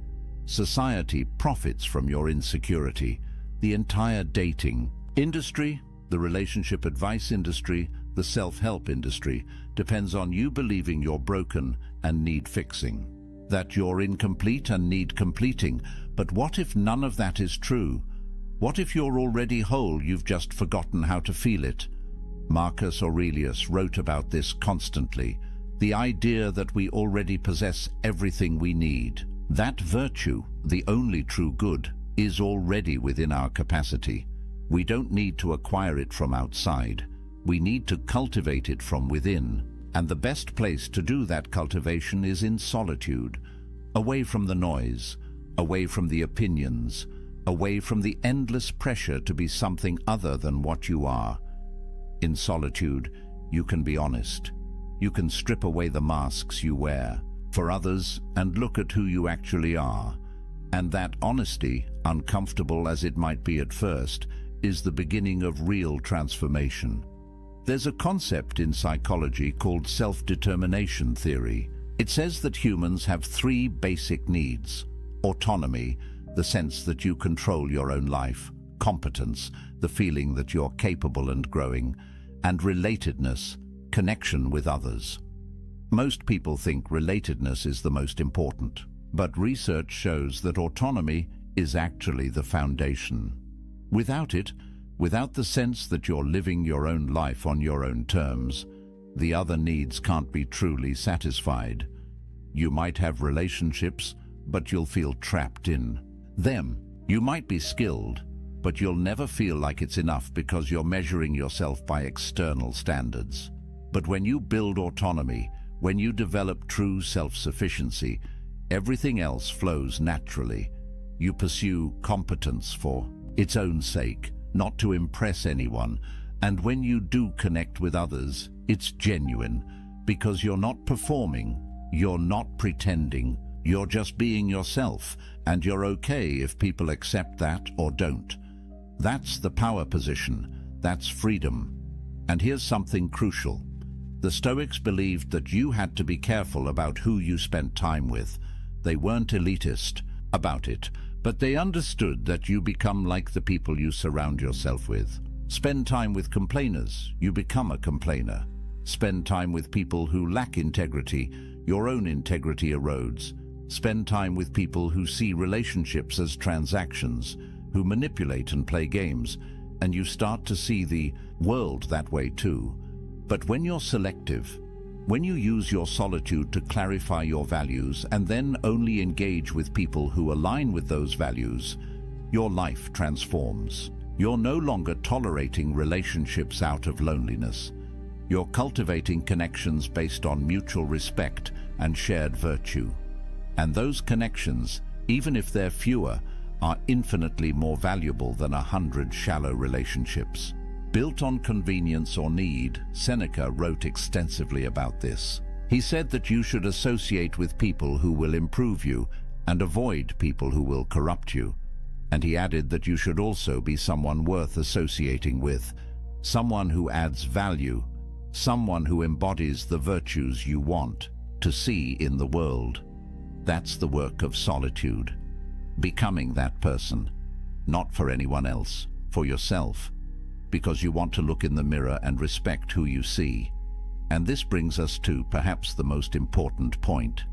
Society profits from your insecurity. The entire dating industry, the relationship advice industry, the self-help industry depends on you believing you're broken and need fixing, that you're incomplete and need completing. But what if none of that is true? What if you're already whole, you've just forgotten how to feel it? Marcus Aurelius wrote about this constantly, the idea that we already possess everything we need. That virtue, the only true good, is already within our capacity. We don't need to acquire it from outside. We need to cultivate it from within. And the best place to do that cultivation is in solitude, away from the noise, away from the opinions, away from the endless pressure to be something other than what you are. In solitude, you can be honest. You can strip away the masks you wear for others and look at who you actually are. And that honesty, uncomfortable as it might be at first, is the beginning of real transformation. There's a concept in psychology called self-determination theory. It says that humans have three basic needs: autonomy, the sense that you control your own life; competence, the feeling that you're capable and growing; and relatedness, connection with others. Most people think relatedness is the most important, but research shows that autonomy is actually the foundation. Without it, without the sense that you're living your own life on your own terms, the other needs can't be truly satisfied. You might have relationships, but you'll feel trapped in them. You might be skilled, but you'll never feel like it's enough because you're measuring yourself by external standards. But when you build autonomy, when you develop true self-sufficiency, everything else flows naturally. You pursue competence for its own sake, not to impress anyone, and when you do connect with others, it's genuine, because you're not performing, you're not pretending, you're just being yourself, and you're okay if people accept that or don't. That's the power position, that's freedom. And here's something crucial. The Stoics believed that you had to be careful about who you spent time with. They weren't elitist about it, but they understood that you become like the people you surround yourself with. Spend time with complainers, you become a complainer. Spend time with people who lack integrity, your own integrity erodes. Spend time with people who see relationships as transactions, who manipulate and play games, and you start to see the world that way too. But when you're selective, when you use your solitude to clarify your values and then only engage with people who align with those values, your life transforms. You're no longer tolerating relationships out of loneliness. You're cultivating connections based on mutual respect and shared virtue. And those connections, even if they're fewer, are infinitely more valuable than 100 shallow relationships. Built on convenience or need, Seneca wrote extensively about this. He said that you should associate with people who will improve you and avoid people who will corrupt you. And he added that you should also be someone worth associating with, someone who adds value, someone who embodies the virtues you want to see in the world. That's the work of solitude. Becoming that person, not for anyone else, for yourself, because you want to look in the mirror and respect who you see. And this brings us to perhaps the most important point,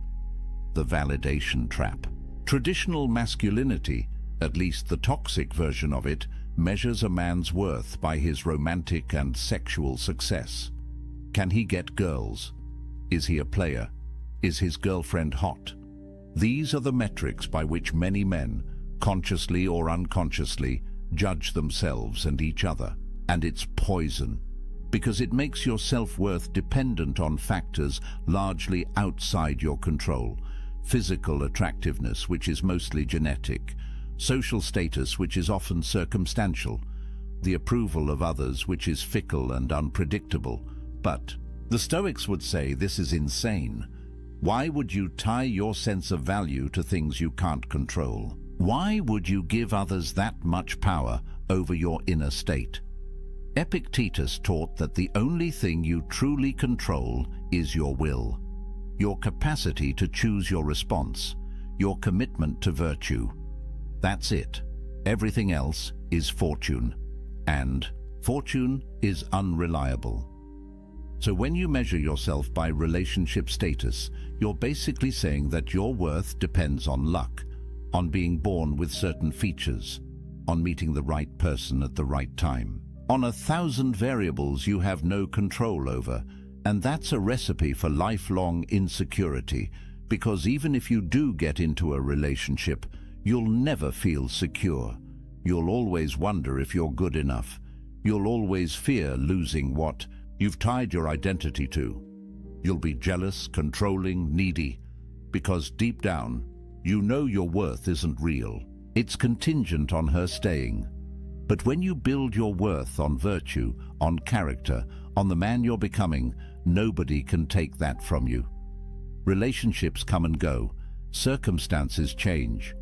the validation trap. Traditional masculinity, at least the toxic version of it, measures a man's worth by his romantic and sexual success. Can he get girls? Is he a player? Is his girlfriend hot? These are the metrics by which many men, consciously or unconsciously, judge themselves and each other. And it's poison, because it makes your self-worth dependent on factors largely outside your control. Physical attractiveness, which is mostly genetic, social status, which is often circumstantial, the approval of others, which is fickle and unpredictable. But the Stoics would say this is insane. Why would you tie your sense of value to things you can't control? Why would you give others that much power over your inner state? Epictetus taught that the only thing you truly control is your will, your capacity to choose your response, your commitment to virtue. That's it. Everything else is fortune, and fortune is unreliable. So when you measure yourself by relationship status, you're basically saying that your worth depends on luck, on being born with certain features, on meeting the right person at the right time, on 1,000 variables you have no control over. And that's a recipe for lifelong insecurity, because even if you do get into a relationship, you'll never feel secure. You'll always wonder if you're good enough. You'll always fear losing what you've tied your identity to. You'll be jealous, controlling, needy, because deep down, you know your worth isn't real. It's contingent on her staying. But when you build your worth on virtue, on character, on the man you're becoming, nobody can take that from you. Relationships come and go, circumstances change,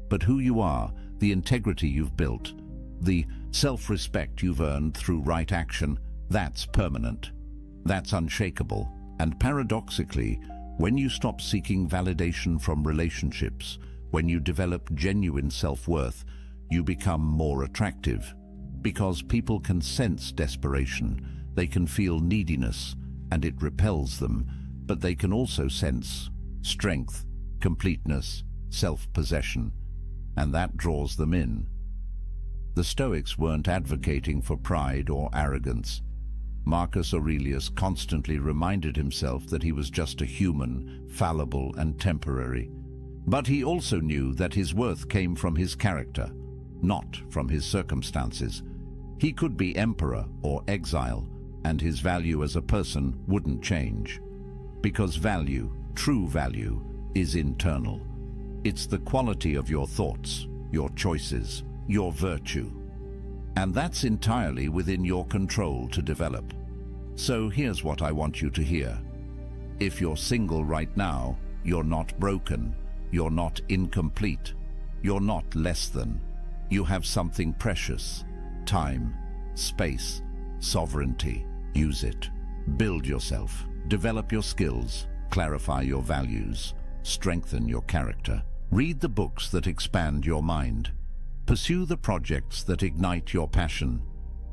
but who you are, the integrity you've built, the self-respect you've earned through right action, that's permanent. That's unshakable. And paradoxically, when you stop seeking validation from relationships, when you develop genuine self-worth, you become more attractive. Because people can sense desperation, they can feel neediness, and it repels them, but they can also sense strength, completeness, self-possession. and that draws them in. The Stoics weren't advocating for pride or arrogance. Marcus Aurelius constantly reminded himself that he was just a human, fallible and temporary. But he also knew that his worth came from his character, not from his circumstances. He could be emperor or exile, and his value as a person wouldn't change. Because value, true value, is internal. It's the quality of your thoughts, your choices, your virtue. And that's entirely within your control to develop. So here's what I want you to hear. If you're single right now, you're not broken, you're not incomplete, you're not less than. You have something precious: time, space, sovereignty. Use it. Build yourself. Develop your skills. Clarify your values. Strengthen your character. Read the books that expand your mind. Pursue the projects that ignite your passion.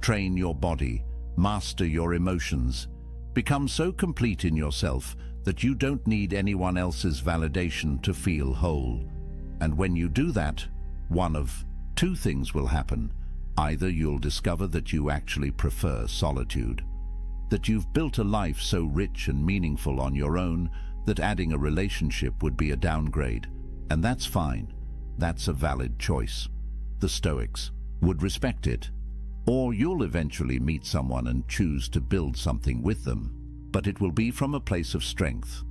Train your body. Master your emotions. Become so complete in yourself that you don't need anyone else's validation to feel whole. And when you do that, one of two things will happen. Either you'll discover that you actually prefer solitude, that you've built a life so rich and meaningful on your own that adding a relationship would be a downgrade. And that's fine. That's a valid choice. The Stoics would respect it. Or you'll eventually meet someone and choose to build something with them. But it will be from a place of strength,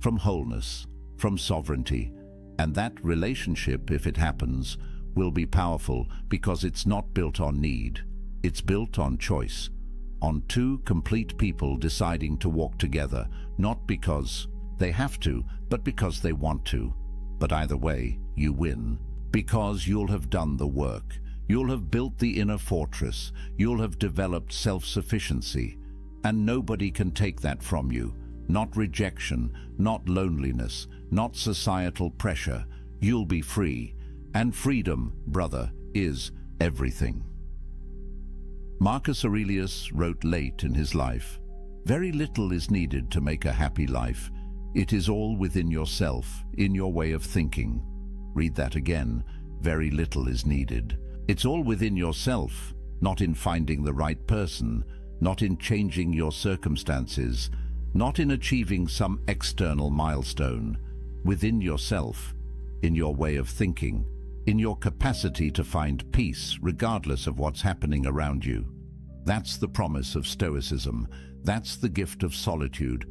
from wholeness, from sovereignty. And that relationship, if it happens, will be powerful because it's not built on need. It's built on choice, on two complete people deciding to walk together, not because they have to, but because they want to. But either way, you win, because you'll have done the work. You'll have built the inner fortress. You'll have developed self-sufficiency. And nobody can take that from you. Not rejection, not loneliness, not societal pressure. You'll be free. And freedom, brother, is everything. Marcus Aurelius wrote late in his life, "Very little is needed to make a happy life. It is all within yourself, in your way of thinking." Read that again. Very little is needed. It's all within yourself, not in finding the right person, not in changing your circumstances, not in achieving some external milestone. Within yourself, in your way of thinking, in your capacity to find peace regardless of what's happening around you. That's the promise of Stoicism. That's the gift of solitude.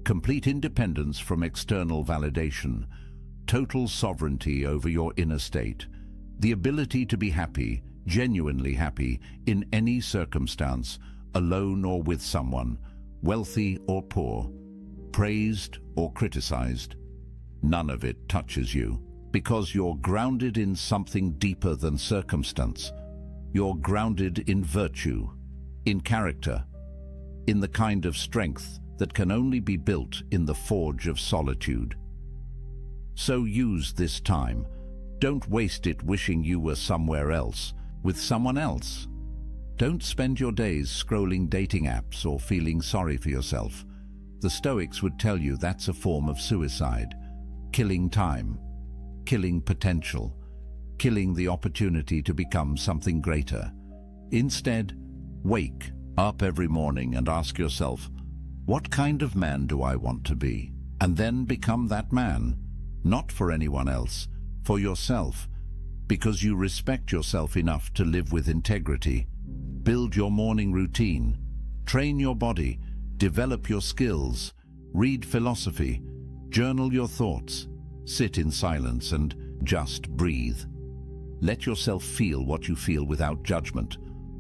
Complete independence from external validation. Total sovereignty over your inner state. The ability to be happy, genuinely happy, in any circumstance, alone or with someone, wealthy or poor, praised or criticized. None of it touches you, because you're grounded in something deeper than circumstance. You're grounded in virtue, in character, in the kind of strength that can only be built in the forge of solitude. So use this time. Don't waste it wishing you were somewhere else, with someone else. Don't spend your days scrolling dating apps or feeling sorry for yourself. The Stoics would tell you that's a form of suicide, killing time, killing potential, killing the opportunity to become something greater. Instead, wake up every morning and ask yourself, what kind of man do I want to be? And then become that man, not for anyone else, for yourself, because you respect yourself enough to live with integrity. Build your morning routine, train your body, develop your skills, read philosophy, journal your thoughts, sit in silence and just breathe. Let yourself feel what you feel without judgment.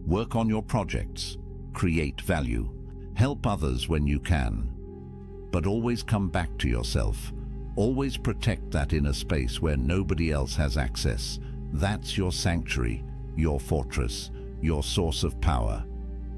Work on your projects, create value, help others when you can. But always come back to yourself. Always protect that inner space where nobody else has access. That's your sanctuary, your fortress, your source of power.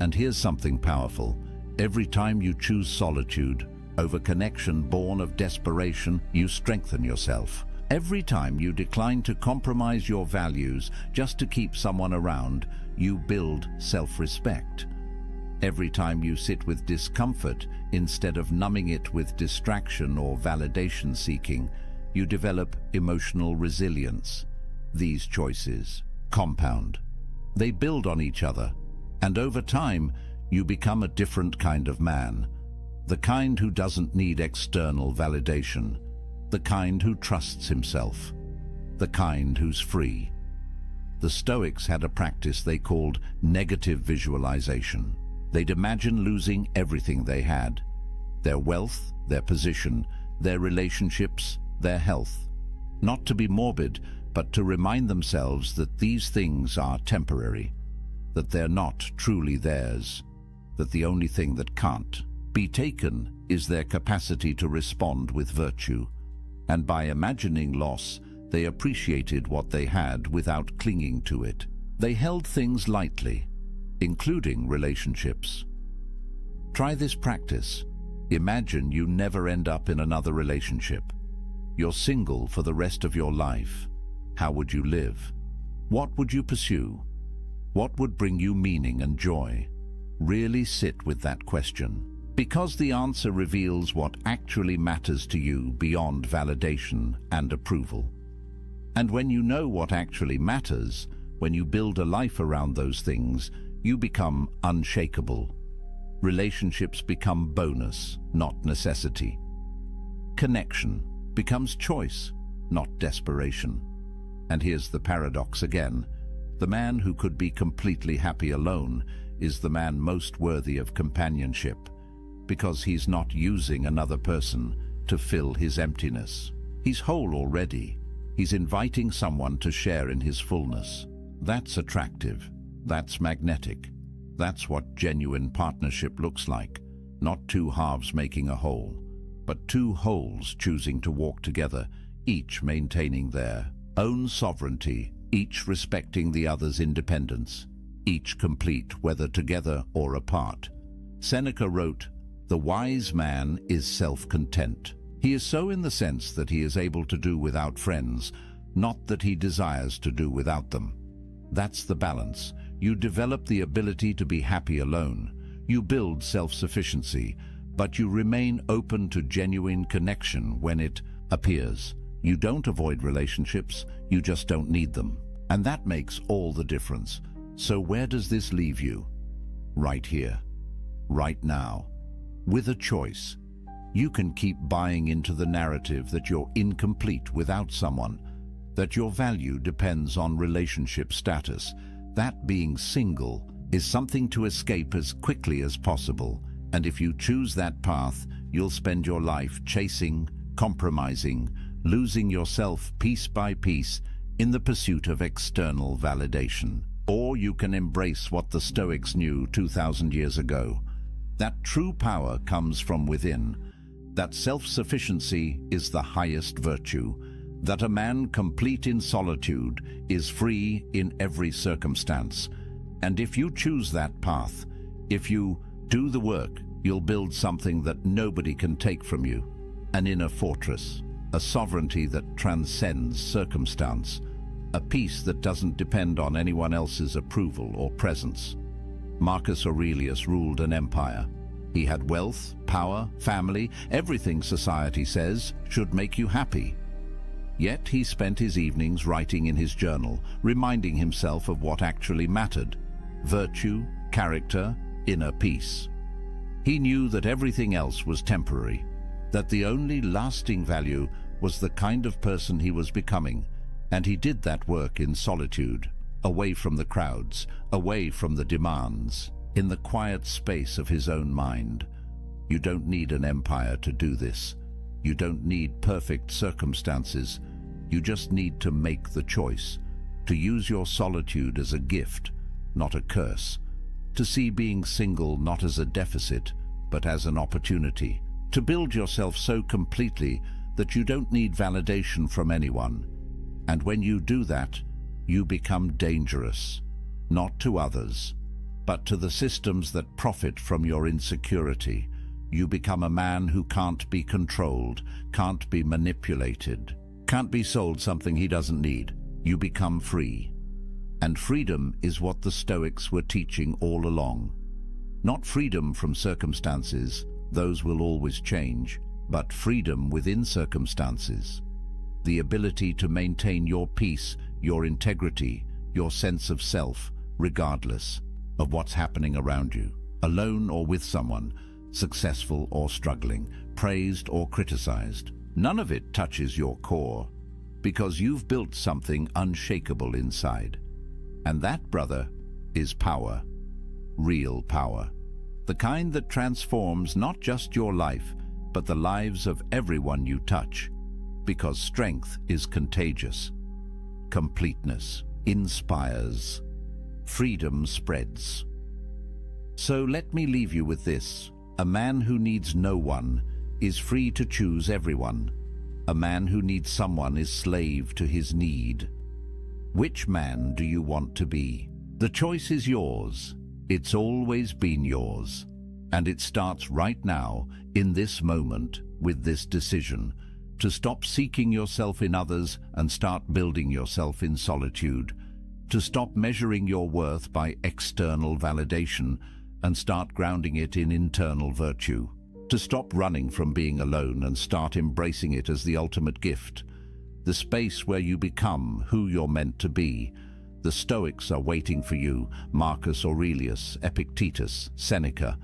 And here's something powerful. Every time you choose solitude over connection born of desperation, you strengthen yourself. Every time you decline to compromise your values just to keep someone around, you build self-respect. Every time you sit with discomfort instead of numbing it with distraction or validation seeking, you develop emotional resilience. these choices compound. They build on each other, and over time, you become a different kind of man. The kind who doesn't need external validation. The kind who trusts himself. The kind who's free. The Stoics had a practice they called negative visualization. They'd imagine losing everything they had: their wealth, their position, their relationships, their health. Not to be morbid, but to remind themselves that these things are temporary, that they're not truly theirs, that the only thing that can't be taken is their capacity to respond with virtue. And by imagining loss, they appreciated what they had without clinging to it. They held things lightly, including relationships. Try this practice. Imagine you never end up in another relationship. You're single for the rest of your life. How would you live? What would you pursue? What would bring you meaning and joy? Really sit with that question, because the answer reveals what actually matters to you beyond validation and approval. And when you know what actually matters, when you build a life around those things, you become unshakable. Relationships become bonus, not necessity. Connection becomes choice, not desperation. And here's the paradox again. The man who could be completely happy alone is the man most worthy of companionship, because he's not using another person to fill his emptiness. He's whole already. He's inviting someone to share in his fullness. That's attractive. That's magnetic. That's what genuine partnership looks like. Not two halves making a whole, but two wholes choosing to walk together, each maintaining their own sovereignty, each respecting the other's independence, each complete whether together or apart. Seneca wrote, "The wise man is self-content. He is so in the sense that he is able to do without friends, not that he desires to do without them." That's the balance. You develop the ability to be happy alone. You build self-sufficiency, but you remain open to genuine connection when it appears. You don't avoid relationships, you just don't need them. And that makes all the difference. So where does this leave you? Right here, right now, with a choice. You can keep buying into the narrative that you're incomplete without someone, that your value depends on relationship status, that being single is something to escape as quickly as possible. And if you choose that path, you'll spend your life chasing, compromising, losing yourself piece by piece in the pursuit of external validation. Or you can embrace what the Stoics knew 2,000 years ago. That true power comes from within, that self-sufficiency is the highest virtue, that a man complete in solitude is free in every circumstance. And if you choose that path, if you do the work, you'll build something that nobody can take from you, an inner fortress, a sovereignty that transcends circumstance, a peace that doesn't depend on anyone else's approval or presence. Marcus Aurelius ruled an empire. He had wealth, power, family, everything society says should make you happy. Yet he spent his evenings writing in his journal, reminding himself of what actually mattered: virtue, character, inner peace. He knew that everything else was temporary, that the only lasting value was the kind of person he was becoming, and he did that work in solitude, away from the crowds, away from the demands, in the quiet space of his own mind. You don't need an empire to do this. You don't need perfect circumstances. You just need to make the choice, to use your solitude as a gift, not a curse, to see being single not as a deficit, but as an opportunity, to build yourself so completely that you don't need validation from anyone. And when you do that, you become dangerous, not to others, but to the systems that profit from your insecurity. You become a man who can't be controlled, can't be manipulated, can't be sold something he doesn't need. You become free. And freedom is what the Stoics were teaching all along. Not freedom from circumstances, those will always change, but freedom within circumstances. the ability to maintain your peace, your integrity, your sense of self, regardless of what's happening around you, alone or with someone, successful or struggling, praised or criticized. None of it touches your core, because you've built something unshakable inside. And that, brother, is power. Real power. The kind that transforms not just your life, but the lives of everyone you touch. Because strength is contagious. Completeness inspires. Freedom spreads. So let me leave you with this. A man who needs no one is free to choose everyone. A man who needs someone is slave to his need. Which man do you want to be? The choice is yours. It's always been yours. And it starts right now, in this moment, with this decision, to stop seeking yourself in others and start building yourself in solitude, to stop measuring your worth by external validation and start grounding it in internal virtue, to stop running from being alone and start embracing it as the ultimate gift, the space where you become who you're meant to be. The Stoics are waiting for you, Marcus Aurelius, Epictetus, Seneca.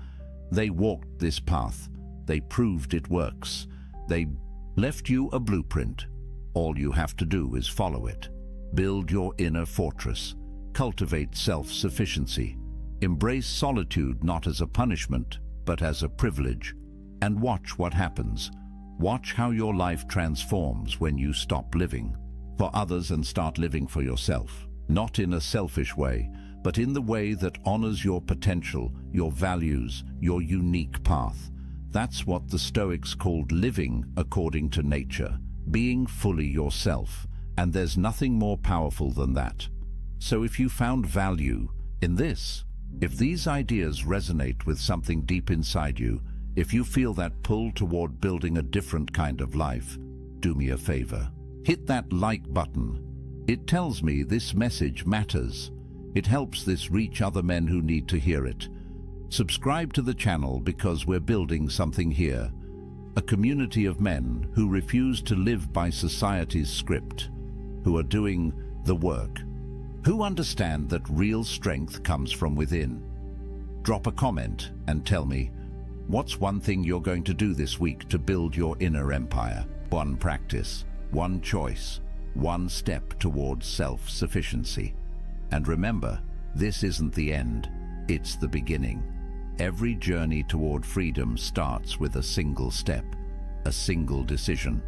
They walked this path. They proved it works. They left you a blueprint. All you have to do is follow it. Build your inner fortress. Cultivate self-sufficiency. Embrace solitude not as a punishment, but as a privilege. And watch what happens. Watch how your life transforms when you stop living for others and start living for yourself. Not in a selfish way, but in the way that honors your potential, your values, your unique path. That's what the Stoics called living according to nature, being fully yourself, and there's nothing more powerful than that. So if you found value in this, if these ideas resonate with something deep inside you, if you feel that pull toward building a different kind of life, do me a favor. Hit that like button. It tells me this message matters. It helps this reach other men who need to hear it. Subscribe to the channel because we're building something here. A community of men who refuse to live by society's script, who are doing the work, who understand that real strength comes from within. Drop a comment and tell me, what's one thing you're going to do this week to build your inner empire? One practice, one choice, one step towards self-sufficiency. And remember, this isn't the end, it's the beginning. Every journey toward freedom starts with a single step, a single decision.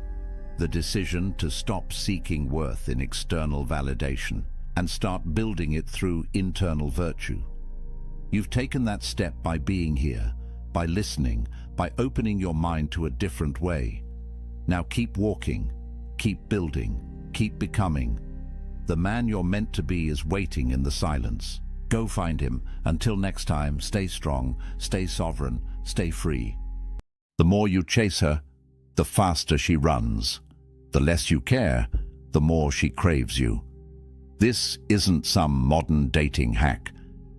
The decision to stop seeking worth in external validation and start building it through internal virtue. You've taken that step by being here, by listening, by opening your mind to a different way. Now keep walking, keep building, keep becoming. The man you're meant to be is waiting in the silence. Go find him. Until next time, stay strong, stay sovereign, stay free. The more you chase her, the faster she runs. The less you care, the more she craves you. This isn't some modern dating hack.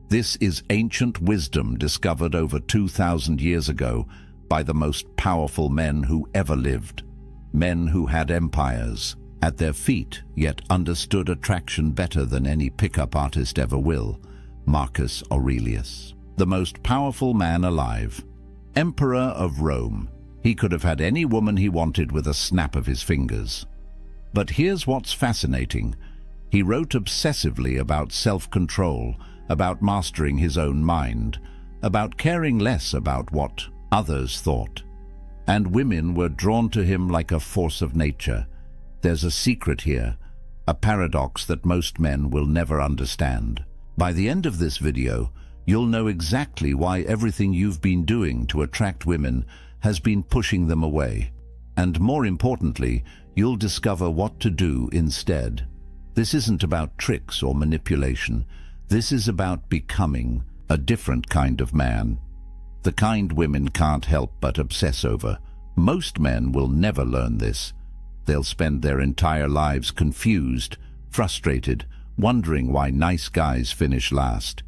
This is ancient wisdom discovered over 2,000 years ago by the most powerful men who ever lived. Men who had empires at their feet, yet understood attraction better than any pickup artist ever will. Marcus Aurelius, the most powerful man alive, Emperor of Rome. He could have had any woman he wanted with a snap of his fingers. But here's what's fascinating. He wrote obsessively about self-control, about mastering his own mind, about caring less about what others thought. And women were drawn to him like a force of nature. There's a secret here, a paradox that most men will never understand. By the end of this video, you'll know exactly why everything you've been doing to attract women has been pushing them away. And more importantly, you'll discover what to do instead. This isn't about tricks or manipulation. This is about becoming a different kind of man. The kind women can't help but obsess over. Most men will never learn this. They'll spend their entire lives confused, frustrated, wondering why nice guys finish last.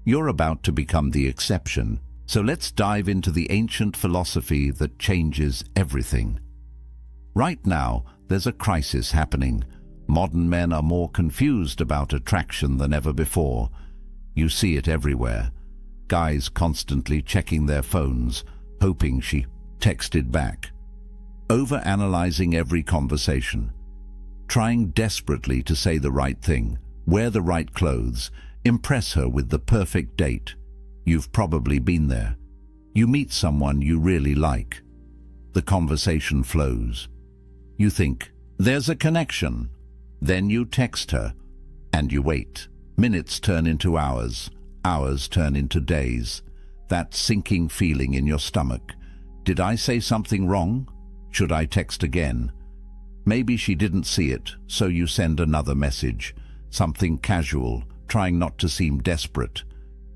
You're about to become the exception. So let's dive into the ancient philosophy that changes everything. Right now, there's a crisis happening. Modern men are more confused about attraction than ever before. You see it everywhere. Guys constantly checking their phones, hoping she texted back. Overanalyzing every conversation. Trying desperately to say the right thing, wear the right clothes, impress her with the perfect date. You've probably been there. You meet someone you really like. The conversation flows. You think, there's a connection. Then you text her, and you wait. Minutes turn into hours. Hours turn into days. That sinking feeling in your stomach. Did I say something wrong? Should I text again? Maybe she didn't see it, so you send another message. Something casual, trying not to seem desperate.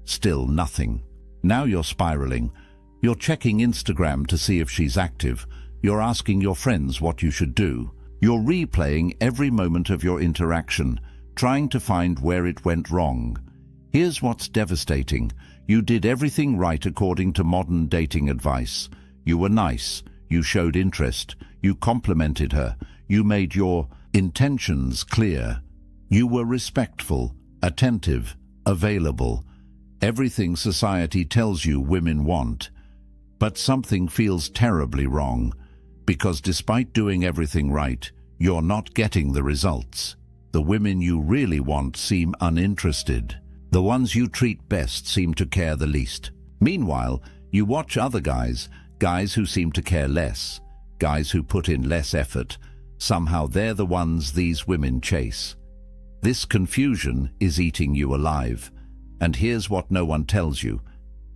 Still nothing. Now you're spiraling. You're checking Instagram to see if she's active. You're asking your friends what you should do. You're replaying every moment of your interaction, trying to find where it went wrong. Here's what's devastating. You did everything right according to modern dating advice. You were nice. You showed interest. You complimented her. You made your intentions clear. You were respectful, attentive, available. Everything society tells you women want. But something feels terribly wrong, because despite doing everything right, you're not getting the results. The women you really want seem uninterested. The ones you treat best seem to care the least. Meanwhile, you watch other guys who seem to care less, guys who put in less effort. Somehow they're the ones these women chase. This confusion is eating you alive. And here's what no one tells you.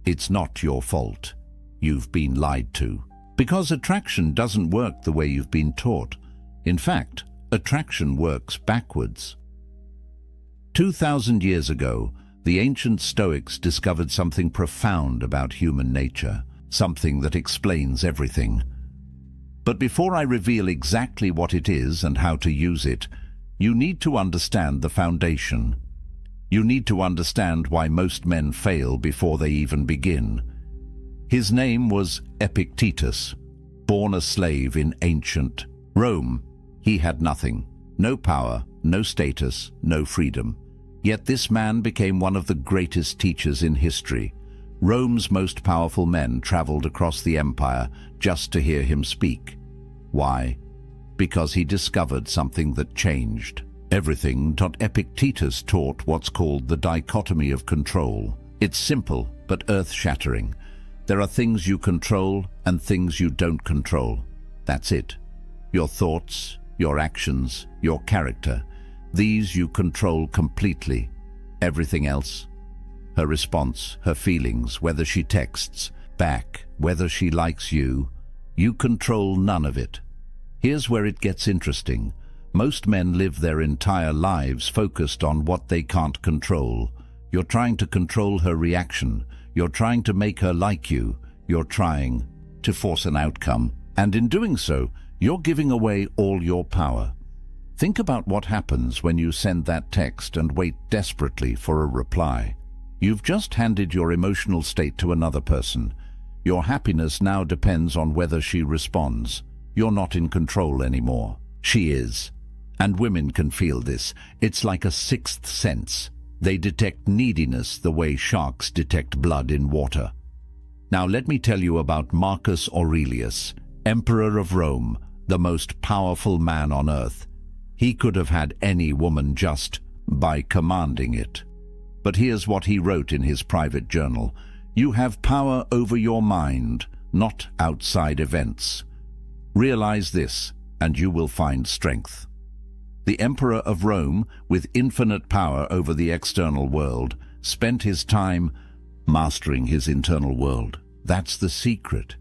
It's not your fault. You've been lied to. Because attraction doesn't work the way you've been taught. In fact, attraction works backwards. 2,000 years ago, the ancient Stoics discovered something profound about human nature, something that explains everything. But before I reveal exactly what it is and how to use it, you need to understand the foundation. You need to understand why most men fail before they even begin. His name was Epictetus, born a slave in ancient Rome. He had nothing, no power, no status, no freedom. Yet this man became one of the greatest teachers in history. Rome's most powerful men traveled across the empire just to hear him speak. Why? Because he discovered something that changed everything. Epictetus taught what's called the dichotomy of control. It's simple but earth-shattering. There are things you control and things you don't control. That's it. Your thoughts, your actions, your character. These you control completely. Everything else, her response, her feelings, whether she texts back, whether she likes you control none of it. Here's where it gets interesting. Most men live their entire lives focused on what they can't control. You're trying to control her reaction. You're trying to make her like you. You're trying to force an outcome. And in doing so, you're giving away all your power. Think about what happens when you send that text and wait desperately for a reply. You've just handed your emotional state to another person. Your happiness now depends on whether she responds. You're not in control anymore. She is. And women can feel this. It's like a sixth sense. They detect neediness the way sharks detect blood in water. Now let me tell you about Marcus Aurelius, Emperor of Rome, the most powerful man on earth. He could have had any woman just by commanding it. But here's what he wrote in his private journal. You have power over your mind, not outside events. Realize this, and you will find strength. The Emperor of Rome, with infinite power over the external world, spent his time mastering his internal world. That's the secret.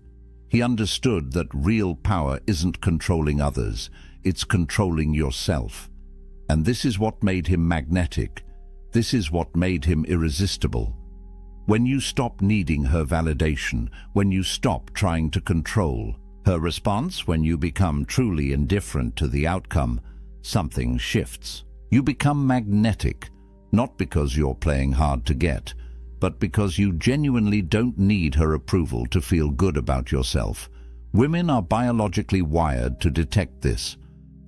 He understood that real power isn't controlling others, it's controlling yourself. And this is what made him magnetic. This is what made him irresistible. When you stop needing her validation, when you stop trying to control her response, when you become truly indifferent to the outcome, something shifts. You become magnetic, not because you're playing hard to get, but because you genuinely don't need her approval to feel good about yourself. Women are biologically wired to detect this.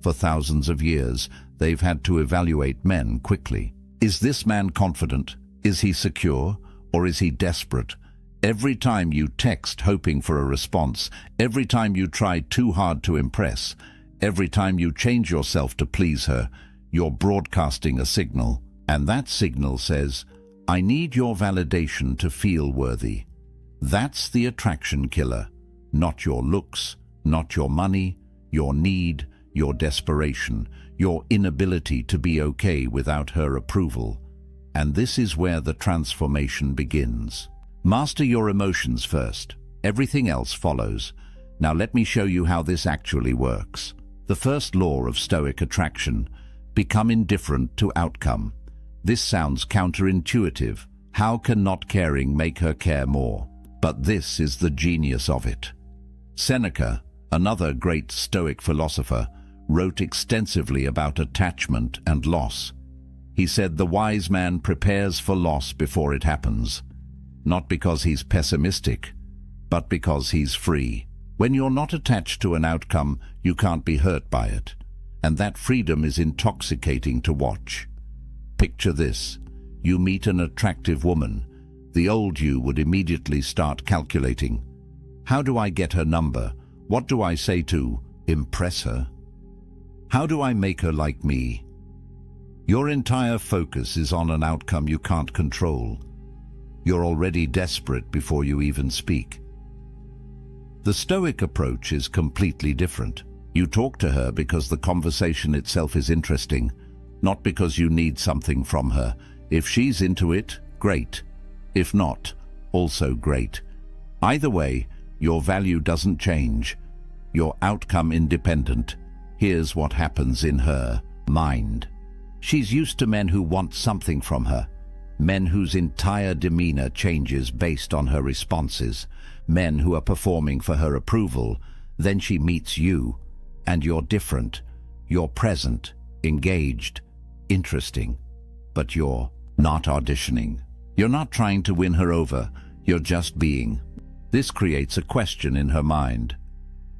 For thousands of years, they've had to evaluate men quickly. Is this man confident? Is he secure? Or is he desperate? Every time you text hoping for a response, every time you try too hard to impress, every time you change yourself to please her, you're broadcasting a signal. And that signal says, I need your validation to feel worthy. That's the attraction killer. Not your looks, not your money, your need, your desperation, your inability to be okay without her approval. And this is where the transformation begins. Master your emotions first. Everything else follows. Now let me show you how this actually works. The first law of Stoic attraction: become indifferent to outcome. This sounds counterintuitive. How can not caring make her care more? But this is the genius of it. Seneca, another great Stoic philosopher, wrote extensively about attachment and loss. He said the wise man prepares for loss before it happens, not because he's pessimistic, but because he's free. When you're not attached to an outcome, you can't be hurt by it, and that freedom is intoxicating to watch. Picture this. You meet an attractive woman. The old you would immediately start calculating. How do I get her number? What do I say to impress her? How do I make her like me? Your entire focus is on an outcome you can't control. You're already desperate before you even speak. The Stoic approach is completely different. You talk to her because the conversation itself is interesting, not because you need something from her. If she's into it, great. If not, also great. Either way, your value doesn't change. Your outcome independent. Here's what happens in her mind. She's used to men who want something from her. Men whose entire demeanor changes based on her responses. Men who are performing for her approval. Then she meets you, and you're different. You're present, engaged, interesting. But you're not auditioning. You're not trying to win her over. You're just being. This creates a question in her mind.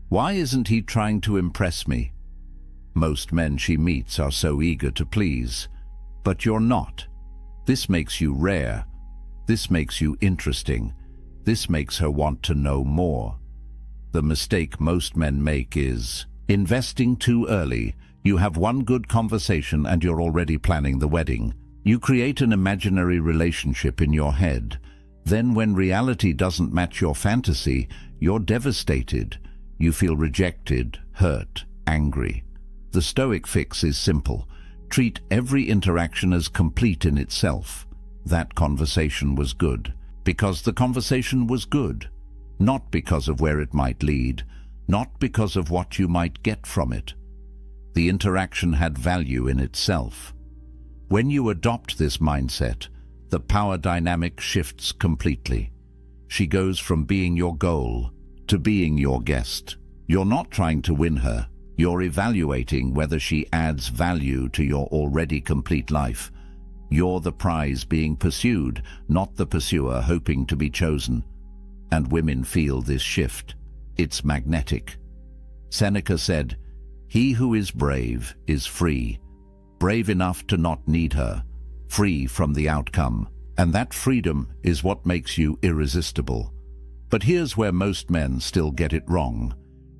Why isn't he trying to impress me? Most men she meets are so eager to please. But you're not. This makes you rare. This makes you interesting. This makes her want to know more. The mistake most men make is investing too early. You have one good conversation and you're already planning the wedding. You create an imaginary relationship in your head. Then when reality doesn't match your fantasy, you're devastated. You feel rejected, hurt, angry. The Stoic fix is simple. Treat every interaction as complete in itself. That conversation was good. Because the conversation was good. Not because of where it might lead. Not because of what you might get from it. The interaction had value in itself. When you adopt this mindset, the power dynamic shifts completely. She goes from being your goal to being your guest. You're not trying to win her. You're evaluating whether she adds value to your already complete life. You're the prize being pursued, not the pursuer hoping to be chosen. And women feel this shift. It's magnetic. Seneca said, "He who is brave is free. Brave enough to not need her. Free from the outcome." And that freedom is what makes you irresistible. But here's where most men still get it wrong.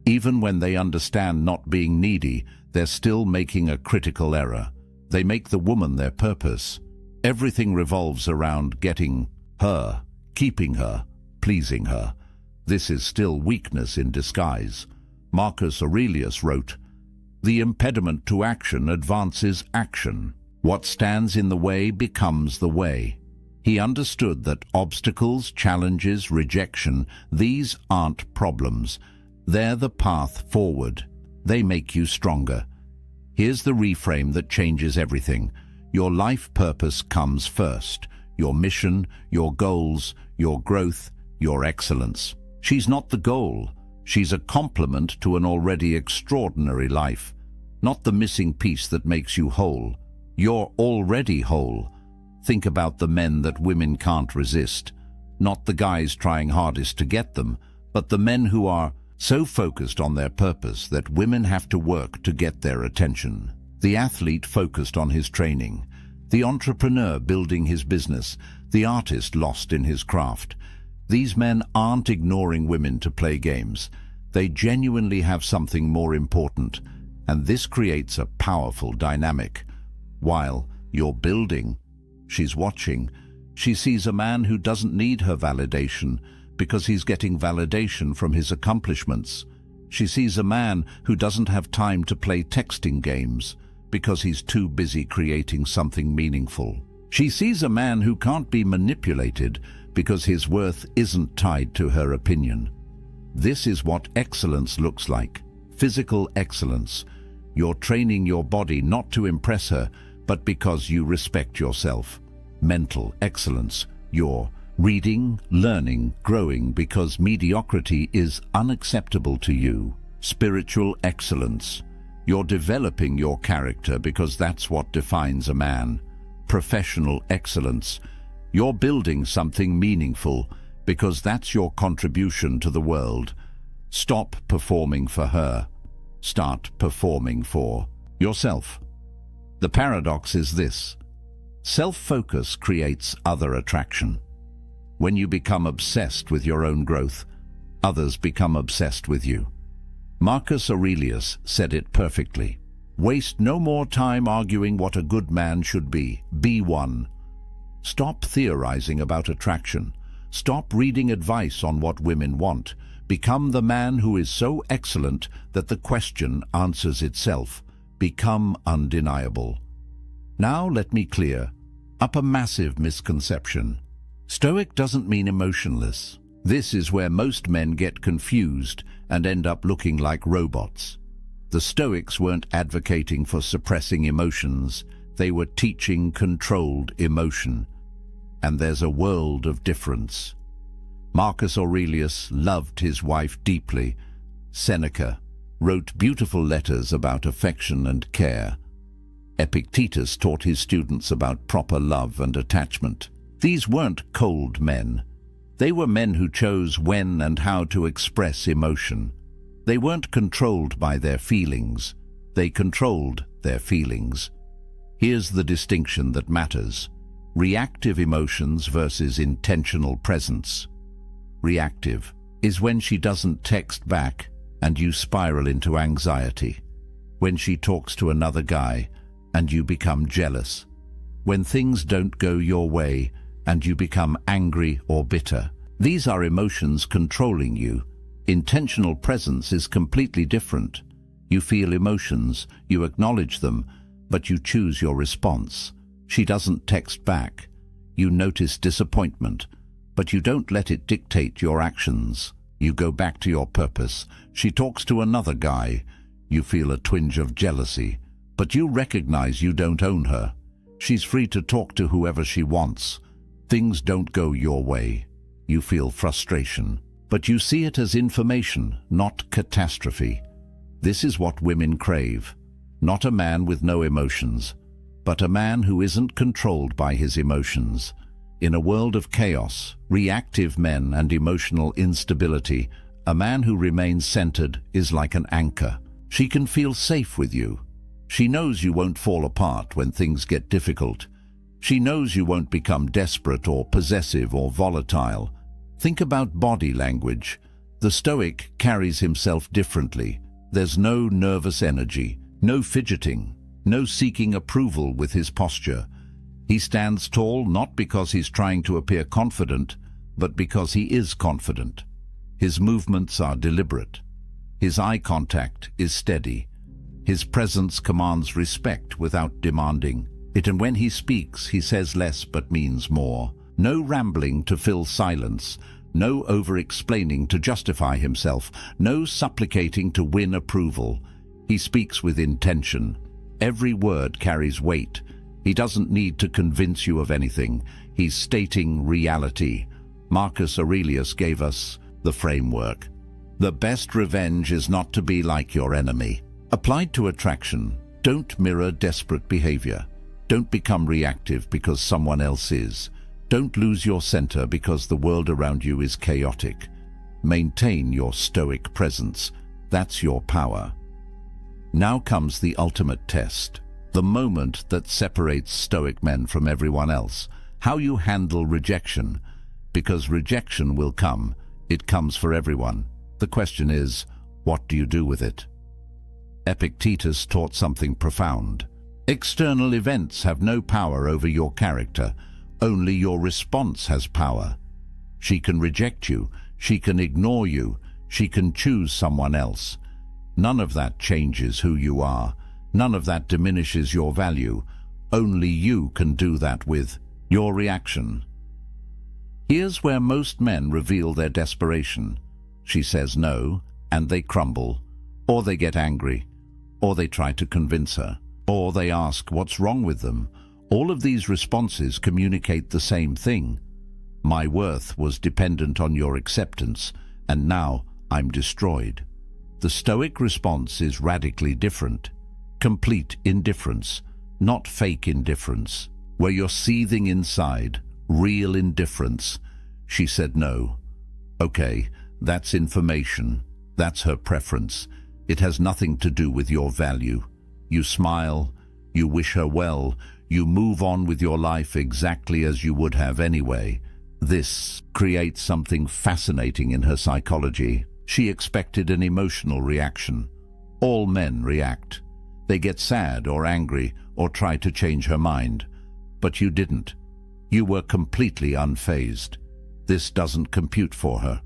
Even when they understand not being needy, they're still making a critical error. They make the woman their purpose. Everything revolves around getting her, keeping her, pleasing her. This is still weakness in disguise. Marcus Aurelius wrote, "The impediment to action advances action. What stands in the way becomes the way." He understood that obstacles, challenges, rejection, these aren't problems. They're the path forward. They make you stronger. Here's the reframe that changes everything. Your life purpose comes first. Your mission, your goals, your growth, your excellence. She's not the goal. She's a complement to an already extraordinary life. Not the missing piece that makes you whole. You're already whole. Think about the men that women can't resist. Not the guys trying hardest to get them, but the men who are so focused on their purpose that women have to work to get their attention. The athlete focused on his training, the entrepreneur building his business, the artist lost in his craft. These men aren't ignoring women to play games. They genuinely have something more important, and this creates a powerful dynamic. While you're building, she's watching. She sees a man who doesn't need her validation because he's getting validation from his accomplishments. She sees a man who doesn't have time to play texting games because he's too busy creating something meaningful. She sees a man who can't be manipulated because his worth isn't tied to her opinion. This is what excellence looks like. Physical excellence. You're training your body not to impress her, but because you respect yourself. Mental excellence. You're reading, learning, growing because mediocrity is unacceptable to you. Spiritual excellence. You're developing your character because that's what defines a man. Professional excellence. You're building something meaningful because that's your contribution to the world. Stop performing for her. Start performing for yourself. The paradox is this. Self-focus creates other attraction. When you become obsessed with your own growth, others become obsessed with you. Marcus Aurelius said it perfectly. Waste no more time arguing what a good man should be. Be one. Stop theorizing about attraction. Stop reading advice on what women want. Become the man who is so excellent that the question answers itself. Become undeniable. Now let me clear up a massive misconception. Stoic doesn't mean emotionless. This is where most men get confused and end up looking like robots. The Stoics weren't advocating for suppressing emotions. They were teaching controlled emotion. And there's a world of difference. Marcus Aurelius loved his wife deeply. Seneca wrote beautiful letters about affection and care. Epictetus taught his students about proper love and attachment. These weren't cold men. They were men who chose when and how to express emotion. They weren't controlled by their feelings. They controlled their feelings. Here's the distinction that matters. Reactive emotions versus intentional presence. Reactive is when she doesn't text back and you spiral into anxiety. When she talks to another guy and you become jealous. When things don't go your way and you become angry or bitter. These are emotions controlling you. Intentional presence is completely different. You feel emotions, you acknowledge them, but you choose your response. She doesn't text back. You notice disappointment, but you don't let it dictate your actions. You go back to your purpose. She talks to another guy. You feel a twinge of jealousy, but you recognize you don't own her. She's free to talk to whoever she wants. Things don't go your way. You feel frustration, but you see it as information, not catastrophe. This is what women crave. Not a man with no emotions, but a man who isn't controlled by his emotions. In a world of chaos, reactive men and emotional instability, a man who remains centered is like an anchor. She can feel safe with you. She knows you won't fall apart when things get difficult. She knows you won't become desperate or possessive or volatile. Think about body language. The Stoic carries himself differently. There's no nervous energy, no fidgeting, no seeking approval with his posture. He stands tall not because he's trying to appear confident, but because he is confident. His movements are deliberate. His eye contact is steady. His presence commands respect without demanding it, and when he speaks, he says less but means more. No rambling to fill silence, no over-explaining to justify himself, no supplicating to win approval. He speaks with intention. Every word carries weight. He doesn't need to convince you of anything. He's stating reality. Marcus Aurelius gave us the framework. The best revenge is not to be like your enemy. Applied to attraction, don't mirror desperate behavior. Don't become reactive because someone else is. Don't lose your center because the world around you is chaotic. Maintain your stoic presence. That's your power. Now comes the ultimate test, the moment that separates stoic men from everyone else. How you handle rejection, because rejection will come. It comes for everyone. The question is, what do you do with it? Epictetus taught something profound. External events have no power over your character. Only your response has power. She can reject you. She can ignore you. She can choose someone else. None of that changes who you are. None of that diminishes your value. Only you can do that with your reaction. Here's where most men reveal their desperation. She says no, and they crumble, or they get angry, or they try to convince her, or they ask what's wrong with them. All of these responses communicate the same thing. My worth was dependent on your acceptance, and now I'm destroyed. The Stoic response is radically different. Complete indifference, not fake indifference, where you're seething inside, real indifference. She said no. Okay, that's information. That's her preference. It has nothing to do with your value. You smile, you wish her well, you move on with your life exactly as you would have anyway. This creates something fascinating in her psychology. She expected an emotional reaction. All men react. They get sad or angry or try to change her mind. But you didn't. You were completely unfazed. This doesn't compute for her.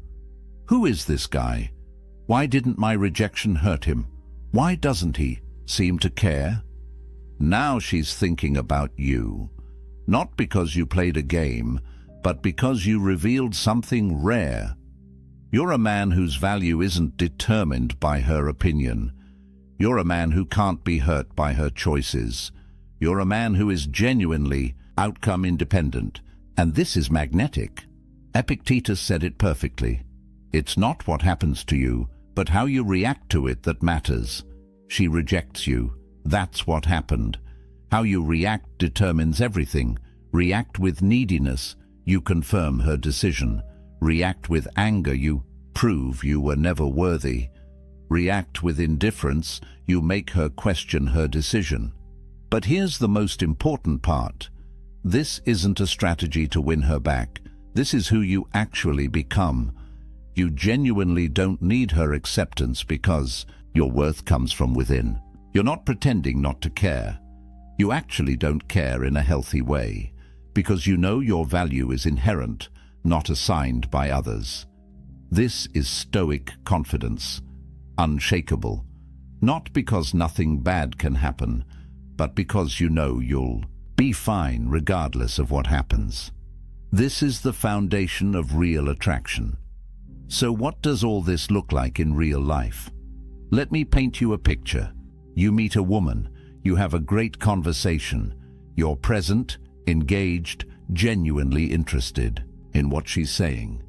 Who is this guy? Why didn't my rejection hurt him? Why doesn't he seem to care? Now she's thinking about you. Not because you played a game, but because you revealed something rare. You're a man whose value isn't determined by her opinion. You're a man who can't be hurt by her choices. You're a man who is genuinely outcome independent, and this is magnetic. Epictetus said it perfectly. It's not what happens to you, but how you react to it that matters. She rejects you. That's what happened. How you react determines everything. React with neediness, you confirm her decision. React with anger, you prove you were never worthy. React with indifference, you make her question her decision. But here's the most important part. This isn't a strategy to win her back. This is who you actually become. You genuinely don't need her acceptance because your worth comes from within. You're not pretending not to care. You actually don't care in a healthy way, because you know your value is inherent, not assigned by others. This is Stoic confidence, unshakable, not because nothing bad can happen, but because you know you'll be fine regardless of what happens. This is the foundation of real attraction. So what does all this look like in real life? Let me paint you a picture. You meet a woman, you have a great conversation, you're present, engaged, genuinely interested in what she's saying.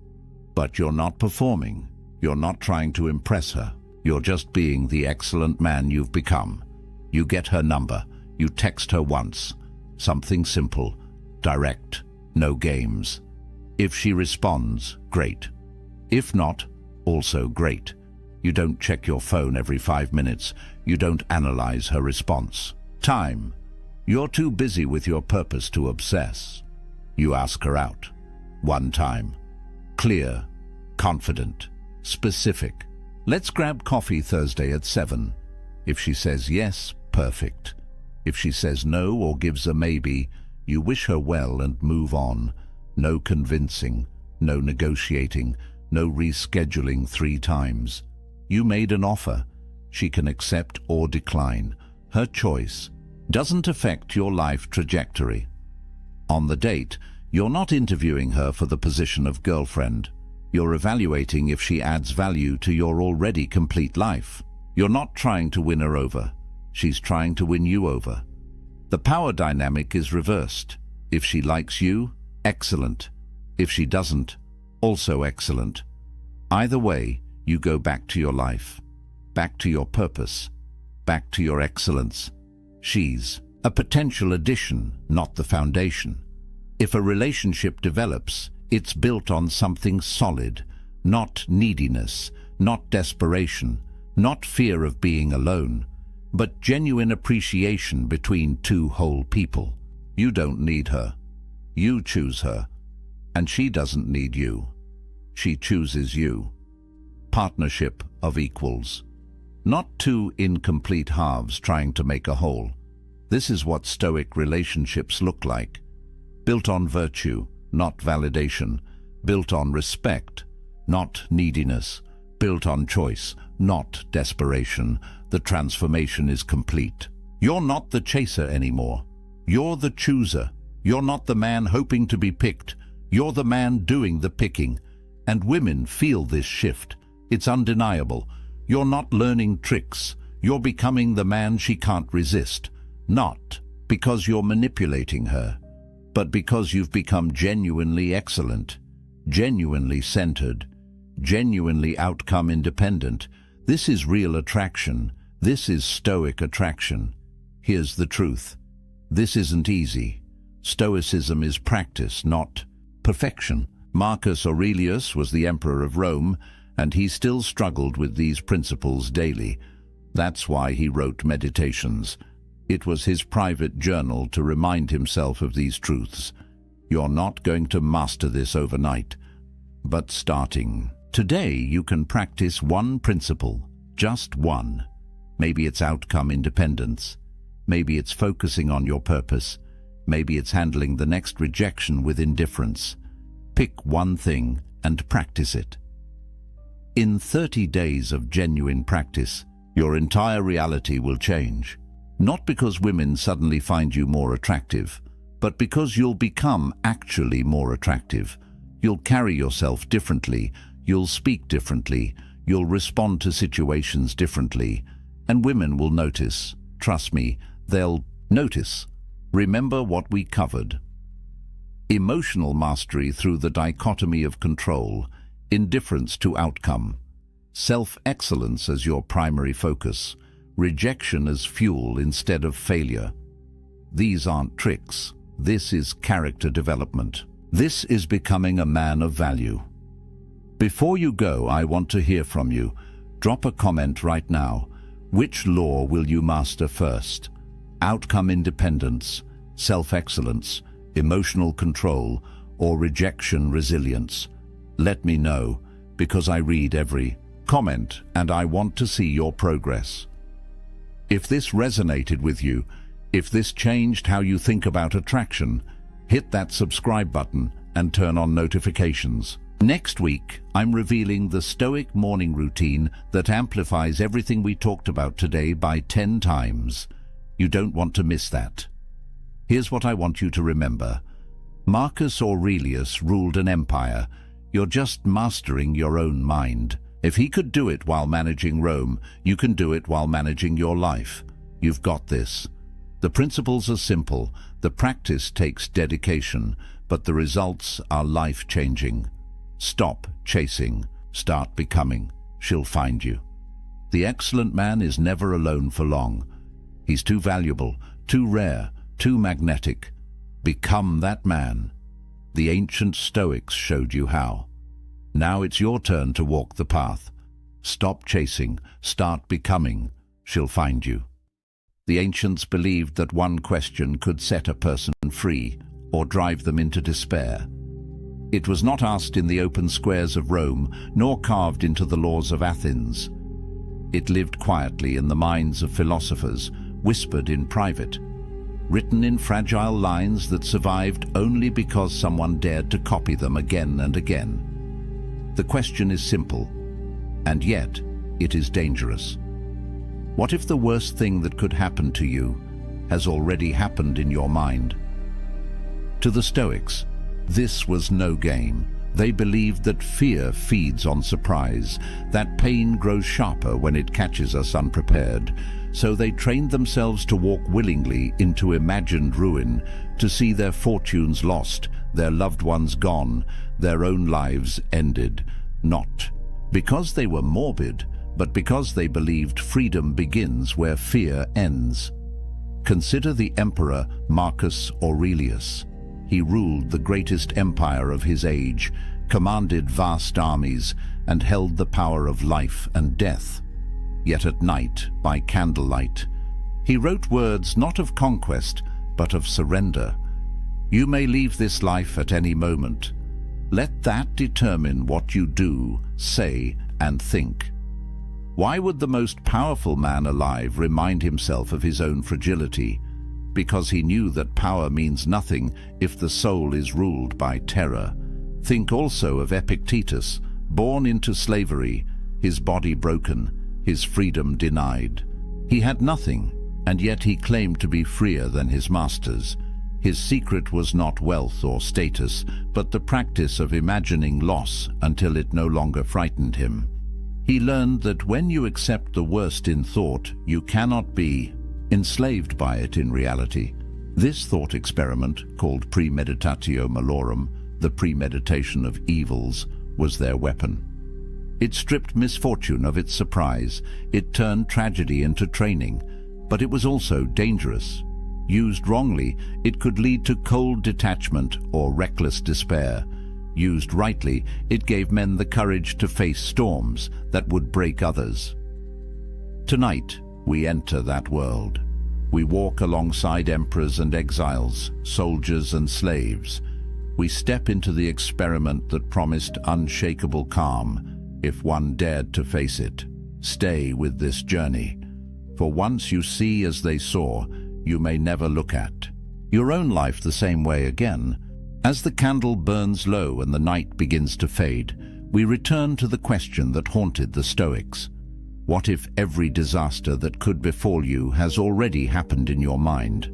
But you're not performing, you're not trying to impress her, you're just being the excellent man you've become. You get her number, you text her once, something simple, direct, no games. If she responds, great. If not, also great. You don't check your phone every 5 minutes. You don't analyze her response. Time. You're too busy with your purpose to obsess. You ask her out. One time. Clear, confident, specific. Let's grab coffee Thursday at 7. If she says yes, perfect. If she says no or gives a maybe, you wish her well and move on. No convincing, no negotiating, no rescheduling 3 times. You made an offer. She can accept or decline. Her choice doesn't affect your life trajectory. On the date, you're not interviewing her for the position of girlfriend. You're evaluating if she adds value to your already complete life. You're not trying to win her over. She's trying to win you over. The power dynamic is reversed. If she likes you, excellent. If she doesn't, also excellent. Either way, you go back to your life, back to your purpose, back to your excellence. She's a potential addition, not the foundation. If a relationship develops, it's built on something solid, not neediness, not desperation, not fear of being alone, but genuine appreciation between two whole people. You don't need her. You choose her. And she doesn't need you. She chooses you. Partnership of equals. Not two incomplete halves trying to make a whole. This is what Stoic relationships look like. Built on virtue, not validation. Built on respect, not neediness. Built on choice, not desperation. The transformation is complete. You're not the chaser anymore. You're the chooser. You're not the man hoping to be picked. You're the man doing the picking. And women feel this shift. It's undeniable. You're not learning tricks. You're becoming the man she can't resist. Not because you're manipulating her, but because you've become genuinely excellent, genuinely centered, genuinely outcome independent. This is real attraction. This is Stoic attraction. Here's the truth. This isn't easy. Stoicism is practice, not perfection. Marcus Aurelius was the emperor of Rome, and he still struggled with these principles daily. That's why he wrote Meditations. It was his private journal to remind himself of these truths. You're not going to master this overnight, but starting today you can practice one principle, just one. Maybe it's outcome independence. Maybe it's focusing on your purpose. Maybe it's handling the next rejection with indifference. Pick one thing and practice it. In 30 days of genuine practice, your entire reality will change. Not because women suddenly find you more attractive, but because you'll become actually more attractive. You'll carry yourself differently, you'll speak differently, you'll respond to situations differently, and women will notice. Trust me, they'll notice. Remember what we covered. Emotional mastery through the dichotomy of control, indifference to outcome, self-excellence as your primary focus, rejection as fuel instead of failure. These aren't tricks. This is character development. This is becoming a man of value. Before you go, I want to hear from you. Drop a comment right now. Which law will you master first? Outcome independence, self-excellence, emotional control, or rejection resilience? Let me know, because I read every comment and I want to see your progress. If this resonated with you, if this changed how you think about attraction, hit that subscribe button and turn on notifications. Next week, I'm revealing the Stoic morning routine that amplifies everything we talked about today by 10 times. You don't want to miss that. Here's what I want you to remember. Marcus Aurelius ruled an empire. You're just mastering your own mind. If he could do it while managing Rome, you can do it while managing your life. You've got this. The principles are simple. The practice takes dedication, but the results are life-changing. Stop chasing. Start becoming. She'll find you. The excellent man is never alone for long. He's too valuable, too rare, too magnetic. Become that man. The ancient Stoics showed you how. Now it's your turn to walk the path. Stop chasing. Start becoming. She'll find you. The ancients believed that one question could set a person free or drive them into despair. It was not asked in the open squares of Rome, nor carved into the laws of Athens. It lived quietly in the minds of philosophers, whispered in private, written in fragile lines that survived only because someone dared to copy them again and again. The question is simple, and yet it is dangerous. What if the worst thing that could happen to you has already happened in your mind? To the Stoics, this was no game. They believed that fear feeds on surprise, that pain grows sharper when it catches us unprepared. So they trained themselves to walk willingly into imagined ruin, to see their fortunes lost, their loved ones gone, their own lives ended. Not because they were morbid, but because they believed freedom begins where fear ends. Consider the emperor Marcus Aurelius. He ruled the greatest empire of his age, commanded vast armies, and held the power of life and death. Yet at night, by candlelight, he wrote words not of conquest, but of surrender. You may leave this life at any moment. Let that determine what you do, say, and think. Why would the most powerful man alive remind himself of his own fragility? Because he knew that power means nothing if the soul is ruled by terror. Think also of Epictetus, born into slavery, his body broken, his freedom denied. He had nothing, and yet he claimed to be freer than his masters. His secret was not wealth or status, but the practice of imagining loss until it no longer frightened him. He learned that when you accept the worst in thought, you cannot be enslaved by it in reality. This thought experiment, called premeditatio malorum, the premeditation of evils, was their weapon. It stripped misfortune of its surprise. It turned tragedy into training, but it was also dangerous. Used wrongly, it could lead to cold detachment or reckless despair. Used rightly, it gave men the courage to face storms that would break others. Tonight, we enter that world. We walk alongside emperors and exiles, soldiers and slaves. We step into the experiment that promised unshakable calm, if one dared to face it. Stay with this journey, for once you see as they saw, you may never look at your own life the same way again. As the candle burns low and the night begins to fade, we return to the question that haunted the Stoics. What if every disaster that could befall you has already happened in your mind?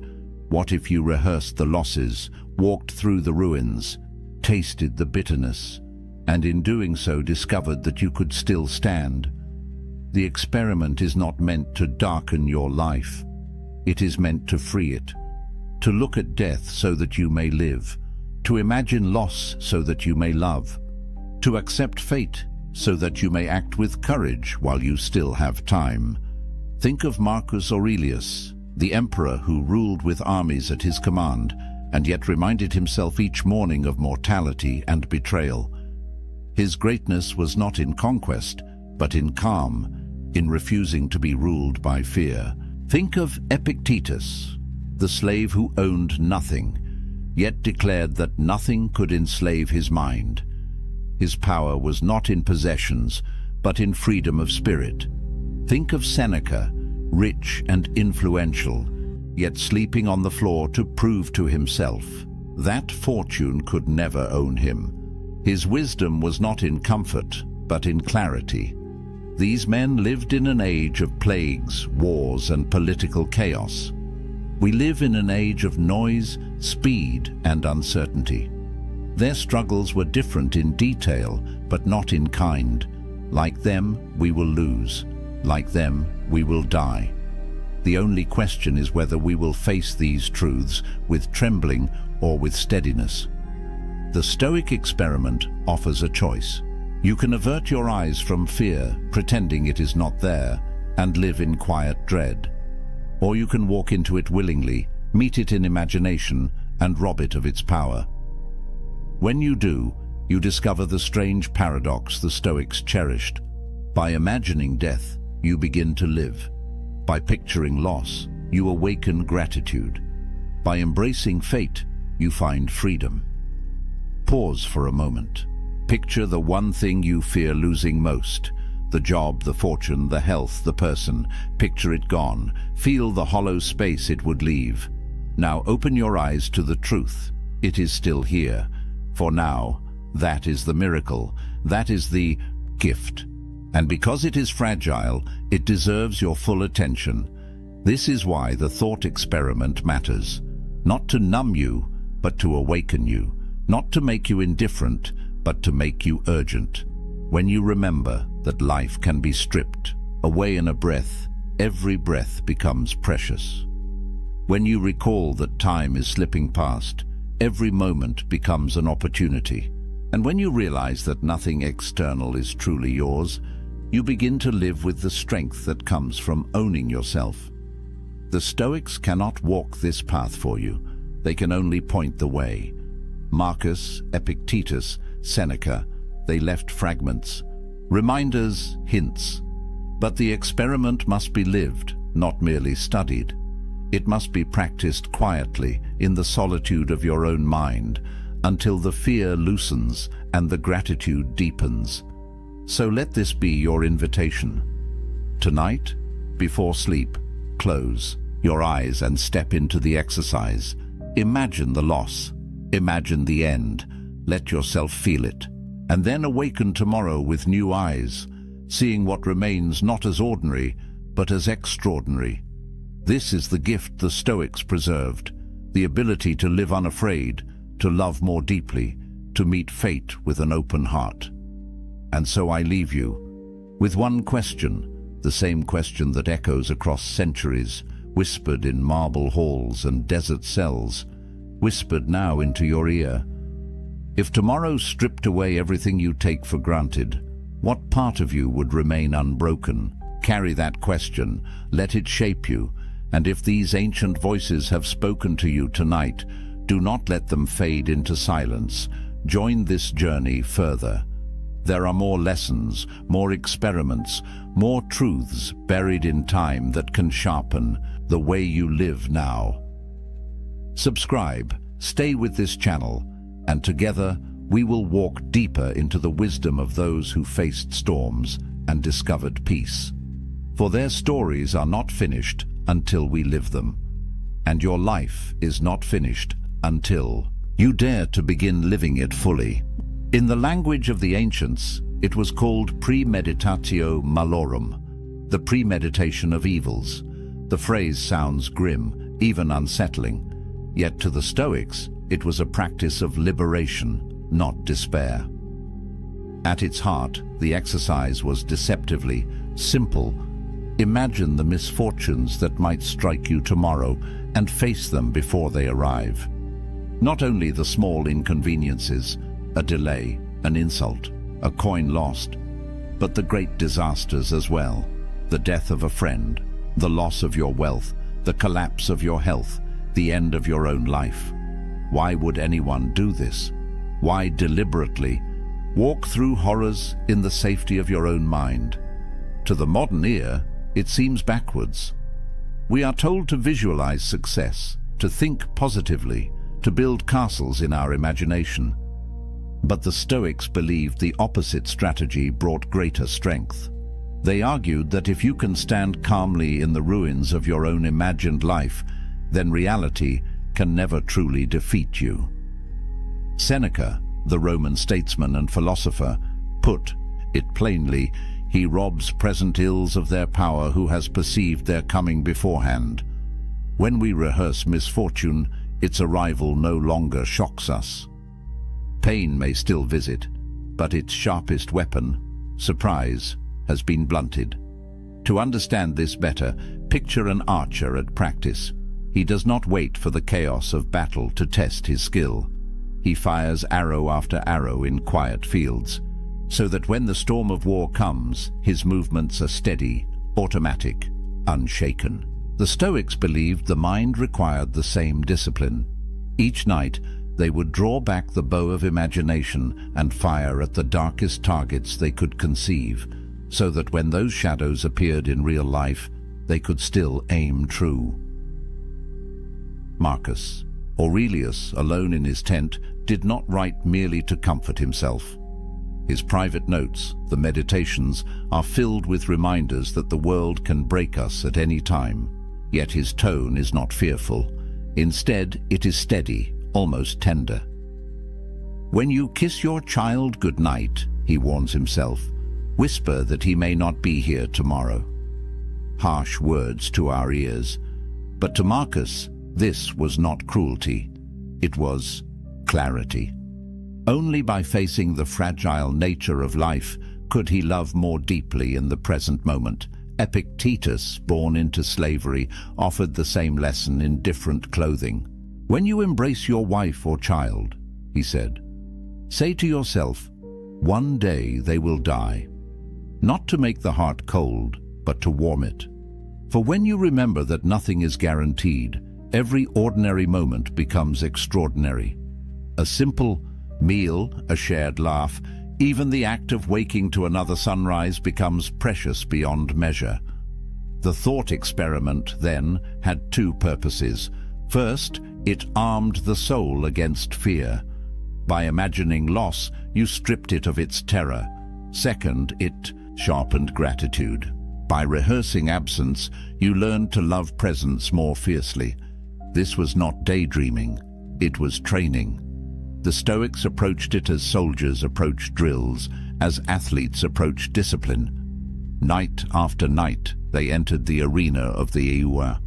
What if you rehearsed the losses, walked through the ruins, tasted the bitterness, and in doing so discovered that you could still stand? The experiment is not meant to darken your life. It is meant to free it, to look at death so that you may live, to imagine loss so that you may love, to accept fate so that you may act with courage while you still have time. Think of Marcus Aurelius, the emperor who ruled with armies at his command, and yet reminded himself each morning of mortality and betrayal. His greatness was not in conquest, but in calm, in refusing to be ruled by fear. Think of Epictetus, the slave who owned nothing, yet declared that nothing could enslave his mind. His power was not in possessions, but in freedom of spirit. Think of Seneca, rich and influential, yet sleeping on the floor to prove to himself that fortune could never own him. His wisdom was not in comfort, but in clarity. These men lived in an age of plagues, wars, and political chaos. We live in an age of noise, speed, and uncertainty. Their struggles were different in detail, but not in kind. Like them, we will lose. Like them, we will die. The only question is whether we will face these truths with trembling or with steadiness. The Stoic experiment offers a choice. You can avert your eyes from fear, pretending it is not there, and live in quiet dread. Or you can walk into it willingly, meet it in imagination, and rob it of its power. When you do, you discover the strange paradox the Stoics cherished. By imagining death, you begin to live. By picturing loss, you awaken gratitude. By embracing fate, you find freedom. Pause for a moment. Picture the one thing you fear losing most. The job, the fortune, the health, the person. Picture it gone. Feel the hollow space it would leave. Now open your eyes to the truth. It is still here. For now, that is the miracle. That is the gift. And because it is fragile, it deserves your full attention. This is why the thought experiment matters. Not to numb you, but to awaken you. Not to make you indifferent, but to make you urgent. When you remember that life can be stripped away in a breath, every breath becomes precious. When you recall that time is slipping past, every moment becomes an opportunity. And when you realize that nothing external is truly yours, you begin to live with the strength that comes from owning yourself. The Stoics cannot walk this path for you. They can only point the way. Marcus, Epictetus, Seneca, they left fragments. Reminders, hints. But the experiment must be lived, not merely studied. It must be practiced quietly in the solitude of your own mind until the fear loosens and the gratitude deepens. So let this be your invitation. Tonight, before sleep, close your eyes and step into the exercise. Imagine the loss. Imagine the end. Let yourself feel it. And then awaken tomorrow with new eyes, seeing what remains not as ordinary, but as extraordinary. This is the gift the Stoics preserved, the ability to live unafraid, to love more deeply, to meet fate with an open heart. And so I leave you with one question, the same question that echoes across centuries, whispered in marble halls and desert cells, whispered now into your ear. If tomorrow stripped away everything you take for granted, what part of you would remain unbroken? Carry that question, let it shape you, and if these ancient voices have spoken to you tonight, do not let them fade into silence. Join this journey further. There are more lessons, more experiments, more truths buried in time that can sharpen the way you live now. Subscribe, stay with this channel, and together we will walk deeper into the wisdom of those who faced storms and discovered peace. For their stories are not finished until we live them, and your life is not finished until you dare to begin living it fully. In the language of the ancients, it was called premeditatio malorum, the premeditation of evils. The phrase sounds grim, even unsettling, yet to the Stoics, it was a practice of liberation, not despair. At its heart, the exercise was deceptively simple. Imagine the misfortunes that might strike you tomorrow and face them before they arrive. Not only the small inconveniences, a delay, an insult, a coin lost, but the great disasters as well. The death of a friend, the loss of your wealth, the collapse of your health, the end of your own life. Why would anyone do this? Why deliberately walk through horrors in the safety of your own mind? To the modern ear, it seems backwards. We are told to visualize success, to think positively, to build castles in our imagination. But the Stoics believed the opposite strategy brought greater strength. They argued that if you can stand calmly in the ruins of your own imagined life, then reality can never truly defeat you. Seneca, the Roman statesman and philosopher, put it plainly: he robs present ills of their power who has perceived their coming beforehand. When we rehearse misfortune, its arrival no longer shocks us. Pain may still visit, but its sharpest weapon, surprise, has been blunted. To understand this better, picture an archer at practice. He does not wait for the chaos of battle to test his skill. He fires arrow after arrow in quiet fields, so that when the storm of war comes, his movements are steady, automatic, unshaken. The Stoics believed the mind required the same discipline. Each night, they would draw back the bow of imagination and fire at the darkest targets they could conceive, so that when those shadows appeared in real life, they could still aim true. Marcus Aurelius, alone in his tent, did not write merely to comfort himself. His private notes, the Meditations, are filled with reminders that the world can break us at any time. Yet his tone is not fearful. Instead, it is steady, almost tender. When you kiss your child goodnight, he warns himself, whisper that he may not be here tomorrow. Harsh words to our ears, but to Marcus, this was not cruelty. It was clarity. Only by facing the fragile nature of life could he love more deeply in the present moment. Epictetus, born into slavery, offered the same lesson in different clothing. When you embrace your wife or child, he said, say to yourself, one day they will die. Not to make the heart cold, but to warm it. For when you remember that nothing is guaranteed, every ordinary moment becomes extraordinary. A simple meal, a shared laugh, Even the act of waking to another sunrise becomes precious beyond measure. The thought experiment, then, had two purposes. First, it armed the soul against fear. By imagining loss, you stripped it of its terror. Second, it sharpened gratitude. By rehearsing absence, you learned to love presence more fiercely. This was not daydreaming, it was training. The Stoics approached it as soldiers approach drills, as athletes approach discipline. Night after night, they entered the arena of the Eua,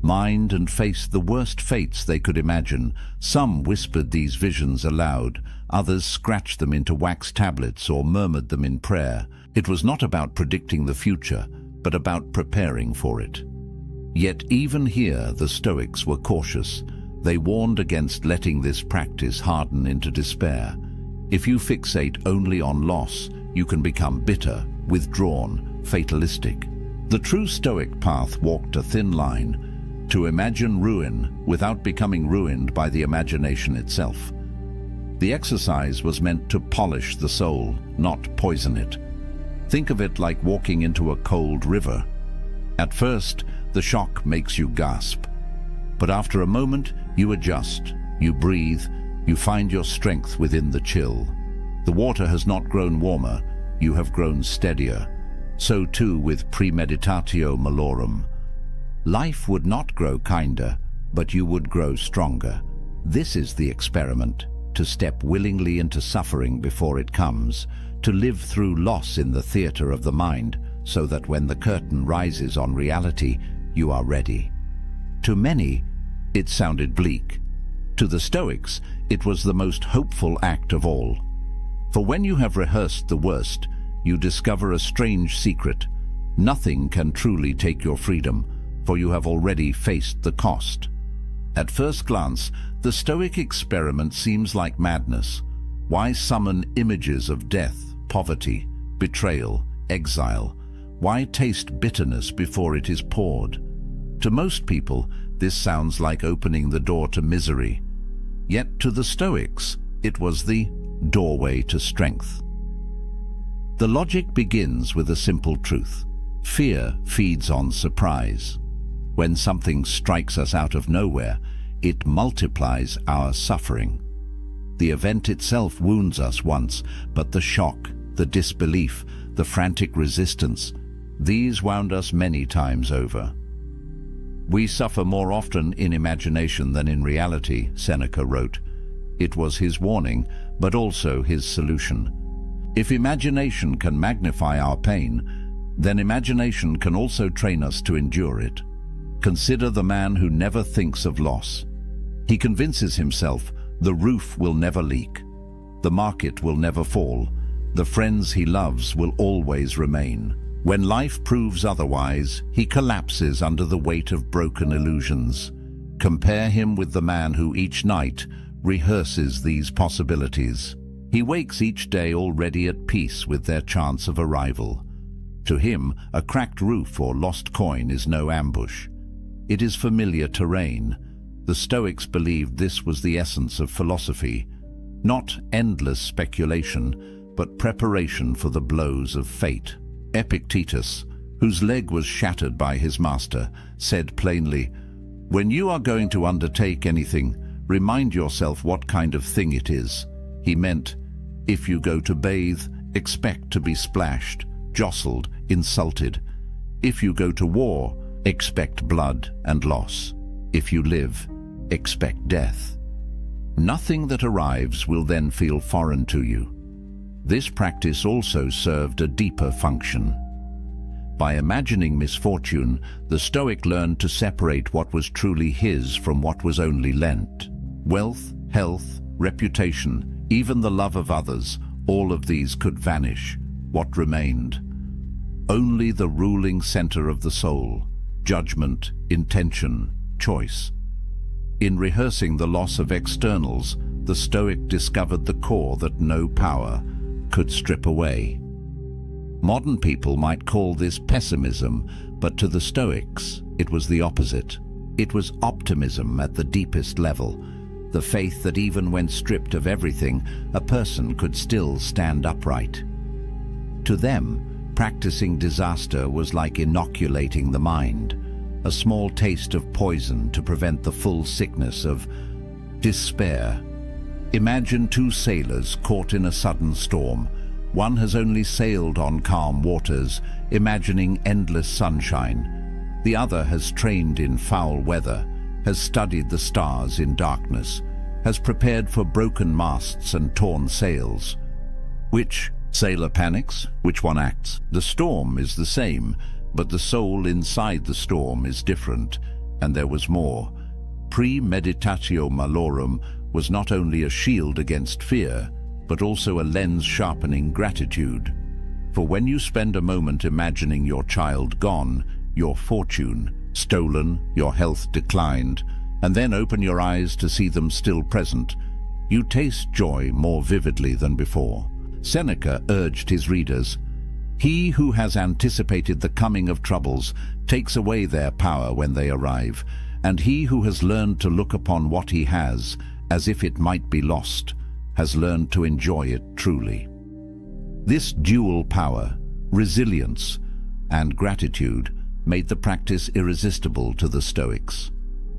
mined and faced the worst fates they could imagine. Some whispered these visions aloud, others scratched them into wax tablets or murmured them in prayer. It was not about predicting the future, but about preparing for it. Yet even here the Stoics were cautious. They warned against letting this practice harden into despair. If you fixate only on loss, you can become bitter, withdrawn, fatalistic. The true Stoic path walked a thin line: to imagine ruin without becoming ruined by the imagination itself. The exercise was meant to polish the soul, not poison it. Think of it like walking into a cold river. At first, the shock makes you gasp. But after a moment, you adjust, you breathe, you find your strength within the chill. The water has not grown warmer, you have grown steadier. So too with premeditatio malorum. Life would not grow kinder, but you would grow stronger. This is the experiment, to step willingly into suffering before it comes, to live through loss in the theater of the mind, so that when the curtain rises on reality, you are ready. To many, it sounded bleak. To the Stoics, it was the most hopeful act of all. For when you have rehearsed the worst, you discover a strange secret. Nothing can truly take your freedom, for you have already faced the cost. At first glance, the Stoic experiment seems like madness. Why summon images of death, poverty, betrayal, exile? Why taste bitterness before it is poured? To most people, this sounds like opening the door to misery. Yet to the Stoics, it was the doorway to strength. The logic begins with a simple truth. Fear feeds on surprise. When something strikes us out of nowhere, it multiplies our suffering. The event itself wounds us once, but the shock, the disbelief, the frantic resistance, these wound us many times over. We suffer more often in imagination than in reality, Seneca wrote. It was his warning, but also his solution. If imagination can magnify our pain, then imagination can also train us to endure it. Consider the man who never thinks of loss. He convinces himself the roof will never leak, the market will never fall, the friends he loves will always remain. When life proves otherwise, he collapses under the weight of broken illusions. Compare him with the man who each night rehearses these possibilities. He wakes each day already at peace with their chance of arrival. To him, a cracked roof or lost coin is no ambush. It is familiar terrain. The Stoics believed this was the essence of philosophy, not endless speculation, but preparation for the blows of fate. Epictetus, whose leg was shattered by his master, said plainly, "When you are going to undertake anything, remind yourself what kind of thing it is." He meant, if you go to bathe, expect to be splashed, jostled, insulted. If you go to war, expect blood and loss. If you live, expect death. Nothing that arrives will then feel foreign to you. This practice also served a deeper function. By imagining misfortune, the Stoic learned to separate what was truly his from what was only lent. Wealth, health, reputation, even the love of others, all of these could vanish. What remained? Only the ruling center of the soul, judgment, intention, choice. In rehearsing the loss of externals, the Stoic discovered the core that no power could strip away. Modern people might call this pessimism, but to the Stoics, it was the opposite. It was optimism at the deepest level. the faith that even when stripped of everything, a person could still stand upright. To them, practicing disaster was like inoculating the mind, a small taste of poison to prevent the full sickness of despair. Imagine two sailors caught in a sudden storm. One has only sailed on calm waters, imagining endless sunshine. The other has trained in foul weather, has studied the stars in darkness, has prepared for broken masts and torn sails. Which sailor panics? Which one acts? The storm is the same, but the soul inside the storm is different, and there was more. Premeditatio malorum was not only a shield against fear, but also a lens-sharpening gratitude. For when you spend a moment imagining your child gone, your fortune stolen, your health declined, and then open your eyes to see them still present, you taste joy more vividly than before. Seneca urged his readers, "He who has anticipated the coming of troubles takes away their power when they arrive, and he who has learned to look upon what he has as if it might be lost, has learned to enjoy it truly." This dual power, resilience and gratitude, made the practice irresistible to the Stoics.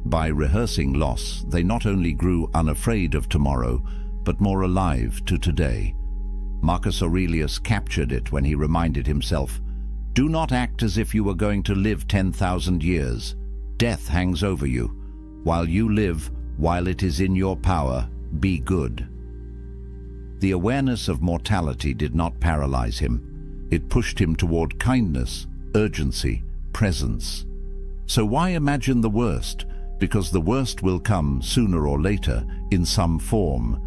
By rehearsing loss, they not only grew unafraid of tomorrow, but more alive to today. Marcus Aurelius captured it when he reminded himself, "Do not act as if you were going to live 10,000 years. Death hangs over you. While you live, while it is in your power, be good." The awareness of mortality did not paralyze him. It pushed him toward kindness, urgency, presence. So why imagine the worst? Because the worst will come sooner or later in some form.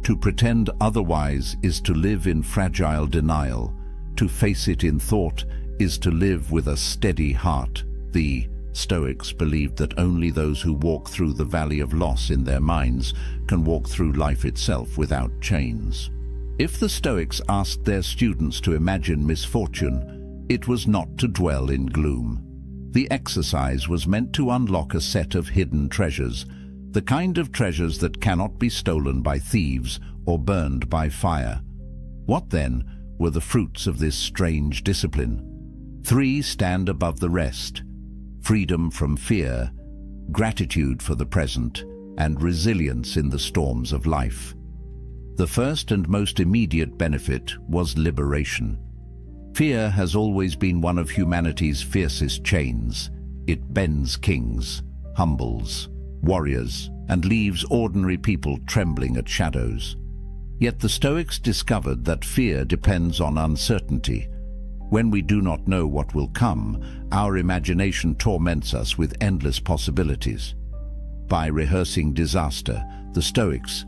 To pretend otherwise is to live in fragile denial. To face it in thought is to live with a steady heart. The Stoics believed that only those who walk through the valley of loss in their minds can walk through life itself without chains. If the Stoics asked their students to imagine misfortune, it was not to dwell in gloom. The exercise was meant to unlock a set of hidden treasures, the kind of treasures that cannot be stolen by thieves or burned by fire. What then were the fruits of this strange discipline? 3 stand above the rest: freedom from fear, gratitude for the present, and resilience in the storms of life. The first and most immediate benefit was liberation. Fear has always been one of humanity's fiercest chains. It bends kings, humbles warriors, and leaves ordinary people trembling at shadows. Yet the Stoics discovered that fear depends on uncertainty. When we do not know what will come, our imagination torments us with endless possibilities. By rehearsing disaster, the Stoics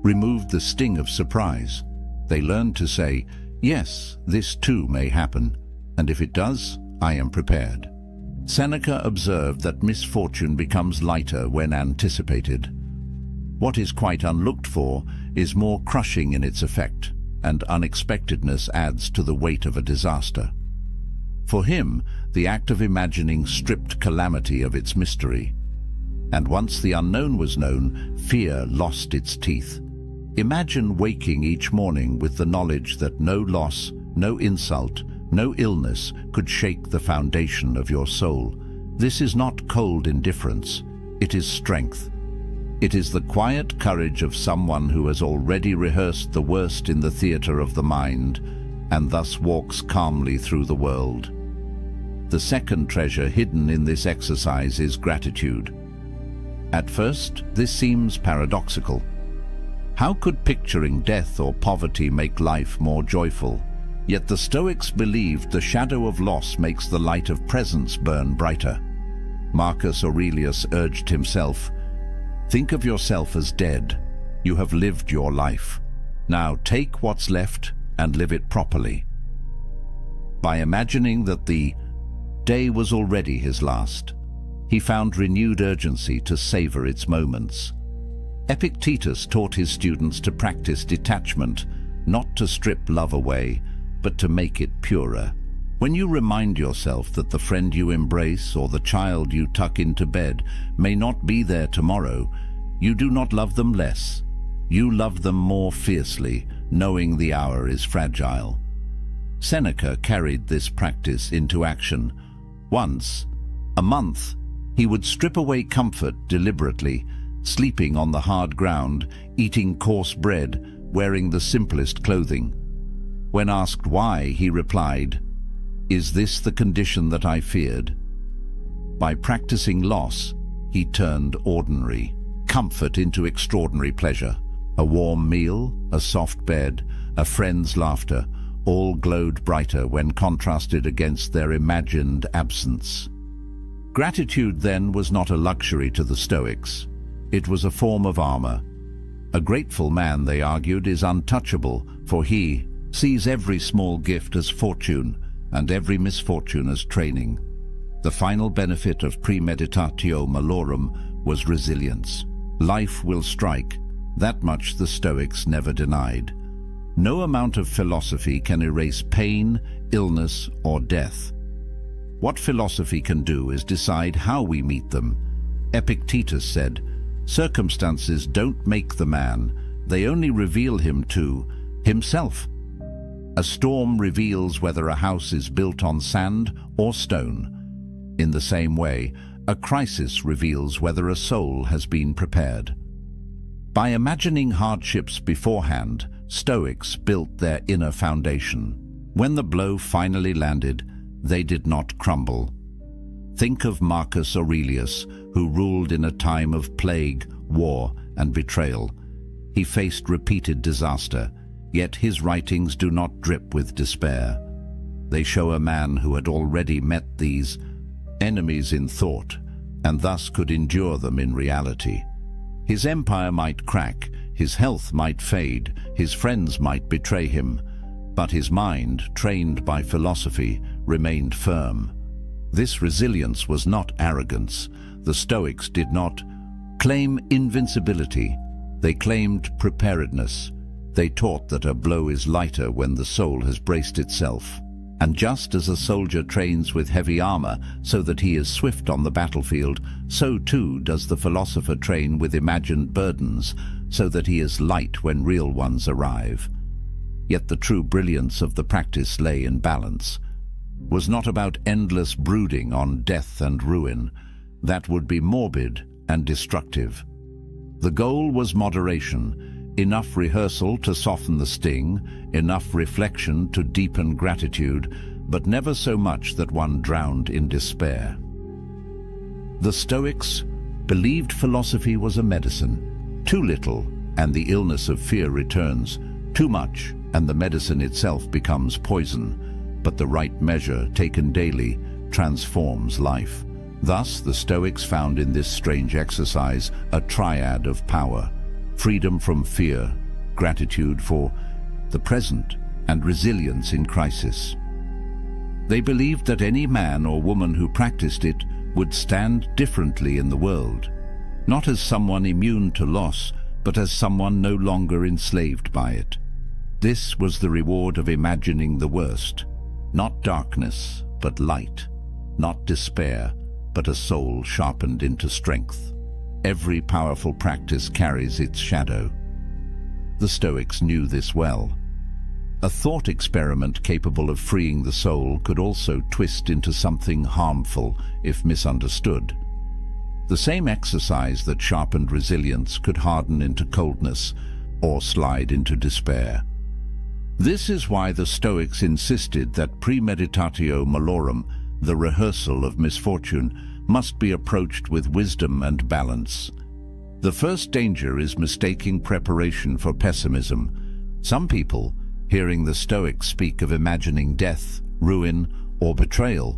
removed the sting of surprise. They learned to say, "Yes, this too may happen, and if it does, I am prepared." Seneca observed that misfortune becomes lighter when anticipated. What is quite unlooked for is more crushing in its effect, and unexpectedness adds to the weight of a disaster. For him, the act of imagining stripped calamity of its mystery. And once the unknown was known, fear lost its teeth. Imagine waking each morning with the knowledge that no loss, no insult, no illness could shake the foundation of your soul. This is not cold indifference, it is strength. It is the quiet courage of someone who has already rehearsed the worst in the theater of the mind, and thus walks calmly through the world. The second treasure hidden in this exercise is gratitude. At first, this seems paradoxical. How could picturing death or poverty make life more joyful? Yet the Stoics believed the shadow of loss makes the light of presence burn brighter. Marcus Aurelius urged himself, "Think of yourself as dead. You have lived your life. Now take what's left and live it properly." By imagining that the day was already his last, he found renewed urgency to savor its moments. Epictetus taught his students to practice detachment, not to strip love away, but to make it purer. When you remind yourself that the friend you embrace or the child you tuck into bed may not be there tomorrow, you do not love them less. You love them more fiercely, knowing the hour is fragile. Seneca carried this practice into action. Once a month, he would strip away comfort deliberately, sleeping on the hard ground, eating coarse bread, wearing the simplest clothing. When asked why, he replied, "Is this the condition that I feared?" By practicing loss, he turned ordinary comfort into extraordinary pleasure. A warm meal, a soft bed, a friend's laughter, all glowed brighter when contrasted against their imagined absence. Gratitude, then, was not a luxury to the Stoics. It was a form of armor. A grateful man, they argued, is untouchable, for he sees every small gift as fortune and every misfortune as training. The final benefit of premeditatio malorum was resilience. Life will strike. That much the Stoics never denied. No amount of philosophy can erase pain, illness, or death. What philosophy can do is decide how we meet them. Epictetus said, "Circumstances don't make the man, they only reveal him to himself." A storm reveals whether a house is built on sand or stone. In the same way, a crisis reveals whether a soul has been prepared. By imagining hardships beforehand, Stoics built their inner foundation. When the blow finally landed, they did not crumble. Think of Marcus Aurelius, who ruled in a time of plague, war, and betrayal. He faced repeated disaster, yet his writings do not drip with despair. They show a man who had already met these enemies in thought, and thus could endure them in reality. His empire might crack, his health might fade, his friends might betray him, but his mind, trained by philosophy, remained firm. This resilience was not arrogance. The Stoics did not claim invincibility. They claimed preparedness. They taught that a blow is lighter when the soul has braced itself. And just as a soldier trains with heavy armor so that he is swift on the battlefield, so too does the philosopher train with imagined burdens so that he is light when real ones arrive. Yet the true brilliance of the practice lay in balance. Was not about endless brooding on death and ruin. That would be morbid and destructive. The goal was moderation. Enough rehearsal to soften the sting, enough reflection to deepen gratitude, but never so much that one drowned in despair. The Stoics believed philosophy was a medicine. Too little, and the illness of fear returns. Too much, and the medicine itself becomes poison. But the right measure, taken daily, transforms life. Thus, the Stoics found in this strange exercise a triad of power: freedom from fear, gratitude for the present, and resilience in crisis. They believed that any man or woman who practiced it would stand differently in the world, not as someone immune to loss, but as someone no longer enslaved by it. This was the reward of imagining the worst: not darkness, but light; not despair, but a soul sharpened into strength. Every powerful practice carries its shadow. The Stoics knew this well. A thought experiment capable of freeing the soul could also twist into something harmful if misunderstood. The same exercise that sharpened resilience could harden into coldness or slide into despair. This is why the Stoics insisted that premeditatio malorum, the rehearsal of misfortune, must be approached with wisdom and balance. The first danger is mistaking preparation for pessimism. Some people, hearing the Stoics speak of imagining death, ruin, or betrayal,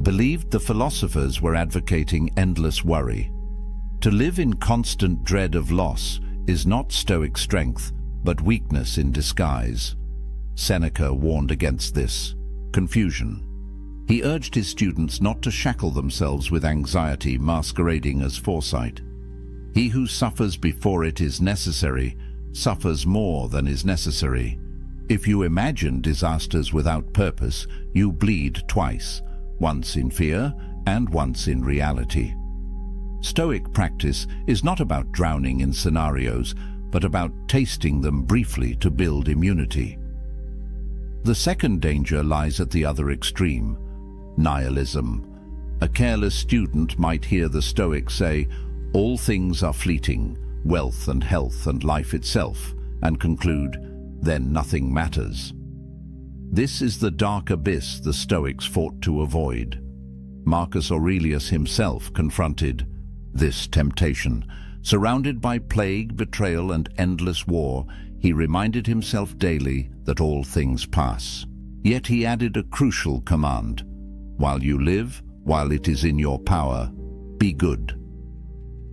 believed the philosophers were advocating endless worry. To live in constant dread of loss is not Stoic strength, but weakness in disguise. Seneca warned against this confusion. He urged his students not to shackle themselves with anxiety masquerading as foresight. He who suffers before it is necessary suffers more than is necessary. If you imagine disasters without purpose, you bleed twice, once in fear and once in reality. Stoic practice is not about drowning in scenarios, but about tasting them briefly to build immunity. The second danger lies at the other extreme: nihilism. A careless student might hear the Stoics say, "All things are fleeting, wealth and health and life itself," and conclude, "Then nothing matters." This is the dark abyss the Stoics fought to avoid. Marcus Aurelius himself confronted this temptation. Surrounded by plague, betrayal, and endless war, he reminded himself daily that all things pass. Yet he added a crucial command: "While you live, while it is in your power, be good."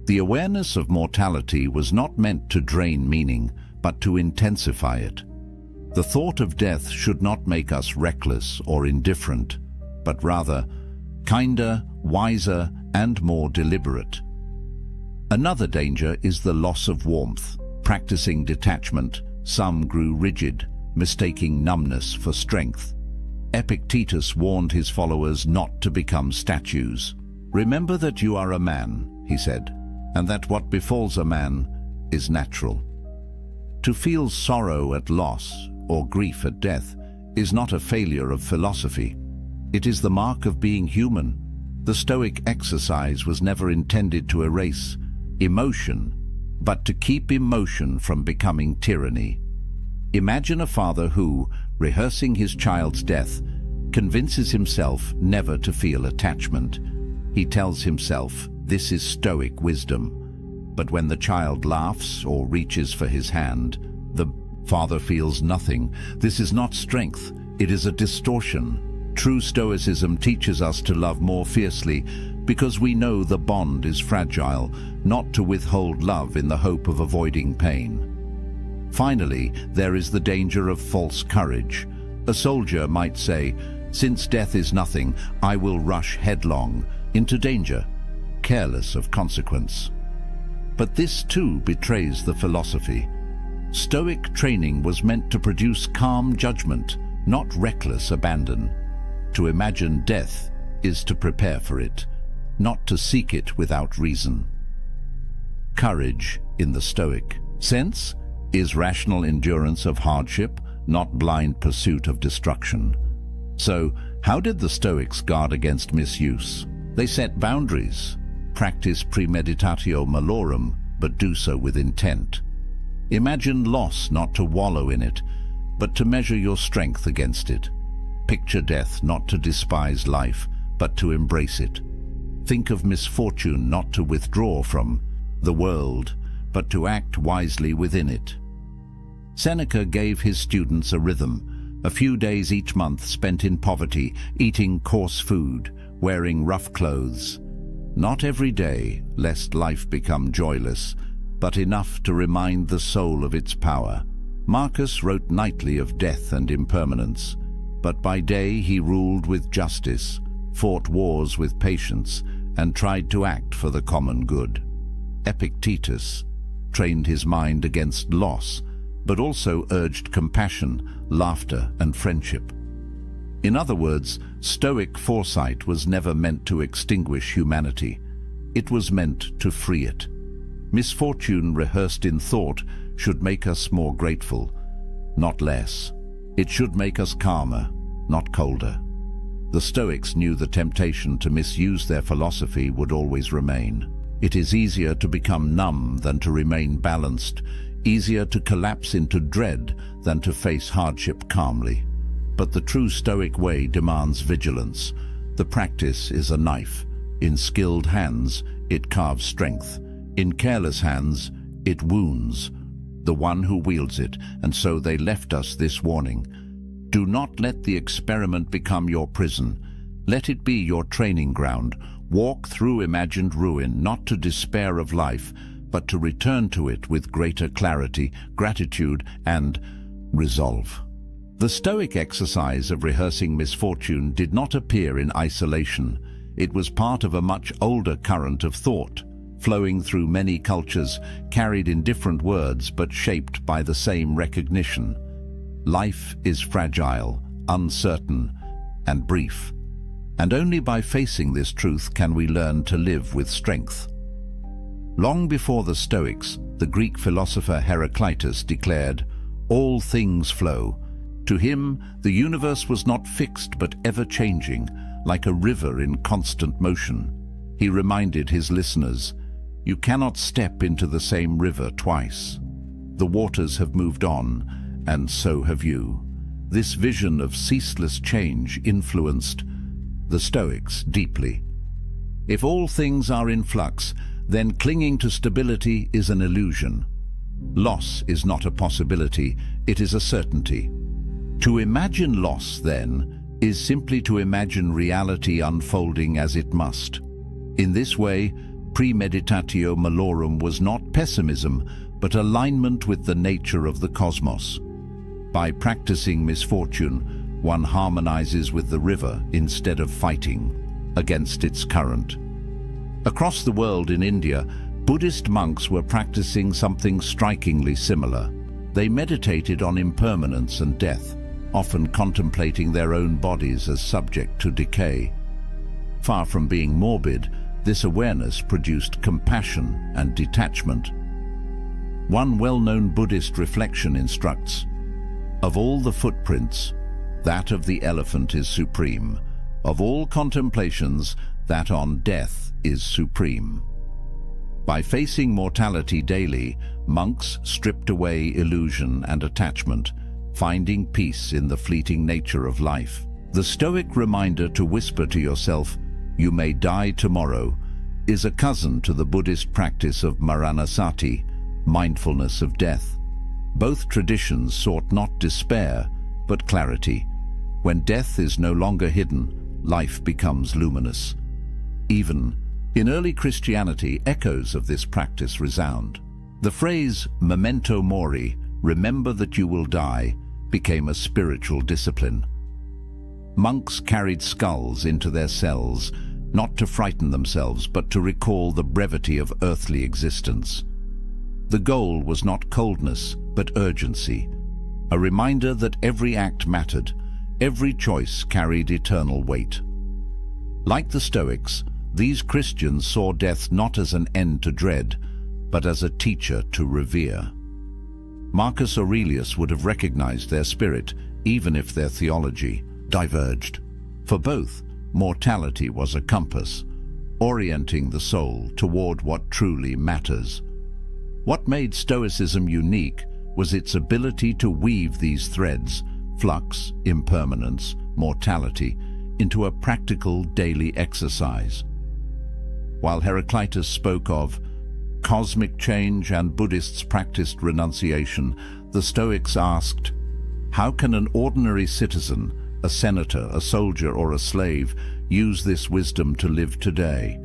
The awareness of mortality was not meant to drain meaning, but to intensify it. The thought of death should not make us reckless or indifferent, but rather kinder, wiser, and more deliberate. Another danger is the loss of warmth. Practicing detachment, some grew rigid, mistaking numbness for strength. Epictetus warned his followers not to become statues. "Remember that you are a man," he said, "and that what befalls a man is natural." To feel sorrow at loss or grief at death is not a failure of philosophy. It is the mark of being human. The Stoic exercise was never intended to erase emotion, but to keep emotion from becoming tyranny. Imagine a father who, rehearsing his child's death, convinces himself never to feel attachment. He tells himself, "This is Stoic wisdom." But when the child laughs or reaches for his hand, the father feels nothing. This is not strength, it is a distortion. True Stoicism teaches us to love more fiercely because we know the bond is fragile, not to withhold love in the hope of avoiding pain. Finally, there is the danger of false courage. A soldier might say, "Since death is nothing, I will rush headlong into danger," careless of consequence. But this too betrays the philosophy. Stoic training was meant to produce calm judgment, not reckless abandon. To imagine death is to prepare for it, not to seek it without reason. Courage, in the Stoic sense, is rational endurance of hardship, not blind pursuit of destruction. So, how did the Stoics guard against misuse? They set boundaries, practice premeditatio malorum, but do so with intent. Imagine loss not to wallow in it, but to measure your strength against it. Picture death not to despise life, but to embrace it. Think of misfortune not to withdraw from the world, but to act wisely within it. Seneca gave his students a rhythm, a few days each month spent in poverty, eating coarse food, wearing rough clothes. Not every day, lest life become joyless, but enough to remind the soul of its power. Marcus wrote nightly of death and impermanence, but by day he ruled with justice, fought wars with patience, and tried to act for the common good. Epictetus trained his mind against loss, but also urged compassion, laughter, and friendship. In other words, Stoic foresight was never meant to extinguish humanity. It was meant to free it. Misfortune rehearsed in thought should make us more grateful, not less. It should make us calmer, not colder. The Stoics knew the temptation to misuse their philosophy would always remain. It is easier to become numb than to remain balanced, easier to collapse into dread than to face hardship calmly. But the true Stoic way demands vigilance. The practice is a knife. In skilled hands, it carves strength. In careless hands, it wounds the one who wields it, and so they left us this warning. Do not let the experiment become your prison. Let it be your training ground. Walk through imagined ruin, not to despair of life, but to return to it with greater clarity, gratitude, and resolve. The Stoic exercise of rehearsing misfortune did not appear in isolation. It was part of a much older current of thought, flowing through many cultures, carried in different words but shaped by the same recognition. Life is fragile, uncertain, and brief. And only by facing this truth can we learn to live with strength. Long before the Stoics, the Greek philosopher Heraclitus declared, "All things flow." To him, the universe was not fixed but ever-changing, like a river in constant motion. He reminded his listeners, "You cannot step into the same river twice. The waters have moved on, and so have you." This vision of ceaseless change influenced the Stoics deeply. If all things are in flux, then clinging to stability is an illusion. Loss is not a possibility, it is a certainty. To imagine loss, then, is simply to imagine reality unfolding as it must. In this way, premeditatio malorum was not pessimism, but alignment with the nature of the cosmos. By practicing misfortune, one harmonizes with the river instead of fighting against its current. Across the world in India, Buddhist monks were practicing something strikingly similar. They meditated on impermanence and death, often contemplating their own bodies as subject to decay. Far from being morbid, this awareness produced compassion and detachment. One well-known Buddhist reflection instructs, "Of all the footprints, that of the elephant is supreme. Of all contemplations, that on death is supreme." By facing mortality daily, monks stripped away illusion and attachment, finding peace in the fleeting nature of life. The Stoic reminder to whisper to yourself, "You may die tomorrow," is a cousin to the Buddhist practice of maranasati, mindfulness of death. Both traditions sought not despair, but clarity. When death is no longer hidden, life becomes luminous. Even in early Christianity, echoes of this practice resound. The phrase memento mori, remember that you will die, became a spiritual discipline. Monks carried skulls into their cells, not to frighten themselves, but to recall the brevity of earthly existence. The goal was not coldness, but urgency, a reminder that every act mattered, every choice carried eternal weight. Like the Stoics, these Christians saw death not as an end to dread, but as a teacher to revere. Marcus Aurelius would have recognized their spirit, even if their theology diverged. For both, mortality was a compass, orienting the soul toward what truly matters. What made Stoicism unique was its ability to weave these threads, flux, impermanence, mortality, into a practical daily exercise. While Heraclitus spoke of cosmic change and Buddhists practiced renunciation, the Stoics asked, how can an ordinary citizen, a senator, a soldier, or a slave use this wisdom to live today?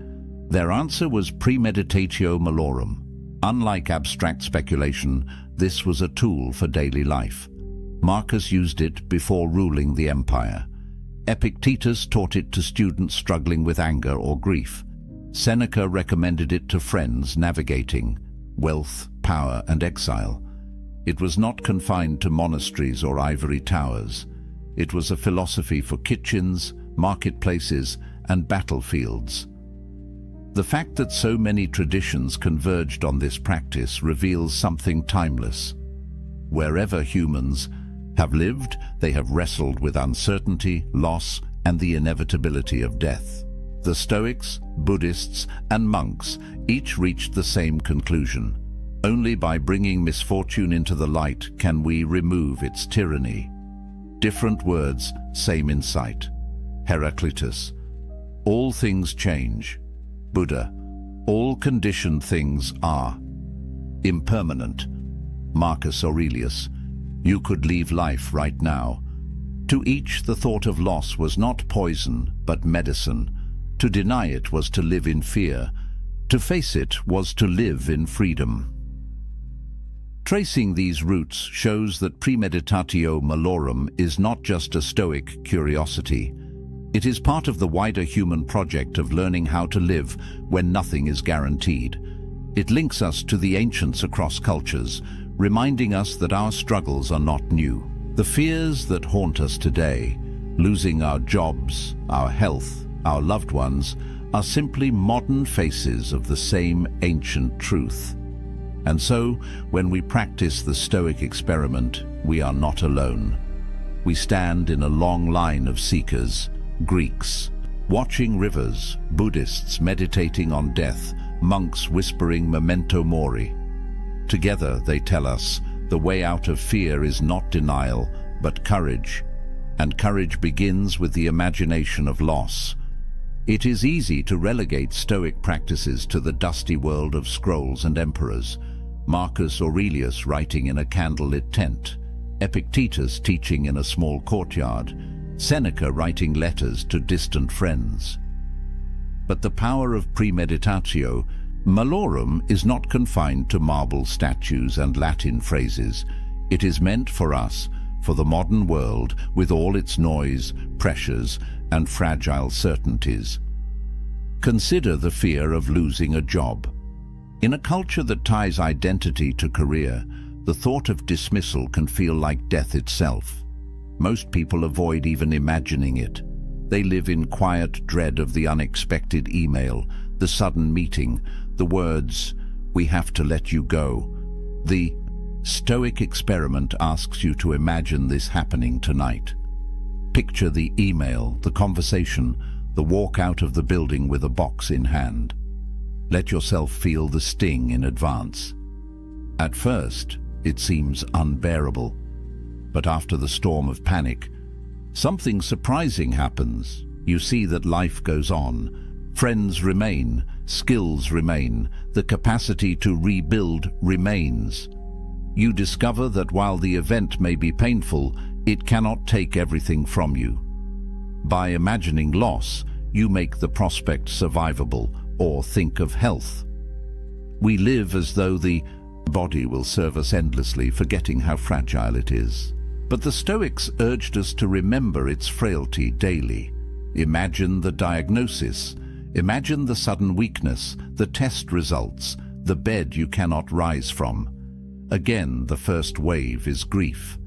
Their answer was premeditatio malorum. Unlike abstract speculation, this was a tool for daily life. Marcus used it before ruling the empire. Epictetus taught it to students struggling with anger or grief. Seneca recommended it to friends navigating wealth, power, and exile. It was not confined to monasteries or ivory towers. It was a philosophy for kitchens, marketplaces, and battlefields. The fact that so many traditions converged on this practice reveals something timeless. Wherever humans have lived, they have wrestled with uncertainty, loss, and the inevitability of death. The Stoics, Buddhists, and monks each reached the same conclusion. Only by bringing misfortune into the light can we remove its tyranny. Different words, same insight. Heraclitus, all things change. Buddha, all conditioned things are impermanent. Marcus Aurelius, you could leave life right now. To each, the thought of loss was not poison, but medicine. To deny it was to live in fear. To face it was to live in freedom. Tracing these roots shows that premeditatio malorum is not just a Stoic curiosity. It is part of the wider human project of learning how to live when nothing is guaranteed. It links us to the ancients across cultures, reminding us that our struggles are not new. The fears that haunt us today, losing our jobs, our health, our loved ones, are simply modern faces of the same ancient truth. And so, when we practice the Stoic experiment, we are not alone. We stand in a long line of seekers, Greeks, watching rivers, Buddhists meditating on death, monks whispering memento mori. Together they tell us the way out of fear is not denial, but courage. And courage begins with the imagination of loss. It is easy to relegate Stoic practices to the dusty world of scrolls and emperors. Marcus Aurelius writing in a candlelit tent, Epictetus teaching in a small courtyard, Seneca writing letters to distant friends. But the power of premeditatio malorum is not confined to marble statues and Latin phrases. It is meant for us, for the modern world, with all its noise, pressures, and fragile certainties. Consider the fear of losing a job. In a culture that ties identity to career, the thought of dismissal can feel like death itself. Most people avoid even imagining it. They live in quiet dread of the unexpected email, the sudden meeting, the words, "We have to let you go." The Stoic experiment asks you to imagine this happening tonight. Picture the email, the conversation, the walk out of the building with a box in hand. Let yourself feel the sting in advance. At first, it seems unbearable. But after the storm of panic, something surprising happens. You see that life goes on. Friends remain, skills remain, the capacity to rebuild remains. You discover that while the event may be painful, it cannot take everything from you. By imagining loss, you make the prospect survivable, or think of health. We live as though the body will serve us endlessly, forgetting how fragile it is. But the Stoics urged us to remember its frailty daily. Imagine the diagnosis. Imagine the sudden weakness, the test results, the bed you cannot rise from. Again, the first wave is grief.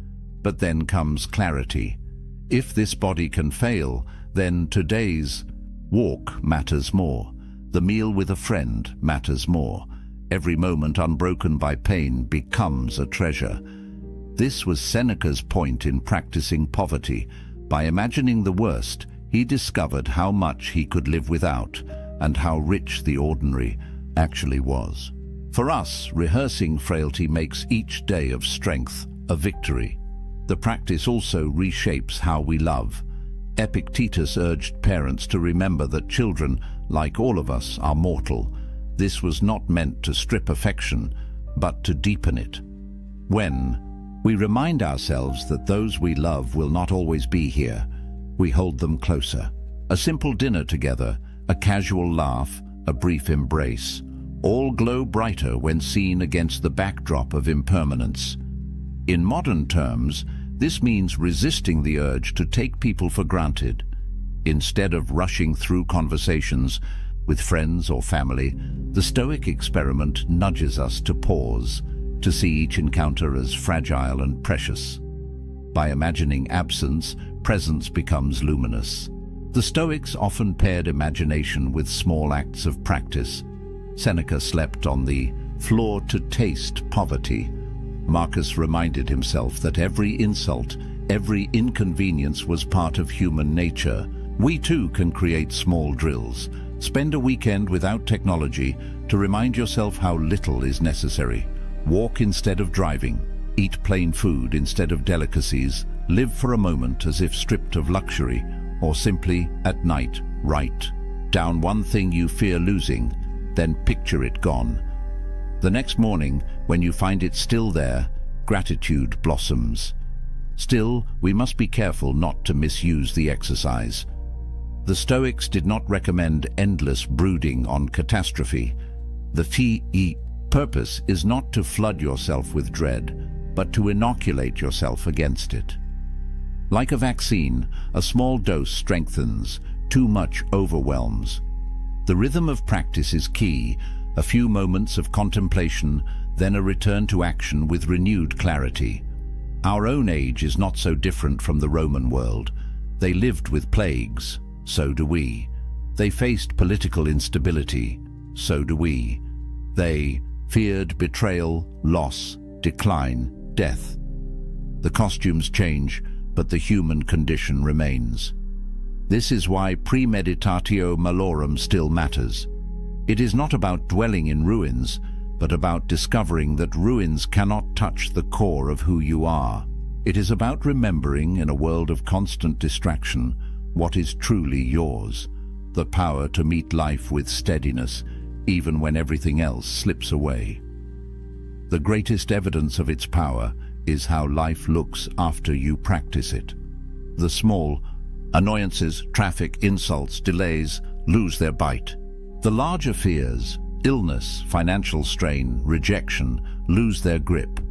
But then comes clarity. If this body can fail, then today's walk matters more. The meal with a friend matters more. Every moment unbroken by pain becomes a treasure. This was Seneca's point in practicing poverty. By imagining the worst, he discovered how much he could live without and how rich the ordinary actually was. For us, rehearsing frailty makes each day of strength a victory. The practice also reshapes how we love. Epictetus urged parents to remember that children, like all of us, are mortal. This was not meant to strip affection, but to deepen it. When we remind ourselves that those we love will not always be here, we hold them closer. A simple dinner together, a casual laugh, a brief embrace, all glow brighter when seen against the backdrop of impermanence. In modern terms, this means resisting the urge to take people for granted. Instead of rushing through conversations with friends or family, the Stoic experiment nudges us to pause, to see each encounter as fragile and precious. By imagining absence, presence becomes luminous. The Stoics often paired imagination with small acts of practice. Seneca slept on the floor to taste poverty. Marcus reminded himself that every insult, every inconvenience was part of human nature. We too can create small drills. Spend a weekend without technology to remind yourself how little is necessary. Walk instead of driving. Eat plain food instead of delicacies. Live for a moment as if stripped of luxury, or simply, at night, write down one thing you fear losing, then picture it gone. The next morning, when you find it still there, gratitude blossoms. Still, we must be careful not to misuse the exercise. The Stoics did not recommend endless brooding on catastrophe. The purpose is not to flood yourself with dread, but to inoculate yourself against it. Like a vaccine, a small dose strengthens, too much overwhelms. The rhythm of practice is key, a few moments of contemplation, then a return to action with renewed clarity. Our own age is not so different from the Roman world. They lived with plagues, so do we. They faced political instability. So do we. They feared betrayal, loss, decline, death. The costumes change, but the human condition remains. This is why premeditatio malorum still matters. It is not about dwelling in ruins, but about discovering that ruins cannot touch the core of who you are. It is about remembering, in a world of constant distraction, what is truly yours, the power to meet life with steadiness, even when everything else slips away. The greatest evidence of its power is how life looks after you practice it. The small annoyances, traffic, insults, delays, lose their bite. The larger fears, illness, financial strain, rejection, lose their grip.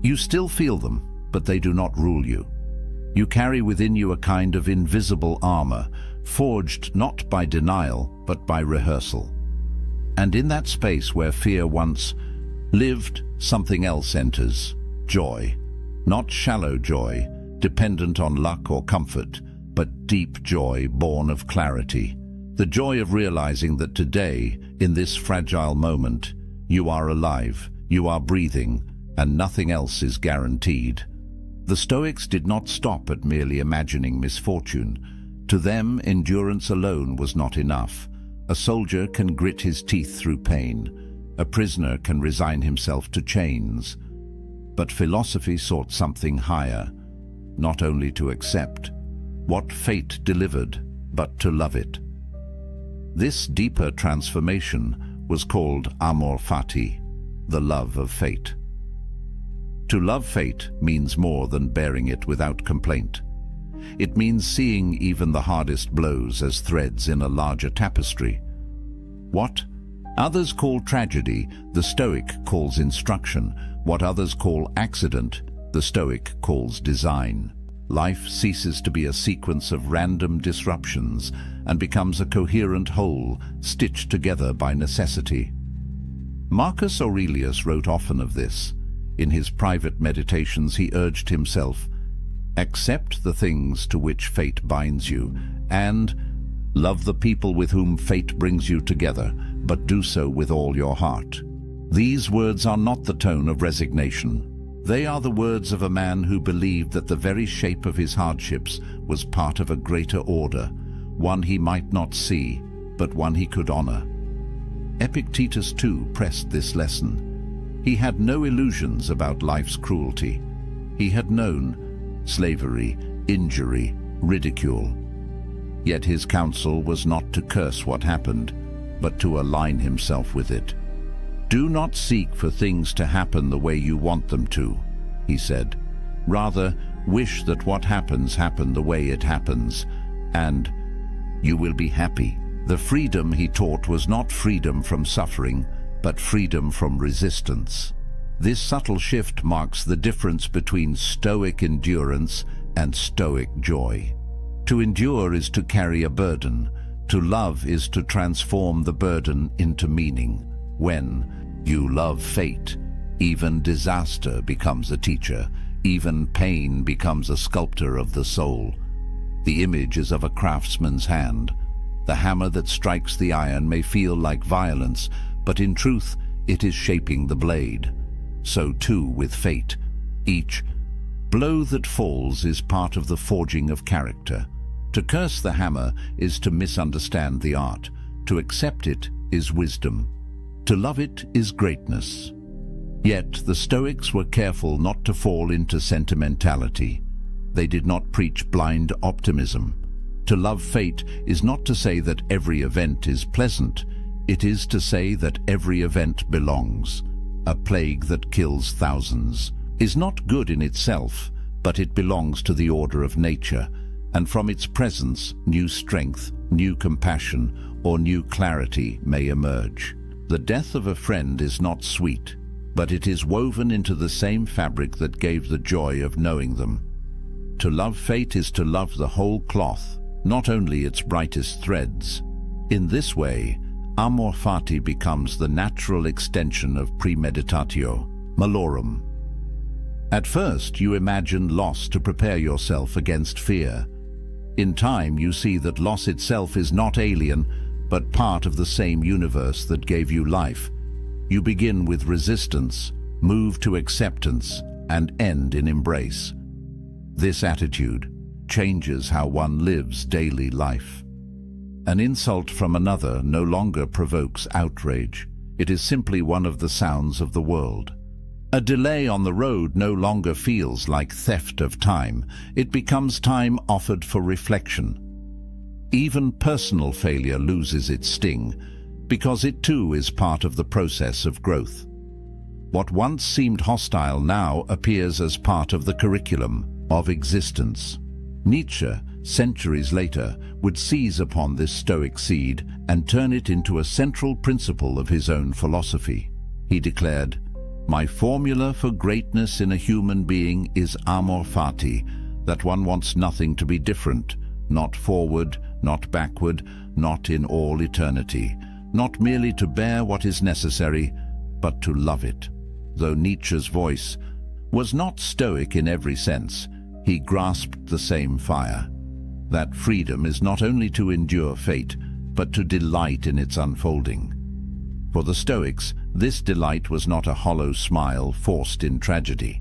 You still feel them, but they do not rule you. You carry within you a kind of invisible armor, forged not by denial, but by rehearsal. And in that space where fear once lived, something else enters: joy. Not shallow joy, dependent on luck or comfort, but deep joy born of clarity. The joy of realizing that today, in this fragile moment, you are alive, you are breathing, and nothing else is guaranteed. The Stoics did not stop at merely imagining misfortune. To them, endurance alone was not enough. A soldier can grit his teeth through pain. A prisoner can resign himself to chains. But philosophy sought something higher, not only to accept what fate delivered, but to love it. This deeper transformation was called amor fati, the love of fate. To love fate means more than bearing it without complaint. It means seeing even the hardest blows as threads in a larger tapestry. What others call tragedy, the Stoic calls instruction. What others call accident, the Stoic calls design. Life ceases to be a sequence of random disruptions and becomes a coherent whole, stitched together by necessity. Marcus Aurelius wrote often of this. In his private meditations he urged himself, "Accept the things to which fate binds you, and love the people with whom fate brings you together, but do so with all your heart." These words are not the tone of resignation. They are the words of a man who believed that the very shape of his hardships was part of a greater order, one he might not see, but one he could honor. Epictetus too pressed this lesson. He had no illusions about life's cruelty. He had known slavery, injury, ridicule. Yet his counsel was not to curse what happened, but to align himself with it. "Do not seek for things to happen the way you want them to," he said. "Rather, wish that what happens happen the way it happens, and you will be happy." The freedom he taught was not freedom from suffering, but freedom from resistance. This subtle shift marks the difference between Stoic endurance and Stoic joy. To endure is to carry a burden. To love is to transform the burden into meaning. When you love fate, even disaster becomes a teacher, even pain becomes a sculptor of the soul. The image is of a craftsman's hand. The hammer that strikes the iron may feel like violence, but in truth it is shaping the blade. So too with fate. Each blow that falls is part of the forging of character. To curse the hammer is to misunderstand the art. To accept it is wisdom. To love it is greatness. Yet the Stoics were careful not to fall into sentimentality. They did not preach blind optimism. To love fate is not to say that every event is pleasant. It is to say that every event belongs. A plague that kills thousands is not good in itself, but it belongs to the order of nature, and from its presence, new strength, new compassion, or new clarity may emerge. The death of a friend is not sweet, but it is woven into the same fabric that gave the joy of knowing them. To love fate is to love the whole cloth, not only its brightest threads. In this way, amor fati becomes the natural extension of premeditatio malorum. At first, you imagine loss to prepare yourself against fear. In time, you see that loss itself is not alien, but part of the same universe that gave you life. You begin with resistance, move to acceptance, and end in embrace. This attitude changes how one lives daily life. An insult from another no longer provokes outrage. It is simply one of the sounds of the world. A delay on the road no longer feels like theft of time. It becomes time offered for reflection. Even personal failure loses its sting, because it too is part of the process of growth. What once seemed hostile now appears as part of the curriculum of existence. Nietzsche, centuries later, would seize upon this Stoic seed and turn it into a central principle of his own philosophy. He declared, "My formula for greatness in a human being is amor fati, that one wants nothing to be different, not forward, not backward, not in all eternity, not merely to bear what is necessary, but to love it." Though Nietzsche's voice was not Stoic in every sense, he grasped the same fire. That freedom is not only to endure fate, but to delight in its unfolding. For the Stoics, this delight was not a hollow smile forced in tragedy.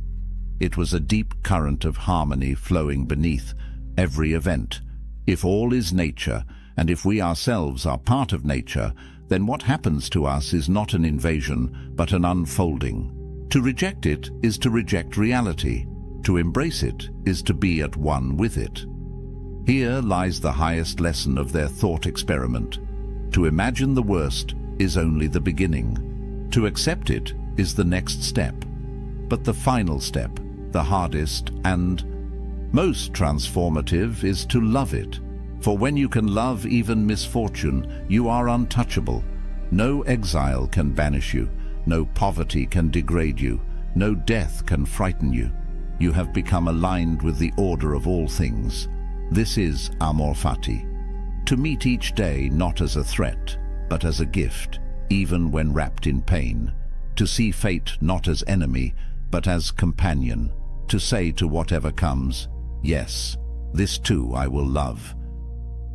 It was a deep current of harmony flowing beneath every event. If all is nature, and if we ourselves are part of nature, then what happens to us is not an invasion, but an unfolding. To reject it is to reject reality. To embrace it is to be at one with it. Here lies the highest lesson of their thought experiment. To imagine the worst is only the beginning. To accept it is the next step. But the final step, the hardest and most transformative, is to love it. For when you can love even misfortune, you are untouchable. No exile can banish you. No poverty can degrade you. No death can frighten you. You have become aligned with the order of all things. This is amor fati. To meet each day not as a threat, but as a gift, even when wrapped in pain. To see fate not as enemy, but as companion. To say to whatever comes, yes, this too I will love.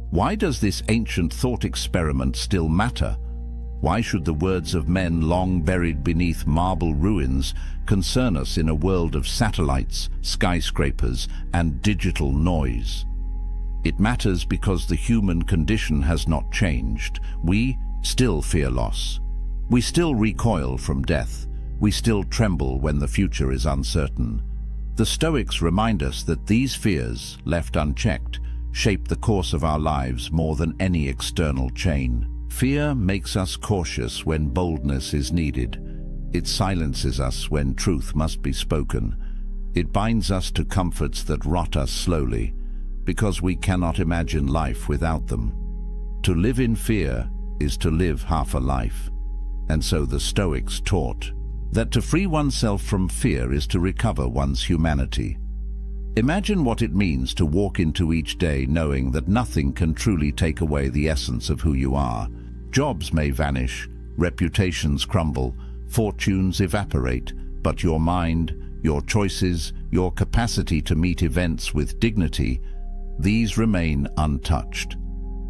Why does this ancient thought experiment still matter? Why should the words of men long buried beneath marble ruins concern us in a world of satellites, skyscrapers, and digital noise? It matters because the human condition has not changed. We still fear loss. We still recoil from death. We still tremble when the future is uncertain. The Stoics remind us that these fears, left unchecked, shape the course of our lives more than any external chain. Fear makes us cautious when boldness is needed. It silences us when truth must be spoken. It binds us to comforts that rot us slowly, because we cannot imagine life without them. To live in fear is to live half a life. And so the Stoics taught that to free oneself from fear is to recover one's humanity. Imagine what it means to walk into each day knowing that nothing can truly take away the essence of who you are. Jobs may vanish, reputations crumble, fortunes evaporate, but your mind, your choices, your capacity to meet events with dignity, these remain untouched.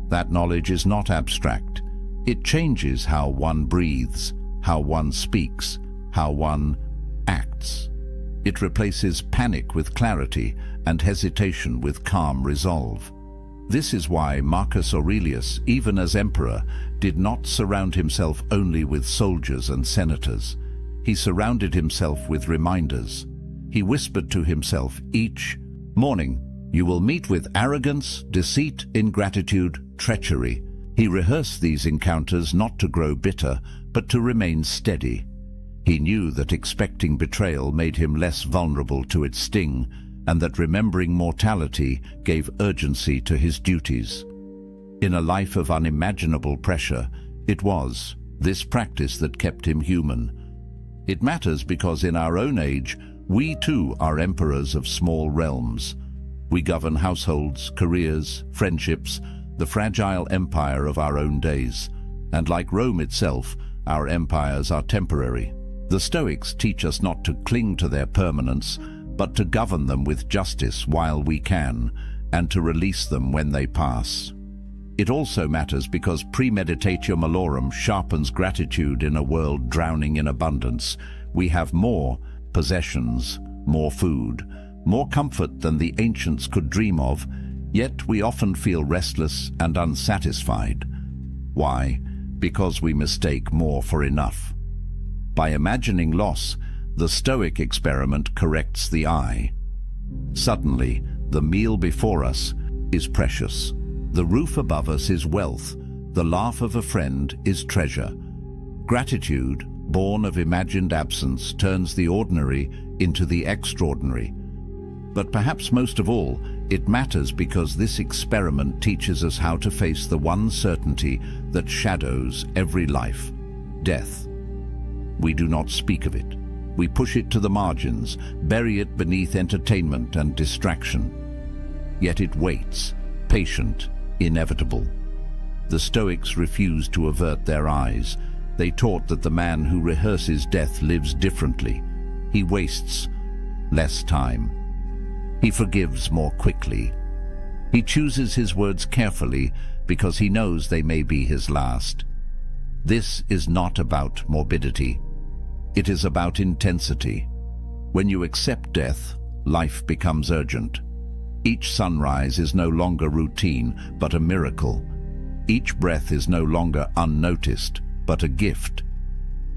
That knowledge is not abstract. It changes how one breathes, how one speaks, how one acts. It replaces panic with clarity and hesitation with calm resolve. This is why Marcus Aurelius, even as emperor, did not surround himself only with soldiers and senators. He surrounded himself with reminders. He whispered to himself each morning, "You will meet with arrogance, deceit, ingratitude, treachery." He rehearsed these encounters not to grow bitter, but to remain steady. He knew that expecting betrayal made him less vulnerable to its sting, and that remembering mortality gave urgency to his duties. In a life of unimaginable pressure, it was this practice that kept him human. It matters because in our own age, we too are emperors of small realms. We govern households, careers, friendships, the fragile empire of our own days. And like Rome itself, our empires are temporary. The Stoics teach us not to cling to their permanence, but to govern them with justice while we can. and to release them when they pass. It also matters because premeditatio malorum sharpens gratitude in a world drowning in abundance. We have more possessions, more food, more comfort than the ancients could dream of, yet we often feel restless and unsatisfied. Why? Because we mistake more for enough. By imagining loss, the Stoic experiment corrects the eye. Suddenly, the meal before us is precious. The roof above us is wealth. The laugh of a friend is treasure. Gratitude, born of imagined absence, turns the ordinary into the extraordinary. But perhaps most of all, it matters because this experiment teaches us how to face the one certainty that shadows every life: death. We do not speak of it. We push it to the margins, bury it beneath entertainment and distraction. Yet it waits, patient, inevitable. The Stoics refused to avert their eyes. They taught that the man who rehearses death lives differently. He wastes less time. He forgives more quickly. He chooses his words carefully because he knows they may be his last. This is not about morbidity. It is about intensity. When you accept death, life becomes urgent. Each sunrise is no longer routine, but a miracle. Each breath is no longer unnoticed, but a gift.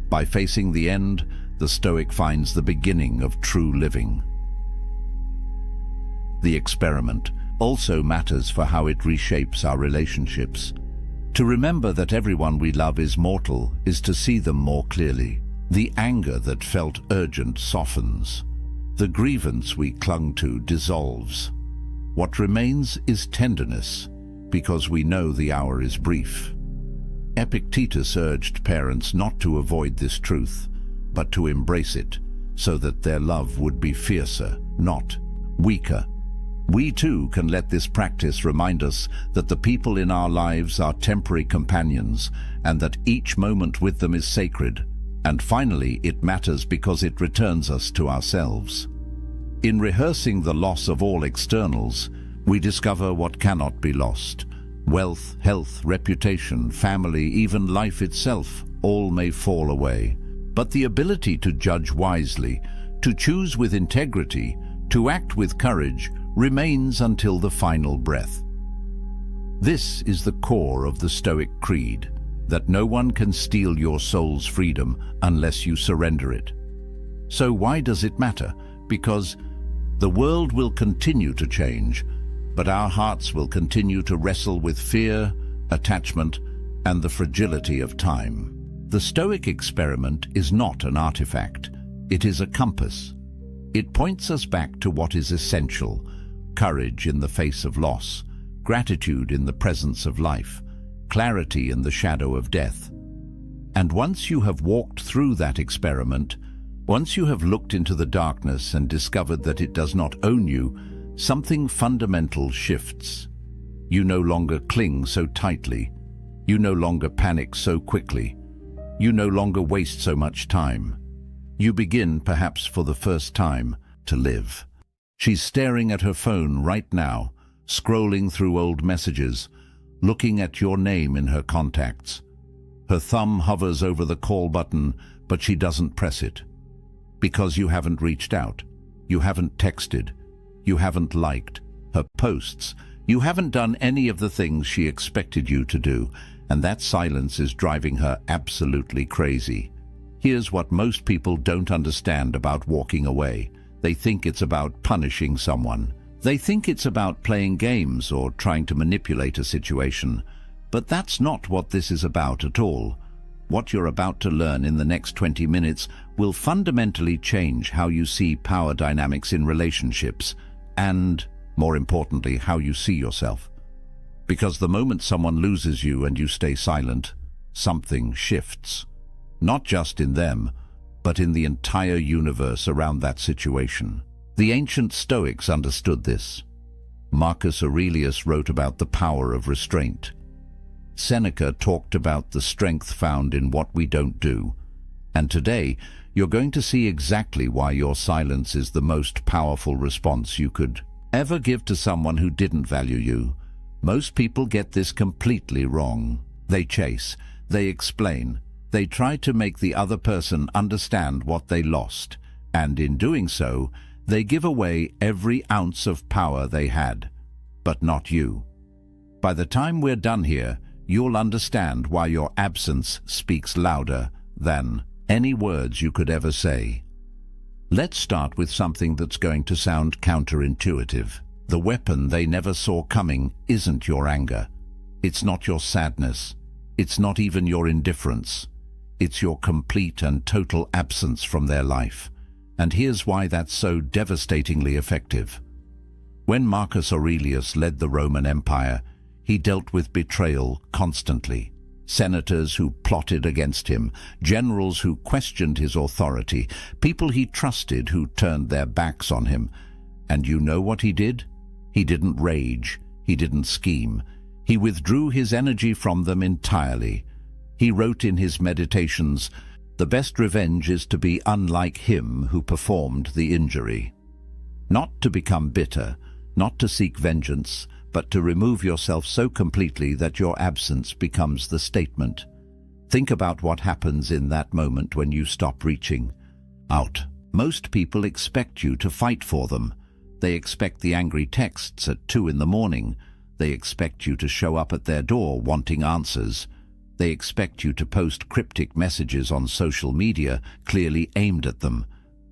By facing the end, the Stoic finds the beginning of true living. The experiment also matters for how it reshapes our relationships. To remember that everyone we love is mortal is to see them more clearly. The anger that felt urgent softens. The grievance we clung to dissolves. What remains is tenderness, because we know the hour is brief. Epictetus urged parents not to avoid this truth, but to embrace it, so that their love would be fiercer, not weaker. We too can let this practice remind us that the people in our lives are temporary companions, and that each moment with them is sacred. And finally, it matters because it returns us to ourselves. In rehearsing the loss of all externals, we discover what cannot be lost. Wealth, health, reputation, family, even life itself, all may fall away. But the ability to judge wisely, to choose with integrity, to act with courage, remains until the final breath. This is the core of the Stoic creed, that no one can steal your soul's freedom unless you surrender it. So why does it matter? Because the world will continue to change, but our hearts will continue to wrestle with fear, attachment, and the fragility of time. The Stoic experiment is not an artifact. It is a compass. It points us back to what is essential: courage in the face of loss, gratitude in the presence of life, clarity in the shadow of death. And once you have walked through that experiment, once you have looked into the darkness and discovered that it does not own you, something fundamental shifts. You no longer cling so tightly. You no longer panic so quickly. You no longer waste so much time. You begin, perhaps for the first time, to live. She's staring at her phone right now, scrolling through old messages, looking at your name in her contacts. Her thumb hovers over the call button, but she doesn't press it. Because you haven't reached out. You haven't texted. You haven't liked her posts. You haven't done any of the things she expected you to do, and that silence is driving her absolutely crazy. Here's what most people don't understand about walking away. They think it's about punishing someone. They think it's about playing games or trying to manipulate a situation. But that's not what this is about at all. What you're about to learn in the next 20 minutes will fundamentally change how you see power dynamics in relationships and, more importantly, how you see yourself. Because the moment someone loses you and you stay silent, something shifts. Not just in them, but in the entire universe around that situation. The ancient Stoics understood this. Marcus Aurelius wrote about the power of restraint. Seneca talked about the strength found in what we don't do. And today, you're going to see exactly why your silence is the most powerful response you could Ever give to someone who didn't value you? Most people get this completely wrong. They chase, they explain, they try to make the other person understand what they lost, and in doing so, they give away every ounce of power they had. But not you. By the time we're done here, you'll understand why your absence speaks louder than any words you could ever say. Let's start with something that's going to sound counterintuitive. The weapon they never saw coming isn't your anger. It's not your sadness. It's not even your indifference. It's your complete and total absence from their life. And here's why that's so devastatingly effective. When Marcus Aurelius led the Roman Empire, he dealt with betrayal constantly. Senators who plotted against him, generals who questioned his authority, people he trusted who turned their backs on him. And you know what he did? He didn't rage. He didn't scheme. He withdrew his energy from them entirely. He wrote in his meditations, "The best revenge is to be unlike him who performed the injury." Not to become bitter, not to seek vengeance, but to remove yourself so completely that your absence becomes the statement. Think about what happens in that moment when you stop reaching out. Most people expect you to fight for them. They expect the angry texts at 2 in the morning. They expect you to show up at their door wanting answers. They expect you to post cryptic messages on social media clearly aimed at them.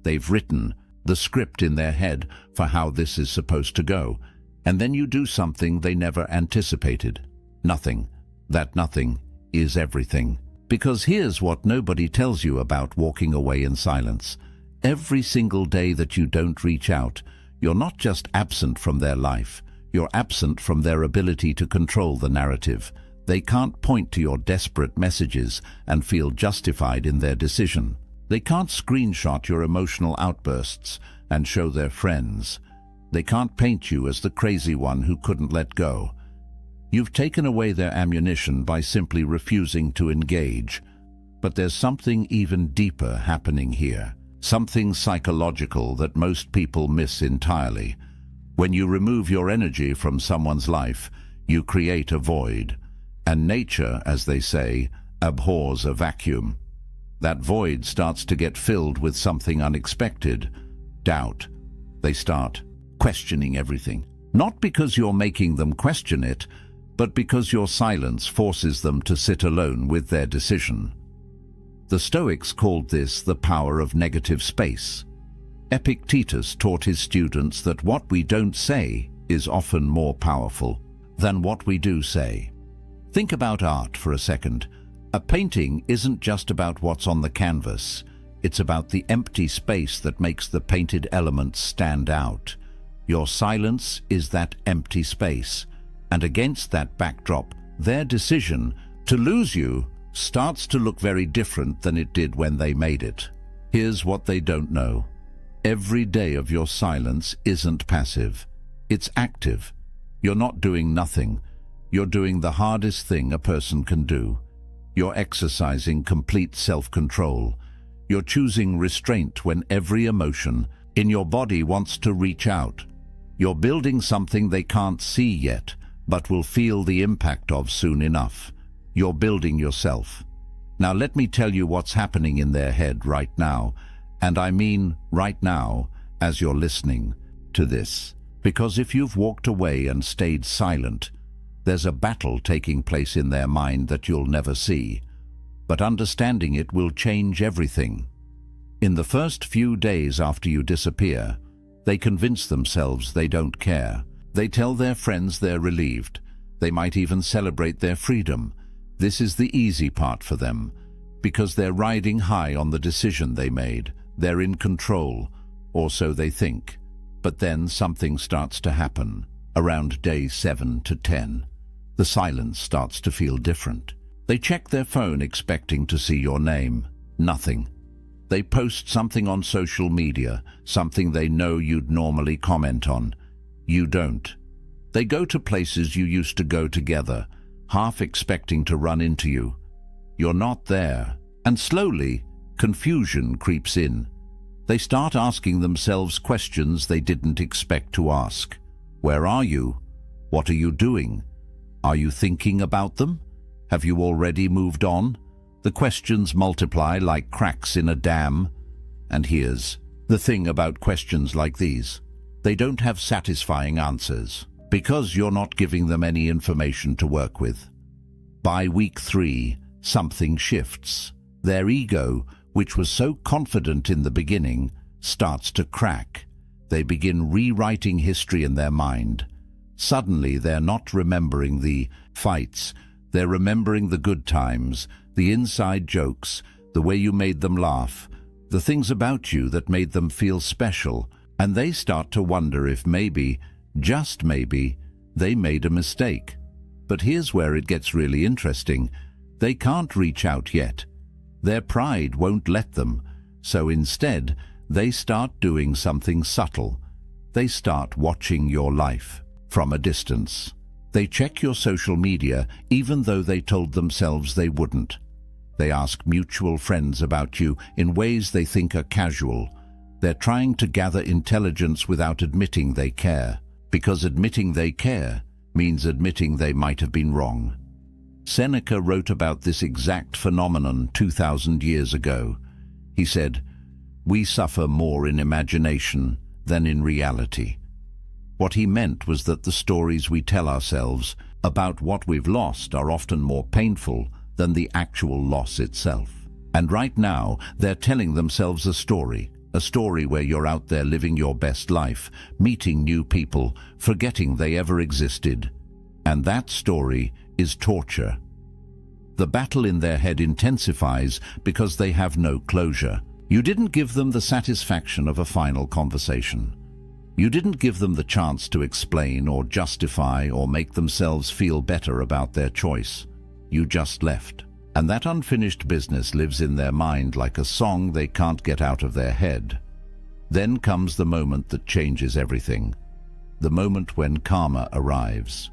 They've written the script in their head for how this is supposed to go. And then you do something they never anticipated. Nothing. That nothing is everything. Because here's what nobody tells you about walking away in silence. Every single day that you don't reach out, you're not just absent from their life, you're absent from their ability to control the narrative. They can't point to your desperate messages and feel justified in their decision. They can't screenshot your emotional outbursts and show their friends. They can't paint you as the crazy one who couldn't let go. You've taken away their ammunition by simply refusing to engage. But there's something even deeper happening here. Something psychological that most people miss entirely. When you remove your energy from someone's life, you create a void. And nature, as they say, abhors a vacuum. That void starts to get filled with something unexpected. Doubt. They start questioning everything. Not because you're making them question it, but because your silence forces them to sit alone with their decision. The Stoics called this the power of negative space. Epictetus taught his students that what we don't say is often more powerful than what we do say. Think about art for a second. A painting isn't just about what's on the canvas. It's about the empty space that makes the painted elements stand out. Your silence is that empty space, and against that backdrop, their decision to lose you starts to look very different than it did when they made it. Here's what they don't know. Every day of your silence isn't passive. It's active. You're not doing nothing. You're doing the hardest thing a person can do. You're exercising complete self-control. You're choosing restraint when every emotion in your body wants to reach out. You're building something they can't see yet, but will feel the impact of soon enough. You're building yourself. Now let me tell you what's happening in their head right now, and I mean right now as you're listening to this. Because if you've walked away and stayed silent, there's a battle taking place in their mind that you'll never see. But understanding it will change everything. In the first few days after you disappear, they convince themselves they don't care. They tell their friends they're relieved. They might even celebrate their freedom. This is the easy part for them, because they're riding high on the decision they made. They're in control, or so they think. But then something starts to happen. Around day 7 to 10, the silence starts to feel different. They check their phone expecting to see your name. Nothing. They post something on social media, something they know you'd normally comment on. You don't. They go to places you used to go together, half expecting to run into you. You're not there. And slowly, confusion creeps in. They start asking themselves questions they didn't expect to ask. Where are you? What are you doing? Are you thinking about them? Have you already moved on? The questions multiply like cracks in a dam. And here's the thing about questions like these. They don't have satisfying answers, because you're not giving them any information to work with. By week 3, something shifts. Their ego, which was so confident in the beginning, starts to crack. They begin rewriting history in their mind. Suddenly, they're not remembering the fights. They're remembering the good times, the inside jokes, the way you made them laugh, the things about you that made them feel special, and they start to wonder if maybe, just maybe, they made a mistake. But here's where it gets really interesting. They can't reach out yet. Their pride won't let them, so instead, they start doing something subtle. They start watching your life from a distance. They check your social media even though they told themselves they wouldn't. They ask mutual friends about you in ways they think are casual. They're trying to gather intelligence without admitting they care, because admitting they care means admitting they might have been wrong. Seneca wrote about this exact phenomenon 2,000 years ago. He said, "We suffer more in imagination than in reality." What he meant was that the stories we tell ourselves about what we've lost are often more painful than the actual loss itself. And right now, they're telling themselves a story where you're out there living your best life, meeting new people, forgetting they ever existed. And that story is torture. The battle in their head intensifies because they have no closure. You didn't give them the satisfaction of a final conversation. You didn't give them the chance to explain or justify or make themselves feel better about their choice. You just left. And that unfinished business lives in their mind like a song they can't get out of their head. Then comes the moment that changes everything. The moment when karma arrives.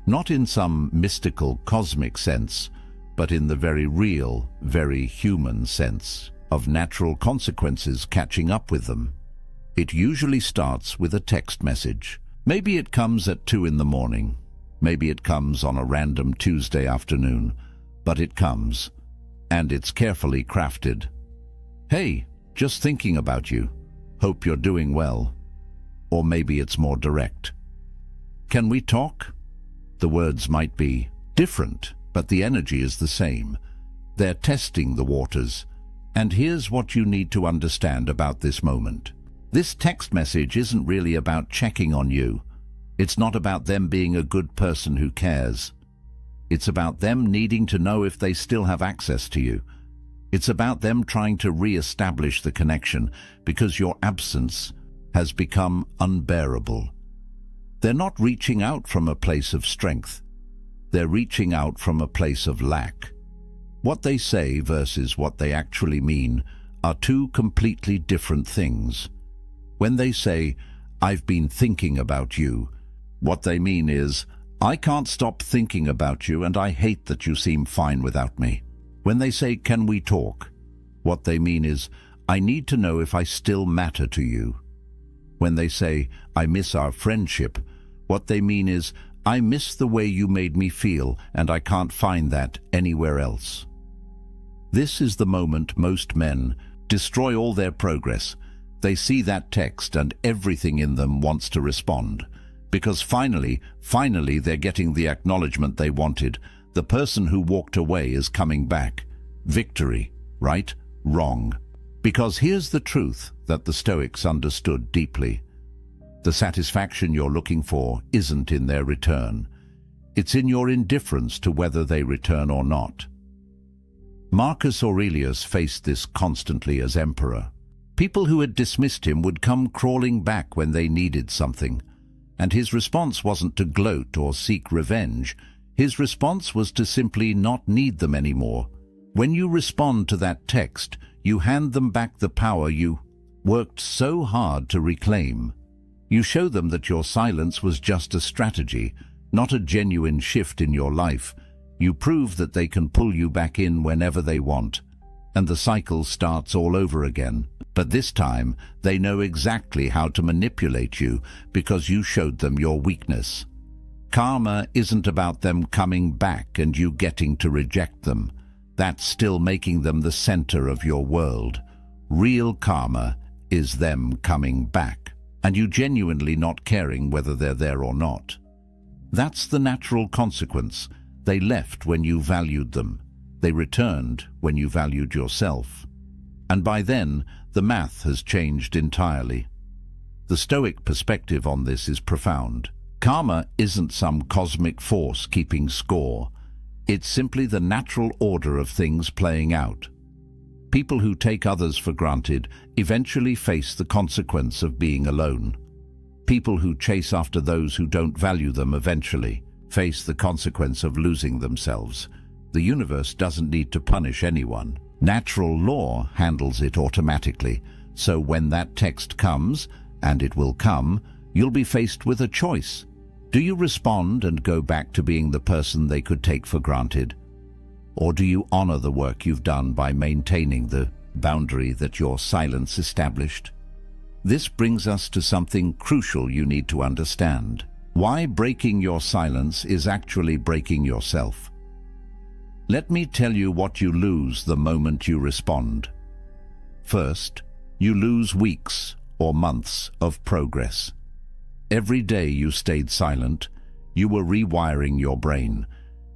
Not in some mystical, cosmic sense, but in the very real, very human sense of natural consequences catching up with them. It usually starts with a text message. Maybe it comes at 2 in the morning. Maybe it comes on a random Tuesday afternoon. But it comes, and it's carefully crafted. "Hey, just thinking about you. Hope you're doing well." Or maybe it's more direct. "Can we talk?" The words might be different, but the energy is the same. They're testing the waters. And here's what you need to understand about this moment. This text message isn't really about checking on you. It's not about them being a good person who cares. It's about them needing to know if they still have access to you. It's about them trying to re-establish the connection because your absence has become unbearable. They're not reaching out from a place of strength. They're reaching out from a place of lack. What they say versus what they actually mean are two completely different things. When they say, "I've been thinking about you," what they mean is, "I can't stop thinking about you and I hate that you seem fine without me." When they say, "Can we talk?" what they mean is, "I need to know if I still matter to you." When they say, "I miss our friendship," what they mean is, "I miss the way you made me feel and I can't find that anywhere else." This is the moment most men destroy all their progress. They see that text and everything in them wants to respond. Because finally they're getting the acknowledgement they wanted. The person who walked away is coming back. Victory, right? Wrong. Because here's the truth that the Stoics understood deeply. The satisfaction you're looking for isn't in their return. It's in your indifference to whether they return or not. Marcus Aurelius faced this constantly as emperor. People who had dismissed him would come crawling back when they needed something. And his response wasn't to gloat or seek revenge. His response was to simply not need them anymore. When you respond to that text, you hand them back the power you worked so hard to reclaim. You show them that your silence was just a strategy, not a genuine shift in your life. You prove that they can pull you back in whenever they want. and the cycle starts all over again. But this time, they know exactly how to manipulate you because you showed them your weakness. Karma isn't about them coming back and you getting to reject them. That's still making them the center of your world. Real karma is them coming back, and you genuinely not caring whether they're there or not. That's the natural consequence. They left when you valued them. They returned when you valued yourself. And by then, the math has changed entirely. The Stoic perspective on this is profound. Karma isn't some cosmic force keeping score. It's simply the natural order of things playing out. People who take others for granted eventually face the consequence of being alone. People who chase after those who don't value them eventually face the consequence of losing themselves. The universe doesn't need to punish anyone. Natural law handles it automatically. So when that text comes, and it will come, you'll be faced with a choice. Do you respond and go back to being the person they could take for granted? Or do you honor the work you've done by maintaining the boundary that your silence established? This brings us to something crucial you need to understand. Why breaking your silence is actually breaking yourself. Let me tell you what you lose the moment you respond. First, you lose weeks or months of progress. Every day you stayed silent, you were rewiring your brain.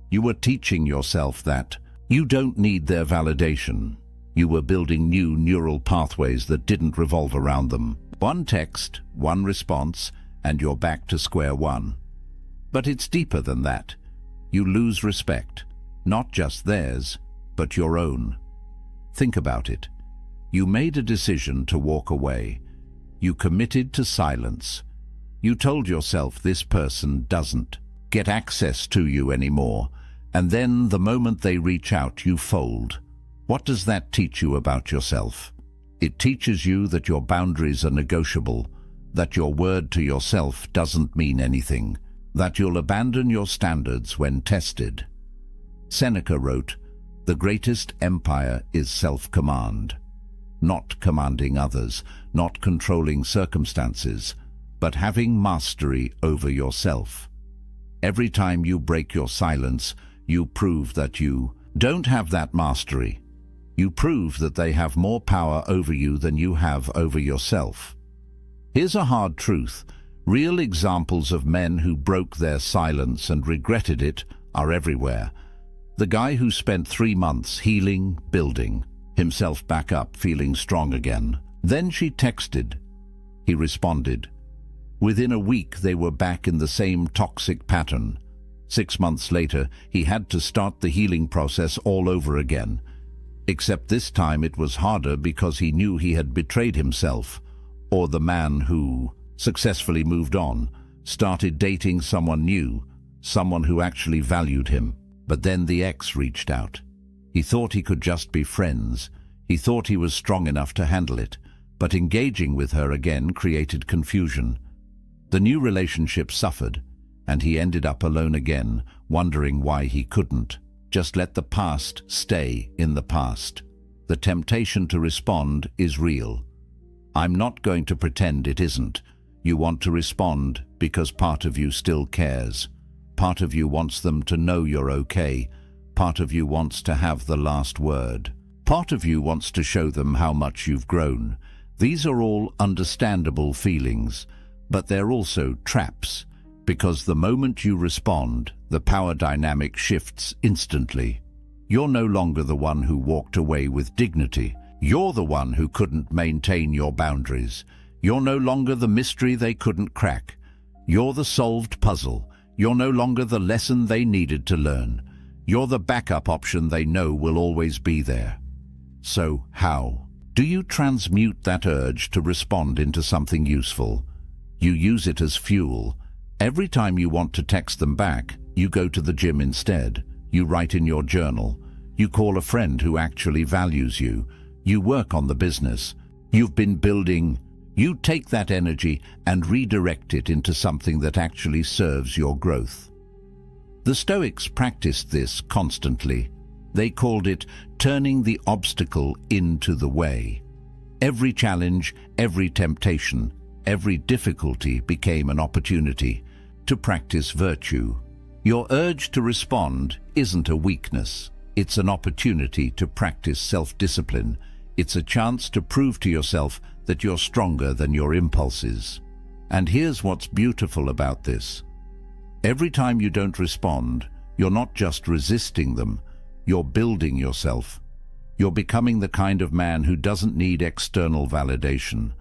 You were teaching yourself that you don't need their validation. You were building new neural pathways that didn't revolve around them. One text, one response, and you're back to square one. But it's deeper than that. You lose respect, not just theirs, but your own. Think about it. You made a decision to walk away. You committed to silence. You told yourself this person doesn't get access to you anymore, and then the moment they reach out, you fold. What does that teach you about yourself? It teaches you that your boundaries are negotiable, that your word to yourself doesn't mean anything, that you'll abandon your standards when tested. Seneca wrote, "The greatest empire is self-command." Not commanding others, not controlling circumstances, but having mastery over yourself. Every time you break your silence, you prove that you don't have that mastery. You prove that they have more power over you than you have over yourself. Here's a hard truth. Real examples of men who broke their silence and regretted it are everywhere. The guy who spent 3 months healing, building himself back up, feeling strong again. Then she texted. He responded. Within a week, they were back in the same toxic pattern. 6 months later, he had to start the healing process all over again. Except this time it was harder because he knew he had betrayed himself, or the man who successfully moved on, started dating someone new, someone who actually valued him. But then the ex reached out. He thought he could just be friends. He thought he was strong enough to handle it, but engaging with her again created confusion. The new relationship suffered, and he ended up alone again, wondering why he couldn't just let the past stay in the past. The temptation to respond is real. I'm not going to pretend it isn't. You want to respond because part of you still cares. Part of you wants them to know you're okay. Part of you wants to have the last word. Part of you wants to show them how much you've grown. These are all understandable feelings, but they're also traps, because the moment you respond, the power dynamic shifts instantly. You're no longer the one who walked away with dignity. You're the one who couldn't maintain your boundaries. You're no longer the mystery they couldn't crack. You're the solved puzzle. You're no longer the lesson they needed to learn. You're the backup option they know will always be there. So how? Do you transmute that urge to respond into something useful? You use it as fuel. Every time you want to text them back, you go to the gym instead. You write in your journal. You call a friend who actually values you. You work on the business you've been building. You take that energy and redirect it into something that actually serves your growth. The Stoics practiced this constantly. They called it turning the obstacle into the way. Every challenge, every temptation, every difficulty became an opportunity to practice virtue. Your urge to respond isn't a weakness. It's an opportunity to practice self-discipline. It's a chance to prove to yourself that you're stronger than your impulses. And here's what's beautiful about this. Every time you don't respond, you're not just resisting them, you're building yourself. You're becoming the kind of man who doesn't need external validation,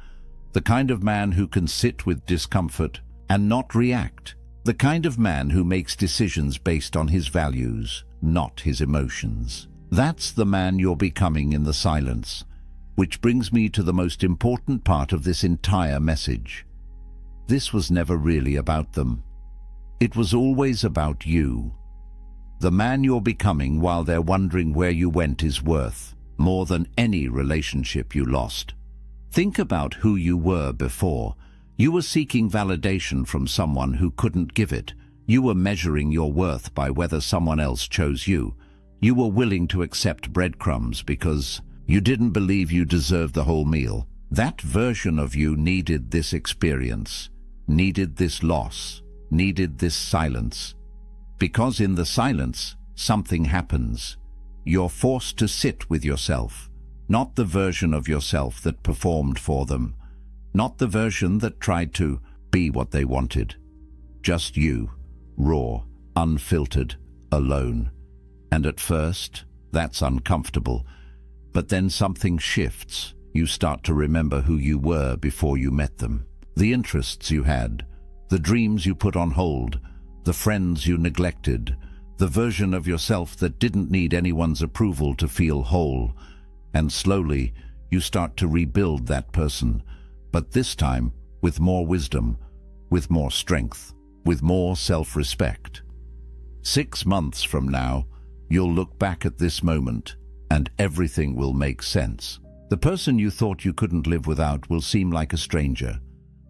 the kind of man who can sit with discomfort and not react, the kind of man who makes decisions based on his values, not his emotions. That's the man you're becoming in the silence, which brings me to the most important part of this entire message. This was never really about them. It was always about you. The man you're becoming while they're wondering where you went is worth more than any relationship you lost. Think about who you were before. You were seeking validation from someone who couldn't give it. You were measuring your worth by whether someone else chose you. You were willing to accept breadcrumbs because you didn't believe you deserved the whole meal. That version of you needed this experience, needed this loss, needed this silence. Because in the silence, something happens. You're forced to sit with yourself, not the version of yourself that performed for them, not the version that tried to be what they wanted. Just you, raw, unfiltered, alone. And at first, that's uncomfortable. But then something shifts. You start to remember who you were before you met them. The interests you had, the dreams you put on hold, the friends you neglected, the version of yourself that didn't need anyone's approval to feel whole. And slowly, you start to rebuild that person, but this time with more wisdom, with more strength, with more self-respect. 6 months from now, you'll look back at this moment, and everything will make sense. The person you thought you couldn't live without will seem like a stranger.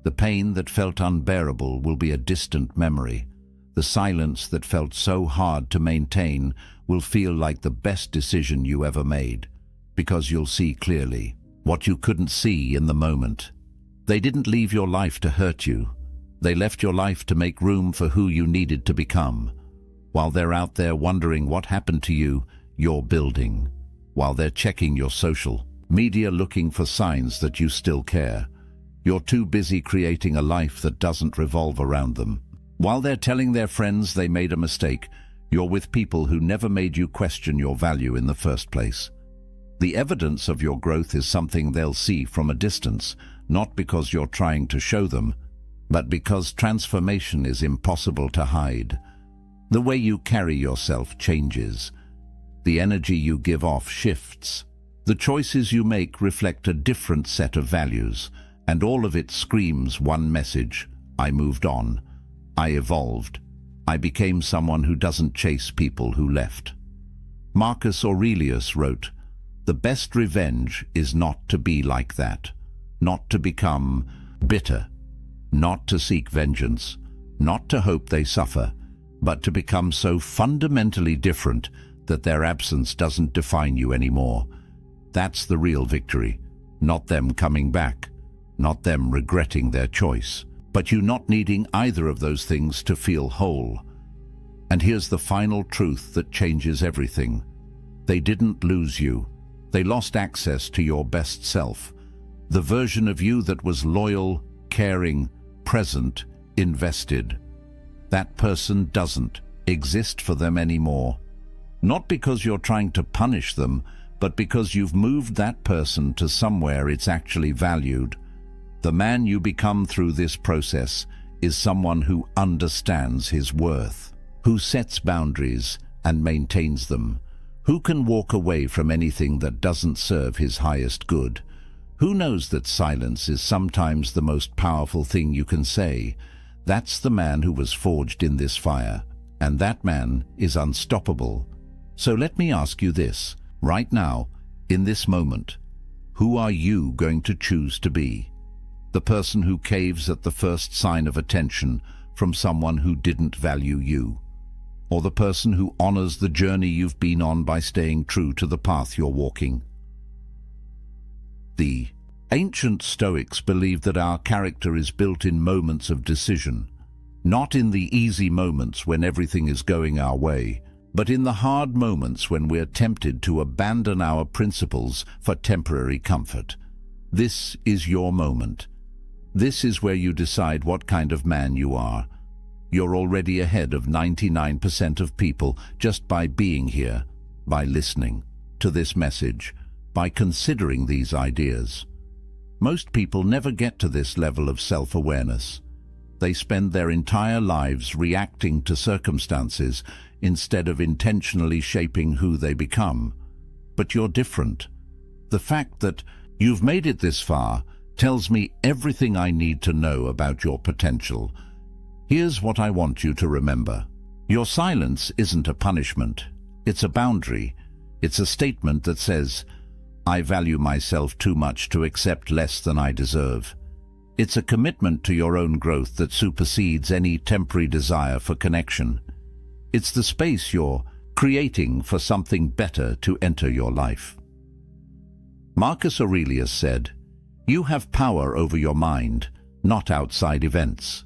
The pain that felt unbearable will be a distant memory. The silence that felt so hard to maintain will feel like the best decision you ever made, because you'll see clearly what you couldn't see in the moment. They didn't leave your life to hurt you. They left your life to make room for who you needed to become. While they're out there wondering what happened to you, you're building. While they're checking your social media looking for signs that you still care, you're too busy creating a life that doesn't revolve around them. While they're telling their friends they made a mistake, you're with people who never made you question your value in the first place. The evidence of your growth is something they'll see from a distance, not because you're trying to show them, but because transformation is impossible to hide. The way you carry yourself changes. The energy you give off shifts. The choices you make reflect a different set of values, and all of it screams one message: I moved on. I evolved. I became someone who doesn't chase people who left. Marcus Aurelius wrote, "The best revenge is not to be like that, not to become bitter, not to seek vengeance, not to hope they suffer, but to become so fundamentally different that their absence doesn't define you anymore. That's the real victory, not them coming back, not them regretting their choice, but you not needing either of those things to feel whole." And here's the final truth that changes everything. They didn't lose you. They lost access to your best self, the version of you that was loyal, caring, present, invested. That person doesn't exist for them anymore. Not because you're trying to punish them, but because you've moved that person to somewhere it's actually valued. The man you become through this process is someone who understands his worth, who sets boundaries and maintains them, who can walk away from anything that doesn't serve his highest good, who knows that silence is sometimes the most powerful thing you can say. That's the man who was forged in this fire, and that man is unstoppable. So let me ask you this, right now, in this moment, who are you going to choose to be? The person who caves at the first sign of attention from someone who didn't value you? or the person who honors the journey you've been on by staying true to the path you're walking? The ancient Stoics believed that our character is built in moments of decision, not in the easy moments when everything is going our way, but in the hard moments when we're tempted to abandon our principles for temporary comfort. This is your moment. This is where you decide what kind of man you are. You're already ahead of 99% of people just by being here, by listening to this message, by considering these ideas. Most people never get to this level of self-awareness. They spend their entire lives reacting to circumstances instead of intentionally shaping who they become. But you're different. The fact that you've made it this far tells me everything I need to know about your potential. Here's what I want you to remember. Your silence isn't a punishment. It's a boundary. It's a statement that says, I value myself too much to accept less than I deserve. It's a commitment to your own growth that supersedes any temporary desire for connection. It's the space you're creating for something better to enter your life. Marcus Aurelius said, "You have power over your mind, not outside events.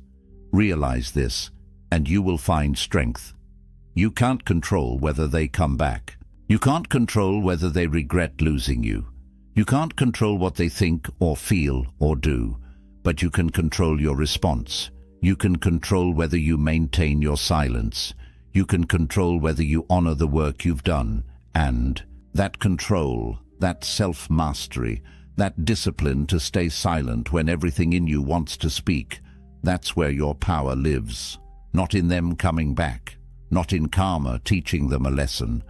Realize this, and you will find strength. You can't control whether they come back. You can't control whether they regret losing you. You can't control what they think or feel or do, but you can control your response. You can control whether you maintain your silence. You can control whether you honor the work you've done. And that control, that self-mastery, that discipline to stay silent when everything in you wants to speak, that's where your power lives. Not in them coming back, not in karma teaching them a lesson,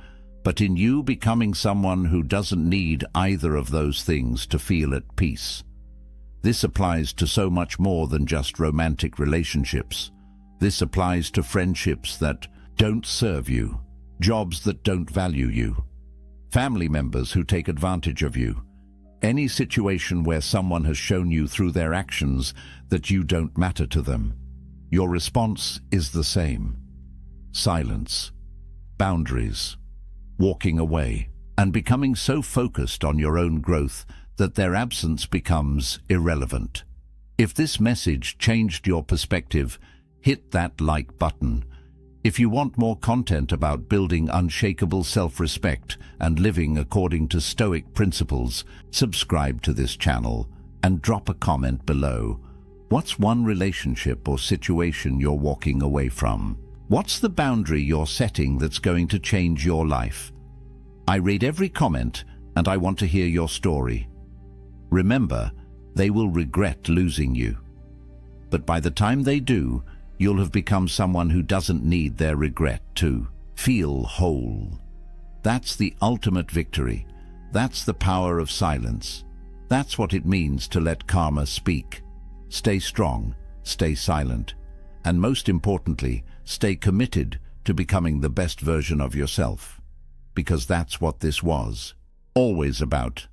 but in you becoming someone who doesn't need either of those things to feel at peace. This applies to so much more than just romantic relationships. This applies to friendships that don't serve you, jobs that don't value you, family members who take advantage of you, any situation where someone has shown you through their actions that you don't matter to them. Your response is the same. Silence, boundaries, walking away, and becoming so focused on your own growth that their absence becomes irrelevant. If this message changed your perspective, hit that like button. If you want more content about building unshakable self-respect and living according to Stoic principles, subscribe to this channel and drop a comment below. What's one relationship or situation you're walking away from? What's the boundary you're setting that's going to change your life? I read every comment and I want to hear your story. Remember, they will regret losing you. But by the time they do, you'll have become someone who doesn't need their regret to feel whole. That's the ultimate victory. That's the power of silence. That's what it means to let karma speak. Stay strong, stay silent, and most importantly, stay committed to becoming the best version of yourself. Because that's what this was always about.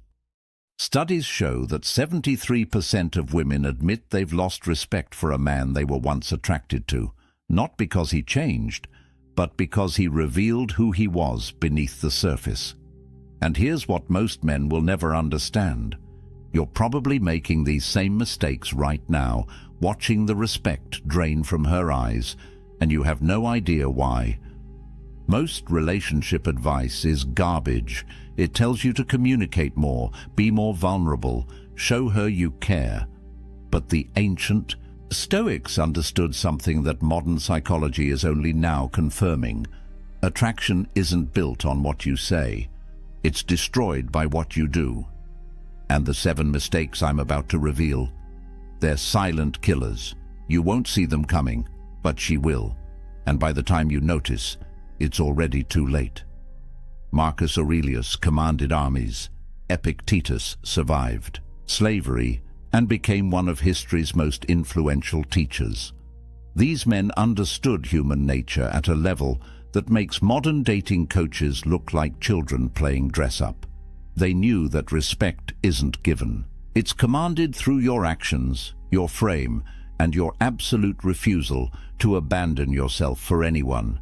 Studies show that 73% of women admit they've lost respect for a man they were once attracted to, not because he changed, but because he revealed who he was beneath the surface. And here's what most men will never understand. You're probably making these same mistakes right now, watching the respect drain from her eyes, and you have no idea why. Most relationship advice is garbage. It tells you to communicate more, be more vulnerable, show her you care. But the ancient Stoics understood something that modern psychology is only now confirming. Attraction isn't built on what you say. It's destroyed by what you do. And the 7 mistakes I'm about to reveal, they're silent killers. You won't see them coming, but she will. And by the time you notice, it's already too late. Marcus Aurelius commanded armies. Epictetus survived slavery and became one of history's most influential teachers. These men understood human nature at a level that makes modern dating coaches look like children playing dress-up. They knew that respect isn't given. It's commanded through your actions, your frame, and your absolute refusal to abandon yourself for anyone.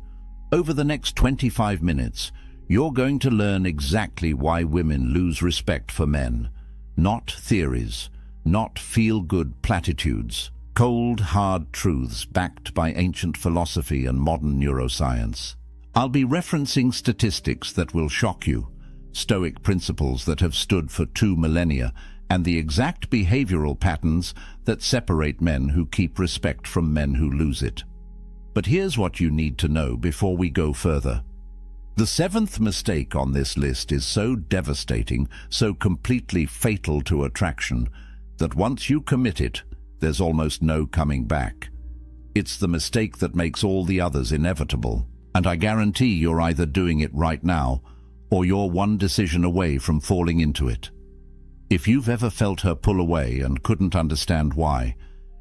Over the next 25 minutes, you're going to learn exactly why women lose respect for men. Not theories, not feel-good platitudes. Cold, hard truths backed by ancient philosophy and modern neuroscience. I'll be referencing statistics that will shock you, Stoic principles that have stood for 2 millennia, and the exact behavioral patterns that separate men who keep respect from men who lose it. But here's what you need to know before we go further. The 7th mistake on this list is so devastating, so completely fatal to attraction, that once you commit it, there's almost no coming back. It's the mistake that makes all the others inevitable, and I guarantee you're either doing it right now, or you're one decision away from falling into it. If you've ever felt her pull away and couldn't understand why,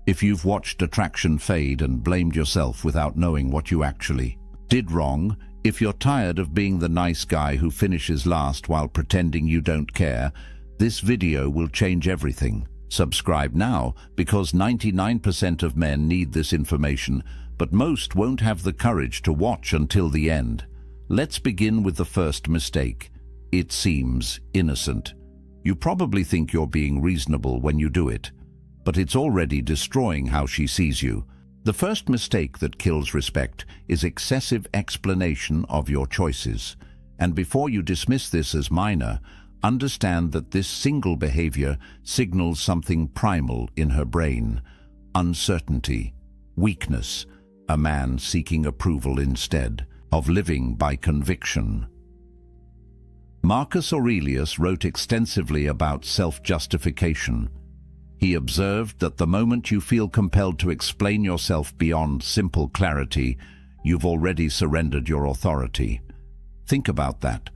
if you've watched attraction fade and blamed yourself without knowing what you actually did wrong, if you're tired of being the nice guy who finishes last while pretending you don't care, this video will change everything. Subscribe now, because 99% of men need this information, but most won't have the courage to watch until the end. Let's begin with the first mistake. It seems innocent. You probably think you're being reasonable when you do it, but it's already destroying how she sees you. The first mistake that kills respect is excessive explanation of your choices. And before you dismiss this as minor, understand that this single behavior signals something primal in her brain: uncertainty, weakness, a man seeking approval instead of living by conviction. Marcus Aurelius wrote extensively about self-justification. He observed that the moment you feel compelled to explain yourself beyond simple clarity, you've already surrendered your authority. Think about that.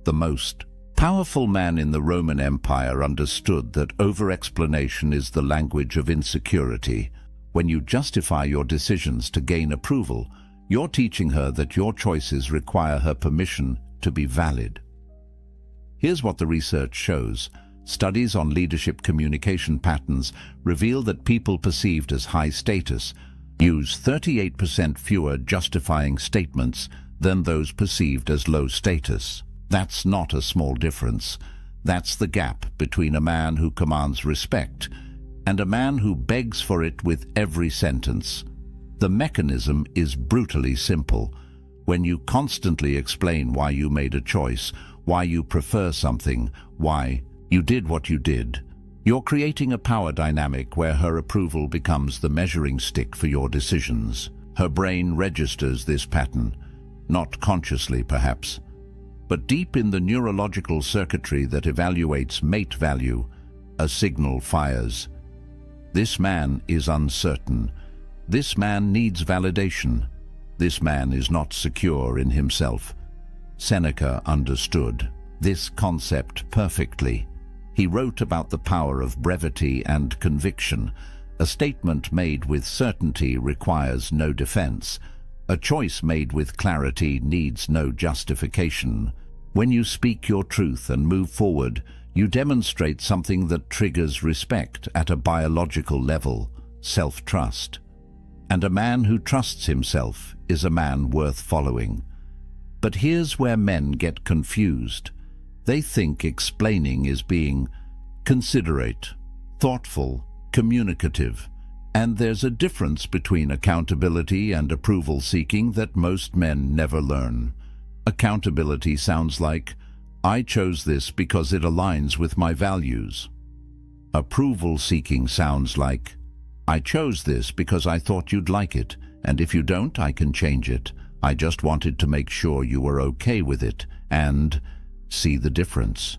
The most powerful man in the Roman Empire understood that over-explanation is the language of insecurity. When you justify your decisions to gain approval, you're teaching her that your choices require her permission to be valid. Here's what the research shows. Studies on leadership communication patterns reveal that people perceived as high status use 38% fewer justifying statements than those perceived as low status. That's not a small difference. That's the gap between a man who commands respect and a man who begs for it with every sentence. The mechanism is brutally simple. When you constantly explain why you made a choice, why you prefer something, why you did what you did, you're creating a power dynamic where her approval becomes the measuring stick for your decisions. Her brain registers this pattern, not consciously perhaps, but deep in the neurological circuitry that evaluates mate value, a signal fires. This man is uncertain. This man needs validation. This man is not secure in himself. Seneca understood this concept perfectly. He wrote about the power of brevity and conviction. A statement made with certainty requires no defense. A choice made with clarity needs no justification. When you speak your truth and move forward, you demonstrate something that triggers respect at a biological level: self-trust. And a man who trusts himself is a man worth following. But here's where men get confused. They think explaining is being considerate, thoughtful, communicative. And there's a difference between accountability and approval seeking that most men never learn. Accountability sounds like, I chose this because it aligns with my values. Approval seeking sounds like, I chose this because I thought you'd like it, and if you don't, I can change it. I just wanted to make sure you were okay with it. And see the difference.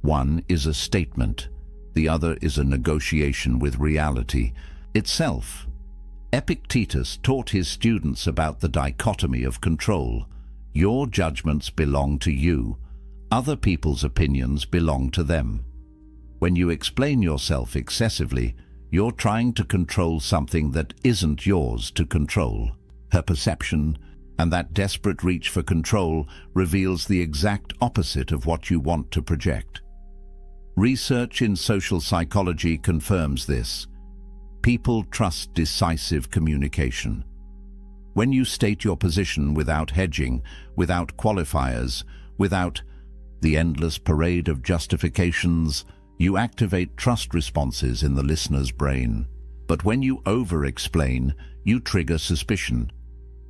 One is a statement. The other is a negotiation with reality itself. Epictetus taught his students about the dichotomy of control. Your judgments belong to you. Other people's opinions belong to them. When you explain yourself excessively, you're trying to control something that isn't yours to control. Her perception and that desperate reach for control reveals the exact opposite of what you want to project. Research in social psychology confirms this. People trust decisive communication. When you state your position without hedging, without qualifiers, without the endless parade of justifications, you activate trust responses in the listener's brain. But when you over-explain, you trigger suspicion.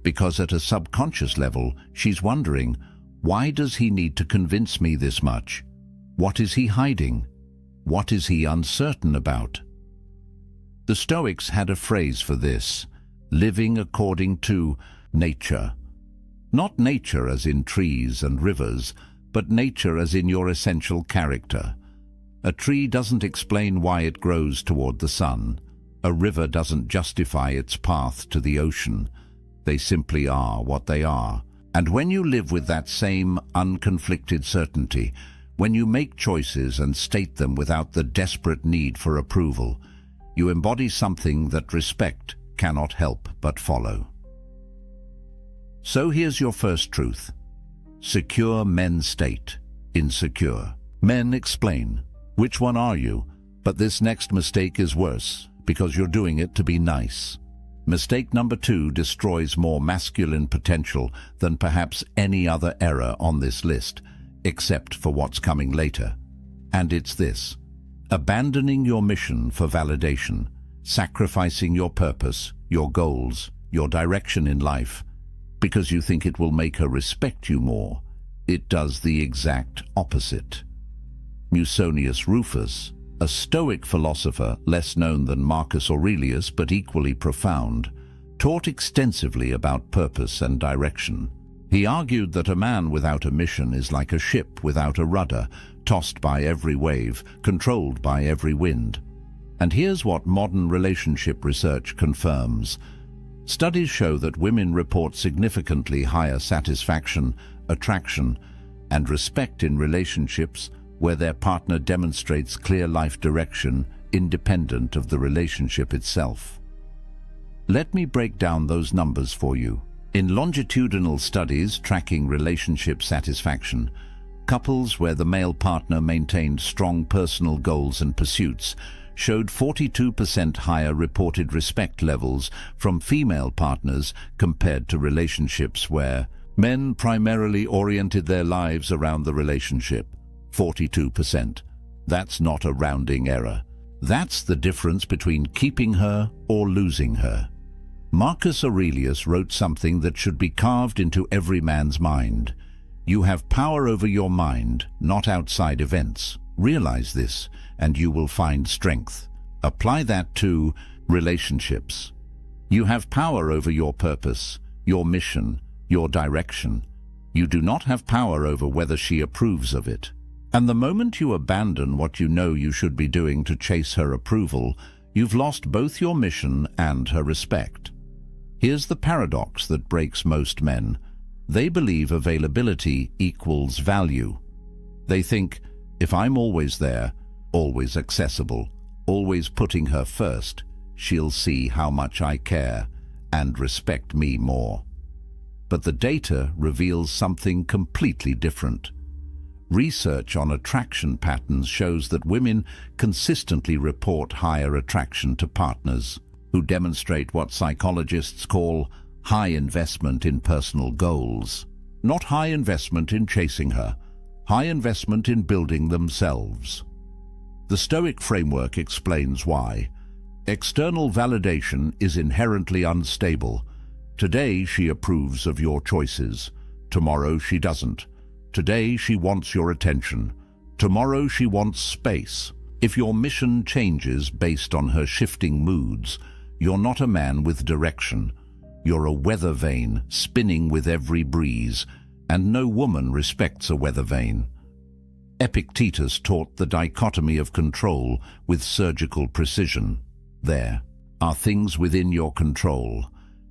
Because at a subconscious level, she's wondering, why does he need to convince me this much? What is he hiding? What is he uncertain about? The Stoics had a phrase for this: living according to nature. Not nature as in trees and rivers, but nature as in your essential character. A tree doesn't explain why it grows toward the sun. A river doesn't justify its path to the ocean. They simply are what they are. And when you live with that same unconflicted certainty, when you make choices and state them without the desperate need for approval, you embody something that respect cannot help but follow. So here's your first truth. Secure men state, insecure. Men explain. Which one are you? But this next mistake is worse, because you're doing it to be nice. Mistake number 2 destroys more masculine potential than perhaps any other error on this list, except for what's coming later. And it's this: abandoning your mission for validation, sacrificing your purpose, your goals, your direction in life, because you think it will make her respect you more. It does the exact opposite. Musonius Rufus, a Stoic philosopher less known than Marcus Aurelius but equally profound, taught extensively about purpose and direction. He argued that a man without a mission is like a ship without a rudder, tossed by every wave, controlled by every wind. And here's what modern relationship research confirms. Studies show that women report significantly higher satisfaction, attraction, and respect in relationships where their partner demonstrates clear life direction independent of the relationship itself. Let me break down those numbers for you. In longitudinal studies tracking relationship satisfaction, couples where the male partner maintained strong personal goals and pursuits showed 42% higher reported respect levels from female partners compared to relationships where men primarily oriented their lives around the relationship. 42%. That's not a rounding error. That's the difference between keeping her or losing her. Marcus Aurelius wrote something that should be carved into every man's mind. You have power over your mind, not outside events. Realize this, and you will find strength. Apply that to relationships. You have power over your purpose, your mission, your direction. You do not have power over whether she approves of it. And the moment you abandon what you know you should be doing to chase her approval, you've lost both your mission and her respect. Here's the paradox that breaks most men. They believe availability equals value. They think, if I'm always there, always accessible, always putting her first, she'll see how much I care and respect me more. But the data reveals something completely different. Research on attraction patterns shows that women consistently report higher attraction to partners who demonstrate what psychologists call high investment in personal goals. Not high investment in chasing her, high investment in building themselves. The Stoic framework explains why. External validation is inherently unstable. Today she approves of your choices. Tomorrow she doesn't. Today she wants your attention. Tomorrow she wants space. If your mission changes based on her shifting moods, you're not a man with direction. You're a weather vane spinning with every breeze, and no woman respects a weather vane. Epictetus taught the dichotomy of control with surgical precision. There are things within your control: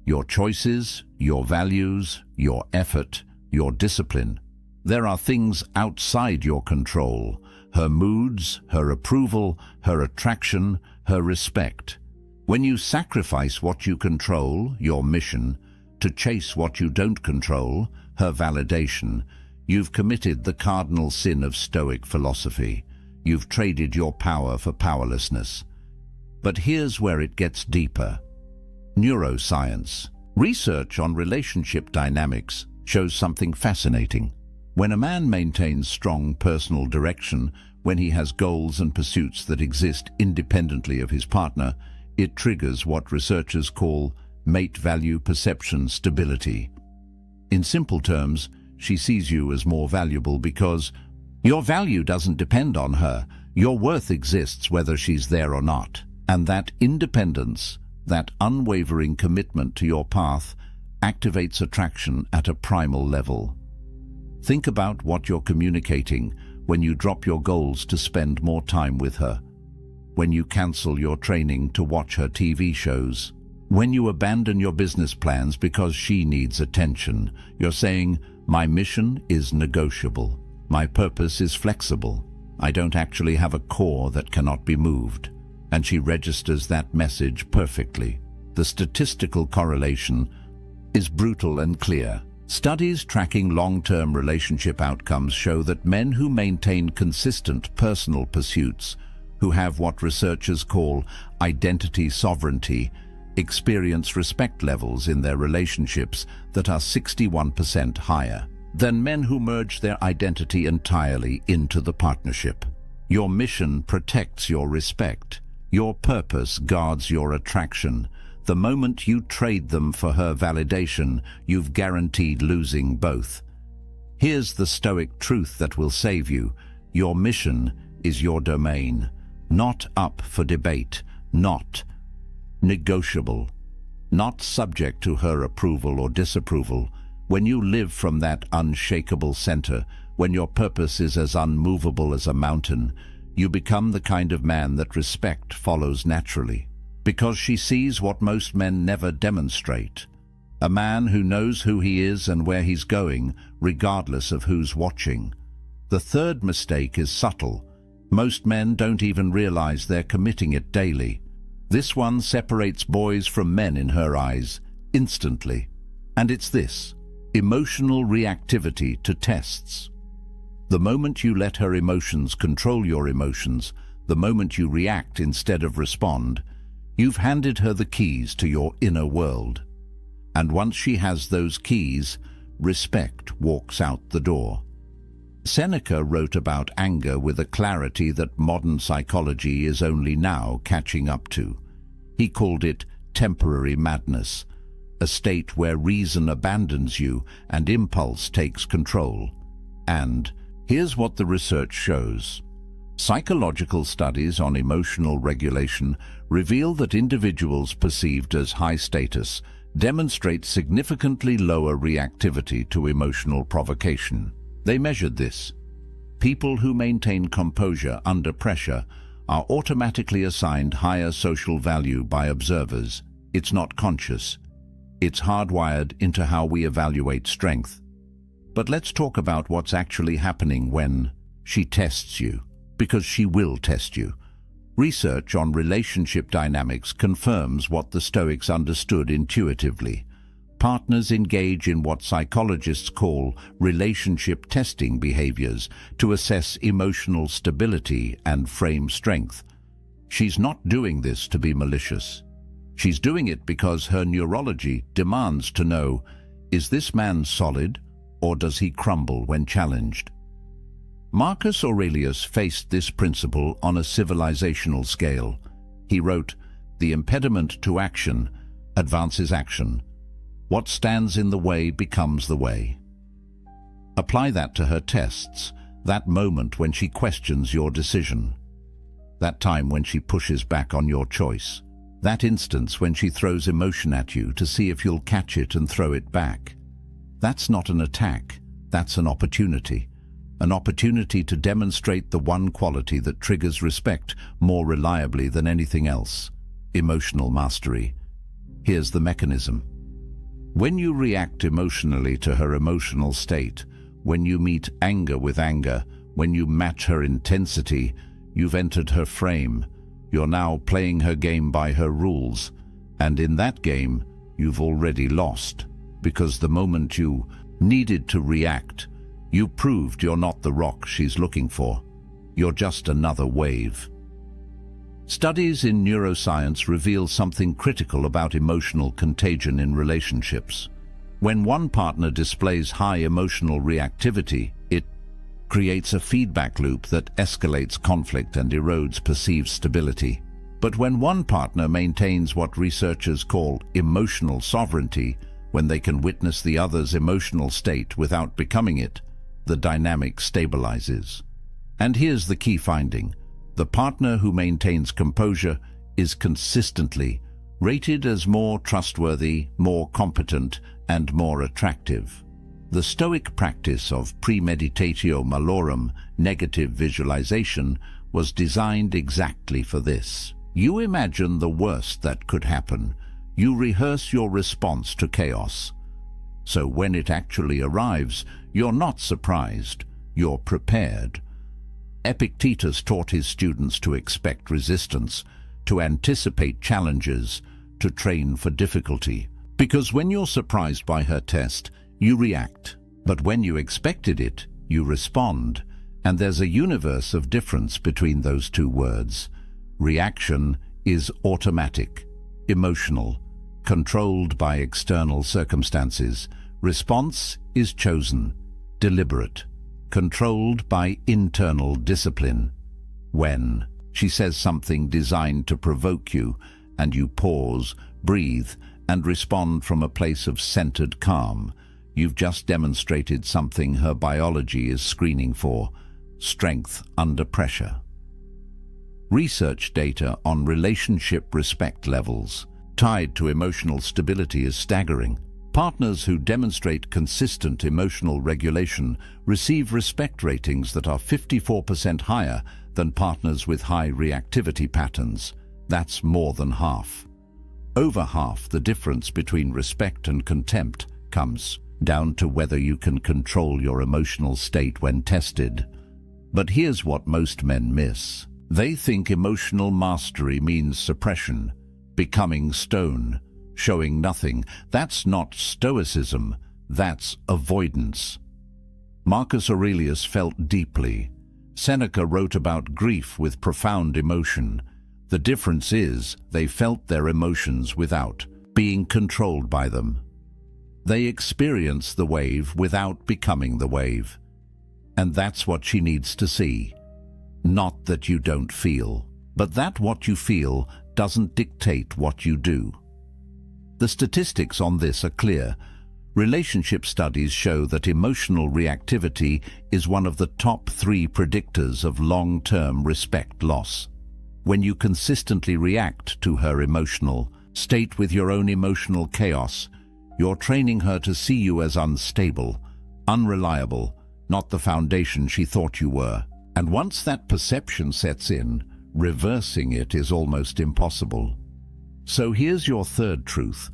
your choices, your values, your effort, your discipline. There are things outside your control: her moods, her approval, her attraction, her respect. When you sacrifice what you control, your mission, to chase what you don't control, her validation, you've committed the cardinal sin of Stoic philosophy. You've traded your power for powerlessness. But here's where it gets deeper. Neuroscience. Research on relationship dynamics shows something fascinating. When a man maintains strong personal direction, when he has goals and pursuits that exist independently of his partner, it triggers what researchers call mate value perception stability. In simple terms, she sees you as more valuable because your value doesn't depend on her. Your worth exists whether she's there or not. And that independence, that unwavering commitment to your path, activates attraction at a primal level. Think about what you're communicating when you drop your goals to spend more time with her, when you cancel your training to watch her TV shows, when you abandon your business plans because she needs attention. You're saying, my mission is negotiable. My purpose is flexible. I don't actually have a core that cannot be moved. And she registers that message perfectly. The statistical correlation is brutal and clear. Studies tracking long-term relationship outcomes show that men who maintain consistent personal pursuits, who have what researchers call identity sovereignty, experience respect levels in their relationships that are 61% higher than men who merge their identity entirely into the partnership. Your mission protects your respect. Your purpose guards your attraction. The moment you trade them for her validation, you've guaranteed losing both. Here's the Stoic truth that will save you. Your mission is your domain, not up for debate, not negotiable, not subject to her approval or disapproval. When you live from that unshakable center, when your purpose is as unmovable as a mountain, you become the kind of man that respect follows naturally, because she sees what most men never demonstrate. A man who knows who he is and where he's going, regardless of who's watching. The third mistake is subtle. Most men don't even realize they're committing it daily. This one separates boys from men in her eyes, instantly. And it's this: emotional reactivity to tests. The moment you let her emotions control your emotions, the moment you react instead of respond, you've handed her the keys to your inner world. And once she has those keys, respect walks out the door. Seneca wrote about anger with a clarity that modern psychology is only now catching up to. He called it temporary madness, a state where reason abandons you and impulse takes control. And here's what the research shows. Psychological studies on emotional regulation reveal that individuals perceived as high status demonstrate significantly lower reactivity to emotional provocation. They measured this. People who maintain composure under pressure are automatically assigned higher social value by observers. It's not conscious. It's hardwired into how we evaluate strength. But let's talk about what's actually happening when she tests you, because she will test you. Research on relationship dynamics confirms what the Stoics understood intuitively. Partners engage in what psychologists call relationship testing behaviors to assess emotional stability and frame strength. She's not doing this to be malicious. She's doing it because her neurology demands to know, is this man solid or does he crumble when challenged? Marcus Aurelius faced this principle on a civilizational scale. He wrote, "The impediment to action advances action. What stands in the way becomes the way." Apply that to her tests, that moment when she questions your decision, that time when she pushes back on your choice, that instance when she throws emotion at you to see if you'll catch it and throw it back. That's not an attack, that's an opportunity to demonstrate the one quality that triggers respect more reliably than anything else: emotional mastery. Here's the mechanism. When you react emotionally to her emotional state, when you meet anger with anger, when you match her intensity, you've entered her frame. You're now playing her game by her rules. And in that game, you've already lost. Because the moment you needed to react, you proved you're not the rock she's looking for. You're just another wave. Studies in neuroscience reveal something critical about emotional contagion in relationships. When one partner displays high emotional reactivity, it creates a feedback loop that escalates conflict and erodes perceived stability. But when one partner maintains what researchers call emotional sovereignty, when they can witness the other's emotional state without becoming it, the dynamic stabilizes. And here's the key finding. The partner who maintains composure is consistently rated as more trustworthy, more competent, and more attractive. The Stoic practice of premeditatio malorum, negative visualization, was designed exactly for this. You imagine the worst that could happen. You rehearse your response to chaos. So when it actually arrives, you're not surprised, you're prepared. Epictetus taught his students to expect resistance, to anticipate challenges, to train for difficulty. Because when you're surprised by her test, you react. But when you expected it, you respond. And there's a universe of difference between those two words. Reaction is automatic, emotional, controlled by external circumstances. Response is chosen, deliberate, controlled by internal discipline. When she says something designed to provoke you, and you pause, breathe, and respond from a place of centered calm, you've just demonstrated something her biology is screening for: strength under pressure. Research data on relationship respect levels tied to emotional stability is staggering. Partners who demonstrate consistent emotional regulation receive respect ratings that are 54% higher than partners with high reactivity patterns. That's more than half. Over half the difference between respect and contempt comes down to whether you can control your emotional state when tested. But here's what most men miss. They think emotional mastery means suppression, becoming stone, showing nothing. That's not stoicism, that's avoidance. Marcus Aurelius felt deeply. Seneca wrote about grief with profound emotion. The difference is they felt their emotions without being controlled by them. They experience the wave without becoming the wave. And that's what she needs to see. Not that you don't feel, but that what you feel doesn't dictate what you do. The statistics on this are clear. Relationship studies show that emotional reactivity is one of the top 3 predictors of long-term respect loss. When you consistently react to her emotional state with your own emotional chaos, you're training her to see you as unstable, unreliable, not the foundation she thought you were. And once that perception sets in, reversing it is almost impossible. So here's your third truth.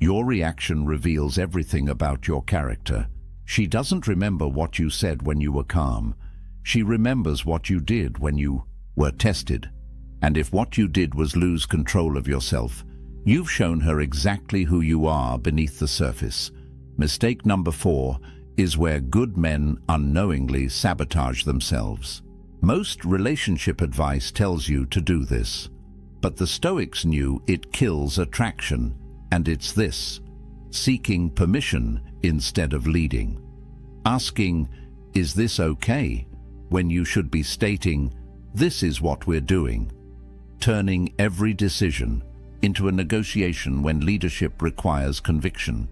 Your reaction reveals everything about your character. She doesn't remember what you said when you were calm. She remembers what you did when you were tested. And if what you did was lose control of yourself, you've shown her exactly who you are beneath the surface. Mistake number 4 is where good men unknowingly sabotage themselves. Most relationship advice tells you to do this, but the Stoics knew it kills attraction, and it's this: seeking permission instead of leading. Asking, "Is this okay?" when you should be stating, "This is what we're doing." Turning every decision into a negotiation when leadership requires conviction.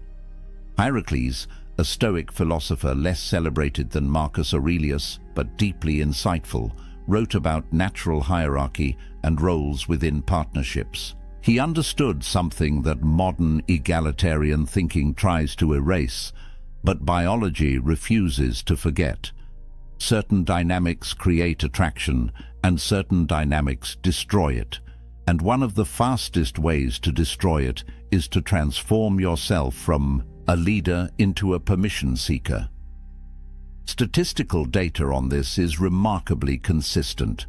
Heracles, a Stoic philosopher less celebrated than Marcus Aurelius, but deeply insightful, wrote about natural hierarchy and roles within partnerships. He understood something that modern egalitarian thinking tries to erase, but biology refuses to forget. Certain dynamics create attraction, and certain dynamics destroy it. And one of the fastest ways to destroy it is to transform yourself from a leader into a permission seeker. Statistical data on this is remarkably consistent.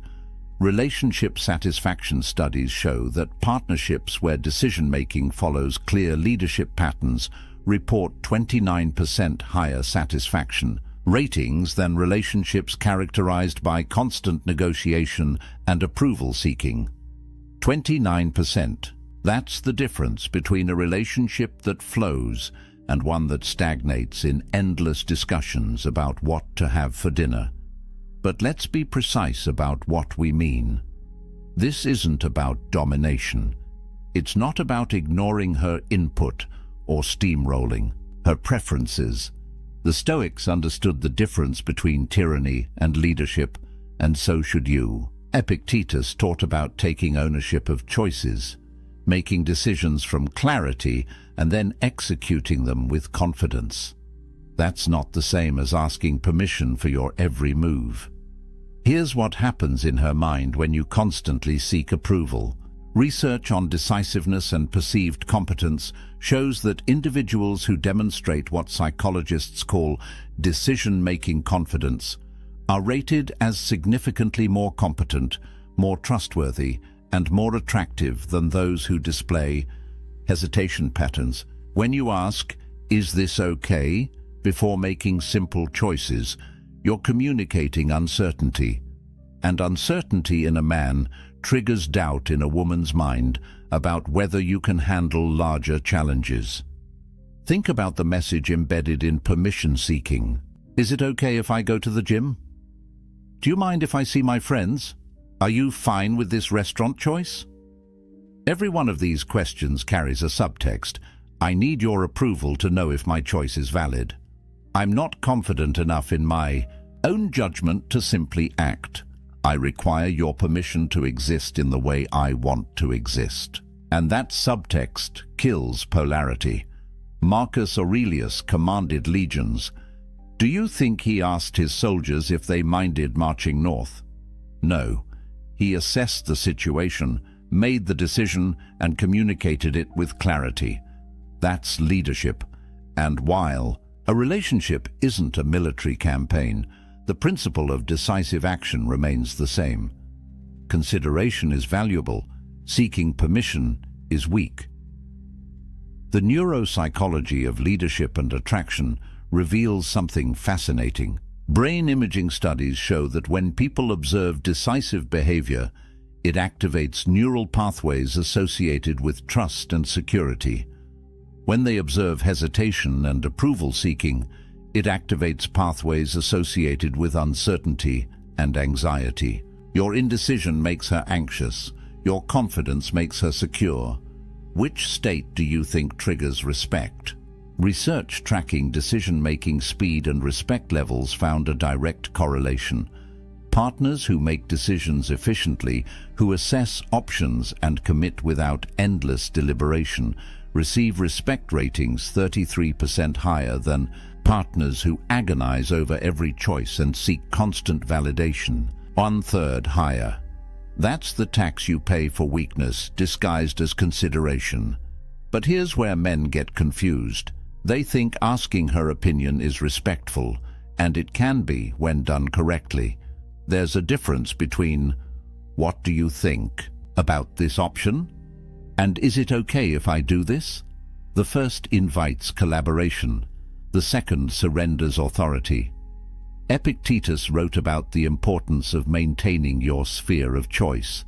Relationship satisfaction studies show that partnerships where decision-making follows clear leadership patterns report 29% higher satisfaction ratings than relationships characterized by constant negotiation and approval seeking. 29%. That's the difference between a relationship that flows and one that stagnates in endless discussions about what to have for dinner. But let's be precise about what we mean. This isn't about domination. It's not about ignoring her input or steamrolling her preferences. The Stoics understood the difference between tyranny and leadership, and so should you. Epictetus taught about taking ownership of choices, making decisions from clarity, and then executing them with confidence. That's not the same as asking permission for your every move. Here's what happens in her mind when you constantly seek approval. Research on decisiveness and perceived competence shows that individuals who demonstrate what psychologists call decision-making confidence are rated as significantly more competent, more trustworthy, and more attractive than those who display hesitation patterns. When you ask, "Is this okay?" before making simple choices, you're communicating uncertainty. And uncertainty in a man triggers doubt in a woman's mind about whether you can handle larger challenges. Think about the message embedded in permission seeking. Is it okay if I go to the gym? Do you mind if I see my friends? Are you fine with this restaurant choice? Every one of these questions carries a subtext. I need your approval to know if my choice is valid. I'm not confident enough in my own judgment to simply act. I require your permission to exist in the way I want to exist. And that subtext kills polarity. Marcus Aurelius commanded legions. Do you think he asked his soldiers if they minded marching north? No. He assessed the situation, made the decision, and communicated it with clarity. That's leadership. And while a relationship isn't a military campaign, the principle of decisive action remains the same. Consideration is valuable. Seeking permission is weak. The neuropsychology of leadership and attraction reveals something fascinating. Brain imaging studies show that when people observe decisive behavior, it activates neural pathways associated with trust and security. When they observe hesitation and approval seeking, it activates pathways associated with uncertainty and anxiety. Your indecision makes her anxious. Your confidence makes her secure. Which state do you think triggers respect? Research tracking decision-making speed and respect levels found a direct correlation. Partners who make decisions efficiently, who assess options and commit without endless deliberation, receive respect ratings 33% higher than partners who agonize over every choice and seek constant validation, 1/3 higher. That's the tax you pay for weakness, disguised as consideration. But here's where men get confused. They think asking her opinion is respectful, and it can be when done correctly. There's a difference between, "What do you think about this option?" and "Is it okay if I do this?" The first invites collaboration. The second surrenders authority. Epictetus wrote about the importance of maintaining your sphere of choice.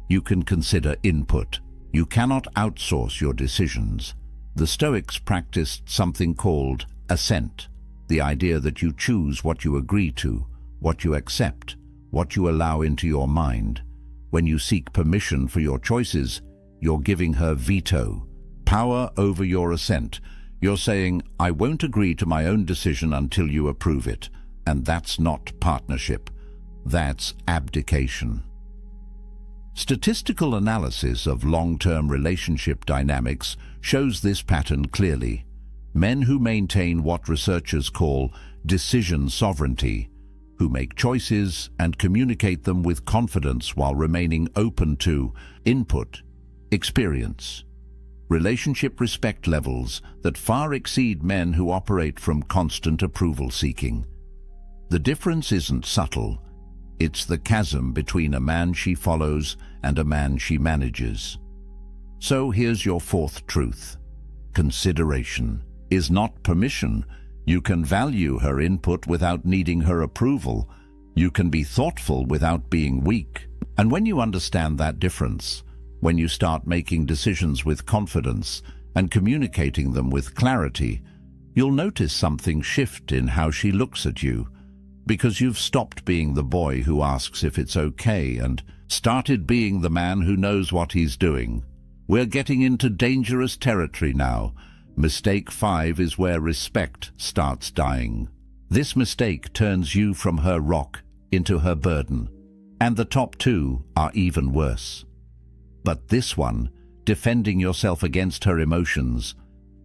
You can consider input. You cannot outsource your decisions. The Stoics practiced something called assent, the idea that you choose what you agree to, what you accept, what you allow into your mind. When you seek permission for your choices, you're giving her veto, power over your assent. You're saying, "I won't agree to my own decision until you approve it." And that's not partnership. That's abdication. Statistical analysis of long-term relationship dynamics shows this pattern clearly. Men who maintain what researchers call decision sovereignty, who make choices and communicate them with confidence while remaining open to input, experience relationship respect levels that far exceed men who operate from constant approval seeking. The difference isn't subtle. It's the chasm between a man she follows and a man she manages. So here's your fourth truth. Consideration is not permission. You can value her input without needing her approval. You can be thoughtful without being weak. And when you understand that difference, when you start making decisions with confidence and communicating them with clarity, you'll notice something shift in how she looks at you, because you've stopped being the boy who asks if it's okay and started being the man who knows what he's doing. We're getting into dangerous territory now. Mistake 5 is where respect starts dying. This mistake turns you from her rock into her burden. And the top 2 are even worse. But this one, defending yourself against her emotions,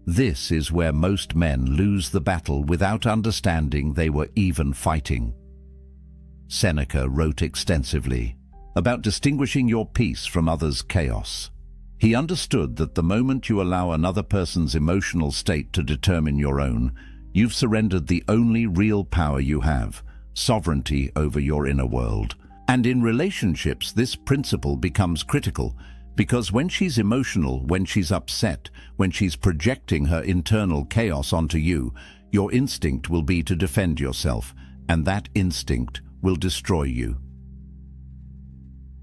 this is where most men lose the battle without understanding they were even fighting. Seneca wrote extensively about distinguishing your peace from others' chaos. He understood that the moment you allow another person's emotional state to determine your own, you've surrendered the only real power you have, sovereignty over your inner world. And in relationships, this principle becomes critical, because when she's emotional, when she's upset, when she's projecting her internal chaos onto you, your instinct will be to defend yourself, and that instinct will destroy you.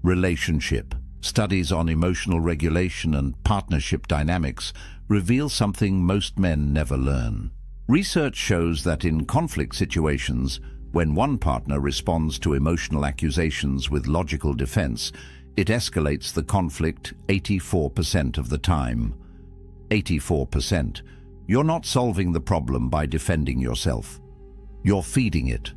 Relationship. Studies on emotional regulation and partnership dynamics reveal something most men never learn. Research shows that in conflict situations, when one partner responds to emotional accusations with logical defense, it escalates the conflict 84% of the time. 84%. You're not solving the problem by defending yourself. You're feeding it.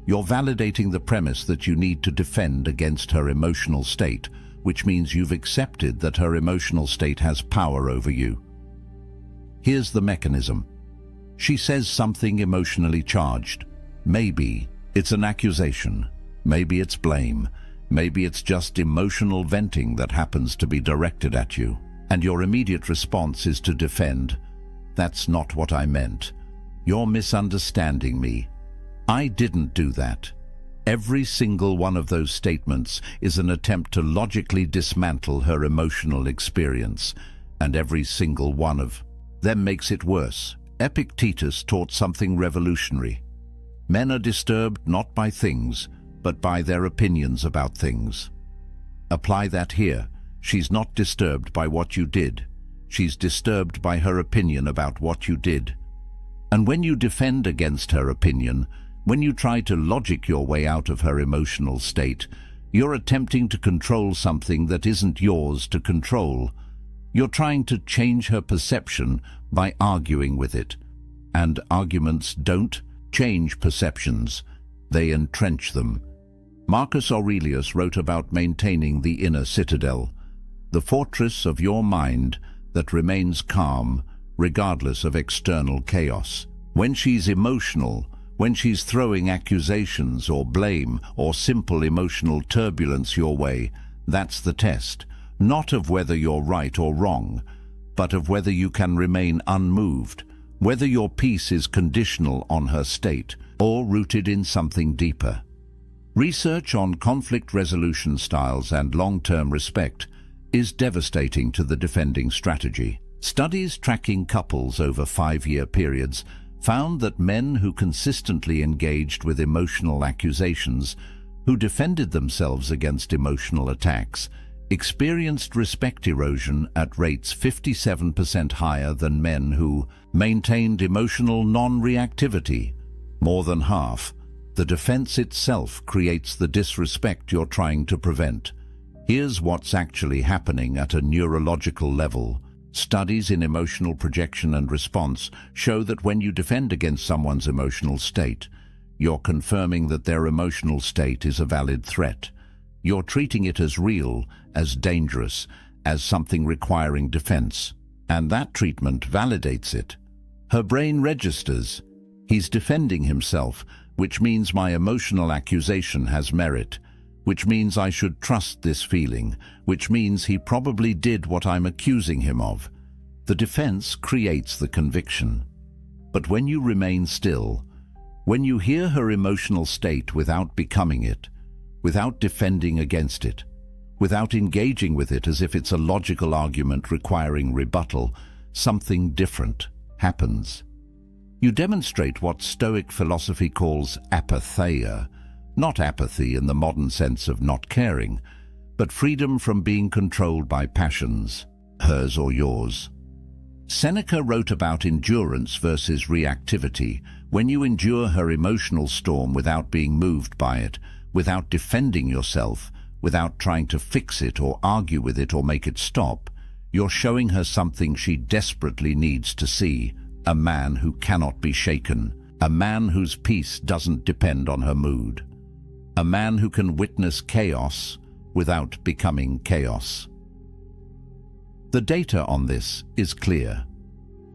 You're validating the premise that you need to defend against her emotional state, which means you've accepted that her emotional state has power over you. Here's the mechanism. She says something emotionally charged. Maybe it's an accusation. Maybe it's blame. Maybe it's just emotional venting that happens to be directed at you. And your immediate response is to defend. That's not what I meant. You're misunderstanding me. I didn't do that. Every single one of those statements is an attempt to logically dismantle her emotional experience, and every single one of them makes it worse. Epictetus taught something revolutionary. Men are disturbed not by things, but by their opinions about things. Apply that here. She's not disturbed by what you did. She's disturbed by her opinion about what you did. And when you defend against her opinion, when you try to logic your way out of her emotional state, you're attempting to control something that isn't yours to control. You're trying to change her perception by arguing with it. And arguments don't change perceptions. They entrench them. Marcus Aurelius wrote about maintaining the inner citadel, the fortress of your mind that remains calm regardless of external chaos. When she's emotional, when she's throwing accusations or blame or simple emotional turbulence your way, that's the test, not of whether you're right or wrong, but of whether you can remain unmoved, whether your peace is conditional on her state or rooted in something deeper. Research on conflict resolution styles and long-term respect is devastating to the defending strategy. Studies tracking couples over 5-year periods found that men who consistently engaged with emotional accusations, who defended themselves against emotional attacks, experienced respect erosion at rates 57% higher than men who maintained emotional non-reactivity. More than half. The defense itself creates the disrespect you're trying to prevent. Here's what's actually happening at a neurological level. Studies in emotional projection and response show that when you defend against someone's emotional state, you're confirming that their emotional state is a valid threat. You're treating it as real, as dangerous, as something requiring defense. And that treatment validates it. Her brain registers. He's defending himself, which means my emotional accusation has merit, which means I should trust this feeling, which means he probably did what I'm accusing him of. The defense creates the conviction. But when you remain still, when you hear her emotional state without becoming it, without defending against it, without engaging with it as if it's a logical argument requiring rebuttal, something different happens. You demonstrate what Stoic philosophy calls apatheia, not apathy in the modern sense of not caring, but freedom from being controlled by passions, hers or yours. Seneca wrote about endurance versus reactivity. When you endure her emotional storm without being moved by it, without defending yourself, without trying to fix it or argue with it or make it stop, you're showing her something she desperately needs to see: a man who cannot be shaken, a man whose peace doesn't depend on her mood, a man who can witness chaos without becoming chaos. The data on this is clear.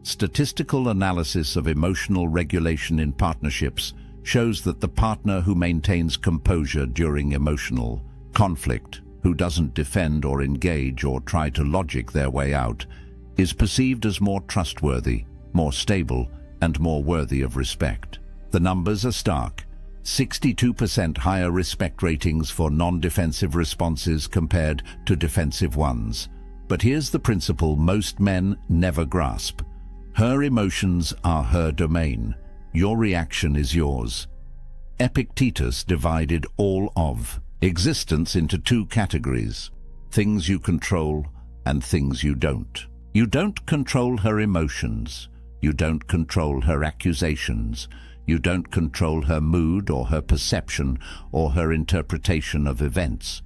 Statistical analysis of emotional regulation in partnerships shows that the partner who maintains composure during emotional conflict, who doesn't defend or engage or try to logic their way out, is perceived as more trustworthy, more stable, and more worthy of respect. The numbers are stark. 62% higher respect ratings for non-defensive responses compared to defensive ones. But here's the principle most men never grasp. Her emotions are her domain. Your reaction is yours. Epictetus divided all of existence into two categories: things you control and things you don't. You don't control her emotions. You don't control her accusations. You don't control her mood or her perception or her interpretation of events.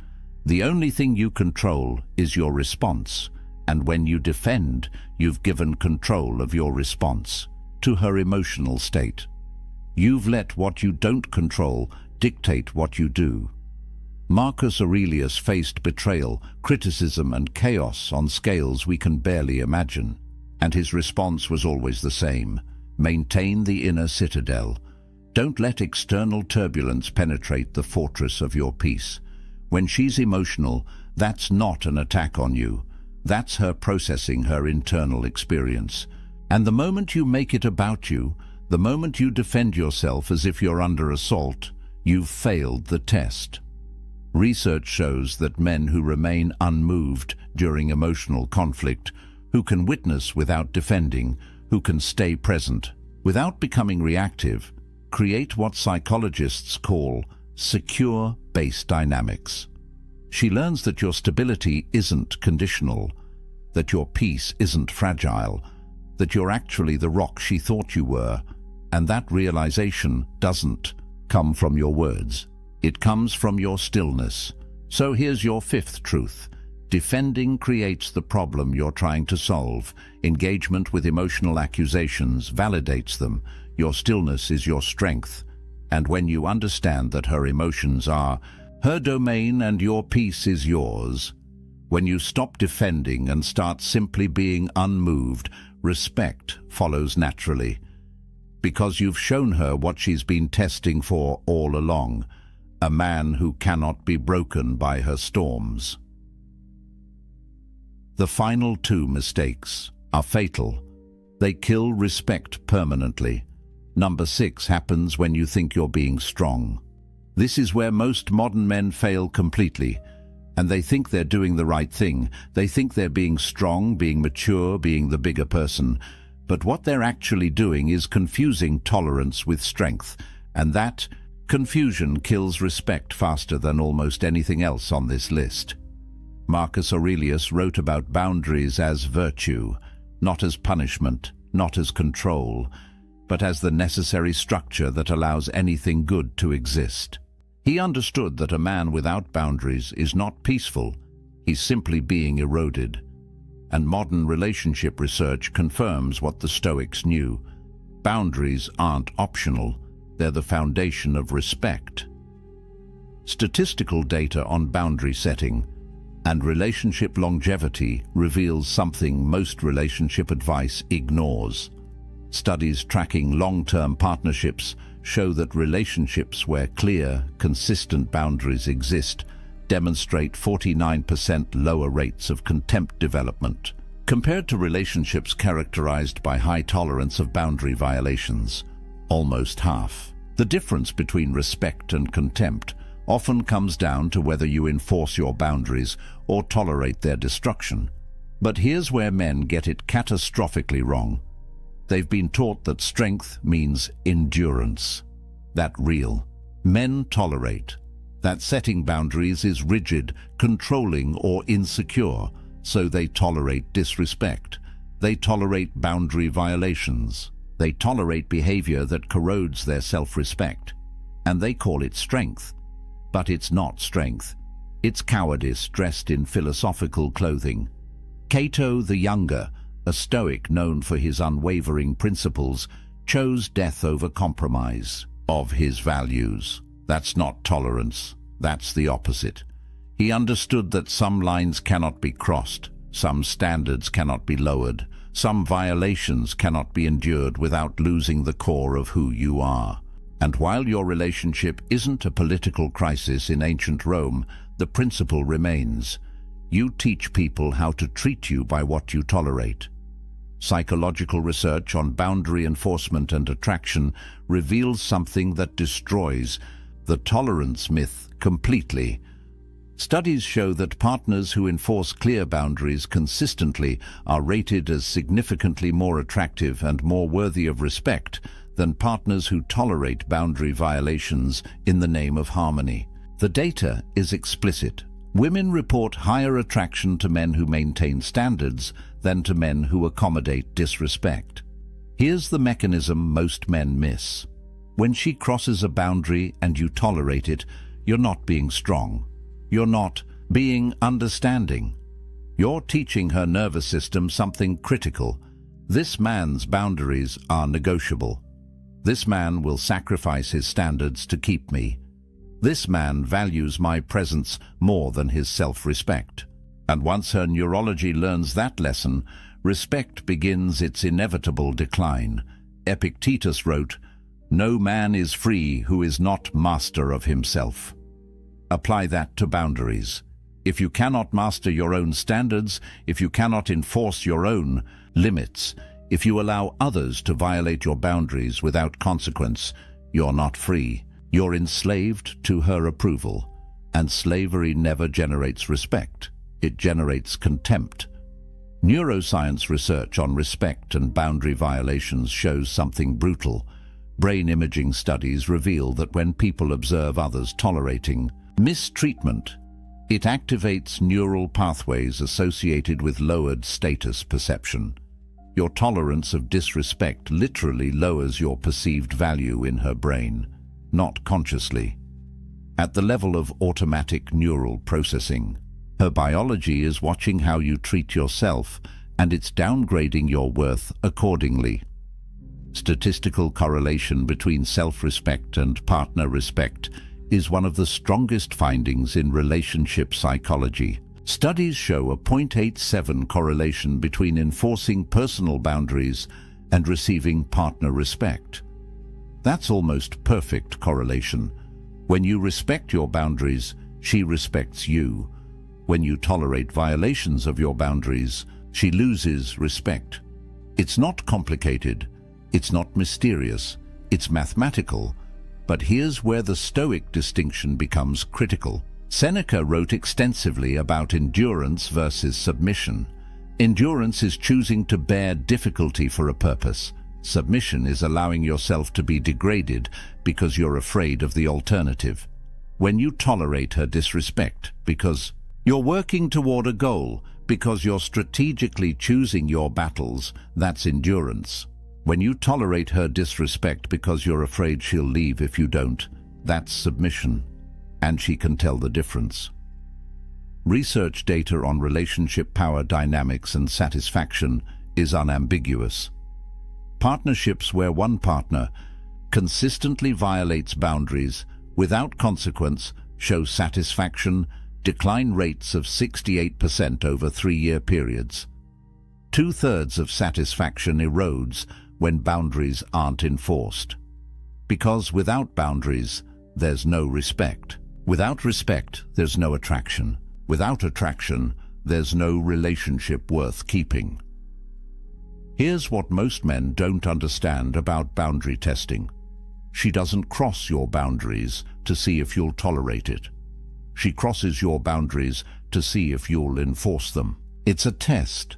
The only thing you control is your response, and when you defend, you've given control of your response to her emotional state. You've let what you don't control dictate what you do. Marcus Aurelius faced betrayal, criticism, and chaos on scales we can barely imagine, and his response was always the same: maintain the inner citadel. Don't let external turbulence penetrate the fortress of your peace. When she's emotional, that's not an attack on you. That's her processing her internal experience. And the moment you make it about you, the moment you defend yourself as if you're under assault, you've failed the test. Research shows that men who remain unmoved during emotional conflict, who can witness without defending, who can stay present without becoming reactive, create what psychologists call secure base dynamics. She learns that your stability isn't conditional, that your peace isn't fragile, that you're actually the rock she thought you were, and that realization doesn't come from your words. It comes from your stillness. So here's your fifth truth. Defending creates the problem you're trying to solve. Engagement with emotional accusations validates them. Your stillness is your strength. And when you understand that her emotions are her domain and your peace is yours, when you stop defending and start simply being unmoved, respect follows naturally. Because you've shown her what she's been testing for all along: a man who cannot be broken by her storms. The final two mistakes are fatal. They kill respect permanently. Number 6 happens when you think you're being strong. This is where most modern men fail completely, and they think they're doing the right thing. They think they're being strong, being mature, being the bigger person. But what they're actually doing is confusing tolerance with strength, and that confusion kills respect faster than almost anything else on this list. Marcus Aurelius wrote about boundaries as virtue, not as punishment, not as control, but as the necessary structure that allows anything good to exist. He understood that a man without boundaries is not peaceful, he's simply being eroded. And modern relationship research confirms what the Stoics knew. Boundaries aren't optional, they're the foundation of respect. Statistical data on boundary setting and relationship longevity reveals something most relationship advice ignores. Studies tracking long-term partnerships show that relationships where clear, consistent boundaries exist demonstrate 49% lower rates of contempt development, compared to relationships characterized by high tolerance of boundary violations, almost half. The difference between respect and contempt often comes down to whether you enforce your boundaries or tolerate their destruction. But here's where men get it catastrophically wrong. They've been taught that strength means endurance. That real. Men tolerate. that setting boundaries is rigid, controlling, or insecure, so they tolerate disrespect. They tolerate boundary violations. They tolerate behavior that corrodes their self-respect. And they call it strength. But it's not strength. It's cowardice dressed in philosophical clothing. Cato the Younger, a Stoic known for his unwavering principles, chose death over compromise of his values. That's not tolerance. That's the opposite. He understood that some lines cannot be crossed, some standards cannot be lowered, some violations cannot be endured without losing the core of who you are. And while your relationship isn't a political crisis in ancient Rome, the principle remains. You teach people how to treat you by what you tolerate. Psychological research on boundary enforcement and attraction reveals something that destroys the tolerance myth completely. Studies show that partners who enforce clear boundaries consistently are rated as significantly more attractive and more worthy of respect than partners who tolerate boundary violations in the name of harmony. The data is explicit. Women report higher attraction to men who maintain standards than to men who accommodate disrespect. Here's the mechanism most men miss. When she crosses a boundary and you tolerate it, you're not being strong. You're not being understanding. You're teaching her nervous system something critical. This man's boundaries are negotiable. This man will sacrifice his standards to keep me. This man values my presence more than his self-respect. And once her neurology learns that lesson, respect begins its inevitable decline. Epictetus wrote, "No man is free who is not master of himself." Apply that to boundaries. If you cannot master your own standards, if you cannot enforce your own limits, if you allow others to violate your boundaries without consequence, you're not free. You're enslaved to her approval. And slavery never generates respect. It generates contempt. Neuroscience research on respect and boundary violations shows something brutal. Brain imaging studies reveal that when people observe others tolerating mistreatment, it activates neural pathways associated with lowered status perception. Your tolerance of disrespect literally lowers your perceived value in her brain, not consciously. At the level of automatic neural processing, her biology is watching how you treat yourself, and it's downgrading your worth accordingly. Statistical correlation between self-respect and partner respect is one of the strongest findings in relationship psychology. Studies show a 0.87 correlation between enforcing personal boundaries and receiving partner respect. That's almost perfect correlation. When you respect your boundaries, she respects you. When you tolerate violations of your boundaries, she loses respect. It's not complicated. It's not mysterious. It's mathematical. But here's where the Stoic distinction becomes critical. Seneca wrote extensively about endurance versus submission. Endurance is choosing to bear difficulty for a purpose. Submission is allowing yourself to be degraded because you're afraid of the alternative. When you tolerate her disrespect because you're working toward a goal, because you're strategically choosing your battles, that's endurance. When you tolerate her disrespect because you're afraid she'll leave if you don't, that's submission. And she can tell the difference. Research data on relationship power dynamics and satisfaction is unambiguous. Partnerships where one partner consistently violates boundaries without consequence show satisfaction decline rates of 68% over 3-year periods. 2/3 of satisfaction erodes when boundaries aren't enforced. Because without boundaries, there's no respect. Without respect, there's no attraction. Without attraction, there's no relationship worth keeping. Here's what most men don't understand about boundary testing. She doesn't cross your boundaries to see if you'll tolerate it. She crosses your boundaries to see if you'll enforce them. It's a test.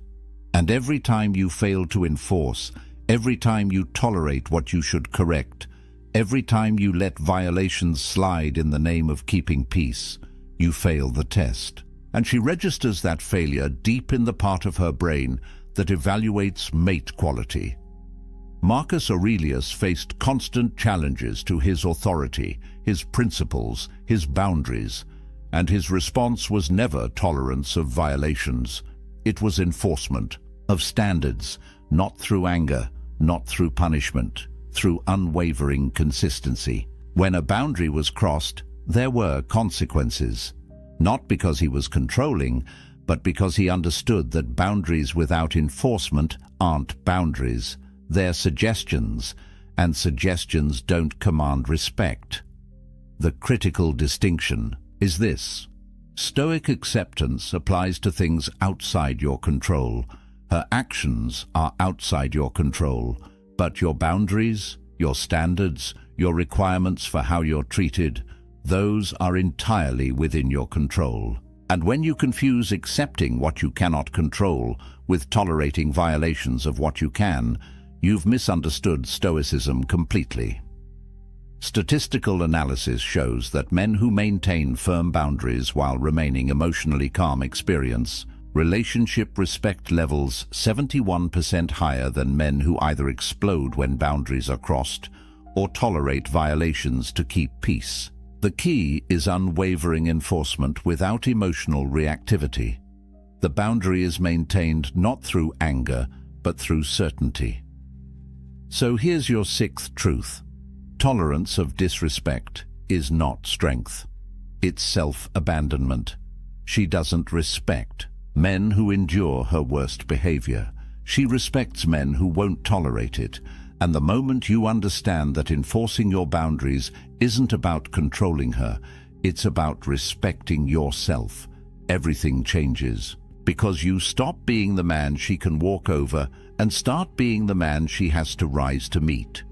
And every time you fail to enforce, every time you tolerate what you should correct, Every time you let violations slide in the name of keeping peace, you fail the test. And she registers that failure deep in the part of her brain that evaluates mate quality. Marcus Aurelius faced constant challenges to his authority, his principles, his boundaries, and his response was never tolerance of violations. It was enforcement of standards, not through anger, not through punishment, through unwavering consistency. When a boundary was crossed, there were consequences, not because he was controlling, but because he understood that boundaries without enforcement aren't boundaries. They're suggestions, and suggestions don't command respect. The critical distinction is this: Stoic acceptance applies to things outside your control. Her actions are outside your control, but your boundaries, your standards, your requirements for how you're treated, those are entirely within your control. And when you confuse accepting what you cannot control with tolerating violations of what you can, you've misunderstood Stoicism completely. Statistical analysis shows that men who maintain firm boundaries while remaining emotionally calm experience relationship respect levels 71% higher than men who either explode when boundaries are crossed or tolerate violations to keep peace. The key is unwavering enforcement without emotional reactivity. The boundary is maintained not through anger, but through certainty. So here's your sixth truth. Tolerance of disrespect is not strength. It's self-abandonment. She doesn't respect men who endure her worst behavior. She respects men who won't tolerate it. And the moment you understand that enforcing your boundaries isn't about controlling her, it's about respecting yourself, everything changes. Because you stop being the man she can walk over and start being the man she has to rise to meet.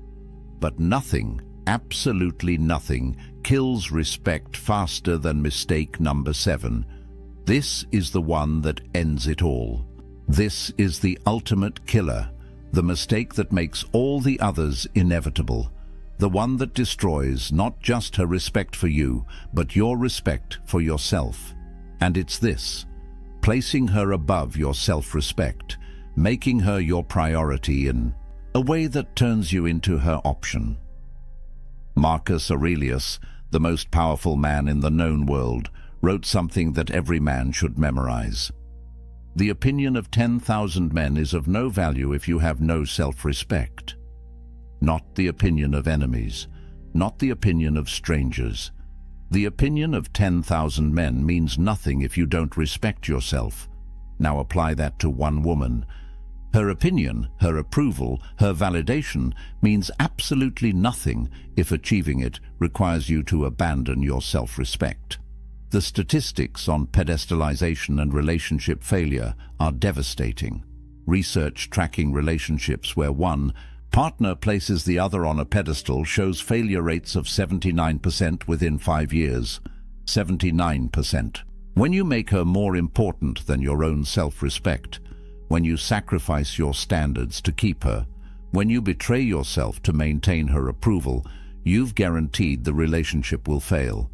But nothing, absolutely nothing, kills respect faster than mistake number 7. This is the one that ends it all. This is the ultimate killer, the mistake that makes all the others inevitable, the one that destroys not just her respect for you, but your respect for yourself. And it's this: placing her above your self-respect, making her your priority in a way that turns you into her option. Marcus Aurelius, the most powerful man in the known world, wrote something that every man should memorize. The opinion of 10,000 men is of no value if you have no self-respect. Not the opinion of enemies, not the opinion of strangers. The opinion of 10,000 men means nothing if you don't respect yourself. Now apply that to one woman. Her opinion, her approval, her validation means absolutely nothing if achieving it requires you to abandon your self-respect. The statistics on pedestalization and relationship failure are devastating. Research tracking relationships where one partner places the other on a pedestal shows failure rates of 79% within 5 years. 79%. When you make her more important than your own self-respect, when you sacrifice your standards to keep her, when you betray yourself to maintain her approval, you've guaranteed the relationship will fail.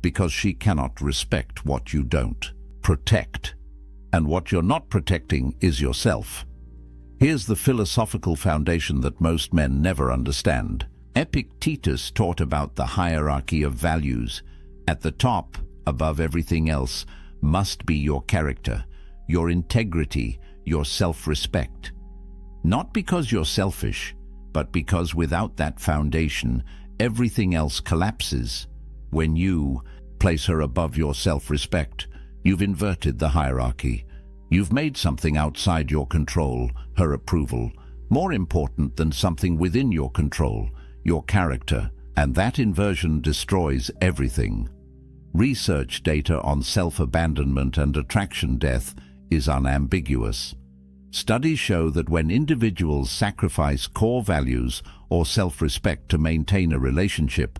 Because she cannot respect what you don't protect. And what you're not protecting is yourself. Here's the philosophical foundation that most men never understand. Epictetus taught about the hierarchy of values. At the top, above everything else, must be your character, your integrity, your self-respect. Not because you're selfish, but because without that foundation, everything else collapses. When you place her above your self-respect, you've inverted the hierarchy. You've made something outside your control, her approval, more important than something within your control, your character, and that inversion destroys everything. Research data on self-abandonment and attraction death is unambiguous. Studies show that when individuals sacrifice core values or self-respect to maintain a relationship,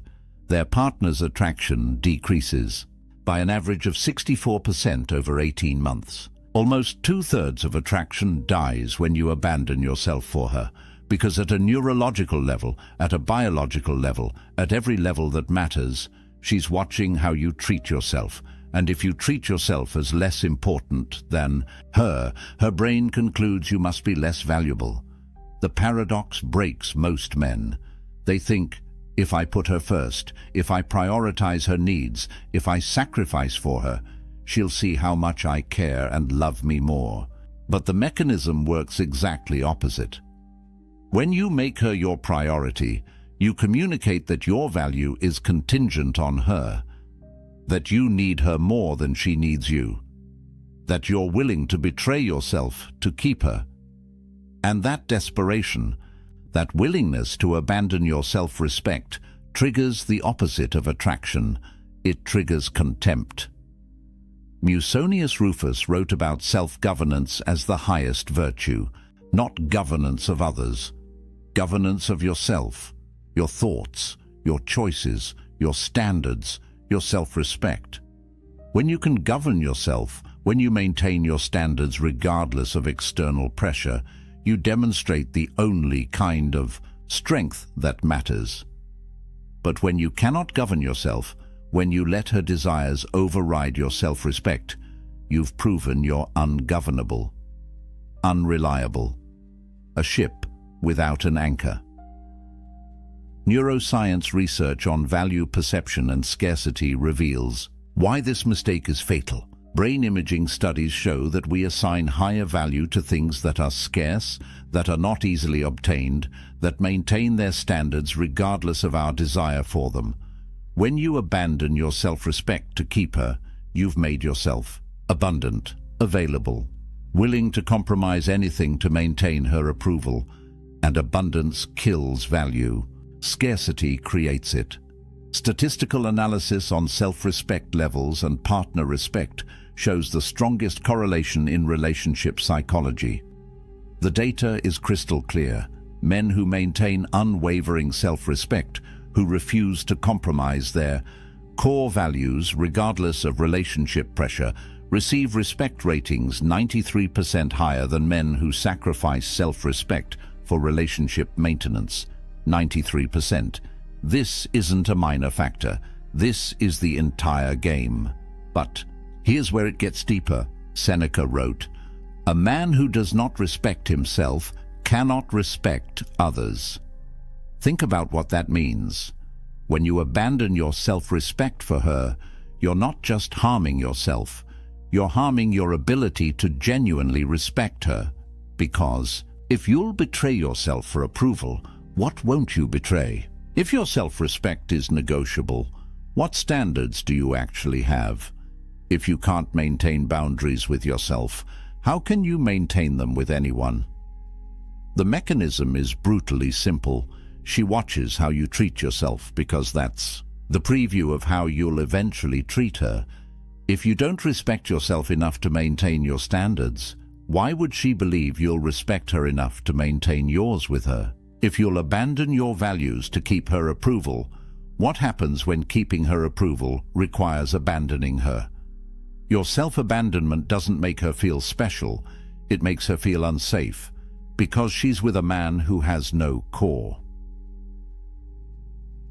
their partner's attraction decreases by an average of 64% over 18 months. Almost 2/3 of attraction dies when you abandon yourself for her, Because at a neurological level, at a biological level, at every level that matters, she's watching how you treat yourself. And if you treat yourself as less important than her brain concludes you must be less valuable. The paradox breaks most men. They think, if I put her first, if I prioritize her needs, if I sacrifice for her, she'll see how much I care and love me more. But the mechanism works exactly opposite. When you make her your priority, you communicate that your value is contingent on her, that you need her more than she needs you, that you're willing to betray yourself to keep her. And that desperation, that willingness to abandon your self-respect, triggers the opposite of attraction. It triggers contempt. Musonius Rufus wrote about self-governance as the highest virtue, not governance of others, governance of yourself, your thoughts, your choices, your standards, your self-respect. When you can govern yourself, when you maintain your standards regardless of external pressure, you demonstrate the only kind of strength that matters. But when you cannot govern yourself, when you let her desires override your self-respect, you've proven you're ungovernable, unreliable, a ship without an anchor. Neuroscience research on value perception and scarcity reveals why this mistake is fatal. Brain imaging studies show that we assign higher value to things that are scarce, that are not easily obtained, that maintain their standards regardless of our desire for them. When you abandon your self-respect to keep her, you've made yourself abundant, available, willing to compromise anything to maintain her approval. And abundance kills value. Scarcity creates it. Statistical analysis on self-respect levels and partner respect shows the strongest correlation in relationship psychology. The data is crystal clear. Men who maintain unwavering self-respect, who refuse to compromise their core values regardless of relationship pressure, receive respect ratings 93% higher than men who sacrifice self-respect for relationship maintenance. 93%. This isn't a minor factor. This is the entire game. But here's where it gets deeper. Seneca wrote, "A man who does not respect himself cannot respect others." Think about what that means. When you abandon your self-respect for her, you're not just harming yourself, you're harming your ability to genuinely respect her. Because if you'll betray yourself for approval, what won't you betray? If your self-respect is negotiable, what standards do you actually have? If you can't maintain boundaries with yourself, how can you maintain them with anyone? The mechanism is brutally simple. She watches how you treat yourself because that's the preview of how you'll eventually treat her. If you don't respect yourself enough to maintain your standards, why would she believe you'll respect her enough to maintain yours with her? If you'll abandon your values to keep her approval, what happens when keeping her approval requires abandoning her? Your self-abandonment doesn't make her feel special, it makes her feel unsafe, because she's with a man who has no core.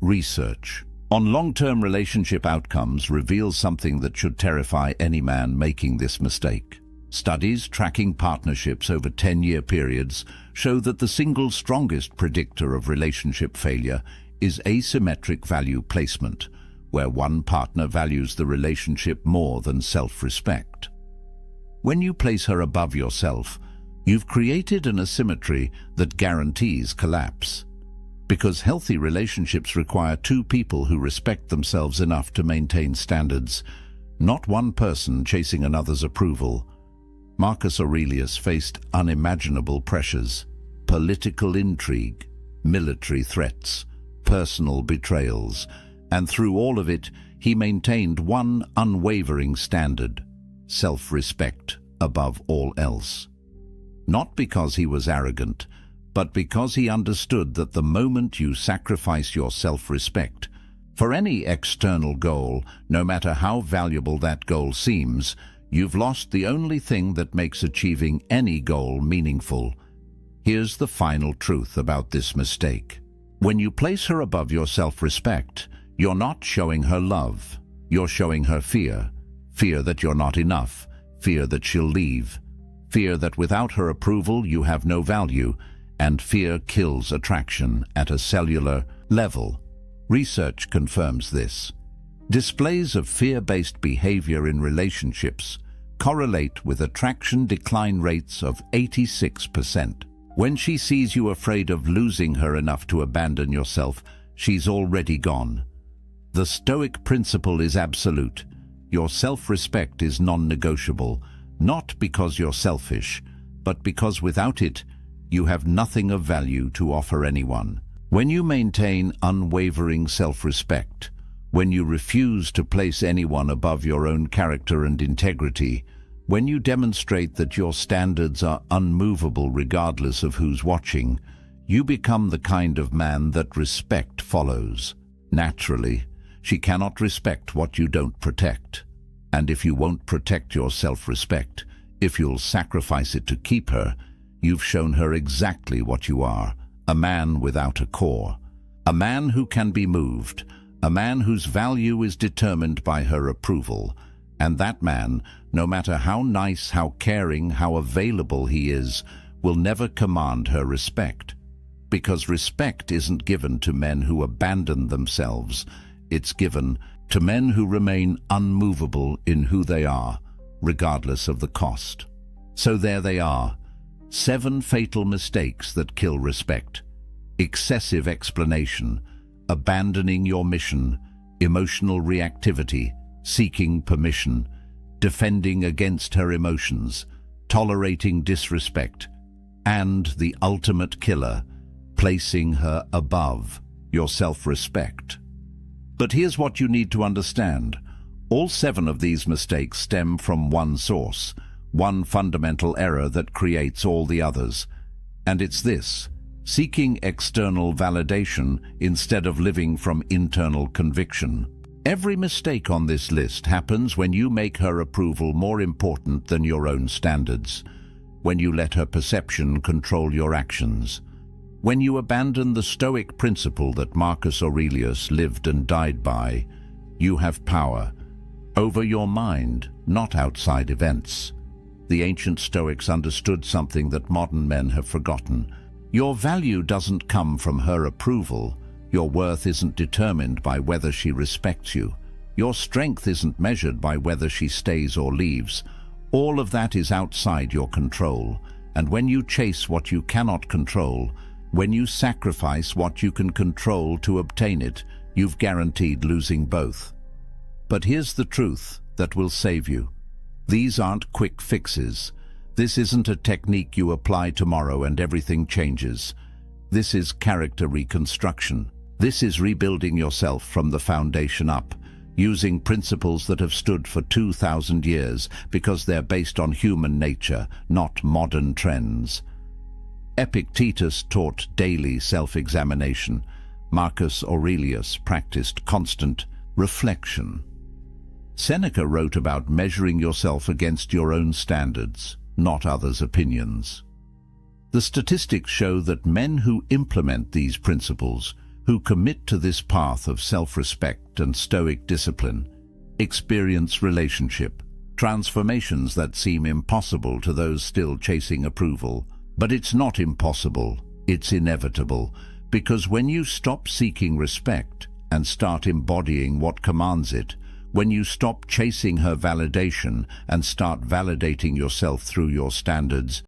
Research on long-term relationship outcomes reveals something that should terrify any man making this mistake. Studies tracking partnerships over 10-year periods show that the single strongest predictor of relationship failure is asymmetric value placement, where one partner values the relationship more than self-respect. When you place her above yourself, you've created an asymmetry that guarantees collapse. Because healthy relationships require two people who respect themselves enough to maintain standards, not one person chasing another's approval. Marcus Aurelius faced unimaginable pressures, political intrigue, military threats, personal betrayals, and through all of it, he maintained one unwavering standard: self-respect above all else. Not because he was arrogant, but because he understood that the moment you sacrifice your self-respect for any external goal, no matter how valuable that goal seems, you've lost the only thing that makes achieving any goal meaningful: Here's the final truth about this mistake. When you place her above your self-respect, you're not showing her love. You're showing her fear. Fear that you're not enough. Fear that she'll leave. Fear that without her approval you have no value. And fear kills attraction at a cellular level. Research confirms this. Displays of fear-based behavior in relationships correlate with attraction decline rates of 86%. When she sees you afraid of losing her enough to abandon yourself, she's already gone. The Stoic principle is absolute. Your self-respect is non-negotiable, not because you're selfish, but because without it, you have nothing of value to offer anyone. When you maintain unwavering self-respect, when you refuse to place anyone above your own character and integrity, when you demonstrate that your standards are unmovable regardless of who's watching, you become the kind of man that respect follows. Naturally, she cannot respect what you don't protect. And if you won't protect your self-respect, if you'll sacrifice it to keep her, you've shown her exactly what you are, a man without a core. A man who can be moved, a man whose value is determined by her approval. And that man, no matter how nice, how caring, how available he is, will never command her respect. Because respect isn't given to men who abandon themselves. It's given to men who remain unmovable in who they are, regardless of the cost. So there they are, 7 fatal mistakes that kill respect. Excessive explanation, abandoning your mission, emotional reactivity, seeking permission, defending against her emotions, tolerating disrespect, and the ultimate killer, placing her above your self-respect. But here's what you need to understand. All 7 of these mistakes stem from one source, one fundamental error that creates all the others. And it's this: seeking external validation instead of living from internal conviction. Every mistake on this list happens when you make her approval more important than your own standards, when you let her perception control your actions, when you abandon the Stoic principle that Marcus Aurelius lived and died by. You have power over your mind, not outside events. The ancient Stoics understood something that modern men have forgotten. Your value doesn't come from her approval. Your worth isn't determined by whether she respects you. Your strength isn't measured by whether she stays or leaves. All of that is outside your control. And when you chase what you cannot control, when you sacrifice what you can control to obtain it, you've guaranteed losing both. But here's the truth that will save you. These aren't quick fixes. This isn't a technique you apply tomorrow and everything changes. This is character reconstruction. This is rebuilding yourself from the foundation up, using principles that have stood for 2,000 years because they're based on human nature, not modern trends. Epictetus taught daily self-examination. Marcus Aurelius practiced constant reflection. Seneca wrote about measuring yourself against your own standards, not others' opinions. The statistics show that men who implement these principles, who commit to this path of self-respect and Stoic discipline, experience relationship transformations that seem impossible to those still chasing approval. But it's not impossible, it's inevitable, because when you stop seeking respect and start embodying what commands it, when you stop chasing her validation and start validating yourself through your standards,